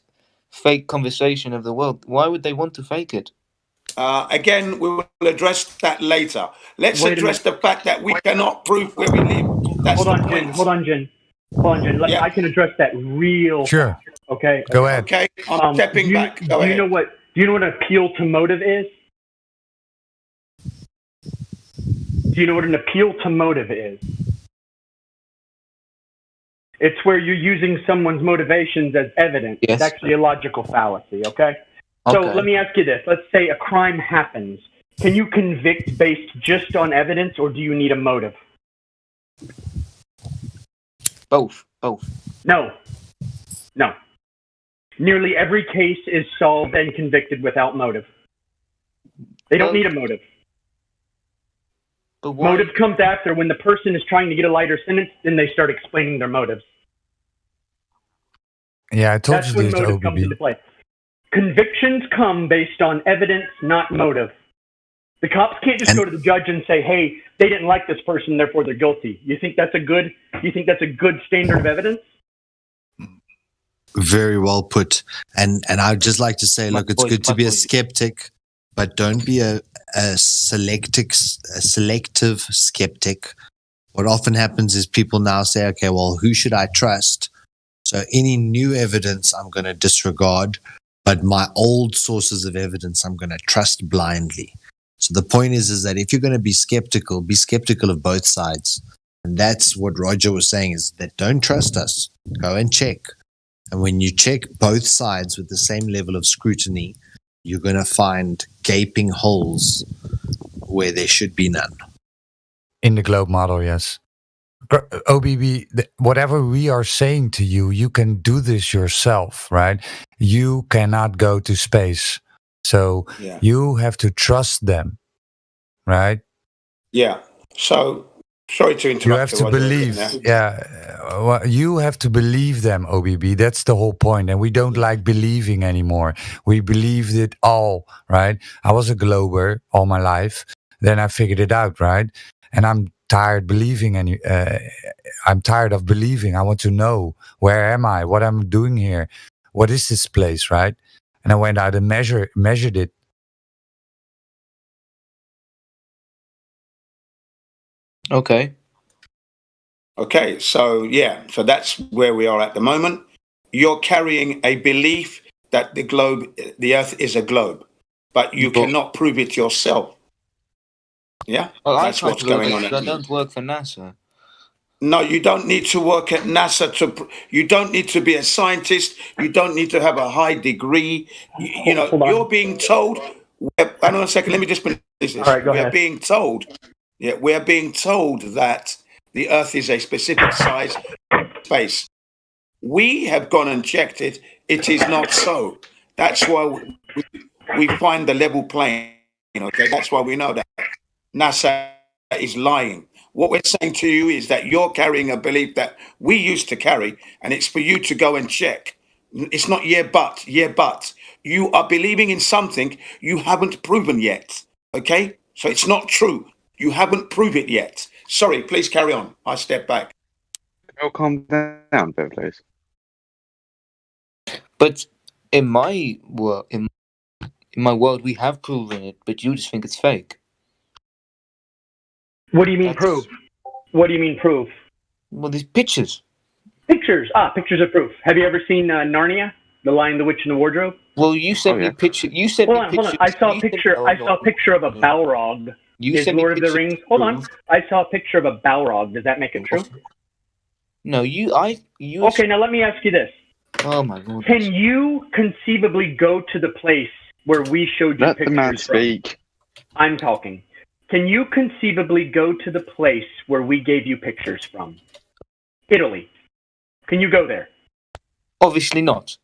fake conversation of the world. Why would they want to fake it? Again, we will address that later. Let's address the fact that we cannot prove where we live. That's Hold on, Jen. I can address that real Sure. fast, okay? Go ahead. Okay, I'm stepping back. Go ahead. Do you know what an appeal to motive is? Do you know what an appeal to motive is? It's where you're using someone's motivations as evidence. Yes. It's actually a logical fallacy, okay? So let me ask you this. Let's say a crime happens. Can you convict based just on evidence, or do you need a motive? Both. No. Nearly every case is solved and convicted without motive. They don't need a motive. But why? Motive comes after when the person is trying to get a lighter sentence, then they start explaining their motives. Yeah, I told That's you when this, motive comes into OBB. play. Convictions come based on evidence, not motive. The cops can't just go to the judge and say, "Hey, they didn't like this person, therefore they're guilty." You think that's a good standard of evidence? Very well put. And I'd just like to say, look, it's good to be a skeptic, but don't be a selective skeptic. What often happens is people now say, okay, well, who should I trust? So any new evidence I'm going to disregard, but my old sources of evidence I'm going to trust blindly. So the point is that if you're going to be skeptical of both sides. And that's what Roger was saying, is that don't trust us. Go and check. And when you check both sides with the same level of scrutiny, you're going to find gaping holes where there should be none. In the globe model, yes. OBB, whatever we are saying to you, you can do this yourself, right? You cannot go to space. So you have to trust them, right? Yeah. So, sorry to interrupt. You have to believe. Well, you have to believe them, OBB. That's the whole point. And we don't like believing anymore. We believed it all, right? I was a glober all my life. Then I figured it out, right? And I'm tired believing, and I'm tired of believing. I want to know, where am I? What am I doing here? What is this place, right? And I went out and measured it. Okay, so that's where we are at the moment. You're carrying a belief that the Earth is a globe, but you cannot prove it yourself. Yeah, well, that's what's going on. I don't work for NASA. No, you don't need to work at NASA you don't need to be a scientist. You don't need to have a high degree. You're being told. Hang on a second. Let me just finish this. All right, go ahead. We're being told that the Earth is a specific size space. We have gone and checked it. It is not so. That's why we find the level plane. Okay, that's why we know that NASA is lying. What we're saying to you is that you're carrying a belief that we used to carry, and it's for you to go and check It's not yeah, but. You are believing in something you haven't proven yet. Okay? So it's not true. You haven't proved it yet. Sorry, please carry on. I step back. Oh, calm down a bit, please. But in my world, in my world, we have proven it, but you just think it's fake. What do you mean proof? What do you mean proof? Well, these pictures. Pictures. Pictures of proof. Have you ever seen Narnia, The Lion, the Witch, and the Wardrobe? Well, you sent me picture. You sent me pictures. Hold on. I saw a picture of a Balrog. Is Lord of the Rings? Hold on. I saw a picture of a Balrog. Does that make it true? No, you. Okay, now let me ask you this. Oh my God. Can you conceivably go to the place where we showed you Let pictures the man speak. I'm talking. Can you conceivably go to the place where we gave you pictures from? Italy. Can you go there? Obviously not.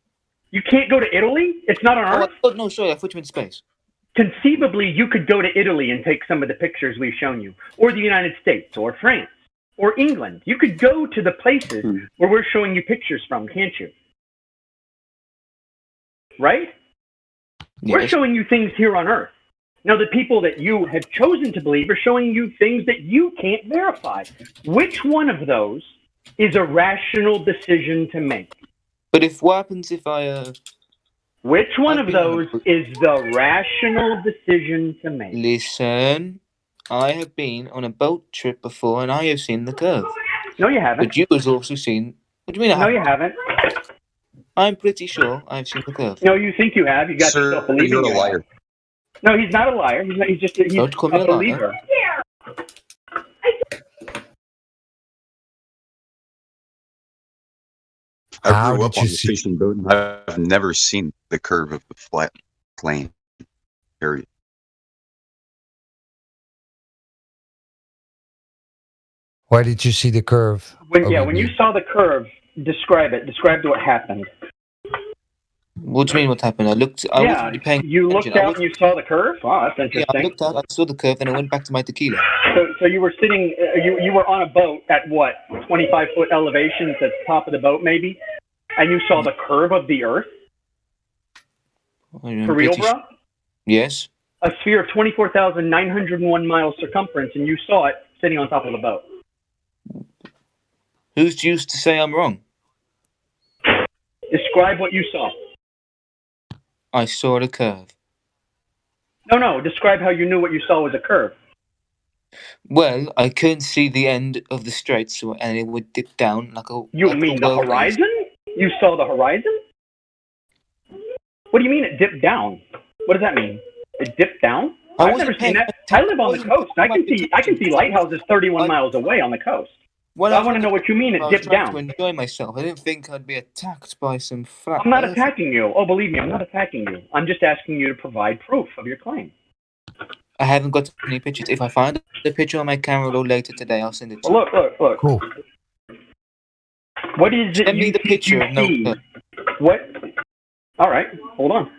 You can't go to Italy? It's not on Earth? Oh, no, sorry, I thought you meant space. Conceivably, you could go to Italy and take some of the pictures we've shown you, or the United States, or France, or England. You could go to the places where we're showing you pictures from, can't you? Right? Yes. We're showing you things here on Earth. Now, the people that you have chosen to believe are showing you things that you can't verify. Which one of those is a rational decision to make? But what happens if I... Which one of those is the rational decision to make? Listen, I have been on a boat trip before and I have seen the curve. No, you haven't. But you have also seen... What do you mean No, you haven't. I'm pretty sure I've seen the curve. No, you think you have. You got yourself believing you're a liar. No, he's not a liar. He's just a believer. I grew up on the fishing boat, and I've never seen the curve of the flat plane. Period. Why did you see the curve? When you saw the curve, describe it. Describe what happened. What do you mean what happened? I wasn't really paying you looked attention. out and you saw the curve? Oh, that's interesting. Yeah, I looked out, I saw the curve, and I went back to my tequila. So you were sitting, you were on a boat at what, 25-foot elevation at the top of the boat maybe? And you saw the curve of the Earth? For real, bro? Yes. A sphere of 24,901 miles circumference, and you saw it sitting on top of the boat. Who's used to say I'm wrong? Describe what you saw. I saw the curve. No. Describe how you knew what you saw was a curve. Well, I couldn't see the end of the strait, and it would dip down like a... You mean the horizon? You saw the horizon? What do you mean it dipped down? What does that mean? It dipped down? I've never seen that. I live on the coast. I can see lighthouses 31 miles away on the coast. Well, so I want to know what you mean it dipped down. To enjoy myself. I didn't think I'd be attacked by some flat. I'm not attacking you. Oh, believe me, I'm not attacking you. I'm just asking you to provide proof of your claim. I haven't got any pictures. If I find the picture on my camera later today, I'll send it to you. Look. Cool. What is it? Send me the picture. No. What? All right. Hold on.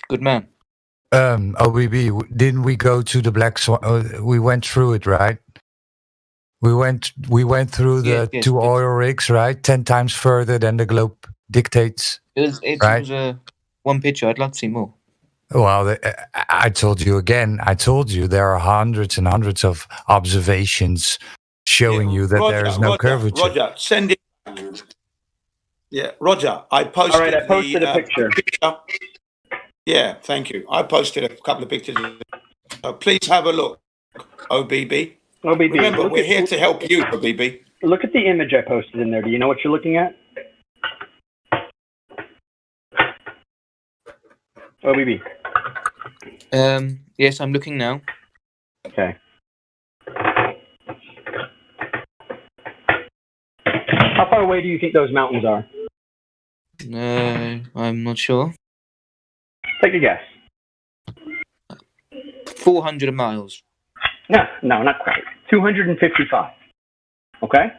Good man. OBB, didn't we go to the Black Swan? We went through it, right? We went through the two oil rigs, right? 10 times further than the globe dictates. It was one picture. I'd like to see more. Well, I told you again. I told you there are hundreds and hundreds of observations showing you that there is no curvature. Roger, send it. Yeah, Roger, I posted. All right, I posted a picture. Yeah, thank you. I posted a couple of pictures. So please have a look, OBB. Remember, we're here to help you, OBB. Look at the image I posted in there. Do you know what you're looking at? OBB. Yes, I'm looking now. Okay. How far away do you think those mountains are? I'm not sure. Take a guess. 400 miles. No, not quite. 255. Okay?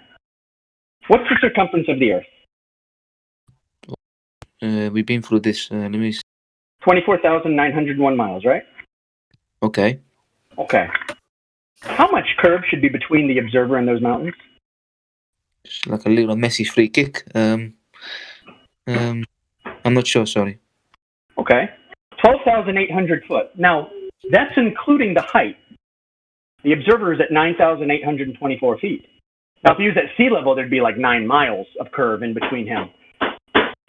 What's the circumference of the Earth? We've been through this. Let me see. 24,901 miles, right? Okay. How much curve should be between the observer and those mountains? It's like a little messy free kick. I'm not sure. Sorry. Okay. 12,800 foot. Now, that's including the height. The observer is at 9,824 feet. Now, if he was at sea level, there'd be like 9 miles of curve in between him.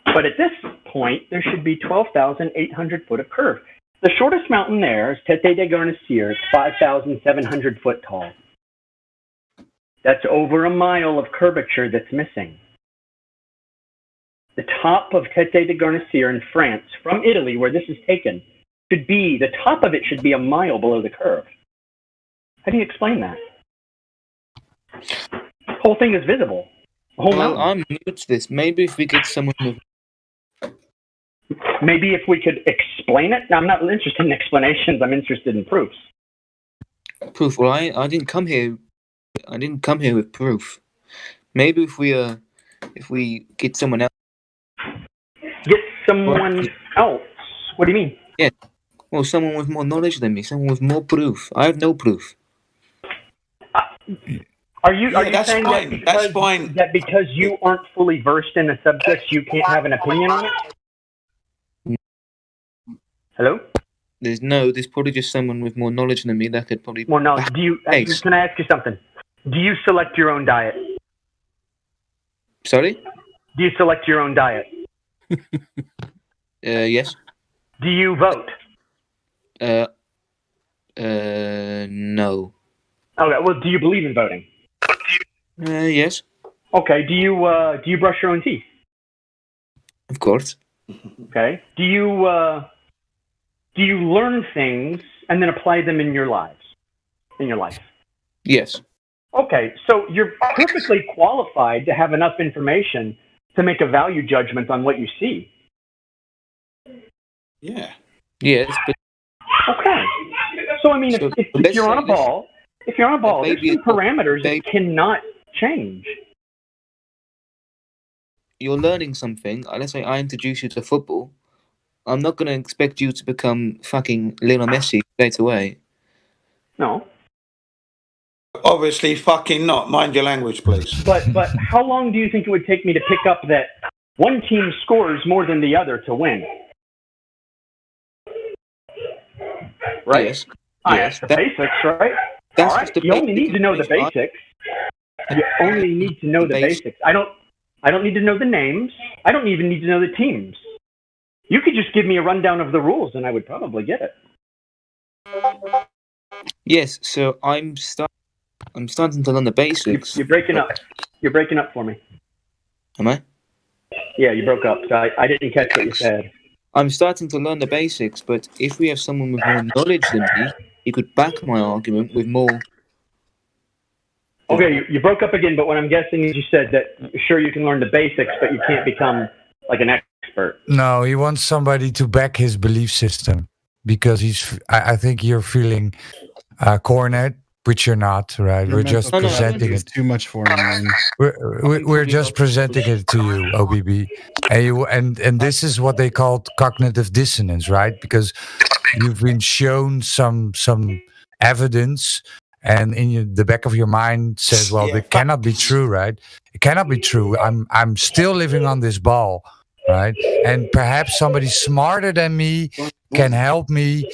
But at this point, there should be 12,800 foot of curve. The shortest mountain there is Tete de Garnicir. It's 5,700 foot tall. That's over a mile of curvature that's missing. The top of Tete de Garnicir in France, from Italy, where this is taken, the top of it should be a mile below the curve. How do you explain that? The whole thing is visible. The whole mountain. I'm new to this. Maybe if we get someone with... Maybe if we could explain it. Now, I'm not interested in explanations. I'm interested in proofs. Proof? Well, I didn't come here. I didn't come here with proof. Maybe if we get someone else. Get someone else? What do you mean? Yeah. Well, someone with more knowledge than me. Someone with more proof. I have no proof. Are you saying that because you aren't fully versed in the subject, you can't have an opinion on it? Hello? There's probably just someone with more knowledge than me that could probably... More knowledge. Can I ask you something? Do you select your own diet? Sorry? Do you select your own diet? Yes. Do you vote? No. Okay, well, do you believe in voting? Yes. Okay, do you brush your own teeth? Of course. Okay. Do you learn things and then apply them in your life? Yes. Okay, so you're perfectly qualified to have enough information to make a value judgment on what you see. Yeah. Yes, but... Okay. So, I mean, if you're on a ball, there's some parameters that cannot change. You're learning something. Let's say I introduce you to football. I'm not going to expect you to become fucking Lionel Messi straight away. No. Obviously, fucking not. Mind your language, please. But how long do you think it would take me to pick up that one team scores more than the other to win? Right? Yes. Yes. The basics, right? All right. You only need to know the basics. You only need to know the basics. I don't need to know the names. I don't even need to know the teams. You could just give me a rundown of the rules, and I would probably get it. Yes. So I'm starting to learn the basics. You're breaking up. You're breaking up for me. Am I? Yeah, you broke up. So I didn't catch what you said. I'm starting to learn the basics, but if we have someone with more knowledge than me, he could back my argument with more. Okay, you broke up again, but what I'm guessing is you said that sure you can learn the basics, but you can't become like an expert. No, he wants somebody to back his belief system because I think you're feeling cornered, which you're not, right? We're just presenting it. Too much for him. We're just presenting it to you, OBB, and this is what they call cognitive dissonance, right? Because you've been shown some evidence, and in the back of your mind says, "Well, it cannot be true, right? It cannot be true. I'm still living on this ball, right? And perhaps somebody smarter than me can help me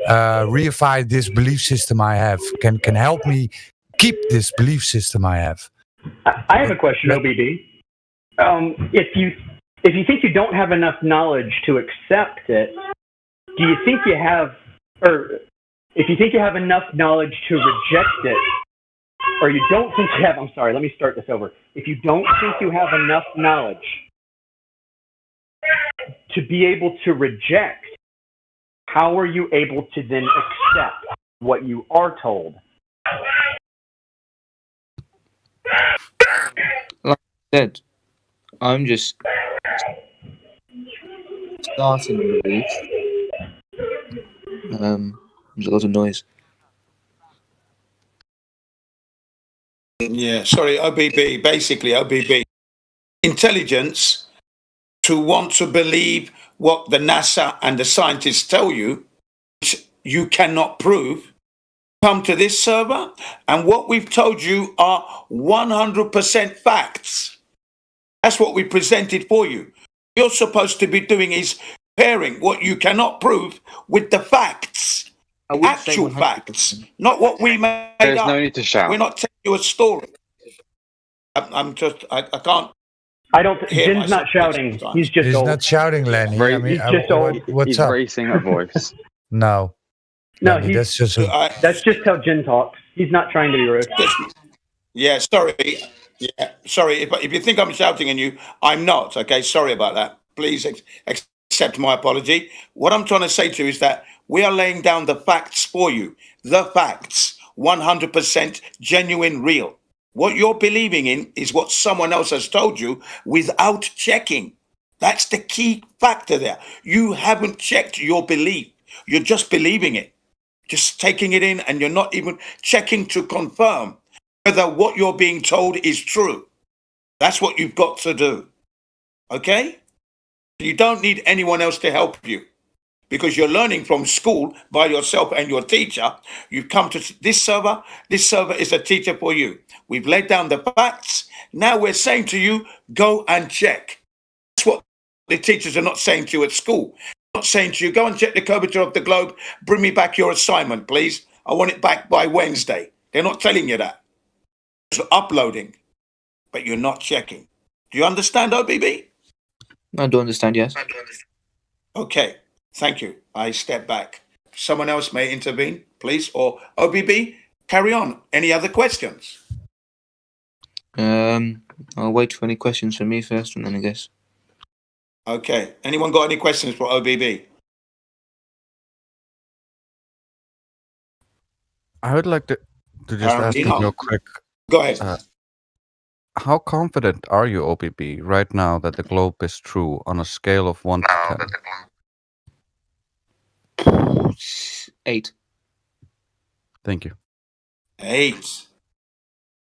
reify this belief system I have. Can help me keep this belief system I have." I have a question, OBB. If you think you don't have enough knowledge to accept it, do you think you have, or if you think you have enough knowledge to reject it, or you don't think you have, I'm sorry, let me start this over. If you don't think you have enough knowledge to be able to reject, how are you able to then accept what you are told? Like I said, I'm just starting the belief. There's a lot of noise. Yeah, sorry, OBB. Basically, OBB. Intelligence to want to believe what the NASA and the scientists tell you, which you cannot prove. Come to this server, and what we've told you are 100% facts. That's what we presented for you. you're supposed to be doing is pairing what you cannot prove with the facts, actual facts, not what we made There's up. no need to shout. We're not telling you a story. I'm just, I can't. I don't. Jim's not shouting. He's just He's old. not shouting, Lenny. I mean, he's just old. What's He's up? raising a voice. No. No, Lenny, that's just that's just how Jim talks. He's not trying to be rude. Yeah, sorry. Yeah, sorry. If you think I'm shouting at you, I'm not. Okay, sorry about that. Please accept my apology. What I'm trying to say to you is that we are laying down the facts for you. The facts, 100% genuine, real. What you're believing in is what someone else has told you without checking. That's the key factor there. You haven't checked your belief. You're just believing it, just taking it in, and you're not even checking to confirm whether what you're being told is true. That's what you've got to do. Okay? You don't need anyone else to help you because you're learning from school by yourself and your teacher. You've come to this server. This server is a teacher for you. We've laid down the facts. Now we're saying to you, go and check. That's what the teachers are not saying to you at school. They're not saying to you, go and check the curvature of the globe. Bring me back your assignment, please. I want it back by Wednesday. They're not telling you that. You're uploading, but you're not checking. Do you understand, OBB? I do understand, yes. Okay, thank you. I step back. Someone else may intervene, please, or OBB, carry on. Any other questions? I'll wait for any questions from me first, and then I guess. Okay. Anyone got any questions for OBB? I would like to just ask you real quick. Go ahead. How confident are you, OBB, right now that the globe is true on a scale of 1 to 10? 8. Thank you. 8.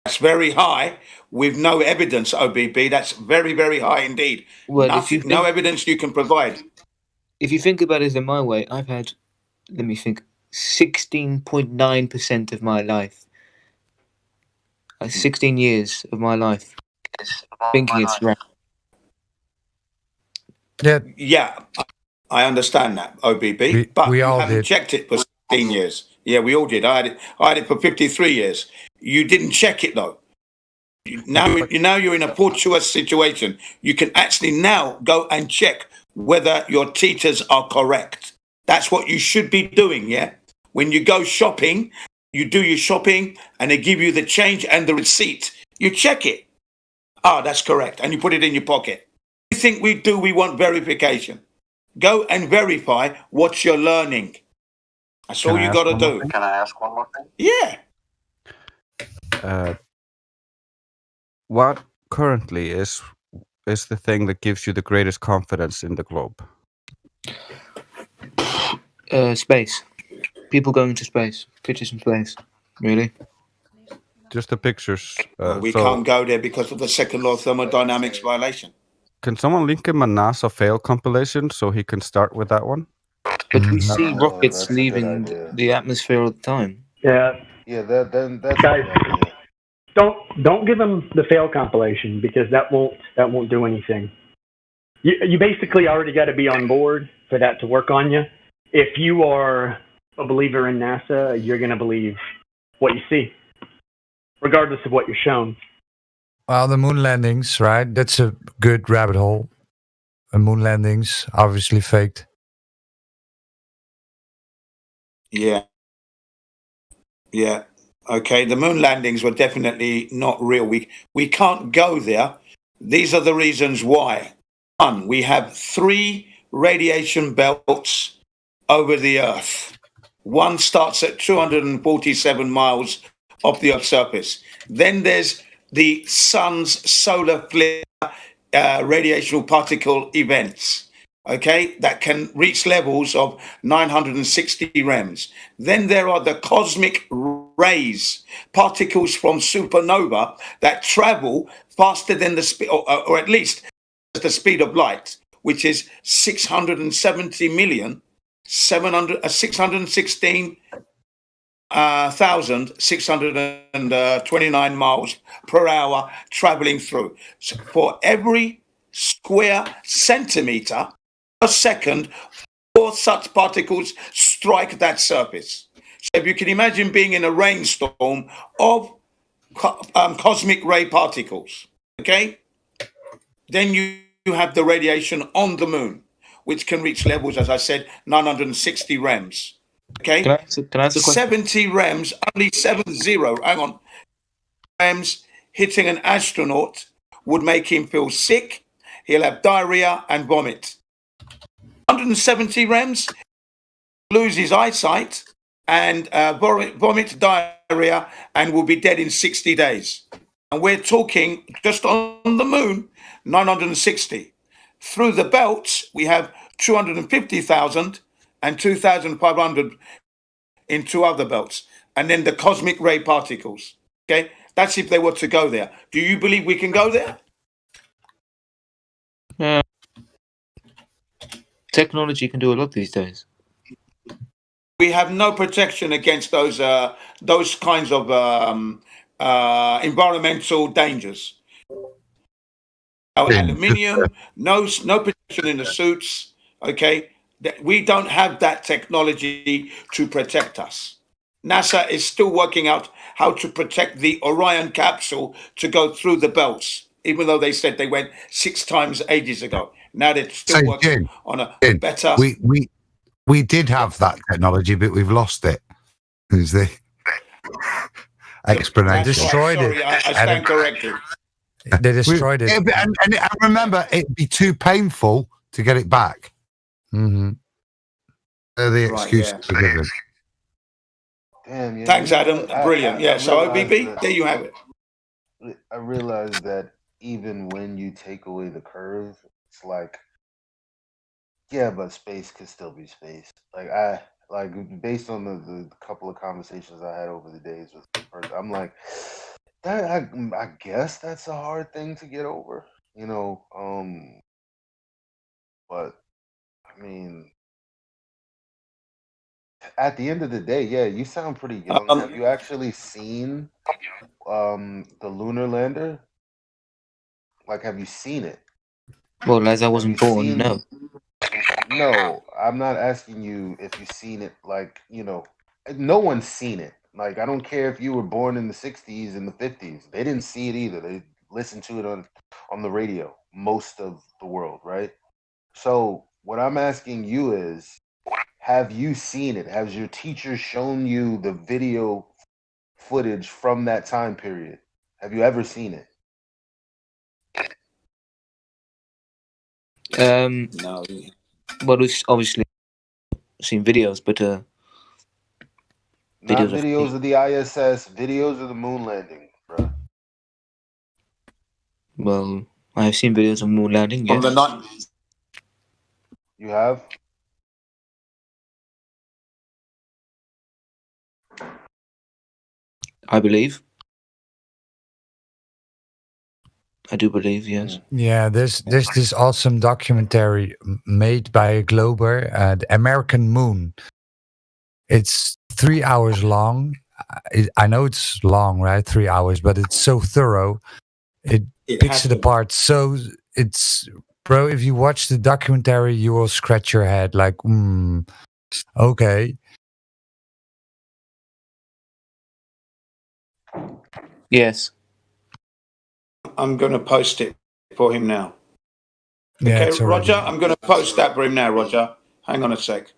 That's very high with no evidence, OBB. That's very, very high indeed. Well, no evidence you can provide. If you think about it in my way, I've had, let me think, 16.9% of my life. 16 years of my life thinking it's right. Yeah, I understand that, OBB, but we you all haven't did. checked it for 16 years. Yeah, we all did. I had it for 53 years. You didn't check it though. Now you're in a fortuitous situation. You can actually now go and check whether your teachers are correct. That's what you should be doing, yeah? When you go shopping, you do your shopping and they give you the change and the receipt. You check it. Ah, that's correct. And you put it in your pocket. You think we do, we want verification. Go and verify what you're learning. That's all you got to do. Can I ask one more thing? Yeah. What currently is the thing that gives you the greatest confidence in the globe? Space. People going to space. Pictures from space. Really? Just the pictures. We can't go there because of the second law of thermodynamics violation. Can someone link him a NASA fail compilation so he can start with that one? But we see rockets leaving the atmosphere all the time. Yeah. Yeah, then that's guys. Don't give them the fail compilation because that won't do anything. You basically already got to be on board for that to work on you. If you are a believer in NASA, you're going to believe what you see, regardless of what you're shown. Well, the moon landings, right? That's a good rabbit hole. And moon landings, obviously faked. Yeah. Yeah. Okay. The moon landings were definitely not real. We can't go there. These are the reasons why. One, we have 3 radiation belts over the Earth. One starts at 247 miles off the Earth's surface. Then there's the sun's solar flare radiational particle events, okay, that can reach levels of 960 rems. Then there are the cosmic rays, particles from supernova that travel faster than the speed, or at least the speed of light, which is 616,629 miles per hour traveling through. So for every square centimeter per second before such particles strike that surface. So if you can imagine being in a rainstorm of cosmic ray particles, okay? Then you have the radiation on the moon, which can reach levels, as I said, 960 rems. Okay? Can I ask a question? 70 rems, only 70, hang on, rems hitting an astronaut would make him feel sick. He'll have diarrhea and vomit. 170 rems, lose his eyesight and vomit, diarrhea, and will be dead in 60 days. And we're talking just on the moon, 960. Through the belts, we have 250,000 and 2,500 in two other belts. And then the cosmic ray particles. Okay? That's if they were to go there. Do you believe we can go there? Technology can do a lot these days. We have no protection against those kinds of environmental dangers. Aluminium, no protection in the suits. Okay, we don't have that technology to protect us. NASA is still working out how to protect the Orion capsule to go through the belts, even though they said they went 6 times ages ago. Now they're still working on a better. We did have that technology, but we've lost it. Is the explanation? Destroyed it. I stand corrected. They destroyed it. And remember, it'd be too painful to get it back. Mm-hmm. The excuse to give it. Damn, yeah. Thanks, Adam. Brilliant. Yeah, so OBB, there you have it. I realize that even when you take away the curve, it's like, yeah, but space could still be space. Based on the couple of conversations I had over the days with the person, I'm like, that I guess that's a hard thing to get over, you know. But I mean, at the end of the day, yeah, you sound pretty young. Have you actually seen the lunar lander? Like, have you seen it? Well, as I wasn't born, no. No, I'm not asking you if you've seen it. Like, you know, no one's seen it. Like, I don't care if you were born in the 60s and the 50s. They didn't see it either. They listened to it on the radio, most of the world, right? So what I'm asking you is, have you seen it? Has your teacher shown you the video footage from that time period? Have you ever seen it? No. Well, we've obviously seen videos, but not videos of the ISS, videos of the moon landing, bro. Well, I have seen videos of moon landing. Yes. On the night. You have? I believe. I do believe, yes. Yeah, there's this awesome documentary made by a Glober, the American Moon. It's 3 hours long. I know it's long, right? 3 hours, but it's so thorough. It picks it apart. So it's, bro, if you watch the documentary, you will scratch your head like, okay. Yes. I'm going to post it for him now. Yeah, okay, Roger, I'm going to post that for him now, Roger. Hang on a sec.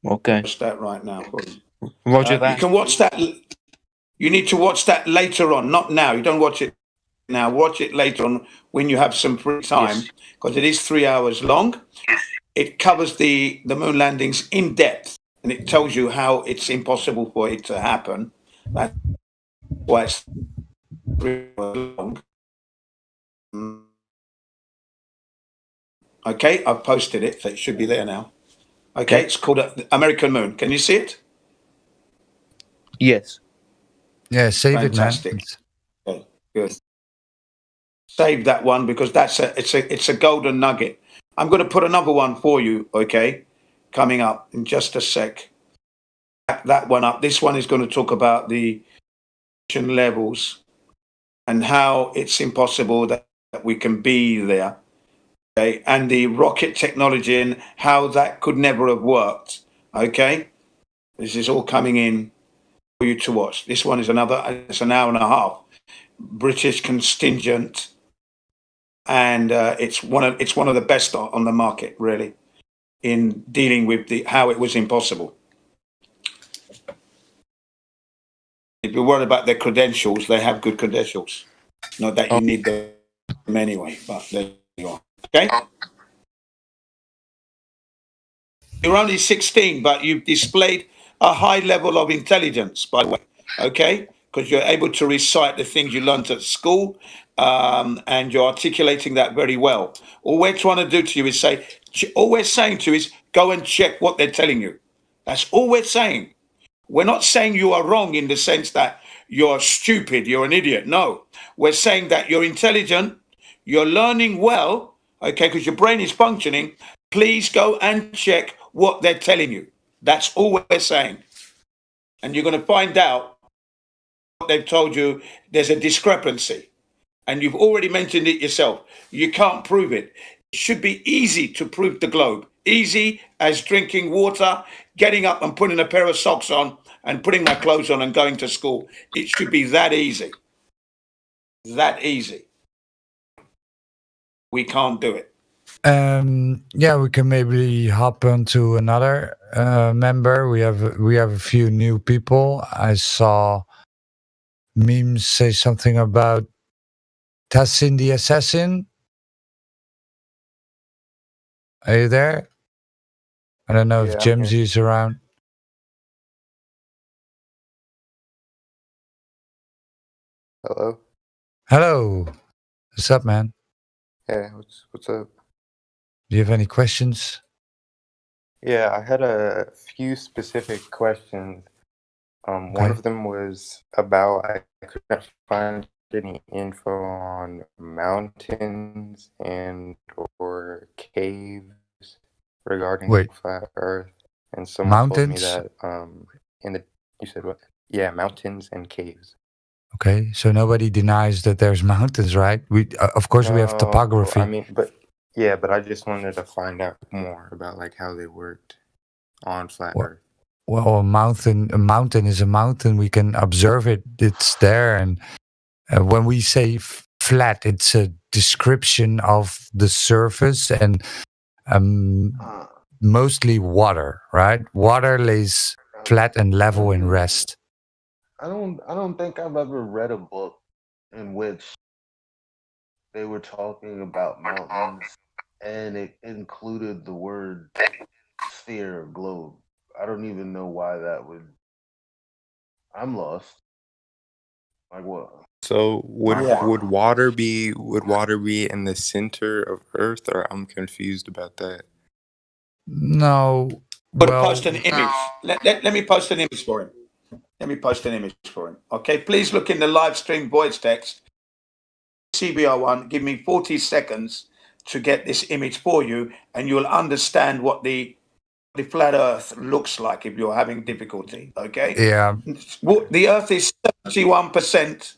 Okay. Post that right now for him. Roger that. You can watch that. You need to watch that later on, not now. You don't watch it now. Watch it later on when you have some free time, because it is 3 hours long. It covers the moon landings in depth, and it tells you how it's impossible for it to happen. That's why it's 3 hours long. Okay, I've posted it, so it should be there now. Okay, it's called American Moon. Can you see it? Yes. Yeah, save Fantastic. it, man. Okay, good. Save that one, because it's a golden nugget. I'm going to put another one for you, okay, coming up in just a sec. That one up. This one is going to talk about the levels and how it's impossible that we can be there. okay, and the rocket technology and how that could never have worked. Okay, this is all coming in for you to watch. This one is it's an hour and a half. British contingent, and it's one of the best on the market, really, in dealing with how it was impossible. If you're worried about their credentials, they have good credentials. Not that you need them anyway, but there you are. Okay? You're only 16, but you've displayed a high level of intelligence, by the way. Okay? Because you're able to recite the things you learned at school, and you're articulating that very well. All we're trying to do to you is all we're saying to you is go and check what they're telling you. That's all we're saying. We're not saying you are wrong in the sense that you're stupid, you're an idiot. No, we're saying that you're intelligent, you're learning well, okay, because your brain is functioning. Please go and check what they're telling you. That's all we're saying. And you're going to find out what they've told you. There's a discrepancy. And you've already mentioned it yourself. You can't prove it. It should be easy to prove the globe. Easy as drinking water, getting up and putting a pair of socks on and putting my clothes on and going to school. It should be that easy. That easy. We can't do it. Yeah, we can maybe hop onto another member. We have a few new people. I saw Memes say something about Tassin the Assassin. Are you there? I don't know if Jimsy is around. Hello. Hello. What's up, man? Hey, what's up? Do you have any questions? Yeah, I had a few specific questions. One of them was about I couldn't find any info on mountains and or caves regarding the flat Earth, and someone told me that you said what? Yeah, mountains and caves. Okay, so nobody denies that there's mountains, right? We of course we have topography. I mean, but I just wanted to find out more about like how they worked on flat Earth. Well, a mountain is a mountain. We can observe it. It's there, and when we say flat, it's a description of the surface and mostly water, right? Water lays flat and level in rest. I don't think I've ever read a book in which they were talking about mountains and it included the word sphere or globe. I don't even know why that would. I'm lost. Like what? So would water be in the center of Earth, or I'm confused about that? No. But post an image. Let me post an image for him. Okay, please look in the live stream voice text. CBR1, give me 40 seconds to get this image for you, and you'll understand what the flat Earth looks like if you're having difficulty. Okay. Yeah. The Earth is 71%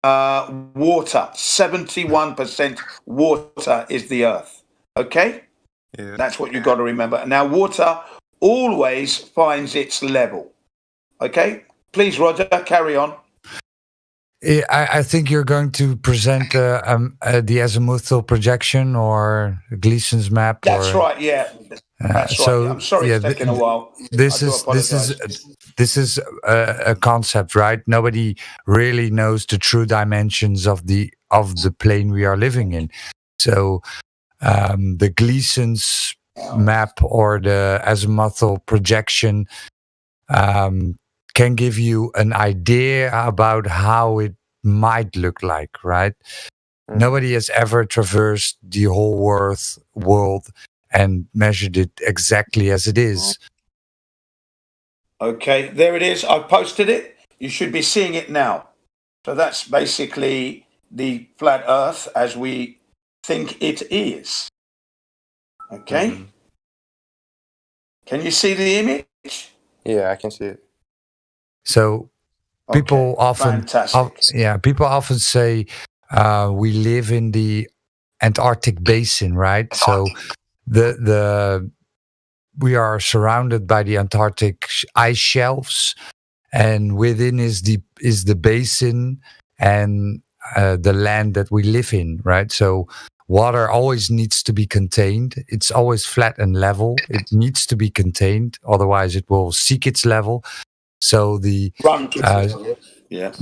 water. 71% water is the Earth. Okay. Yeah. That's what you got to remember. Now, water always finds its level. Okay. Please, Roger, carry on. I think you're going to present the azimuthal projection or Gleason's map. That's right. Yeah. That's so, right. I'm sorry it's taken a while. This is a concept, right? Nobody really knows the true dimensions of the plane we are living in. So the Gleason's map or the azimuthal projection can give you an idea about how it might look like, right? Nobody has ever traversed the whole world and measured it exactly as it is. Okay, there it is. I've posted it. You should be seeing it now. So that's basically the flat Earth as we think it is. Okay? Mm-hmm. Can you see the image? Yeah, I can see it. So people often say we live in the Antarctic basin, right? So we are surrounded by the Antarctic ice shelves, and within is the basin and the land that we live in, right? So water always needs to be contained. It's always flat and level. It needs to be contained, otherwise it will seek its level. So Yeah.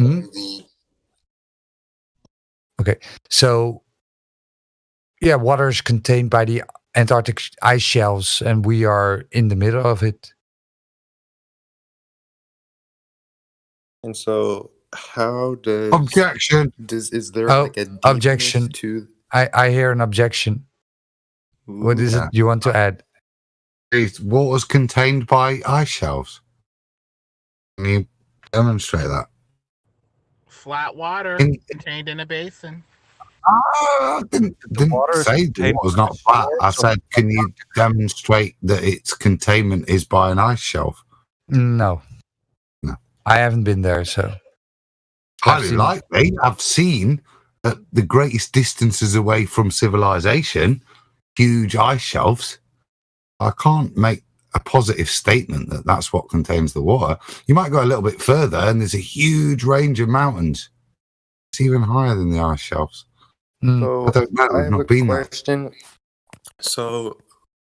Okay. So yeah, water is contained by the Antarctic ice shelves, and we are in the middle of it. And so, how does Objection. is there Oh, like a deepness objection. to? I hear an objection. What is it you want to add? Water's contained by ice shelves. Can you demonstrate that? Flat water contained in a basin. I didn't say the water's not flat. I said, can you demonstrate that its containment is by an ice shelf? No. I haven't been there, so. Highly likely. I've seen at the greatest distances away from civilization, huge ice shelves. I can't make a positive statement that that's what contains the water. You might go a little bit further and there's a huge range of mountains. It's even higher than the ice shelves. So I don't know. I I've have not a been there. question. So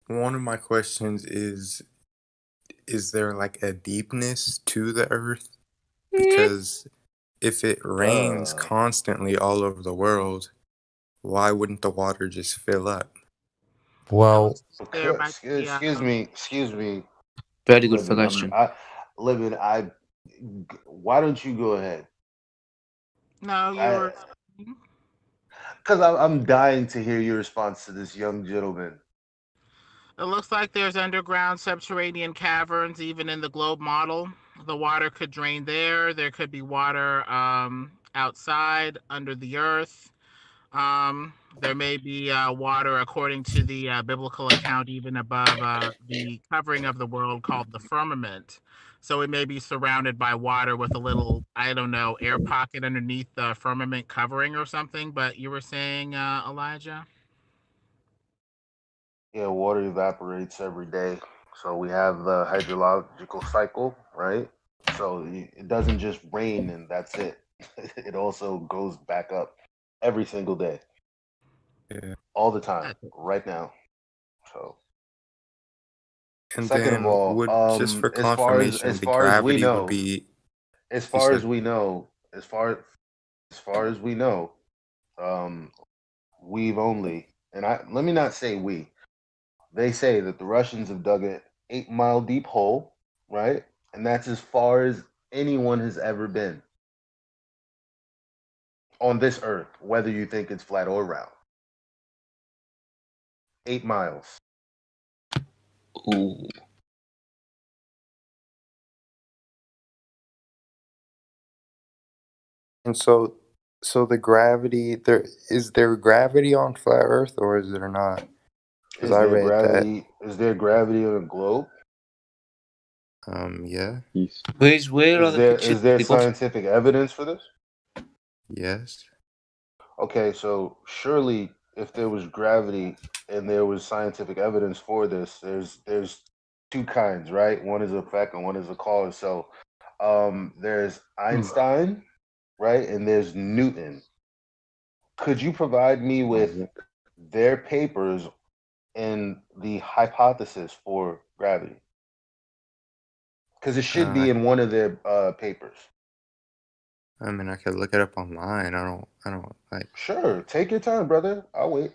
one of my questions is there like a deepness to the Earth? Because if it rains constantly all over the world, why wouldn't the water just fill up? Well, Excuse me. Very good Livin, question. Why don't you go ahead? No, you were. Because I'm dying to hear your response to this young gentleman. It looks like there's underground subterranean caverns, even in the globe model. The water could drain there. There could be water outside, under the earth. There may be water, according to the biblical account, even above the covering of the world called the firmament. So it may be surrounded by water with a little, I don't know, air pocket underneath the firmament covering or something. But you were saying, Elijah? Yeah, water evaporates every day. So we have the hydrological cycle, right? So it doesn't just rain and that's it. It also goes back up every single day. Yeah. All the time, right now. So. And Second then of all, just for as far confirmation, as the far as we gravity know, would be. as far as we know, we've only, and let me not say we. They say that the Russians have dug an 8-mile deep hole, right? And that's as far as anyone has ever been on this earth, whether you think it's flat or round. 8 miles. Ooh. And so the gravity is there gravity on flat Earth or is there not? Because I read that. Is there gravity on a globe? Yeah. Where are the pictures? Is there scientific evidence for this? Yes. Okay, so surely if there was gravity and there was scientific evidence for this, there's two kinds, right? One is effect and one is a cause. So there's Einstein, right? And there's Newton. Could you provide me with their papers and the hypothesis for gravity? Because it should be in one of their papers. I mean, I could look it up online. I don't like. Sure, take your time, brother. I'll wait.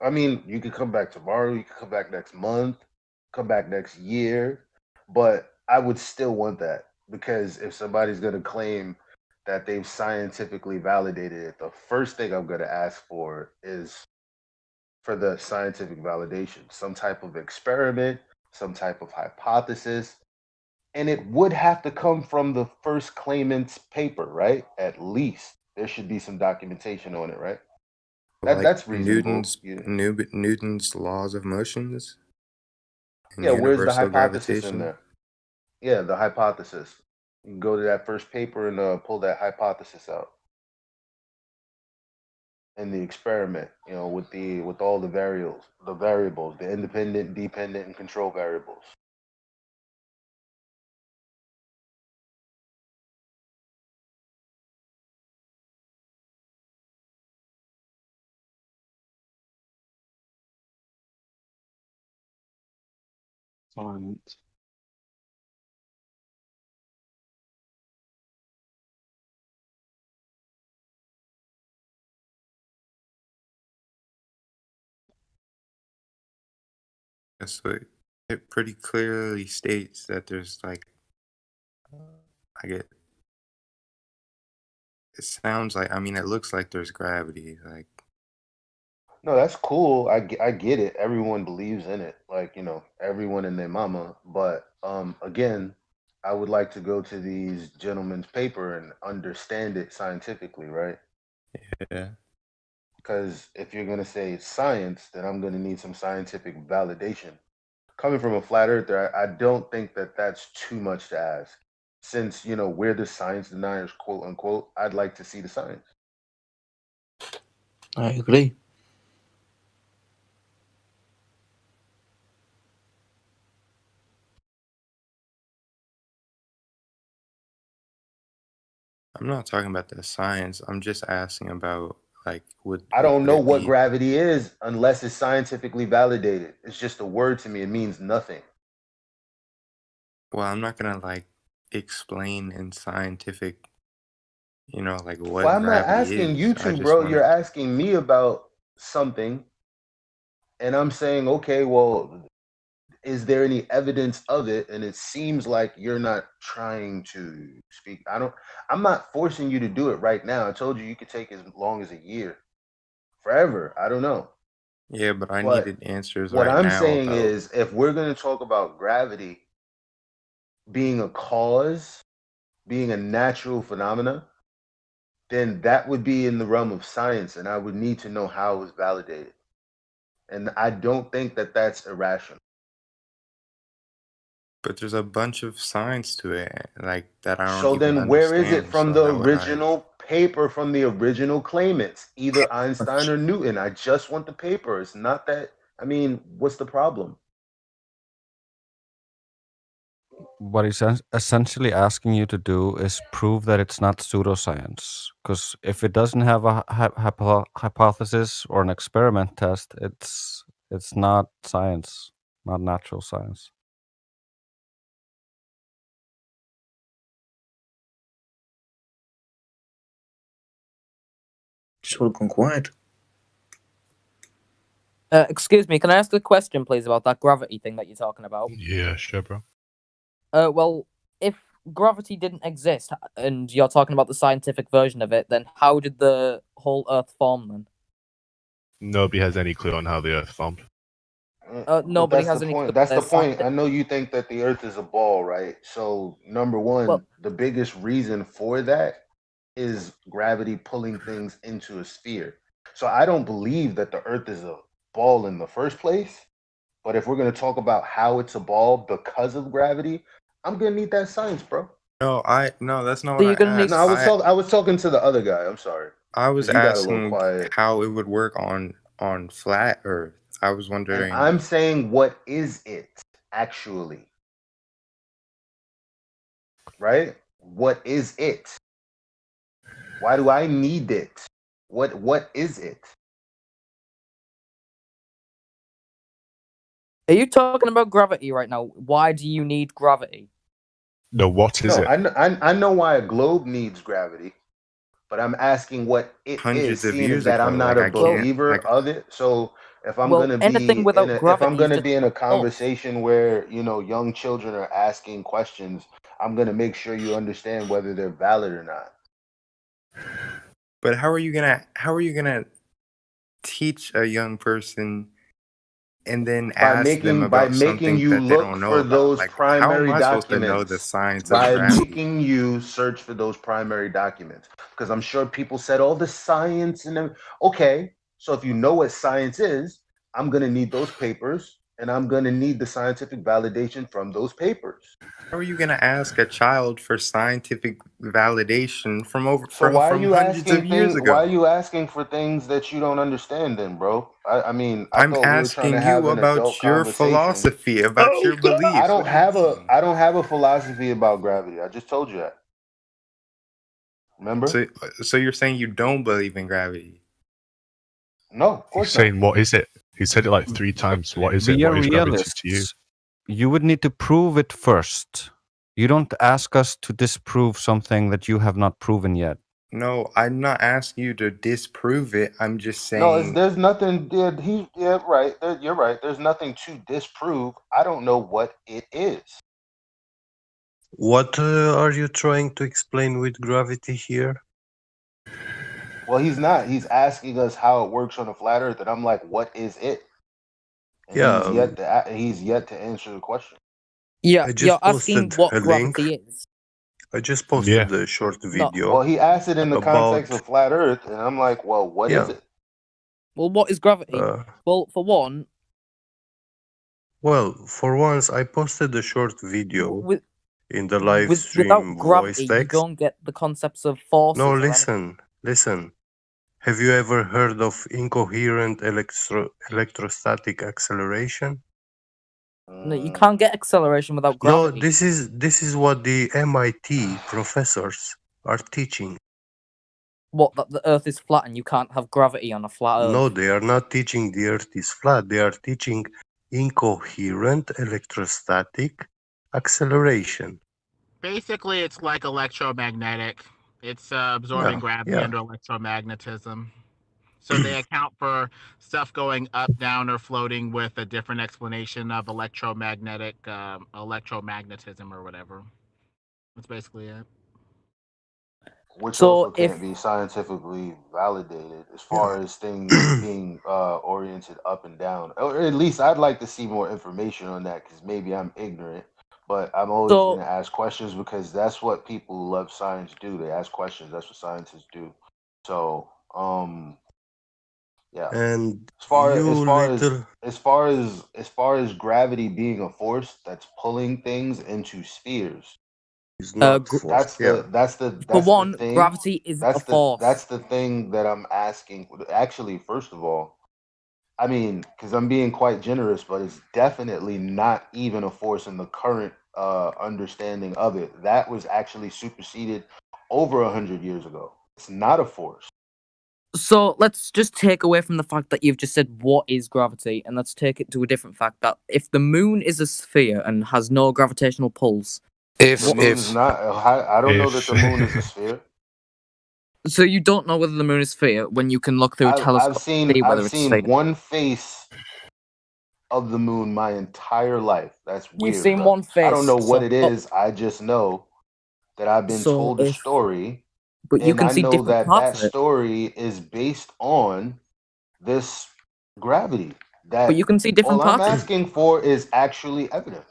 I mean, you could come back tomorrow. You could come back next month. Come back next year. But I would still want that because if somebody's going to claim that they've scientifically validated it, the first thing I'm going to ask for is for the scientific validation, some type of experiment, some type of hypothesis. And it would have to come from the first claimant's paper, right? At least there should be some documentation on it, right? That's reasonable. Newton's laws of motions. Yeah, where's the hypothesis in there? Yeah, the hypothesis. You can go to that first paper and pull that hypothesis out. in the experiment, with all the variables, the independent, dependent, and control variables. Silence. So it pretty clearly states that there's like, it sounds like, it looks like there's gravity. Like, No, that's cool. I get it. Everyone believes in it, everyone and their mama. But again, I would like to go to these gentlemen's paper and understand it scientifically, right? yeah. Because if you're going to say it's science, then I'm going to need some scientific validation. Coming from a flat earther, I don't think that that's too much to ask. Since, we're the science deniers, quote unquote, I'd like to see the science. I agree. I'm not talking about the science. I'm just asking about I don't know what gravity is unless it's scientifically validated. It's just a word to me. It means nothing. Well, I'm not gonna explain in scientific, what Well, I'm not asking you to, bro. You're asking me about something, and I'm saying, okay, well, is there any evidence of it? And it seems like you're not trying to speak. I'm not forcing you to do it right now. I told you could take as long as a year, forever. I don't know. Yeah, but I needed answers What right I'm now saying about... is, if we're going to talk about gravity being a cause, being a natural phenomena, then that would be in the realm of science, and I would need to know how it was validated. And I don't think that that's irrational. But there's a bunch of science to it, that I don't So even then where is it understand, from so the how would I... original paper, from the original claimants, either Einstein or Newton? I just want the paper. It's not that, what's the problem? What he's essentially asking you to do is prove that it's not pseudoscience. Because if it doesn't have a hypothesis or an experiment test, it's not science, not natural science. Just all gone quiet. Excuse me, can I ask a question, please, about that gravity thing that you're talking about? Yeah, sure, bro. Well, if gravity didn't exist and you're talking about the scientific version of it, then how did the whole Earth form then? Nobody has any clue on how the Earth formed. Nobody has any clue. That's the point. I know you think that the Earth is a ball, right? So, number one, the biggest reason for that is gravity pulling things into a sphere. So I don't believe that the Earth is a ball in the first place. But if we're going to talk about how it's a ball because of gravity, I'm going to need that science, bro. No, that's not what I asked. No, I was talking to the other guy. I'm sorry. I was asking how it would work on flat Earth. I was wondering. And I'm saying, what is it actually? Right? What is it? Why do I need it? What is it? Are you talking about gravity right now? Why do you need gravity? No, what is it? I know why a globe needs gravity, but I'm asking what it is, seeing that I'm not a believer of it. So if I'm going to be in a conversation where, young children are asking questions, I'm going to make sure you understand whether they're valid or not. But how are you gonna teach a young person and then ask them about something that they don't know about? Those primary how am I supposed documents to know the science by of gravity? making you search for those primary documents? Because I'm sure people said all the science and okay, so if you know what science is, I'm gonna need those papers and I'm going to need the scientific validation from those papers. How are you going to ask a child for scientific validation from why are you hundreds of years ago? Why are you asking for things that you don't understand, then, bro? I mean, I'm thought we were trying to asking have you an about adult your conversation. philosophy, about your beliefs. I don't have a philosophy about gravity. I just told you that. Remember? So you're saying you don't believe in gravity? No, of course He's saying, what is it? He said it like 3 times. What is it? We are What is gravity realists. to you? You would need to prove it first. You don't ask us to disprove something that you have not proven yet. No, I'm not asking you to disprove it. I'm just saying. No, there's nothing. Right. You're right. There's nothing to disprove. I don't know what it is. What are you trying to explain with gravity here? Well, he's not. He's asking us how it works on a flat Earth, and I'm like, what is it? And Yeah. he's yet to answer the question. Yeah, I just you're asking posted what a link. gravity is. I just posted a short video. Well, he asked it in the about context of flat Earth, and I'm like, well, what is it? Well, what is gravity? Well, for one. Well, for once, I posted a short video in the live Without stream gravity, voice text. you don't get the concepts of forces. No, or listen. Have you ever heard of incoherent electrostatic acceleration? No, you can't get acceleration without No, gravity. this is what the MIT professors are teaching. What, that the Earth is flat and you can't have gravity on a flat Earth? No, they are not teaching the Earth is flat. They are teaching incoherent electrostatic acceleration. Basically, it's like electromagnetic. It's absorbing gravity under electromagnetism. So they account for stuff going up, down, or floating with a different explanation of electromagnetism or whatever. That's basically it. Which also can't be scientifically validated as far as things being oriented up and down. Or at least I'd like to see more information on that, because maybe I'm ignorant. But I'm always going to ask questions, because that's what people who love science do. They ask questions. That's what scientists do. So, yeah. And as far as gravity being a force that's pulling things into spheres, gravity is a force. That's the thing that I'm asking. Actually, first of all, I mean, because I'm being quite generous, but it's definitely not even a force in the current understanding of it. That was actually superseded over 100 years ago. It's not a force. So let's just take away from the fact that you've just said what is gravity, and let's take it to a different fact that if the moon is a sphere and has no gravitational pulse, I don't know that the moon is a sphere. So you don't know whether the moon is a sphere when you can look through a telescope. I've seen one face of the moon my entire life. That's weird. You've seen one face. I don't know what it is. I just know that I've been told a story. But you can see different parts of it. That story is based on this gravity. But you can see different parts. All I'm parts asking for is actually evidence.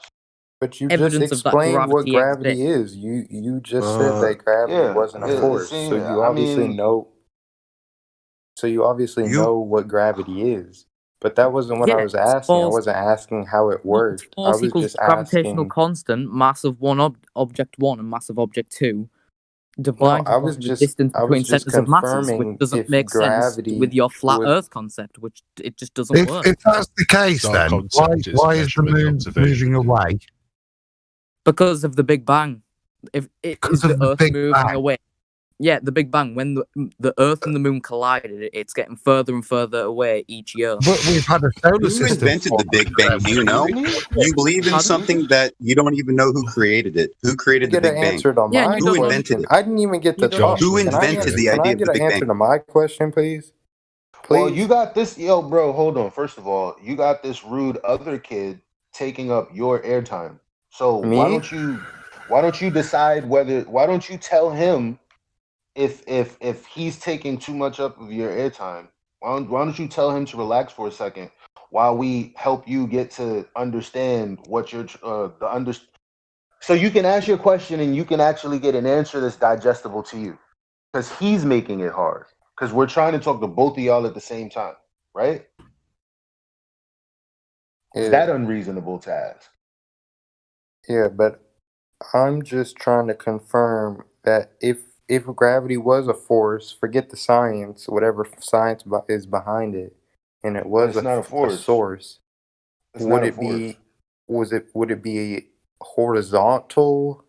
But you just explained what gravity is. You just said that gravity wasn't a force. So you obviously know. So you obviously know what gravity is. But that wasn't what I was asking. I wasn't asking how it worked. I was just gravitational asking. constant, mass of object 1 and mass of object 2. Divided by the distance between centers of masses, which doesn't make sense with your flat Earth concept, which it just doesn't work. If that's the case, then why is the moon moving away? Because of the Big Bang. If it is the Earth moving away. Yeah, the Big Bang. When the Earth and the moon collided, it's getting further and further away each year. But we've had a solar Who system. invented the Big Bang? Do you know? You believe in something that you don't even know who created it. Who created the Big Bang? Who invented it? I didn't even get the talk. Who invented the idea of the Big Can I get an answer Bang? to my question, please? Well, you got this, bro. Hold on. First of all, you got this rude other kid taking up your airtime. So why don't you decide whether? Why don't you tell him if he's taking too much up of your airtime? Why don't you tell him to relax for a second while we help you get to understand what you're so you can ask your question and you can actually get an answer that's digestible to you, because he's making it hard. Because we're trying to talk to both of y'all at the same time, right? that unreasonable to ask? Yeah, but I'm just trying to confirm that if gravity was a force, forget the science, whatever science is behind it, and it was not a force. Source, would it be horizontal?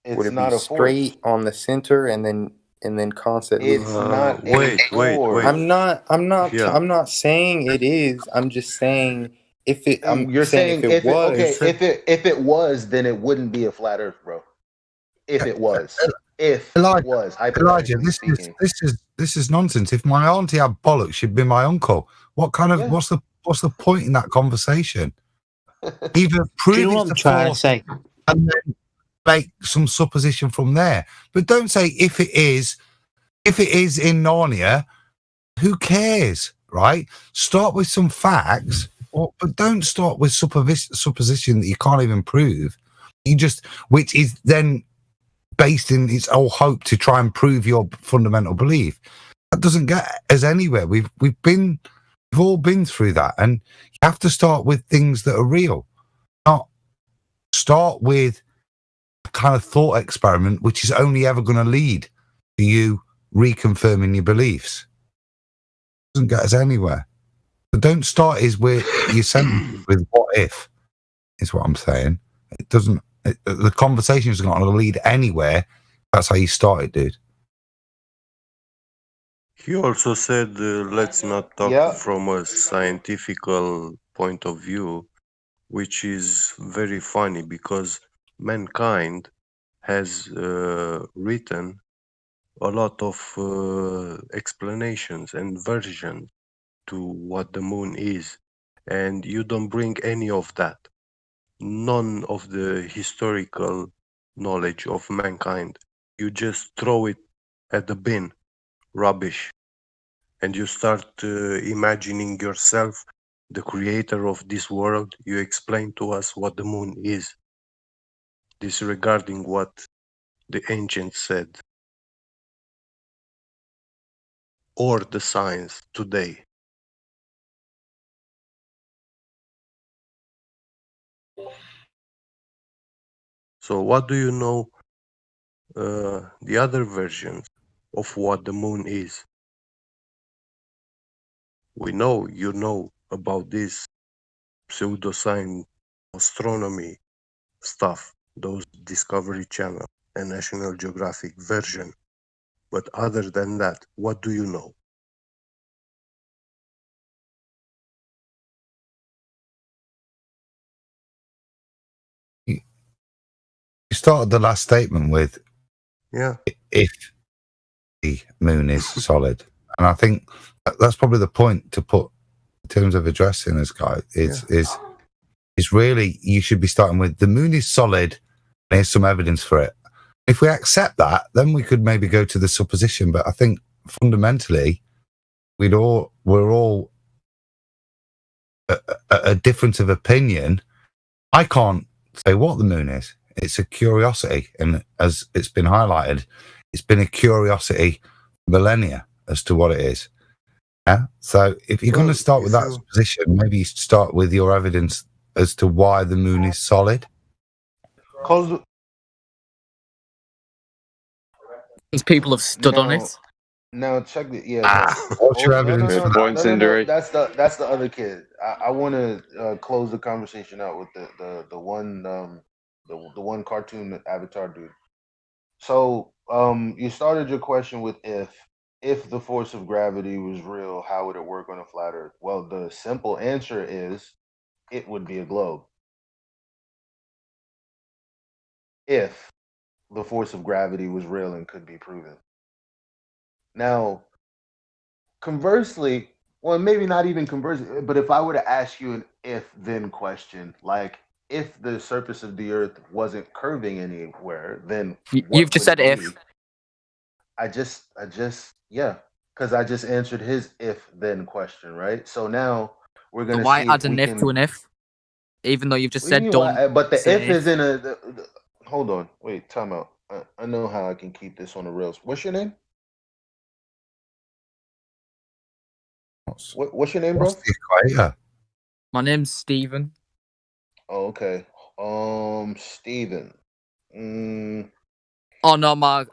Would it be straight on the center and then constantly? It's not. Wait. I'm not saying it is. I'm just saying if it. You're saying if it was, then it wouldn't be a flat Earth, bro. If it was, Elijah, this is nonsense. If my auntie had bollocks, she'd be my uncle. What kind of what's the point in that conversation? Either prove it's the force and then make some supposition from there, but don't say if it is in Narnia. Who cares, right? Start with some facts, but don't start with supposition that you can't even prove. Which is then based in its whole hope to try and prove your fundamental belief. That doesn't get us anywhere. We've all been through that, and you have to start with things that are real. Not start with a kind of thought experiment, which is only ever going to lead to you reconfirming your beliefs. It doesn't get us anywhere. But don't start with what if, is what I'm saying. It doesn't. The conversation is not going to lead anywhere. That's how you started, dude. He also said, let's not talk from a scientific point of view, which is very funny because mankind has written a lot of explanations and versions to what the moon is, and you don't bring any of that. None of the historical knowledge of mankind. You just throw it at the bin, rubbish, and you start imagining yourself the creator of this world. You explain to us what the moon is, disregarding what the ancients said or the science today. So what do you know the other versions of what the moon is? We know you know about this pseudoscience astronomy stuff, those Discovery Channel and National Geographic version. But other than that, what do you know? You started the last statement with, if the moon is solid. And I think that's probably the point to put in terms of addressing this guy is really, you should be starting with the moon is solid and here's some evidence for it. If we accept that, then we could maybe go to the supposition. But I think fundamentally, we're all a difference of opinion. I can't say what the moon is. It's a curiosity, and as it's been highlighted, it's been a curiosity for millennia as to what it is. Yeah. So if you're going to start with that supposition, maybe you start with your evidence as to why the moon is solid. Because people have stood on it. Now check it. What's your evidence? That's the other kid. I want to close the conversation out with the one cartoon avatar dude. So you started your question with if the force of gravity was real, how would it work on a flat Earth? Well, the simple answer is it would be a globe. If the force of gravity was real and could be proven. Now, conversely, well, maybe not even conversely, but if I were to ask you an if-then question, like if the surface of the Earth wasn't curving anywhere, then you've just said if. I just, because I just answered his if-then question, right? So now we're gonna. Why add an if to an if? Even though you've just said don't. But the if is in a. Hold on, wait, time out. I know how I can keep this on the rails. What's your name? What's your name, bro? What's the equator? My name's Stephen. Oh, okay. Steven. Oh no, my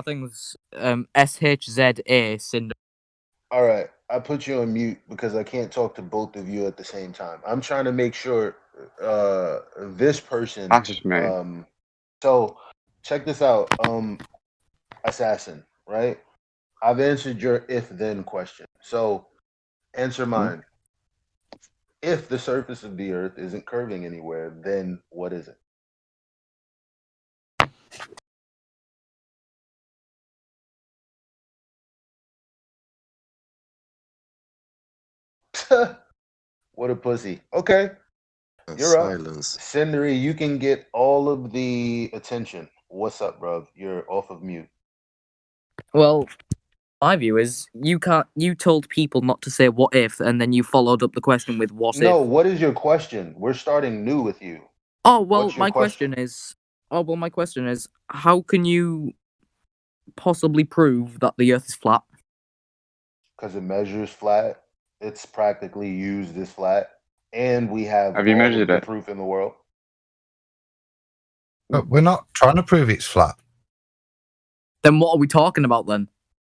thing's SHZA syndrome. All right, I put you on mute because I can't talk to both of you at the same time. I'm trying to make sure this person. That's just me. So check this out. Assassin, right? I've answered your if-then question. So answer mine. If the surface of the Earth isn't curving anywhere, then what is it? What a pussy. Okay. You're Silence. up. Cindery, you can get all of the attention. What's up, bro? You're off of mute. Well, my view is you told people not to say what if, and then you followed up the question with what if. No, what is your question? We're starting new with you. Oh, well, my question is, how can you possibly prove that the Earth is flat? Because it measures flat. It's practically used as flat. And we have you measured it? Proof in the world. But we're not trying to prove it's flat. Then what are we talking about then?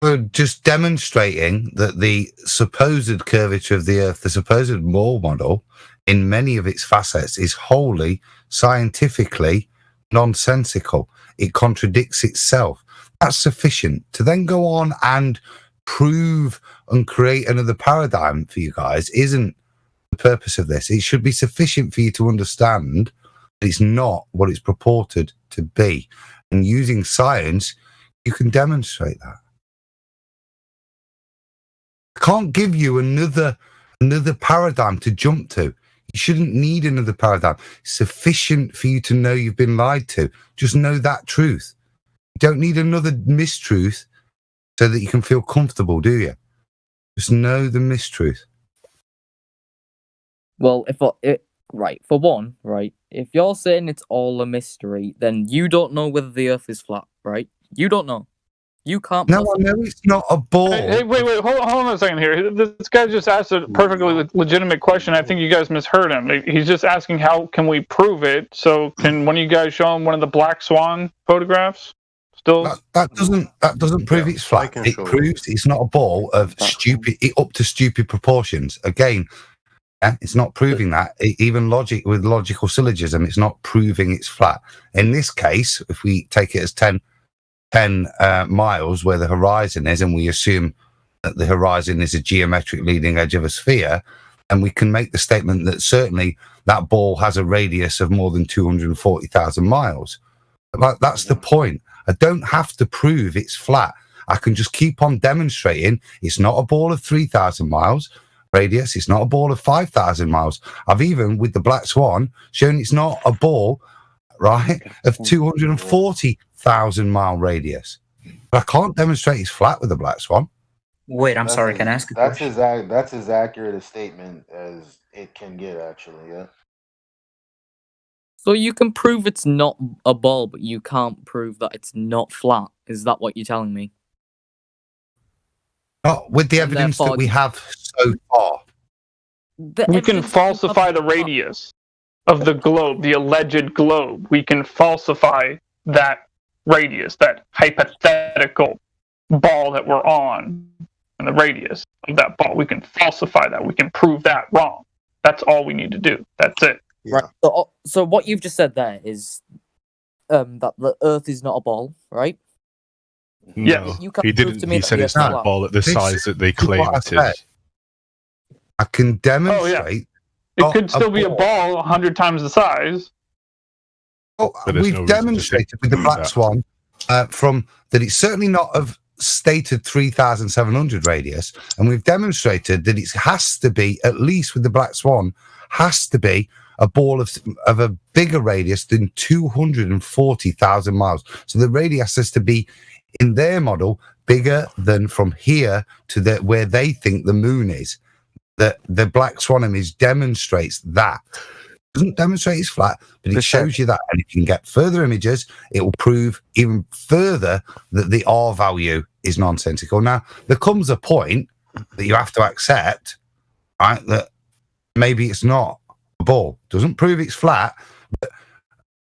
We're just demonstrating that the supposed curvature of the Earth, the supposed Moore model, in many of its facets, is wholly scientifically nonsensical. It contradicts itself. That's sufficient to then go on and prove and create another paradigm for you guys. Isn't the purpose of this. It should be sufficient for you to understand that it's not what it's purported to be. And using science, you can demonstrate that. I can't give you another paradigm to jump to. You shouldn't need another paradigm. It's sufficient for you to know you've been lied to. Just know that truth. You don't need another mistruth so that you can feel comfortable, do you? Just know the mistruth. Well, for one, if you're saying it's all a mystery, then you don't know whether the Earth is flat, right? You don't know. You can't. No, I know it's not a ball. Hey, wait, hold on a second here. This guy just asked a perfectly legitimate question. I think you guys misheard him. He's just asking how can we prove it. So can one of you guys show him one of the black swan photographs? Still, that doesn't prove it's flat. It proves it's not a ball of up to stupid proportions. Again. It's not proving that. Even with logical syllogism, it's not proving it's flat. In this case, if we take it as 10 miles where the horizon is, and we assume that the horizon is a geometric leading edge of a sphere, and we can make the statement that certainly that ball has a radius of more than 240,000 miles. That's the point. I don't have to prove it's flat. I can just keep on demonstrating it's not a ball of 3,000 miles radius. It's not a ball of 5,000 miles. I've even, with the black swan, shown it's not a ball, right, of 240,000 mile radius. But I can't demonstrate it's flat with the black swan. Wait, I'm sorry. Can I ask a question? That's as accurate a statement as it can get, actually. Yeah. So you can prove it's not a ball, but you can't prove that it's not flat. Is that what you're telling me? Not with the evidence that we have so far. We can falsify the radius of the globe, the alleged globe. We can falsify that radius, that hypothetical ball that we're on, and the radius of that ball. We can falsify that. We can prove that wrong. That's all we need to do. That's it. Right. So what you've just said there is that the Earth is not a ball, right? No, he didn't. He said it's not a ball at the size that they claim it is. I can demonstrate. It could still be a ball 100 times the size. Oh, we've demonstrated with the black swan from that it's certainly not of stated 3,700 radius, and we've demonstrated that it has to be, at least with the black swan, has to be a ball of a bigger radius than 240,000 miles. So the radius has to be, in their model, bigger than from here to where they think the moon is. The black swan image demonstrates that. It doesn't demonstrate it's flat, but it shows you that. And if you can get further images, it will prove even further that the R value is nonsensical. Now, there comes a point that you have to accept, right, that maybe it's not a ball. Doesn't prove it's flat. But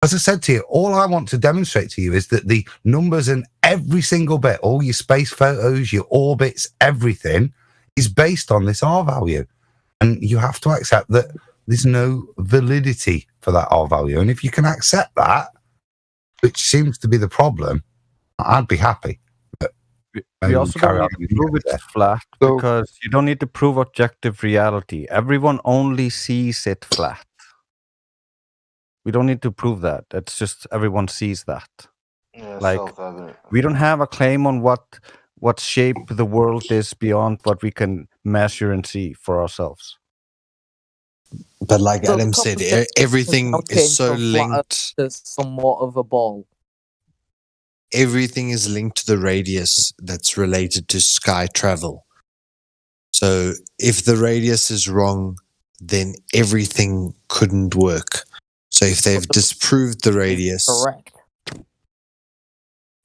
as I said to you, all I want to demonstrate to you is that the numbers and every single bit, all your space photos, your orbits, everything is based on this R value. And you have to accept that there's no validity for that R value. And if you can accept that, which seems to be the problem, I'd be happy. But we also don't need to prove it's flat because you don't need to prove objective reality. Everyone only sees it flat. We don't need to prove that. It's just everyone sees that. Yeah, like self-evident. we don't have a claim on what shape the world is beyond what we can measure and see for ourselves. But like Adam said, everything is so linked. Somewhat of a ball. Everything is linked to the radius that's related to sky travel. So if the radius is wrong, then everything couldn't work. So if they've disproved the radius... Correct.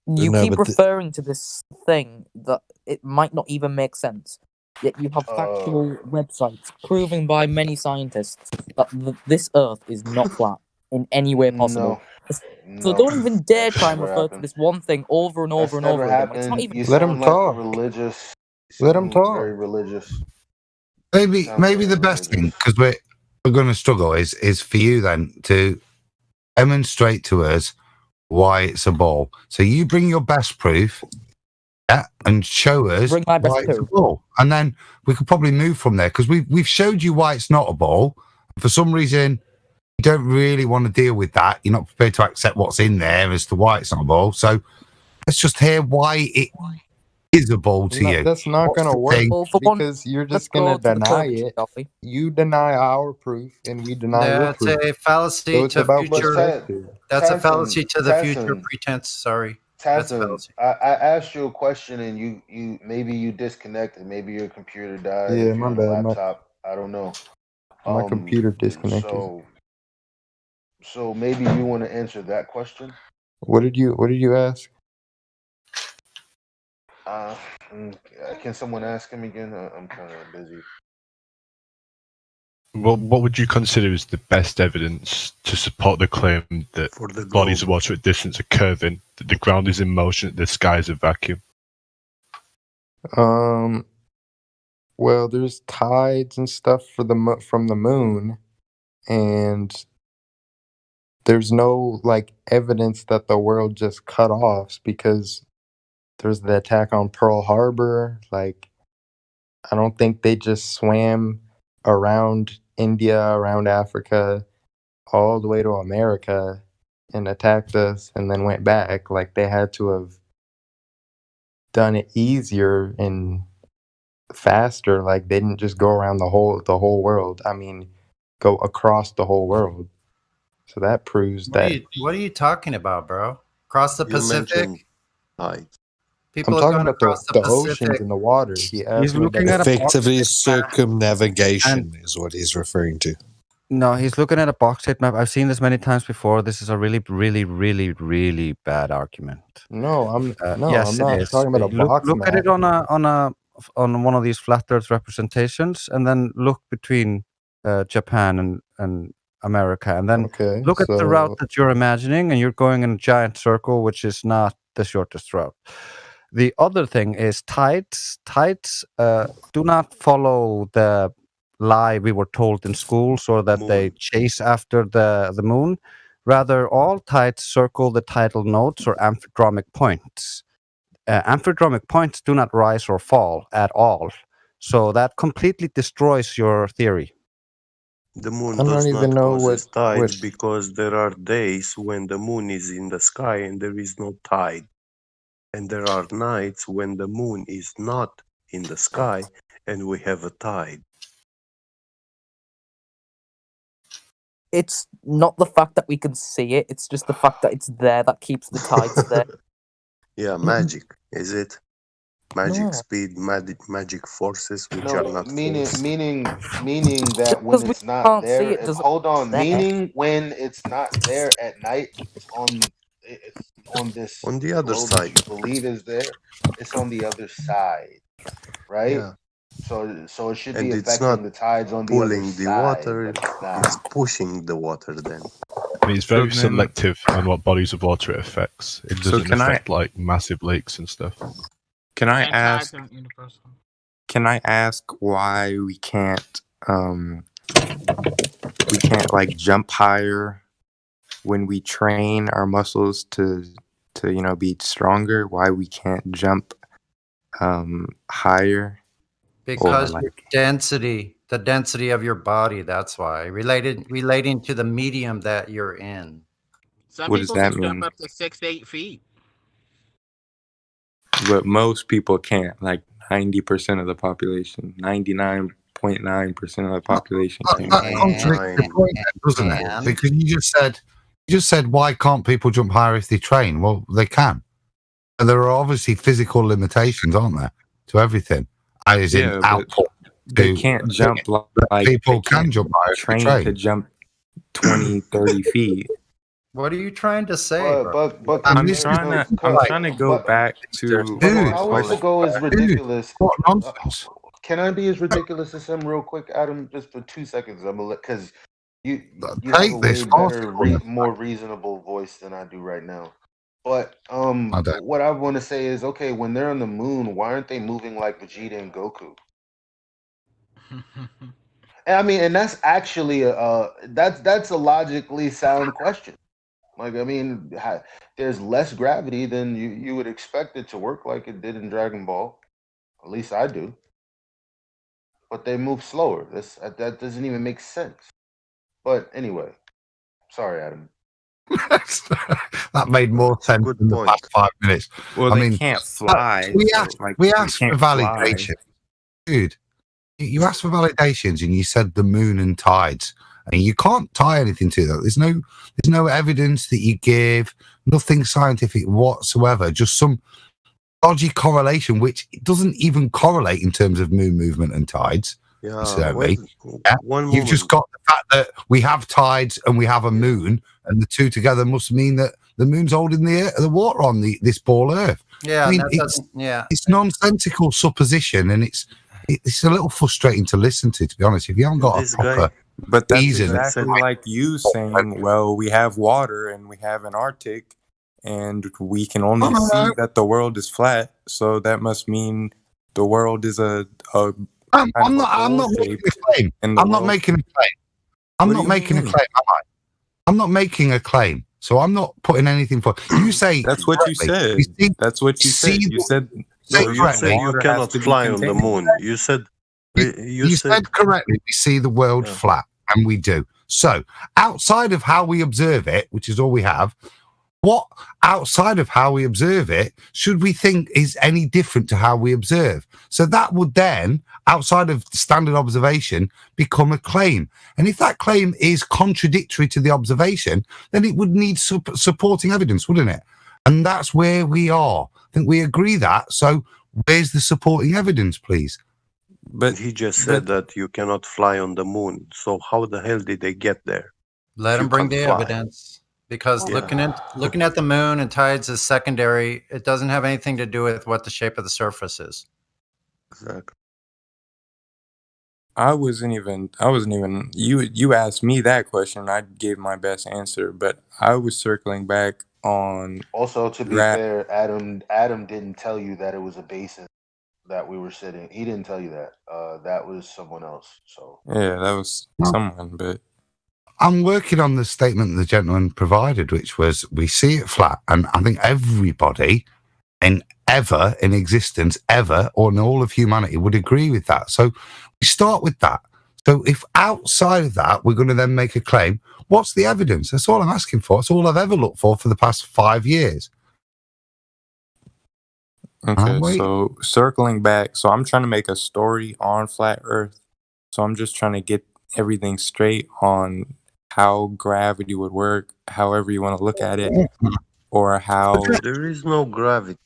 You keep referring to this thing that it might not even make sense. Yet you have factual websites proving by many scientists that this Earth is not flat in any way possible. So don't even dare try and refer to this one thing over and over and over again. It's not even. Let him talk. Let him talk. Very religious. Maybe the best thing, because we're going to struggle, is for you then to demonstrate to us why it's a ball. So you bring your best proof, and show us why it's a ball, and then we could probably move from there, because we've showed you why it's not a ball. For some reason, you don't really want to deal with that. You're not prepared to accept what's in there as to why it's not a ball. So let's just hear why it is a ball to you. That's not going to work because you're just going to deny it. You deny our proof, and we deny your proof. That's a fallacy to future. That's a fallacy to the future pretense. Sorry. Tazin, I asked you a question, and you maybe you disconnected. Maybe your computer died. Yeah, my bad. Laptop. I don't know. My computer disconnected. So maybe you want to answer that question. What did you ask? Can someone ask him again? I'm kind of busy. What would you consider is the best evidence to support the claim that bodies of water at distance are curving, that the ground is in motion, that the sky is a vacuum? Well, there's tides and stuff from the moon, and there's no evidence that the world just cut off, because there's the attack on Pearl Harbor. I don't think they just swam around India, around Africa, all the way to America and attacked us and then went back. They had to have done it easier and faster. They didn't just go around the whole world. I mean, go across the whole world. So that proves What are you talking about, bro? Across the Pacific? People I'm talking about the oceans and the water. He's looking at effectively circumnavigation is what he's referring to. No, he's looking at a bauxite map. I've seen this many times before. This is a really, really, really, really bad argument. No, I'm yes, I'm not talking about a box look map. at it on one of these flat Earth representations, and then look between Japan and America, and then look at the route that you're imagining, and you're going in a giant circle, which is not the shortest route. The other thing is tides. Tides do not follow the lie we were told in school, so that they chase after the moon. Rather, all tides circle the tidal nodes or amphidromic points. Amphidromic points do not rise or fall at all. So that completely destroys your theory. The moon does not cause tides because there are days when the moon is in the sky and there is no tide. And there are nights when the moon is not in the sky and we have a tide. It's not the fact that we can see it, it's just the fact that it's there that keeps the tides there. Yeah, magic, is it? Magic speed, magic forces which are not meaning that when it's not there, hold on. Meaning when it's not there at night, it's on the other side. You believe is there, it's on the other side, right? Yeah. So it should And be it's affecting not the tides on the other pulling the side, water, but it's not. it's pushing the water then. I mean, it's very So then- selective on what bodies of water it affects. It So doesn't can I- affect like massive lakes and stuff. Can I And tides ask? aren't universal. Can I ask why we can't like jump higher when we train our muscles to be stronger? Why we can't jump higher? Because Or, your density, the density of your body, that's why. Relating to the medium that you're in. Some What does people that can jump mean? up to 6 to 8 feet. But most people can't. Like 90% of the population, 99.9% of the population can't. That contradicts the point, then, doesn't it? Because you just said, why can't people jump higher if they train? Well, they can. And there are obviously physical limitations, aren't there, to everything? As in Yeah, but output. they can't jump like people they can can't jump higher if they train train. to jump 20, 30 feet. What are you trying to say, bro? But I'm trying to go back to how is ago is ridiculous. What nonsense. Can I be as ridiculous as him real quick, Adam? Just for 2 seconds. I'm gonna because you have Take a this way off. better, more reasonable voice than I do right now. But what I want to say is, okay, when they're on the moon, why aren't they moving like Vegeta and Goku? And I mean, and that's actually that's a logically sound question. Like, I mean, there's less gravity than you would expect it to work like it did in Dragon Ball. At least I do. But they move slower. That doesn't even make sense. But anyway, sorry, Adam. That made more sense in the past 5 minutes. Well, I they mean, can't fly. We so, asked, like, we they asked for can't fly. validation. Dude, you asked for validations and you said the moon and tides. And you can't tie anything to that. There's no evidence that you give, nothing scientific whatsoever, just some dodgy correlation, which doesn't even correlate in terms of moon movement and tides. You've just got the fact that we have tides and we have a moon, and the two together must mean that the moon's holding the water on this ball Earth. Yeah, I mean, yeah. It's nonsensical supposition, and it's a little frustrating to listen to be honest. If you haven't got a proper But that's reason, exactly like you saying, well, we have water and we have an Arctic, and we can only see that the world is flat, so that must mean the world is a I'm not making a claim. I'm not making a claim. I'm not making a claim, am I? I'm not making a claim. So I'm not putting anything for you. Say that's what you said. That's what you said. You said you cannot fly on the moon. You said you said correctly. We see the world flat, and we do. So outside of how we observe it, which is all we have, what outside of how we observe it should we think is any different to how we observe? So that would then, outside of standard observation, become a claim. And if that claim is contradictory to the observation, then it would need supporting evidence, wouldn't it? And that's where we are. I think we agree that. So where's the supporting evidence, please? But he just said that you cannot fly on the moon. So how the hell did they get there? Let him bring the evidence. Because looking at the moon and tides is secondary. It doesn't have anything to do with what the shape of the surface is. Exactly. I wasn't even you asked me that question, I gave my best answer, but I was circling back on also, to be fair, Adam didn't tell you that it was a basin that we were sitting. He didn't tell you that. That was someone else. So yeah, that was someone, but I'm working on the statement the gentleman provided, which was we see it flat, and I think everybody in existence, or in all of humanity would agree with that. So we start with that. So if outside of that we're going to then make a claim, what's the evidence? That's all I'm asking for. That's all I've ever looked for the past 5 years. Okay, so circling back, so I'm trying to make a story on flat Earth. So I'm just trying to get everything straight on how gravity would work, however you want to look at it, or how there is no gravity.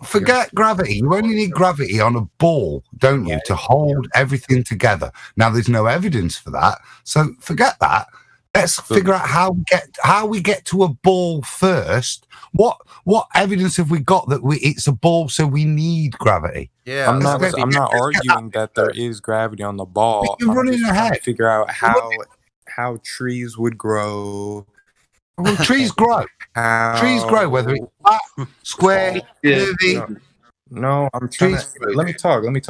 Forget gravity. You only need gravity on a ball, don't you, to hold everything together. Now, there's no evidence for that, so forget that. Let's figure out how we get to a ball first. What evidence have we got that it's a ball, so we need gravity? Yeah, I'm not arguing that there is gravity on the ball. You're I'm running just trying ahead. to figure out how trees would grow. Well, trees grow. Trees grow, whether it's flat, square, curvy. No, I'm trying to. Let me talk. You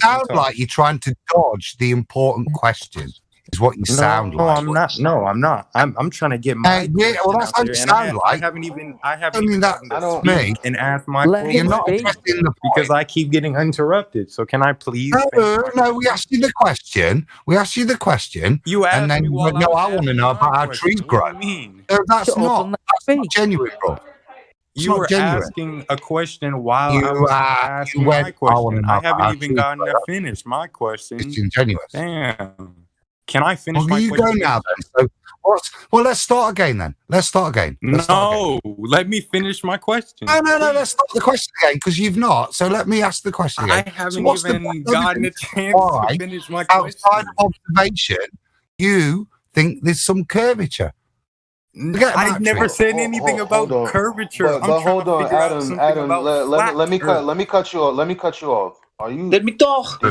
sound like you're trying to dodge the important question. Is what you sound like. I'm not. No, I'm not. I'm trying to get my. Yeah, well, that's how you sound like. I haven't even that's me. And ask my question. You're not addressing the point. Because I keep getting interrupted. So can I please? No. We asked you the question. You asked and then me you while went, no, I want to know about how trees grow. So that's not genuine, bro. You were asking a question while I was asking my question. I haven't even gotten to finish my question. It's ingenuous. Damn. Can I finish my you question? Go now then. So, well, let's start again then. Let me finish my question. No. Let's start the question again because you've not. So let me ask the question again. I haven't even gotten a chance to finish my question. Outside of observation, you think there's some curvature. I never said anything about curvature. But hold on, Adam. Let me cut you off. Are you? Let me talk.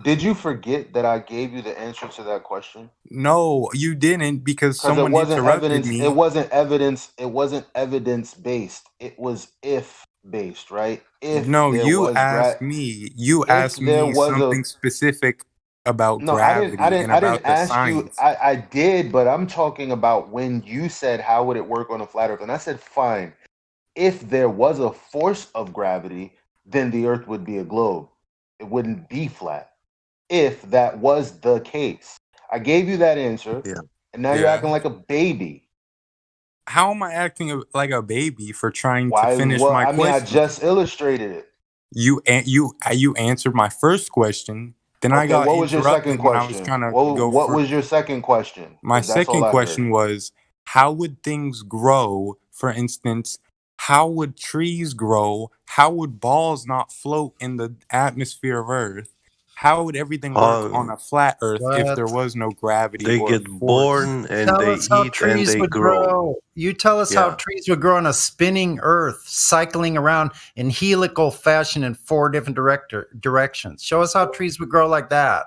Did you forget that I gave you the answer to that question? No, you didn't because someone interrupted me. It wasn't evidence. It wasn't evidence based. It was if based, right? You asked me. You asked me something specific about gravity and about the science. I did, but I'm talking about when you said how would it work on a flat Earth, and I said fine. If there was a force of gravity, then the Earth would be a globe. It wouldn't be flat. If that was the case, I gave you that answer, and now you're acting like a baby. How am I acting like a baby for trying to finish my question? I just illustrated it. You answered my first question. Then I got what was your second question? I was trying to go. What was your second question? My second question was, how would things grow? For instance, how would trees grow? How would balls not float in the atmosphere of Earth? How would everything work on a flat Earth if there was no gravity? They get born and they eat and they grow. You tell us how trees would grow on a spinning Earth, cycling around in helical fashion in 4 different directions. Show us how trees would grow like that.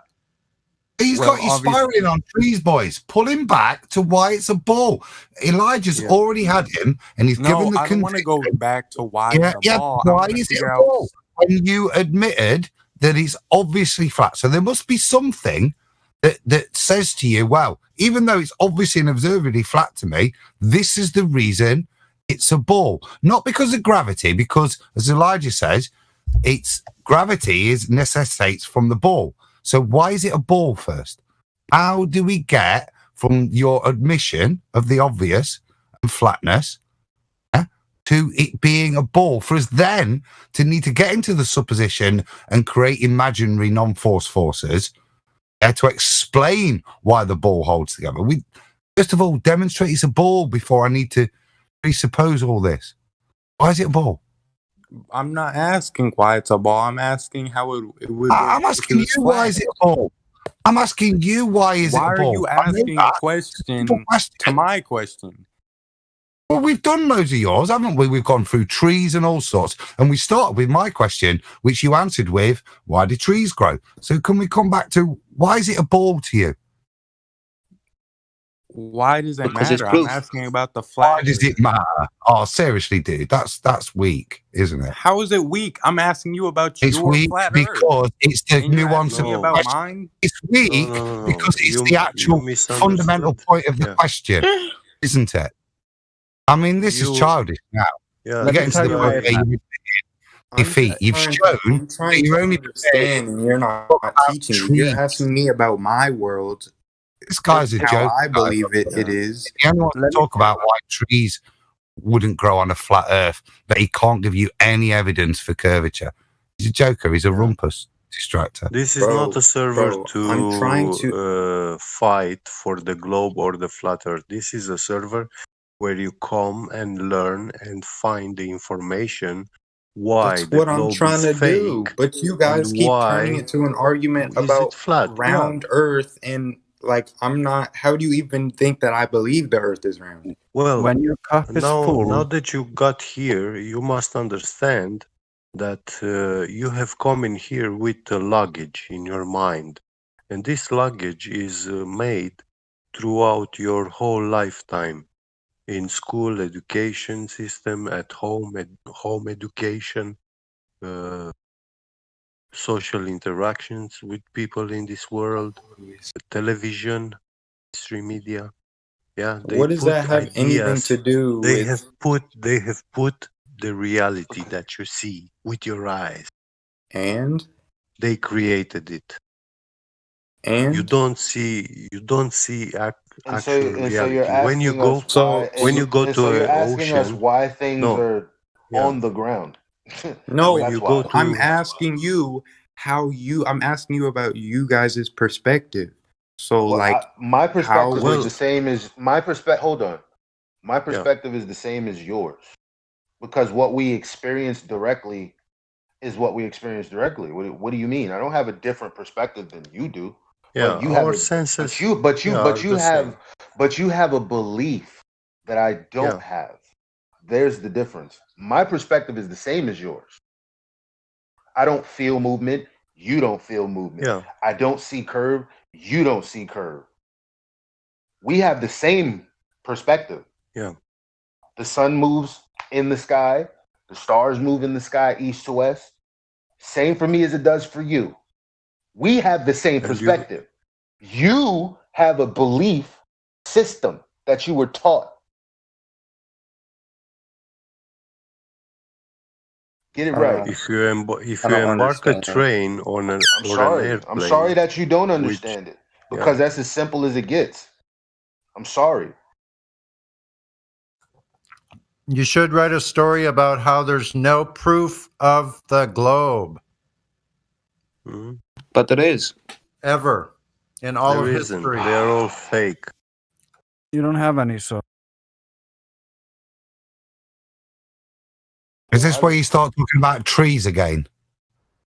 He's got you spiraling on trees, boys. Pull him back to why it's a ball. Elijah's already had him, and he's given the. I don't want to go back to why it's a ball. Why is it a ball? When you admitted that it's obviously flat, so there must be something that says to you, "Well, even though it's obviously and observably flat to me, this is the reason it's a ball." Not because of gravity, because as Elijah says, it's gravity necessitates from the ball. So why is it a ball first? How do we get from your admission of the obvious and flatness to it being a ball for us then to need to get into the supposition and create imaginary non-force forces to explain why the ball holds together? We first of all demonstrate it's a ball before I need to presuppose all this. Why is it a ball? I'm not asking why it's a ball. I'm asking how it would. I'm asking you why is it a ball. I'm asking you why is it a ball. Why are you asking a question to my question? Well, we've done loads of yours, haven't we? We've gone through trees and all sorts, and we started with my question, which you answered with, "Why do trees grow?" So can we come back to why is it a ball to you? Why does it matter? I'm asking about the flat. Why does it matter? Oh, seriously, dude, that's weak, isn't it? How is it weak? I'm asking you about your flat Earth. Because it's the nuance of about mine. It's weak because it's the actual fundamental point of the question, isn't it? I mean, this is childish now. Yeah, we're getting to the point where you defeat. You've shown that you're only understanding. You're not teaching me. You're asking me about my world. This guy's a joke. I believe it is. He only wants to talk about why trees wouldn't grow on a flat Earth, but he can't give you any evidence for curvature. He's a joker. He's a rumpus distractor. This is not a server I'm trying to fight for the globe or the flat Earth. This is a server where you come and learn and find the information why that's what I'm trying to do. But you guys keep turning it to an argument about round Earth and like I'm not. How do you even think that I believe the Earth is round? Well, When your cup is now full, that you got here, you must understand that you have come in here with a luggage in your mind, and this luggage is made throughout your whole lifetime, in school education system, at home, home education, social interactions with people in this world, television, mainstream media. Yeah, they What does put that have anything ideas. to do They with? have put the reality that you see with your eyes. And They created it. and You don't see And actual so you're reality. asking us why, When you go and to so you're an asking us ocean, why things no, are yeah. on the ground. no, When That's you why. go I'm to asking you how you. I'm asking you about you guys' perspective. So Well, like, my how perspective is the was? same as my perspective. Hold on, my Yeah. perspective is the same as yours because what we experience directly is what we experience directly. What do you mean? I don't have a different perspective than you do, Yeah, but you have our a senses but you are the same. have a belief that I don't Yeah. have. There's the difference. My perspective is the same as yours. I don't feel movement. You don't feel movement. Yeah. I don't see curve. You don't see curve. We have the same perspective. Yeah. The sun moves in the sky. The stars move in the sky, east to west. Same for me as it does for you. We have the same And you perspective. You have a belief system that you were taught. Get it right. if you I don't embark a understand. train on an I'm or an sorry. airplane, I'm sorry that you don't which understand it yeah, because that's as simple as it gets. I'm sorry. You should write a story about how there's no proof of the globe mhm. But there is. ever in all There of isn't. history. They're all fake. you don't have any, so Is this where you start talking about trees again?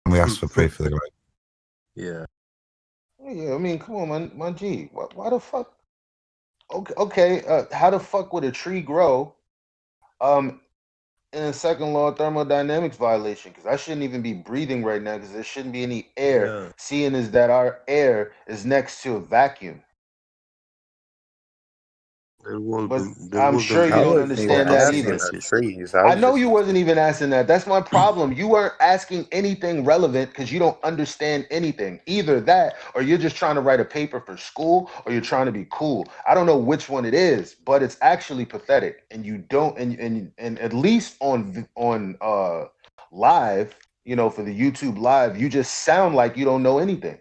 And we ask for proof of the globe. Yeah. Yeah, I mean, come on, my G. Why the fuck? Okay. How the fuck would a tree grow? In a second law of thermodynamics violation, because I shouldn't even be breathing right now, because there shouldn't be any air. Yeah. Seeing as that our air is next to a vacuum. But I'm sure you don't understand that either. Trees. I know you wasn't even asking that. That's my problem. You weren't asking anything relevant because you don't understand anything. Either that, or you're just trying to write a paper for school, or you're trying to be cool. I don't know which one it is, but it's actually pathetic. And you don't. And at least on live, for the YouTube live, you just sound like you don't know anything.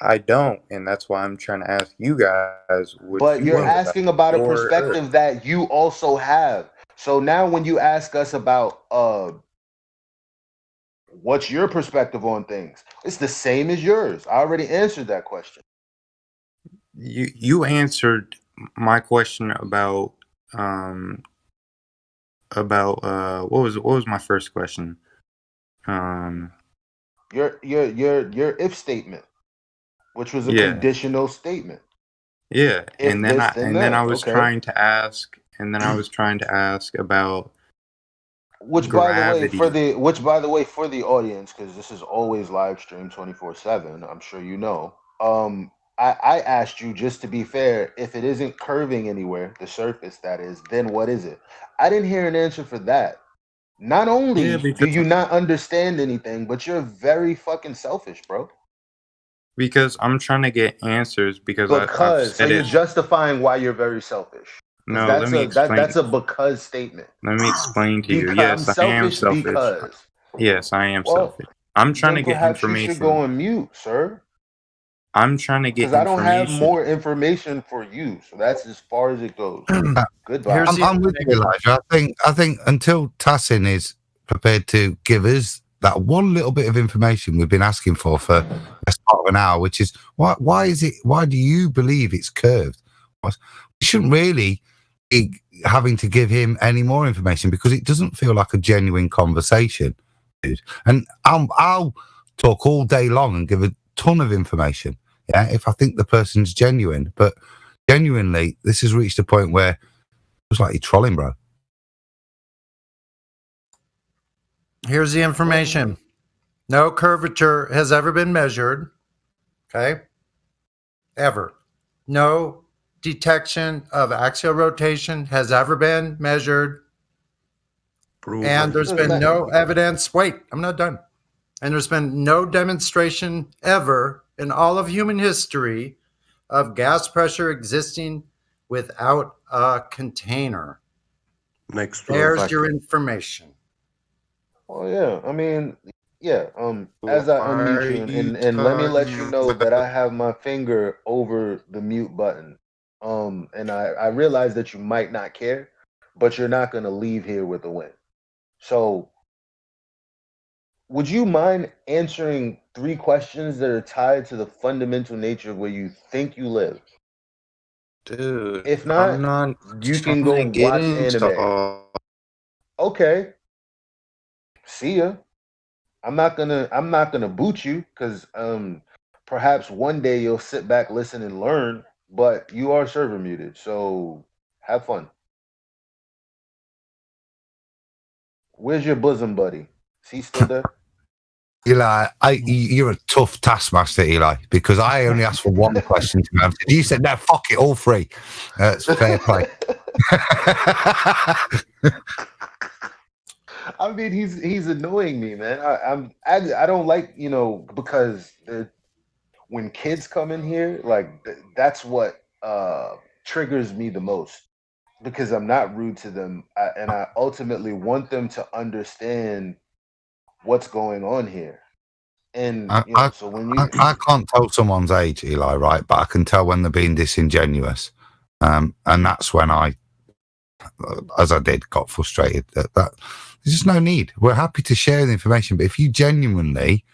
I don't, and that's why I'm trying to ask you guys. But you're asking about a perspective that you also have. So now when you ask us about what's your perspective on things, it's the same as yours. I already answered that question. You answered my question about what was my first question? Your if statement, which was a conditional statement. Yeah, If and then this, then I that. was trying to ask, about which gravity. by the way for the audience, because this is always live stream 24/7. I'm sure you know. I asked you, just to be fair, if it isn't curving anywhere, the surface that is, then what is it? I didn't hear an answer for that. Not only do you not understand anything, but you're very fucking selfish, bro. Because I'm trying to get answers because so you're justifying why you're very selfish. No, let me explain. That's a because statement. Let me explain to you. Yes, I am selfish. Because. Yes, I am selfish. I'm trying to get information. You should go on mute, sir. I'm trying to get information. Because I don't have more information for you, so that's as far as it goes. Goodbye. I'm with you, Elijah. I think until Tassin is prepared to give us that one little bit of information we've been asking for the best part of an hour, which is why do you believe it's curved? We shouldn't really be having to give him any more information because it doesn't feel like a genuine conversation, dude. And I'll talk all day long and give a ton of information. Yeah, if I think the person's genuine, but genuinely, this has reached a point where it was like you're trolling, bro. Here's the information. No curvature has ever been measured. Okay? Ever. No detection of axial rotation has ever been measured. And there's been no evidence. Wait, I'm not done. And there's been no demonstration ever in all of human history of gas pressure existing without a container. There's your information. Well, yeah. I mean, yeah. As I unmute you, and let me let you know that I have my finger over the mute button. And I realize that you might not care, but you're not going to leave here with a win. So, would you mind answering 3 questions that are tied to the fundamental nature of where you think you live? Dude, if not you can go watch anime. Okay. See ya. I'm not gonna boot you because perhaps one day you'll sit back, listen, and learn. But you are server muted, so have fun. Where's your bosom buddy? Is he still there? Eli, you're a tough taskmaster, Eli, because I only asked for one question to be answered. You said, no, fuck it, all 3. It's fair play. I mean, he's annoying me, man. I don't like, because when kids come in here, like that's what triggers me the most, because I'm not rude to them, and I ultimately want them to understand what's going on here. And so when you, I can't tell someone's age, Eli, right? But I can tell when they're being disingenuous, and that's when I, as I did, got frustrated. That there's just no need. We're happy to share the information, but if you genuinely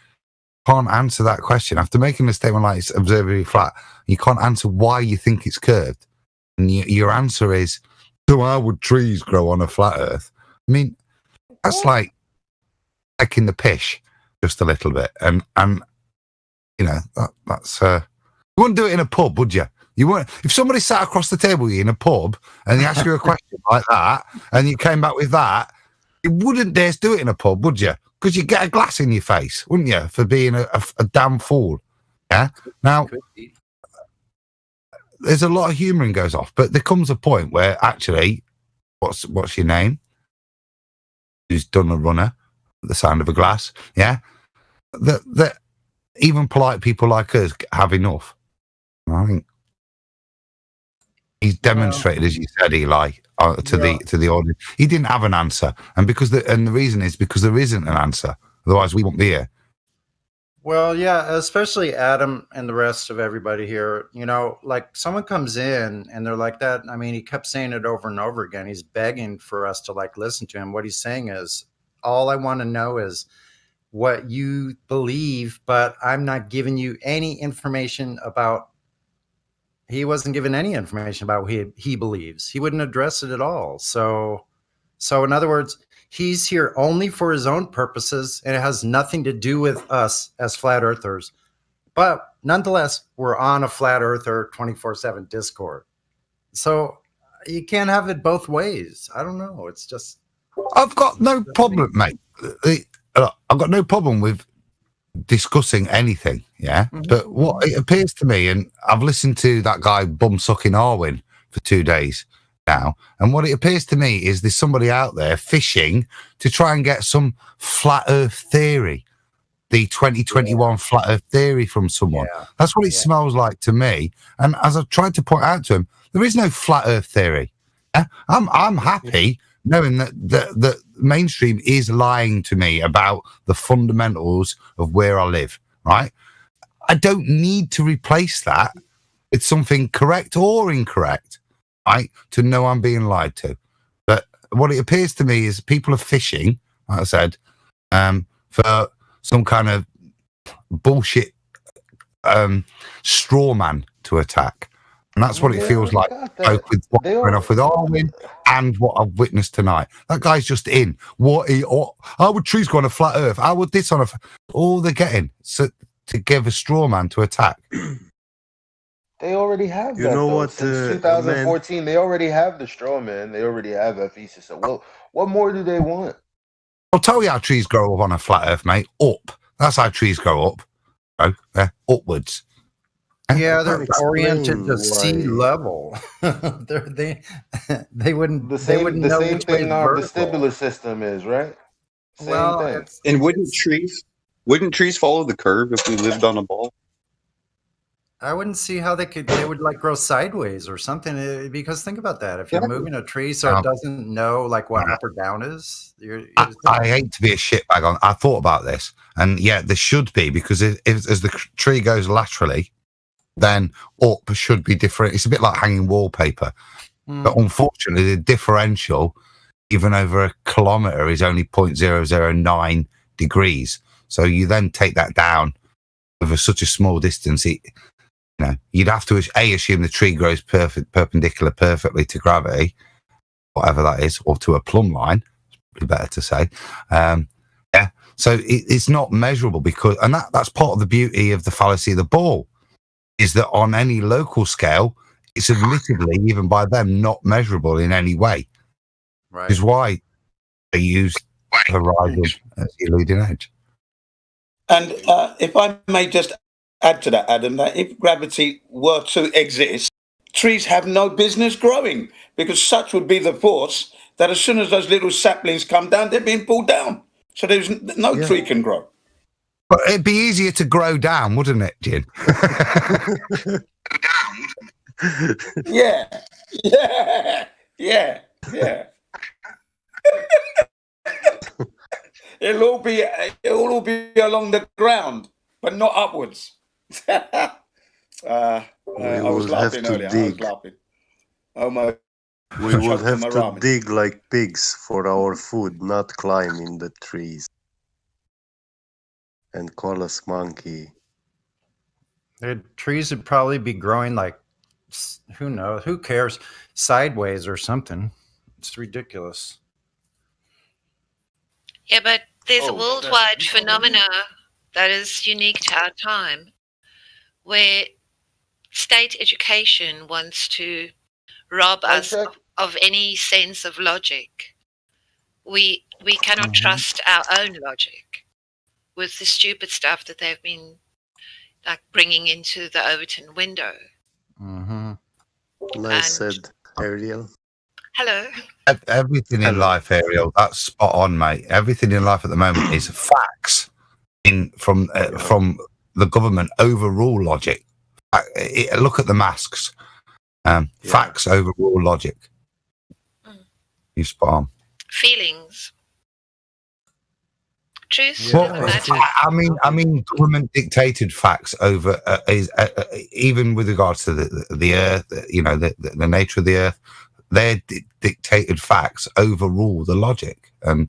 can't answer that question after making a statement like it's observably flat, you can't answer why you think it's curved, and your answer is, so how would trees grow on a flat Earth? I mean, that's like in the pish just a little bit, and that's you wouldn't do it in a pub, would you? You wouldn't. If somebody sat across the table with you in a pub and they asked you a question like that, and you came back with that, you wouldn't dare do it in a pub, would you? Because you'd get a glass in your face, wouldn't you, for being a damn fool? Yeah. Now, there's a lot of humouring goes off, but there comes a point where actually, what's your name? Who's done a runner? The sound of a glass, yeah. That even polite people like us have enough. I think he's demonstrated, as you said, Eli, to the audience. He didn't have an answer, and the reason is because there isn't an answer. Otherwise, we won't be here. Well, yeah, especially Adam and the rest of everybody here. Like someone comes in and they're like that. I mean, he kept saying it over and over again. He's begging for us to listen to him. What he's saying is, all I want to know is what you believe, but I'm not giving you any information about. He wasn't given any information about what he believes. He wouldn't address it at all. So in other words, he's here only for his own purposes, and it has nothing to do with us as flat earthers. But nonetheless, we're on a flat earther 24/7 Discord. So you can't have it both ways. I don't know. It's just. I've got no problem, mate. I've got no problem with discussing anything, yeah? Mm-hmm. But what it appears to me, and I've listened to that guy bum-sucking Arwin for 2 days now, and what it appears to me is there's somebody out there fishing to try and get some flat earth theory, the 2021 flat earth theory from someone. Yeah. That's what it smells like to me. And as I've tried to point out to him, there is no flat earth theory. I'm happy knowing that the mainstream is lying to me about the fundamentals of where I live, right? I don't need to replace that with something correct or incorrect, right, to know I'm being lied to. But what it appears to me is people are fishing, like I said, for some kind of bullshit straw man to attack. And that's what it feels like, both with what's going off with Arwin and what I've witnessed tonight. That guy's just in. How would trees go on a flat earth? How would this on a... All they're getting to give a straw man to attack. They already have You that, know though. what, Since man? 2014, they already have the Strawman. They already have FEC. So what more do they want? I'll tell you how trees grow up on a flat Earth, mate. Up. That's how trees grow up. They're upwards. Yeah, they're Explain oriented to sea why. level. they wouldn't The they same wouldn't the know same which way thing is our vertical. vestibular system is, right? Same Well, thing. And wouldn't trees follow the curve if we lived on a ball? I wouldn't see how they would like grow sideways or something. Because think about that. If you're moving a tree so it doesn't know like what up or down is, I hate to be a shitbag on. I thought about this, and yeah, there should be, because if as the tree goes laterally, then up should be different. It's a bit like hanging wallpaper, but unfortunately, the differential, even over a kilometer, is only 0.009 degrees. So you then take that down over such a small distance. You'd have to assume the tree grows perpendicular perfectly to gravity, whatever that is, or to a plumb line. Better to say. So it's not measurable, and that's part of the beauty of the fallacy of the ball, is that on any local scale, it's admittedly, even by them, not measurable in any way. Right. Which is why they use horizon as the leading edge. And if I may just add to that, Adam, that if gravity were to exist, trees have no business growing, because such would be the force that as soon as those little saplings come down, they're being pulled down. So there's no tree can grow. But it'd be easier to grow down, wouldn't it, Jin? Yeah. It'll all be along the ground, but not upwards. I was laughing earlier. I was laughing. Oh my! We would have to dig like pigs for our food, not climb in the trees. And call us monkey. The trees would probably be growing like, who knows? Who cares? Sideways or something. It's ridiculous. Yeah, but there's a worldwide phenomena that is unique to our time, where state education wants to rob us of any sense of logic. We cannot trust our own logic with the stupid stuff that they've been like bringing into the Overton window. Nice said, Ariel. Hello. Everything in life, Ariel, that's spot on, mate. Everything in life at the moment is facts from the government overrule logic. Look at the masks. Facts overrule logic. You spot on. Feelings. Truth. Well, I mean, government dictated facts over even with regards to the earth. The nature of the earth. Their dictated facts overrule the logic, and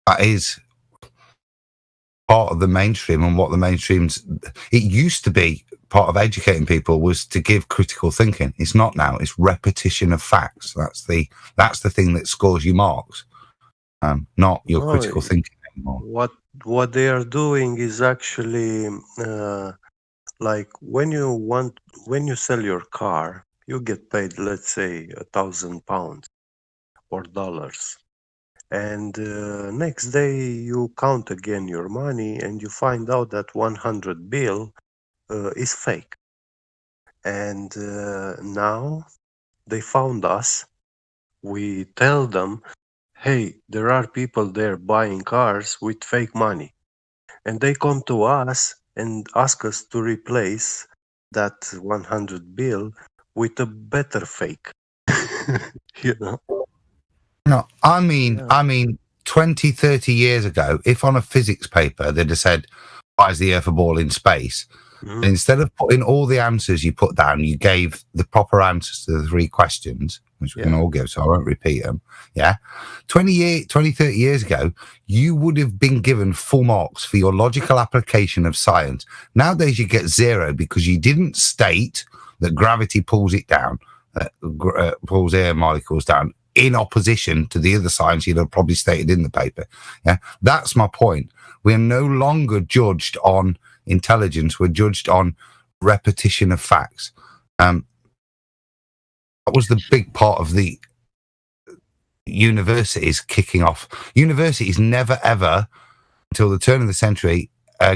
that is part of the mainstream. And what the mainstream's it used to be part of educating people was to give critical thinking. It's not now. It's repetition of facts. That's the thing that scores you marks, not your critical thinking anymore. What they are doing is actually like when you sell your car, you get paid, let's say, £1,000 or dollars, and next day you count again your money and you find out that 100 bill is fake. And now they found us. We tell them, hey, there are people there buying cars with fake money, and they come to us and ask us to replace that 100 bill with a better fake. No, I mean 20, 30 years ago, if on a physics paper they'd have said, why is the earth a ball in space? And instead of putting all the answers you put down, you gave the proper answers to the 3 questions, which we can all give, so I won't repeat them. 20, 30 years ago, you would have been given full marks for your logical application of science. Nowadays, you get 0 because you didn't state that gravity pulls it down, pulls air molecules down, in opposition to the other science you'd have probably stated in the paper. That's my point. We are no longer judged on intelligence. We're judged on repetition of facts. That was the big part of the universities kicking off. Universities never ever, until the turn of the century,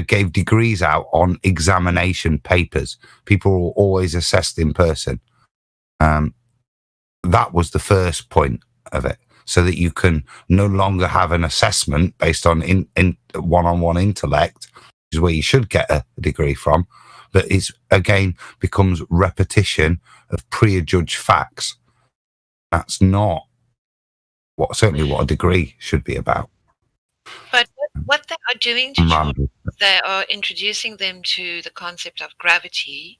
gave degrees out on examination papers. People were always assessed in person. That was the first point of it, so that you can no longer have an assessment based on in one-on-one intellect, which is where you should get a degree from, but it's again becomes repetition of pre-adjudged facts. That's not certainly what a degree should be about. But what they are doing to children, they are introducing them to the concept of gravity,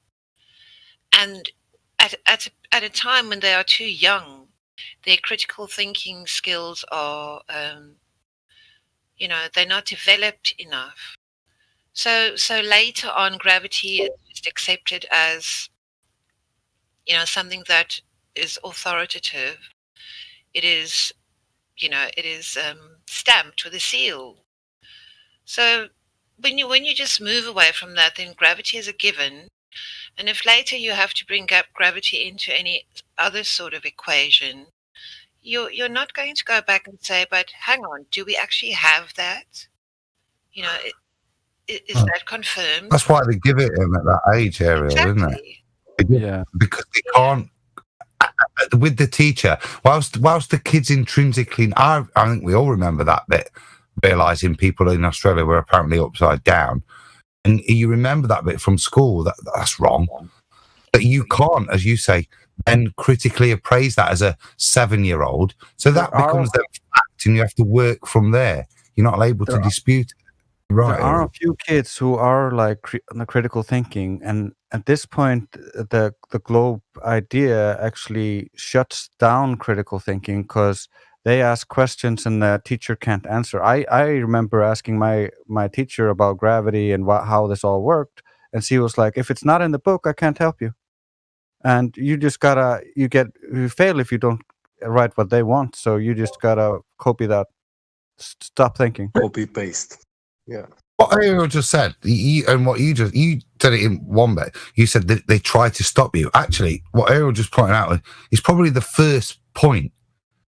and at a time when they are too young, their critical thinking skills are, they're not developed enough. So later on, gravity is just accepted as, something that is authoritative. It is, stamped with a seal. So when you just move away from that, then gravity is a given. And if later you have to bring up gravity into any other sort of equation, you're not going to go back and say, but hang on, do we actually have that? Is that confirmed? That's why they give it him at that age, Ariel, isn't it? Yeah. Because they can't, with the teacher, whilst the kids intrinsically, I think we all remember that bit, realising people in Australia were apparently upside down. And you remember that bit from school, that's wrong. But you can't, as you say, then critically appraise that as a 7-year-old. So that becomes the fact, and you have to work from there. You're not able to dispute it. Right. There are a few kids who are like critical thinking, and at this point, the globe idea actually shuts down critical thinking because they ask questions and the teacher can't answer. I remember asking my teacher about gravity and how this all worked, and she was like, "If it's not in the book, I can't help you." And you just you fail if you don't write what they want. So you just gotta copy that. Stop thinking. Copy paste. Yeah. What Ariel just said, and what you said it in one bit. You said that they try to stop you. Actually, what Ariel just pointed out is probably the first point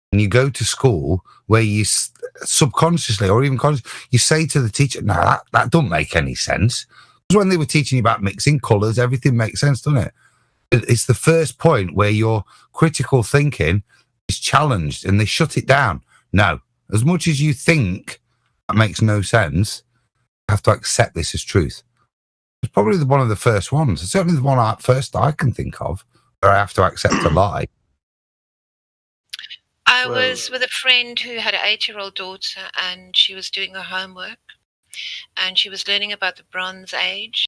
when you go to school where you subconsciously or even consciously, you say to the teacher, "No, that don't make any sense." Because when they were teaching you about mixing colours, everything makes sense, doesn't it? It's the first point where your critical thinking is challenged and they shut it down. No, as much as you think that makes no sense, you have to accept this as truth. It's probably one of the first ones. It's certainly the one I can think of where I have to accept a lie. I was with a friend who had an 8-year-old daughter, and she was doing her homework, and she was learning about the Bronze Age,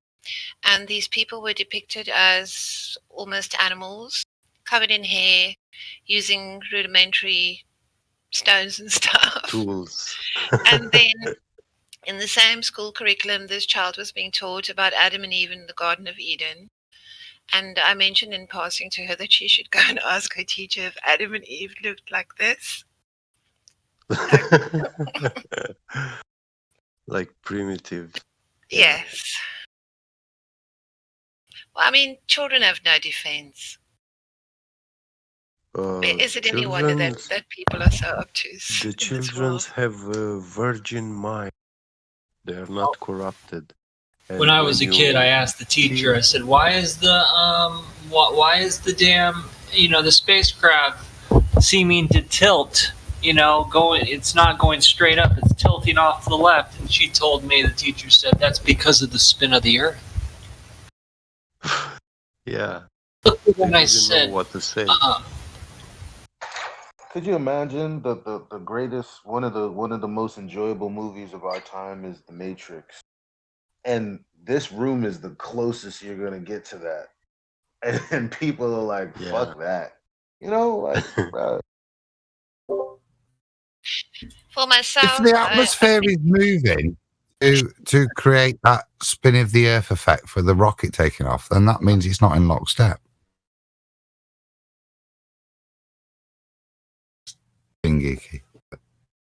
and these people were depicted as almost animals, covered in hair, using rudimentary stones and stuff. Tools. And then in the same school curriculum, this child was being taught about Adam and Eve in the Garden of Eden. And I mentioned in passing to her that she should go and ask her teacher if Adam and Eve looked like this. Like primitive. Yes. Well, I mean, children have no defense. Is it any wonder that people are so obtuse? The children have a virgin mind. They are not corrupted. And when I was a kid, I asked the teacher. I said, "Why is the damn the spacecraft seeming to tilt? It's not going straight up. It's tilting off to the left." And she told me, the teacher said, "That's because of the spin of the Earth." Yeah. When I said, know what to say. Could you imagine the greatest one of the most enjoyable movies of our time is The Matrix, and this room is the closest you're gonna get to that, and people are like, "Fuck that," bro. For myself, if the atmosphere is moving to create that spin of the Earth effect for the rocket taking off, then that means it's not in lockstep. Being geeky.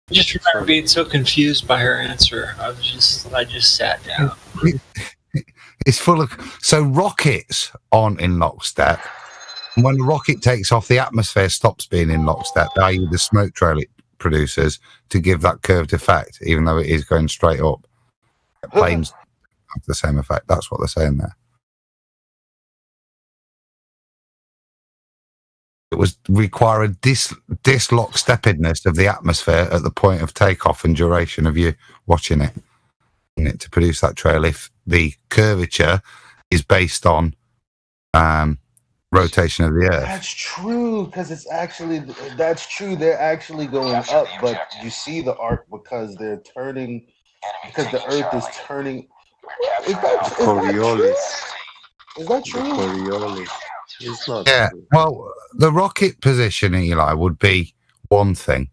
I just remember being so confused by her answer. I just sat down. It's full of. So rockets aren't in lockstep. And when a rocket takes off, the atmosphere stops being in lockstep, i.e., the smoke trail it produces to give that curved effect, even though it is going straight up. Planes have the same effect. That's what they're saying there. It was require a dislockstepedness of the atmosphere at the point of takeoff and duration of you watching it to produce that trail. If the curvature is based on rotation of the Earth. That's true, because that's true. They're actually going up, but you see the arc because they're turning, because the Earth is turning. Is that true? Coriolis. It's not. Yeah. Well, the rocket position, Eli, would be one thing,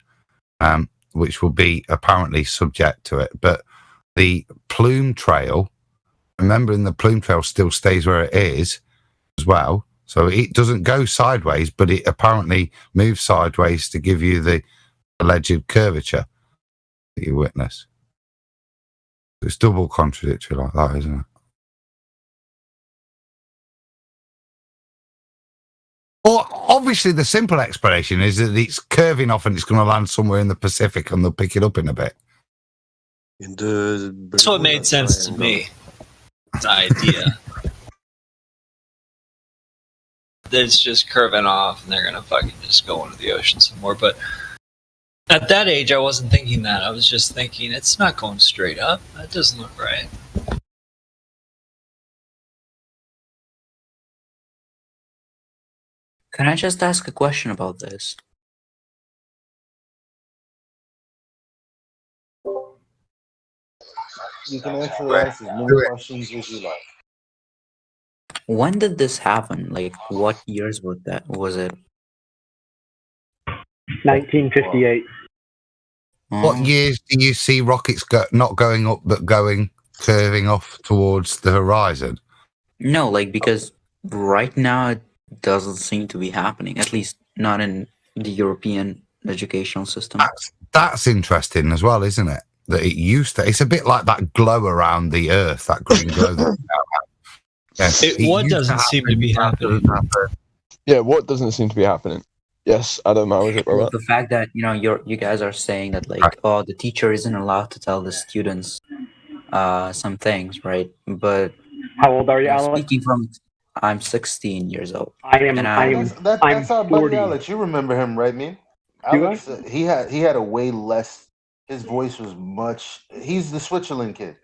which will be apparently subject to it, but the plume trail. Remembering the plume trail still stays where it is as well. So it doesn't go sideways, but it apparently moves sideways to give you the alleged curvature that you witness. It's double contradictory like that, isn't it? Well, obviously the simple explanation is that it's curving off and it's going to land somewhere in the Pacific and they'll pick it up in a bit. That's what made sense to me. The idea. It's just curving off and they're gonna fucking just go into the ocean somewhere. But at that age I wasn't thinking that. I was just thinking it's not going straight up. That doesn't look right. Can I just ask a question about this? You can actually ask as many questions as you like. When did this happen? Like, what years was it? 1958. What years do you see rockets not going up but curving off towards the horizon? No, like, because right now it doesn't seem to be happening, at least not in the European educational system. That's interesting as well, isn't it? That it used to. It's a bit like that glow around the Earth, that green glow. What doesn't seem to be happening? Yeah, what doesn't seem to be happening? Yes, I don't know. The fact that you guys are saying that the teacher isn't allowed to tell the students some things, right? But how old are you, Alex? I'm 16 years old. That's our buddy Alex. You remember him, right, man? Alex, he had a way less. His voice was much. He's the Switzerland kid.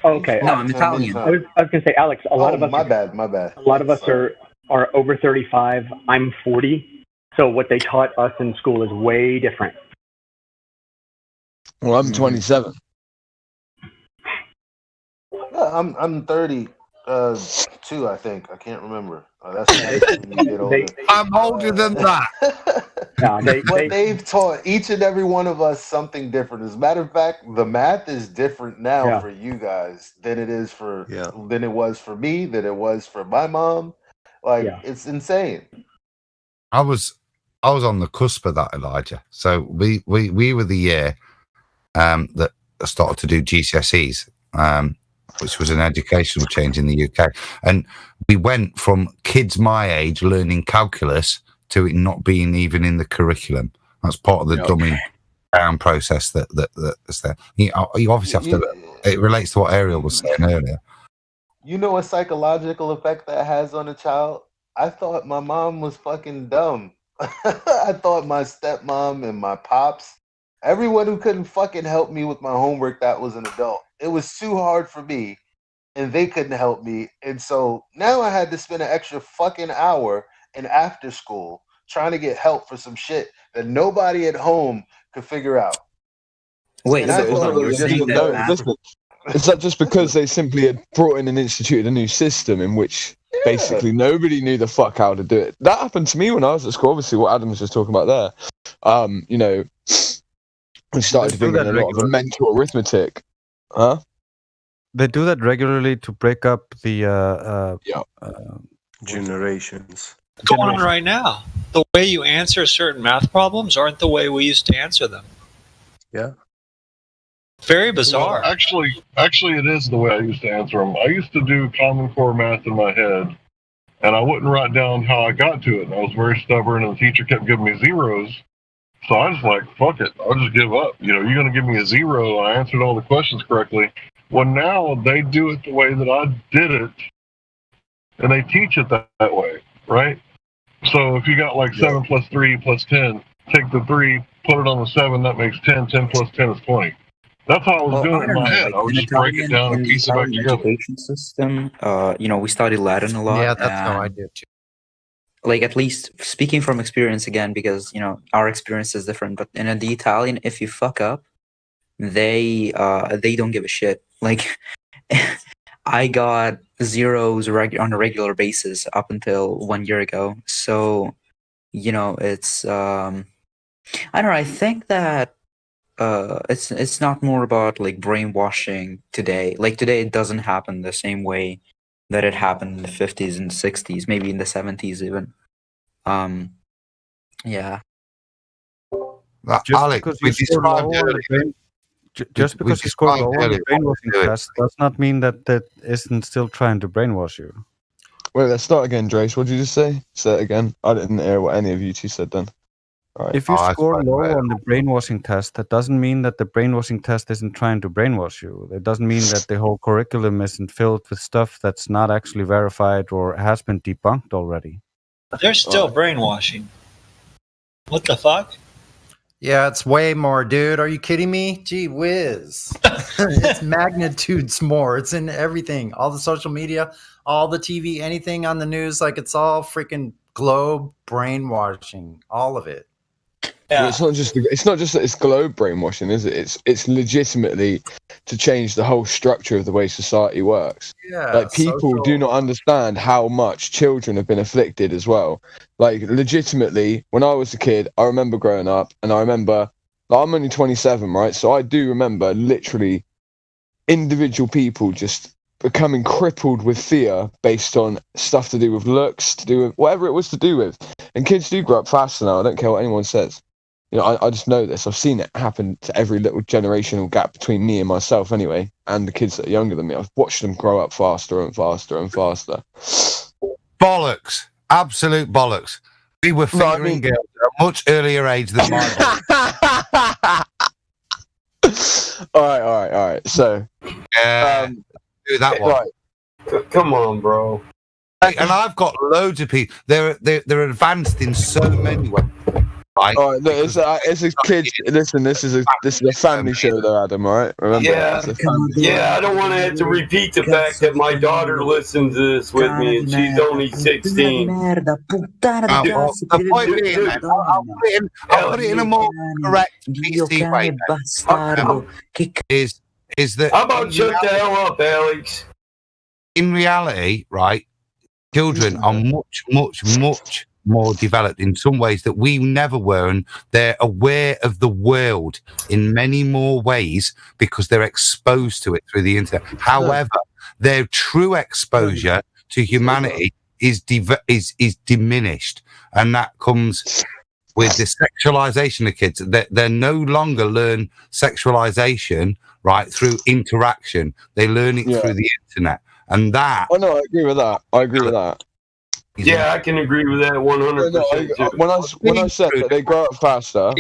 Okay. No, I'm Italian. I was going to say, Alex, a lot of us. My bad. A lot of us are over 35. I'm 40. So what they taught us in school is way different. Well, I'm 27. I'm 32, I think. I can't remember. That's when you get older. I'm older than that. They've taught each and every one of us something different. As a matter of fact, the math is different now for you guys than it is than it was for me, than it was for my mom. It's insane. I was on the cusp of that, Elijah. So we were the year that started to do GCSEs, which was an educational change in the UK. And we went from kids my age learning calculus to it not being even in the curriculum. That's part of the dumbing down process that's there. You obviously have to. It relates to what Ariel was saying earlier. You know what psychological effect that has on a child? I thought my mom was fucking dumb. I thought my stepmom and my pops, everyone who couldn't fucking help me with my homework that was an adult. It was too hard for me, and they couldn't help me. And so now I had to spend an extra fucking hour in after school trying to get help for some shit that nobody at home could figure out. Wait, is that just because they simply had brought in and instituted a new system in which basically nobody knew the fuck how to do it? That happened to me when I was at school. Obviously, what Adam was just talking about there. We started doing a lot of mental arithmetic. Huh? They do that regularly to break up the generations. What's going on right now? The way you answer certain math problems aren't the way we used to answer them. Yeah. Very bizarre. Well, actually, it is the way I used to answer them. I used to do Common Core math in my head, and I wouldn't write down how I got to it. And I was very stubborn, and the teacher kept giving me zeros. So I was like, fuck it, I'll just give up. You're going to give me a zero, and I answered all the questions correctly. Well, now they do it the way that I did it, and they teach it that way, right? So if you got like 7 plus 3 plus 10, take the 3, put it on the 7, that makes 10. 10 plus 10 is 20. That's how I was doing it in my head. I would just break it down and piece it back together. Education system, we study Latin a lot. Yeah, that's how I did too. Like, at least speaking from experience again, because our experience is different. But in the Italian, if you fuck up, they don't give a shit. Like, I got zeros on a regular basis up until 1 year ago. So, it's I don't know. I think that it's not more about like brainwashing today. Like today, it doesn't happen the same way that it happened in the 50s and 60s, maybe in the 70s even. Yeah. Alex, we described earlier. Just because you score low on the brainwashing test does not mean that isn't still trying to brainwash you. Wait, let's start again, Drace. What did you just say? Say it again. I didn't hear what any of you two said then. All right. If you score low on the brainwashing test, that doesn't mean that the brainwashing test isn't trying to brainwash you. It doesn't mean that the whole curriculum isn't filled with stuff that's not actually verified or has been debunked already. They're still brainwashing. What the fuck? Yeah, it's way more, dude. Are you kidding me? Gee whiz. It's magnitudes more. It's in everything. All the social media, all the TV, anything on the news. Like, it's all freaking globe brainwashing. All of it. Yeah. It's not just that it's globe brainwashing, is it? It's legitimately to change the whole structure of the way society works. Yeah, like people do not understand how much children have been afflicted as well. Like legitimately, when I was a kid, I remember growing up, and I remember I'm only 27, right? So I do remember literally individual people just becoming crippled with fear based on stuff to do with looks, to do with whatever it was to do with. And kids do grow up faster now. I don't care what anyone says. I just know this. I've seen it happen to every little generational gap between me and myself anyway, and the kids that are younger than me. I've watched them grow up faster and faster and faster. Bollocks. Absolute bollocks. We were fingering girls at a much earlier age than mine. All right. So, do that one. Right. Come on, bro. And I've got loads of people. They're advanced in so many ways. Right. All right, look, it's a kids. Listen, this is a family show, though, Adam. All right, remember. Yeah, I don't want to have to repeat the fact that my daughter listens to this with me, and she's only 16. I'll put it in a more correct PC way. Is that? How about shut the hell up, Alex? In reality, right, children are much more developed in some ways that we never were, and they're aware of the world in many more ways because they're exposed to it through the internet. However, their true exposure to humanity is diminished, and that comes with the sexualization of kids. They no longer learn sexualization right through interaction. They learn it through the internet, and that. Oh no, I agree with that. Yeah, I can agree with that 100%. When I said that they grow up faster,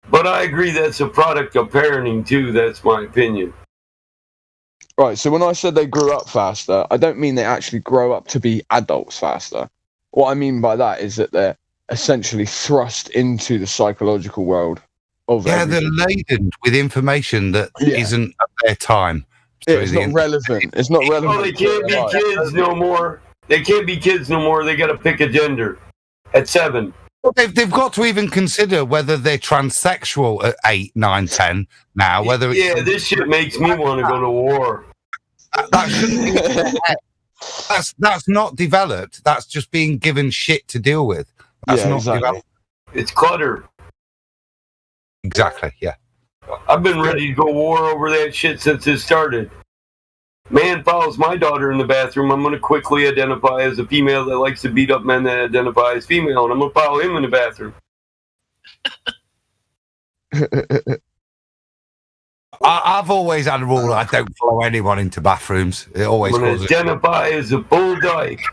but I agree that's a product of parenting too. That's my opinion. Right. So when I said they grew up faster, I don't mean they actually grow up to be adults faster. What I mean by that is that they're essentially thrust into the psychological world of everything. They're laden with information that isn't at their time. It's not relevant. It's not relevant. Oh, they can't be kids no more. They can't be kids no more. They got to pick a gender at 7. Well, they've got to even consider whether they're transsexual at 8, 9, 10 now. Whether it's this shit makes me want to go to war. That shouldn't be. That's not developed. That's just being given shit to deal with. That's not developed. It's clutter. Exactly. Yeah. I've been ready to go war over that shit since it started. Man follows my daughter in the bathroom. I'm going to quickly identify as a female that likes to beat up men that identify as female, and I'm going to follow him in the bathroom. I've always had a rule that I don't follow anyone into bathrooms. It always I'm gonna causes. identify as a bull dyke.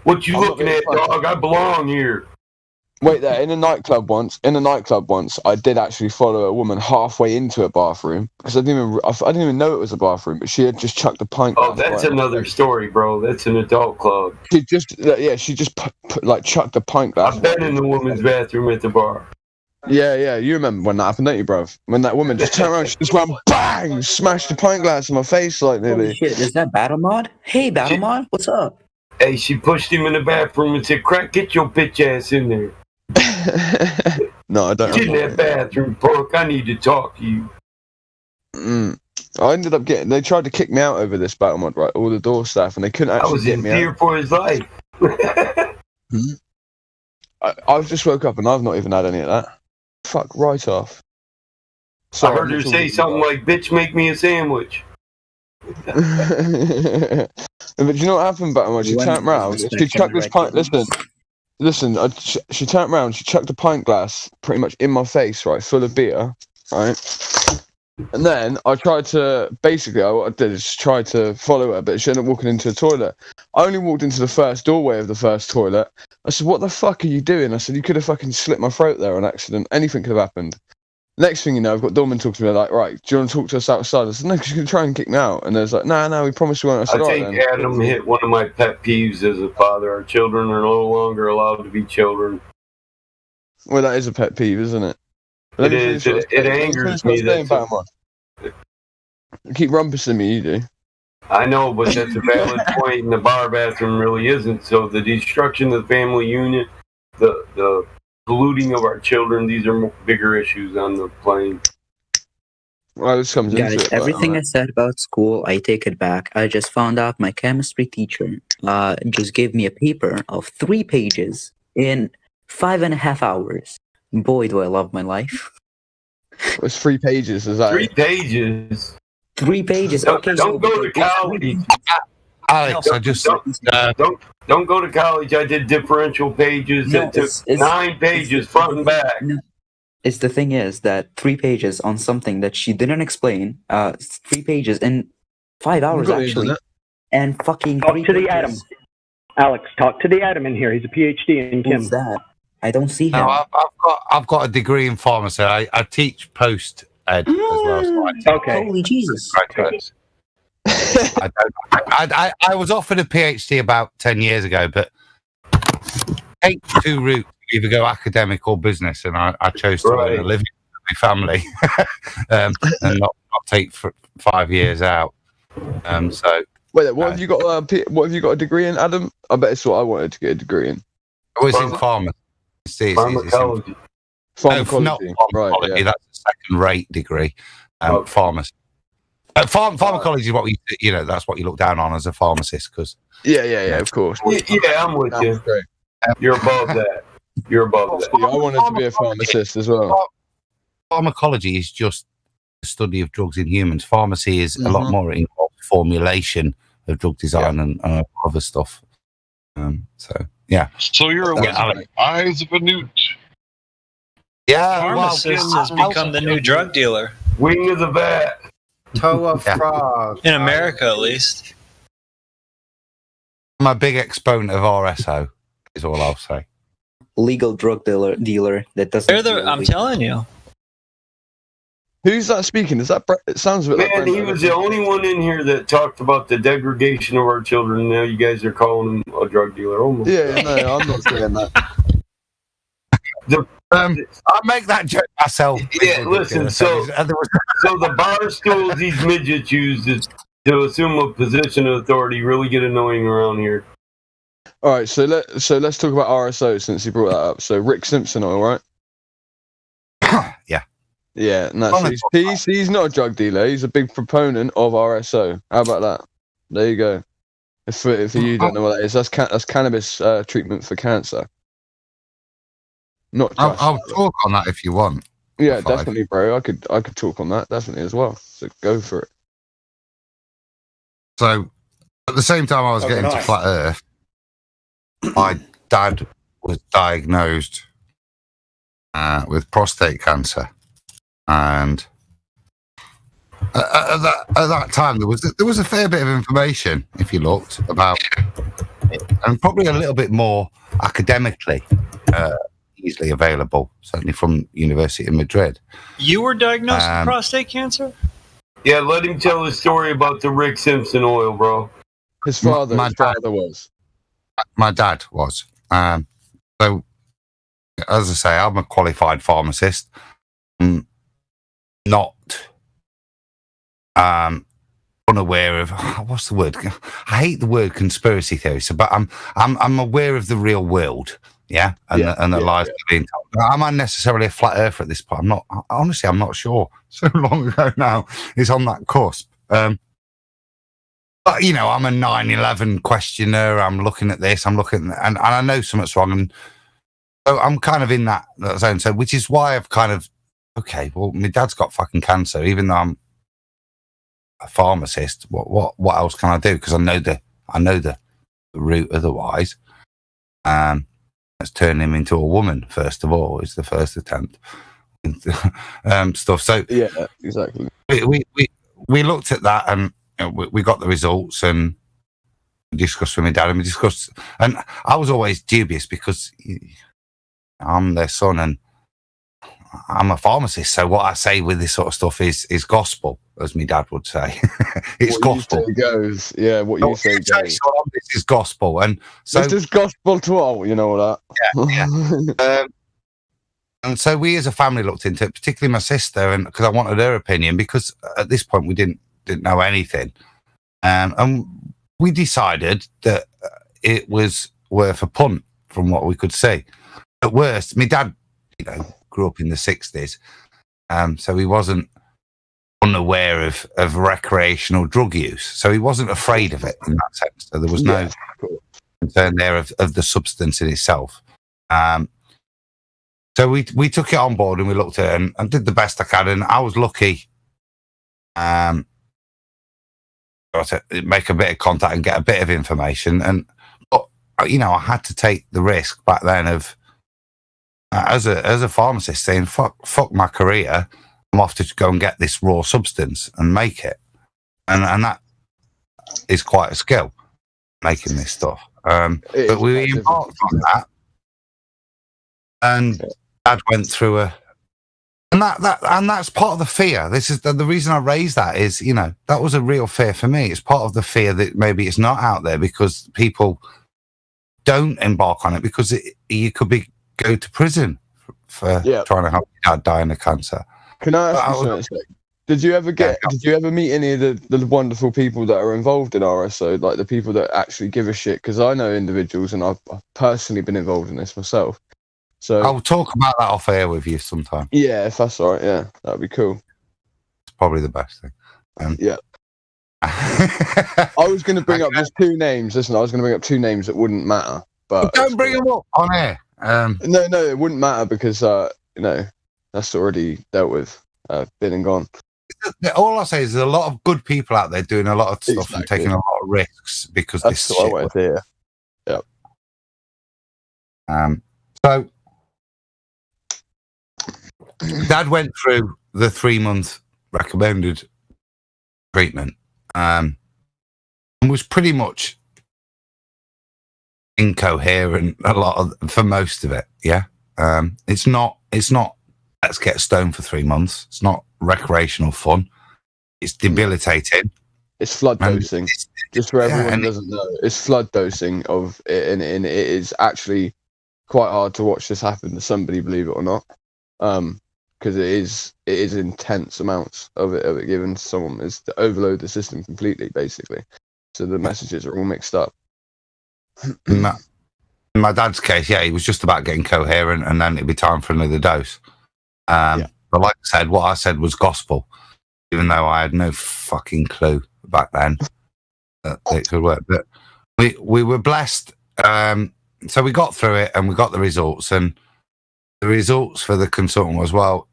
What you I'm not looking being at, funny. dog? I belong here. Wait there, in a nightclub once, I did actually follow a woman halfway into a bathroom because I didn't even know it was a bathroom, but she had just chucked a pint. Oh, that's another story, bro. That's an adult club. She just chucked a pint glass. I've been in the women's bathroom at the bar. Yeah, you remember when that happened, don't you, bro? When that woman just turned around, she just went bang, smashed the pint glass in my face, like nearly. Holy shit, is that Battle Mod? Hey, Battle Mod, what's up? Hey, she pushed him in the bathroom and said, "Crack, get your bitch ass in there." No, I don't. Get in that bathroom, punk. I need to talk to you. I ended up they tried to kick me out over this battle mod, right? All the door staff, and they couldn't I actually was get in me fear out. for his life. I've just woke up and I've not even had any of that. Fuck right off. I heard her say something like, "Bitch, make me a sandwich." But you know what happened, battle mod? She turned round. She chucked this pint. Listen. She turned round. She chucked a pint glass pretty much in my face, right, full of beer, right. And then I tried to, basically, what I did is try to follow her, but she ended up walking into a toilet. I only walked into the first doorway of the first toilet. I said, "What the fuck are you doing?" I said, "You could have fucking slit my throat there on accident. Anything could have happened." Next thing you know, I've got Dorman talking to me like, "Right, do you want to talk to us outside?" I said, "No, because you're going to try and kick me out." And there's like, "No, we promised we won't." I said, I "All right, think then." Adam hit one of my pet peeves as a father. Our children are no longer allowed to be children. Well, that is a pet peeve, isn't it? Let It me is. finish what It I'm saying. angers Let me me. finish what I'm saying, That's battle mod. You keep rumpusing me, you do. I know, but that's a valid point, and the bar bathroom really isn't. So the destruction of the family unit, the polluting of our children, these are bigger issues on the plane. Well, this comes into Guys, it. everything I said about school, I take it back. I just found out my chemistry teacher just gave me a paper of 3 pages in 5.5 hours. Boy, do I love my life. It's 3 pages, is that 3 pages? 3 pages. Don't, Okay, don't go to college. Alex, I just Don't go to college. I did differential pages. No, It took it's 9 pages front and back. No. It's the thing is that 3 pages on something that she didn't explain. 3 pages in 5 hours got it, actually, isn't it? and fucking Talk 3 to the pages. Adam. Alex, talk to the Adam in here. He's a PhD in Kim. Who's that? I don't see him. No, I've got a degree in pharmacy. I teach post ed as well. So Okay. Holy Jesus. I was offered a PhD about 10 years ago, but take 2 routes. Either go academic or business, and I chose to earn a living with my family and not take for 5 years out. So wait, what have you got? What have you got a degree in, Adam? I bet it's what I wanted to get a degree in. I was in pharmacy. Pharmacology. Pharmacology. Not pharmacology. Right, yeah. That's a second-rate degree. Pharmacy. Pharmacology is what that's what you look down on as a pharmacist, because Yeah, of course. Yeah, I'm with you. You're above that. You're above that. I wanted to be a pharmacist as well. Pharmacology is just the study of drugs in humans. Pharmacy is a lot more involved formulation of drug design and other stuff. So you're a wizard. Eyes of a newt. Yeah, Pharmacist has become the new drug dealer. Wing of the bat. Toe of frog. In America, at least. I'm a big exponent of RSO, is all I'll say. Legal drug dealer that doesn't. I'm telling you. Who's that speaking? Is that It sounds a bit like Man, he Brent. was the only one in here that talked about the degradation of our children. Now you guys are calling him a drug dealer. Oh my Yeah, no, I'm not saying that. I make that joke myself. Yeah, listen. So the bar stools these midgets use to assume a position of authority really get annoying around here. All right, so let's talk about RSO since you brought that up. So Rick Simpson, all right? Yeah. Yeah, no, so he's not a drug dealer. He's a big proponent of RSO. How about that? There you go. If you don't know what that is, that's cannabis treatment for cancer. Not just. I'll talk on that if you want. Yeah, definitely, bro. I could talk on that definitely as well. So go for it. So at the same time I was getting to Flat Earth, my dad was diagnosed with prostate cancer, and at that time there was a fair bit of information, if you looked, about it, and probably a little bit more academically easily available, certainly from University of Madrid. You were diagnosed with prostate cancer? Yeah, let him tell his story about the Rick Simpson oil, bro. His father was. My dad was. So, as I say, I'm a qualified pharmacist. Not unaware of what's the word? I hate the word conspiracy theory. So, but I'm aware of the real world. Yeah, and the lies being told. Am I necessarily a flat earther at this point? I'm not. Honestly, I'm not sure. So long ago now, it's on that cusp. But you know, I'm a 9/11 questioner. I'm looking at this. I'm looking, and I know something's wrong, and so I'm kind of in that zone. So, which is why I've kind of well, my dad's got fucking cancer. Even though I'm a pharmacist, what else can I do? Because I know the route otherwise. Let's turn him into a woman first of all. Is the first attempt. Stuff. So yeah, exactly. We looked at that and we got the results and we discussed with my dad and we discussed. And I was always dubious because I'm their son and I'm a pharmacist. So what I say with this sort of stuff is gospel, as my dad would say. It's what gospel. You say goes. Yeah, what you say goes. This is gospel, and so this is gospel to all. You know that. Yeah. And so we, as a family, looked into it, particularly my sister, and because I wanted her opinion, because at this point we didn't know anything, and we decided that it was worth a punt from what we could see. At worst, my dad, grew up in the 60s, so he wasn't unaware of recreational drug use, so he wasn't afraid of it in that sense. So there was no concern there of the substance in itself. So we took it on board and we looked at it and did the best I could, and I was lucky to make a bit of contact and get a bit of information. But I had to take the risk back then of as a pharmacist saying fuck my career, I'm off to go and get this raw substance and make it, and that is quite a skill, making this stuff. But we embarked on that, and Dad went through and that's part of the fear. This is the reason I raised that is, that was a real fear for me. It's part of the fear that maybe it's not out there because people don't embark on it because you could go to prison for trying to help your dad die of cancer. Can I ask you something? Did you ever meet any of the wonderful people that are involved in RSO, like the people that actually give a shit? Because I know individuals, and I've personally been involved in this myself. So I'll talk about that off air with you sometime. Yeah, if that's all right. Yeah, that'd be cool. It's probably the best thing. Yeah. I was going to bring up just two names. Listen, I was going to bring up two names that wouldn't matter, but don't bring them up on air. No, it wouldn't matter because that's already dealt with, been and gone. All I say is there's a lot of good people out there doing a lot of stuff and taking a lot of risks because that's this what shit. I wanted to hear. Yep. So Dad went through the 3-month recommended treatment, and was pretty much incoherent for most of it. Yeah. It's not let's get stoned for 3 months. It's not recreational fun. It's debilitating. It's flood dosing. Just for everyone who doesn't know, it's flood dosing of it, and it is actually quite hard to watch this happen to somebody, believe it or not. Because it is intense amounts of it given to someone is to overload the system completely, basically. So the messages are all mixed up. In my dad's case, he was just about getting coherent, and then it'd be time for another dose. But like I said, what I said was gospel, even though I had no fucking clue back then that it could work. But we were blessed. So we got through it, and we got the results, and the results for the consultant was, well,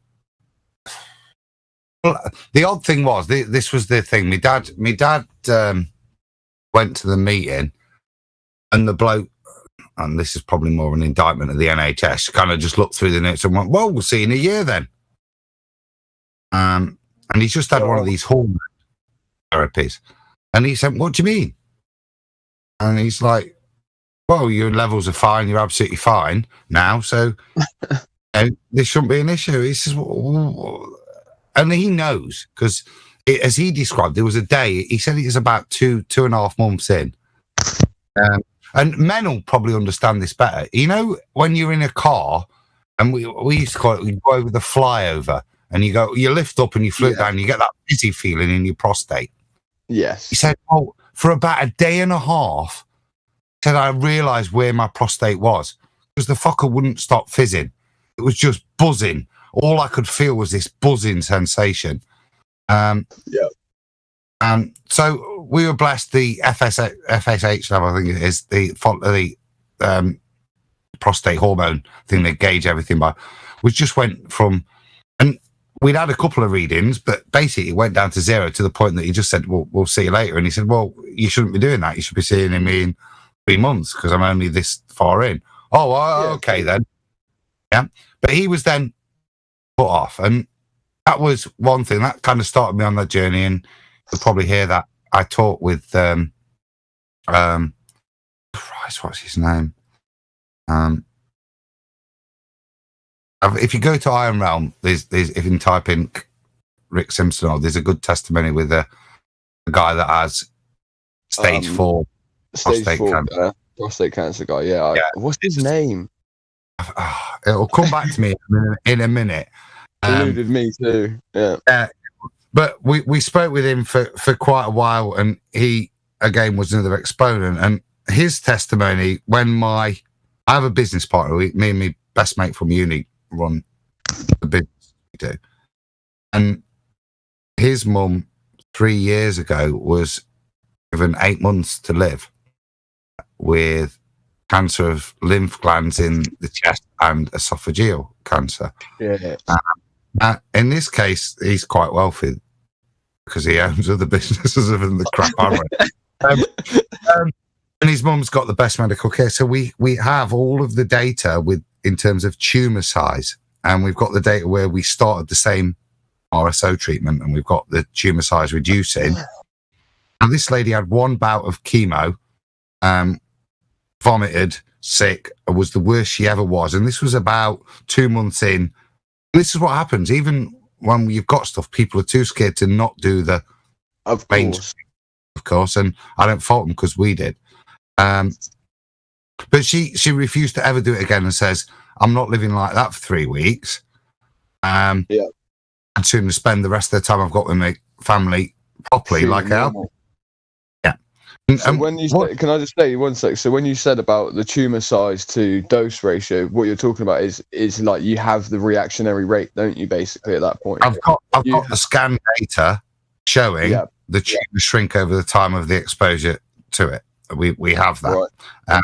the odd thing was, this was the thing. My dad went to the meeting, and the bloke and this is probably more an indictment of the NHS, kind of just looked through the notes and went, well, we'll see in a year then. And he's just had one of these hormone therapies. And he said, what do you mean? And he's like, well, your levels are fine. You're absolutely fine now. So this shouldn't be an issue. He says, and he knows, because as he described, there was a day, he said it was about 2.5 months in. And men will probably understand this better. You know, when you're in a car, and we used to call it, we go over the flyover, and you lift up and you float down, and you get that fizzy feeling in your prostate. Yes. He said, well, for about a day and a half, he said, I realised where my prostate was, because the fucker wouldn't stop fizzing. It was just buzzing. All I could feel was this buzzing sensation. So we were blessed. The FSH level, I think it is, the prostate hormone thing they gauge everything by, which just went from, and we'd had a couple of readings, but basically it went down to 0 to the point that he just said, well, we'll see you later. And he said, well, you shouldn't be doing that. You should be seeing me in 3 months because I'm only this far in. Okay then. Yeah. But he was then put off. And that was one thing that kind of started me on that journey. And you'll probably hear that I talked with, Christ, what's his name? If you go to Iron Realm, there's if you type in Rick Simpson, there's a good testimony with a guy that has stage 4 prostate cancer. Prostate cancer guy, yeah. What's his name? It'll come back to me in a minute. Eluded me too. Yeah. But we spoke with him for quite a while, and he again was another exponent. And his testimony, when I have a business partner, me and my best mate from uni run the business we do, and his mum 3 years ago was given 8 months to live with cancer of lymph glands in the chest and esophageal cancer. In this case, he's quite wealthy because he owns other businesses other than the crap I run. And his mum's got the best medical care. So we have all of the data in terms of tumour size. And we've got the data where we started the same RSO treatment and we've got the tumour size reducing. And this lady had one bout of chemo, vomited, sick, was the worst she ever was. And this was about 2 months in. This is what happens. Even when you've got stuff, people are too scared to not do the mainstream, of course. And I don't fault them because we did. But she refused to ever do it again and says, I'm not living like that for 3 weeks. And soon spend the rest of the time I've got with my family properly, like how. So when you can I just say 1 sec? So when you said about the tumor size to dose ratio, what you're talking about is like you have the reactionary rate, don't you? Basically, at that point, I've got the scan data showing the tumor shrink over the time of the exposure to it. We have that. Right.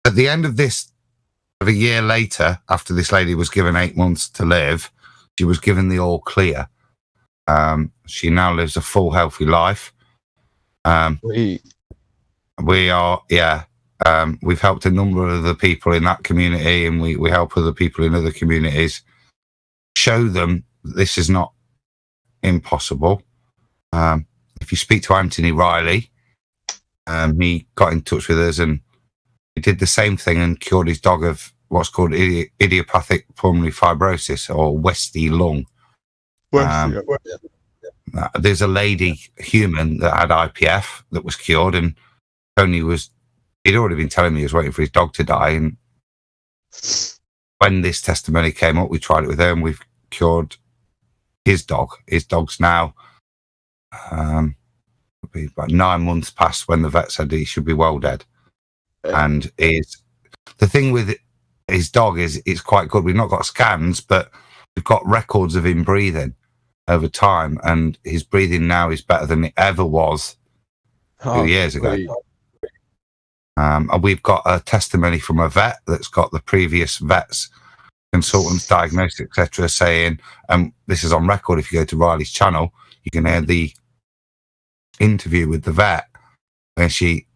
At the end of a year later, after this lady was given 8 months to live, she was given the all clear. She now lives a full, healthy life. We are, we've helped a number of other people in that community, and we help other people in other communities show them this is not impossible. If you speak to Anthony Riley, he got in touch with us and he did the same thing and cured his dog of what's called idiopathic pulmonary fibrosis or Westy lung. There's a lady, human, that had IPF that was cured, and he'd already been telling me he was waiting for his dog to die. And when this testimony came up, we tried it with her and we've cured his dog. His dog's now be about 9 months past when the vet said he should be well dead. And the thing with his dog is it's quite good. We've not got scans, but we've got records of him breathing over time, and his breathing now is better than it ever was 2 years ago. And we've got a testimony from a vet that's got the previous vet's consultants, diagnosis, etc., saying, this is on record. If you go to Riley's channel, you can hear the interview with the vet where she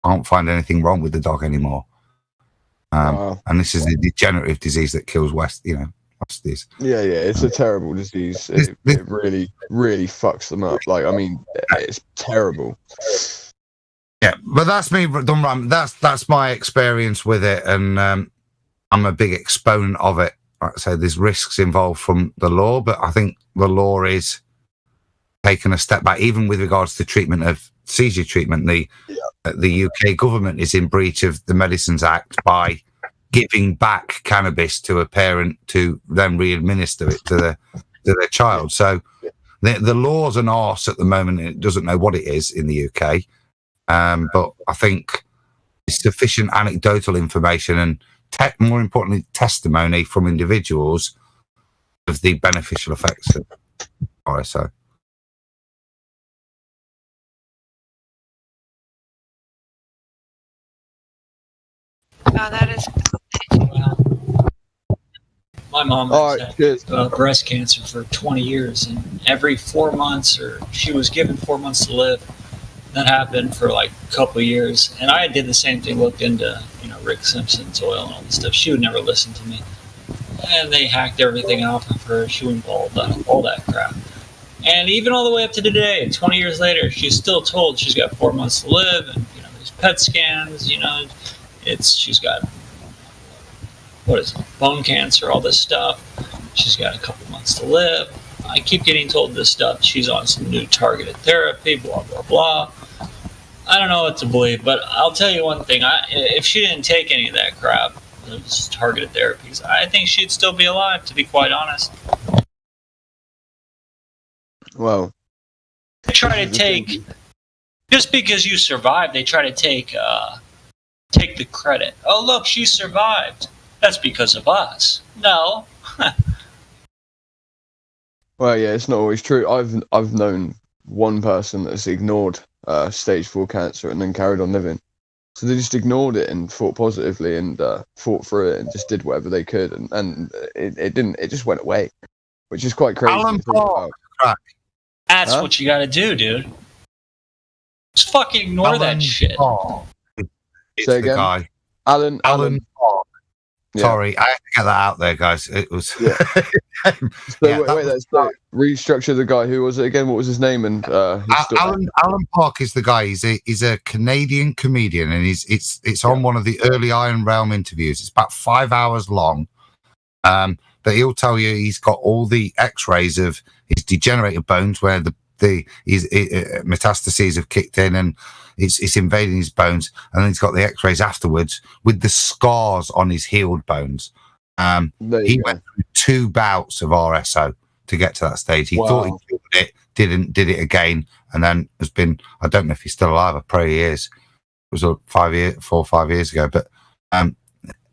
can't find anything wrong with the dog anymore. And this is a degenerative disease that kills Westies. Yeah, it's a terrible disease. It really, really fucks them up. Like, I mean, it's terrible. Yeah, but that's me done wrong. That's my experience with it, and I'm a big exponent of it. Like I say, there's risks involved from the law, but I think the law is taking a step back, even with regards to treatment of seizure treatment. The UK government is in breach of the Medicines Act by giving back cannabis to a parent to then re-administer it to their child. So the law's an arse at the moment, and it doesn't know what it is in the UK. But I think it's sufficient anecdotal information and, more importantly, testimony from individuals of the beneficial effects of RSO. Oh, that is. My mom had breast cancer for 20 years, and every 4 months, or she was given 4 months to live. That happened for like a couple of years, and I did the same thing. Looked into Rick Simpson's oil and all this stuff. She would never listen to me, and they hacked everything off of her. She wouldn't all that crap. And even all the way up to today, 20 years later, she's still told she's got 4 months to live, and these PET scans. She's got bone cancer, all this stuff. She's got a couple months to live. I keep getting told this stuff. She's on some new targeted therapy, blah, blah, blah. I don't know what to believe, but I'll tell you one thing. If she didn't take any of that crap, those targeted therapies, I think she'd still be alive, to be quite honest. Well, They try to take, just because you survived, they try to take the credit. Oh, look, she survived. That's because of us. No. Well, yeah, it's not always true. I've known one person that's ignored stage 4 cancer and then carried on living. So they just ignored it and thought positively and fought through it and just did whatever they could, and it just went away, which is quite crazy. Alan Paul. That's what you got to do, dude. Just fucking ignore that shit. It's Say the again? guy. Alan Park. Yeah. Sorry, I have to get that out there, guys. It was. Yeah. Let's restructure the guy. Who was it again? What was his name? And Alan Park is the guy. He's a Canadian comedian, and it's on one of the early Iron Realm interviews. It's about 5 hours long. But he'll tell you he's got all the X-rays of his degenerated bones where the metastases have kicked in and it's invading his bones, and then he's got the X-rays afterwards with the scars on his healed bones. He went through 2 bouts of RSO to get to that stage. He thought he cured it, did it again, and then has been. I don't know if he's still alive. I pray he is. It was 4 or 5 years ago, but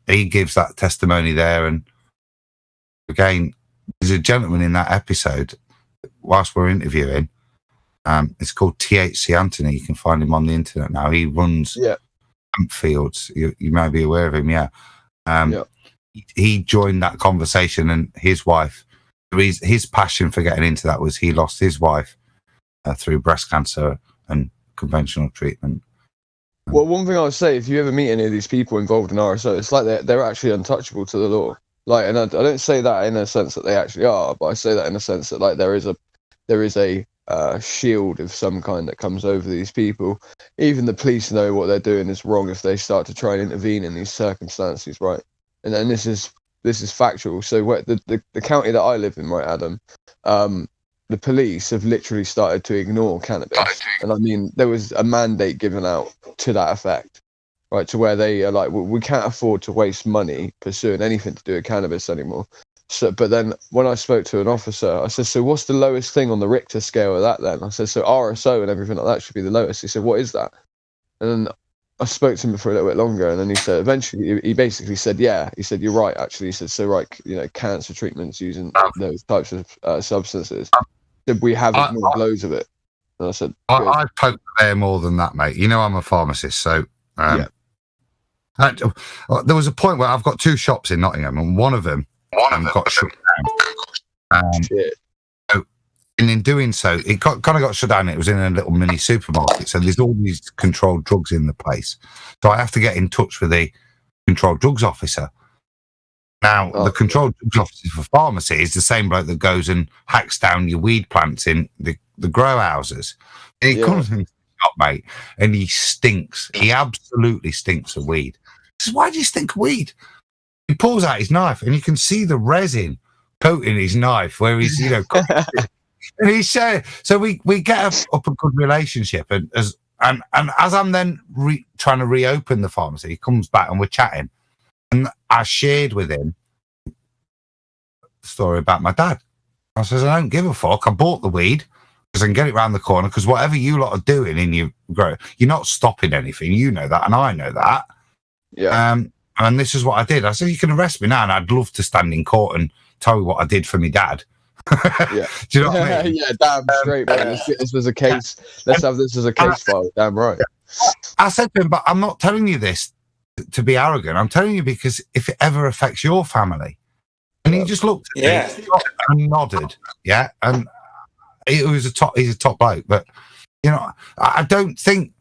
he gives that testimony there. And again, there's a gentleman in that episode. Whilst we're interviewing, it's called THC Anthony. You can find him on the internet now. He runs hemp fields. You may be aware of him, He joined that conversation, and his wife. His passion for getting into that was he lost his wife through breast cancer and conventional treatment. Well, one thing I would say, if you ever meet any of these people involved in RSO, it's like they're actually untouchable to the law. Like, and I don't say that in a sense that they actually are, but I say that in a sense that like there is a shield of some kind that comes over these people. Even the police know what they're doing is wrong if they start to try and intervene in these circumstances, right? And then this is factual. So the county that I live in, right, Adam, the police have literally started to ignore cannabis, and I mean there was a mandate given out to that effect. Right, to where they are like, we can't afford to waste money pursuing anything to do with cannabis anymore. So, but then when I spoke to an officer, I said, so what's the lowest thing on the Richter scale of that then? I said, so RSO and everything like that should be the lowest. He said, what is that? And then I spoke to him for a little bit longer, and then he said, eventually, he basically said, yeah. He said, you're right, actually. He said, so right, cancer treatments using those types of substances. We have ignored loads of it. And I said, I poked the bear more than that, mate. You know I'm a pharmacist, so... there was a point where I've got 2 shops in Nottingham, and one of them got shut down. So, and in doing so, it kind of got shut down. It was in a little mini supermarket, so there's all these controlled drugs in the place. So I have to get in touch with the controlled drugs officer. Now, the controlled drugs officer for pharmacy is the same bloke that goes and hacks down your weed plants in the grow houses. And he comes in the shop, mate, and he stinks. He absolutely stinks of weed. He says, "Why do you stink of weed?" He pulls out his knife, and you can see the resin coating his knife where he's, and he said, so we get up a good relationship, and as I'm then trying to reopen the pharmacy, he comes back and we're chatting, and I shared with him the story about my dad. I says, I don't give a fuck. I bought the weed because I can get it round the corner, because whatever you lot are doing in your grow, you're not stopping anything. You know that, and I know that. Yeah. And this is what I did. I said, you can arrest me now, and I'd love to stand in court and tell you what I did for my dad. Yeah. Do you know what I mean? Yeah, damn straight, man. Let's get this as a case. Let's have this as a case file. Damn right. I said to him, but I'm not telling you this to be arrogant. I'm telling you because if it ever affects your family. And he just looked at me and nodded. Yeah. And he's a top bloke. But, I don't think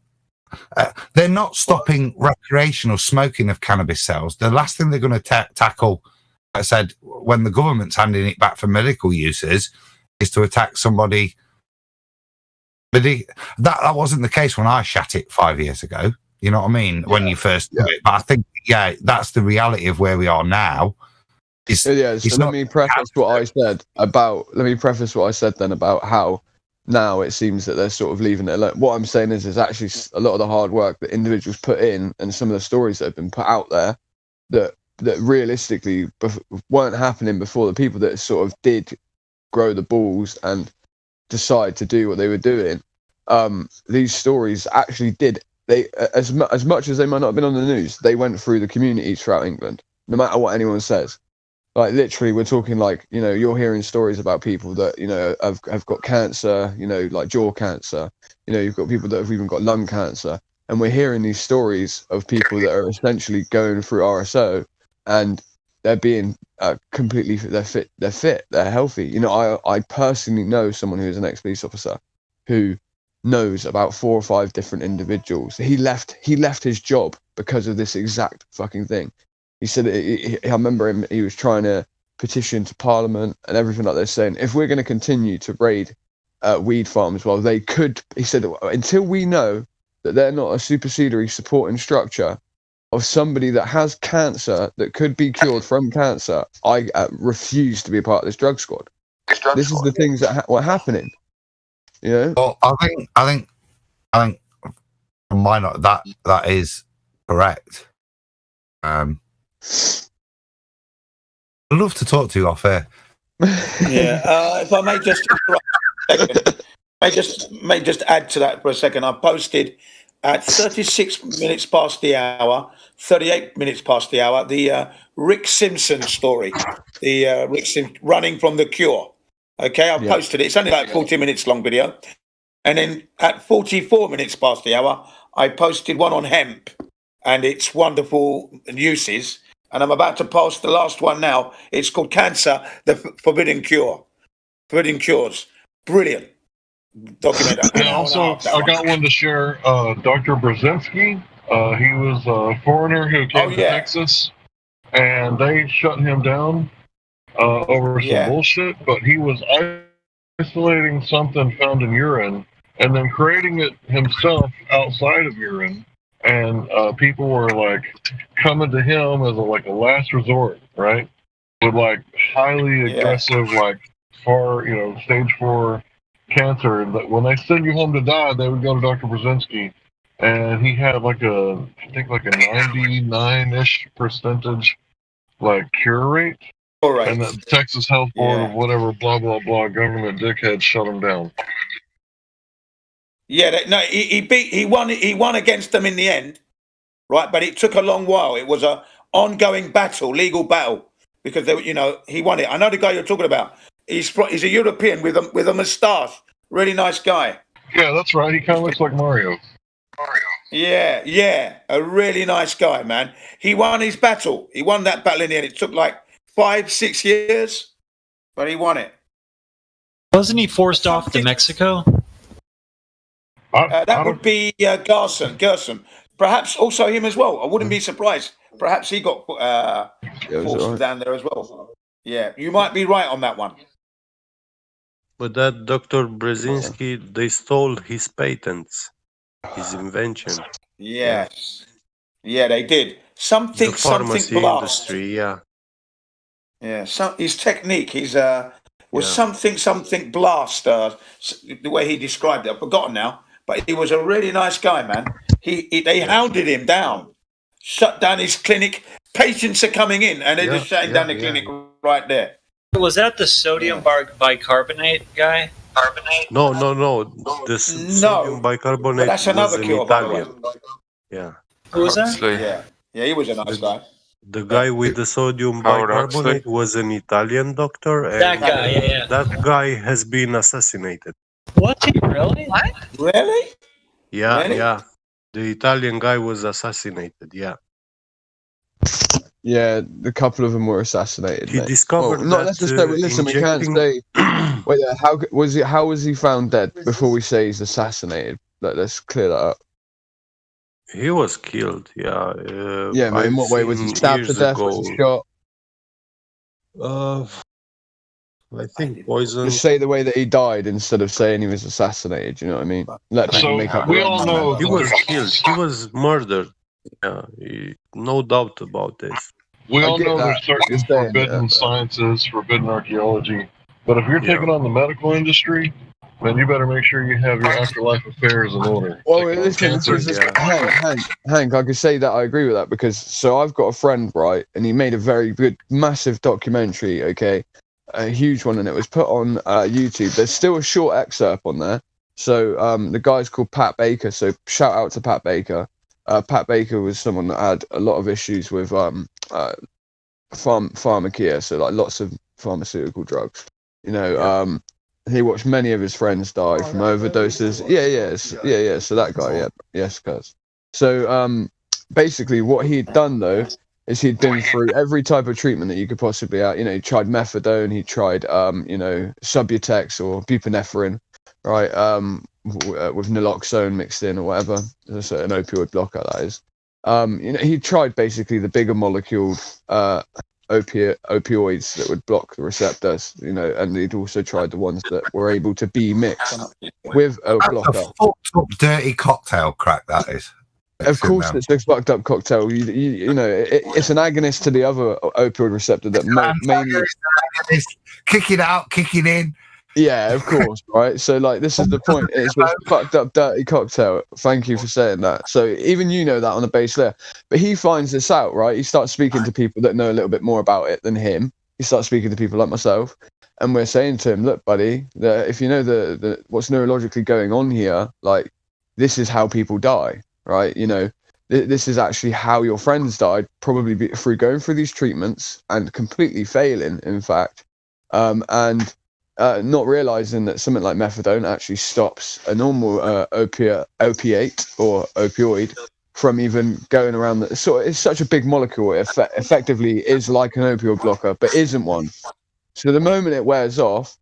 they're not stopping recreational smoking of cannabis sales. The last thing they're going to tackle, I said, when the government's handing it back for medical uses, is to attack somebody. But that wasn't the case when I shat it 5 years ago. You know what I mean? When you first do it. But I think, that's the reality of where we are now. So let me preface what I said then about how now it seems that they're sort of leaving it alone. What I'm saying is actually a lot of the hard work that individuals put in, and some of the stories that have been put out there that realistically weren't happening before. The people that sort of did grow the balls and decide to do what they were doing, these stories actually did. They as much as they might not have been on the news, they went through the communities throughout England, no matter what anyone says. Like literally, we're talking like, you're hearing stories about people that, have got cancer, like jaw cancer. You've got people that have even got lung cancer. And we're hearing these stories of people that are essentially going through RSO, and they're being they're fit, they're healthy. I personally know someone who is an ex-police officer who knows about 4 or 5 different individuals. He left his job because of this exact fucking thing. He said, I remember him, he was trying to petition to Parliament and everything like that, saying, if we're going to continue to raid weed farms, well, they could, he said, until we know that they're not a supersedary supporting structure of somebody that has cancer that could be cured from cancer, I refuse to be a part of this drug squad. This is the things that were happening. Well, I think from my note, that is correct. I'd love to talk to you off air. If I may just add to that for a second. I posted at 36 minutes past the hour, 38 minutes past the hour, the Rick Simpson story, the Rick Simpson running from the Cure. Okay, I posted it. It's only like 40 minutes long video. And then at 44 minutes past the hour, I posted one on hemp and its wonderful uses. And I'm about to post the last one now. It's called Cancer, the Forbidden Cure. Forbidden Cures. Brilliant documentary. And also, I got one to share. Dr. Brzezinski, he was a foreigner who came to Texas, and they shut him down over some bullshit, but he was isolating something found in urine and then creating it himself outside of urine. And people were like coming to him as a last resort, right? With highly aggressive, stage 4 cancer. And when they send you home to die, they would go to Dr. Brzezinski, and he had I think a 99-ish percentage cure rate. All right. And the Texas Health Board of whatever blah blah blah government dickhead shut him down. Yeah, he won against them in the end, right? But it took a long while. It was a ongoing battle, legal battle, because he won it. I know the guy you're talking about. He's a European with a moustache, really nice guy. Yeah, that's right. He kind of looks like Mario. Yeah, a really nice guy, man. He won his battle. He won that battle in the end. It took 5-6 years, but he won it. Wasn't he forced off to Mexico? That would be Gerson. perhaps also him as well. I wouldn't be surprised. Perhaps he got forced down there as well. Yeah, you might be right on that one. But that Dr. Brzezinski, they stole his patents, his invention. Yes. Yeah, they did. Something The pharmacy blast. industry, yeah. Yeah, his technique, was something blast. The way he described it, I've forgotten now. But he was a really nice guy, man. They hounded him down, shut down his clinic. Patients are coming in, and they're just shutting down the clinic right there. Was that the sodium bicarbonate guy? No. The sodium bicarbonate that's another was an cure, by the way. Italian. Yeah. Who was that? Yeah, he was a nice guy. The guy with the sodium bicarbonate was an Italian doctor. And That guy, yeah. That guy has been assassinated. What? Really? What? Really? Yeah, Really? yeah. The Italian guy was assassinated, yeah. Yeah, a couple of them were assassinated. He mate. discovered Well, not that, necessarily. Listen, we can't injecting- say. Wait, how was he found dead before we say he's assassinated? Let's clear that up. He was killed, yeah. Yeah, but in what way was he stabbed to death? Was he shot? I think poison. Just say the way that he died instead of saying he was assassinated. You know what I mean? Let people So make up. we their all own know mind. He was killed. He was murdered. Yeah, no doubt about this. We I all get know that. there's certain Just saying, forbidden sciences, forbidden archaeology. But if you're Yeah. taking on the medical industry, then you better make sure you have your afterlife affairs in order. Well, Taking on listen, cancer, Hank, I could say that I agree with that because I've got a friend, right, and he made a very good, massive documentary, okay, a huge one, and it was put on YouTube. There's still a short excerpt on there. So the guy's called Pat Baker. So shout out to Pat Baker. Pat Baker was someone that had a lot of issues with pharmacia, so like lots of pharmaceutical drugs. You know, he watched many of his friends die from overdoses. Yeah. So that guy, yes, cuz. So basically, what he'd done though is he'd been through every type of treatment that you could possibly have. You know, he tried methadone, he tried Subutex or buprenorphine, right? With naloxone mixed in or whatever, so an opioid blocker that is. He tried basically the bigger molecule opioids that would block the receptors, and he'd also tried the ones that were able to be mixed with a blocker. That's a fucked up, dirty cocktail crack, that is. Of course, it's a fucked up cocktail. It's an agonist to the other opioid receptor that mainly kick it out, kick it in. Yeah, of course, right? So, like, this is the point. It's a fucked up, dirty cocktail. Thank you for saying that. So, even you know that on the base layer. But he finds this out, right? He starts speaking to people that know a little bit more about it than him. He starts speaking to people like myself. And we're saying to him, look, buddy, if you know the what's neurologically going on here, like, this is how people die, right? This is actually how your friends died, probably through going through these treatments and completely failing, in fact. Not realizing that something like methadone actually stops a normal opiate or opioid from even going around. So it's such a big molecule. It effectively is like an opioid blocker, but isn't one. So the moment it wears off,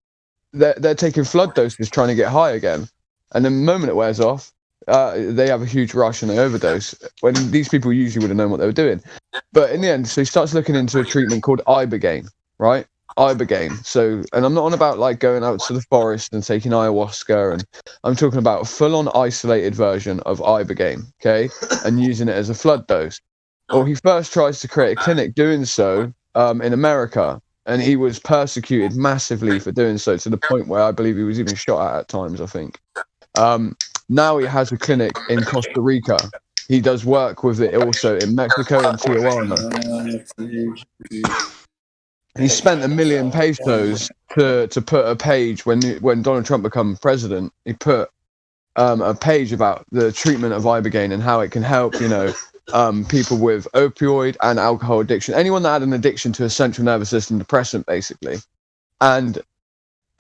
they're taking flood doses trying to get high again. And the moment it wears off, they have a huge rush and they overdose, when these people usually would have known what they were doing. But in the end, so he starts looking into a treatment called Ibogaine, right? Ibogaine. So, and I'm not on about like going out to the forest and taking ayahuasca, and I'm talking about a full-on isolated version of Ibogaine, okay, and using it as a flood dose. Well, he first tries to create a clinic doing so in America, and he was persecuted massively for doing so, to the point where I believe he was even shot at times, I think. Now he has a clinic in Costa Rica. He does work with it also in Mexico and Tijuana. He spent $1 million pesos to put a page when Donald Trump became president. He put a page about the treatment of Ibogaine and how it can help, people with opioid and alcohol addiction, anyone that had an addiction to a central nervous system depressant, basically. And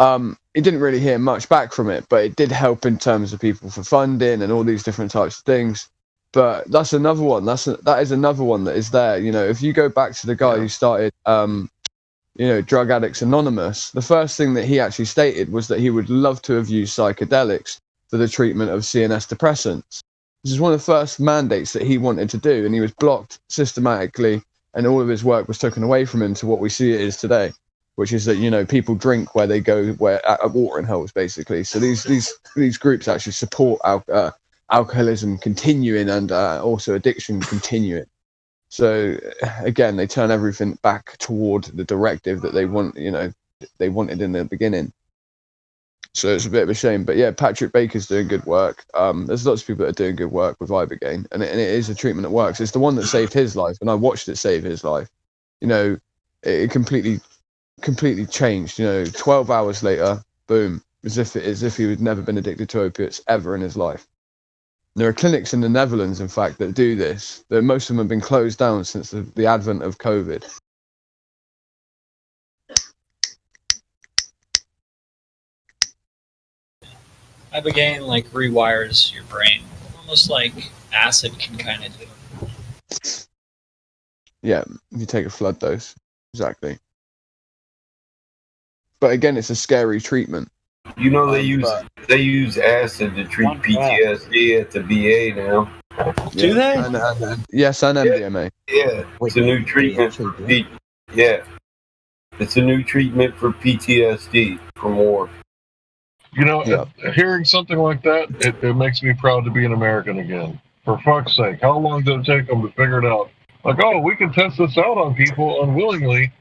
it didn't really hear much back from it, but it did help in terms of people for funding and all these different types of things. But that's another one. That is another one that is there. If you go back to the guy who started Drug Addicts Anonymous, the first thing that he actually stated was that he would love to have used psychedelics for the treatment of CNS depressants. This is one of the first mandates that he wanted to do, and he was blocked systematically, and all of his work was taken away from him to what we see it is today, which is that, you know, people drink where they go, where at watering holes, basically. So these groups actually support alcoholism continuing and also addiction continuing. So again, they turn everything back toward the directive that they want, you know, they wanted in the beginning. So it's a bit of a shame, but yeah, Patrick Baker's doing good work. There's lots of people that are doing good work with Ibogaine, and it is a treatment that works. It's the one that saved his life, and I watched it save his life. You know, it completely changed. You know, 12 hours later, boom, as if he had never been addicted to opiates ever in his life. There are clinics in the Netherlands, in fact, that do this. Most of them have been closed down since the advent of COVID. Ibogaine like rewires your brain, almost like acid can kind of do. Yeah, if you take a flood dose, exactly. But again, it's a scary treatment. You know, they use acid to treat PTSD at the VA now. Do they? Yes, and MDMA. Yeah, it's a new treatment for it's a new treatment for PTSD from war. You know, hearing something like that, it makes me proud to be an American again. For fuck's sake, how long did it take them to figure it out? Like, oh, we can test this out on people unwillingly,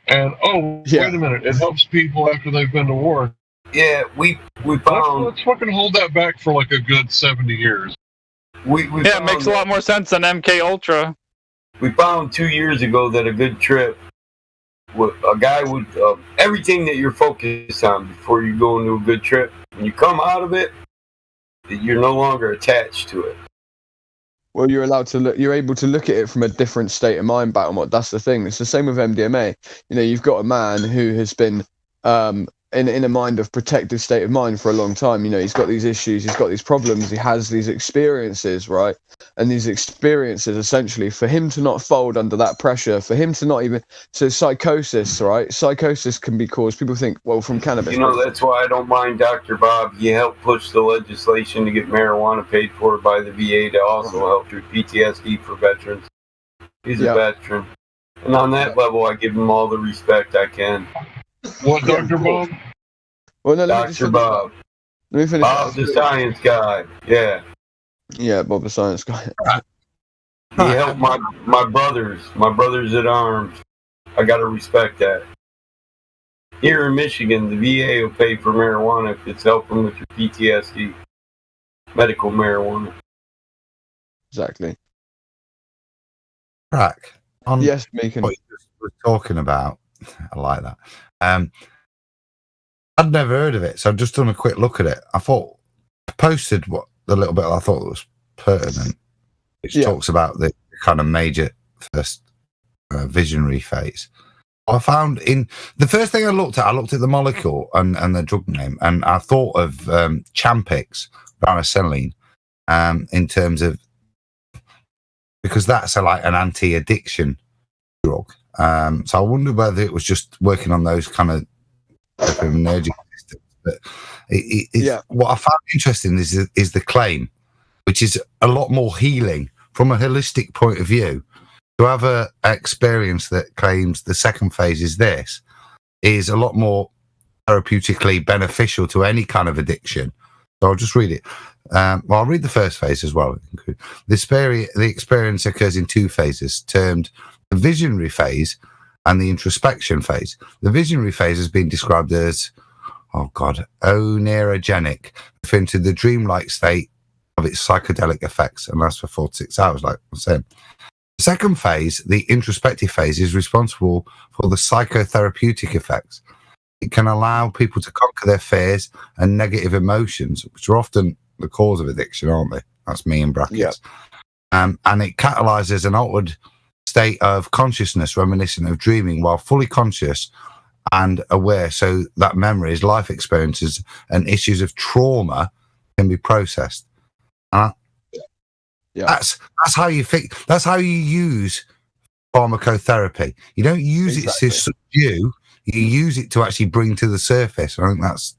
and wait a minute, it helps people after they've been to war. Yeah, we found. Let's fucking hold that back for like a good 70 years. It makes a lot more sense than MK Ultra. We found 2 years ago that a good trip, a guy would everything that you're focused on before you go into a good trip, when you come out of it, you're no longer attached to it. Well, you're allowed to look. You're able to look at it from a different state of mind, Battlemod. That's the thing. It's the same with MDMA. You know, you've got a man who has been in a mind of protective state of mind for a long time. You know, he's got these issues, he's got these problems, he has these experiences, right? And these experiences, essentially, for him to not fold under that pressure, for him to not even, so psychosis, right? Psychosis can be caused, people think, well, from cannabis. You know, that's why I don't mind Dr. Bob. He helped push the legislation to get marijuana paid for by the VA to also help with PTSD for veterans. He's a veteran. And on that level, I give him all the respect I can. What, Dr. Bob? Well, no, Dr. Bob. Let me finish. Bob's the science guy. Yeah. Yeah, Bob the science guy. He helped my brothers at arms. I gotta respect that. Here in Michigan, the VA will pay for marijuana if it's helping with your PTSD. Medical marijuana. Exactly. Crack. Yes, Meekin. What you were talking about. I like that. I'd never heard of it, so I've just done a quick look at it. I posted the little bit I thought was pertinent, which talks about the kind of major first visionary phase. I found in the first thing I looked at the molecule and the drug name, and I thought of Champix, Varenicline, in terms of, because that's like an anti-addiction drug. So I wonder whether it was just working on those kind of nerdy systems. But what I found interesting is the claim, which is a lot more healing from a holistic point of view. To have an experience that claims the second phase is a lot more therapeutically beneficial to any kind of addiction. So I'll just read it. I'll read the first phase as well. The experience occurs in two phases, termed the visionary phase and the introspection phase. The visionary phase has been described as, oneirogenic, referring to the dreamlike state of its psychedelic effects and lasts for 4 to 6 hours, like I was saying. The second phase, the introspective phase, is responsible for the psychotherapeutic effects. It can allow people to conquer their fears and negative emotions, which are often the cause of addiction, aren't they? That's me in brackets. And it catalyzes an outward state of consciousness reminiscent of dreaming while fully conscious and aware, so that memories, life experiences, and issues of trauma can be processed. That's how you think. That's how you use pharmacotherapy. You don't use it to subdue. You use it to actually bring to the surface. I think that's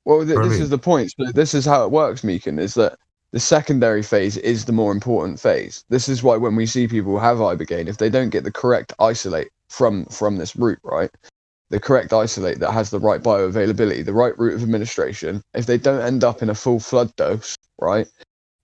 this is the point. So this is how it works, Meekin. Is that the secondary phase is the more important phase. This is why when we see people have ibogaine, if they don't get the correct isolate from this route, right, the correct isolate that has the right bioavailability, the right route of administration, if they don't end up in a full flood dose, right,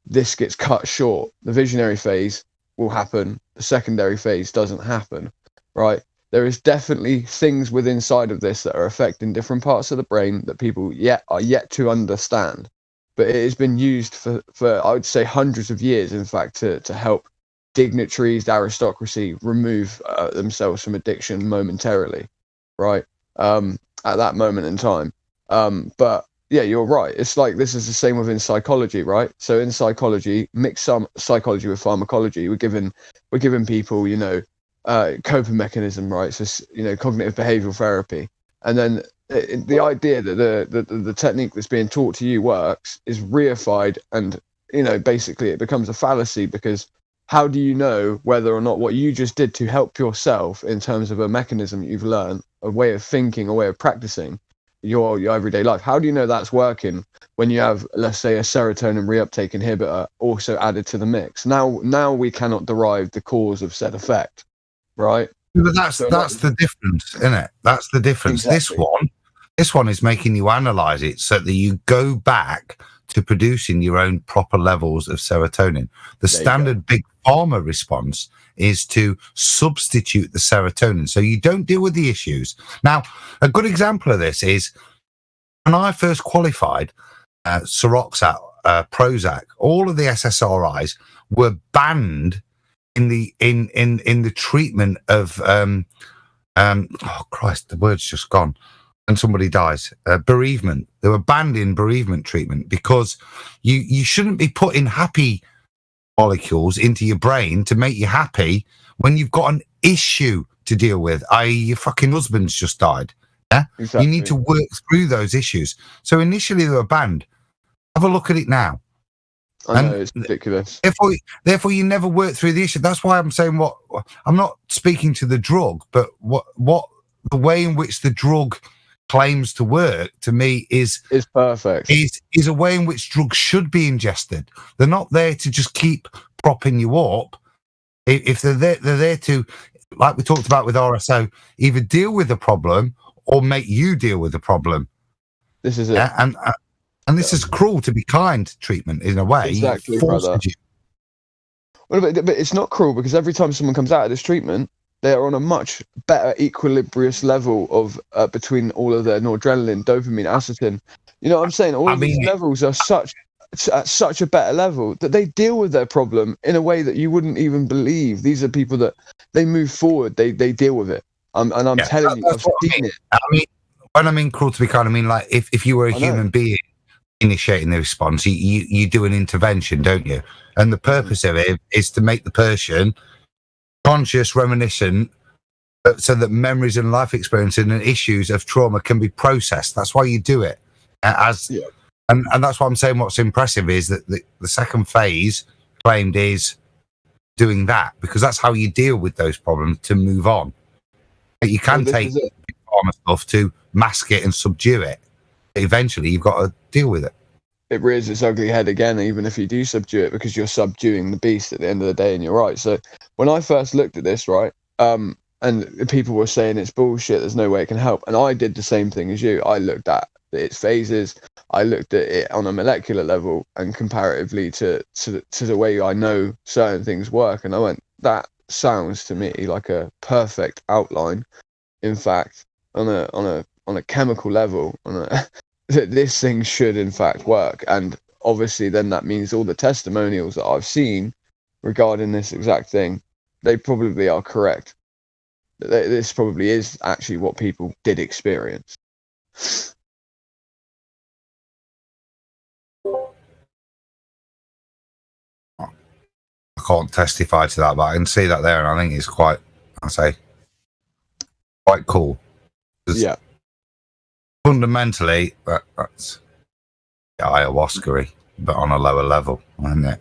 this gets cut short. The visionary phase will happen. The secondary phase doesn't happen, right? There is definitely things within inside of this that are affecting different parts of the brain that people are yet to understand. But it has been used for I would say hundreds of years, in fact, to help dignitaries, the aristocracy remove themselves from addiction momentarily, right? At that moment in time. But yeah, you're right. It's like this is the same within psychology, right? So in psychology, mix some psychology with pharmacology. We're giving people, coping mechanism, right? So cognitive behavioral therapy, and then the idea that the technique that's being taught to you works is reified, and basically it becomes a fallacy, because how do you know whether or not what you just did to help yourself in terms of a mechanism you've learned, a way of thinking, a way of practicing your everyday life, how do you know that's working when you have, let's say, a serotonin reuptake inhibitor also added to the mix? Now we cannot derive the cause of said effect, right? But that's the difference, isn't it? That's the difference. Exactly. This one is making you analyze it so that you go back to producing your own proper levels of serotonin. The standard big pharma response is to substitute the serotonin, so you don't deal with the issues. Now, a good example of this is when I first qualified, Ciroc, Prozac, all of the SSRIs were banned in the treatment of oh Christ, the word's just gone. And somebody dies, bereavement. They were banned in bereavement treatment because you shouldn't be putting happy molecules into your brain to make you happy when you've got an issue to deal with, i.e. your fucking husband's just died. Yeah? Exactly. You need to work through those issues. So initially they were banned. Have a look at it now. I know, it's ridiculous. Therefore, you never work through the issue. That's why I'm saying I'm not speaking to the drug, but what the way in which the drug claims to work, to me, is perfect. Is a way in which drugs should be ingested. They're not there to just keep propping you up. If they're there to, like we talked about with RSO, either deal with the problem or make you deal with the problem. This is it. And this is cruel to be kind treatment in a way. Exactly, brother. Well, but it's not cruel, because every time someone comes out of this treatment, they are on a much better equilibrious level of between all of their noradrenaline, dopamine, acetylcholine. You know what I'm saying? All of these levels are at such a better level that they deal with their problem in a way that you wouldn't even believe. These are people that they move forward, they deal with it. I'm telling you, I've seen it. I mean, when I mean cruel to be kind, I mean like if you were a human being initiating the response, you do an intervention, don't you? And the purpose of it is to make the person conscious, reminiscent, so that memories and life experiences and issues of trauma can be processed. That's why you do it. And that's why I'm saying what's impressive is that the second phase claimed is doing that, because that's how you deal with those problems to move on. But you can take pharma stuff to mask it and subdue it. But eventually, you've got to deal with it. It rears its ugly head again, even if you do subdue it, because you're subduing the beast at the end of the day, and you're right. So when I first looked at this, right, and people were saying it's bullshit, there's no way it can help, and I did the same thing as you. I looked at its phases, I looked at it on a molecular level and comparatively to the way I know certain things work, and I went, that sounds to me like a perfect outline. In fact, on a chemical level, that this thing should in fact work. And obviously then that means all the testimonials that I've seen regarding this exact thing, they probably are correct. This probably is actually what people did experience. I can't testify to that, but I can see that there, and I think it's quite cool. Yeah. Fundamentally, that's ayahuasca-y, but on a lower level, isn't it?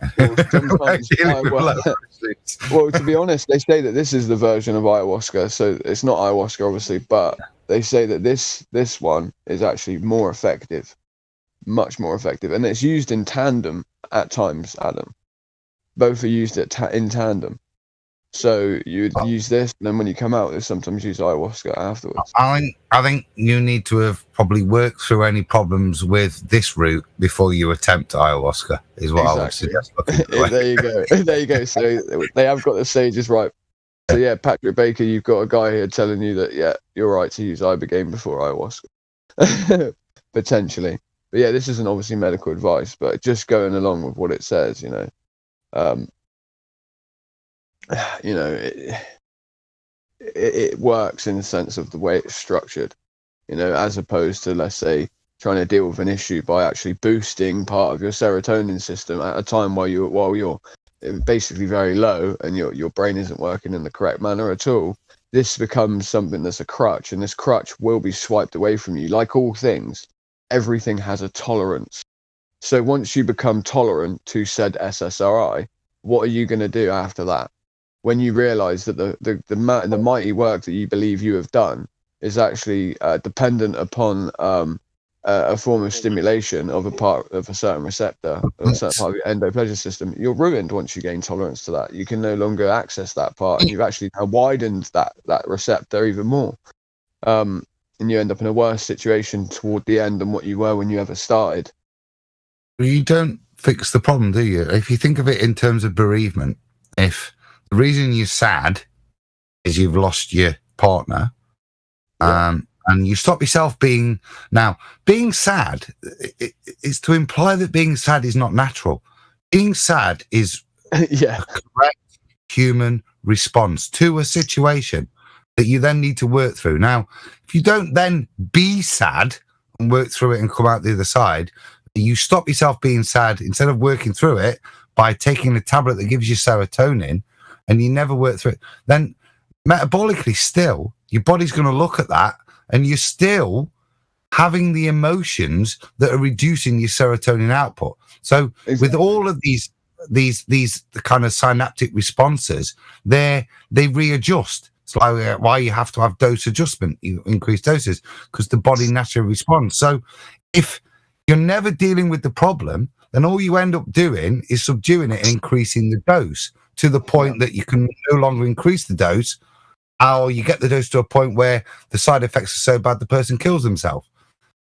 Well, to be honest, they say that this is the version of ayahuasca, so it's not ayahuasca, obviously, but they say that this one is actually more effective much more effective, and it's used in tandem at times, Adam. Both are used in tandem. So you'd use this, and then when you come out, they sometimes use ayahuasca afterwards. I think you need to have probably worked through any problems with this route before you attempt ayahuasca, is what I would suggest. There you go. There you go. So they have got the stages right. So yeah, Patrick Baker, you've got a guy here telling you that, yeah, you're right to use ibogaine before ayahuasca. Potentially. But yeah, this isn't obviously medical advice, but just going along with what it says, you know. It works in the sense of the way it's structured, you know, as opposed to, let's say, trying to deal with an issue by actually boosting part of your serotonin system at a time while you're basically very low and your brain isn't working in the correct manner at all. This becomes something that's a crutch, and this crutch will be swiped away from you. Like all things, everything has a tolerance. So once you become tolerant to said SSRI, what are you going to do after that? When you realize that the mighty work that you believe you have done is actually dependent upon a form of stimulation of a part of a certain receptor, of a certain part of your endoplegia system, you're ruined once you gain tolerance to that. You can no longer access that part, and you've actually widened that receptor even more. And you end up in a worse situation toward the end than what you were when you ever started. You don't fix the problem, do you? If you think of it in terms of bereavement, if the reason you're sad is you've lost your partner, and you stop yourself being sad is to imply that being sad is not natural. Being sad is a correct human response to a situation that you then need to work through. Now, if you don't then be sad and work through it and come out the other side, you stop yourself being sad instead of working through it by taking a tablet that gives you serotonin, and you never work through it, then metabolically still, your body's going to look at that, and you're still having the emotions that are reducing your serotonin output. So with all of these kind of synaptic responses, they readjust. It's like why you have to have dose adjustment, you increase doses, because the body naturally responds. So if you're never dealing with the problem, then all you end up doing is subduing it and increasing the dose to the point that you can no longer increase the dose, or you get the dose to a point where the side effects are so bad the person kills themselves.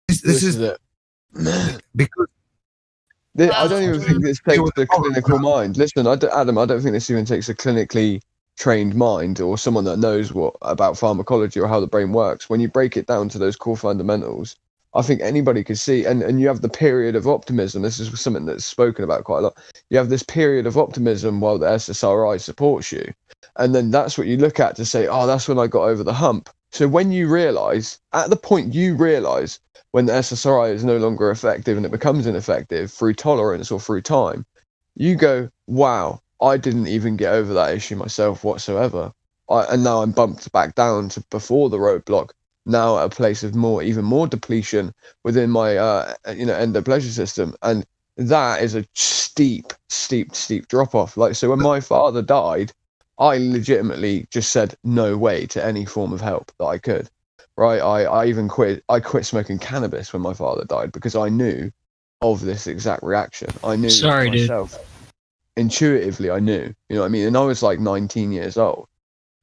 This is it. Because I don't even think this takes the clinical mind. Listen, Adam, I don't think this even takes a clinically trained mind or someone that knows about pharmacology or how the brain works. When you break it down to those core fundamentals, I think anybody could see, and you have the period of optimism. This is something that's spoken about quite a lot. You have this period of optimism while the SSRI supports you. And then that's what you look at to say, oh, that's when I got over the hump. So when you realize, at the point you realize when the SSRI is no longer effective and it becomes ineffective through tolerance or through time, you go, wow, I didn't even get over that issue myself whatsoever. And now I'm bumped back down to before the roadblock. Now at a place of even more depletion within my endoplegia system, and that is a steep drop off. Like, so when my father died, I legitimately just said no way to any form of help that I could. Right, I even quit smoking cannabis when my father died because I knew of this exact reaction. I knew myself. Dude. Intuitively, I knew. You know what I mean? And I was like 19 years old.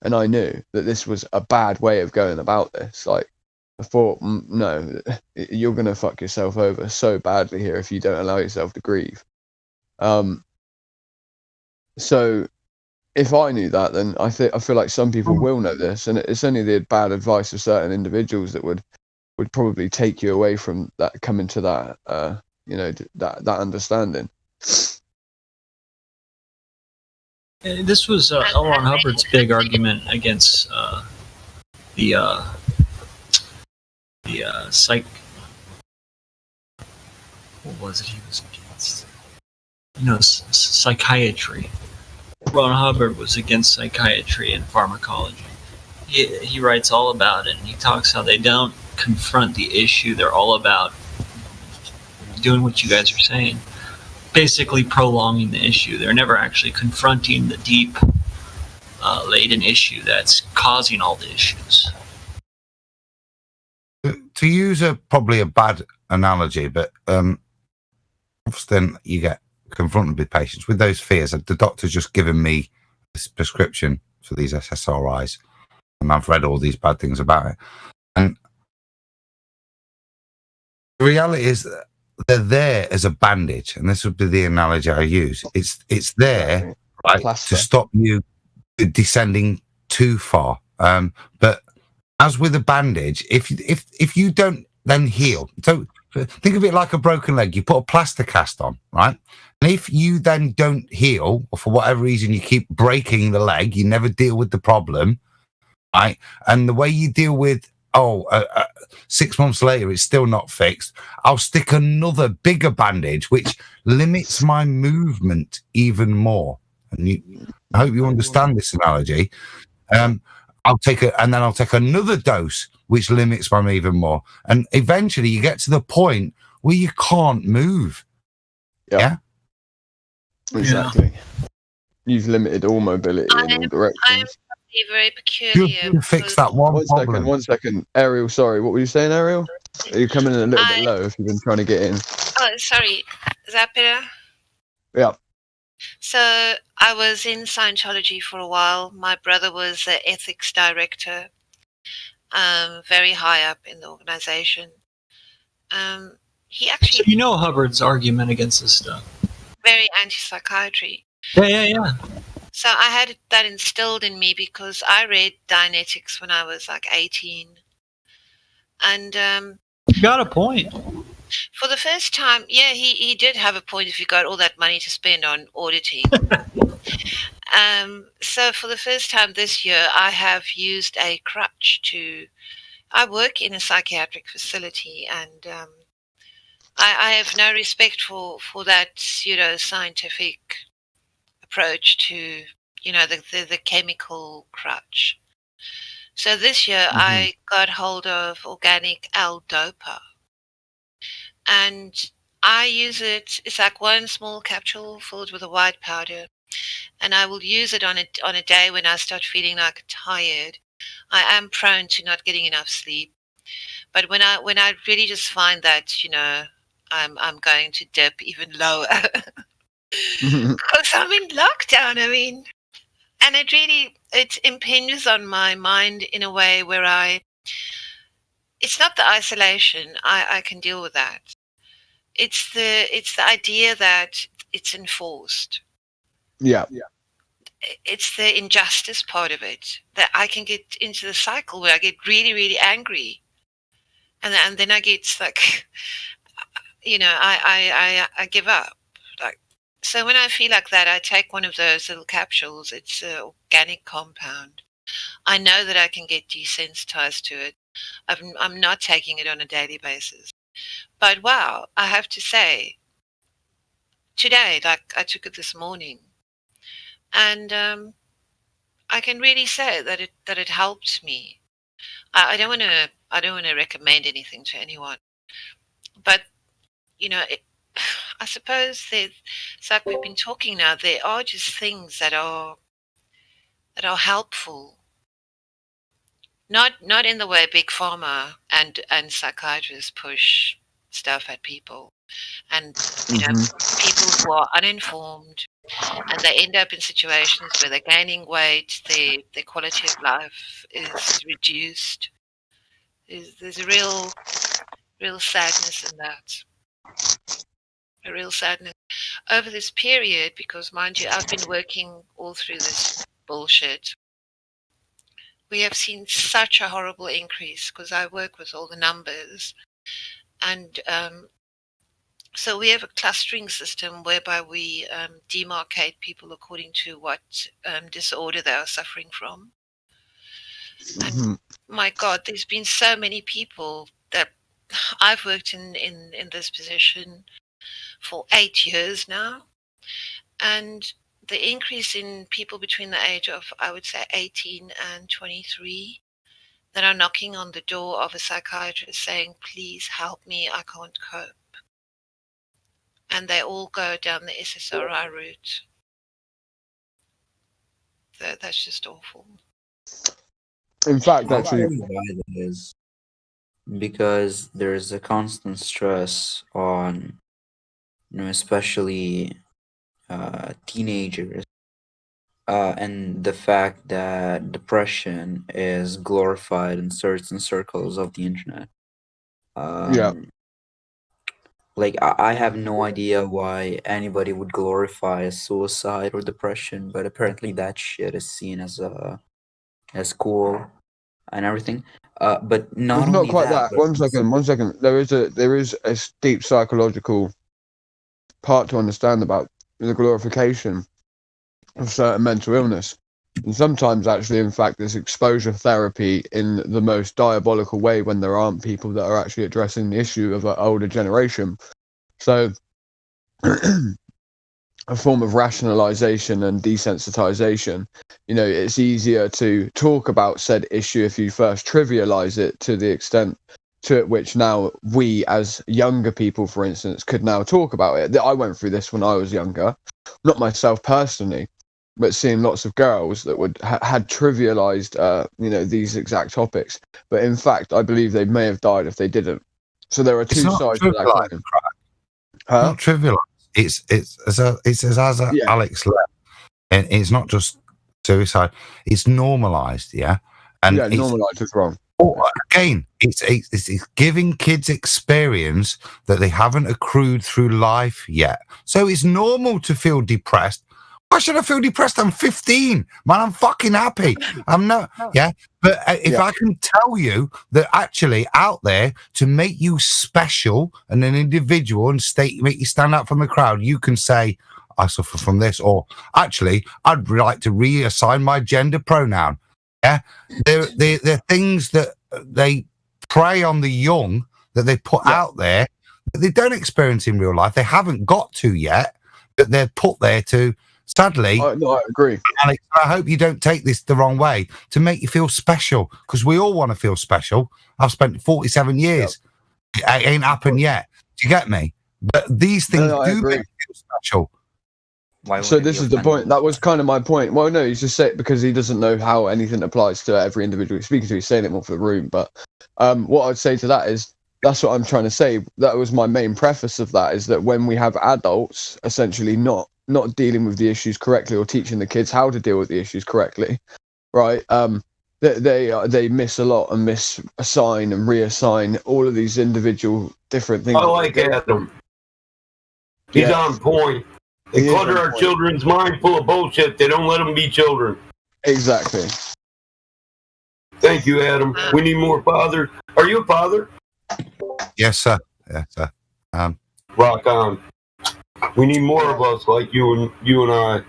And I knew that this was a bad way of going about this. Like, I thought, no, you're going to fuck yourself over so badly here if you don't allow yourself to grieve. So if I knew that, then I feel like some people will know this. And it's only the bad advice of certain individuals that would probably take you away from that, coming to that, that understanding. This was L. Ron Hubbard's big argument against the psych. What was it he was against? Psychiatry. Ron Hubbard was against psychiatry and pharmacology. He writes all about it, and he talks how they don't confront the issue. They're all about doing what you guys are saying. Basically prolonging the issue. They're never actually confronting the deep, latent issue that's causing all the issues. To to use probably a bad analogy, but often you get confronted with patients with those fears. The doctor's just given me this prescription for these SSRIs, and I've read all these bad things about it. And the reality is that they're there as a bandage, and this would be the analogy I use. It's there, right, to stop you descending too far. But as with a bandage, if you don't then heal, so think of it like a broken leg. You put a plaster cast on, right? And if you then don't heal, or for whatever reason you keep breaking the leg, you never deal with the problem, right? And the way you deal with 6 months later it's still not fixed, I'll stick another bigger bandage which limits my movement even more. And I hope you understand this analogy. I'll take another dose which limits my movement even more, and eventually you get to the point where you can't move. Yeah, exactly. You've limited all mobility in all directions. Very peculiar. You fix that one problem. One second. Ariel, sorry, what were you saying, Ariel? Are you coming in a little bit low if you've been trying to get in? Oh, sorry. Is that better? Yeah. So I was in Scientology for a while. My brother was the ethics director, very high up in the organization. He actually... So Hubbard's argument against this stuff. Very anti-psychiatry. Yeah. So I had that instilled in me because I read Dianetics when I was like 18. And you got a point. For the first time, yeah, he did have a point if you got all that money to spend on auditing. So for the first time this year, I have used a crutch I work in a psychiatric facility, and I have no respect for that pseudo-scientific approach to, the chemical crutch. So this year I got hold of organic L-Dopa, and I use it. It's like one small capsule filled with a white powder, and I will use it on a day when I start feeling like tired. I am prone to not getting enough sleep, but when I really just find that I'm going to dip even lower because I'm in lockdown. I mean, and it impinges on my mind in a way where it's not the isolation. I can deal with that. It's the idea that it's enforced. Yeah. It's the injustice part of it that I can get into the cycle where I get really, really angry, and then I get like, I give up. Like, so when I feel like that, I take one of those little capsules. It's an organic compound. I know that I can get desensitized to it. I'm not taking it on a daily basis. But wow, I have to say, today, like I took it this morning, and I can really say that it helped me. I don't want to recommend anything to anyone, but I suppose it's like we've been talking now. There are just things that are helpful. Not in the way big pharma and psychiatrists push stuff at people, and people who are uninformed, and they end up in situations where they're gaining weight, their quality of life is reduced. There's a real sadness in that. A real sadness over this period, because mind you, I've been working all through this bullshit. We have seen such a horrible increase because I work with all the numbers, and so we have a clustering system whereby we demarcate people according to what disorder they are suffering from. And my God, there's been so many people that I've worked in this position for 8 years now, and the increase in people between the age of, I would say, 18 and 23 that are knocking on the door of a psychiatrist saying, please help me, I can't cope. And they all go down the SSRI route. That's just awful. In fact, actually, because there's a constant stress on, especially teenagers, and the fact that depression is glorified in certain circles of the internet. Like I have no idea why anybody would glorify suicide or depression, but apparently that shit is seen as cool and everything. But not It's only not quite that. but One second. There is a deep psychological part to understand about the glorification of certain mental illness. And sometimes, actually, in fact, there's exposure therapy in the most diabolical way when there aren't people that are actually addressing the issue of an older generation. So, a form of rationalization and desensitization. It's easier to talk about said issue if you first trivialize it to the extent to which now we, as younger people, for instance, could now talk about it. I went through this when I was younger, not myself personally, but seeing lots of girls that would had trivialized, these exact topics. But in fact, I believe they may have died if they didn't. So there are two sides to that coin. Not trivial. It's as Alex left, and it's not just suicide. It's normalized, yeah. And normalized is wrong. Again, it's giving kids experience that they haven't accrued through life yet. So it's normal to feel depressed. Why should I feel depressed? I'm 15, man. I'm fucking happy. I'm not, yeah. But if I can tell you that actually out there to make you special and an individual and make you stand out from the crowd, you can say, I suffer from this, or actually, I'd like to reassign my gender pronoun. Yeah, they're things that they prey on the young that they put out there that they don't experience in real life. They haven't got to yet, but they're put there to. Sadly, no, I agree. Alex, I hope you don't take this the wrong way, to make you feel special, because we all want to feel special. I've spent 47 years. It ain't happened yet. Do you get me? But these things do make you feel special. So this is the point. That was kind of my point. Well, no, he's just saying it because he doesn't know how anything applies to every individual he's speaking to. He's saying it more for the room. But what I'd say to that is, that's what I'm trying to say. That was my main preface of that, is that when we have adults essentially not dealing with the issues correctly or teaching the kids how to deal with the issues correctly, right? They miss a lot and misassign and reassign all of these individual different things. I like Adam. He's on point. They clutter our children's mind full of bullshit. They don't let them be children. Exactly. Thank you, Adam. We need more fathers. Are you a father? Yes, sir. Yes, sir. Rock on. We need more of us like you and I.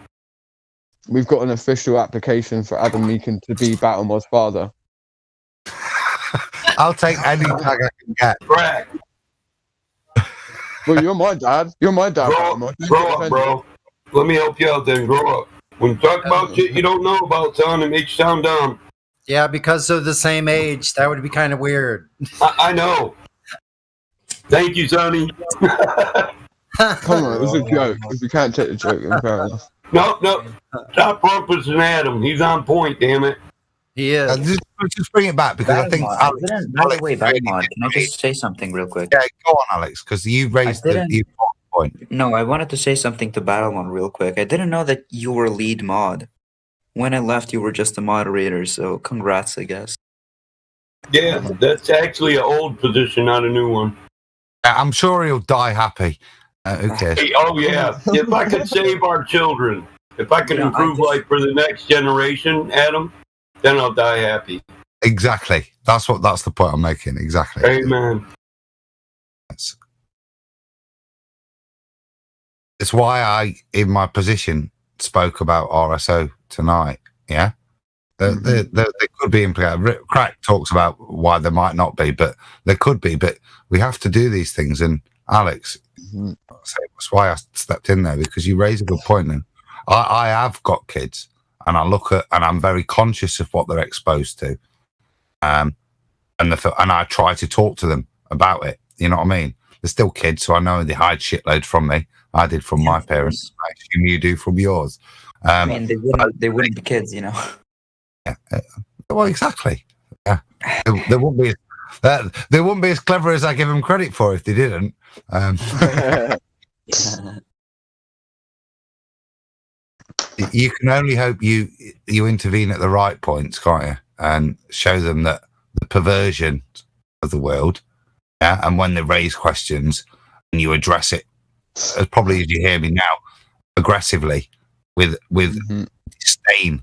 We've got an official application for Adam Meakin to be Battlemod's father. I'll take any tag I can get. Crack. Well, you're my dad. You're my dad. Grow up, bro. Let me help you out then. Grow up. When you talk about shit you don't know about, son, it makes you sound dumb. Yeah, because they're the same age. That would be kind of weird. I know. Thank you, Sonny. Come on, it was a joke. If you can't take the joke, then fair enough. No. Stop rumpusing Adam. He's on point, damn it. He is. Just bring it back, because I think by the way, Battlemod, can I just say something real quick? Yeah, go on, Alex, because you raised the important point. No, I wanted to say something to Battlemod real quick. I didn't know that you were lead mod. When I left, you were just a moderator, so congrats, I guess. Yeah, that's actually an old position, not a new one. I'm sure he'll die happy. Who cares? Oh, yeah. If I could save our children, if I could improve life for the next generation, Adam, then I'll die happy. Exactly. That's the point I'm making. Exactly. Amen. It's why I, in my position, spoke about RSO tonight. Yeah. There could be implications. Crack talks about why there might not be, but there could be. But we have to do these things. And Alex, that's why I stepped in there, because you raise a good point. And I have got kids, and I look at, and I'm very conscious of what they're exposed to, and I try to talk to them about it. You know what I mean? They're still kids, so I know they hide shitload from me. I did from my parents. I assume you do from yours. I mean, they wouldn't be kids, you know. Yeah. Well, exactly. Yeah. There won't be. That they wouldn't be as clever as I give them credit for if they didn't. You can only hope you intervene at the right points, can't you? And show them that the perversion of the world, yeah, and when they raise questions and you address it, as probably as you hear me now, aggressively, with disdain,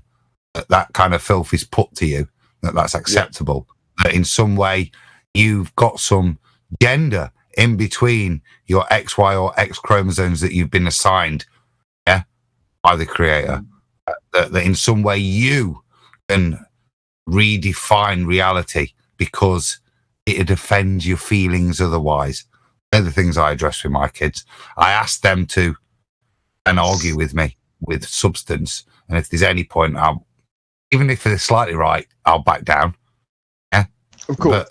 that kind of filth is put to you, that's acceptable, that in some way you've got some gender in between your XY or X chromosomes that you've been assigned, yeah, by the creator, that in some way you can redefine reality because it offends your feelings otherwise. They're the things I address with my kids. I ask them to and argue with me with substance, and if there's any point, even if they're slightly right, I'll back down. Yeah, of course.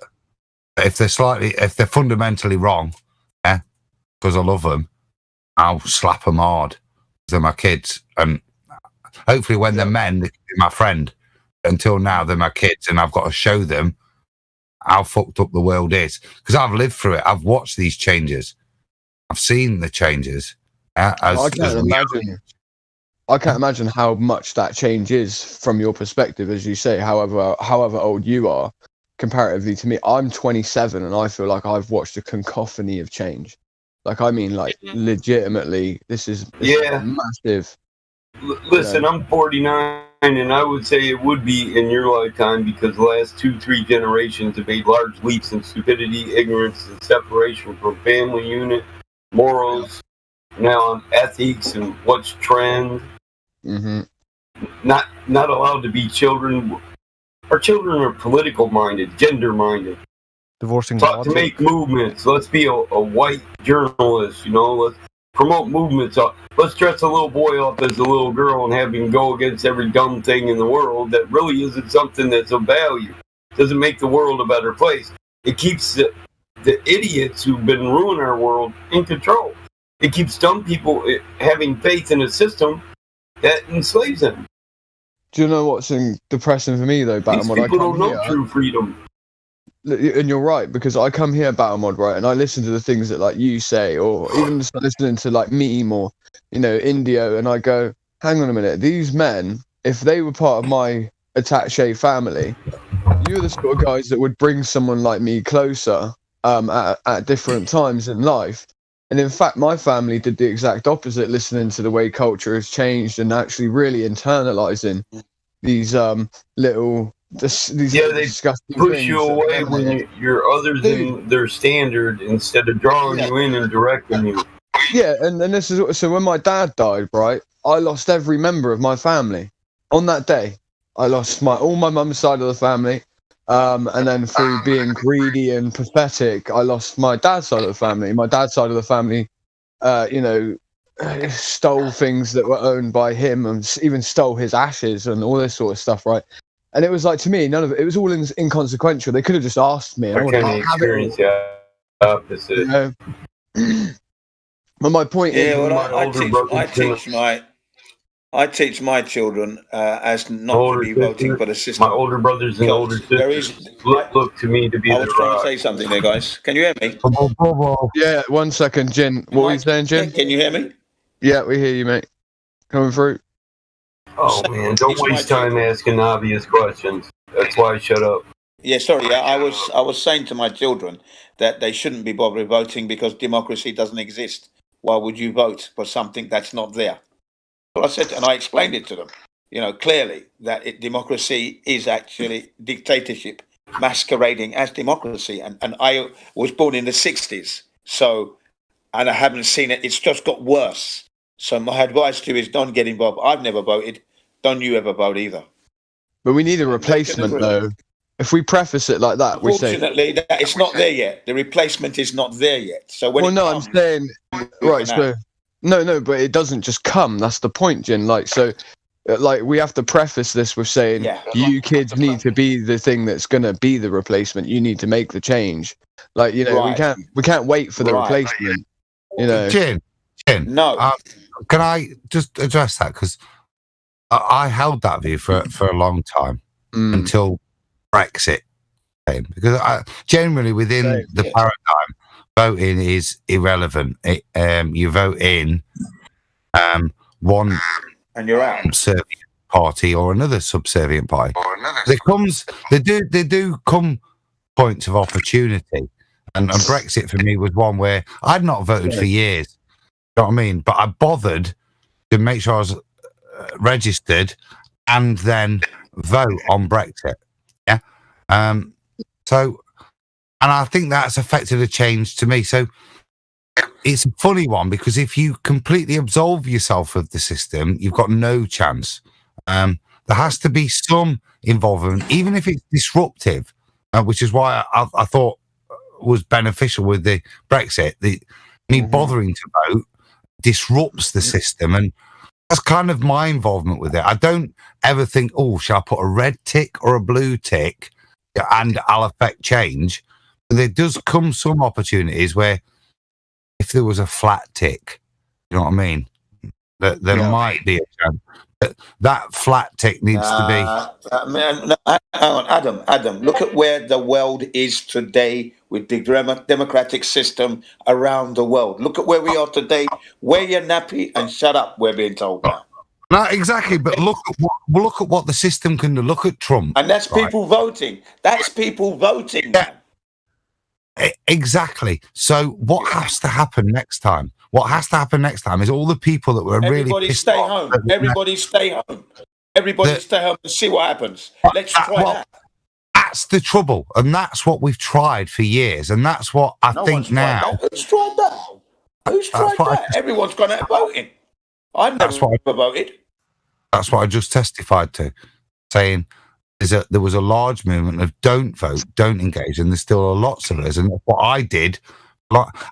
But if they're fundamentally wrong, yeah, because I love them, I'll slap them hard. They're my kids, and hopefully when they're men, they can be my friend. Until now, they're my kids, and I've got to show them how fucked up the world is. Because I've lived through it. I've watched these changes. I've seen the changes. I can't imagine how much that change is from your perspective, as you say, however old you are, comparatively to me. I'm 27, and I feel like I've watched a cacophony of change. Like, I mean, like, legitimately, this is massive. Listen, I'm 49, and I would say it would be in your lifetime because the last 2-3 generations have made large leaps in stupidity, ignorance, and separation from family unit, morals, now on ethics and what's trend. Not allowed to be children. Our children are political minded, gender minded. Divorcing to make movements. Let's be a white journalist, let's promote movements. Let's dress a little boy up as a little girl and have him go against every dumb thing in the world that really isn't something that's of value. Doesn't make the world a better place. It keeps the idiots who've been ruining our world in control. It keeps dumb people having faith in a system that enslaves them. Do you know what's depressing for me, though, These people don't know true freedom. And you're right, because I come here, Battlemod, right, and I listen to the things that, like, you say, or even just listening to, like, Meme or, Indio, and I go, hang on a minute, these men, if they were part of my attaché family, you're the sort of guys that would bring someone like me closer at different times in life. And in fact, my family did the exact opposite, listening to the way culture has changed and actually really internalizing these little... they push you away when you're other than their standard instead of drawing you in and directing you. Yeah, and this is so when my dad died, right? I lost every member of my family on that day. I lost all my mum's side of the family, and then through being greedy and pathetic, I lost my dad's side of the family. My dad's side of the family, stole things that were owned by him, and even stole his ashes and all this sort of stuff, right? And it was like, to me, none of it was all inconsequential. They could have just asked me. I can't experience the opposite. But my point is, I teach my children as not to be voting for the system. My older brothers and older sisters look to me to be. I was trying to say something there, guys. Can you hear me? Yeah, 1 second, Jin. What were you saying, Jin? Can you hear me? Yeah, we hear you, mate. Coming through. Oh man, don't waste time asking obvious questions. That's why I shut up. Yeah, sorry. I was saying to my children that they shouldn't be bothered voting because democracy doesn't exist. Why would you vote for something that's not there? Well, I said, and I explained it to them, clearly that democracy is actually dictatorship masquerading as democracy. And I was born in the 60s, and I haven't seen it. It's just got worse. So my advice to you is don't get involved. I've never voted. Don't you ever vote either. But we need a replacement, though. If we preface it like that, we say... Unfortunately, it's not there yet. The replacement is not there yet. So when I'm saying... Right, so... No, but it doesn't just come. That's the point, Jin. We have to preface this with saying, you kids need to be the thing that's going to be the replacement. You need to make the change. We can't wait for the replacement. Jin. No. Can I just address that? Because I held that view for a long time until Brexit because generally within the paradigm, voting is irrelevant. You vote in one and you're out. subservient party or another subservient party. They do come points of opportunity, and Brexit for me was one where I'd not voted for years. You know what I mean? But I bothered to make sure I was registered and then vote on Brexit. Yeah. So, and I think that's affected a change to me. So it's a funny one because if you completely absolve yourself of the system, you've got no chance. There has to be some involvement, even if it's disruptive, which is why I thought was beneficial with the Brexit. Me bothering to vote disrupts the system, and that's kind of my involvement with it. I don't ever think, oh, shall I put a red tick or a blue tick and I'll affect change. But there does come some opportunities where if there was a flat tick, you know what I mean, there might be a chance. But that flat tick needs to be... hang on, Adam, look at where the world is today with the democratic system around the world. Look at where we are today. Wear your nappy and shut up, we're being told now. No, exactly, but look at what the system can do. Look at Trump. And that's people voting. That's people voting. Yeah. Exactly. So what has to happen next time? What has to happen next time is all the people that were really pissed stay off. home. Everybody stay home. Everybody stay home and see what happens. Let's try that. That's the trouble, and that's what we've tried for years, and that's what I think now. Who's tried that? Who's tried that? Everyone's gone out voting. I've never voted. That's what I just testified to, saying there was a large movement of don't vote, don't engage, and there's still lots of us. And that's what I did.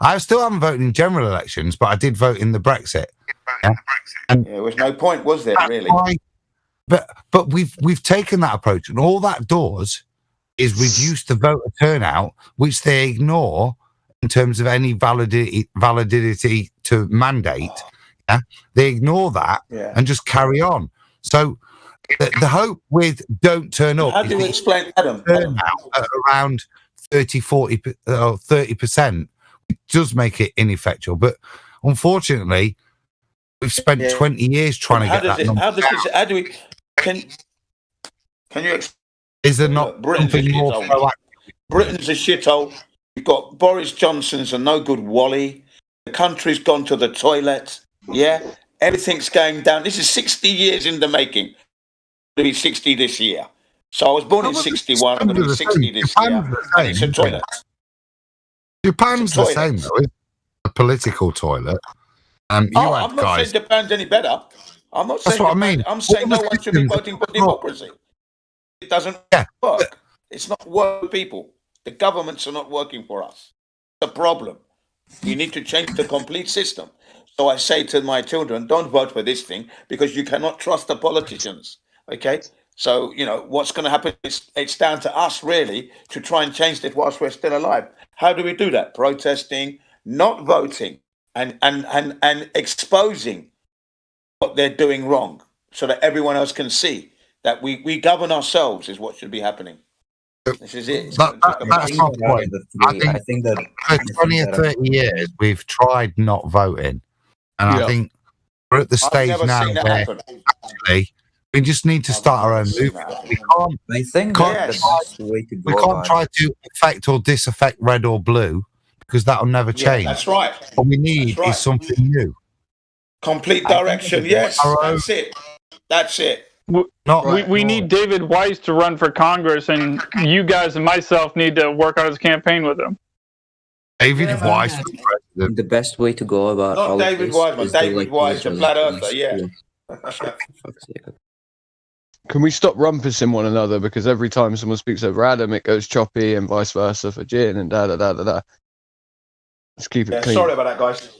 I still haven't voted in general elections, but I did vote in the Brexit. Yeah? And there was no point, was there, really? But we've taken that approach, and all that does is reduce the voter turnout, which they ignore in terms of any validity to mandate. Yeah? They ignore that and just carry on. So the hope with don't turn up. How do you explain, Adam? Turnout at around 30%. It does make it ineffectual, but unfortunately, we've spent 20 years trying to get that number. How do we? Can you explain? Is there not something more proactive? Britain's a shithole. You've got Boris Johnson's a no good Wally. The country's gone to the toilet. Yeah, everything's going down. This is 60 years in the making. To be 60 this year. So I was born in 61. I'm going to be 60 this year. And it's a toilet. Japan's the same, though. It's a political toilet. I'm not saying Japan's any better. I'm not saying. That's what I mean. I'm saying no one should be voting for democracy. It doesn't work. It's not working for people. The governments are not working for us. It's a problem. You need to change the complete system. So I say to my children, don't vote for this thing because you cannot trust the politicians. Okay? So, what's going to happen is it's down to us, really, to try and change it whilst we're still alive. How do we do that? Protesting, not voting, and exposing what they're doing wrong so that everyone else can see that we govern ourselves is what should be happening. This is it. That's my point. I think that for 20 or 30 years, we've tried not voting. And I think we're at the stage now where actually we just need to start our own movement. We can't try to affect or disaffect red or blue because that'll never change. That's right. What we need is something new. Complete direction. Yes, that's it. That's it. We need David Weiss to run for Congress, and you guys and myself need to work on his campaign with him. David Weiss. The best way to go about not David Weiss, but David Weiss, a flat earther. Yeah. Can we stop rumpusing one another? Because every time someone speaks over Adam, it goes choppy, and vice versa for Jin and da da da da da. Let's keep it clean. Sorry about that, guys.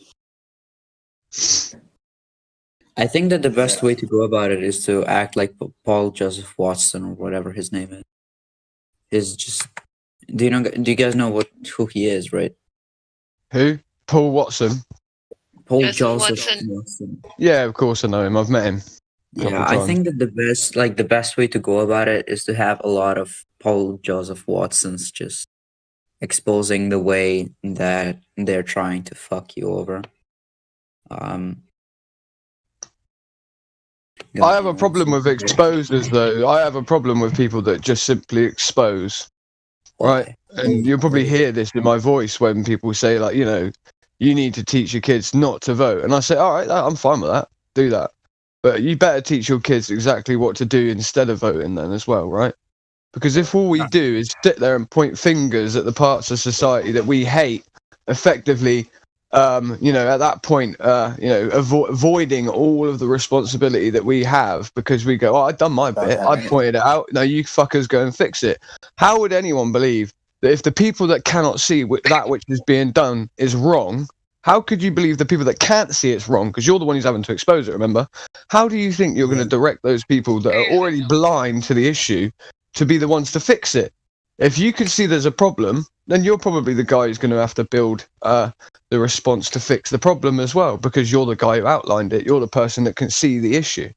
I think that the best way to go about it is to act like Paul Joseph Watson or whatever his name is. Is just do you guys know who he is, right? Who? Paul Watson. Paul Joseph Watson. Yeah, of course I know him. I've met him. Yeah, I think that the best way to go about it is to have a lot of Paul Joseph Watson's just exposing the way that they're trying to fuck you over. I have a problem with exposers, though. I have a problem with people that just simply expose, right? And you'll probably hear this in my voice when people say, like, you know, you need to teach your kids not to vote. And I say, all right, I'm fine with that. Do that. But you better teach your kids exactly what to do instead of voting then as well, right? Because if all we do is sit there and point fingers at the parts of society that we hate, effectively, you know, at that point, you know, avoiding all of the responsibility that we have because we go, oh, I've done my bit. I pointed it out. Now you fuckers go and fix it. How would anyone believe that if the people that cannot see that which is being done is wrong, how could you believe the people that can't see it's wrong? Because you're the one who's having to expose it, remember? How do you think you're going to direct those people that are already blind to the issue to be the ones to fix it? If you can see there's a problem, then you're probably the guy who's going to have to build the response to fix the problem as well, because you're the guy who outlined it. You're the person that can see the issue.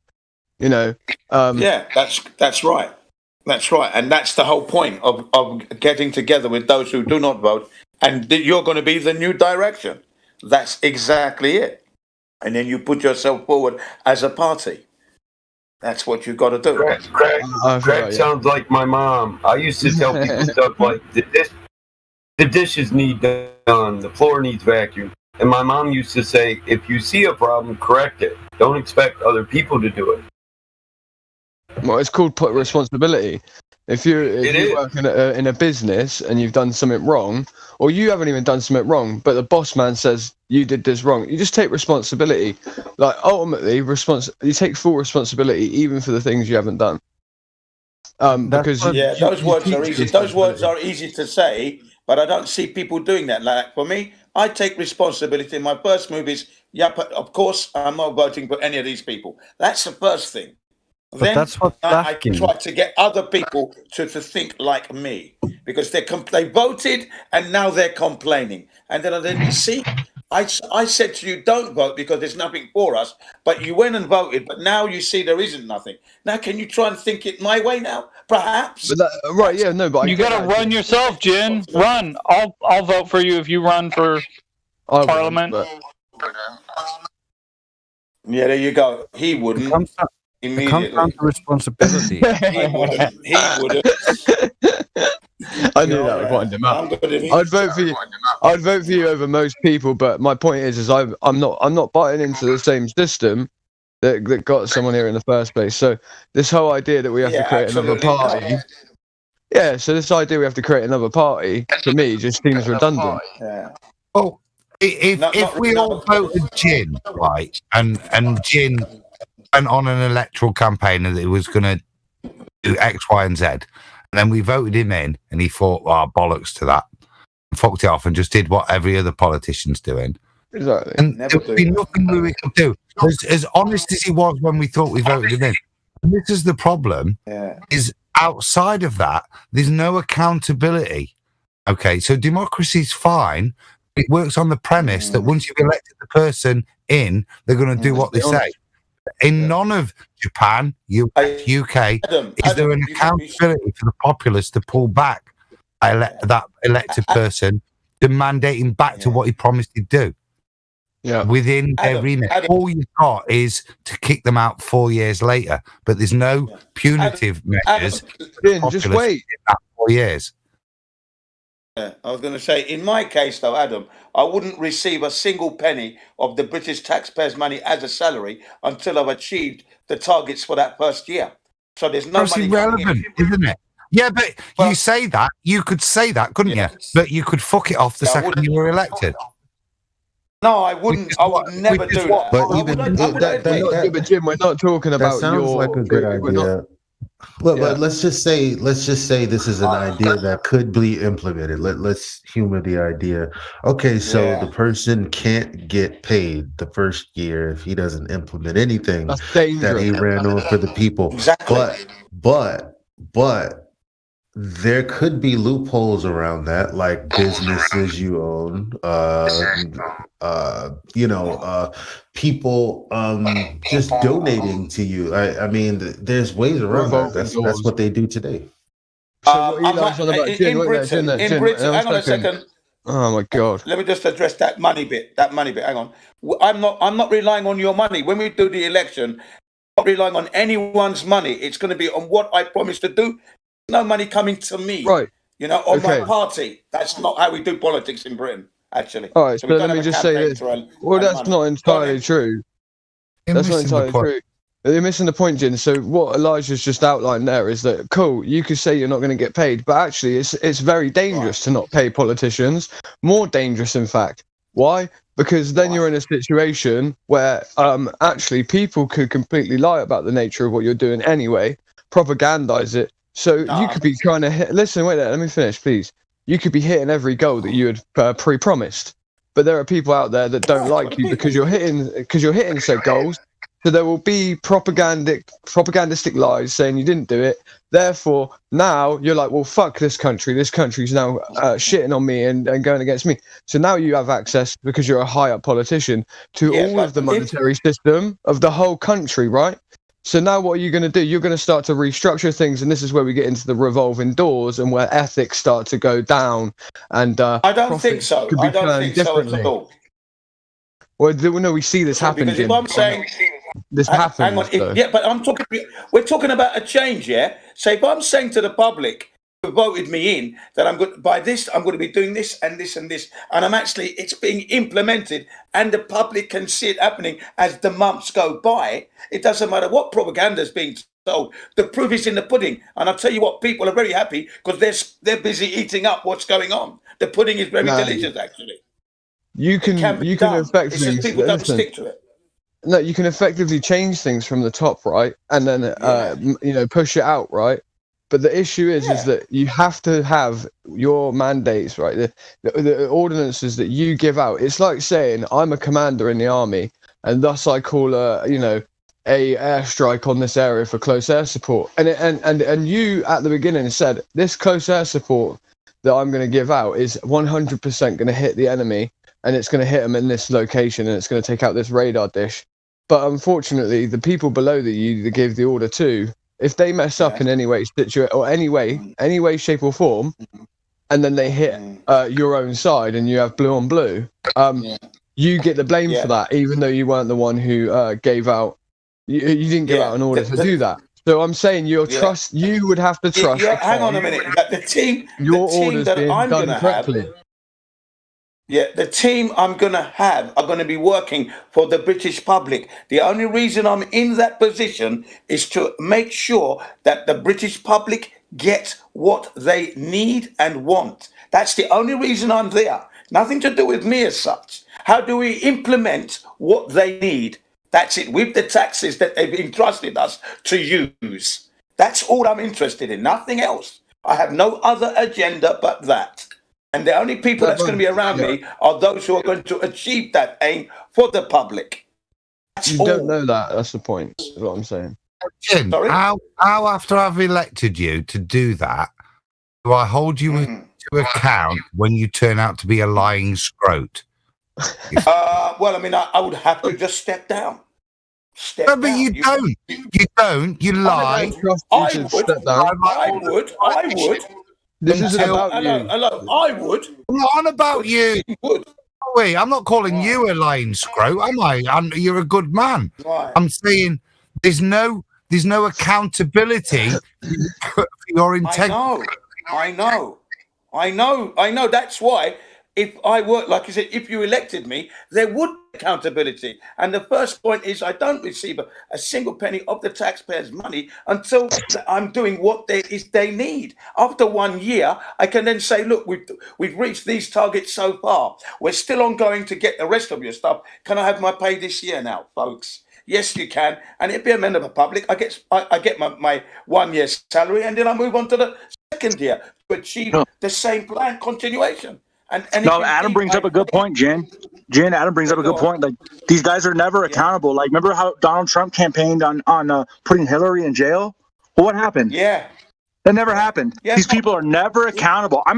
You know? Yeah, that's right. That's right. And that's the whole point of getting together with those who do not vote, and you're going to be the new direction. That's exactly it. And then you put yourself forward as a party. That's what you've got to do. Greg sounds like my mom. I used to tell people stuff like, the dishes need done, the floor needs vacuumed. And my mom used to say, if you see a problem, correct it. Don't expect other people to do it. Well, it's called put responsibility. If you work in a business and you've done something wrong, or you haven't even done something wrong, but the boss man says you did this wrong, you just take responsibility. Like, ultimately, you take full responsibility even for the things you haven't done. Because those words are easy. Those words are easy to say, but I don't see people doing that. Like, for me, I take responsibility. My first move is, but of course, I'm not voting for any of these people. That's the first thing. But then that's what I try to get other people to think like me, because they voted and now they're complaining. And then you see, I said to you, don't vote because there's nothing for us, but you went and voted, but now you see there isn't nothing. Now, can you try and think it my way now? Perhaps. But but you got to run yourself, Jin. Run. I'll vote for you if you run for Parliament. Yeah, there you go. He wouldn't. It comes down to responsibility. He wouldn't. I knew that would wind him up. I'd vote for you. I'd vote for you over most people, but my point is I'm not buying into the same system that got someone here in the first place. So this whole idea that we have to create another party. Yeah, so this idea we have to create another party, for me, just seems redundant. Yeah. Oh, if we all voted Jin, right, and Jin went on an electoral campaign that it was going to do X, Y, and Z, and then we voted him in, and he thought, "Oh, bollocks to that," and fucked it off, and just did what every other politician's doing. Exactly. And there would be nothing we could do. As honest as he was when we thought we voted him in. And this is the problem. Yeah. Is outside of that, there's no accountability. Okay, so democracy's fine. It works on the premise that once you've elected the person in, they're going to do what they say. In none of Japan, UK, is there an accountability for the populace to pull back that elected person to mandate him back to what he promised he'd do? Yeah. Within their remit. All you've got is to kick them out 4 years later, but there's no punitive measures. Just wait. In that 4 years. I was going to say, in my case, though, Adam, I wouldn't receive a single penny of the British taxpayers' money as a salary until I've achieved the targets for that first year. So there's no That's money irrelevant, isn't it? Yeah, but you say that. You could say that, couldn't you? But you could fuck it off the second you were elected. No, I wouldn't. I would never do that. But even but Jim, we're not talking about. That sounds like a good idea. Well, let's just say this is an idea that could be implemented. Let's humor the idea. Okay, so the person can't get paid the first year if he doesn't implement anything that he ran on for the people. Exactly. But there could be loopholes around that, like businesses you own, people just donating to you. I mean, there's ways around that. That's what they do today. So what Eli's on about Jin, in Britain, hang on a second. Oh my God. Let me just address that money bit. Hang on. I'm not relying on your money. When we do the election, I'm not relying on anyone's money. It's going to be on what I promised to do. No money coming to me. Right. You know, on my party. That's not how we do politics in Britain, actually. All right, so let me just say this. Well, that's not entirely true. That's not entirely true. You're missing the point, Jin. So what Elijah's just outlined there is that, cool, you could say you're not going to get paid, but actually it's very dangerous to not pay politicians. More dangerous, in fact. Why? Because then you're in a situation where actually people could completely lie about the nature of what you're doing anyway, propagandize it. So you could be trying to hit... Listen, wait there, let me finish, please. You could be hitting every goal that you had pre-promised. But there are people out there that don't like you because you're hitting said goals. So there will be propagandistic lies saying you didn't do it. Therefore, now you're like, well, fuck this country. This country's now shitting on me and going against me. So now you have access, because you're a high-up politician, to all of the monetary system of the whole country, right? So now what are you going to do? You're going to start to restructure things, and this is where we get into the revolving doors and where ethics start to go down. And I don't think so. I don't think so at all. Well, no, we see this happen. Because if I'm saying... This happens. Yeah, but we're talking about a change, yeah? So if I'm saying to the public who voted me in that I'm going to be doing this and this and this, and it's being implemented, and the public can see it happening as the months go by, it doesn't matter what propaganda is being told. The proof is in the pudding. And I'll tell you what, people are very happy because they're busy eating up what's going on. The pudding is very delicious, actually. You can affect things. People don't stick to it. No, you can effectively change things from the top, right, and then push it out, right. But the issue is that you have to have your mandates, right. The ordinances that you give out. It's like saying I'm a commander in the army, and thus I call a airstrike on this area for close air support. And you at the beginning said this close air support that I'm going to give out is 100% going to hit the enemy, and it's going to hit them in this location, and it's going to take out this radar dish. But unfortunately, the people below that gave the order to, if they mess up in any way, any way, shape or form, and then they hit your own side and you have blue on blue, you get the blame for that, even though you weren't the one who gave out. You didn't give out an order to do that. So I'm saying you would have to trust. Hang on a minute. The team that I'm going to have. Yeah, the team I'm going to have are going to be working for the British public. The only reason I'm in that position is to make sure that the British public get what they need and want. That's the only reason I'm there. Nothing to do with me as such. How do we implement what they need? That's it, with the taxes that they've entrusted us to use. That's all I'm interested in, nothing else. I have no other agenda but that. And the only people that's going to be around me are those who are going to achieve that aim for the public. You don't know that. That's the point. Is what I'm saying. Jim, how after I've elected you to do that, do I hold you to account when you turn out to be a lying scrote? Well, I mean, I would have to just step down. But you don't. You don't. You lie. I would. This is about you. Hello, I would. I'm not on about you. Wait, I'm not calling you a lying scrote, am I? You're a good man. Right. I'm saying there's no accountability for your integrity. I know. That's why if I were, like I said, if you elected me, there would be accountability. And the first point is I don't receive a single penny of the taxpayers' money until I'm doing what they need. After 1 year, I can then say, look, we've reached these targets so far. We're still on going to get the rest of your stuff. Can I have my pay this year now, folks? Yes, you can. And it'd be a member of the public. I get my 1 year's salary, and then I move on to the second year to achieve the same plan continuation. And Adam brings up a good point, Jen. Adam brings up a good point. Like, these guys are never accountable. Like, remember how Donald Trump campaigned on putting Hillary in jail? Well, what happened? Yeah. That never happened. These people are never accountable. I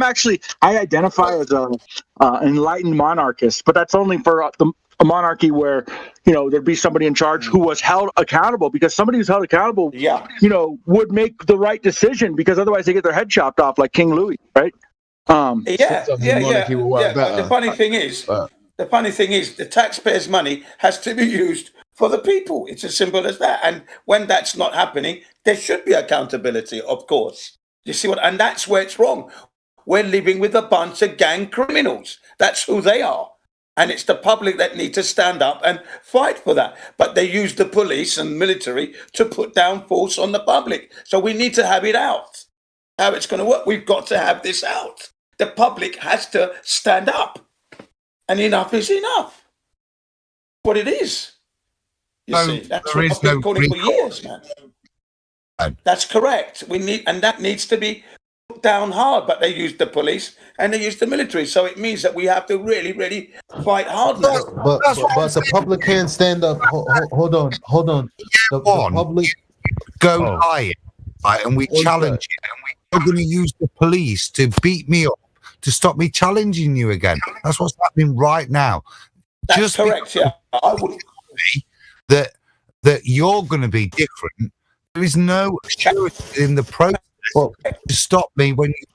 identify as an enlightened monarchist, but that's only for a monarchy where, there'd be somebody in charge who was held accountable, because somebody who's held accountable, would make the right decision, because otherwise they get their head chopped off like King Louis, right? But the funny thing is, the taxpayers' money has to be used for the people. It's as simple as that. And when that's not happening, there should be accountability, of course. You see and that's where it's wrong. We're living with a bunch of gang criminals. That's who they are. And it's the public that need to stand up and fight for that. But they use the police and military to put down force on the public. So we need to have it out. How it's going to work, we've got to have this out. The public has to stand up. And enough is enough. What it is. You see, that's what I've been calling for years, man. That's correct. That needs to be put down hard. But they use the police and they use the military, so it means that we have to really, really fight hard now. But the public can't stand up. Hold on. The public go higher, right, and we challenge you, and we're going to use the police to beat me up to stop me challenging you again. That's what's happening right now. That's just correct. Yeah, I would. That you're going to be different. There is no assurance in the process to stop me when you're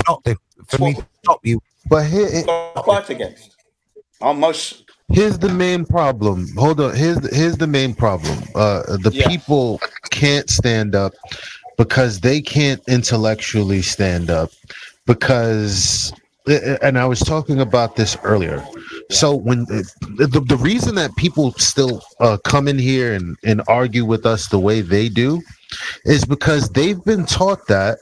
not different. For me to stop you. But here, fight against. Almost. Here's the main problem. Hold on. Here's the main problem. People can't stand up because they can't intellectually stand up, because, and I was talking about this earlier. So when the reason that people still come in here and argue with us the way they do is because they've been taught that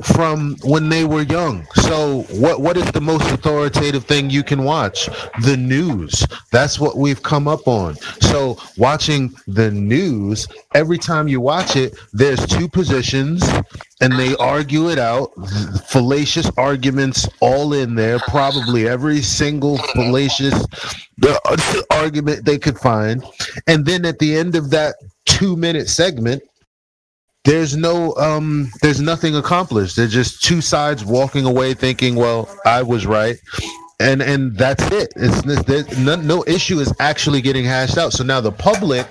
from when they were young. So what is the most authoritative thing you can watch? The news. That's what we've come up on. So watching the news, every time you watch it, there's two positions and they argue it out. Fallacious arguments all in there, probably every single fallacious argument they could find. And then at the end of that 2-minute segment, there's nothing accomplished. There's just two sides walking away thinking, well, I was right. And that's it. No issue is actually getting hashed out. So now the public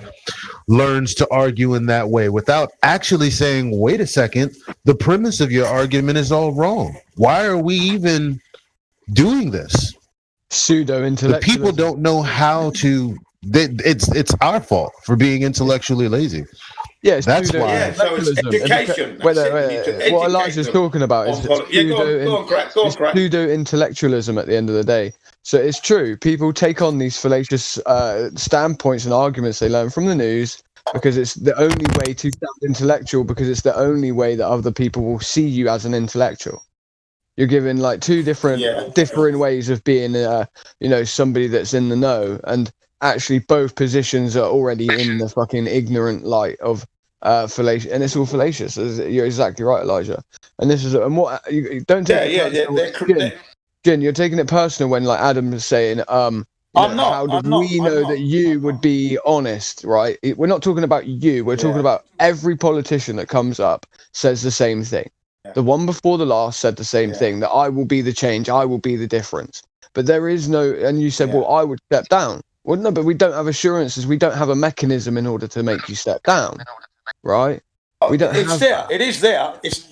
learns to argue in that way without actually saying, wait a second, the premise of your argument is all wrong. Why are we even doing this? Pseudo-intellectualism. The people don't know how to. It's our fault for being intellectually lazy. Yeah, that's why. Yeah, so it's education. What Elijah's talking about is pseudo-intellectualism at the end of the day. So it's true. People take on these fallacious standpoints and arguments they learn from the news because it's the only way to sound intellectual, because it's the only way that other people will see you as an intellectual. You're given like two different ways of being, somebody that's in the know, and actually both positions are already in the fucking ignorant light of fallacious, and it's all fallacious. You're exactly right, Elijah. And this is what you don't take. Jin, you're taking it personal when like Adam is saying, how did we know that you would be honest, right? We're not talking about you. We're talking about every politician that comes up says the same thing. The one before the last said the same thing, that I will be the change, I will be the difference. But there is no, and you said, well, I would step down. Well, no, but we don't have assurances. We don't have a mechanism in order to make you step down, right? We don't. It's there. That. It is there. It's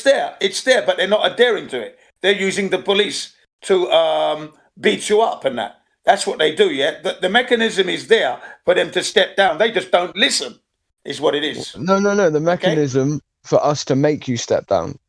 there. It's there, but they're not adhering to it. They're using the police to beat you up and that. That's what they do. Yeah, the mechanism is there for them to step down. They just don't listen. Is what it is. No. The mechanism for us to make you step down.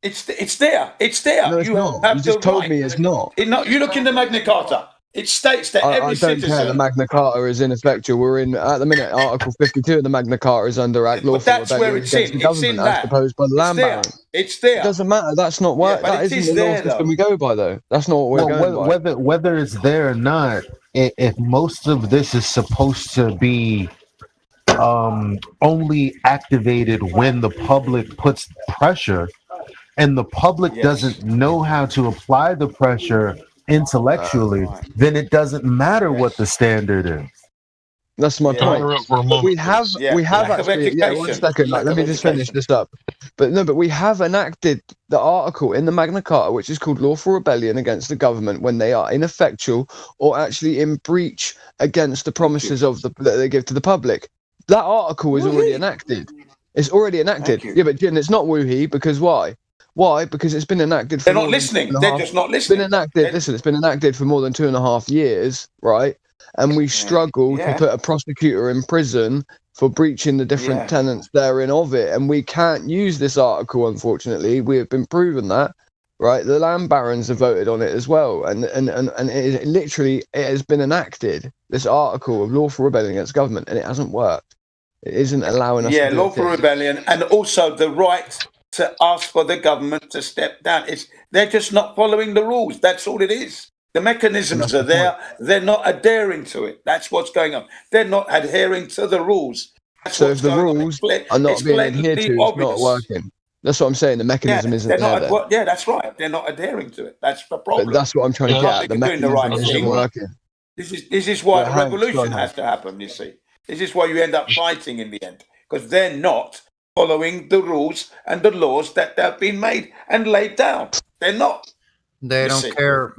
It's there. It's there. No, it's not. You just told me it's not. You look in the Magna Carta. It states that every citizen. I don't care. The Magna Carta is ineffectual. We're in at the minute Article 52 of the Magna Carta is under Act Lawful. But that's where it's in. It's in that. As proposed by the Land Baron. It's there. It doesn't matter. That's not what. That isn't the law system we go by, though. That's not what we're going by. Whether it's there or not, if most of this is supposed to be only activated when the public puts pressure, and the public doesn't know how to apply the pressure intellectually, then it doesn't matter what the standard is. That's my Yeah. point. Interrupt for a moment, We have please. Yeah, we have lack of actually yeah. One education. second, Lack let of me just finish education. this up. But we have enacted the article in the Magna Carta, which is called lawful rebellion against the government when they are ineffectual or actually in breach against the promises of that they give to the public. That article is already enacted. It's already enacted. you. Yeah, but Jin, it's not woohee because why? Why? Because it's been enacted for They're not more than listening. 2.5 They're just not It's been listening. enacted. Listen, it's been enacted for more than 2.5 years, right? And we struggle to Yeah. put a prosecutor in prison for breaching the different Yeah. tenets therein of it. And we can't use this article, unfortunately. We have been proven that, right? The land barons have voted on it as well. And it literally, it has been enacted, this article of lawful rebellion against government, and it hasn't worked. It isn't allowing us Yeah, to do lawful it. rebellion, and also the right to ask for the government to step down. They're just not following the rules. That's all it is. The mechanisms are there. They're not adhering to it. That's what's going on. They're not adhering to the rules. That's So what's if the going on. rules are not It's being adhered blatantly to, it's not obvious. working. That's what I'm saying. The mechanism isn't they're there not. then. Well, yeah, that's right. They're not adhering to it. That's the problem. But that's what I'm trying to It's get not at. The that you're doing the right mechanism isn't thing. working. This is why Yeah, the Hank, go revolution on, has to happen. You see, this is why you end up fighting in the end because they're not following the rules and the laws that have been made and laid down. They're not. They You don't see. care.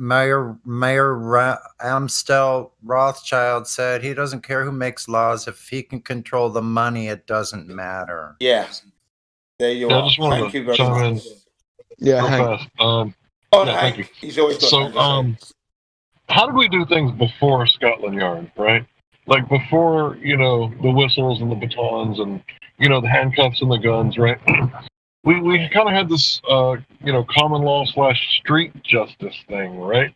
Amstel Rothschild said he doesn't care who makes laws. If he can control the money, it doesn't matter. Yeah, there you Yeah, I are. just wanted Thank to you very chime much. in Yeah, real Hank. fast. Oh, Yeah, thank you. Hank, he's always got So, something to say. how did we do things before Scotland Yard, right? Like before, the whistles and the batons and, the handcuffs and the guns, right? we kind of had this, common law / street justice thing, right?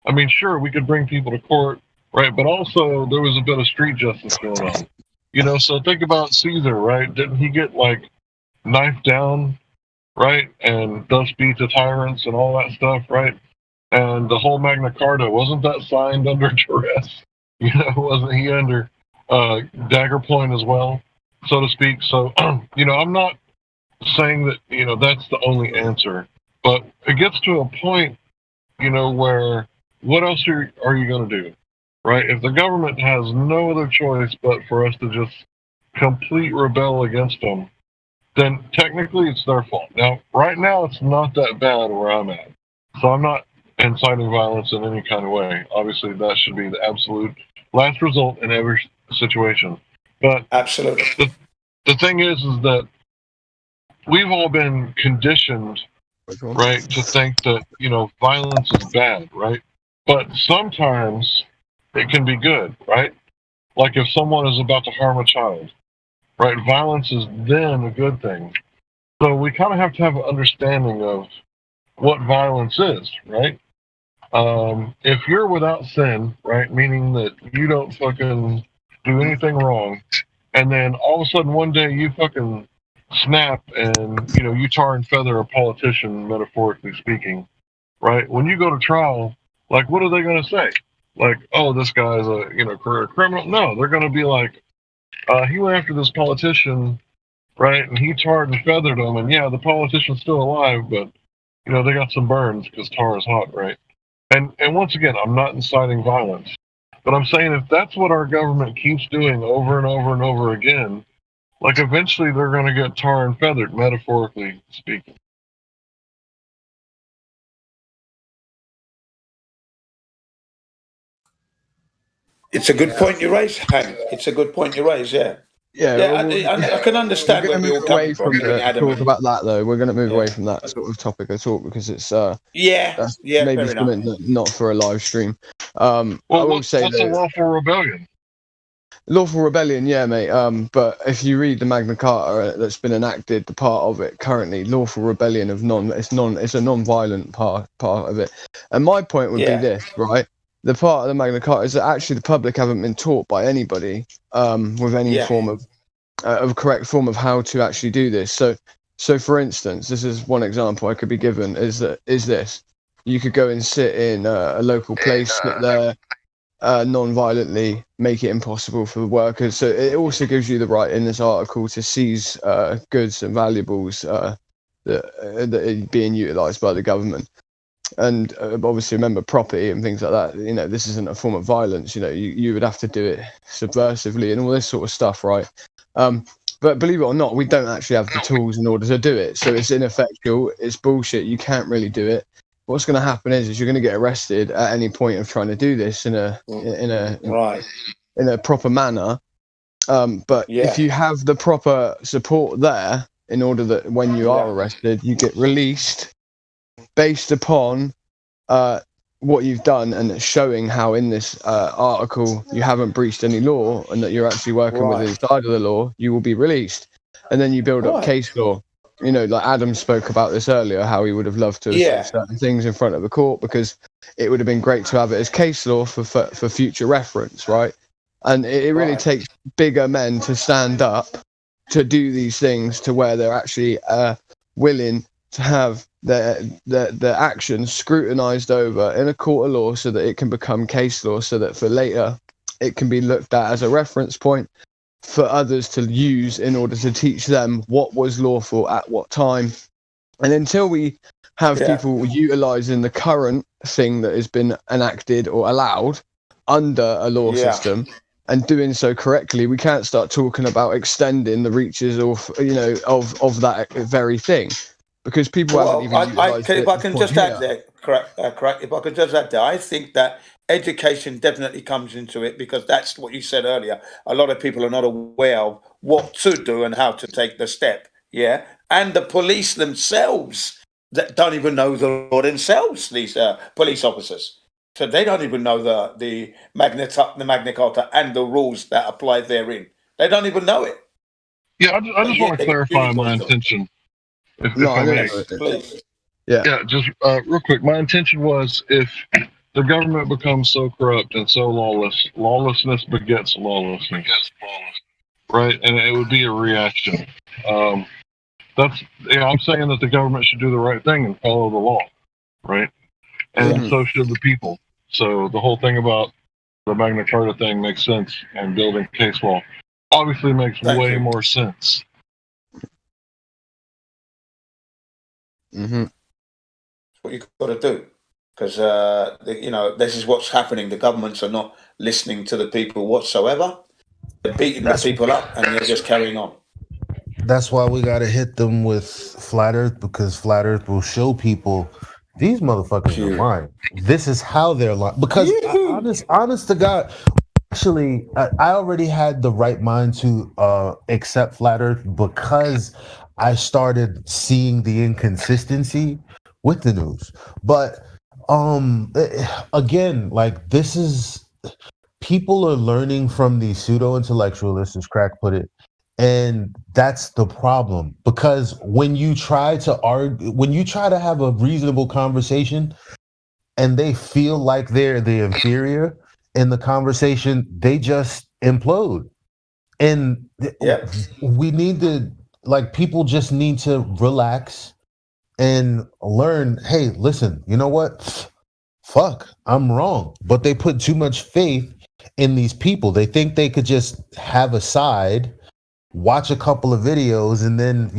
I mean, sure, we could bring people to court, right? But also there was a bit of street justice going on. So think about Caesar, right? Didn't he get knifed down, right? And thus beat the tyrants and all that stuff, right? And the whole Magna Carta, wasn't that signed under duress? Wasn't he under dagger point as well, so to speak? So, I'm not saying that, that's the only answer, but it gets to a point, where what else are you going to do, right? If the government has no other choice but for us to just complete rebel against them, then technically it's their fault. Now, right now, it's not that bad where I'm at. So I'm not inciting violence in any kind of way. Obviously, that should be the absolute last result in every situation. But absolutely, the thing is that we've all been conditioned, right, to think that violence is bad, right? But sometimes it can be good, right? Like if someone is about to harm a child, right? Violence is then a good thing. So we kind of have to have an understanding of what violence is, right? If you're without sin, right, meaning that you don't fucking do anything wrong, and then all of a sudden one day you fucking snap and, you tar and feather a politician, metaphorically speaking, right? When you go to trial, what are they going to say? Oh, this guy's a, career criminal? No, they're going to be like, he went after this politician, right, and he tarred and feathered him, and yeah, the politician's still alive, but, they got some burns because tar is hot, right? And once again, I'm not inciting violence, but I'm saying if that's what our government keeps doing over and over and over again, eventually they're going to get tar and feathered, metaphorically speaking. It's a good point you raise, Hank. It's a good point you raise, yeah. I can understand where we're all coming from. Talk about that though. We're going to move away from that sort of topic at all because it's that's maybe something not for a live stream. I will say what's a lawful rebellion? Lawful rebellion, yeah, mate. But if you read the Magna Carta that's been enacted, the part of it currently, lawful rebellion of it's a non-violent part of it. And my point would be this, right? The part of the Magna Carta is that actually the public haven't been taught by anybody with any form of correct form of how to actually do this. So for instance, this is one example I could be given is this: you could go and sit in a local place, sit there non-violently, make it impossible for the workers. So it also gives you the right in this article to seize goods and valuables that are being utilised by the government. and obviously remember property and things like that. You know, this isn't a form of violence. You know, you would have to do it subversively and all this sort of stuff, right? But believe it or not, we don't actually have the tools in order to do it. So it's ineffectual. It's bullshit. You can't really do it. What's going to happen is you're going to get arrested at any point of trying to do this in a proper manner. But if you have the proper support there, in order that when you are arrested, you get released based upon what you've done and showing how in this article you haven't breached any law and that you're actually working within the side of the law, you will be released. And then you build up case law. You know, like Adam spoke about this earlier, how he would have loved to have said certain things in front of the court because it would have been great to have it as case law for future reference, right? And it really takes bigger men to stand up to do these things to where they're actually willing to have their actions scrutinized over in a court of law so that it can become case law, so that for later it can be looked at as a reference point for others to use in order to teach them what was lawful at what time. And until we have people utilizing the current thing that has been enacted or allowed under a law system and doing so correctly, we can't start talking about extending the reaches of that very thing. Because people haven't even utilised it. If I can just add there, correct. If I could just add there, I think that education definitely comes into it because that's what you said earlier. A lot of people are not aware of what to do and how to take the step. Yeah, and the police themselves that don't even know the law themselves. These police officers, so they don't even know the Magna Carta and the rules that apply therein. They don't even know it. Yeah, I just want to clarify my intention. If I may. Just real quick. My intention was if the government becomes so corrupt and so lawless, lawlessness begets lawlessness. Right? And it would be a reaction. I'm saying that the government should do the right thing and follow the law. Right? And so should the people. So the whole thing about the Magna Carta thing makes sense, and building case law obviously makes way more sense. That's what you've got to do, because this is what's happening. The governments are not listening to the people whatsoever. They're beating the people up, and they're just carrying on. That's why we got to hit them with Flat Earth, because Flat Earth will show people these motherfuckers are lying. This is how they're lying. Because honest to God, actually, I already had the right mind to accept Flat Earth because I started seeing the inconsistency with the news. But again, like, this is, people are learning from these pseudo-intellectualists, as Crack put it, and that's the problem. Because when you try to argue, when you try to have a reasonable conversation and they feel like they're the inferior in the conversation, they just implode. And we need to, like, people just need to relax and learn, hey, listen, you know what? Fuck, I'm wrong. But they put too much faith in these people. They think they could just have a side, watch a couple of videos, and then,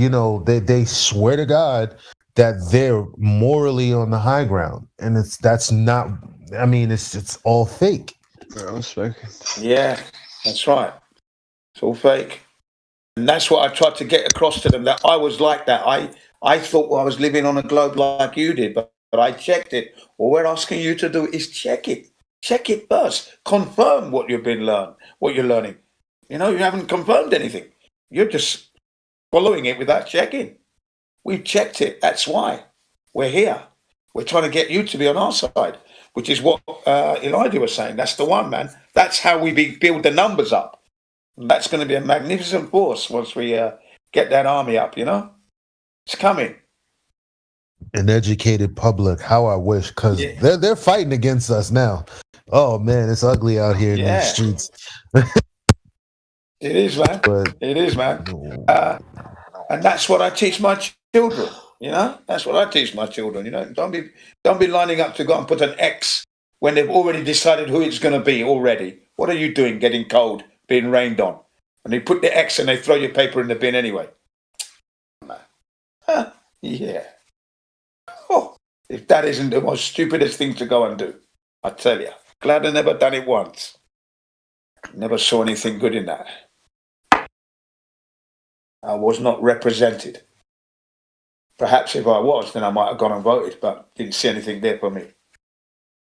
they swear to God that they're morally on the high ground. And that's not, I mean, it's all fake. Yeah, that's right. It's all fake. And that's what I tried to get across to them, that I was like that. I thought I was living on a globe like you did, but I checked it. All we're asking you to do is check it. Check it first. Confirm what you're learning. You haven't confirmed anything. You're just following it without checking. We've checked it. That's why we're here. We're trying to get you to be on our side, which is what Elijah was saying. That's the one, man. That's how we build the numbers up. That's going to be a magnificent force once we get that army up, It's coming. An educated public, how I wish, because they're fighting against us now. Oh, man, it's ugly out here in these streets. It is, man. It is, man. And that's what I teach my children, That's what I teach my children, Don't be lining up to go and put an X when they've already decided who it's going to be already. What are you doing getting cold, being rained on? And they put the X and they throw your paper in the bin anyway. Yeah. Oh, If that isn't the most stupidest thing to go and do, I tell you. Glad I never done it once. Never saw anything good in that. I was not represented. Perhaps if I was, then I might have gone and voted, but didn't see anything there for me.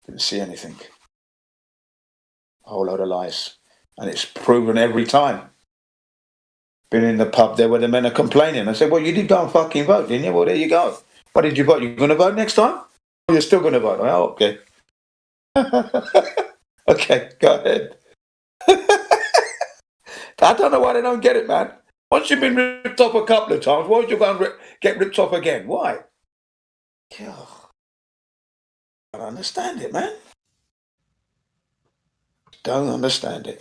Didn't see anything. A whole load of lies. And it's proven every time. Been in the pub there where the men are complaining. I said, well, you did go and fucking vote, didn't you? Well, there you go. What did you vote? You going to vote next time? Oh, you're still going to vote? Oh, okay. Okay, go ahead. I don't know why they don't get it, man. Once you've been ripped off a couple of times, why would you go and get ripped off again? Why? I don't understand it, man. Don't understand it.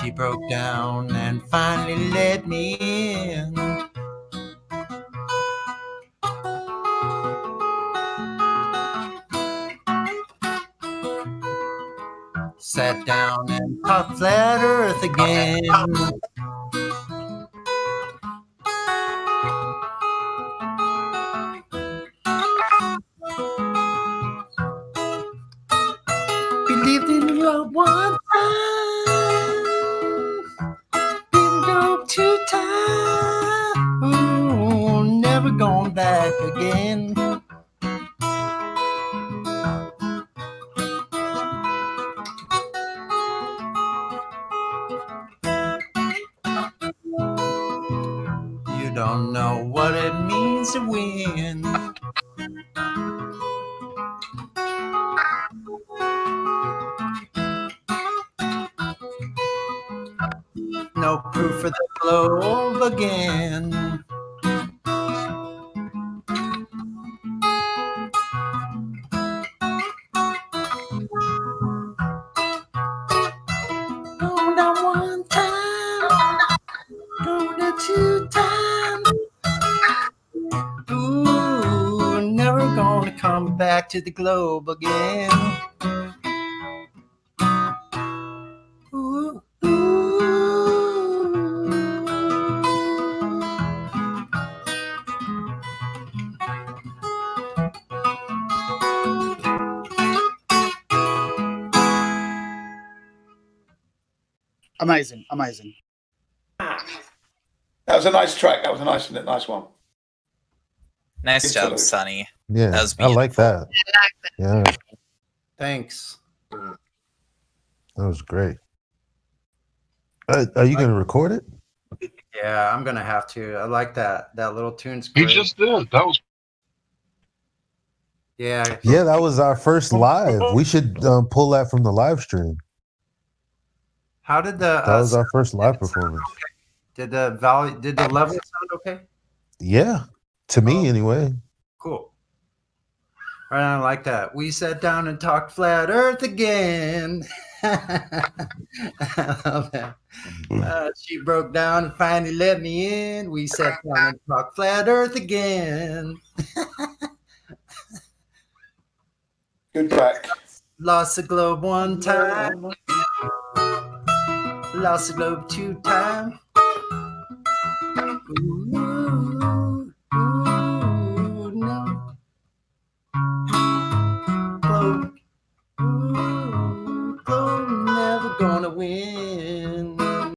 She broke down and finally let me in. Sat down and talked flat earth again. Believed in love one time, didn't go too time. Ooh, never going back again. You don't know what it means to win. No proof of the globe again. Going down one time, going down two times. Ooh, never gonna come back to the globe again. Ooh, Amazing, amazing. That was a nice track. That was a nice one. Nice job, Sonny. Yeah, That was I like that. Yeah, thanks. that was great. Are you going to record it? Yeah, I'm gonna have to. I like that. That little tune's He great. just did. That was Yeah. Yeah, that was our first live. We should pull that from the live stream. How did the That was our first live performance. did the level sound okay? Yeah, to me anyway. Cool. Right, I like that. We sat down and talked flat Earth again. I love that. She broke down and finally let me in. We sat down and talked flat Earth again. Good track. Lost the globe one time. Lost the globe two times. Ooh.